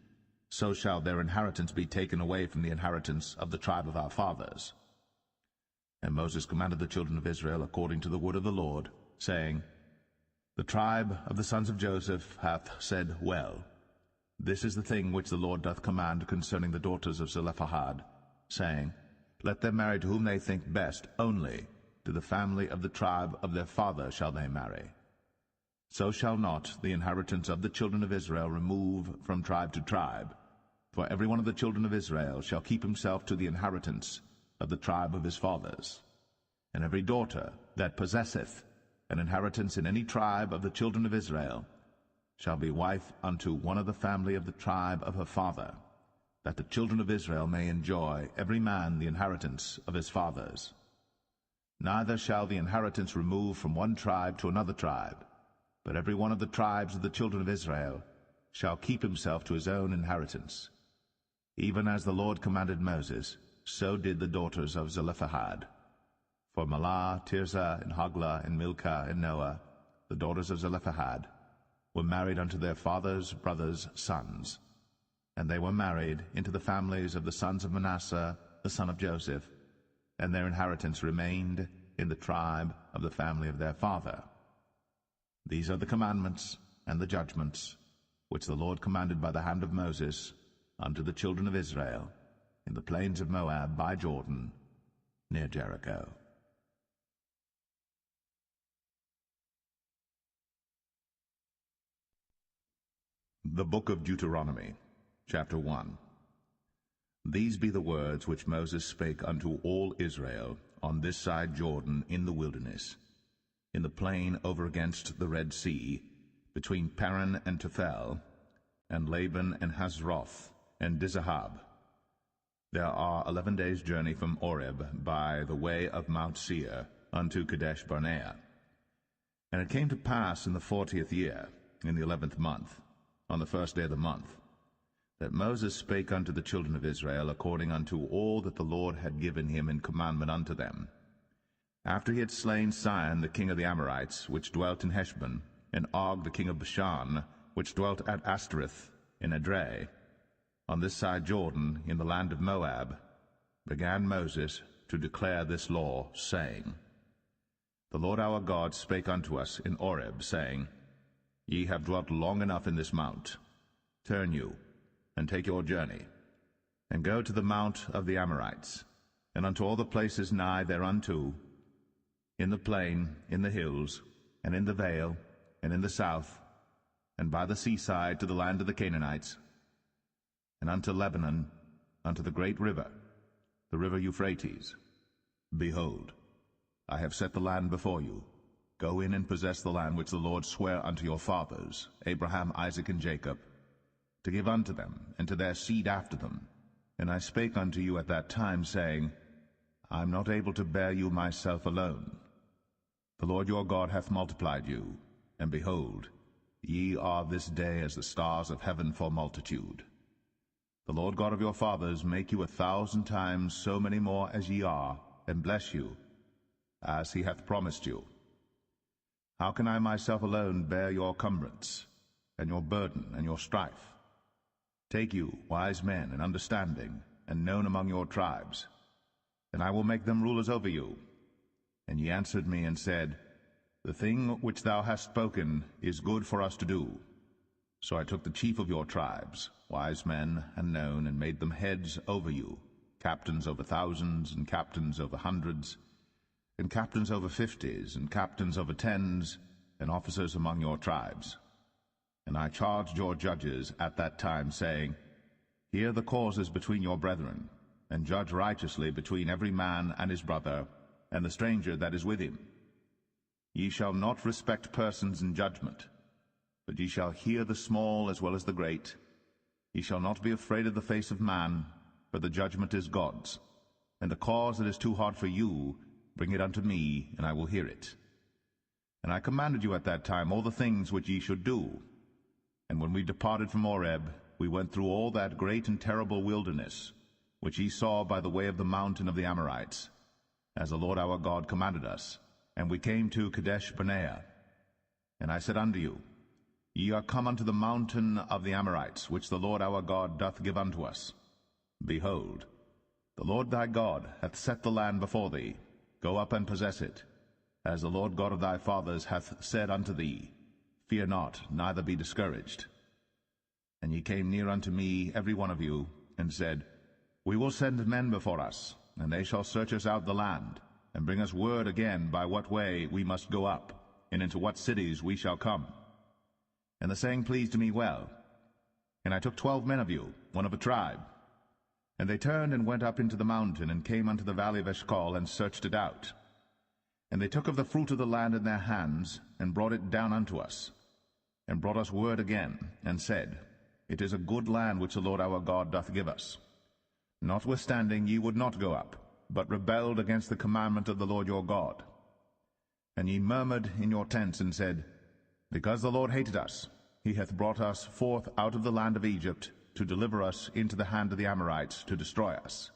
A: So shall their inheritance be taken away from the inheritance of the tribe of our fathers. And Moses commanded the children of Israel according to the word of the Lord, saying, The tribe of the sons of Joseph hath said well. This is the thing which the Lord doth command concerning the daughters of Zelophehad, saying, Let them marry to whom they think best, only to the family of the tribe of their father shall they marry. So shall not the inheritance of the children of Israel remove from tribe to tribe, For every one of the children of Israel shall keep himself to the inheritance of the tribe of his fathers. And every daughter that possesseth an inheritance in any tribe of the children of Israel shall be wife unto one of the family of the tribe of her father, that the children of Israel may enjoy every man the inheritance of his fathers. Neither shall the inheritance remove from one tribe to another tribe, but every one of the tribes of the children of Israel shall keep himself to his own inheritance. Even as the Lord commanded Moses, so did the daughters of Zelophehad. For Mahlah, Tirzah, and Hoglah, and Milcah, and Noah, the daughters of Zelophehad, were married unto their father's brothers' sons. And they were married into the families of the sons of Manasseh, the son of Joseph, and their inheritance remained in the tribe of the family of their father. These are the commandments and the judgments which the Lord commanded by the hand of Moses unto the children of Israel in the plains of Moab by Jordan, near Jericho. The Book of Deuteronomy, chapter 1. These be the words which Moses spake unto all Israel on this side Jordan in the wilderness, in the plain over against the Red Sea, between Paran and Tophel, and Laban and Hazroth, and Dizahab. There are 11 days' journey from Oreb by the way of Mount Seir unto Kadesh Barnea. And it came to pass in the 40th year, in the 11th month, on the first day of the month, that Moses spake unto the children of Israel according unto all that the Lord had given him in commandment unto them. After he had slain Sihon the king of the Amorites, which dwelt in Heshbon, and Og the king of Bashan, which dwelt at Ashtoreth in Edrei, on this side Jordan, in the land of Moab, began Moses to declare this law, saying, The Lord our God spake unto us in Oreb, saying, Ye have dwelt long enough in this mount. Turn you, and take your journey, and go to the mount of the Amorites, and unto all the places nigh thereunto, in the plain, in the hills, and in the vale, and in the south, and by the seaside to the land of the Canaanites, and unto Lebanon, unto the great river, the river Euphrates. Behold, I have set the land before you. Go in and possess the land which the Lord sware unto your fathers, Abraham, Isaac, and Jacob, to give unto them, and to their seed after them. And I spake unto you at that time, saying, I am not able to bear you myself alone. The Lord your God hath multiplied you, and behold, ye are this day as the stars of heaven for multitude. The Lord God of your fathers make you 1,000 times so many more as ye are, and bless you, as he hath promised you. How can I myself alone bear your cumbrance, and your burden, and your strife? Take you wise men and understanding, and known among your tribes, and I will make them rulers over you. And ye answered me and said, The thing which thou hast spoken is good for us to do. So I took the chief of your tribes, wise men and known, and made them heads over you, captains over thousands, and captains over hundreds, and captains over 50s, and captains over 10s, and officers among your tribes. And I charged your judges at that time, saying, Hear the causes between your brethren, and judge righteously between every man and his brother, and the stranger that is with him. Ye shall not respect persons in judgment, but ye shall hear the small as well as the great. Ye shall not be afraid of the face of man, for the judgment is God's. And the cause that is too hard for you, bring it unto me, and I will hear it. And I commanded you at that time all the things which ye should do. And when we departed from Oreb, we went through all that great and terrible wilderness, which ye saw by the way of the mountain of the Amorites, as the Lord our God commanded us. And we came to Kadesh Barnea. And I said unto you, Ye are come unto the mountain of the Amorites, which the Lord our God doth give unto us. Behold, the Lord thy God hath set the land before thee. Go up and possess it, as the Lord God of thy fathers hath said unto thee. Fear not, neither be discouraged. And ye came near unto me, every one of you, and said, We will send men before us, and they shall search us out the land, and bring us word again by what way we must go up, and into what cities we shall come. And the saying pleased me well. And I took 12 men of you, one of a tribe. And they turned and went up into the mountain, and came unto the valley of Eshcol, and searched it out. And they took of the fruit of the land in their hands, and brought it down unto us, and brought us word again, and said, It is a good land which the Lord our God doth give us. Notwithstanding ye would not go up, but rebelled against the commandment of the Lord your God. And ye murmured in your tents, and said, Because the Lord hated us, he hath brought us forth out of the land of Egypt, to deliver us into the hand of the Amorites, to destroy us.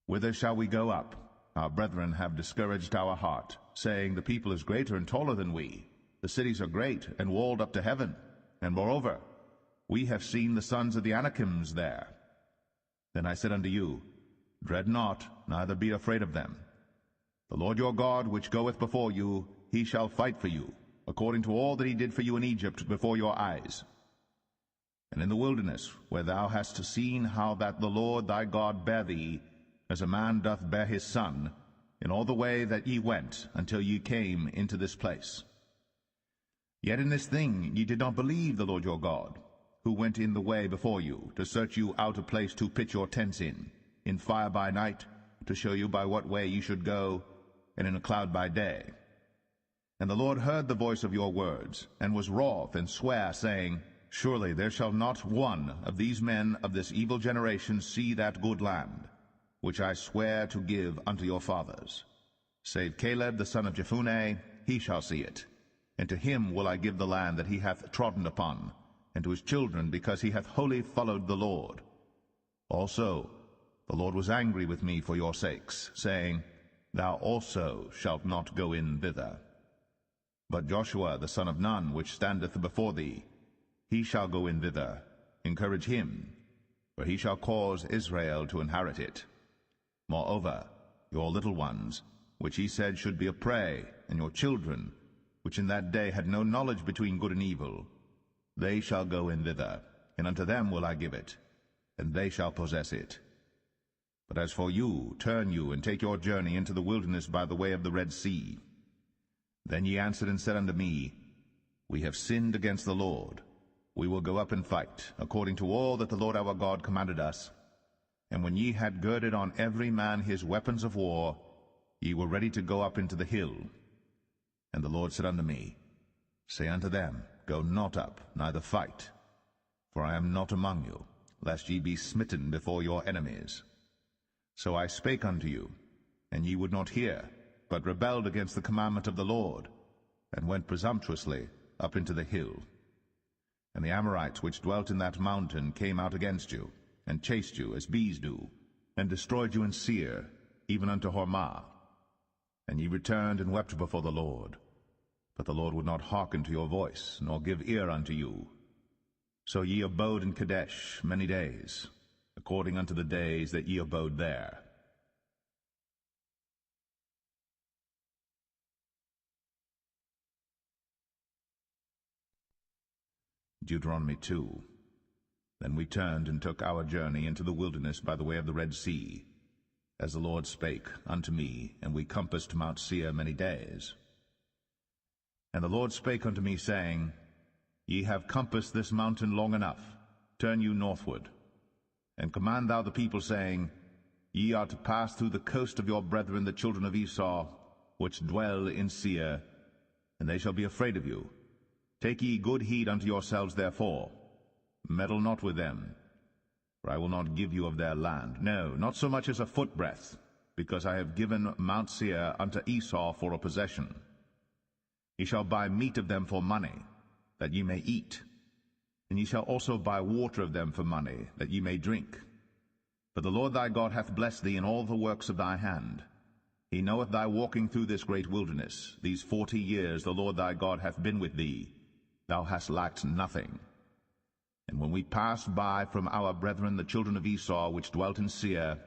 A: Whither shall we go up? Our brethren have discouraged our heart, saying, The people is greater and taller than we. The cities are great, and walled up to heaven. And moreover, we have seen the sons of the Anakims there. Then I said unto you, Dread not, neither be afraid of them. The Lord your God, which goeth before you, he shall fight for you, according to all that he did for you in Egypt before your eyes. And in the wilderness, where thou hast seen how that the Lord thy God bare thee, as a man doth bear his son, in all the way that ye went, until ye came into this place. Yet in this thing ye did not believe the Lord your God, who went in the way before you, to search you out a place to pitch your tents in fire by night, to show you by what way ye should go, and in a cloud by day. And the Lord heard the voice of your words, and was wroth, and sware, saying, Surely there shall not one of these men of this evil generation see that good land, which I swear to give unto your fathers. Save Caleb the son of Jephunneh, he shall see it. And to him will I give the land that he hath trodden upon, and to his children, because he hath wholly followed the Lord. Also the Lord was angry with me for your sakes, saying, Thou also shalt not go in thither. But Joshua the son of Nun, which standeth before thee, he shall go in thither. Encourage him, for he shall cause Israel to inherit it. Moreover, your little ones, which he said should be a prey, and your children, which in that day had no knowledge between good and evil, they shall go in thither, and unto them will I give it, and they shall possess it. But as for you, turn you, and take your journey into the wilderness by the way of the Red Sea. Then ye answered and said unto me, We have sinned against the Lord. We will go up and fight, according to all that the Lord our God commanded us. And when ye had girded on every man his weapons of war, ye were ready to go up into the hill. And the Lord said unto me, Say unto them, Go not up, neither fight, for I am not among you, lest ye be smitten before your enemies. So I spake unto you, and ye would not hear, but rebelled against the commandment of the Lord, and went presumptuously up into the hill. And the Amorites which dwelt in that mountain came out against you, and chased you as bees do, and destroyed you in Seir, even unto Hormah. And ye returned and wept before the Lord. But the Lord would not hearken to your voice, nor give ear unto you. So ye abode in Kadesh many days, according unto the days that ye abode there. Deuteronomy 2. Then we turned and took our journey into the wilderness by the way of the Red Sea, as the Lord spake unto me, and we compassed Mount Seir many days. And the Lord spake unto me, saying, Ye have compassed this mountain long enough. Turn you northward. And command thou the people, saying, Ye are to pass through the coast of your brethren the children of Esau, which dwell in Seir, and they shall be afraid of you. Take ye good heed unto yourselves therefore. Meddle not with them, for I will not give you of their land, no, not so much as a footbreadth, because I have given Mount Seir unto Esau for a possession. Ye shall buy meat of them for money, that ye may eat, and ye shall also buy water of them for money, that ye may drink. For the Lord thy God hath blessed thee in all the works of thy hand. He knoweth thy walking through this great wilderness. These 40 years the Lord thy God hath been with thee. Thou hast lacked nothing. And when we passed by from our brethren the children of Esau, which dwelt in Seir,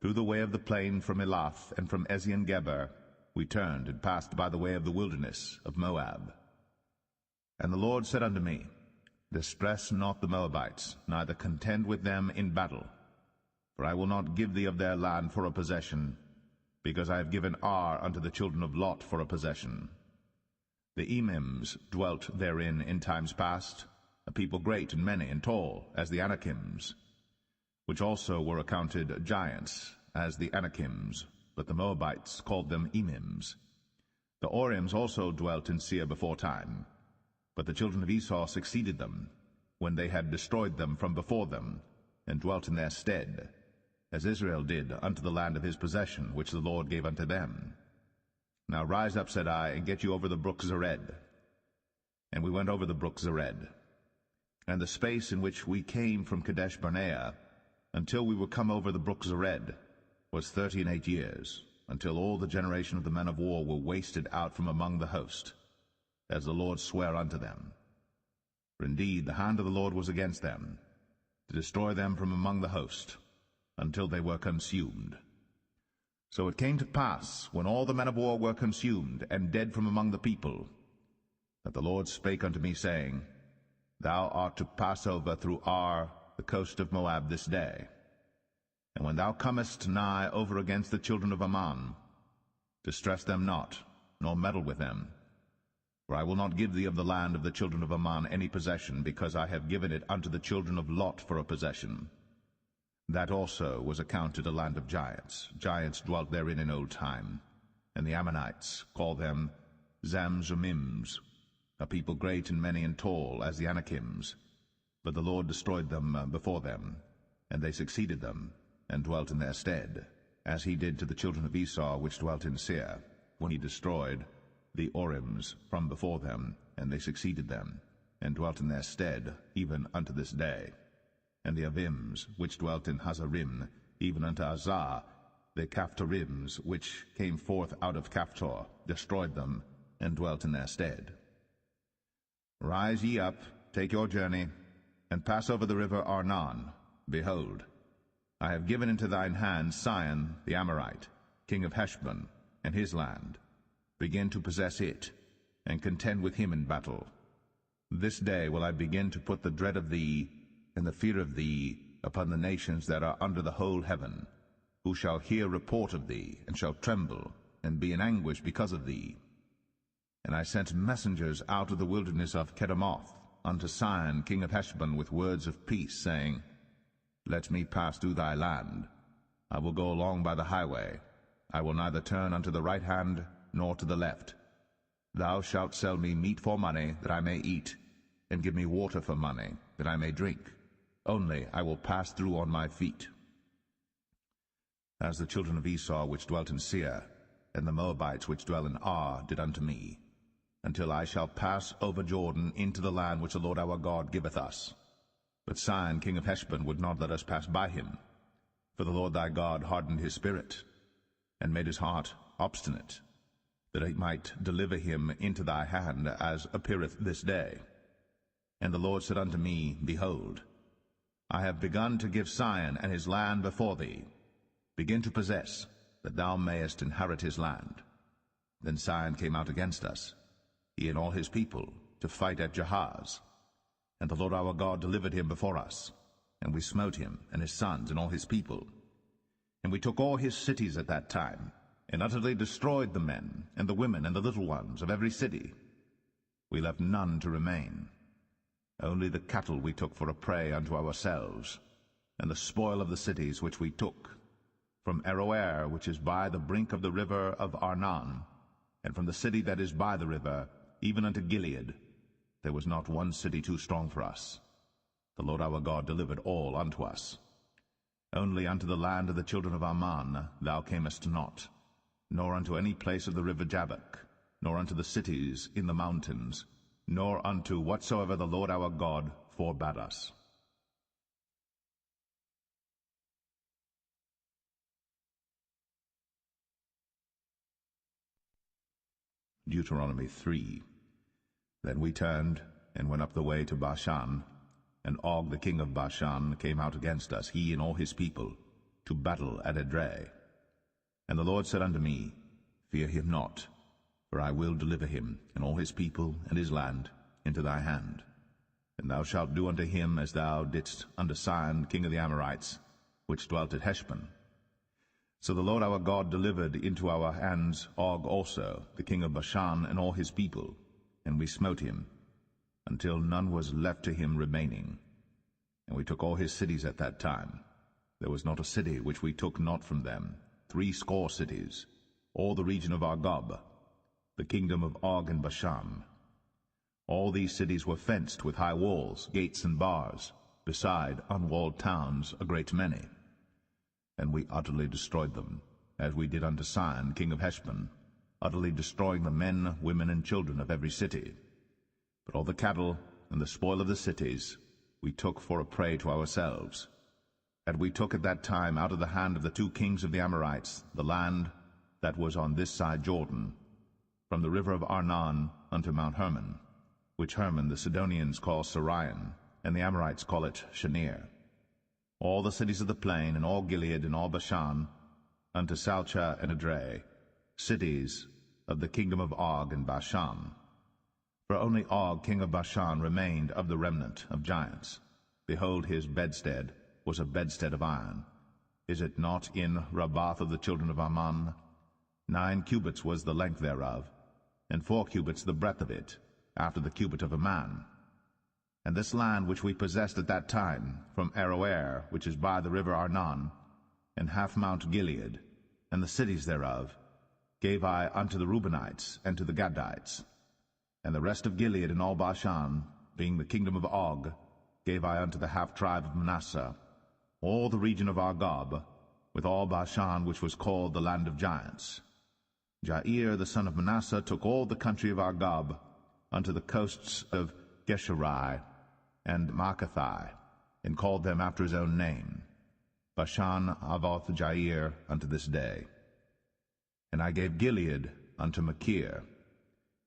A: through the way of the plain from Elath and from Ezion-Geber, we turned and passed by the way of the wilderness of Moab. And the Lord said unto me, Distress not the Moabites, neither contend with them in battle. For I will not give thee of their land for a possession, because I have given Ar unto the children of Lot for a possession. The Emims dwelt therein in times past, a people great and many and tall, as the Anakims, which also were accounted giants, as the Anakims, but the Moabites called them Emims. The Orims also dwelt in Seir beforetime, but the children of Esau succeeded them, when they had destroyed them from before them, and dwelt in their stead, as Israel did unto the land of his possession, which the Lord gave unto them. Now rise up, said I, and get you over the brook Zered. And we went over the brook Zered. And the space in which we came from Kadesh Barnea, until we were come over the brook Zered, was 38 years, until all the generation of the men of war were wasted out from among the host, as the Lord sware unto them. For indeed the hand of the Lord was against them, to destroy them from among the host, until they were consumed. So it came to pass, when all the men of war were consumed, and dead from among the people, that the Lord spake unto me, saying, Thou art to pass over through Ar, the coast of Moab, this day. And when thou comest nigh over against the children of Ammon, distress them not, nor meddle with them. For I will not give thee of the land of the children of Ammon any possession, because I have given it unto the children of Lot for a possession. That also was accounted a land of giants. Giants dwelt therein in old time. And the Ammonites called them Zamzummims, a people great and many and tall, as the Anakims. But the Lord destroyed them before them, and they succeeded them, and dwelt in their stead, as he did to the children of Esau which dwelt in Seir, when he destroyed the Orims from before them, and they succeeded them, and dwelt in their stead, even unto this day. And the Avims, which dwelt in Hazarim, even unto Azar, the Caphtorims, which came forth out of Caphtor, destroyed them, and dwelt in their stead. Rise ye up, take your journey, and pass over the river Arnon. Behold, I have given into thine hand Sihon the Amorite, king of Heshbon, and his land. Begin to possess it, and contend with him in battle. This day will I begin to put the dread of thee, and the fear of thee, upon the nations that are under the whole heaven, who shall hear report of thee, and shall tremble, and be in anguish because of thee. And I sent messengers out of the wilderness of Kedemoth unto Sihon king of Heshbon with words of peace, saying, Let me pass through thy land. I will go along by the highway. I will neither turn unto the right hand nor to the left. Thou shalt sell me meat for money, that I may eat, and give me water for money, that I may drink. Only I will pass through on my feet. As the children of Esau which dwelt in Seir, and the Moabites which dwell in Ar, did unto me, until I shall pass over Jordan into the land which the Lord our God giveth us. But Sihon king of Heshbon would not let us pass by him, for the Lord thy God hardened his spirit, and made his heart obstinate, that he might deliver him into thy hand, as appeareth this day. And the Lord said unto me, Behold, I have begun to give Sihon and his land before thee. Begin to possess, that thou mayest inherit his land. Then Sihon came out against us, he and all his people, to fight at Jahaz. And the Lord our God delivered him before us, and we smote him, and his sons, and all his people. And we took all his cities at that time, and utterly destroyed the men, and the women, and the little ones of every city. We left none to remain. Only the cattle we took for a prey unto ourselves, and the spoil of the cities which we took, from Aroer, which is by the brink of the river of Arnon, and from the city that is by the river, even unto Gilead. There was not one city too strong for us. The Lord our God delivered all unto us. Only unto the land of the children of Ammon thou camest not, nor unto any place of the river Jabbok, nor unto the cities in the mountains, nor unto whatsoever the Lord our God forbade us. Deuteronomy 3. Then we turned, and went up the way to Bashan, and Og the king of Bashan came out against us, he and all his people, to battle at Edrei. And the Lord said unto me, Fear him not, for I will deliver him, and all his people, and his land, into thy hand. And thou shalt do unto him as thou didst unto Sihon king of the Amorites, which dwelt at Heshbon. So the Lord our God delivered into our hands Og also, the king of Bashan, and all his people, and we smote him. until none was left to him remaining. And we took all his cities at that time. There was not a city which we took not from them, 80 cities, all the region of Argob, the kingdom of Og and Bashan. All these cities were fenced with high walls, gates and bars, beside unwalled towns a great many. And we utterly destroyed them, as we did unto Sihon king of Heshbon, utterly destroying the men, women, and children of every city. But all the cattle and the spoil of the cities we took for a prey to ourselves. And we took at that time out of the hand of the 2 kings of the Amorites the land that was on this side Jordan, from the river of Arnon unto Mount Hermon, which Hermon the Sidonians call Sirion, and the Amorites call it Shenir. All the cities of the plain, and all Gilead, and all Bashan, unto Salcha and Edrei, cities of the kingdom of Og and Bashan. For only Og king of Bashan remained of the remnant of giants. Behold, his bedstead was a bedstead of iron. Is it not in Rabbath of the children of Ammon? 9 cubits was the length thereof, and 4 cubits the breadth of it, after the cubit of a man. And this land which we possessed at that time, from Aroer, which is by the river Arnon, and half Mount Gilead, and the cities thereof, gave I unto the Reubenites and to the Gadites. And the rest of Gilead and all Bashan, being the kingdom of Og, gave I unto the half-tribe of Manasseh. All the region of Argob, with all Bashan, which was called the land of giants. Jair the son of Manasseh took all the country of Argob, unto the coasts of Geshurai and Maacathai, and called them after his own name, Bashan Avoth Jair, unto this day. And I gave Gilead unto Machir,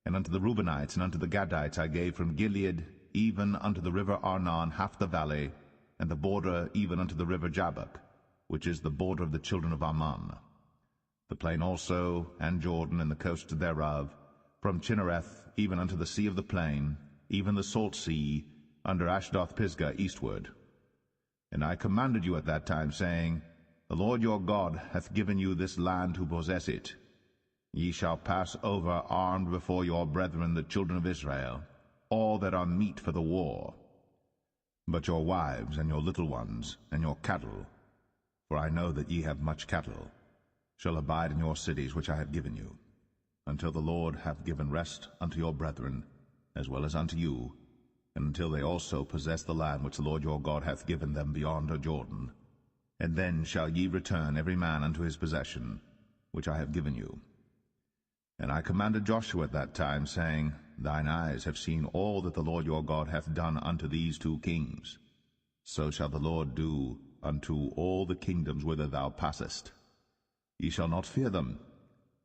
A: and unto the Reubenites and unto the Gadites I gave from Gilead even unto the river Arnon half the valley, and the border even unto the river Jabbok, which is the border of the children of Ammon. The plain also, and Jordan, and the coast thereof, from Chinnereth even unto the sea of the plain, even the salt sea, under Ashdoth-Pisgah eastward. And I commanded you at that time, saying, The Lord your God hath given you this land to possess it. Ye shall pass over armed before your brethren the children of Israel, all that are meet for the war. But your wives, and your little ones, and your cattle, for I know that ye have much cattle, shall abide in your cities which I have given you, until the Lord hath given rest unto your brethren, as well as unto you, and until they also possess the land which the Lord your God hath given them beyond Jordan. And then shall ye return every man unto his possession, which I have given you. And I commanded Joshua at that time, saying, Thine eyes have seen all that the Lord your God hath done unto these 2 kings. So shall the Lord do unto all the kingdoms whither thou passest. Ye shall not fear them,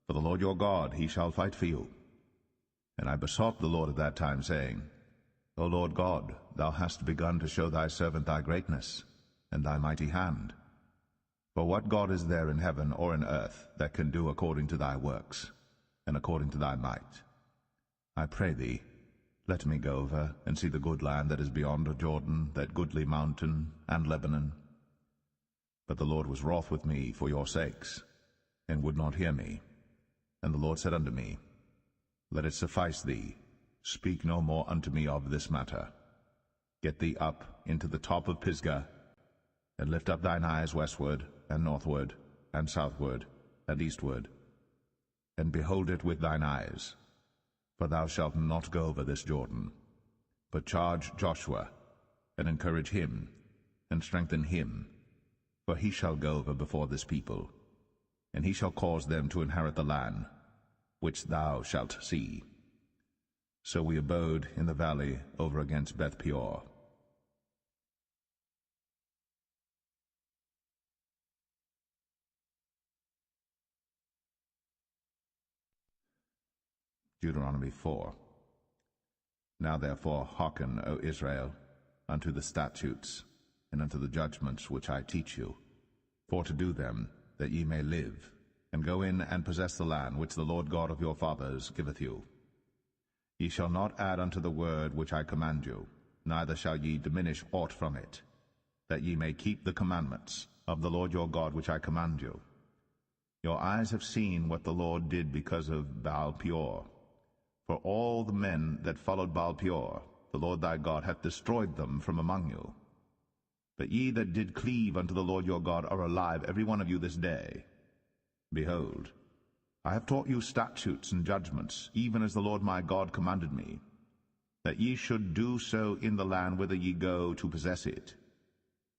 A: for the Lord your God, he shall fight for you. And I besought the Lord at that time, saying, O Lord God, thou hast begun to show thy servant thy greatness, and thy mighty hand. For what God is there in heaven or in earth that can do according to thy works, and according to thy might? I pray thee, let me go over and see the good land that is beyond Jordan, that goodly mountain, and Lebanon. But the Lord was wroth with me for your sakes, and would not hear me. And the Lord said unto me, Let it suffice thee, speak no more unto me of this matter. Get thee up into the top of Pisgah, and lift up thine eyes westward, and northward, and southward, and eastward, and behold it with thine eyes. For thou shalt not go over this Jordan, but charge Joshua, and encourage him, and strengthen him, for he shall go over before this people, and he shall cause them to inherit the land, which thou shalt see. So we abode in the valley over against Beth Peor. Deuteronomy 4. Now therefore hearken, O Israel, unto the statutes, and unto the judgments which I teach you, for to do them, that ye may live, and go in and possess the land which the Lord God of your fathers giveth you. Ye shall not add unto the word which I command you, neither shall ye diminish aught from it, that ye may keep the commandments of the Lord your God which I command you. Your eyes have seen what the Lord did because of Baal Peor. For all the men that followed Baal Peor, the Lord thy God hath destroyed them from among you. But ye that did cleave unto the Lord your God are alive, every one of you this day. Behold, I have taught you statutes and judgments, even as the Lord my God commanded me, that ye should do so in the land whither ye go to possess it.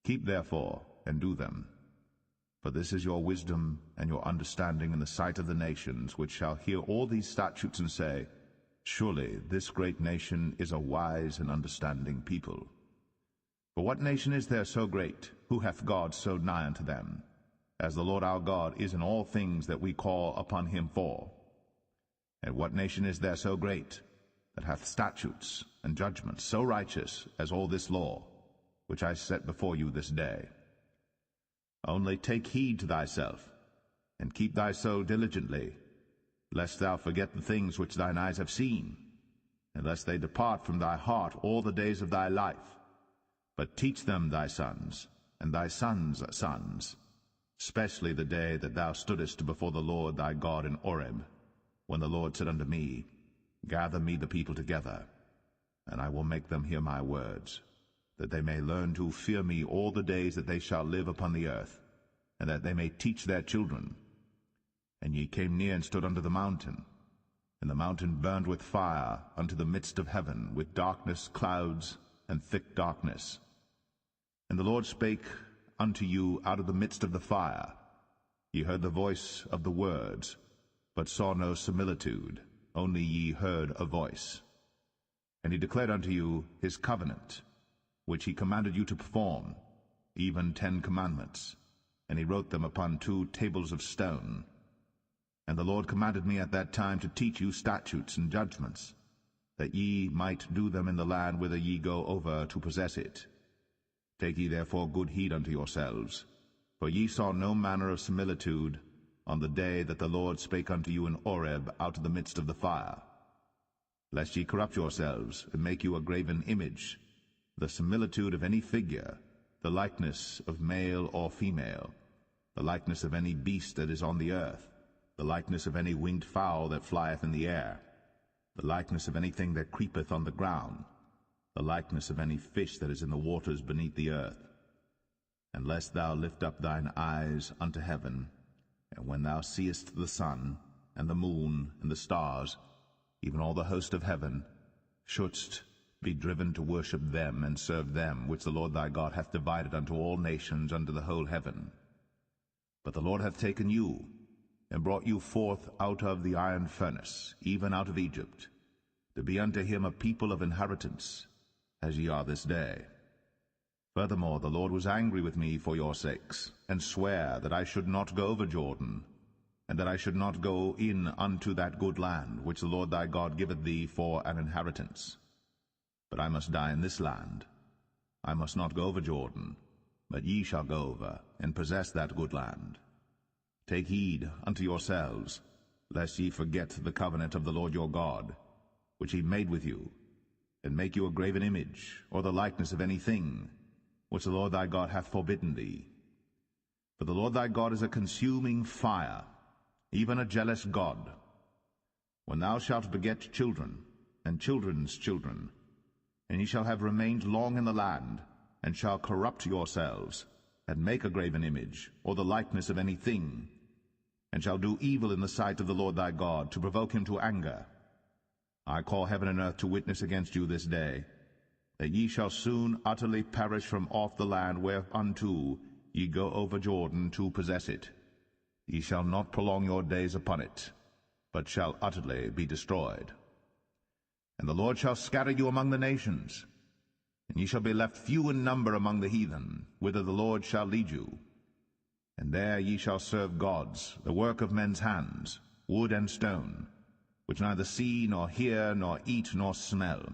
A: Keep therefore, and do them. For this is your wisdom and your understanding in the sight of the nations, which shall hear all these statutes and say, Surely this great nation is a wise and understanding people. For what nation is there so great, who hath God so nigh unto them, as the Lord our God is in all things that we call upon him for? And what nation is there so great, that hath statutes and judgments so righteous as all this law, which I set before you this day? Only take heed to thyself, and keep thy soul diligently, lest thou forget the things which thine eyes have seen, and lest they depart from thy heart all the days of thy life. But teach them thy sons, and thy sons' sons, especially the day that thou stoodest before the Lord thy God in Horeb, when the Lord said unto me, Gather me the people together, and I will make them hear my words, that they may learn to fear me all the days that they shall live upon the earth, and that they may teach their children. And ye came near and stood under the mountain, and the mountain burned with fire unto the midst of heaven, with darkness, clouds, and thick darkness. And the Lord spake unto you out of the midst of the fire. Ye heard the voice of the words, but saw no similitude, only ye heard a voice. And he declared unto you his covenant, which he commanded you to perform, even 10 commandments, and he wrote them upon 2 tables of stone. And the Lord commanded me at that time to teach you statutes and judgments, that ye might do them in the land whither ye go over to possess it. Take ye therefore good heed unto yourselves, for ye saw no manner of similitude on the day that the Lord spake unto you in Horeb out of the midst of the fire, lest ye corrupt yourselves, and make you a graven image, the similitude of any figure, the likeness of male or female, the likeness of any beast that is on the earth, the likeness of any winged fowl that flieth in the air, the likeness of anything that creepeth on the ground, the likeness of any fish that is in the waters beneath the earth. And lest thou lift up thine eyes unto heaven, and when thou seest the sun, and the moon, and the stars, even all the host of heaven, shouldst be driven to worship them and serve them, which the Lord thy God hath divided unto all nations under the whole heaven. But the Lord hath taken you, and brought you forth out of the iron furnace, even out of Egypt, to be unto him a people of inheritance, as ye are this day. Furthermore, the Lord was angry with me for your sakes, and sware that I should not go over Jordan, and that I should not go in unto that good land, which the Lord thy God giveth thee for an inheritance. But I must die in this land. I must not go over Jordan, but ye shall go over, and possess that good land. Take heed unto yourselves, lest ye forget the covenant of the Lord your God, which he made with you, and make you a graven image, or the likeness of any thing, which the Lord thy God hath forbidden thee. For the Lord thy God is a consuming fire, even a jealous God. When thou shalt beget children, and children's children, and ye shall have remained long in the land, and shall corrupt yourselves, and make a graven image, or the likeness of any thing, and shall do evil in the sight of the Lord thy God, to provoke him to anger, I call heaven and earth to witness against you this day, that ye shall soon utterly perish from off the land whereunto ye go over Jordan to possess it. Ye shall not prolong your days upon it, but shall utterly be destroyed. And the Lord shall scatter you among the nations, and ye shall be left few in number among the heathen, whither the Lord shall lead you. And there ye shall serve gods, the work of men's hands, wood and stone, which neither see, nor hear, nor eat, nor smell.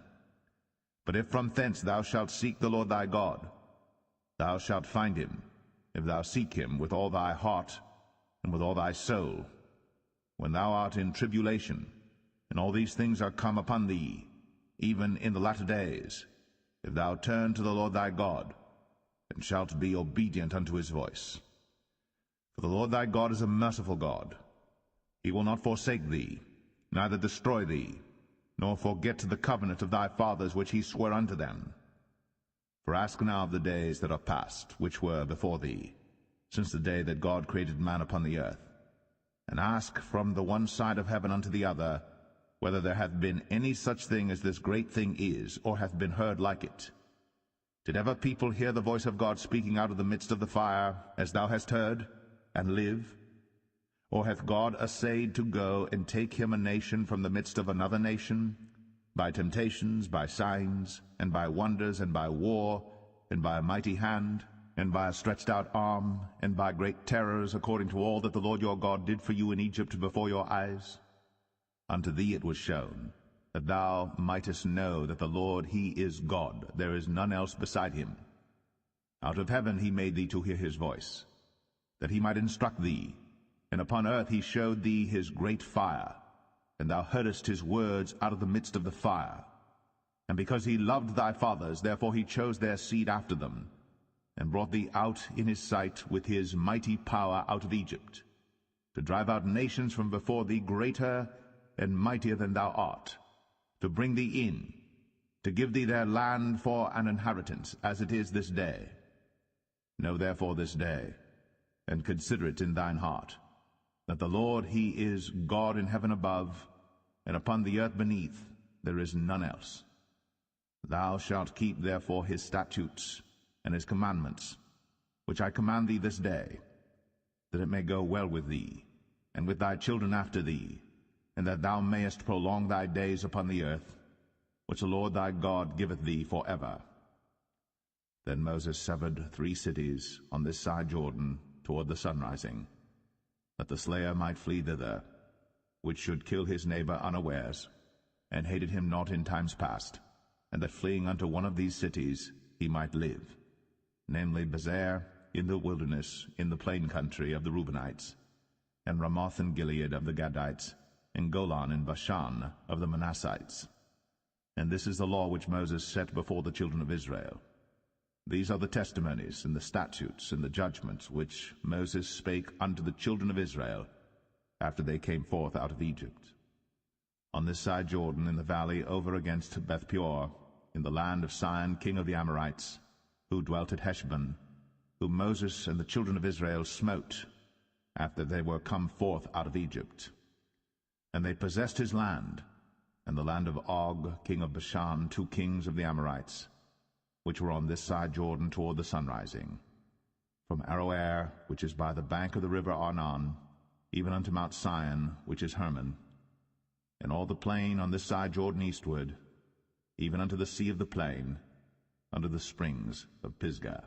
A: But if from thence thou shalt seek the Lord thy God, thou shalt find him, if thou seek him with all thy heart and with all thy soul. When thou art in tribulation, and all these things are come upon thee, even in the latter days, if thou turn to the Lord thy God, and shalt be obedient unto his voice. For the Lord thy God is a merciful God. He will not forsake thee, neither destroy thee, nor forget the covenant of thy fathers which he sware unto them. For ask now of the days that are past, which were before thee, since the day that God created man upon the earth, and ask from the one side of heaven unto the other, whether there hath been any such thing as this great thing is, or hath been heard like it. Did ever people hear the voice of God speaking out of the midst of the fire, as thou hast heard, and live? Or hath God assayed to go and take him a nation from the midst of another nation, by temptations, by signs, and by wonders, and by war, and by a mighty hand, and by a stretched out arm, and by great terrors, according to all that the Lord your God did for you in Egypt before your eyes? Unto thee it was shown, that thou mightest know that the Lord he is God, there is none else beside him. Out of heaven he made thee to hear his voice, that he might instruct thee, and upon earth he showed thee his great fire, and thou heardest his words out of the midst of the fire. And because he loved thy fathers, therefore he chose their seed after them, and brought thee out in his sight with his mighty power out of Egypt, to drive out nations from before thee greater and mightier than thou art, to bring thee in, to give thee their land for an inheritance, as it is this day. Know therefore this day, and consider it in thine heart, that the Lord he is God in heaven above, and upon the earth beneath there is none else. Thou shalt keep therefore his statutes and his commandments, which I command thee this day, that it may go well with thee, and with thy children after thee, and that thou mayest prolong thy days upon the earth, which the Lord thy God giveth thee for ever. Then Moses severed 3 cities on this side Jordan toward the sunrising, that the slayer might flee thither, which should kill his neighbor unawares, and hated him not in times past, and that fleeing unto one of these cities he might live, namely Bezer in the wilderness in the plain country of the Reubenites, and Ramoth in Gilead of the Gadites, and Golan in Bashan of the Manassites. And this is the law which Moses set before the children of Israel. These are the testimonies, and the statutes, and the judgments, which Moses spake unto the children of Israel, after they came forth out of Egypt. On this side Jordan, in the valley over against Beth-peor, in the land of Sihon king of the Amorites, who dwelt at Heshbon, whom Moses and the children of Israel smote, after they were come forth out of Egypt. And they possessed his land, and the land of Og king of Bashan, 2 kings of the Amorites, which were on this side Jordan toward the sunrising, from Aroer, which is by the bank of the river Arnon, even unto Mount Sion, which is Hermon, and all the plain on this side Jordan eastward, even unto the sea of the plain, unto the springs of Pisgah.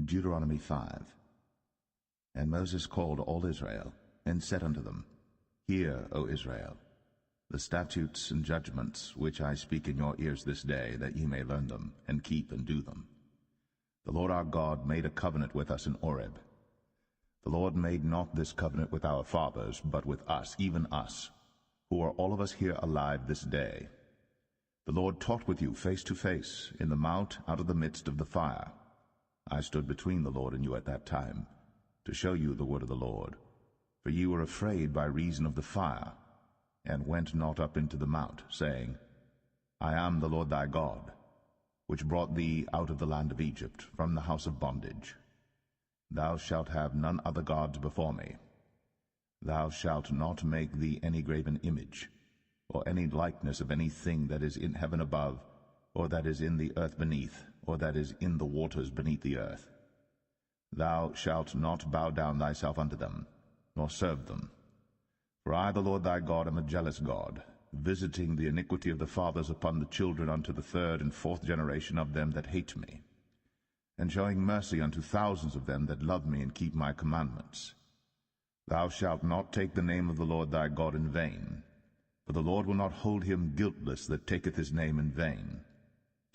B: Deuteronomy 5. And Moses called all Israel, and said unto them, Hear, O Israel, the statutes and judgments which I speak in your ears this day, that ye may learn them, and keep and do them. The Lord our God made a covenant with us in Horeb. The Lord made not this covenant with our fathers, but with us, even us, who are all of us here alive this day. The Lord talked with you face to face in the mount out of the midst of the fire. I stood between the Lord and you at that time, to show you the word of the Lord. For ye were afraid by reason of the fire, and went not up into the mount, saying, I am the Lord thy God, which brought thee out of the land of Egypt, from the house of bondage. Thou shalt have none other gods before me. Thou shalt not make thee any graven image, or any likeness of any thing that is in heaven above, or that is in the earth beneath, or that is in the waters beneath the earth. Thou shalt not bow down thyself unto them, nor serve them. For I, the Lord thy God, am a jealous God, visiting the iniquity of the fathers upon the children unto the 3rd and 4th generation of them that hate me, and showing mercy unto thousands of them that love me and keep my commandments. Thou shalt not take the name of the Lord thy God in vain, for the Lord will not hold him guiltless that taketh his name in vain.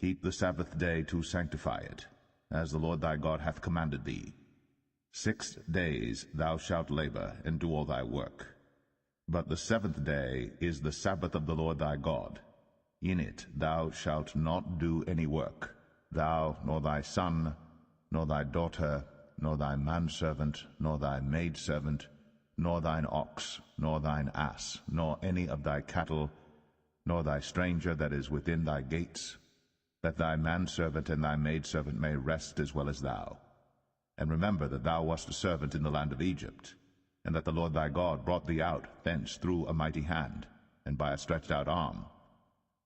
B: Keep the Sabbath day to sanctify it, as the Lord thy God hath commanded thee. 6 days thou shalt labor, and do all thy work. But the 7th day is the Sabbath of the Lord thy God. In it thou shalt not do any work,
A: thou, nor thy son, nor thy daughter, nor thy manservant, nor thy maidservant, nor thine ox, nor thine ass, nor any of thy cattle, nor thy stranger that is within thy gates, that thy manservant and thy maidservant may rest as well as thou. And remember that thou wast a servant in the land of Egypt, and that the Lord thy God brought thee out thence through a mighty hand, and by a stretched out arm.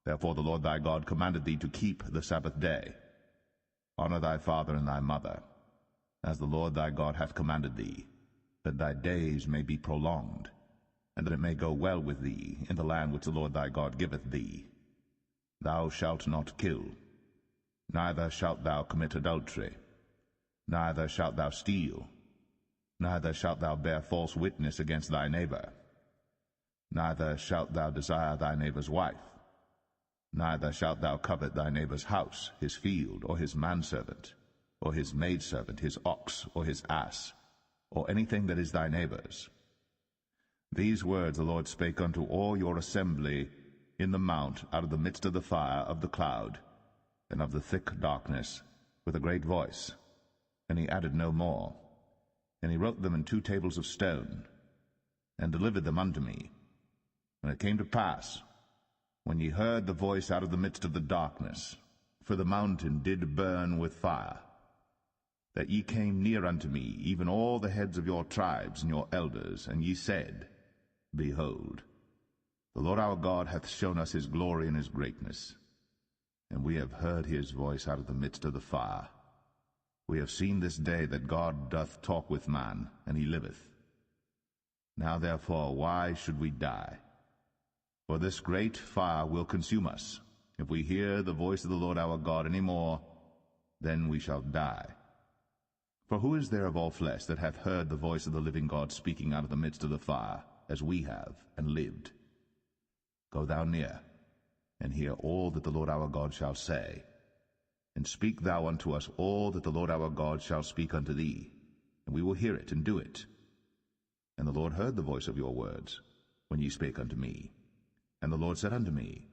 A: Therefore the Lord thy God commanded thee to keep the Sabbath day. Honor thy father and thy mother, as the Lord thy God hath commanded thee, that thy days may be prolonged, and that it may go well with thee in the land which the Lord thy God giveth thee. Thou shalt not kill, neither shalt thou commit adultery, neither shalt thou steal, neither shalt thou bear false witness against thy neighbor, neither shalt thou desire thy neighbor's wife, neither shalt thou covet thy neighbor's house, his field, or his manservant, or his maidservant, his ox, or his ass, or anything that is thy neighbor's. These words the Lord spake unto all your assembly in the mount out of the midst of the fire, of the cloud, and of the thick darkness, with a great voice. And he added no more. And he wrote them in 2 tables of stone, and delivered them unto me. And it came to pass, when ye heard the voice out of the midst of the darkness, for the mountain did burn with fire, that ye came near unto me, even all the heads of your tribes and your elders, and ye said, Behold, the Lord our God hath shown us his glory and his greatness, and we have heard his voice out of the midst of the fire. We have seen this day that God doth talk with man, and he liveth. Now therefore, why should we die? For this great fire will consume us. If we hear the voice of the Lord our God any more, then we shall die. For who is there of all flesh that hath heard the voice of the living God speaking out of the midst of the fire, as we have, and lived? Go thou near, and hear all that the Lord our God shall say. And speak thou unto us all that the Lord our God shall speak unto thee, and we will hear it and do it. And the Lord heard the voice of your words, when ye spake unto me. And the Lord said unto me,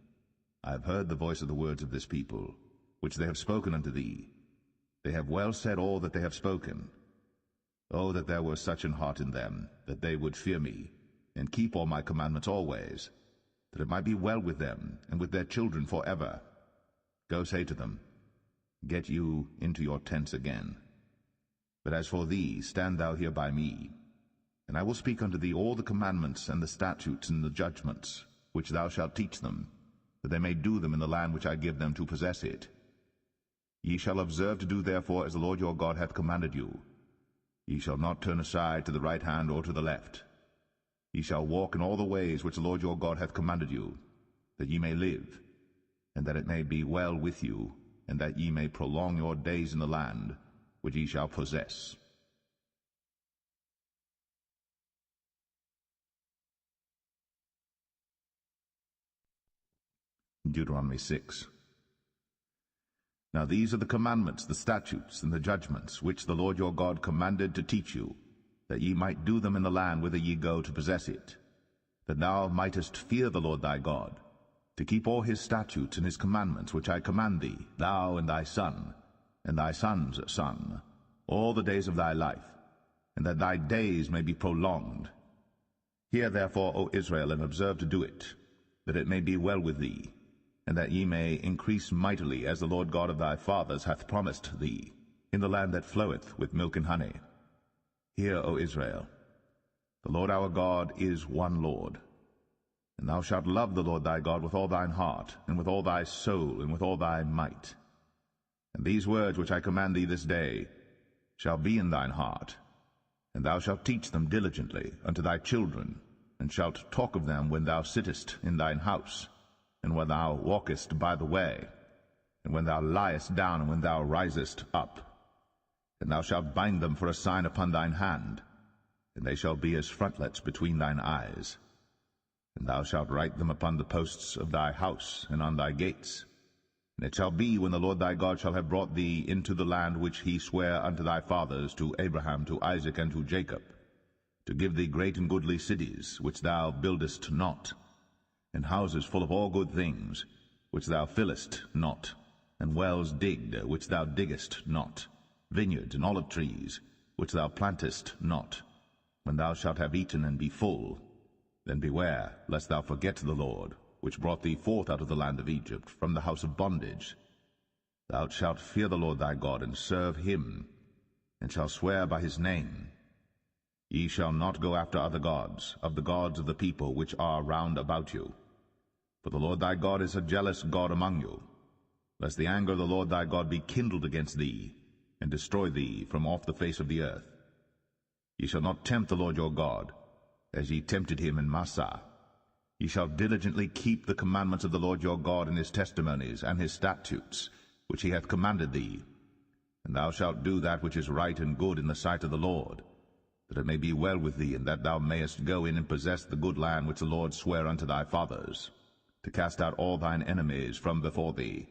A: I have heard the voice of the words of this people, which they have spoken unto thee. They have well said all that they have spoken. Oh, that there were such an heart in them, that they would fear me, and keep all my commandments always, that it might be well with them, and with their children forever. Go say to them, Get you into your tents again. But as for thee, stand thou here by me, and I will speak unto thee all the commandments and the statutes and the judgments, which thou shalt teach them, that they may do them in the land which I give them to possess it. Ye shall observe to do therefore as the Lord your God hath commanded you. Ye shall not turn aside to the right hand or to the left. Ye shall walk in all the ways which the Lord your God hath commanded you, that ye may live, and that it may be well with you, and that ye may prolong your days in the land which ye shall possess. Deuteronomy 6. Now these are the commandments, the statutes, and the judgments, which the Lord your God commanded to teach you, that ye might do them in the land whither ye go to possess it, that thou mightest fear the Lord thy God, to keep all his statutes and his commandments which I command thee, thou and thy son, and thy son's son, all the days of thy life, and that thy days may be prolonged. Hear therefore, O Israel, and observe to do it, that it may be well with thee, and that ye may increase mightily, as the Lord God of thy fathers hath promised thee, in the land that floweth with milk and honey. Hear, O Israel, the Lord our God is one Lord. And thou shalt love the Lord thy God with all thine heart, and with all thy soul, and with all thy might. And these words which I command thee this day shall be in thine heart, and thou shalt teach them diligently unto thy children, and shalt talk of them when thou sittest in thine house, and when thou walkest by the way, and when thou liest down, and when thou risest up. And thou shalt bind them for a sign upon thine hand, and they shall be as frontlets between thine eyes. And thou shalt write them upon the posts of thy house, and on thy gates. And it shall be, when the Lord thy God shall have brought thee into the land which he sware unto thy fathers, to Abraham, to Isaac, and to Jacob, to give thee great and goodly cities, which thou buildest not, and houses full of all good things, which thou fillest not, and wells digged, which thou diggest not, vineyards and olive trees, which thou plantest not. When thou shalt have eaten and be full, then beware lest thou forget the Lord, which brought thee forth out of the land of Egypt, from the house of bondage. Thou shalt fear the Lord thy God, and serve him, and shalt swear by his name. Ye shall not go after other gods, of the gods of the people which are round about you. For the Lord thy God is a jealous God among you, lest the anger of the Lord thy God be kindled against thee, and destroy thee from off the face of the earth. Ye shall not tempt the Lord your God, as ye tempted him in Massah. Ye shall diligently keep the commandments of the Lord your God, and his testimonies, and his statutes, which he hath commanded thee. And thou shalt do that which is right and good in the sight of the Lord, that it may be well with thee, and that thou mayest go in and possess the good land which the Lord sware unto thy fathers, to cast out all thine enemies from before thee,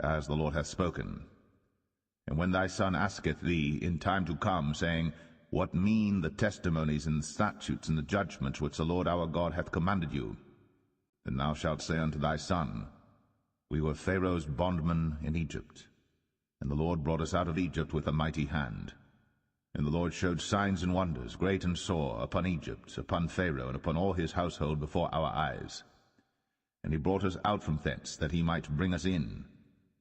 A: as the Lord hath spoken. And when thy son asketh thee in time to come, saying, What mean the testimonies and the statutes and the judgments which the Lord our God hath commanded you? Then thou shalt say unto thy son, We were Pharaoh's bondmen in Egypt, and the Lord brought us out of Egypt with a mighty hand. And the Lord showed signs and wonders, great and sore, upon Egypt, upon Pharaoh, and upon all his household before our eyes. And he brought us out from thence, that he might bring us in,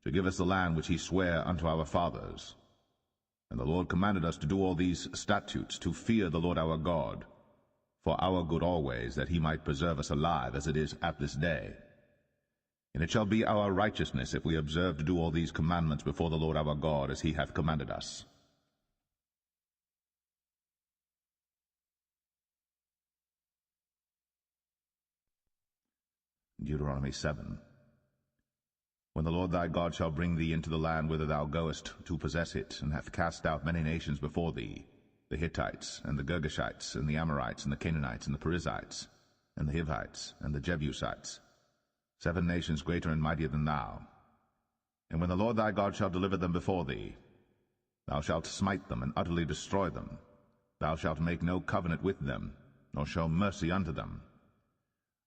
A: to give us the land which he sware unto our fathers. And the Lord commanded us to do all these statutes, to fear the Lord our God, for our good always, that he might preserve us alive, as it is at this day. And it shall be our righteousness, if we observe to do all these commandments before the Lord our God, as he hath commanded us. Deuteronomy 7. When the Lord thy God shall bring thee into the land whither thou goest to possess it, and hath cast out many nations before thee, the Hittites, and the Girgashites, and the Amorites, and the Canaanites, and the Perizzites, and the Hivites, and the Jebusites, 7 nations greater and mightier than thou. And when the Lord thy God shall deliver them before thee, thou shalt smite them, and utterly destroy them. Thou shalt make no covenant with them, nor show mercy unto them.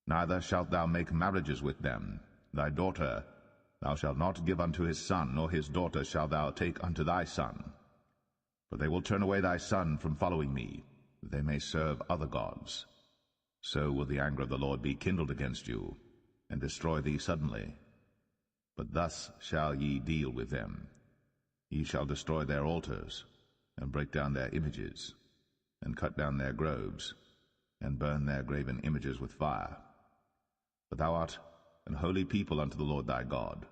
A: Neither shalt thou make marriages with them. Thy daughter thou shalt not give unto his son, nor his daughter shalt thou take unto thy son. For they will turn away thy son from following me, that they may serve other gods. So will the anger of the Lord be kindled against you, and destroy thee suddenly. But thus shall ye deal with them. Ye shall destroy their altars, and break down their images, and cut down their groves, and burn their graven images with fire. For thou art an holy people unto the Lord thy God.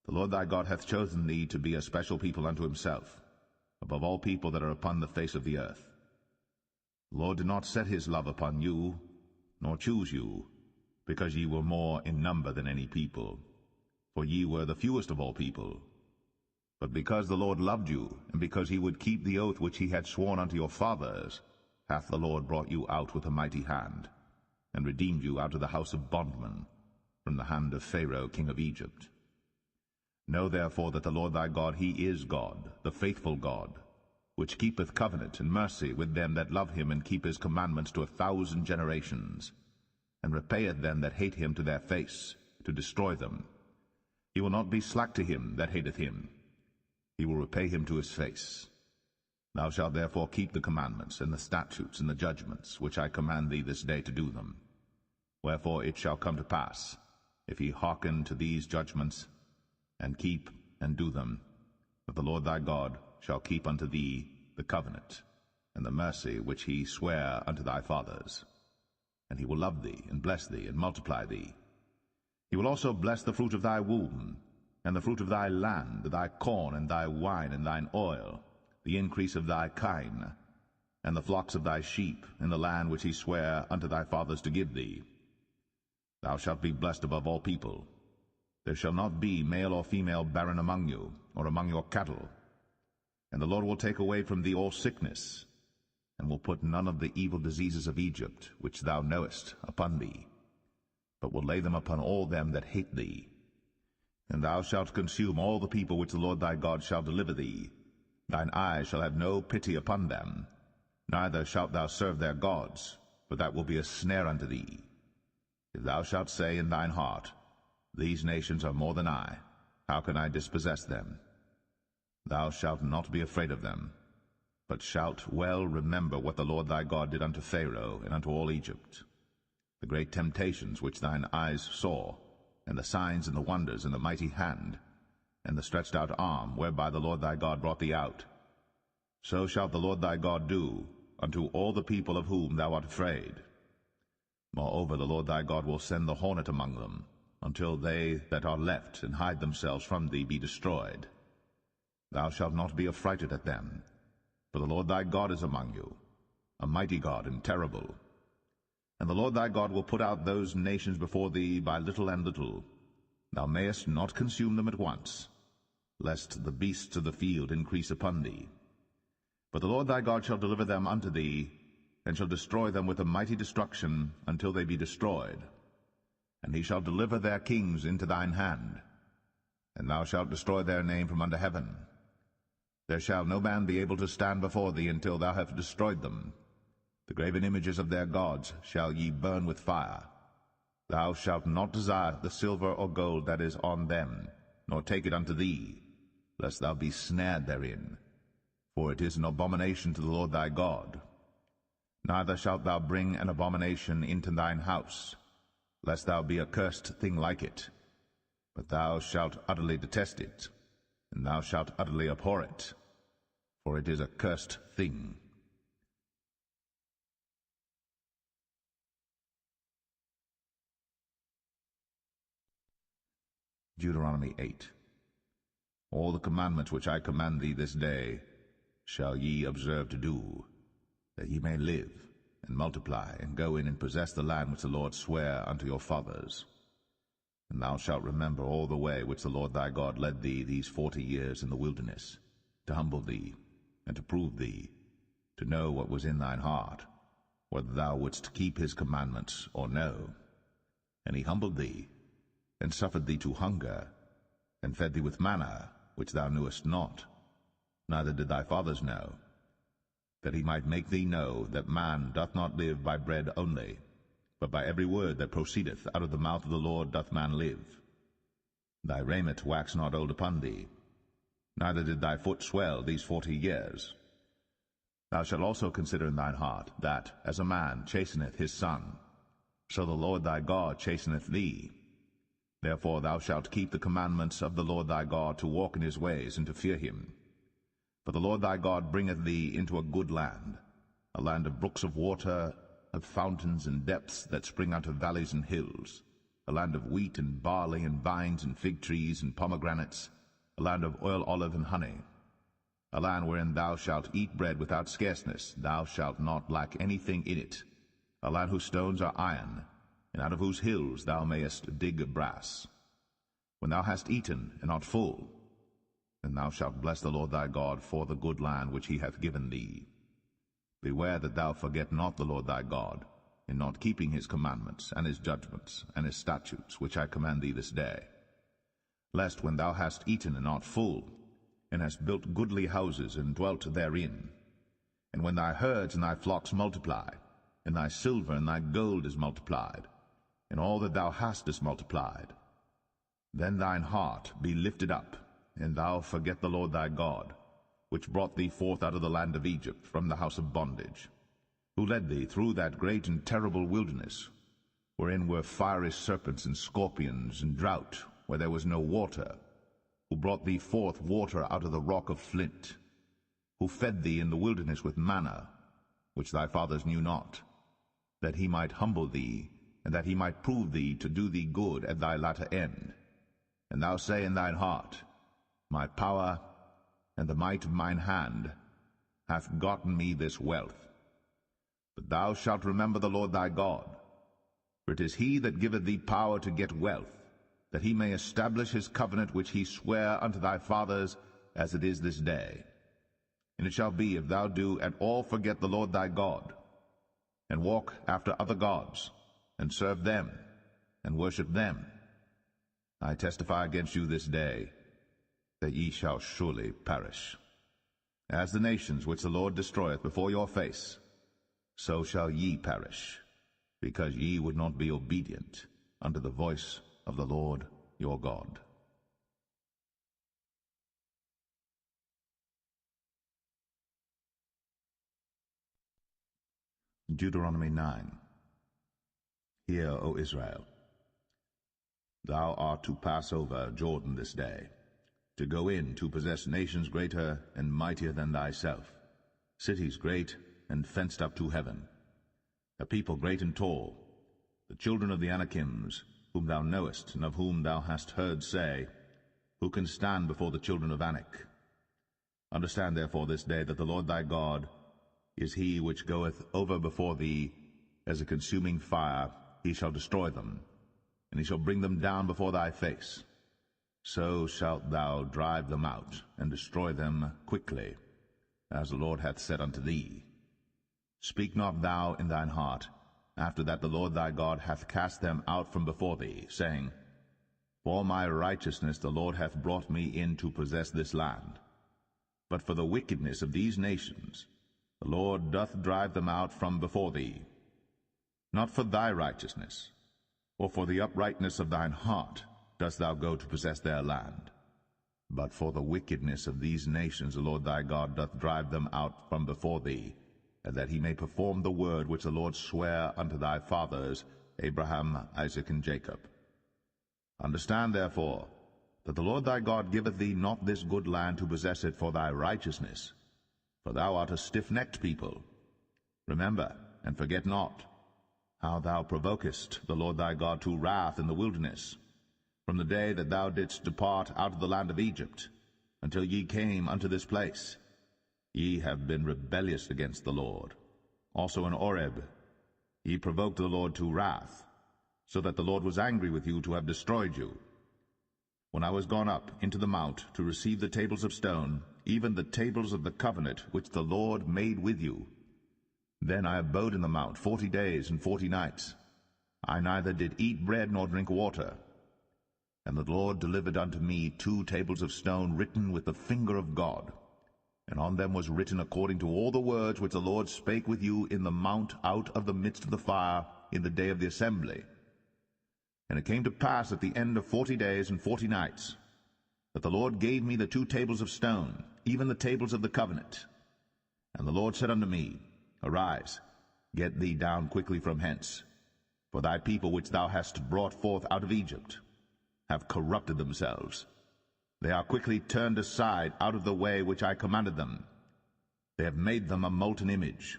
A: The Lord thy God hath chosen thee to be a special people unto himself, above all people that are upon the face of the earth. The Lord did not set his love upon you, nor choose you, because ye were more in number than any people, for ye were the fewest of all people. But because the Lord loved you, and because he would keep the oath which he had sworn unto your fathers, hath the Lord brought you out with a mighty hand, and redeemed you out of the house of bondmen, from the hand of Pharaoh king of Egypt. Know therefore that the Lord thy God, he is God, the faithful God, which keepeth covenant and mercy with them that love him, and keep his commandments to 1,000 generations, and repayeth them that hate him to their face, to destroy them. He will not be slack to him that hateth him. He will repay him to his face. Thou shalt therefore keep the commandments, and the statutes, and the judgments, which I command thee this day to do them. Wherefore it shall come to pass, if ye hearken to these judgments, and keep and do them, that the Lord thy God shall keep unto thee the covenant, and the mercy which he sware unto thy fathers. And he will love thee, and bless thee, and multiply thee. He will also bless the fruit of thy womb, and the fruit of thy land, thy corn, and thy wine, and thine oil, the increase of thy kine, and the flocks of thy sheep, in the land which he sware unto thy fathers to give thee. Thou shalt be blessed above all people. There shall not be male or female barren among you, or among your cattle. And the Lord will take away from thee all sickness, and will put none of the evil diseases of Egypt, which thou knowest, upon thee, but will lay them upon all them that hate thee. And thou shalt consume all the people which the Lord thy God shall deliver thee. Thine eyes shall have no pity upon them, neither shalt thou serve their gods, for that will be a snare unto thee. If thou shalt say in thine heart, These nations are more than I, how can I dispossess them? Thou shalt not be afraid of them, but shalt well remember what the Lord thy God did unto Pharaoh and unto all Egypt, the great temptations which thine eyes saw, and the signs and the wonders and the mighty hand, and the stretched out arm, whereby the Lord thy God brought thee out. So shalt the Lord thy God do unto all the people of whom thou art afraid. Moreover, the Lord thy God will send the hornet among them, until they that are left and hide themselves from thee be destroyed. Thou shalt not be affrighted at them, for the Lord thy God is among you, a mighty God and terrible. And the Lord thy God will put out those nations before thee by little and little. Thou mayest not consume them at once, lest the beasts of the field increase upon thee. But the Lord thy God shall deliver them unto thee, and shall destroy them with a mighty destruction until they be destroyed. And he shall deliver their kings into thine hand, and thou shalt destroy their name from under heaven. There shall no man be able to stand before thee until thou have destroyed them. The graven images of their gods shall ye burn with fire. Thou shalt not desire the silver or gold that is on them, nor take it unto thee, lest thou be snared therein. For it is an abomination to the Lord thy God. Neither shalt thou bring an abomination into thine house, lest thou be a cursed thing like it. But thou shalt utterly detest it, and thou shalt utterly abhor it, for it is a cursed thing. Deuteronomy 8. All the commandments which I command thee this day shall ye observe to do, that ye may live, and multiply, and go in and possess the land which the Lord sware unto your fathers. And thou shalt remember all the way which the Lord thy God led thee these 40 years in the wilderness, to humble thee, and to prove thee, to know what was in thine heart, whether thou wouldst keep his commandments or no. And he humbled thee, and suffered thee to hunger, and fed thee with manna, which thou knewest not, neither did thy fathers know, that he might make thee know that man doth not live by bread only, but by every word that proceedeth out of the mouth of the Lord doth man live. Thy raiment waxed not old upon thee, neither did thy foot swell these 40 years. Thou shalt also consider in thine heart, that, as a man chasteneth his son, so the Lord thy God chasteneth thee. Therefore thou shalt keep the commandments of the Lord thy God, to walk in his ways, and to fear him. For the Lord thy God bringeth thee into a good land, a land of brooks of water, of fountains and depths that spring out of valleys and hills, a land of wheat and barley and vines and fig trees and pomegranates, a land of oil, olive, and honey, a land wherein thou shalt eat bread without scarceness, thou shalt not lack anything in it, a land whose stones are iron, and out of whose hills thou mayest dig brass. When thou hast eaten and art full, then thou shalt bless the Lord thy God for the good land which he hath given thee. Beware that thou forget not the Lord thy God, in not keeping his commandments, and his judgments, and his statutes, which I command thee this day. Lest when thou hast eaten and art full, and hast built goodly houses, and dwelt therein, and when thy herds and thy flocks multiply, and thy silver and thy gold is multiplied, and all that thou hast is multiplied, then thine heart be lifted up, and thou forget the Lord thy God, which brought thee forth out of the land of Egypt from the house of bondage, who led thee through that great and terrible wilderness, wherein were fiery serpents and scorpions, and drought, where there was no water, who brought thee forth water out of the rock of flint, who fed thee in the wilderness with manna, which thy fathers knew not, that he might humble thee, and that he might prove thee to do thee good at thy latter end. And thou say in thine heart, My power and the might of mine hand hath gotten me this wealth. But thou shalt remember the Lord thy God, for it is he that giveth thee power to get wealth, that he may establish his covenant which he sware unto thy fathers, as it is this day. And it shall be, if thou do at all forget the Lord thy God, and walk after other gods, and serve them, and worship them, I testify against you this day, that ye shall surely perish. As the nations which the Lord destroyeth before your face, so shall ye perish, because ye would not be obedient unto the voice of the Lord your God.
B: Deuteronomy 9. Hear, O Israel, thou art to pass over Jordan this day, to go in to possess nations greater and mightier than thyself, cities great and fenced up to heaven, a people great and tall, the children of the Anakims, whom thou knowest, and of whom thou hast heard say, Who can stand before the children of Anak? Understand therefore this day that the Lord thy God is he which goeth over before thee as a consuming fire. He shall destroy them, and he shall bring them down before thy face. So shalt thou drive them out, and destroy them quickly, as the Lord hath said unto thee. Speak not thou in thine heart, after that the Lord thy God hath cast them out from before thee, saying, For my righteousness the Lord hath brought me in to possess this land. But for the wickedness of these nations the Lord doth drive them out from before thee. Not for thy righteousness, or for the uprightness of thine heart, dost thou go to possess their land. But for the wickedness of these nations the Lord thy God doth drive them out from before thee, and that he may perform the word which the Lord sware unto thy fathers, Abraham, Isaac, and Jacob. Understand therefore that the Lord thy God giveth thee not this good land to possess it for thy righteousness, for thou art a stiff-necked people. Remember, and forget not, how thou provokest the Lord thy God to wrath in the wilderness, from the day that thou didst depart out of the land of Egypt, until ye came unto this place. Ye have been rebellious against the Lord. Also in Oreb ye provoked the Lord to wrath, so that the Lord was angry with you to have destroyed you. When I was gone up into the mount to receive the tables of stone, even the tables of the covenant which the Lord made with you, then I abode in the mount 40 days and 40 nights. I neither did eat bread nor drink water. And the Lord delivered unto me 2 tables of stone written with the finger of God, and on them was written according to all the words which the Lord spake with you in the mount out of the midst of the fire in the day of the assembly. And it came to pass at the end of 40 days and 40 nights, that the Lord gave me the 2 tables of stone, even the tables of the covenant. And the Lord said unto me, Arise, get thee down quickly from hence, for thy people which thou hast brought forth out of Egypt have corrupted themselves. They are quickly turned aside out of the way which I commanded them. They have made them a molten image.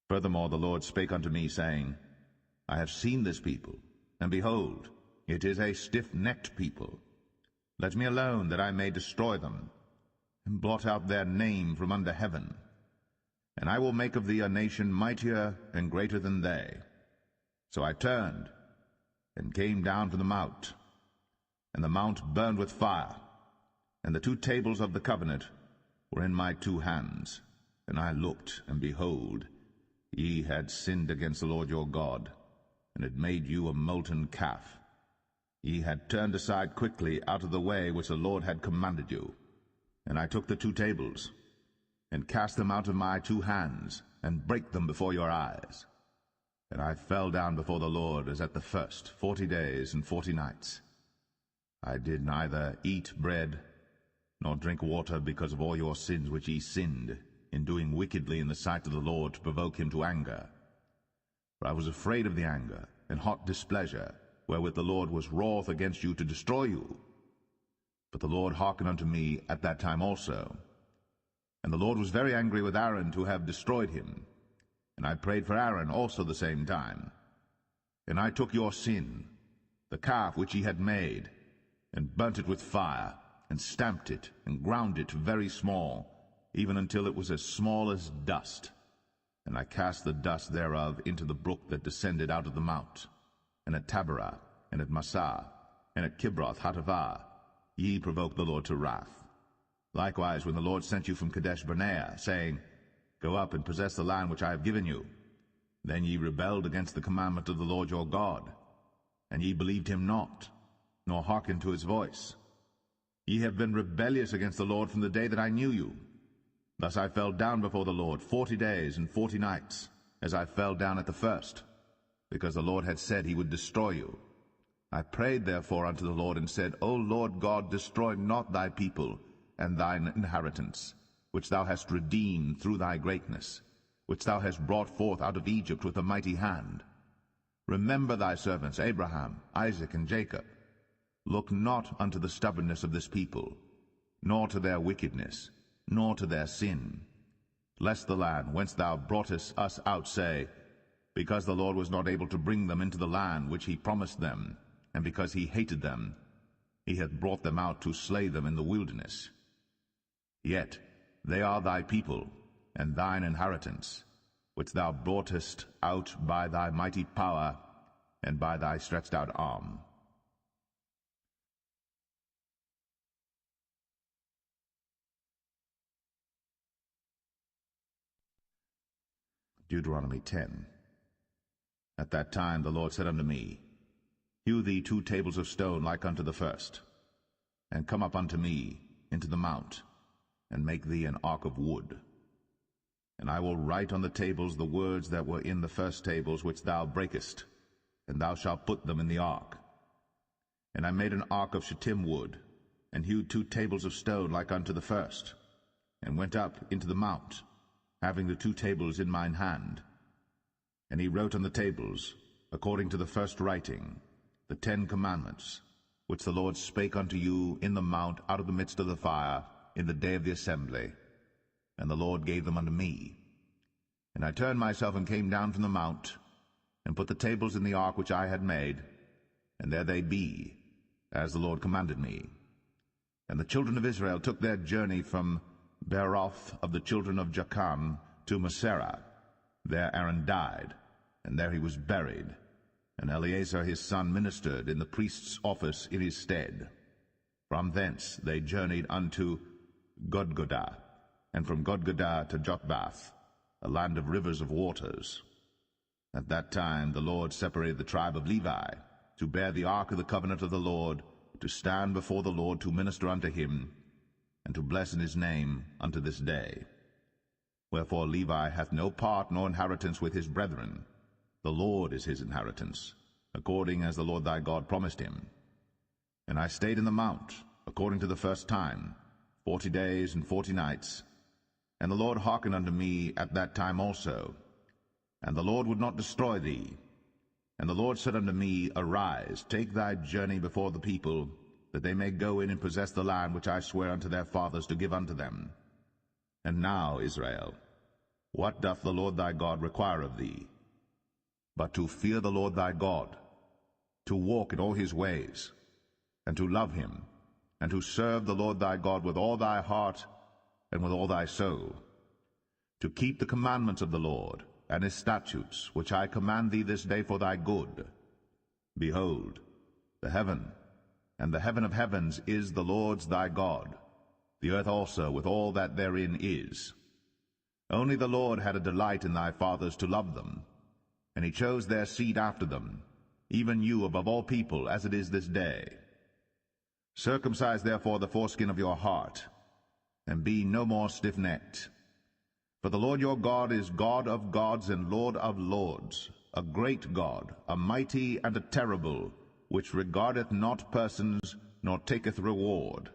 B: Furthermore the Lord spake unto me, saying, I have seen this people, and behold, it is a stiff-necked people. Let me alone, that I may destroy them, and blot out their name from under heaven. And I will make of thee a nation mightier and greater than they. So I turned, and came down from the mount, and the mount burned with fire, and the 2 tables of the covenant were in my 2 hands. And I looked, and behold, ye had sinned against the Lord your God, and had made you a molten calf. Ye had turned aside quickly out of the way which the Lord had commanded you. And I took the 2 tables, and cast them out of my 2 hands, and brake them before your eyes. And I fell down before the Lord as at the first 40 days and 40 nights. I did neither eat bread nor drink water because of all your sins which ye sinned in doing wickedly in the sight of the Lord to provoke him to anger. For I was afraid of the anger and hot displeasure, wherewith the Lord was wroth against you to destroy you. But the Lord hearkened unto me at that time also. And the Lord was very angry with Aaron to have destroyed him. And I prayed for Aaron also the same time. And I took your sin, the calf which ye had made, and burnt it with fire, and stamped it, and ground it very small, even until it was as small as dust. And I cast the dust thereof into the brook that descended out of the mount. And at Taberah, and at Massah, and at Kibroth Hattaavah, ye provoked the Lord to wrath. Likewise, when the Lord sent you from Kadesh Barnea, saying, Go up and possess the land which I have given you, then ye rebelled against the commandment of the Lord your God, and ye believed him not, nor hearkened to his voice. Ye have been rebellious against the Lord from the day that I knew you. Thus I fell down before the Lord 40 days and 40 nights, as I fell down at the first, because the Lord had said he would destroy you. I prayed therefore unto the Lord, and said, O Lord God, destroy not thy people and thine inheritance, which thou hast redeemed through thy greatness,
A: which thou hast brought forth out of Egypt with a mighty hand. Remember thy servants Abraham, Isaac, and Jacob. Look not unto the stubbornness of this people, nor to their wickedness, nor to their sin. Lest the land whence thou broughtest us out say, Because the Lord was not able to bring them into the land which he promised them, and because he hated them, he hath brought them out to slay them in the wilderness. Yet they are thy people, and thine inheritance, which thou broughtest out by thy mighty power, and by thy stretched out arm. Deuteronomy 10. At that time the Lord said unto me, Hew thee 2 tables of stone like unto the first, and come up unto me into the mount, and make thee an ark of wood. And I will write on the tables the words that were in the first tables which thou breakest, and thou shalt put them in the ark. And I made an ark of shittim wood, and hewed 2 tables of stone like unto the first, and went up into the mount, having the 2 tables in mine hand. And he wrote on the tables, according to the first writing, the 10 commandments, which the Lord spake unto you in the mount out of the midst of the fire, in the day of the assembly. And the Lord gave them unto me. And I turned myself and came down from the mount, and put the tables in the ark which I had made, and there they be, as the Lord commanded me. And the children of Israel took their journey from Beeroth of the children of Jachan to Moserah. There Aaron died, and there he was buried, and Eleazar his son ministered in the priest's office in his stead. From thence they journeyed unto Godgodah, and from Godgodah to Jotbath, a land of rivers of waters. At that time the Lord separated the tribe of Levi, to bear the ark of the covenant of the Lord, to stand before the Lord to minister unto him, and to bless in his name unto this day. Wherefore Levi hath no part nor inheritance with his brethren. The Lord is his inheritance, according as the Lord thy God promised him. And I stayed in the mount, according to the first time, 40 days and 40 nights. And the Lord hearkened unto me at that time also. And the Lord would not destroy thee. And the Lord said unto me, Arise, take thy journey before the people, that they may go in and possess the land which I swear unto their fathers to give unto them. And now, Israel, what doth the Lord thy God require of thee? But to fear the Lord thy God, to walk in all his ways, and to love him, and to serve the Lord thy God with all thy heart and with all thy soul, to keep the commandments of the Lord, and his statutes, which I command thee this day for thy good. Behold, the heaven, and the heaven of heavens is the Lord's thy God, the earth also with all that therein is. Only the Lord had a delight in thy fathers to love them, and he chose their seed after them, even you above all people, as it is this day. Circumcise therefore the foreskin of your heart, and be no more stiff-necked. For the Lord your God is God of gods and Lord of lords, a great God, a mighty and a terrible, which regardeth not persons, nor taketh reward.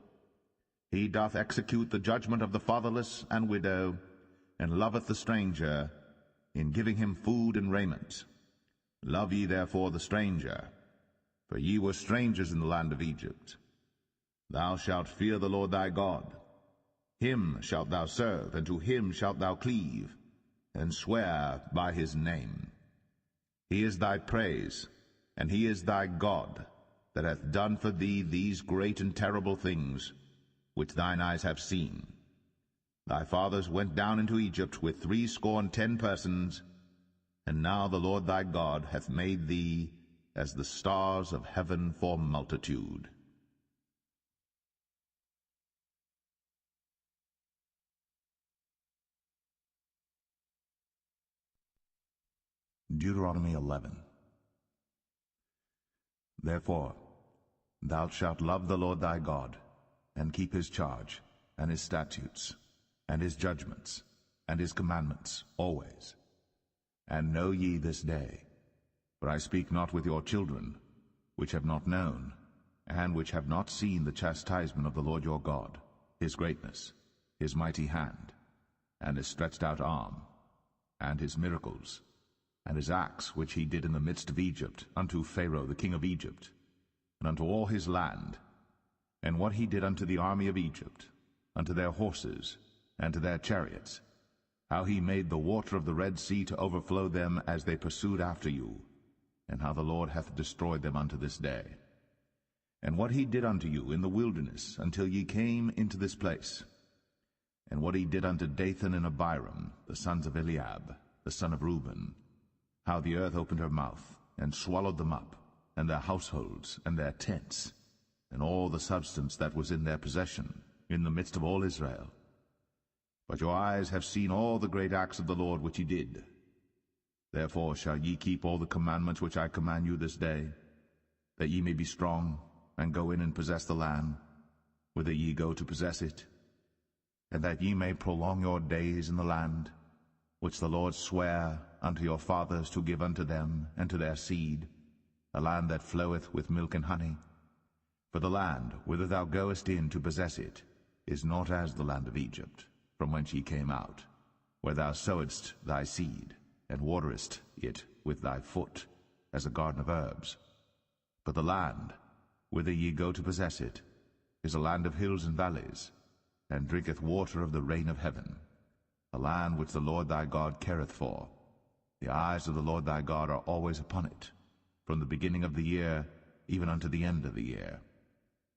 A: He doth execute the judgment of the fatherless and widow, and loveth the stranger, in giving him food and raiment. Love ye therefore the stranger, for ye were strangers in the land of Egypt. Thou shalt fear the Lord thy God. Him shalt thou serve, and to him shalt thou cleave, and swear by his name. He is thy praise, and he is thy God, that hath done for thee these great and terrible things, which thine eyes have seen. Thy fathers went down into Egypt with 70 persons, and now the Lord thy God hath made thee as the stars of heaven for multitude.
B: Deuteronomy 11. Therefore thou shalt love the Lord thy God, and keep his charge, and his statutes, and his judgments, and his commandments always. And know ye this day, for I speak not with your children, which have not known, and which have not seen the chastisement of the Lord your God, his greatness, his mighty hand, and his stretched out arm,
A: and his miracles, and his acts which he did in the midst of Egypt, unto Pharaoh the king of Egypt, and unto all his land, and what he did unto the army of Egypt, unto their horses, and to their chariots, how he made the water of the Red Sea to overflow them as they pursued after you, and how the Lord hath destroyed them unto this day. And what he did unto you in the wilderness, until ye came into this place, and what he did unto Dathan and Abiram, the sons of Eliab, the son of Reuben, how the earth opened her mouth, and swallowed them up, and their households, and their tents, and all the substance that was in their possession, in the midst of all Israel. But your eyes have seen all the great acts of the Lord which he did. Therefore shall ye keep all the commandments which I command you this day, that ye may be strong, and go in and possess the land, whither ye go to possess it, and that ye may prolong your days in the land, which the Lord sware unto your fathers to give unto them and to their seed, a land that floweth with milk and honey. For the land whither thou goest in to possess it is not as the land of Egypt, from whence ye came out, where thou sowedst thy seed, and waterest it with thy foot, as a garden of herbs. But the land whither ye go to possess it is a land of hills and valleys, and drinketh water of the rain of heaven, a land which the Lord thy God careth for. The eyes of the Lord thy God are always upon it, from the beginning of the year even unto the end of the year.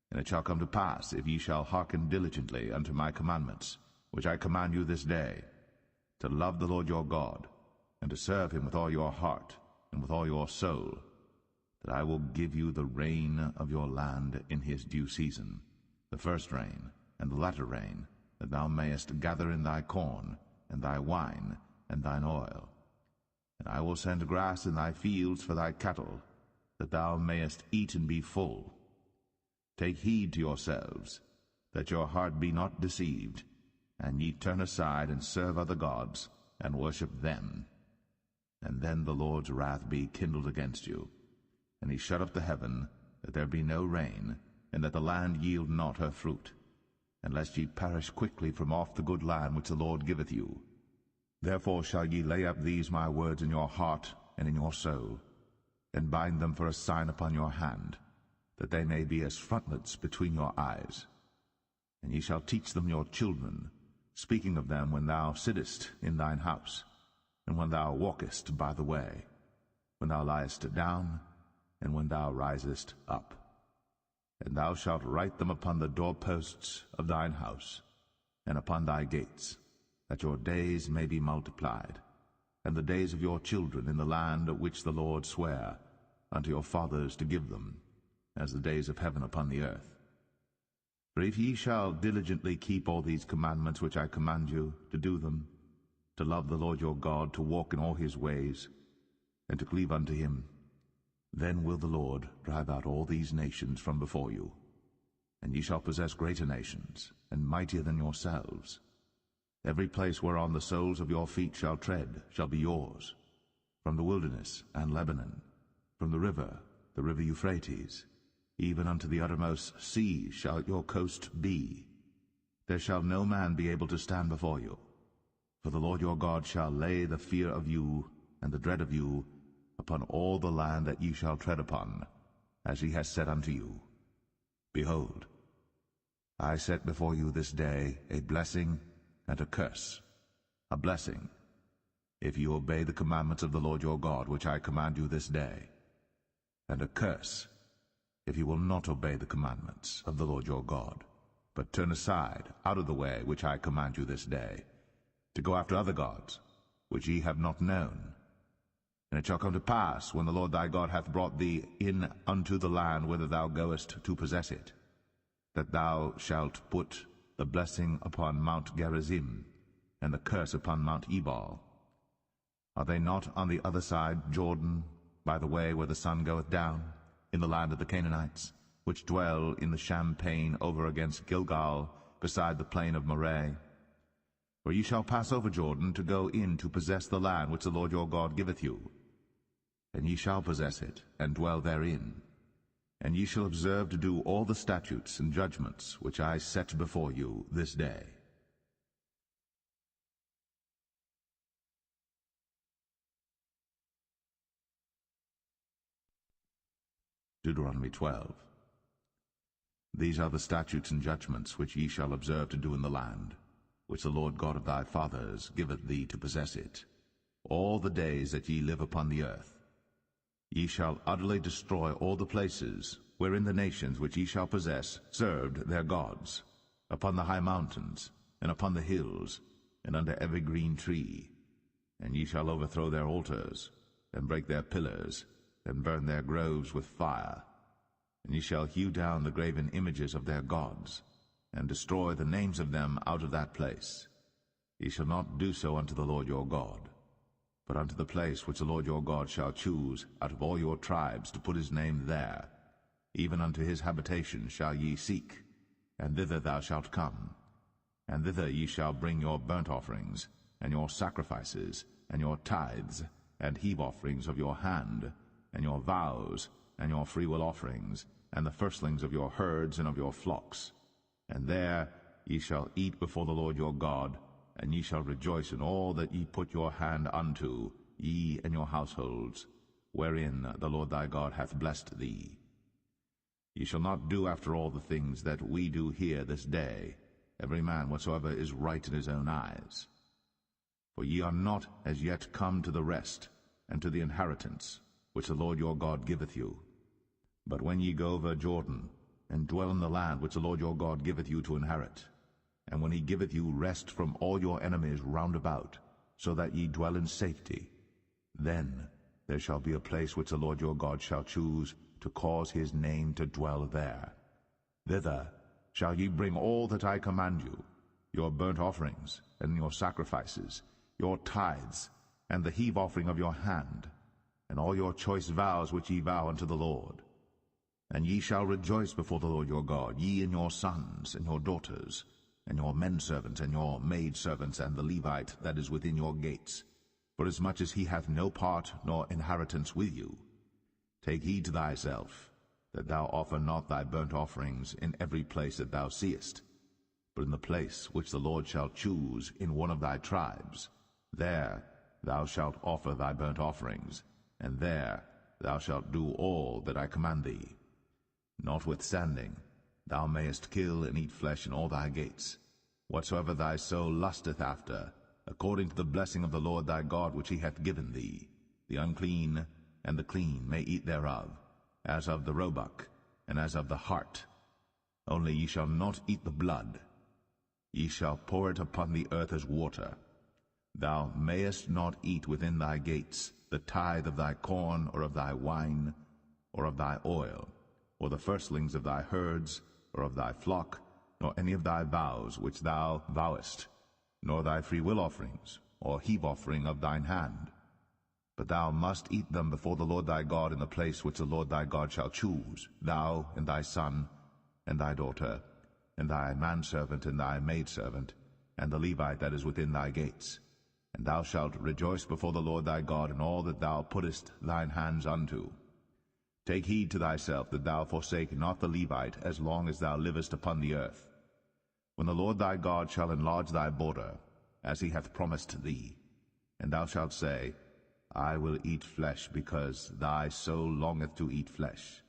A: And it shall come to pass, if ye shall hearken diligently unto my commandments, which I command you this day, to love the Lord your God, and to serve him with all your heart and with all your soul, that I will give you the rain of your land in his due season, the first rain and the latter rain, that thou mayest gather in thy corn, and thy wine, and thine oil. And I will send grass in thy fields for thy cattle, that thou mayest eat and be full. Take heed to yourselves, that your heart be not deceived, and ye turn aside and serve other gods, and worship them. And then the Lord's wrath be kindled against you, and he shut up the heaven, that there be no rain, and that the land yield not her fruit, and lest ye perish quickly from off the good land which the Lord giveth you. Therefore shall ye lay up these my words in your heart and in your soul, and bind them for a sign upon your hand, that they may be as frontlets between your eyes. And ye shall teach them your children, speaking of them when thou sittest in thine house, and when thou walkest by the way, when thou liest down, and when thou risest up. And thou shalt write them upon the doorposts of thine house, and upon thy gates, that your days may be multiplied, and the days of your children in the land which the Lord sware unto your fathers to give them, as the days of heaven upon the earth. For if ye shall diligently keep all these commandments which I command you, to do them, to love the Lord your God, to walk in all his ways, and to cleave unto him, then will the Lord drive out all these nations from before you, and ye shall possess greater nations, and mightier than yourselves. Every place whereon the soles of your feet shall tread shall be yours, from the wilderness and Lebanon, from the river Euphrates, even unto the uttermost sea shall your coast be. There shall no man be able to stand before you. For the Lord your God shall lay the fear of you and the dread of you upon all the land that ye shall tread upon, as he has said unto you. Behold, I set before you this day a blessing and a curse. A blessing, if you obey the commandments of the Lord your God, which I command you this day, and a curse, if you will not obey the commandments of the Lord your God, but turn aside out of the way which I command you this day, to go after other gods, which ye have not known. And it shall come to pass, when the Lord thy God hath brought thee in unto the land whither thou goest to possess it, that thou shalt put the blessing upon Mount Gerizim, and the curse upon Mount Ebal. Are they not on the other side Jordan, by the way where the sun goeth down, in the land of the Canaanites, which dwell in the champaign over against Gilgal, beside the plain of Moreh? For ye shall pass over Jordan to go in to possess the land which the Lord your God giveth you. And ye shall possess it, and dwell therein. And ye shall observe to do all the statutes and judgments which I set before you this day. Deuteronomy 12. These are the statutes and judgments which ye shall observe to do in the land, which the Lord God of thy fathers giveth thee to possess it, all the days that ye live upon the earth. Ye shall utterly destroy all the places wherein the nations which ye shall possess served their gods, upon the high mountains, and upon the hills, and under every green tree. And ye shall overthrow their altars, and break their pillars, and burn their groves with fire. And ye shall hew down the graven images of their gods, and destroy the names of them out of that place. Ye shall not do so unto the Lord your God, but unto the place which the Lord your God shall choose out of all your tribes to put his name there, even unto his habitation shall ye seek, and thither thou shalt come. And thither ye shall bring your burnt offerings, and your sacrifices, and your tithes, and heave offerings of your hand, and your vows, and your freewill offerings, and the firstlings of your herds and of your flocks. And there ye shall eat before the Lord your God, and ye shall rejoice in all that ye put your hand unto, ye and your households, wherein the Lord thy God hath blessed thee. Ye shall not do after all the things that we do here this day, every man whatsoever is right in his own eyes. For ye are not as yet come to the rest, and to the inheritance, which the Lord your God giveth you. But when ye go over Jordan, and dwell in the land which the Lord your God giveth you to inherit, and when he giveth you rest from all your enemies round about, so that ye dwell in safety, then there shall be a place which the Lord your God shall choose to cause his name to dwell there. Thither shall ye bring all that I command you, your burnt offerings, and your sacrifices, your tithes, and the heave offering of your hand, and all your choice vows which ye vow unto the Lord. And ye shall rejoice before the Lord your God, ye and your sons, and your daughters, and your menservants, and your maidservants, and the Levite that is within your gates, forasmuch as he hath no part nor inheritance with you. Take heed to thyself, that thou offer not thy burnt offerings in every place that thou seest, but in the place which the Lord shall choose in one of thy tribes, there thou shalt offer thy burnt offerings, and there thou shalt do all that I command thee. Notwithstanding, thou mayest kill and eat flesh in all thy gates, whatsoever thy soul lusteth after, according to the blessing of the Lord thy God which he hath given thee. The unclean and the clean may eat thereof, as of the roebuck, and as of the hart. Only ye shall not eat the blood. Ye shall pour it upon the earth as water. Thou mayest not eat within thy gates the tithe of thy corn, or of thy wine, or of thy oil, or the firstlings of thy herds, or of thy flock, nor any of thy vows which thou vowest, nor thy freewill offerings, or heave offering of thine hand. But thou must eat them before the Lord thy God in the place which the Lord thy God shall choose, thou and thy son, and thy daughter, and thy manservant, and thy maidservant, and the Levite that is within thy gates. And thou shalt rejoice before the Lord thy God in all that thou puttest thine hands unto. Take heed to thyself that thou forsake not the Levite as long as thou livest upon the earth. When the Lord thy God shall enlarge thy border, as he hath promised thee, and thou shalt say, I will eat flesh, because thy soul longeth to eat flesh.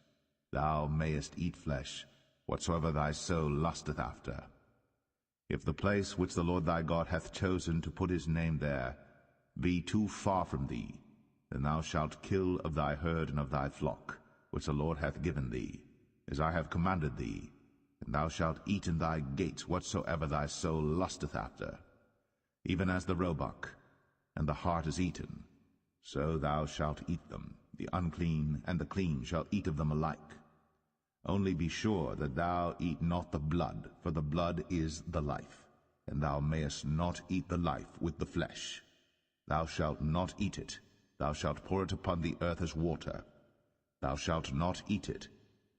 A: Thou mayest eat flesh, whatsoever thy soul lusteth after. If the place which the Lord thy God hath chosen to put his name there be too far from thee, then thou shalt kill of thy herd and of thy flock, which the Lord hath given thee, as I have commanded thee, and thou shalt eat in thy gates whatsoever thy soul lusteth after. Even as the roebuck and the hart is eaten, so thou shalt eat them. The unclean and the clean shall eat of them alike. Only be sure that thou eat not the blood, for the blood is the life, and thou mayest not eat the life with the flesh. Thou shalt not eat it. Thou shalt pour it upon the earth as water. Thou shalt not eat it,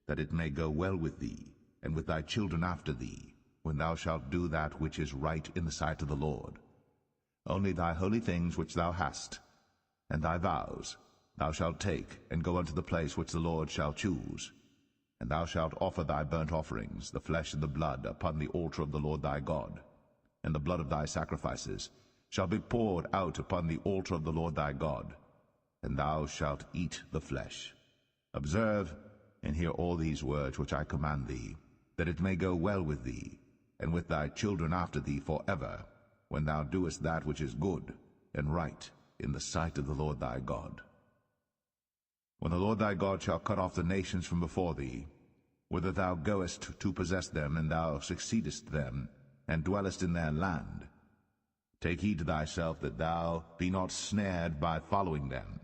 A: that it may go well with thee, and with thy children after thee, when thou shalt do that which is right in the sight of the Lord. Only thy holy things which thou hast, and thy vows, thou shalt take, and go unto the place which the Lord shall choose. And thou shalt offer thy burnt offerings, the flesh and the blood, upon the altar of the Lord thy God. And the blood of thy sacrifices shall be poured out upon the altar of the Lord thy God, and thou shalt eat the flesh. Observe and hear all these words which I command thee, that it may go well with thee, and with thy children after thee forever, when thou doest that which is good and right in the sight of the Lord thy God. When the Lord thy God shall cut off the nations from before thee, whither thou goest to possess them, and thou succeedest them, and dwellest in their land, take heed to thyself that thou be not snared by following them,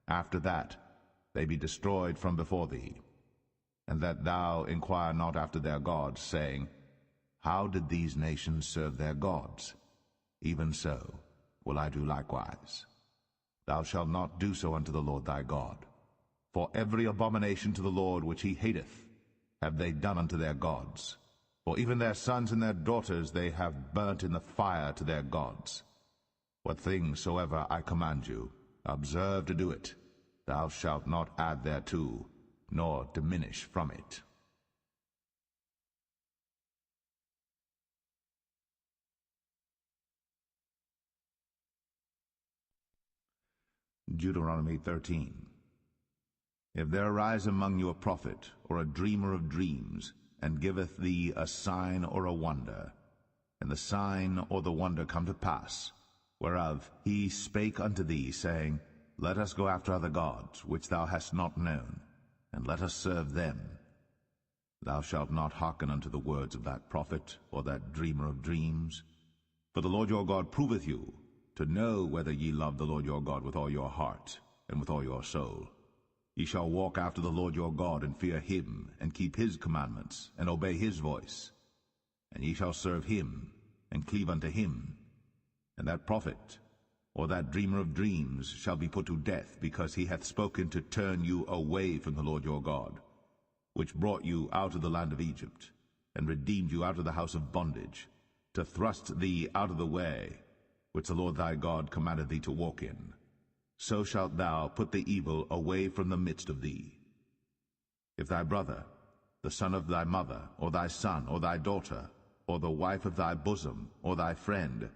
A: after that they be destroyed from before thee, and that thou inquire not after their gods, saying, How did these nations serve their gods? Even so will I do likewise. Thou shalt not do so unto the Lord thy God. For every abomination to the Lord which he hateth have they done unto their gods. For even their sons and their daughters they have burnt in the fire to their gods. What things soever I command you, observe to do it. Thou shalt not add thereto, nor diminish from it. Deuteronomy 13. If there arise among you a prophet, or a dreamer of dreams, and giveth thee a sign or a wonder, and the sign or the wonder come to pass, whereof he spake unto thee, saying, Let us go after other gods, which thou hast not known, and let us serve them. Thou shalt not hearken unto the words of that prophet, or that dreamer of dreams. For the Lord your God proveth you, to know whether ye love the Lord your God with all your heart, and with all your soul. Ye shall walk after the Lord your God, and fear him, and keep his commandments, and obey his voice. And ye shall serve him, and cleave unto him. And that prophet, or that dreamer of dreams, shall be put to death, because he hath spoken to turn you away from the Lord your God, which brought you out of the land of Egypt, and redeemed you out of the house of bondage, to thrust thee out of the way, which the Lord thy God commanded thee to walk in. So shalt thou put the evil away from the midst of thee. If thy brother, the son of thy mother, or thy son, or thy daughter, or the wife of thy bosom, or thy friend,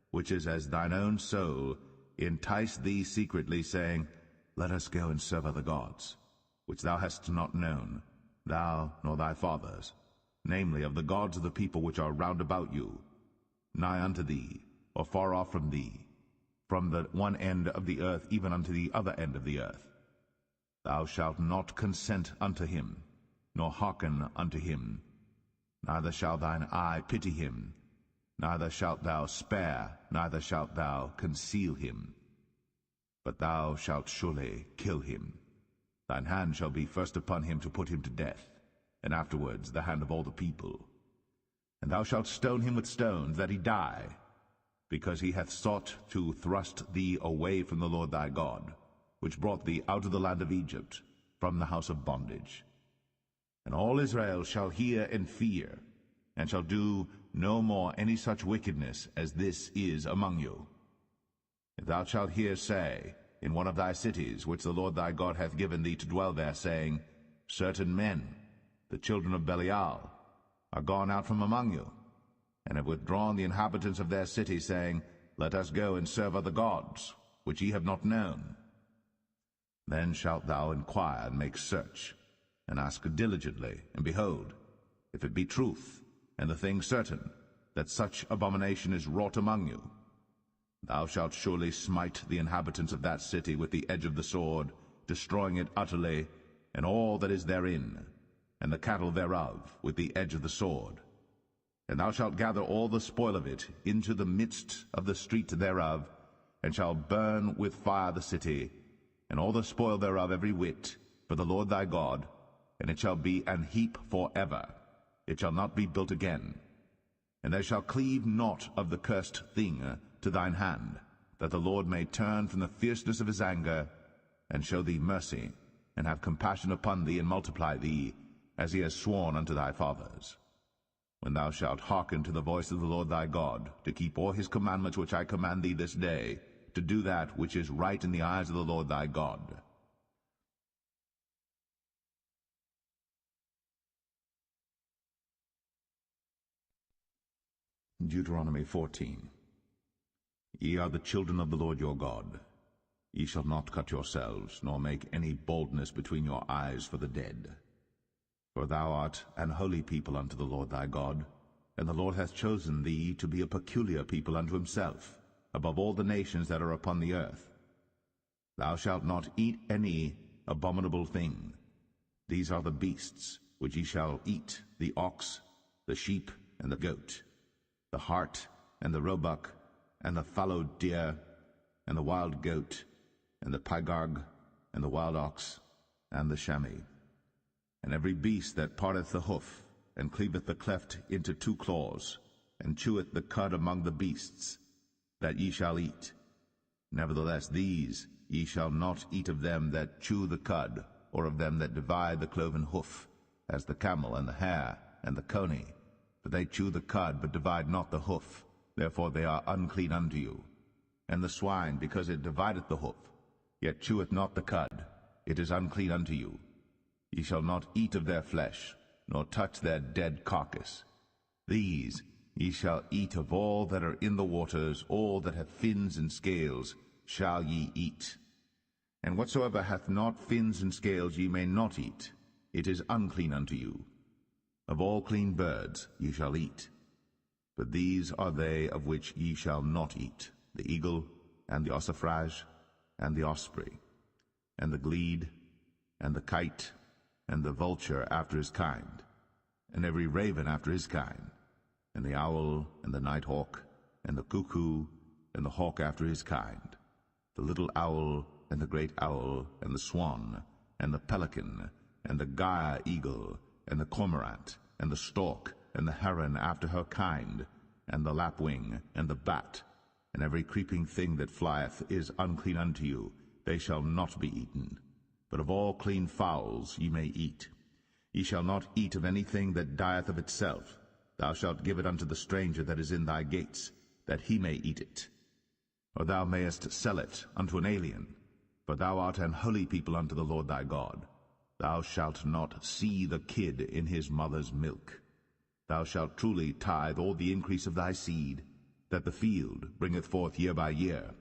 A: which is as thine own soul, entice thee secretly, saying, Let us go and serve other gods, which thou hast not known, thou nor thy fathers, namely of the gods of the people which are round about you, nigh unto thee, or far off from thee, from the one end of the earth even unto the other end of the earth. Thou shalt not consent unto him, nor hearken unto him, neither shall thine eye pity him, neither shalt thou spare, neither shalt thou conceal him. But thou shalt surely kill him. Thine hand shall be first upon him to put him to death, and afterwards the hand of all the people. And thou shalt stone him with stones, that he die, because he hath sought to thrust thee away from the Lord thy God, which brought thee out of the land of Egypt, from the house of bondage. And all Israel shall hear and fear, and shall do no more any such wickedness as this is among you. If thou shalt hear say, in one of thy cities, which the Lord thy God hath given thee to dwell there, saying, Certain men, the children of Belial, are gone out from among you, and have withdrawn the inhabitants of their city, saying, Let us go and serve other gods, which ye have not known. Then shalt thou inquire and make search, and ask diligently, and behold, if it be truth, and the thing certain, that such abomination is wrought among you, thou shalt surely smite the inhabitants of that city with the edge of the sword, destroying it utterly, and all that is therein, and the cattle thereof with the edge of the sword. And thou shalt gather all the spoil of it into the midst of the street thereof, and shalt burn with fire the city, and all the spoil thereof every whit, for the Lord thy God, and it shall be an heap for ever. It shall not be built again. And there shall cleave naught of the cursed thing to thine hand, that the Lord may turn from the fierceness of his anger, and show thee mercy, and have compassion upon thee, and multiply thee, as he has sworn unto thy fathers. When thou shalt hearken to the voice of the Lord thy God, to keep all his commandments which I command thee this day, to do that which is right in the eyes of the Lord thy God. Deuteronomy 14. Ye are the children of the Lord your God. Ye shall not cut yourselves, nor make any baldness between your eyes for the dead. For thou art an holy people unto the Lord thy God, and the Lord hath chosen thee to be a peculiar people unto himself, above all the nations that are upon the earth. Thou shalt not eat any abominable thing. These are the beasts which ye shall eat, the ox, the sheep, and the goat, the hart, and the roebuck, and the fallow deer, and the wild goat, and the pygarg, and the wild ox, and the chamois. And every beast that parteth the hoof, and cleaveth the cleft into two claws, and cheweth the cud among the beasts, that ye shall eat. Nevertheless these ye shall not eat of them that chew the cud, or of them that divide the cloven hoof, as the camel, and the hare, and the coney. For they chew the cud, but divide not the hoof, therefore they are unclean unto you. And the swine, because it divideth the hoof, yet cheweth not the cud, it is unclean unto you. Ye shall not eat of their flesh, nor touch their dead carcass. These ye shall eat of all that are in the waters, all that have fins and scales shall ye eat. And whatsoever hath not fins and scales ye may not eat, it is unclean unto you. Of all clean birds ye shall eat. But these are they of which ye shall not eat, the eagle, and the ossifrage, and the osprey, and the glede, and the kite, and the vulture after his kind, and every raven after his kind, and the owl, and the nighthawk, and the cuckoo, and the hawk after his kind, the little owl, and the great owl, and the swan, and the pelican, and the gyre eagle, and the cormorant, and the stork, and the heron after her kind, and the lapwing, and the bat, and every creeping thing that flieth is unclean unto you, they shall not be eaten. But of all clean fowls ye may eat. Ye shall not eat of anything that dieth of itself. Thou shalt give it unto the stranger that is in thy gates, that he may eat it. Or thou mayest sell it unto an alien, for thou art an holy people unto the Lord thy God. Thou shalt not see the kid in his mother's milk. Thou shalt truly tithe all the increase of thy seed, that the field bringeth forth year by year.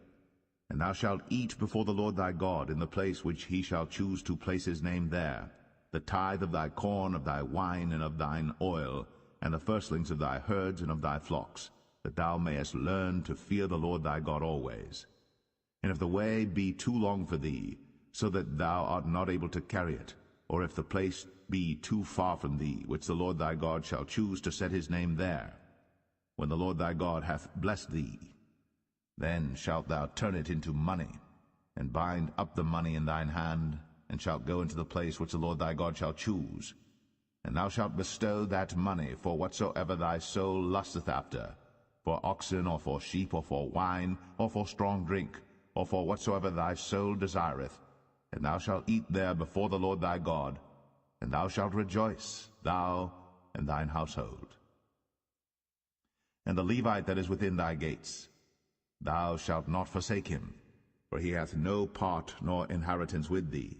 A: And thou shalt eat before the Lord thy God in the place which he shall choose to place his name there, the tithe of thy corn, of thy wine, and of thine oil, and the firstlings of thy herds and of thy flocks, that thou mayest learn to fear the Lord thy God always. And if the way be too long for thee, so that thou art not able to carry it, or if the place be too far from thee, which the Lord thy God shall choose to set his name there, when the Lord thy God hath blessed thee, then shalt thou turn it into money, and bind up the money in thine hand, and shalt go into the place which the Lord thy God shall choose. And thou shalt bestow that money for whatsoever thy soul lusteth after, for oxen, or for sheep, or for wine, or for strong drink, or for whatsoever thy soul desireth. And thou shalt eat there before the Lord thy God, and thou shalt rejoice, thou and thine household. And the Levite that is within thy gates, thou shalt not forsake him, for he hath no part nor inheritance with thee.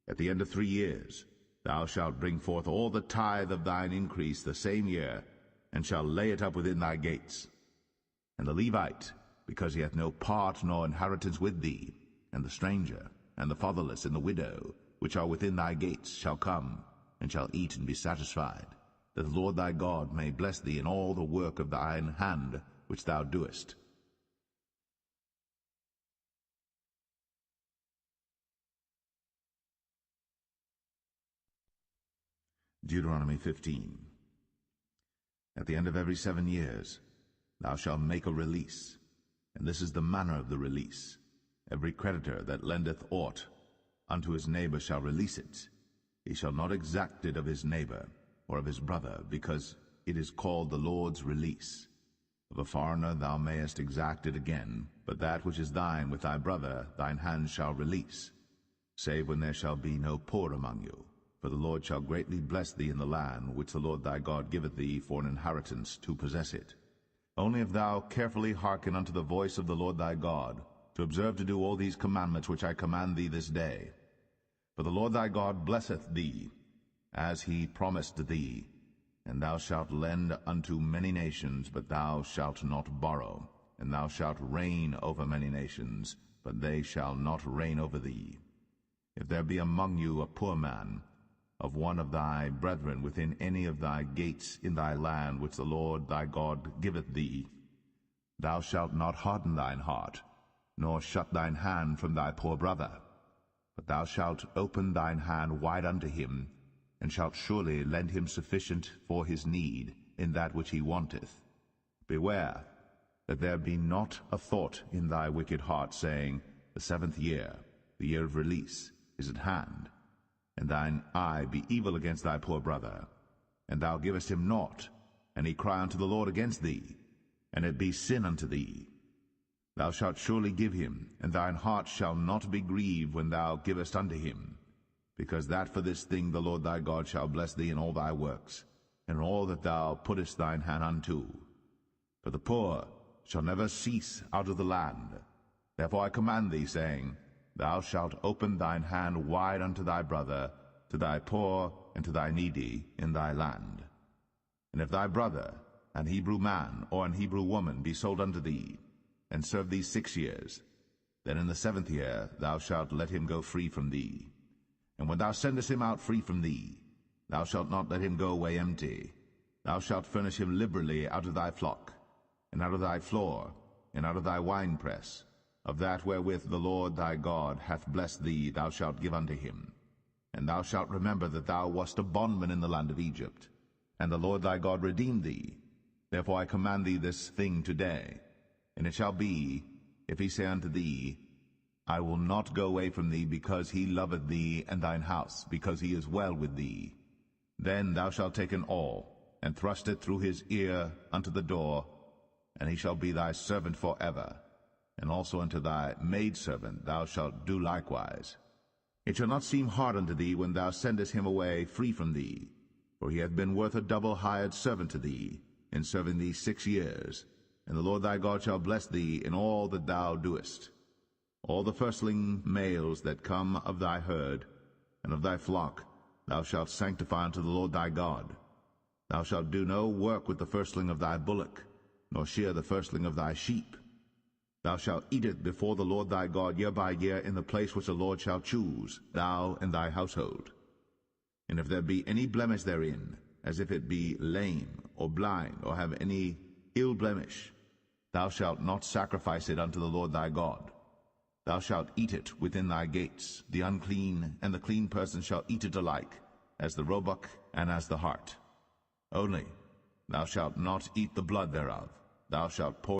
A: At the end of 3 years thou shalt bring forth all the tithe of thine increase the same year, and shalt lay it up within thy gates. And the Levite, because he hath no part nor inheritance with thee, and the stranger, and the fatherless, and the widow, which are within thy gates, shall come, and shall eat and be satisfied, that the Lord thy God may bless thee in all the work of thine hand which thou doest. Deuteronomy 15. At the end of every 7 years thou shalt make a release, and this is the manner of the release. Every creditor that lendeth aught unto his neighbor shall release it. He shall not exact it of his neighbor, or of his brother, because it is called the Lord's release. Of a foreigner thou mayest exact it again, but that which is thine with thy brother thine hand shall release, save when there shall be no poor among you. For the Lord shall greatly bless thee in the land which the Lord thy God giveth thee for an inheritance to possess it. Only if thou carefully hearken unto the voice of the Lord thy God, to observe to do all these commandments which I command thee this day. For the Lord thy God blesseth thee, as he promised thee, and thou shalt lend unto many nations, but thou shalt not borrow, and thou shalt reign over many nations, but they shall not reign over thee. If there be among you a poor man, of one of thy brethren within any of thy gates in thy land which the Lord thy God giveth thee, thou shalt not harden thine heart, nor shut thine hand from thy poor brother, but thou shalt open thine hand wide unto him, and shalt surely lend him sufficient for his need in that which he wanteth. Beware that there be not a thought in thy wicked heart, saying, The 7th year, the year of release, is at hand, and thine eye be evil against thy poor brother, and thou givest him naught, and he cry unto the Lord against thee, and it be sin unto thee. Thou shalt surely give him, and thine heart shall not be grieved when thou givest unto him, because that for this thing the Lord thy God shall bless thee in all thy works, and in all that thou puttest thine hand unto. For the poor shall never cease out of the land. Therefore I command thee, saying, Thou shalt open thine hand wide unto thy brother, to thy poor and to thy needy in thy land. And if thy brother, an Hebrew man or an Hebrew woman, be sold unto thee, and serve thee 6 years, then in the 7th year thou shalt let him go free from thee. And when thou sendest him out free from thee, thou shalt not let him go away empty. Thou shalt furnish him liberally out of thy flock, and out of thy floor, and out of thy winepress. Of that wherewith the Lord thy God hath blessed thee thou shalt give unto him. And thou shalt remember that thou wast a bondman in the land of Egypt, and the Lord thy God redeemed thee. Therefore I command thee this thing today. And it shall be, if he say unto thee, I will not go away from thee, because he loveth thee and thine house, because he is well with thee, then thou shalt take an awl, and thrust it through his ear unto the door, and he shall be thy servant for ever. And also unto thy maidservant thou shalt do likewise. It shall not seem hard unto thee when thou sendest him away free from thee, for he hath been worth a double hired servant to thee, in serving thee 6 years. And the Lord thy God shall bless thee in all that thou doest. All the firstling males that come of thy herd and of thy flock thou shalt sanctify unto the Lord thy God. Thou shalt do no work with the firstling of thy bullock, nor shear the firstling of thy sheep. Thou shalt eat it before the Lord thy God year by year in the place which the Lord shall choose, thou and thy household. And if there be any blemish therein, as if it be lame or blind, or have any ill blemish, thou shalt not sacrifice it unto the Lord thy God. Thou shalt eat it within thy gates. The unclean and the clean person shall eat it alike, as the roebuck and as the hart. Only thou shalt not eat the blood thereof. Thou shalt pour